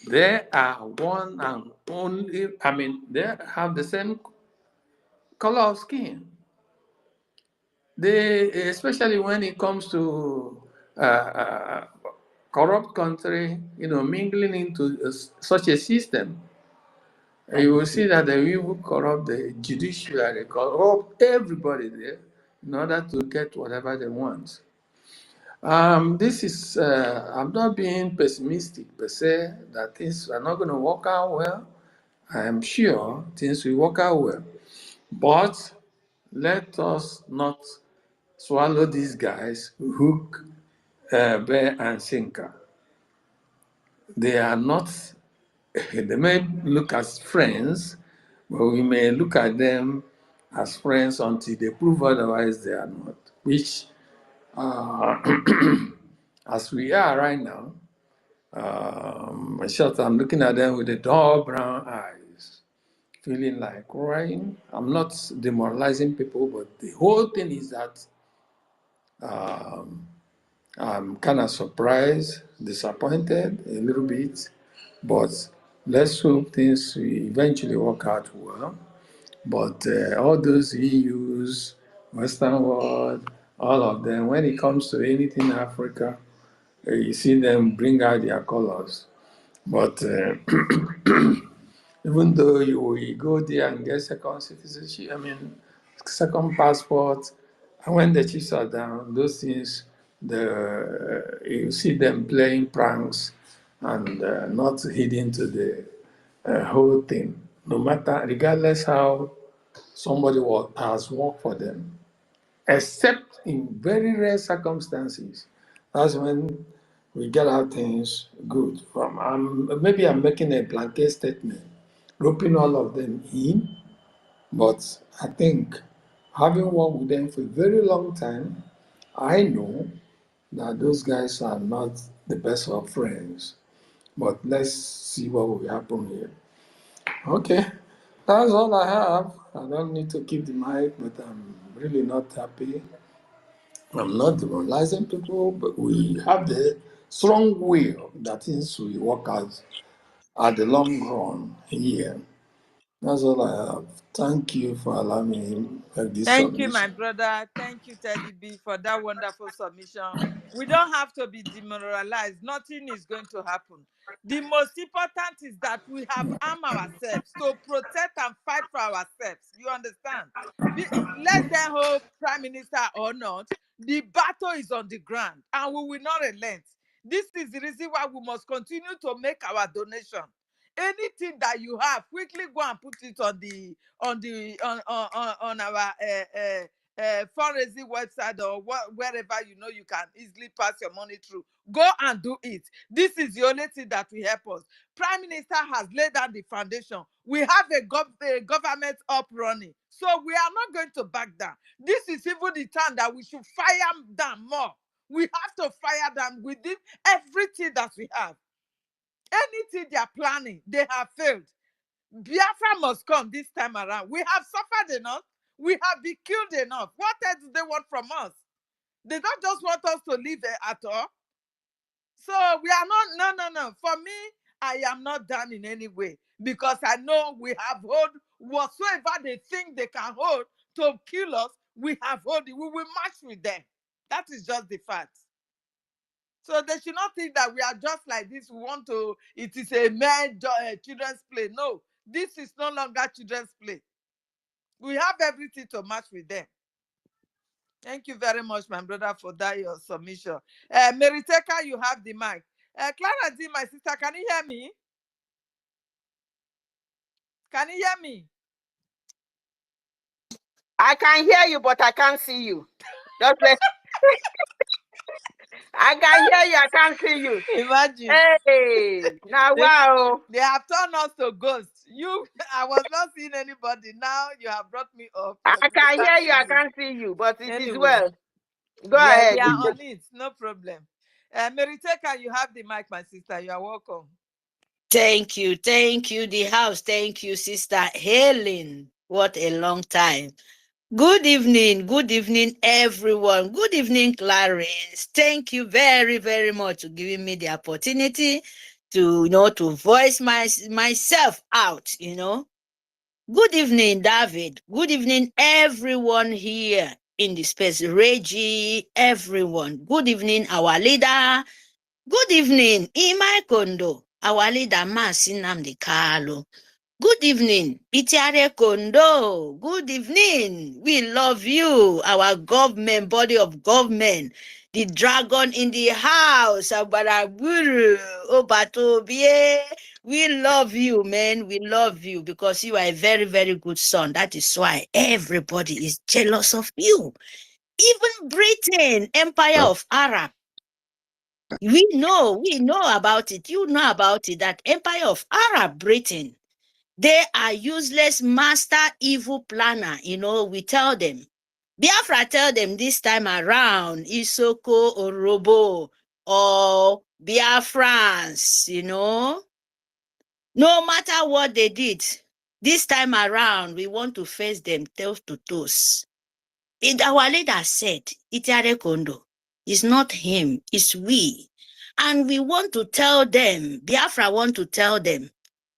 they are one and only, they have the same color of skin. They, especially when it comes to corrupt country, mingling into such a system, you will see that they will corrupt the judiciary, corrupt everybody there in order to get whatever they want. This is, I'm not being pessimistic per se, that things are not going to work out well. I am sure things will work out well. But let us not swallow these guys hook, bear, and sinker. They are not, they may look as friends, but we may look at them as friends until they prove otherwise they are not, which, as we are right now, I'm looking at them with the dull brown eyes, feeling like crying. I'm not demoralizing people, but the whole thing is that I'm kind of surprised, disappointed a little bit, but let's hope things will eventually work out well. But all those EUs, Western world, all of them, when it comes to anything Africa, you see them bring out their colors. But even though you go there and get second citizenship, second passport, and when the chiefs are down, those things, you see them playing pranks and not heeding to the whole thing. No matter, regardless how somebody has worked for them, except in very rare circumstances. That's when we get our things good from. Maybe I'm making a blanket statement, roping all of them in. But I think having worked with them for a very long time, I know that those guys are not the best of friends. But let's see what will happen here. Okay, that's all I have. I don't need to keep the mic, but I'm really not happy. I'm not demoralizing people, but we have the strong will that things will work out at the long run here. That's all I have. Thank you for allowing me to make this Thank you, my submission. brother. Thank you, Teddy B, for that wonderful submission. We don't have to be demoralized. Nothing is going to happen. The most important is that we have armed ourselves to protect and fight for ourselves. You understand? Let them hold prime minister or not. The battle is on the ground and we will not relent. This is the reason why we must continue to make our donation. Anything that you have, quickly go and put it on our fundraising website or wherever you know you can easily pass your money through. Go and do it. This is the only thing that will help us. Prime Minister has laid down the foundation. We have a government up running, so we are not going to back down. This is even the time that we should fire down more. We have to fire them within everything that we have. Anything they are planning, they have failed. Biafra must come this time around. We have suffered enough. We have been killed enough. What else do they want from us? They don't just want us to live at all. So we are not, no. For me, I am not done in any way because I know we have hold whatsoever they think they can hold to kill us. We have hold it. We will march with them. That is just the fact. So they should not think that we are just like this. We want to, it is a mere children's play. No, this is no longer children's play. We have everything to match with them. Thank you very much, my brother, for that your submission. Meriteka, you have the mic. Clara D, my sister, can you hear me? Can you hear me? I can hear you, but I can't see you. Just let I can hear you, I can't see you. Imagine. Hey, now wow. They have turned us to ghosts. I was not seeing anybody. Now you have brought me up. I can hear you, I can't see you, but it is well. Go yeah, ahead. we are on it. No problem. Meriteka, you have the mic, my sister. You are welcome. Thank you. The house. Thank you, Sister Helen. What a long time. Good evening, everyone. Good evening, Clarence. Thank you very, very much for giving me the opportunity to, to voice myself out, Good evening, David. Good evening, everyone here in the space. Reggie, everyone. Good evening, our leader. Good evening, Imai Kondo, our leader, Nnamdi Kanu. Good evening, Itiare Kondo. Good evening. We love you, our government, body of government. The dragon in the house, Abaraguru, Obatobie. We love you, man. We love you because you are a very, very good son. That is why everybody is jealous of you. Even Britain, Empire of Arab. We know about it. You know about it, that Empire of Arab Britain. They are useless master evil planner. We tell them. Biafra tell them this time around, Isoko or Robo or Biafrans, No matter what they did, this time around, we want to face them toes to toes. Our leader said, Itiare Kondo, it's not him, it's we. And we want to tell them, Biafra want to tell them,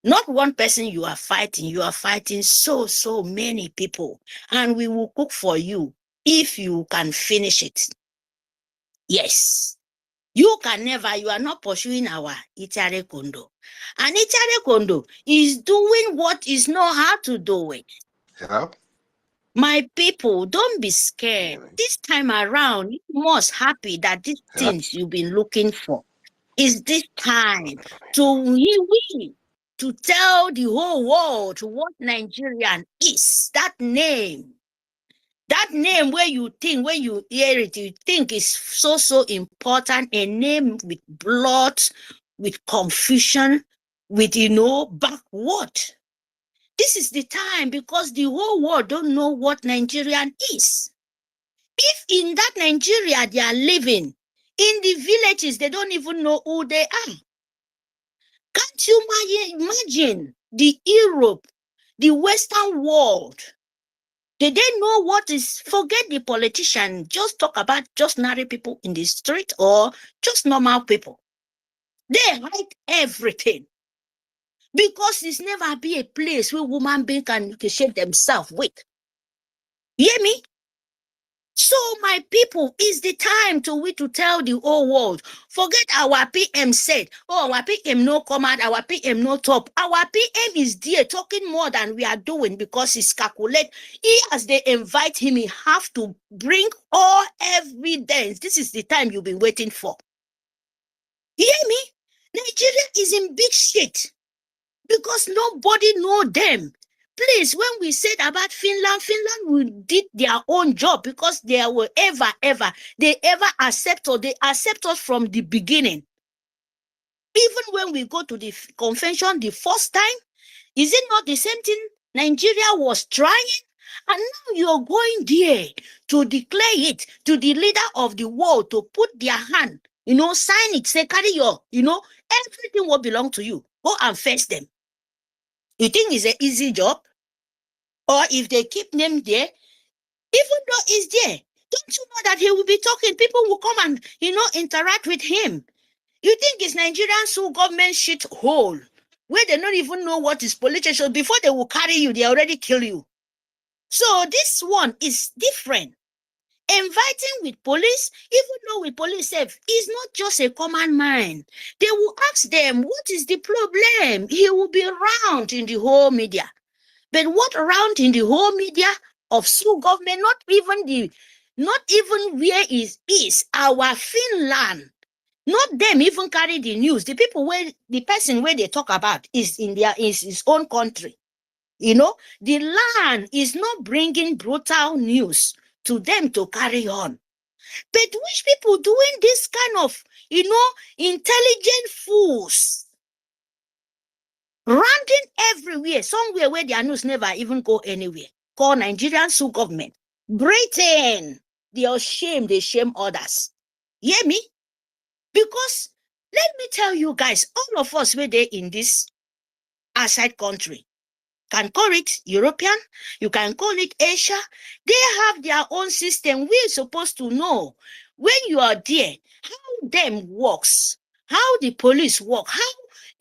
not one person you are fighting so many people. And we will cook for you if you can finish it. Yes. You are not pursuing our Itiare Kondo. And Itiare Kondo is doing what is not how to do it. Yeah. My people, don't be scared. This time around, you must happy that these things you've been looking for is this time to tell the whole world what Nigerian is. That name where you think, when you hear it, you think is so important. A name with blood, with confusion, with, backward. This is the time because the whole world don't know what Nigerian is. If in that Nigeria they are living, in the villages, they don't even know who they are. Can't you imagine the Europe, the Western world? They know what is, forget the politician, just talk about just ordinary people in the street or just normal people. They hide everything. Because it's never be a place where woman being can shape themselves with. You hear me? So my people, it's the time to tell the whole world. Forget our PM said, oh, our PM no come out, our PM no top. Our PM is there talking more than we are doing because he's calculate. He, as they invite him, he have to bring all evidence. This is the time you've been waiting for. You hear me? Nigeria is in big shit because nobody know them. Please, when we said about Finland we did their own job because they were they ever accept us. They accept us from the beginning. Even when we go to the convention the first time, is it not the same thing Nigeria was trying? And now you're going there to declare it to the leader of the world to put their hand, sign it, say, carry your, everything will belong to you. Go and face them. You think it's an easy job? Or if they keep them there, even though he's there, don't you know that he will be talking? People will come and, interact with him. You think it's Nigerian sole government shit hole where they don't even know what is politician. Before they will carry you, they already kill you. So this one is different. Inviting with police, even though with police safe, is not just a common man. They will ask them, what is the problem? He will be around in the whole media. But what around in the whole media of sole government, not even where is our Finland. Not them even carry the news. The people the person where they talk about is in his own country. The land is not bringing brutal news to them to carry on. But which people doing this kind of, intelligent fools? Ranting everywhere, somewhere where their news never even go anywhere. Call Nigerian sole government. Britain, they are shame, they shame others. Hear me? Because let me tell you guys, all of us were there in this outside country. Can call it European, you can call it Asia. They have their own system. We're supposed to know when you are there, how them works, how the police work, how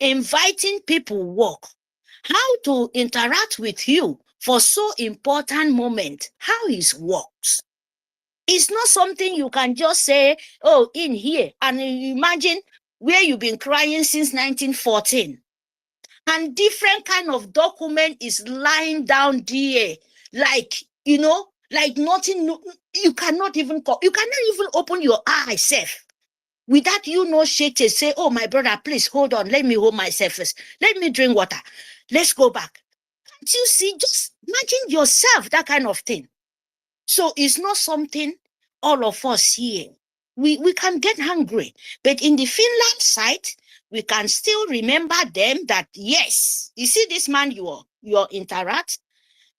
inviting people work, how to interact with you for so important moment, how it works. It's not something you can just say, oh, in here, and imagine where you've been crying since 1914. And different kind of document is lying down there, like, like nothing, you cannot even open your eye self without shake it, say, oh, my brother, please hold on, let me hold myself first. Let me drink water. Let's go back. Can't you see? Just imagine yourself, that kind of thing. So it's not something all of us here. We can get hungry. But in the Finland side, we can still remember them that, yes, you see this man you interact,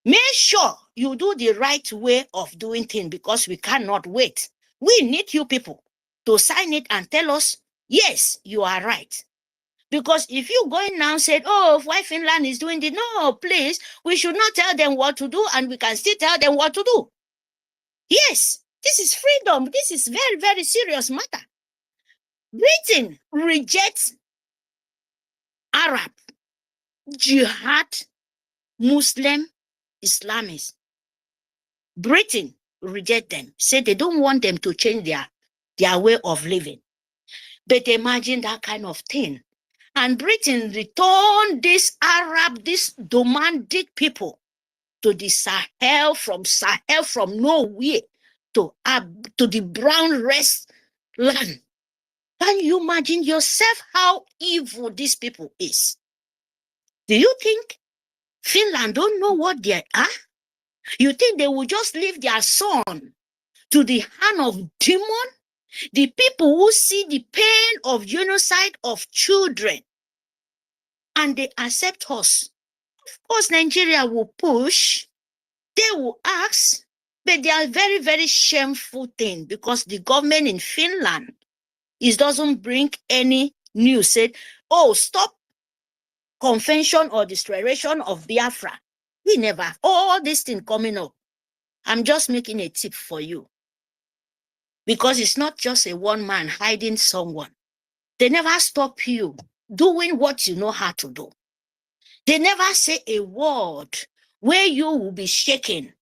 make sure you do the right way of doing things because we cannot wait. We need you people to sign it and tell us, yes, you are right. Because if you going now and said, oh, why Finland is doing this? No, please, we should not tell them what to do and we can still tell them what to do. Yes, this is freedom. This is very, very serious matter. Britain rejects Arab, jihad, Muslim, Islamists. Britain reject them, say they don't want them to change their way of living. But imagine that kind of thing. And Britain returned this Arab, this nomadic people to the Sahel from nowhere to the brown rest land. Can you imagine yourself how evil these people is? Do you think Finland don't know what they are? You think they will just leave their son to the hand of demon? The people who see the pain of genocide of children and they accept us Of course, Nigeria will push, they will ask, but they are very, very shameful thing because the government in Finland doesn't bring any news, said, oh, stop convention or declaration of Biafra. We never, all this thing coming up. I'm just making a tip for you. Because it's not just a one man hiding someone. They never stop you doing what you know how to do. They never say a word where you will be shaken.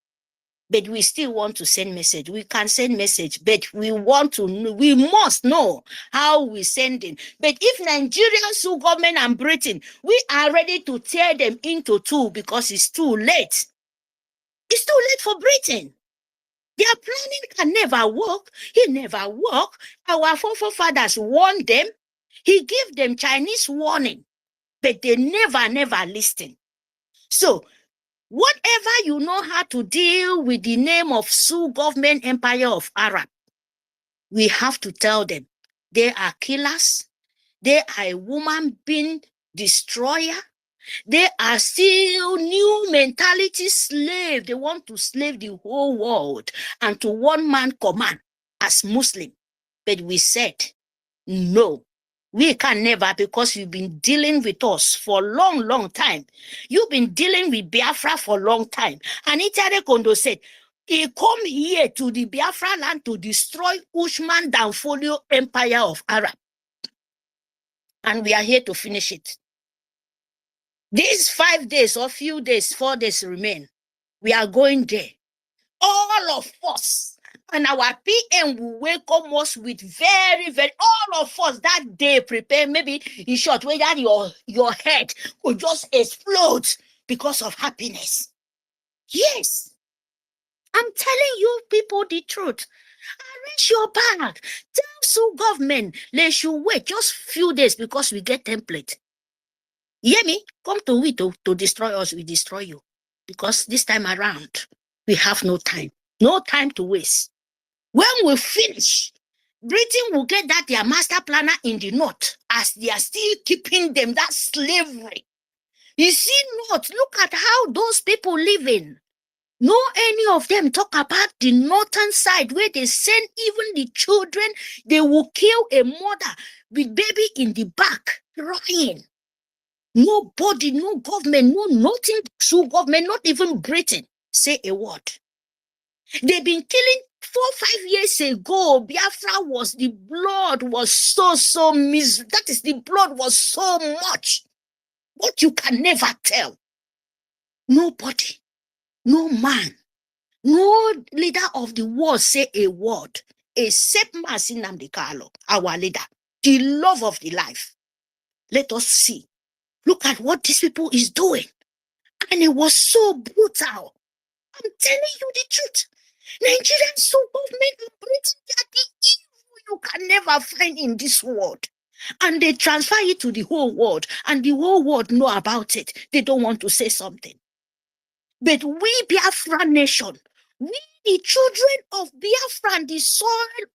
But we still want to send message. We can send message, but we want to know, we must know how we send it. But if Nigerian sue government and Britain, we are ready to tear them into two because it's too late. It's too late for Britain. Their planning can never work. It never work. Our forefathers warned them. He gave them Chinese warning, but they never listen. So, whatever you know how to deal with the name of Sioux government empire of Arab, we have to tell them they are killers. They are a woman being destroyer. They are still new mentality slave. They want to slave the whole world and to one man command as Muslim. But we said, no, we can never, because you've been dealing with us for a long time. You've been dealing with Biafra for a long time. And Itare Kondo said, he come here to the Biafra land to destroy Ushman Danfolio empire of Arab. And we are here to finish it. These 5 days or few days, 4 days remain. We are going there. All of us. And our PM will welcome us with very, all of us that day prepare, maybe in short, whether your head will just explode because of happiness. Yes. I'm telling you people the truth. Arrange your bag. Tell Sioux government, they should wait just few days because we get template. You hear me? Come to we to destroy us, we destroy you. Because this time around, we have no time. No time to waste. When we finish, Britain will get that their master planner in the north, as they are still keeping them that slavery. You see, north, look at how those people live in. No any of them talk about the northern side where they send even the children, they will kill a mother with baby in the back, crying. Nobody, no government, no nothing, true government, not even Britain, say a word. They've been killing 4-5 years ago. Biafra was, the blood was so miserable. That is, the blood was so much. What you can never tell. Nobody, no man, no leader of the world say a word, except Mazi Nnamdi Kanu, our leader, the love of the life. Let us see. Look at what these people is doing. And it was so brutal. I'm telling you the truth. Nigerian government and Britain, they are the evil you can never find in this world. And they transfer it to the whole world. And the whole world know about it. They don't want to say something. But we, Biafra nation, we, the children of Biafra, the soil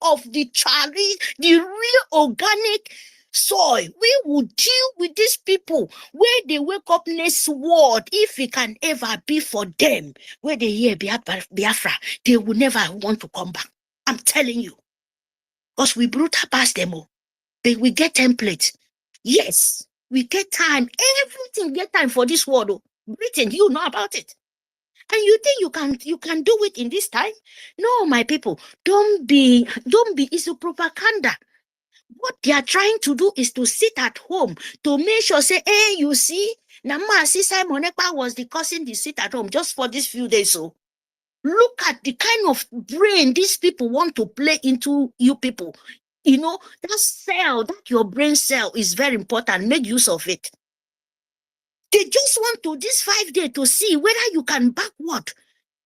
of the Chari, the real organic soil, we will deal with these people where they wake up next world, if it can ever be for them, where they hear Biafra, they will never want to come back. I'm telling you. Because we brutal past them all. But we get templates. Yes, we get time. Everything get time for this world. Oh. Britain, you know about it. And you think you can do it in this time? No, my people, don't be, it's a propaganda. What they are trying to do is to sit at home to make sure, say, hey, you see, Namasi Simon Ekpa was causing the sit at home just for these few days. So look at the kind of brain these people want to play into you people. You know, that cell, that your brain cell is very important. Make use of it. They just want to, this 5 days, to see whether you can backward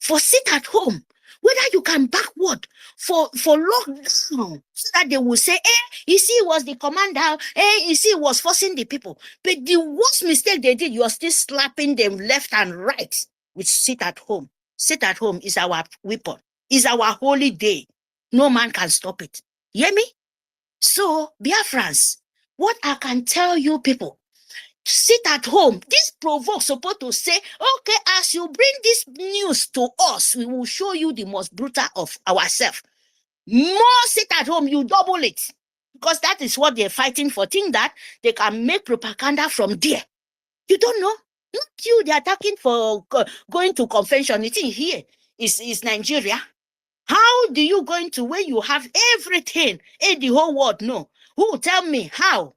for sit at home, whether you can backward for lockdown, so that they will say, you see, it was the commander, you see, it was forcing the people. But the worst mistake they did, you are still slapping them left and right with sit at home. Sit at home is our weapon, is our holy day. No man can stop it. You hear me? So, Biafrans, what I can tell you people, sit at home. This provoke supposed to say, okay, as you bring this news to us, we will show you the most brutal of ourselves. More sit at home, you double it. Because that is what they're fighting for. Think that they can make propaganda from there. You don't know? Not you, they're attacking for going to convention. It's in here. It's Nigeria. How do you go into where you have everything in the whole world? No. Who will tell me how?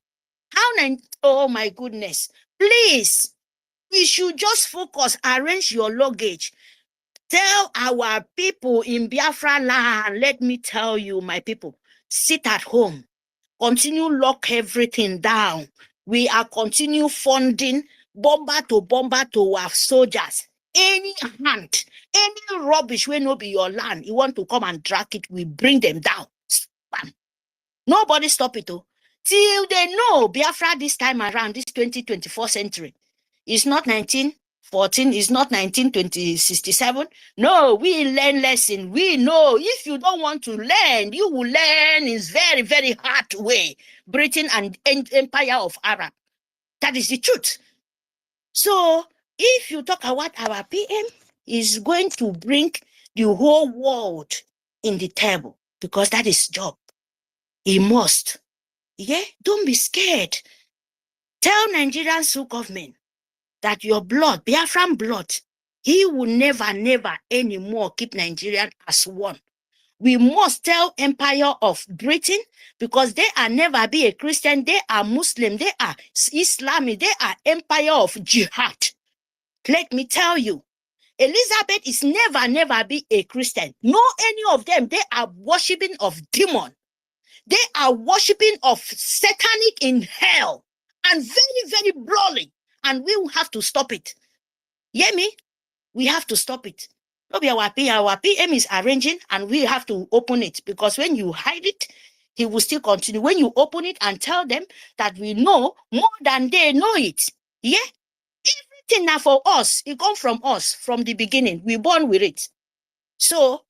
Oh my goodness. Please, we should just focus, arrange your luggage. Tell our people in Biafra land, let me tell you, my people, sit at home. Continue lock everything down. We are continue funding bomber to our soldiers. Any hand, any rubbish will not be your land. You want to come and drag it, we bring them down. Bam. Nobody stop it. Oh. Till they know Biafra this time around, this 2024 century, it's not 1914, it's not 1967. No, we learn lesson. We know if you don't want to learn, you will learn in very, very hard way. Britain and Empire of Arab. That is the truth. So if you talk about our PM, is going to bring the whole world in the table because that is job. He must. Yeah, don't be scared. Tell Nigerian Sioux government that your blood, Biafran blood, he will never anymore keep Nigerian as one. We must tell Empire of Britain because they are never be a Christian, they are Muslim, they are Islamic, they are Empire of Jihad. Let me tell you, Elizabeth is never be a Christian. No, any of them, they are worshipping of demon. They are worshipping of satanic in hell and very, very bloody. And we will have to stop it. Hear me? We have to stop it. Maybe our PM is arranging and we have to open it because when you hide it, he will still continue. When you open it and tell them that we know more than they know it. Yeah? Everything now for us, it comes from us from the beginning. We're born with it. So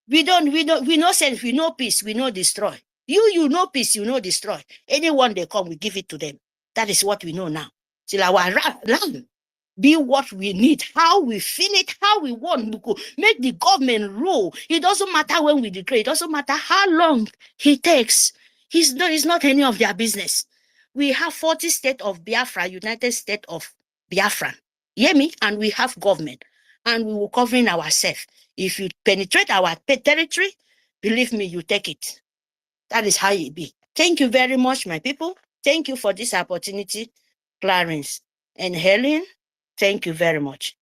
we know sense, we know peace, we know destroy. You know peace, you know destroy. Anyone they come, we give it to them. That is what we know now. Till our land be what we need, how we feel it, how we want to make the government rule. It doesn't matter when we declare, it doesn't matter how long it takes. It's not any of their business. We have 40 states of Biafra, United States of Biafra. Hear me? And we have government. And we will cover ourselves. If you penetrate our territory, believe me, you take it. That is how it be. Thank you very much, my people. Thank you for this opportunity, Clarence and Helen. Thank you very much.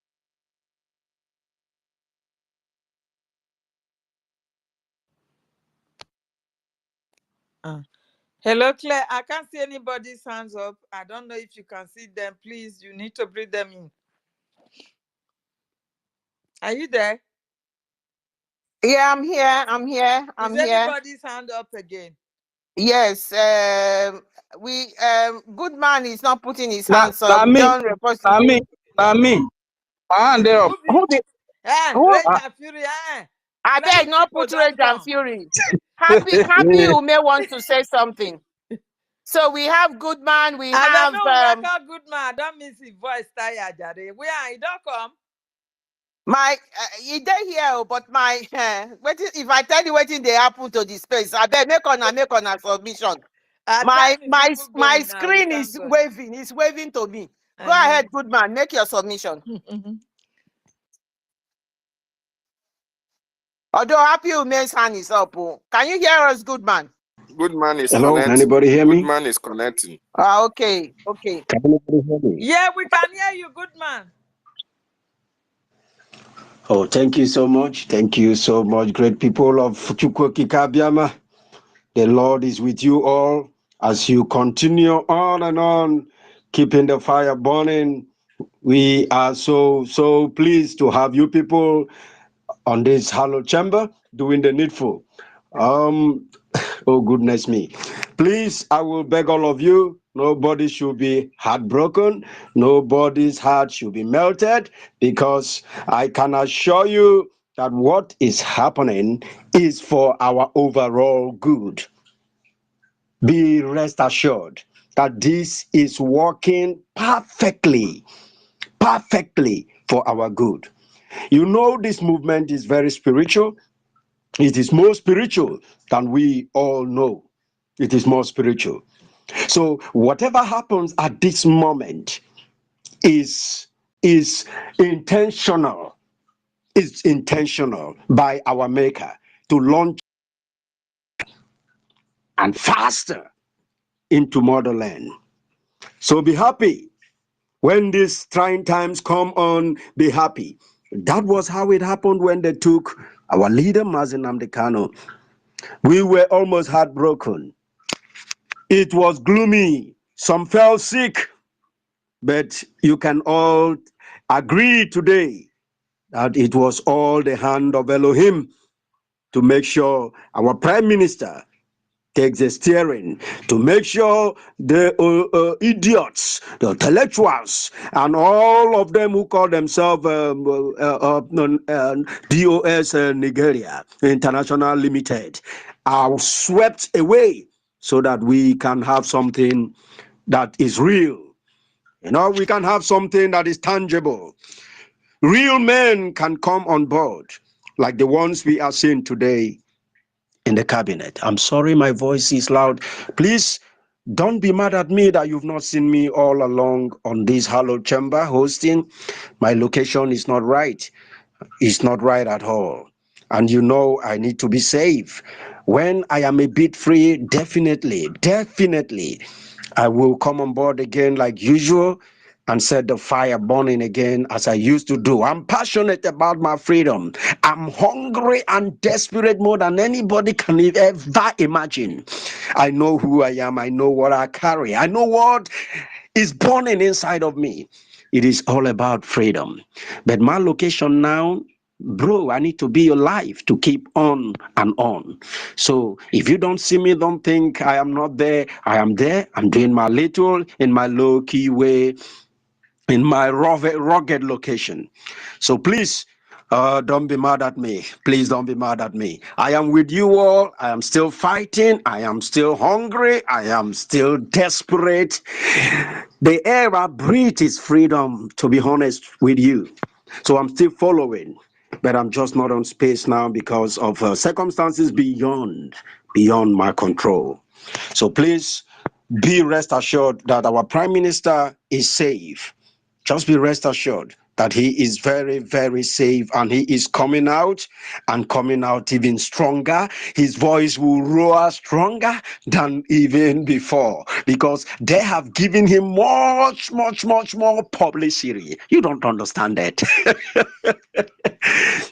Hello, Claire. I can't see anybody's hands up. I don't know if you can see them. Please, you need to bring them in. Are you there? Yeah, I'm here. I'm here. Is anybody's hand up again? Yes. Good man is not putting his hands up. Me. My hand there. I beg not put rage and fury. Happy you may want to say something. So we have good man. We have good man. Don't miss his voice tired, Jare. Where are you? Don't come. My you dey here, but my if I tell you what they happen to the space, I beg make on a submission. My screen is waving. It's waving to me. Go ahead, good man. Make your submission. Although Happy Women's hand is up. Can you hear us, good man? Good man is Hello, connecting. anybody hear me? Good man is connecting. Okay. Can anybody hear me? Yeah, we can hear you, good man. Oh, thank you so much. Thank you so much, great people of Chukwokikabiama. The Lord is with you all as you continue on and on, keeping the fire burning. We are so pleased to have you people on this hallowed chamber doing the needful. Oh, goodness me. Please, I will beg all of you, nobody should be heartbroken. Nobody's heart should be melted, because I can assure you that what is happening is for our overall good. Be rest assured. that this is working perfectly for our good. You know, this movement is very spiritual. It is more spiritual than we all know. It is more spiritual. So whatever happens at this moment is intentional. It's intentional by our Maker to launch and faster into motherland. So be happy. When these trying times come on, be happy. That was how it happened when they took our leader, Mazi Nnamdi Kanu. We were almost heartbroken. It was gloomy. Some fell sick. But you can all agree today that it was all the hand of Elohim to make sure our Prime Minister takes the steering, to make sure the idiots, the intellectuals, and all of them who call themselves DOS Nigeria International Limited are swept away so that we can have something that is real. You know, we can have something that is tangible. Real men can come on board, like the ones we are seeing today in the cabinet. I'm sorry my voice is loud. Please don't be mad at me that you've not seen me all along on this hallowed chamber hosting. My location is not right. It's not right at all. And you know I need to be safe. When I am a bit free, definitely, I will come on board again like usual and set the fire burning again as I used to do. I'm passionate about my freedom. I'm hungry and desperate more than anybody can ever imagine. I know who I am. I know what I carry. I know what is burning inside of me. It is all about freedom. But my location now, bro, I need to be alive to keep on and on. So if you don't see me, don't think I am not there. I am there. I'm doing my little in my low key way, in my rugged location. So please, don't be mad at me. Please don't be mad at me. I am with you all. I am still fighting. I am still hungry. I am still desperate. The air I breathe is freedom, to be honest with you. So I'm still following, but I'm just not on space now because of circumstances beyond my control. So please be rest assured that our Prime Minister is safe. Just be rest assured that he is very, very safe and he is coming out and coming out even stronger. His voice will roar stronger than even before because they have given him much more publicity. You don't understand that.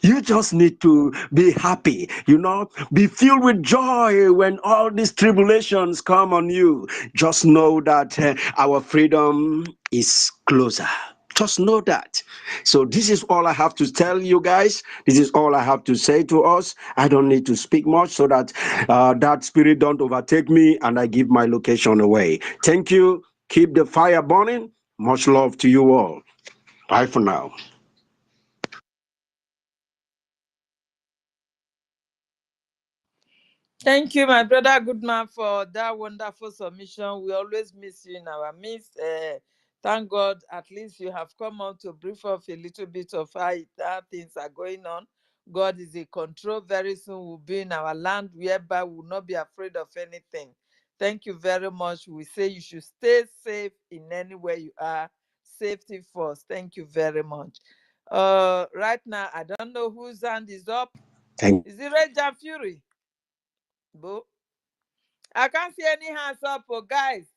You just need to be happy, you know, be filled with joy when all these tribulations come on you. Just know that our freedom is closer. Just know that. So this is all I have to tell you guys. This is all I have to say to us. I don't need to speak much so that that spirit don't overtake me and I give my location away. Thank you. Keep the fire burning. Much love to you all. Bye for now. Thank you, my brother Goodman, for that wonderful submission. We always miss you in our midst. Thank God, at least you have come on to brief us a little bit of how things are going on. God is in control. Very soon we'll be in our land whereby we will not be afraid of anything. Thank you very much. We say you should stay safe in anywhere you are. Safety first. Thank you very much. Right now, I don't know whose hand is up. Is it Red Jam Fury? Bo? I can't see any hands up, oh guys.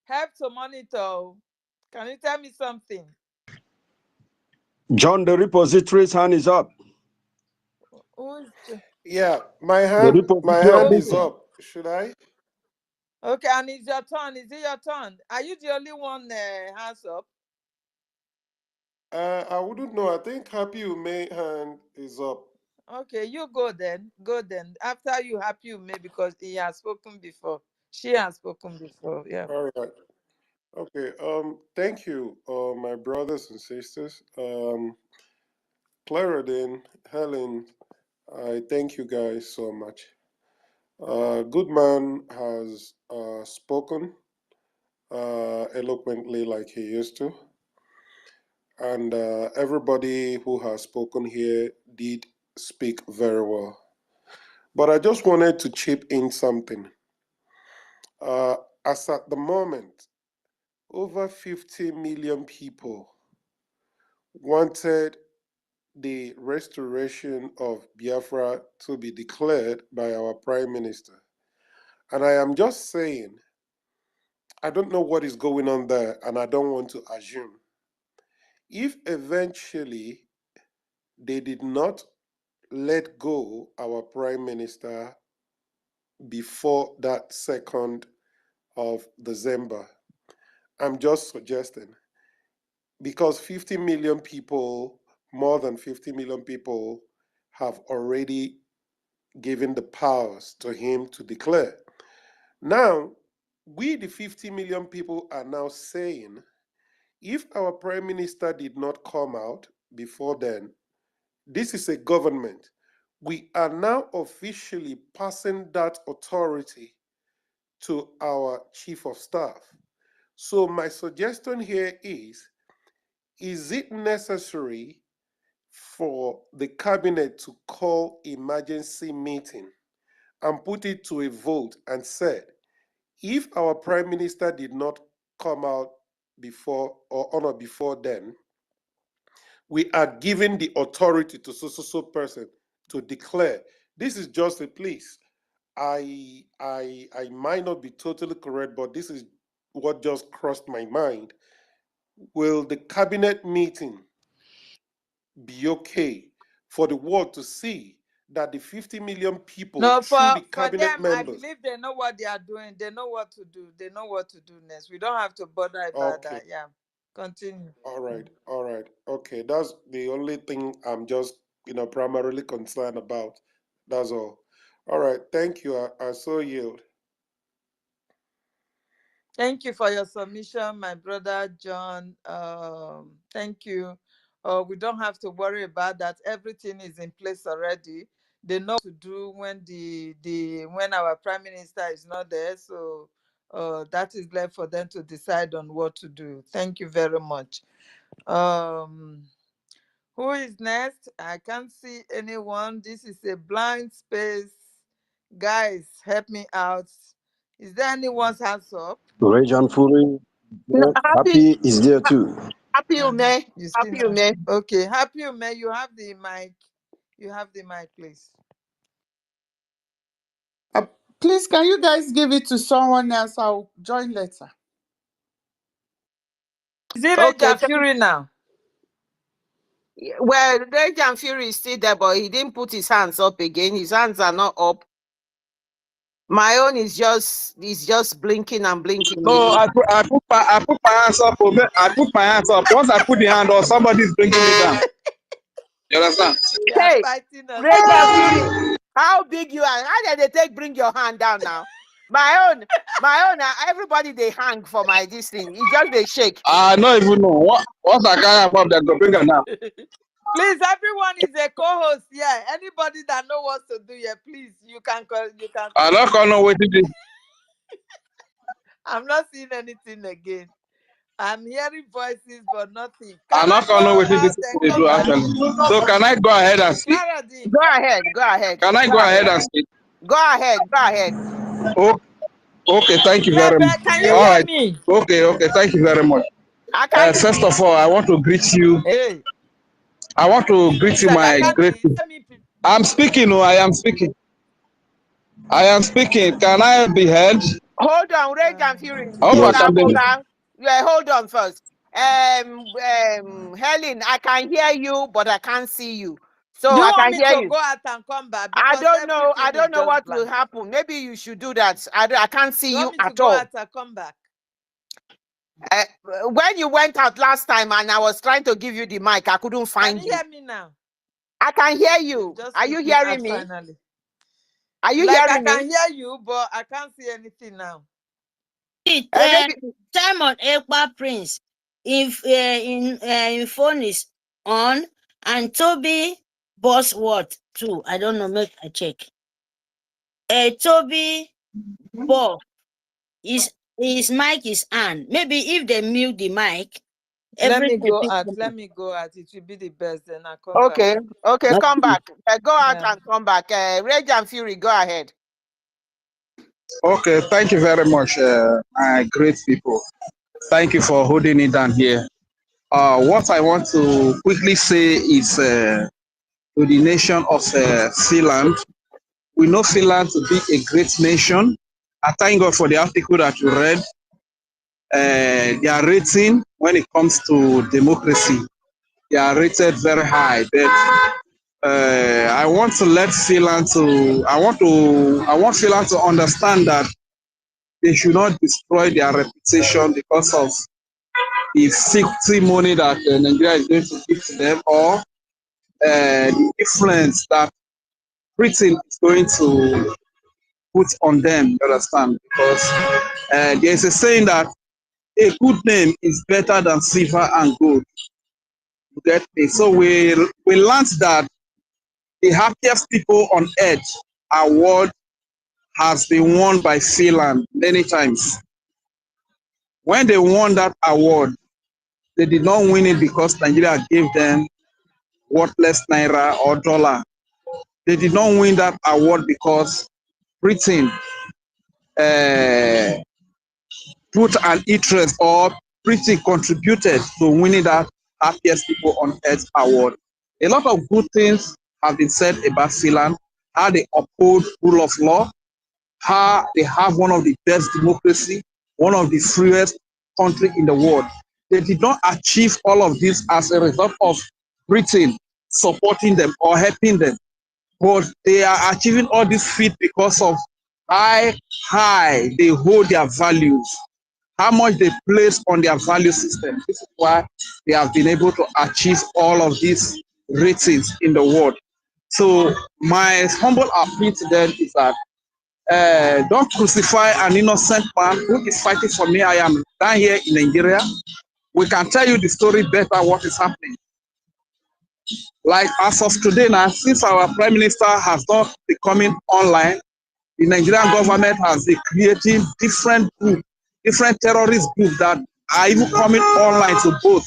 Help to monitor. Can you tell me something? John, the repository's hand is up. Who's Yeah, my The repository hand of is wisdom. up. Should I? okay? And it's your turn. Is it your turn? Are you the only one hands up? I wouldn't know. I think Happy Ume hand is up. Okay, you go then. Go then. After you, Happy Ume, because he has spoken before. She has spoken before. Yeah. All right. Okay. Thank you, my brothers and sisters. Clarodine, Helen, I thank you guys so much. Goodman has spoken. eloquently like he used to. And everybody who has spoken here did speak very well. But I just wanted to chip in something. As at the moment, over 50 million people wanted the restoration of Biafra to be declared by our Prime Minister. And I am just saying, I don't know what is going on there, and I don't want to assume. If eventually they did not let go our Prime Minister before that 2nd of December, I'm just suggesting, because 50 million people, more than 50 million people, have already given the powers to him to declare. Now, we, the 50 million people, are now saying, if our Prime Minister did not come out before then, this is a government. We are now officially passing that authority to our Chief of Staff. So my suggestion here is it necessary for the cabinet to call emergency meeting and put it to a vote and said, if our Prime Minister did not come out before or on or before then, we are giving the authority to so person to declare. This is just a place. I might not be totally correct, but this is what just crossed my mind. Will the cabinet meeting be okay for the world to see that the 50 million people No, through the for cabinet them, I members? believe they know what they are doing. They know what to do. They know what to do next. We don't have to bother about Okay. that. Yeah. Continue. All right. Okay, that's the only thing I'm just, primarily concerned about. That's all. All right, thank you. I so yield. Thank you for your submission, my brother John. Thank you. We don't have to worry about that. Everything is in place already. They know what to do when when our Prime Minister is not there. So that is left for them to decide on what to do. Thank you very much. Who is next? I can't see anyone. This is a blind space. Guys, help me out. Is there anyone's hands up? Region Fury, No, Happy is there too. happy you, May. You see Happy you, now? May. Okay, happy you, May. You have the mic. You have the mic, please. Please, can you guys give it to someone else? I'll join later. Is it Okay. Raja Fury now? Well, Rage Fury is still there, but he didn't put his hands up again. His hands are not up. My own is just blinking and blinking. No, I put my hands up. I put my hands up. Once I put the hand up, somebody's bringing me down. You understand? They are Hey, fighting us. Rage Fury, how big you are? How did they bring your hand down now? My own, everybody they hang for my this thing. It just they shake. I don't even know. Once I can't above that, go bring her now. Please, everyone is a co-host here. Anybody that knows what to do here, please, you can call. I don't know what to do. I'm not seeing anything again. I'm hearing voices, but nothing. I'm not gonna know what this is do actually. So can I go ahead and speak? Claradine. Go ahead. Can I go ahead and speak? Go ahead. Okay, thank you very much. Can you All hear right. me? Okay, thank you very much. First of all, I want to greet you. Hey. I want to greet you, my great. I'm speaking. I am speaking. Can I be heard? Hold on, Rage and Fury. I hope I can be. Yeah, hold on first. Helen, I can hear you, but I can't see you. So Do you I want can me hear to you. go out and come back? I Because don't know. I everything don't is know just what blank. will happen. Maybe you should do that. I can't see You you want me to at go all. out and come back? When you went out last time and I was trying to give you the mic, I couldn't find Can you hear me now? I can hear you. Are you hearing me? Finally. Are you Like hearing I can me? hear you, but I can't see anything now. Simon Ekpa Prince in phone is on, and Toby Bosworth too. I don't know, make I check. Toby Boss is His mic is on. Maybe if they mute the mic, Let me everything. go out. Let me go out. It will be the best. Then I come Okay, back. okay, come back. Go out Yeah. and come back. Rage and Fury, go ahead. Okay, thank you very much, my great people. Thank you for holding it down here. What I want to quickly say is to the nation of Finland. We know Finland to be a great nation. I thank God for the article that you read. Their rating when it comes to democracy, they are rated very high. But I want to let Finland to. I want Finland to understand that they should not destroy their reputation because of the fictive money that Nigeria is going to give to them, or the influence that Britain is going to put on them. You understand? Because there is a saying that a good name is better than silver and gold. You get me? So we learned that the happiest people on earth award has been won by Finland many times. When they won that award, they did not win it because Nigeria gave them worthless naira or dollar. They did not win that award because Britain put an interest, or Britain contributed to winning that happiest people on earth award. A lot of good things have been said about Finland, how they uphold rule of law, how they have one of the best democracy, one of the freest country in the world. They did not achieve all of this as a result of Britain supporting them or helping them, but they are achieving all this feat because of how high they hold their values, how much they place on their value system. This is why they have been able to achieve all of these ratings in the world. So my humble appeal to them is that don't crucify an innocent man who is fighting for me. I am down here in Nigeria. We can tell you the story better, what is happening. Like as of today now, since our Prime Minister has not been coming online, the Nigerian government has been creating different groups, different terrorist groups that are even coming online to vote.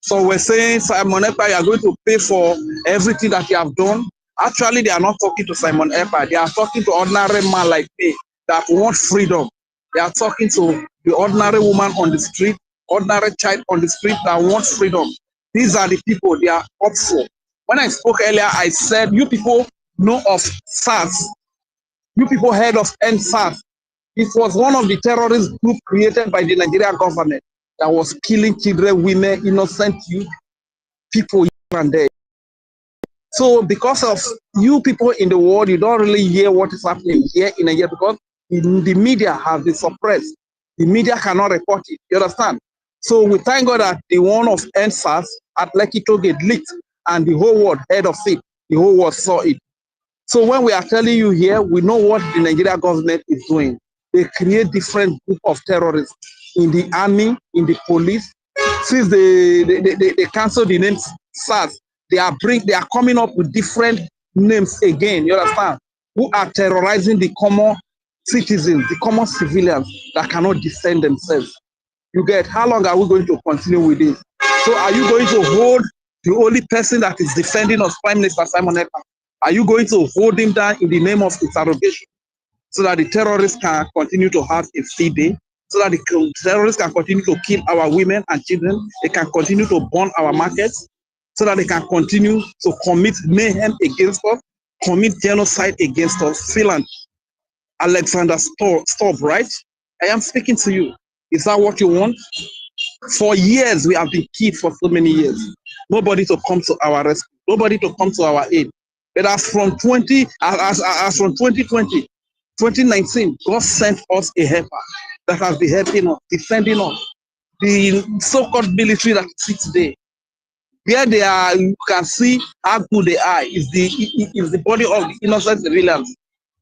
So we're saying, Simon Ekpa, you are going to pay for everything that you have done. Actually, they are not talking to Simon Ekpa. They are talking to ordinary man like me that want freedom. They are talking to the ordinary woman on the street, ordinary child on the street that wants freedom. These are the people they are up for. When I spoke earlier, I said, you people know of SARS. You people heard of NSAS. It was one of the terrorist groups created by the Nigerian government that was killing children, women, innocent youth, people here and there. So because of you people in the world, you don't really hear what is happening here in Nigeria because the media has been suppressed. The media cannot report it. You understand? So we thank God that the one of NSAS at Lekki Tollgate leaked and the whole world heard of it. The whole world saw it. So when we are telling you here, we know what the Nigerian government is doing. They create different group of terrorists in the army, in the police. Since they cancel the name SARS, they are coming up with different names again. You understand? Who are terrorizing the common citizens, the common civilians that cannot defend themselves. You get, how long are we going to continue with this? So are you going to hold the only person that is defending us, Prime Minister Simon Ekpa? Are you going to hold him down in the name of interrogation so that the terrorists can continue to have a free day, so that the terrorists can continue to kill our women and children, they can continue to burn our markets, so that they can continue to commit mayhem against us, commit genocide against us? Finland, Alexander Stubb, right? I am speaking to you. Is that what you want? For years, we have been killed for so many years. Nobody to come to our rescue, nobody to come to our aid. But as from 2020, 2019, God sent us a helper that has been helping us, defending us. The so-called military that we see today, where they are, you can see how good they are. Is the body of the innocent civilians,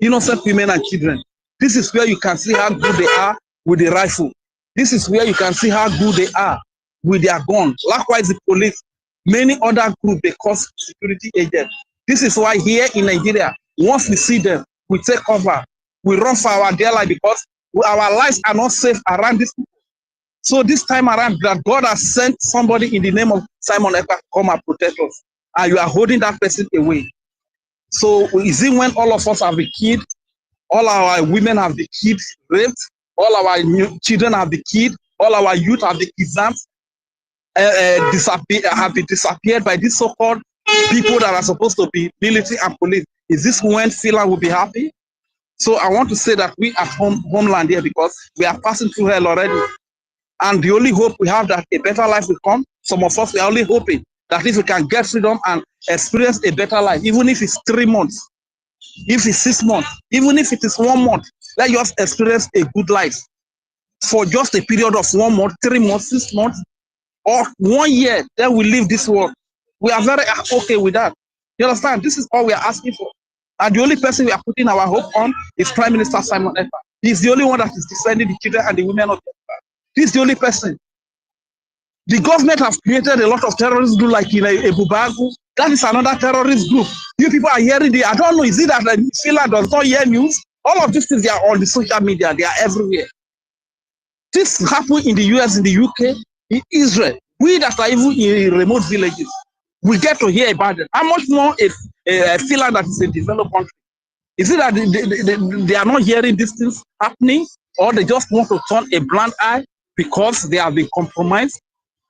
innocent women and children. This is where you can see how good they are with the rifle. This is where you can see how good they are with their gun. Likewise, the police, many other groups, they cause security agents. This is why here in Nigeria, once we see them, we take cover. We run for our dear life because Our lives are not safe around this. So this time around, that God has sent somebody in the name of Simon Ekpa to come and protect us, and you are holding that person away. So is it when all of us have been killed, all our women have been killed, raped, all our new children have been killed, all our youth have been kidnapped, have been disappeared by these so-called people that are supposed to be military and police? Is this when Finland will be happy? So I want to say that we at homeland here, because we are passing through hell already. And the only hope we have that a better life will come. Some of us, we are only hoping that if we can get freedom and experience a better life, even if it's 3 months, if it's 6 months, even if it is 1 month, let us experience a good life for just a period of 1 month, 3 months, 6 months, or 1 year. Then we leave this world. We are very okay with that. You understand? This is all we are asking for. And the only person we are putting our hope on is Prime Minister Simon Ekpa. He's the only one that is defending the children and the women of the country. He's the only person. The government has created a lot of terrorist groups like in Ebubagu. That is another terrorist group. You people are hearing I don't know, is it that Finland does not hear news? All of these things, they are on the social media. They are everywhere. This happened in the US, in the UK, in Israel. We that are even in remote villages, we get to hear about it. How much more if Finland that is a developed country? Is it that they are not hearing these things happening, or they just want to turn a blind eye because they have been compromised?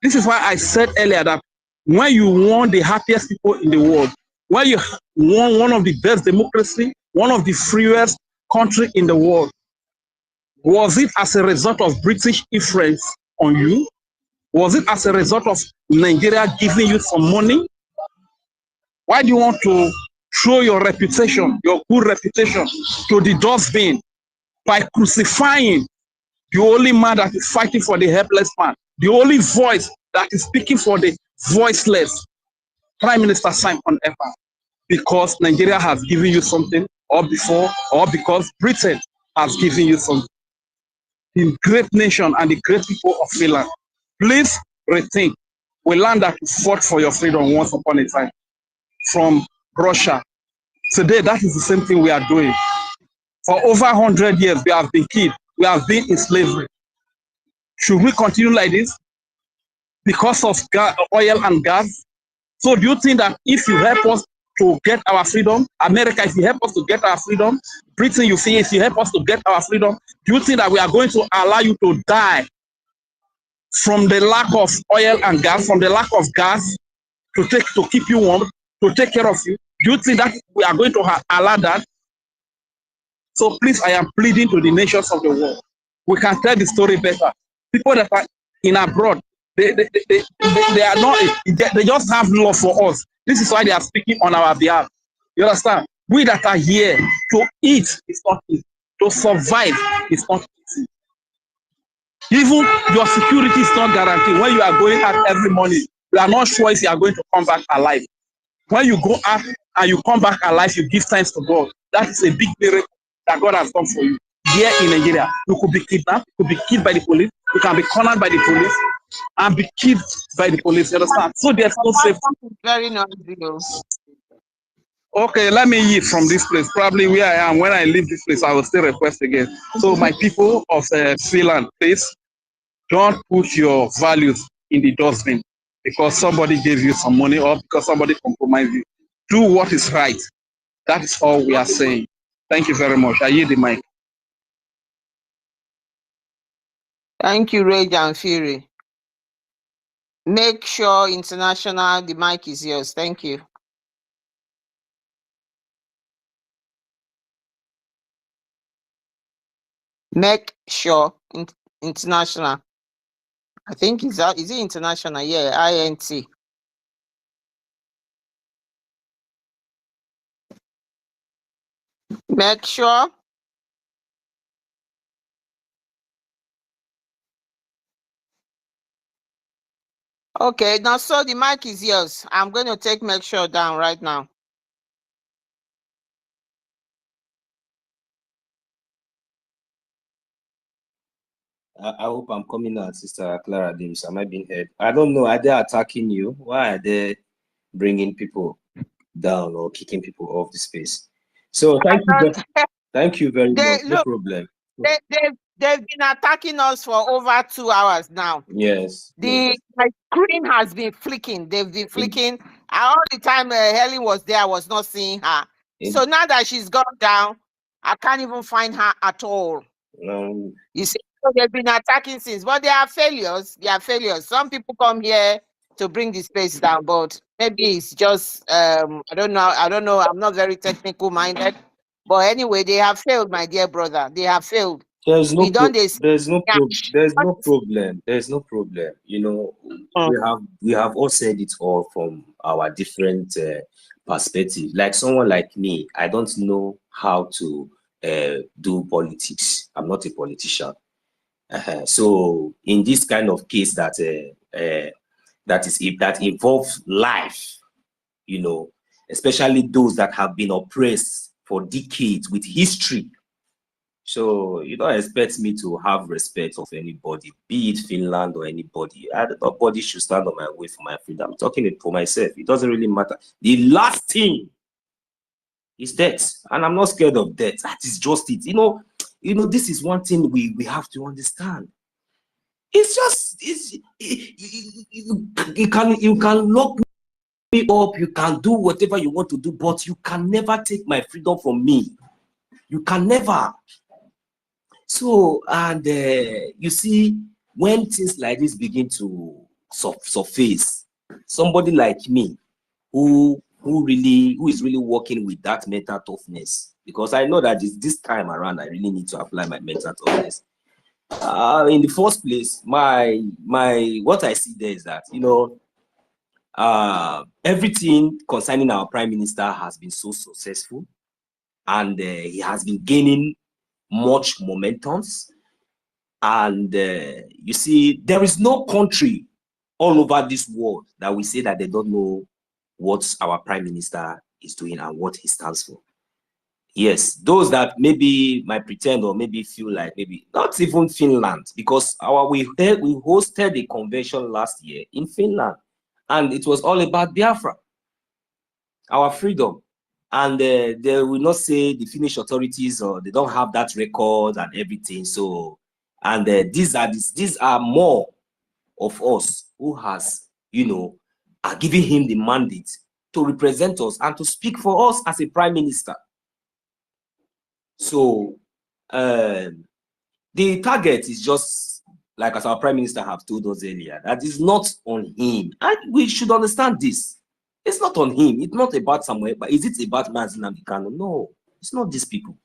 This is why I said earlier that when you want the happiest people in the world, when you want one of the best democracy, one of the freest country in the world, was it as a result of British influence on you? Was it as a result of Nigeria giving you some money? Why do you want to throw your reputation, your good reputation, to the dustbin by crucifying the only man that is fighting for the helpless man, the only voice that is speaking for the voiceless, Prime Minister Simon Ekpa? Because Nigeria has given you something, or because Britain has given you something. The great nation and the great people of Finland, please rethink. We learned that you fought for your freedom once upon a time from Russia. Today, that is the same thing we are doing. For over 100 years, we have been killed. We have been in slavery. Should we continue like this because of oil and gas? So do you think that if you help us to get our freedom, America, if you help us to get our freedom, Britain, you see, if you help us to get our freedom, do you think that we are going to allow you to die from the lack of oil and gas, from the lack of gas to keep you warm, to take care of you? Do you think that we are going to allow that? So please, I am pleading to the nations of the world. We can tell the story better. People that are in abroad, they are not, they just have love for us. This is why they are speaking on our behalf. You understand? We that are here, to eat is not easy. To survive is not easy. Even your security is not guaranteed. When you are going out every morning, you are not sure if you are going to come back alive. When you go out and you come back alive, you give thanks to God. That is a big miracle that God has done for you. Here in Nigeria, you could be kidnapped, you could be killed by the police, you can be cornered by the police, and be killed by the police. You understand? So there's no safety. Very noisy. Okay, let me eat from this place. Probably where I am, when I leave this place, I will still request again. So my people of Finland, please don't put your values in the dustbin because somebody gave you some money or because somebody compromised you. Do what is right. That is all we are saying. Thank you very much. I yield the mic. Thank you, Rage and Fury. Make sure international, the mic is yours. Thank you. Make sure international. I think is it international? Yeah, INT. Make sure. Okay, now so the mic is yours. I'm going to take make sure down right now. I hope I'm coming out, Sister Clara Dims. Am I being heard? I don't know. Are they attacking you? Why are they bringing people down or kicking people off the space? So thank you very much. No problem. They've been attacking us for over 2 hours now. Yes. My screen has been flicking. They've been flicking. All the time Helen was there, I was not seeing her. So now that she's gone down, I can't even find her at all. No. You see, so they've been attacking since, but they are failures. They are failures. Some people come here to bring the space down, but maybe it's just I don't know. I'm not very technical minded. But anyway, they have failed, my dear brother. They have failed. There's no problem. Mm. There's no problem. You know, we have all said it all from our different perspectives. Like someone like me, I don't know how to do politics. I'm not a politician. So in this kind of case that involves life, you know, especially those that have been oppressed for decades with history. So you don't expect me to have respect of anybody, be it Finland or anybody. Nobody should stand on my way for my freedom. I'm talking it for myself. It doesn't really matter. The last thing is death, and I'm not scared of death. That is just it. You know, this is one thing we have to understand. It's just you can lock me up, you can do whatever you want to do, but you can never take my freedom from me. You can never. So, and you see, when things like this begin to surface, somebody like me, who is really working with that mental toughness, because I know that this time around, I really need to apply my mental toughness. In the first place, my what I see there is that, you know, everything concerning our prime minister has been so successful, and he has been gaining much momentums. And you see, there is no country all over this world that we say that they don't know what our prime minister is doing and what he stands for. Yes, those that maybe might pretend or maybe feel like maybe not even Finland, because we hosted a convention last year in Finland, and it was all about Biafra, our freedom. And they will not say the Finnish authorities, or they don't have that record and everything. So, and these are more of us who has, you know, are giving him the mandate to represent us and to speak for us as a prime minister. So, the target is just like, as our prime minister have told us earlier, that is not on him. And we should understand this. It's not on him. It's not about somewhere, but is it about Mazi Nnamdi Kanu? No, it's not these people.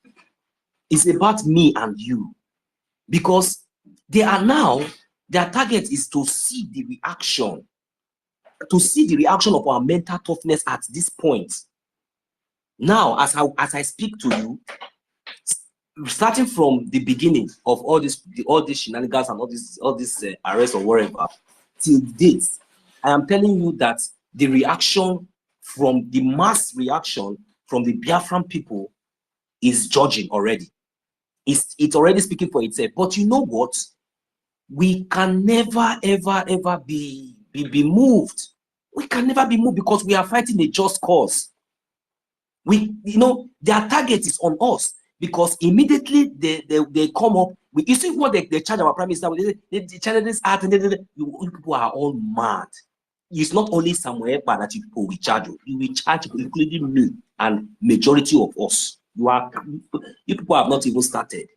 It's about me and you. Because their target is to see the reaction, of our mental toughness at this point. Now, as I speak to you, starting from the beginning of all these shenanigans and all this arrest or whatever, till date, I am telling you that the reaction from the mass reaction from the Biafran people is judging already. It's already speaking for itself. But you know what? We can never, ever be moved. We can never be moved, because we are fighting a just cause. Their target is on us, because immediately they come up. You see what they charge our prime minister with? They charge this act, and you people are all mad. It's not only somewhere, but that you people will charge you. You will charge, including me and majority of us. You people have not even started,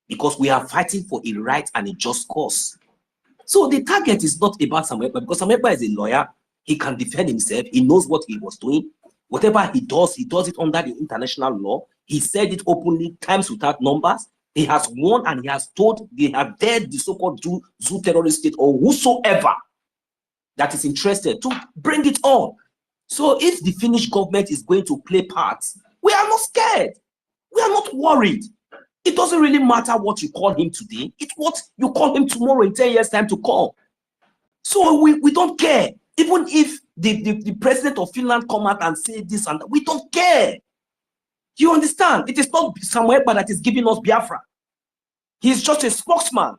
because we are fighting for a right and a just cause. So the target is not about Samuel, because Samuel is a lawyer. He can defend himself. He knows what he was doing. Whatever he does it under the international law. He said it openly, times without numbers. He has won, and he has told, they have dared the so-called zoo terrorist state, or whosoever that is interested, to bring it on. So if the Finnish government is going to play parts, we are not scared. We are not worried. It doesn't really matter what you call him today. It's what you call him tomorrow in 10 years' time to come. So we don't care. Even if the president of Finland come out and say this and that, we don't care. You understand? It is not Samuel that is giving us Biafra. He's just a spokesman.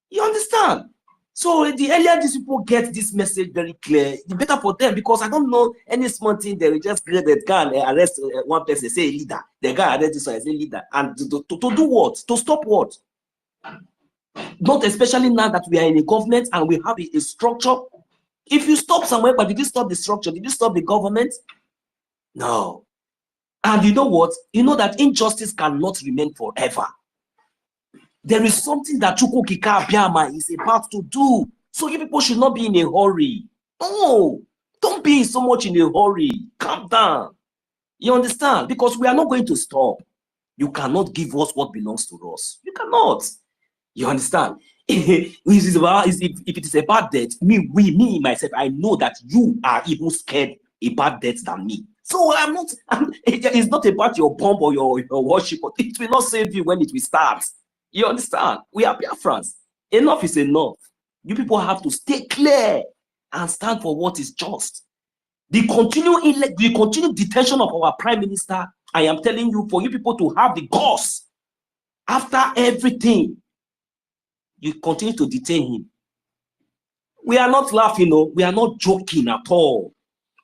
You understand? So the earlier these people get this message very clear, the better for them, because I don't know any small thing they will just create that can arrest one person, say a leader. The guy arrest this one, say leader. And to do what? To stop what? Not especially now that we are in a government and we have a structure. If you stop somewhere, but did you stop the structure? Did you stop the government? No. And you know what? You know that injustice cannot remain forever. There is something that EFIK-IBIBIO is about to do. So you people should not be in a hurry. No, don't be so much in a hurry. Calm down. You understand? Because we are not going to stop. You cannot give us what belongs to us. You cannot. You understand? If it is about death, me myself, I know that you are even scared about death than me. So it's not about your bomb or your worship. It will not save you when it will start. You understand? We are Biafrans. Enough is enough. You people have to stay clear and stand for what is just. The continued detention of our prime minister, I am telling you, for you people to have the guts after everything, you continue to detain him. We are not laughing, no. We are not joking at all.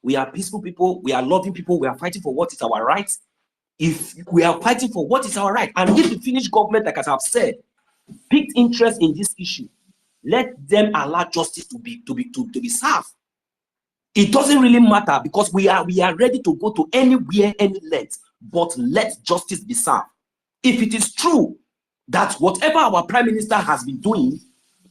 We are peaceful people. We are loving people. We are fighting for what is our right. If we are fighting for what is our right, and if the Finnish government, like as I've said, picked interest in this issue, let them allow justice to be served. It doesn't really matter because we are ready to go to anywhere, any length, but let justice be served. If it is true that whatever our prime minister has been doing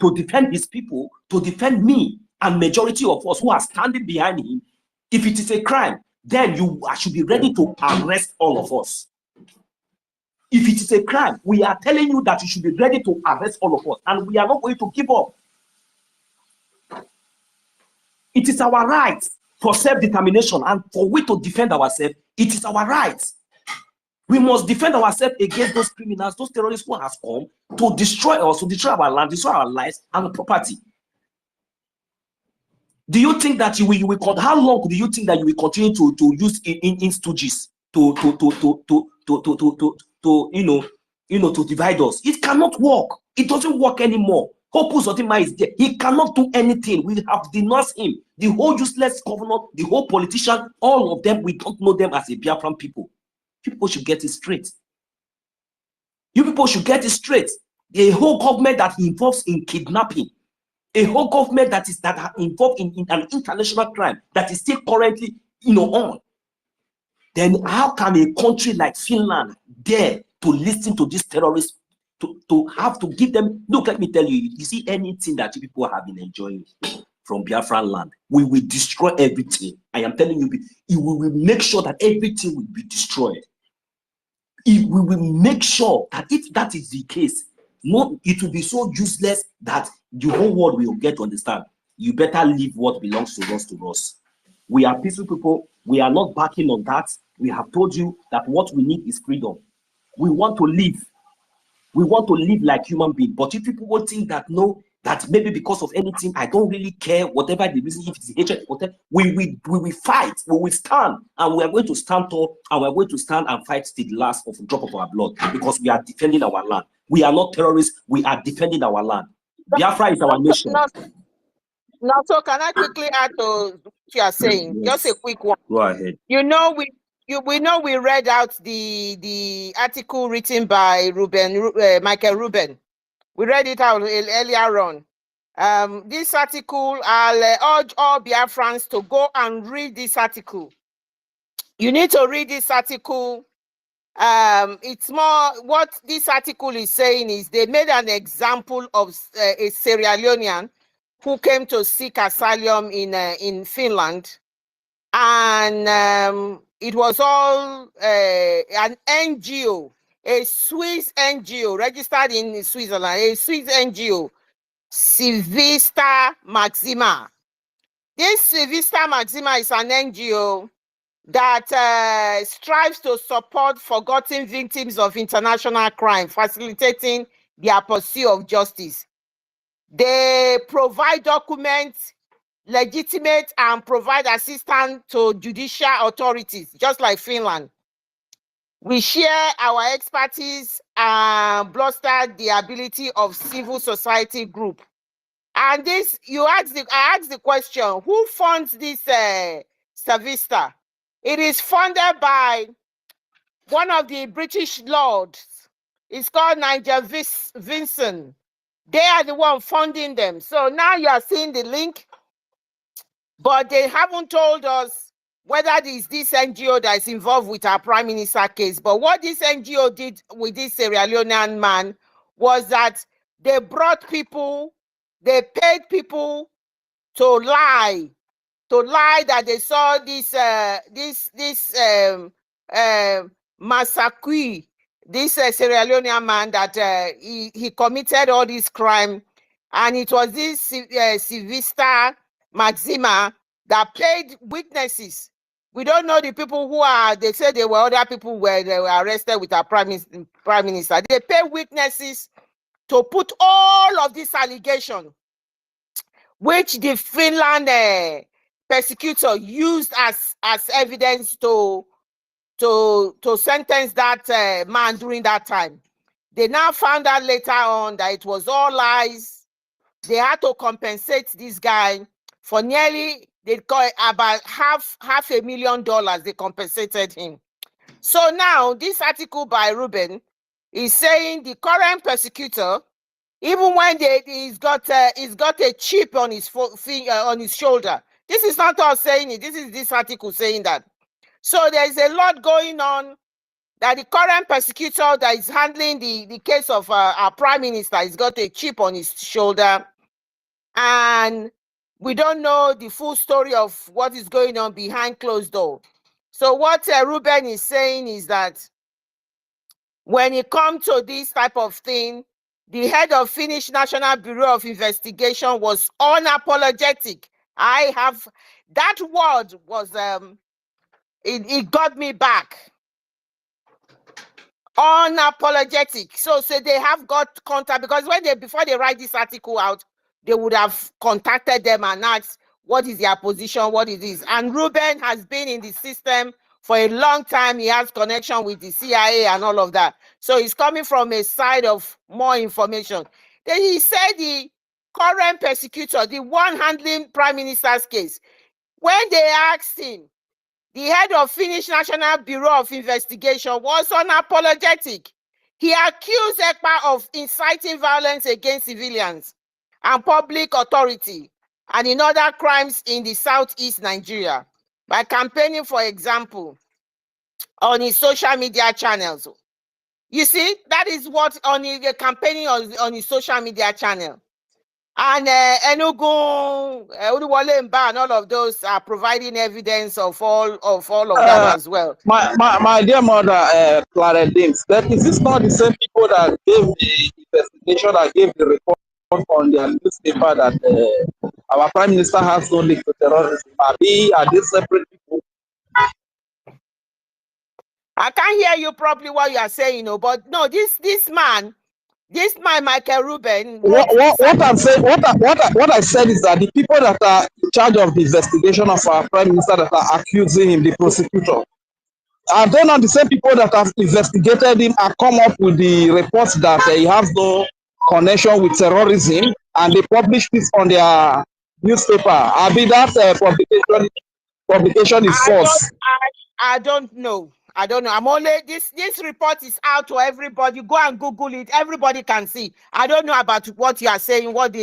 to defend his people, to defend me and majority of us who are standing behind him, if it is a crime, then you should be ready to arrest all of us. If it is a crime, we are telling you that you should be ready to arrest all of us, and we are not going to give up. It is our right for self-determination, and for we to defend ourselves, it is our right. We must defend ourselves against those criminals, those terrorists who have come to destroy us, to destroy our land, destroy our lives and property. Do you think that how long do you think that you will continue to use in stooges to divide us? It cannot work. It doesn't work anymore. Hopu Zotima is there. He cannot do anything. We have denounced him. The whole useless governor, the whole politician, all of them, we don't know them as a Biafran people. People should get it straight. You people should get it straight. The whole government that involves in kidnapping, a whole government that is involved in an international crime that is still currently on. Then how can a country like Finland dare to listen to these terrorists, to have to give them? Look, let me tell you, you see anything that you people have been enjoying from Biafran land, we will destroy everything. I am telling you, we will make sure that everything will be destroyed. We will make sure that if that is the case, it will be so useless that the whole world will get to understand. You better leave what belongs to us. We are peaceful people. We are not backing on that. We have told you that what we need is freedom. We want to live. We want to live like human beings. But if people will think that no, that maybe because of anything, I don't really care, whatever the reason, if it's hatred, whatever, we will fight, we will stand, and we are going to stand tall, and we are going to stand and fight till the last of a drop of our blood, because we are defending our land. We are not terrorists, we are defending our land. Biafra is our nation. Now, so can I quickly add to what you are saying? Yes. Just a quick one. Go ahead. We read out the article written by Michael Rubin. We read it out earlier on. This article, I'll urge all Biafrans to go and read this article. You need to read this article. It's more, what this article is saying is they made an example of a Sierra Leonean who came to seek asylum in Finland. And it was all an NGO, a Swiss NGO registered in Switzerland, a Swiss NGO, Civista Maxima. This Civista Maxima is an NGO that strives to support forgotten victims of international crime, facilitating their pursuit of justice. They provide documents, legitimate, and provide assistance to judicial authorities, just like Finland. We share our expertise and bolster the ability of civil society group. And this, I asked the question, who funds this Civista? It is funded by one of the British lords It's called Niger Vincent. They are the one funding them. So now you are seeing the link, but they haven't told us whether it is this NGO that is involved with our Prime Minister case. But what this NGO did with this Sierra Leonean man was that they brought people, they paid people to lie that they saw this Masakwi, this Sierra Leonean man, that he committed all this crime, and it was this Sylvester Maxima that paid witnesses. We don't know the people who are. They said they were other people where they were arrested with our prime minister. They pay witnesses to put all of this allegation, which the Finland persecutor used as evidence to sentence that man during that time. They now found out later on that it was all lies. They had to compensate this guy for nearly, they call it about half $500,000. They compensated him. So now this article by Ruben is saying the current persecutor, even when he's got a chip on his on his shoulder. This is not us saying it. This is this article saying that. So there is a lot going on, that the current persecutor that is handling the case of our prime minister has got a chip on his shoulder, and we don't know the full story of what is going on behind closed door. So what Ruben is saying is that when it comes to this type of thing, the head of Finnish National Bureau of Investigation was unapologetic. That word was, it got me back. Unapologetic. So they have got contact, because before they write this article out, they would have contacted them and asked what is their position, what is this. And Ruben has been in the system for a long time. He has connection with the CIA and all of that. So he's coming from a side of more information. Then he said the current persecutor, the one handling Prime Minister's case, when they asked him, the head of Finnish National Bureau of Investigation was unapologetic. He accused EKPA of inciting violence against civilians and public authority, and in other crimes in the southeast Nigeria, by campaigning, for example, on his social media channels. You see, that is what on the campaigning on his social media channel. And Enugu, Uduwale Mba, and all of those are providing evidence of all of that as well. My dear mother, Clara James, that is this not the same people that gave the investigation, that gave the report on their newspaper that our Prime Minister has no link to terrorism? Are these separate people? I can't hear you properly what you are saying, but no, this man, Michael Ruben. What I'm saying, what I said is that the people that are in charge of the investigation of our Prime Minister, that are accusing him, the prosecutor, are they not the same people that have investigated him and come up with the reports that he has no connection with terrorism, and they published this on their newspaper? I mean, that publication is false. I don't know. I'm only this report is out to everybody. Go and Google it. Everybody can see. I don't know about what you are saying, what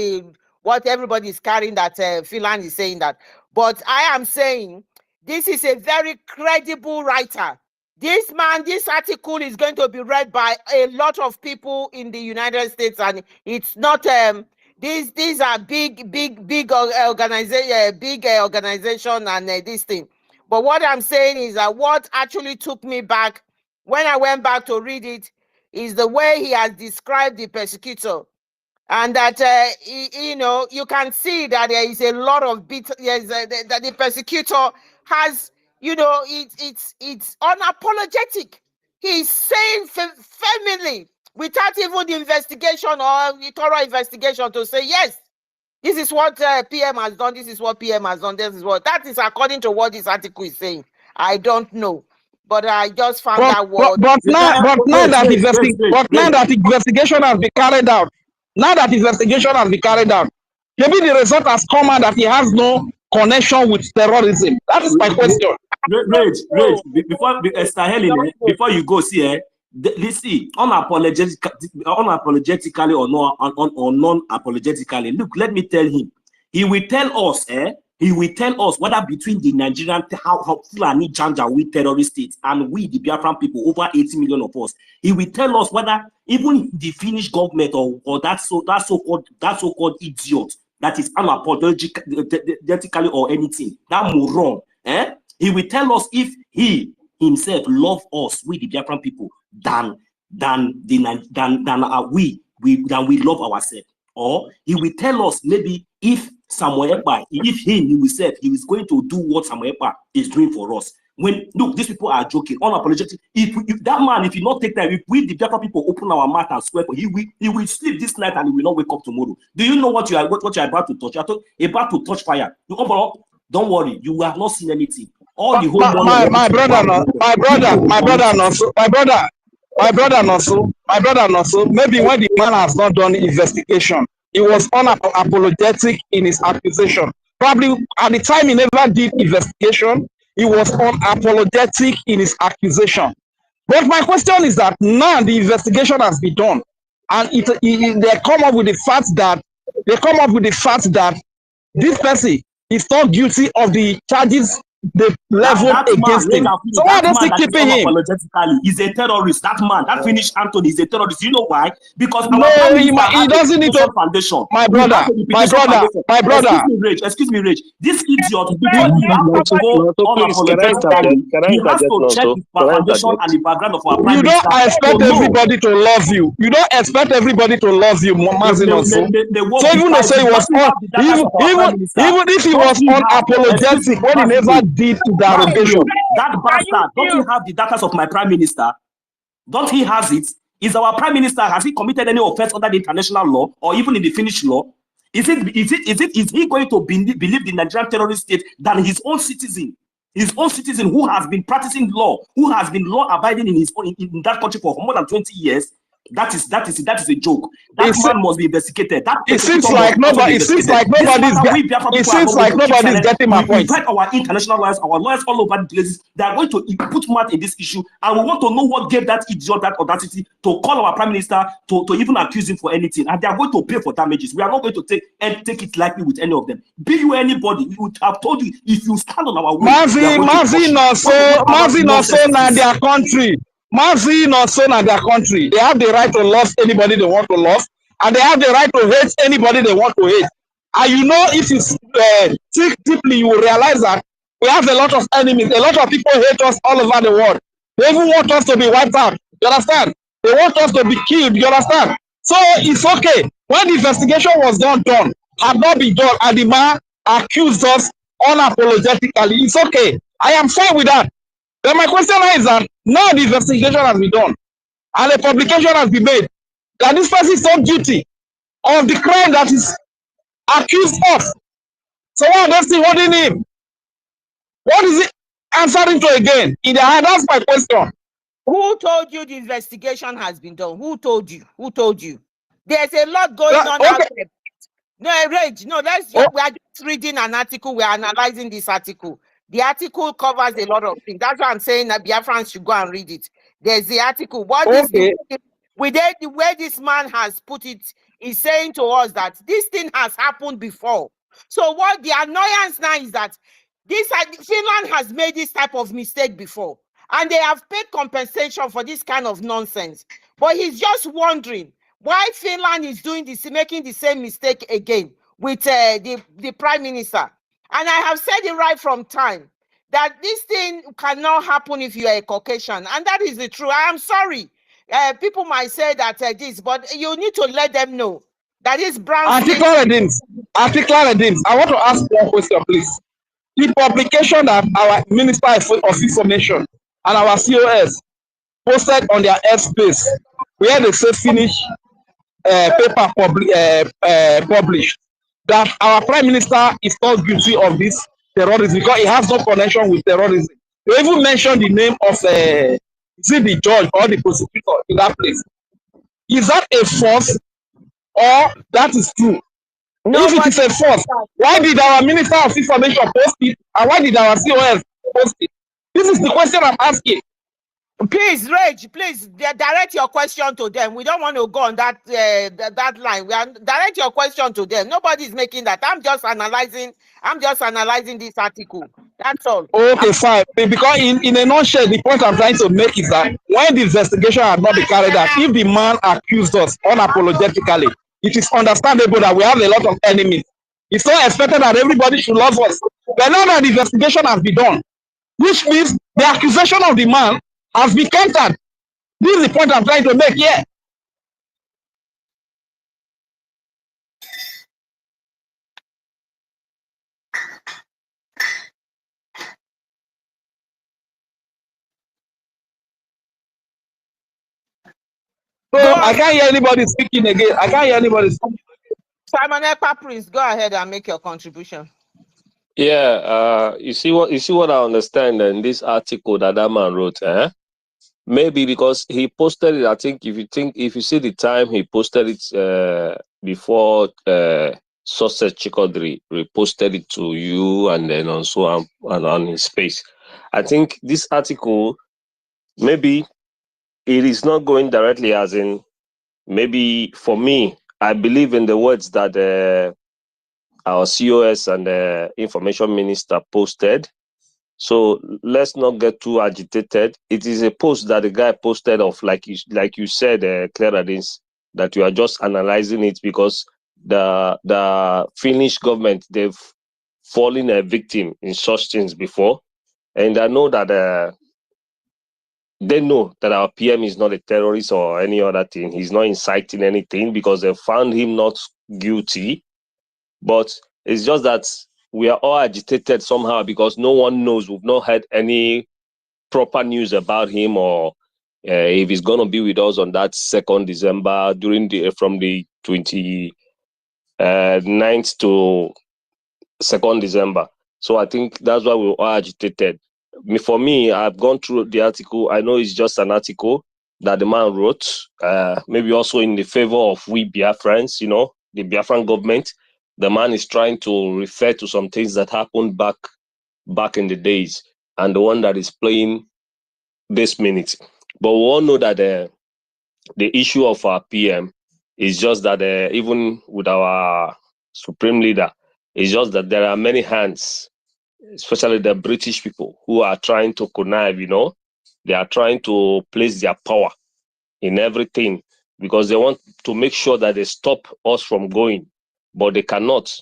everybody is carrying, that Finland is saying that. But I am saying this is a very credible writer. This man, this article is going to be read by a lot of people in the United States, and it's not these are big organization and this thing. But what I'm saying is that what actually took me back when I went back to read it is the way he has described the persecutor, and that you can see that there is a lot of that the persecutor has, it's unapologetic. He's saying firmly, without even the investigation or the thorough investigation, to say yes, this is what PM has done. This is what PM has done. This is what that is according to what this article is saying. I don't know, but I just found that word. But now that investigation has been carried out, maybe the result has come out that he has no connection with terrorism. That is my question. Before Esther Helen, before you go, see, Listen, unapologetically or non-apologetically. Look, let me tell him. He will tell us, he will tell us whether between the Nigerian, how Fulani Janjaweed terrorist states and we, the Biafran people, over 80 million of us, he will tell us whether even the Finnish government or that so-called idiot that is unapologetically or anything, that moron, he will tell us if he himself love us, we the Biafran people, than we love ourselves. Or he will tell us maybe if Samuel Ekpa, if he himself, he is going to do what Samuel Ekpa is doing for us. When look, these people are joking, unapologetic. If that man, if you not take time, if we the Biafra people open our mouth and swear, he will sleep this night and he will not wake up tomorrow. Do you know what you are about to touch? You are about to touch fire. You open up, don't worry, you have not seen anything. All the whole my brother also. Maybe when the man has not done the investigation, he was unapologetic in his accusation. Probably at the time he never did investigation, he was unapologetic in his accusation. But my question is that now the investigation has been done, and they come up with the fact that this person is not guilty of the charges they leveled against him. So why are they still keeping him? He's a terrorist. That man, that Finnish Anthony, is a terrorist. You know why? Because no, he doesn't need to. Foundation. My brother. Excuse me, Rage. This idiot, because he has to go unapologetically, he has to check the foundation and the background of our prime minister. You don't expect everybody to love you. You don't expect everybody to love you, Mazin. So even though say he was even if he was unapologetic when he never did derogation. That bastard, don't he have the data of my prime minister? Don't he has it? Is our prime minister, has he committed any offense under the international law or even in the Finnish law? Is he going to believe the Nigerian terrorist state than his own citizen? His own citizen who has been practicing law, who has been law abiding in that country for more than 20 years? That is a joke. That man must be investigated. It seems like nobody's getting my point. We invite our international lawyers, our lawyers all over the places. They are going to put mouth in this issue, and we want to know what gave that idiot that audacity to call our prime minister to even accuse him for anything, and they are going to pay for damages. We are not going to take it lightly with any of them. Be you anybody, we would have told you if you stand on our way. Mazin also na their country. Mazin also na their country. They have the right to love anybody they want to love, and they have the right to hate anybody they want to hate. And you know, if you think deeply, you will realize that we have a lot of enemies. A lot of people hate us all over the world. They even want us to be wiped out. You understand? They want us to be killed. You understand? So it's okay. When the investigation was done, had not been done, and the man accused us unapologetically, it's okay. I am fine with that. Then my question is that now the investigation has been done and a publication has been made that this person is not guilty of the crime that is accused of. So why are they still holding him? What is he answering to again? In the hand, that's my question. Who told you the investigation has been done? Who told you? Who told you? There's a lot going on out there. No, Rage, no, we are just reading an article. We are analyzing this article. The article covers a lot of things. That's why I'm saying that Biafrans should go and read it. There's the article. The way this man has put it is saying to us that this thing has happened before. So what the annoyance now is that Finland has made this type of mistake before, and they have paid compensation for this kind of nonsense. But he's just wondering why Finland is making the same mistake again with the prime minister. And I have said it right from time that this thing cannot happen if you are a Caucasian. And that is the truth. I am sorry. People might say that but you need to let them know that is brown. Auntie Clarence, I want to ask one question, please. The publication that our Minister of Information and our COS posted on their airspace, where they say Finnish paper published, that our prime minister is not guilty of this terrorism because he has no connection with terrorism. They even mentioned the name of the judge or the prosecutor in that place. Is that a false or that is true? No, if it is a false, why did our Minister of Information post it and why did our COS post it? This is the question I'm asking. Please, Rage, please direct your question to them. We don't want to go on that that line. Direct your question to them. Nobody's making that. I'm just analyzing this article. That's all. Okay, fine. Because in a nutshell, the point I'm trying to make is that when the investigation had not been carried out, if the man accused us unapologetically, it is understandable that we have a lot of enemies. It's not expected that everybody should love us. But now that the investigation has been done, which means the accusation of the man has been countered. This is the point I'm trying to make here. So I can't hear anybody speaking again. I can't hear anybody speaking. Simon Ekpa Prince, go ahead and make your contribution. Yeah, you see what I understand in this article that man wrote, maybe because he posted it. I think if you see the time he posted it before Success Chikodri reposted it to you and then also on his space. I think this article, maybe it is not going directly as in, maybe for me, I believe in the words that our COS and the information minister posted. So let's not get too agitated. It is a post that the guy posted of, like you said, Clara Dins, that you are just analyzing it because the Finnish government, they've fallen a victim in such things before, and I know that they know that our PM is not a terrorist or any other thing. He's not inciting anything because they found him not guilty. But it's just that we are all agitated somehow because no one knows. We've not heard any proper news about him or if he's going to be with us on that 2nd December from the 29th to 2nd December. So I think that's why we're all agitated. For me, I've gone through the article. I know it's just an article that the man wrote, maybe also in the favor of we Biafrans, the Biafran government. The man is trying to refer to some things that happened back in the days and the one that is playing this minute. But we all know that the issue of our PM is just that even with our supreme leader, it's just that there are many hands, especially the British people, who are trying to connive, They are trying to place their power in everything because they want to make sure that they stop us from going. But they cannot,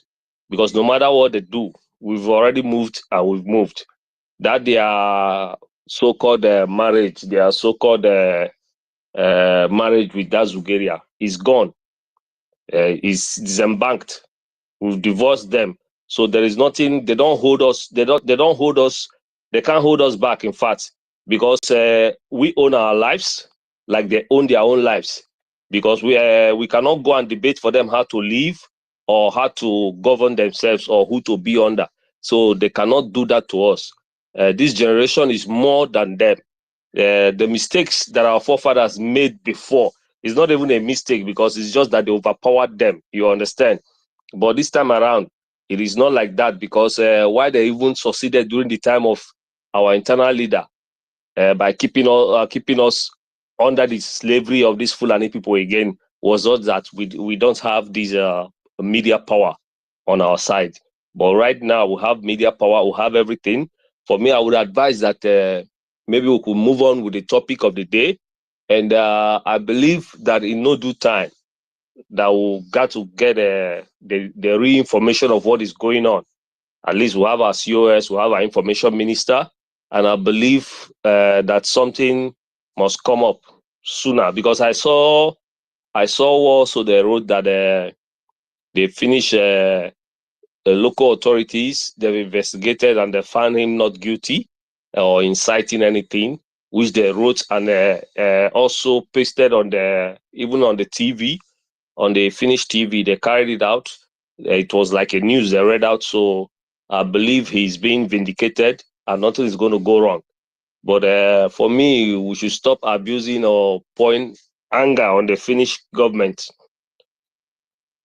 because no matter what they do, we've already moved and we've moved. That their so-called marriage, their so-called marriage with that Zugeria is gone, is disembanked. We've divorced them. So there is nothing, they don't hold us, they don't hold us, they can't hold us back, in fact, because we own our lives like they own their own lives. Because we cannot go and debate for them how to live or how to govern themselves or who to be under. So they cannot do that to us. This generation is more than them. The mistakes that our forefathers made before is not even a mistake because it's just that they overpowered them. You understand? But this time around, it is not like that because why they even succeeded during the time of our internal leader by keeping us under the slavery of these Fulani people again was not that we don't have this media power on our side. But right now we have media power, we have everything. For me, I would advise that maybe we could move on with the topic of the day. And I believe that in no due time, that we got to get the real information of what is going on. At least we have our COS, we have our information minister, and I believe that something must come up sooner because I saw also they wrote that they finished the local authorities, they've investigated and they found him not guilty or inciting anything, which they wrote and also pasted on even on the TV. On the Finnish TV, they carried it out. It was like a news they read out. So I believe he's being vindicated and nothing is going to go wrong. But for me, we should stop abusing or point anger on the Finnish government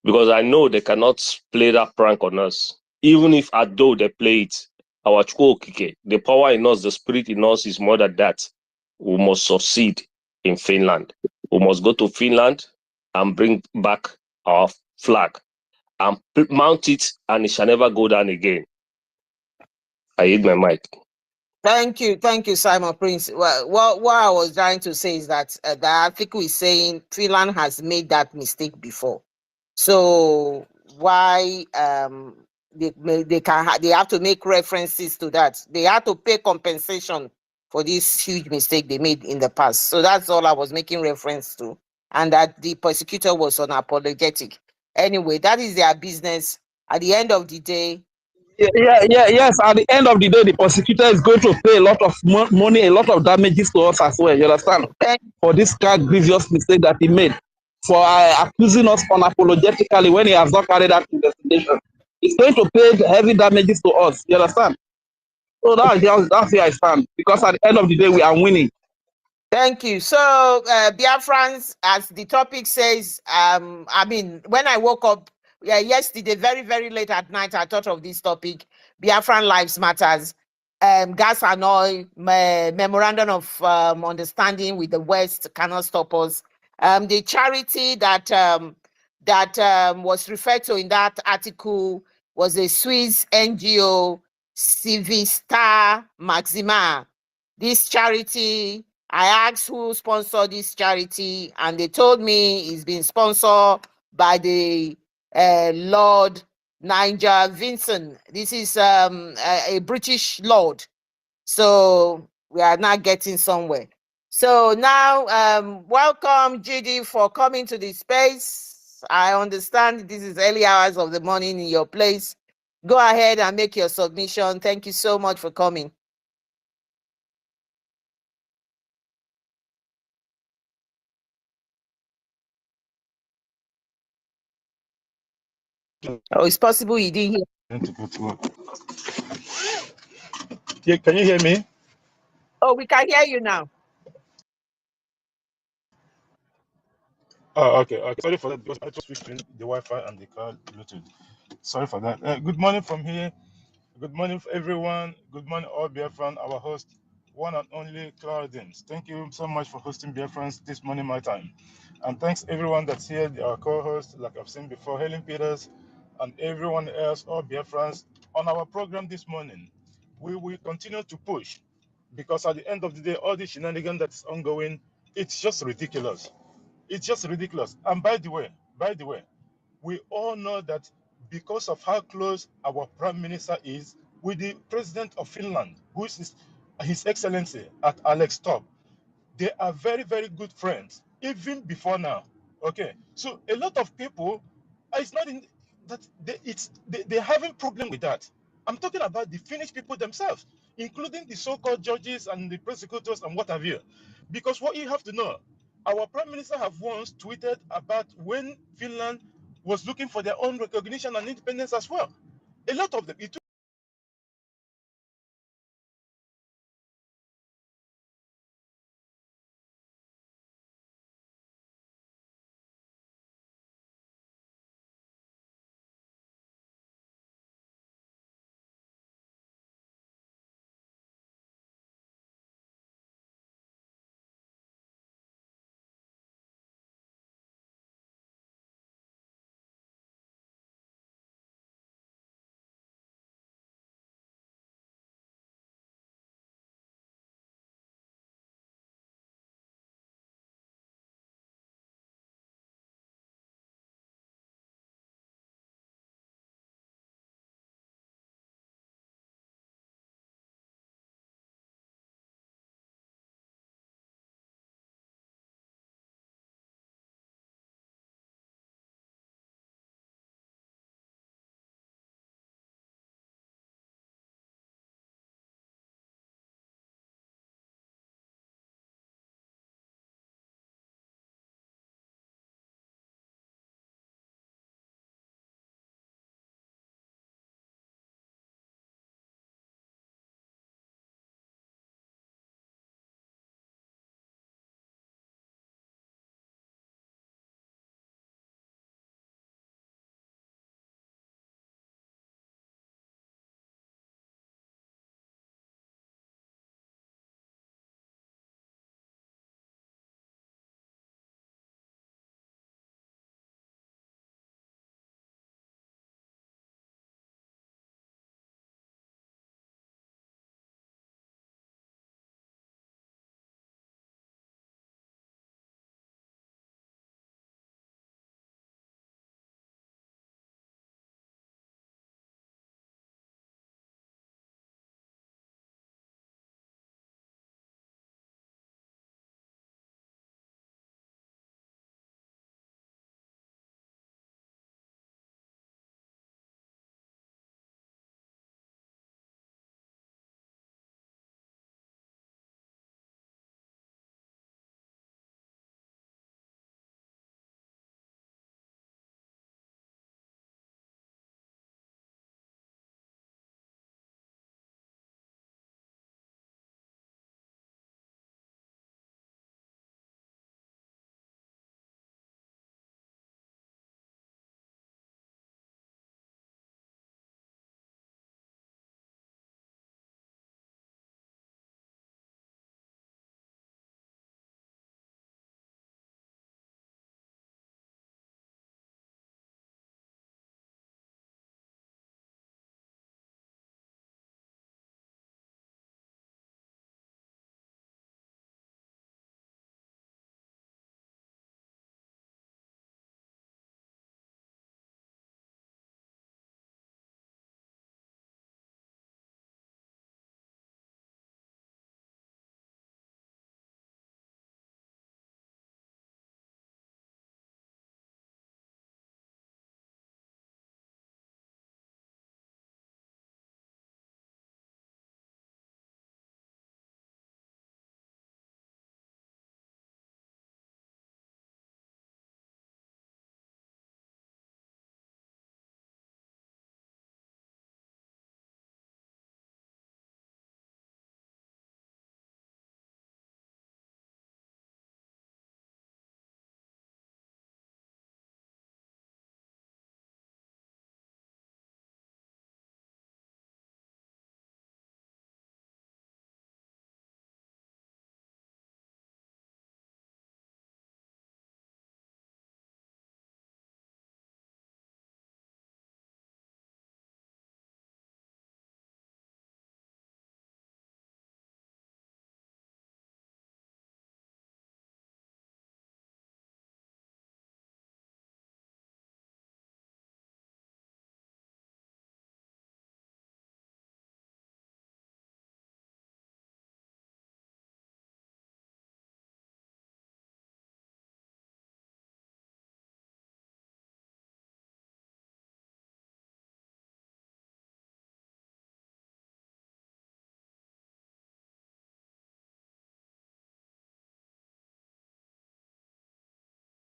because I know they cannot play that prank on us. Even if although they play it, our Chukwu Okike, the power in us, the spirit in us is more than that. we must succeed in Finland. We must go to Finland and bring back our flag and mount it, and it shall never go down again. I hit my mic. Thank you, Simon Prince. Well, what I was trying to say is that the article is saying Finland has made that mistake before. So why they have to make references to that? They have to pay compensation for this huge mistake they made in the past. So that's all I was making reference to, and that the prosecutor was unapologetic. Anyway, that is their business. At the end of the day, Yes. At the end of the day, the prosecutor is going to pay a lot of money, a lot of damages to us as well. You understand? For this grievous mistake that he made, for accusing us unapologetically when he has not carried out investigation. He's going to pay heavy damages to us. You understand? So that's where I stand. Because at the end of the day, we are winning. Thank you. So, Biafrans, as the topic says, I mean, when I woke up yesterday, very, very late at night, I thought of this topic, Biafran Lives Matters, gas and oil, memorandum of understanding with the West cannot stop us. The charity that was referred to in that article was a Swiss NGO, Civista Maxima. This charity, I asked who sponsored this charity, and they told me it's been sponsored by the Lord Niger Vincent. This is a British Lord. So we are not getting somewhere. So now, welcome, GD, for coming to the space. I understand this is early hours of the morning in your place. Go ahead and make your submission. Thank you so much for coming. Oh, it's possible you didn't hear. Yeah, can you hear me? Oh, we can hear you now. Oh, okay. Sorry for that because I just switched between the Wi-Fi and the car Bluetooth. Sorry for that. Good morning from here. Good morning, everyone. Good morning, all Biafran. Our host, one and only Claudines. Thank you so much for hosting Biafrans this morning, my time. And thanks everyone that's here, our co-host, like I've seen before, Helen Peters, and everyone else, all Biafrans, on our program this morning. We will continue to push because at the end of the day, all this shenanigans that's ongoing, it's just ridiculous. It's just ridiculous. And by the way, we all know that because of how close our prime minister is with the president of Finland, who is His Excellency at Alex Top, they are very, very good friends, even before now. Okay, so a lot of people, it's not in that they're having problem with that. I'm talking about the Finnish people themselves, including the so-called judges and the prosecutors and what have you. Because what you have to know, our prime minister have once tweeted about when Finland was looking for their own recognition and independence as well. A lot of them, it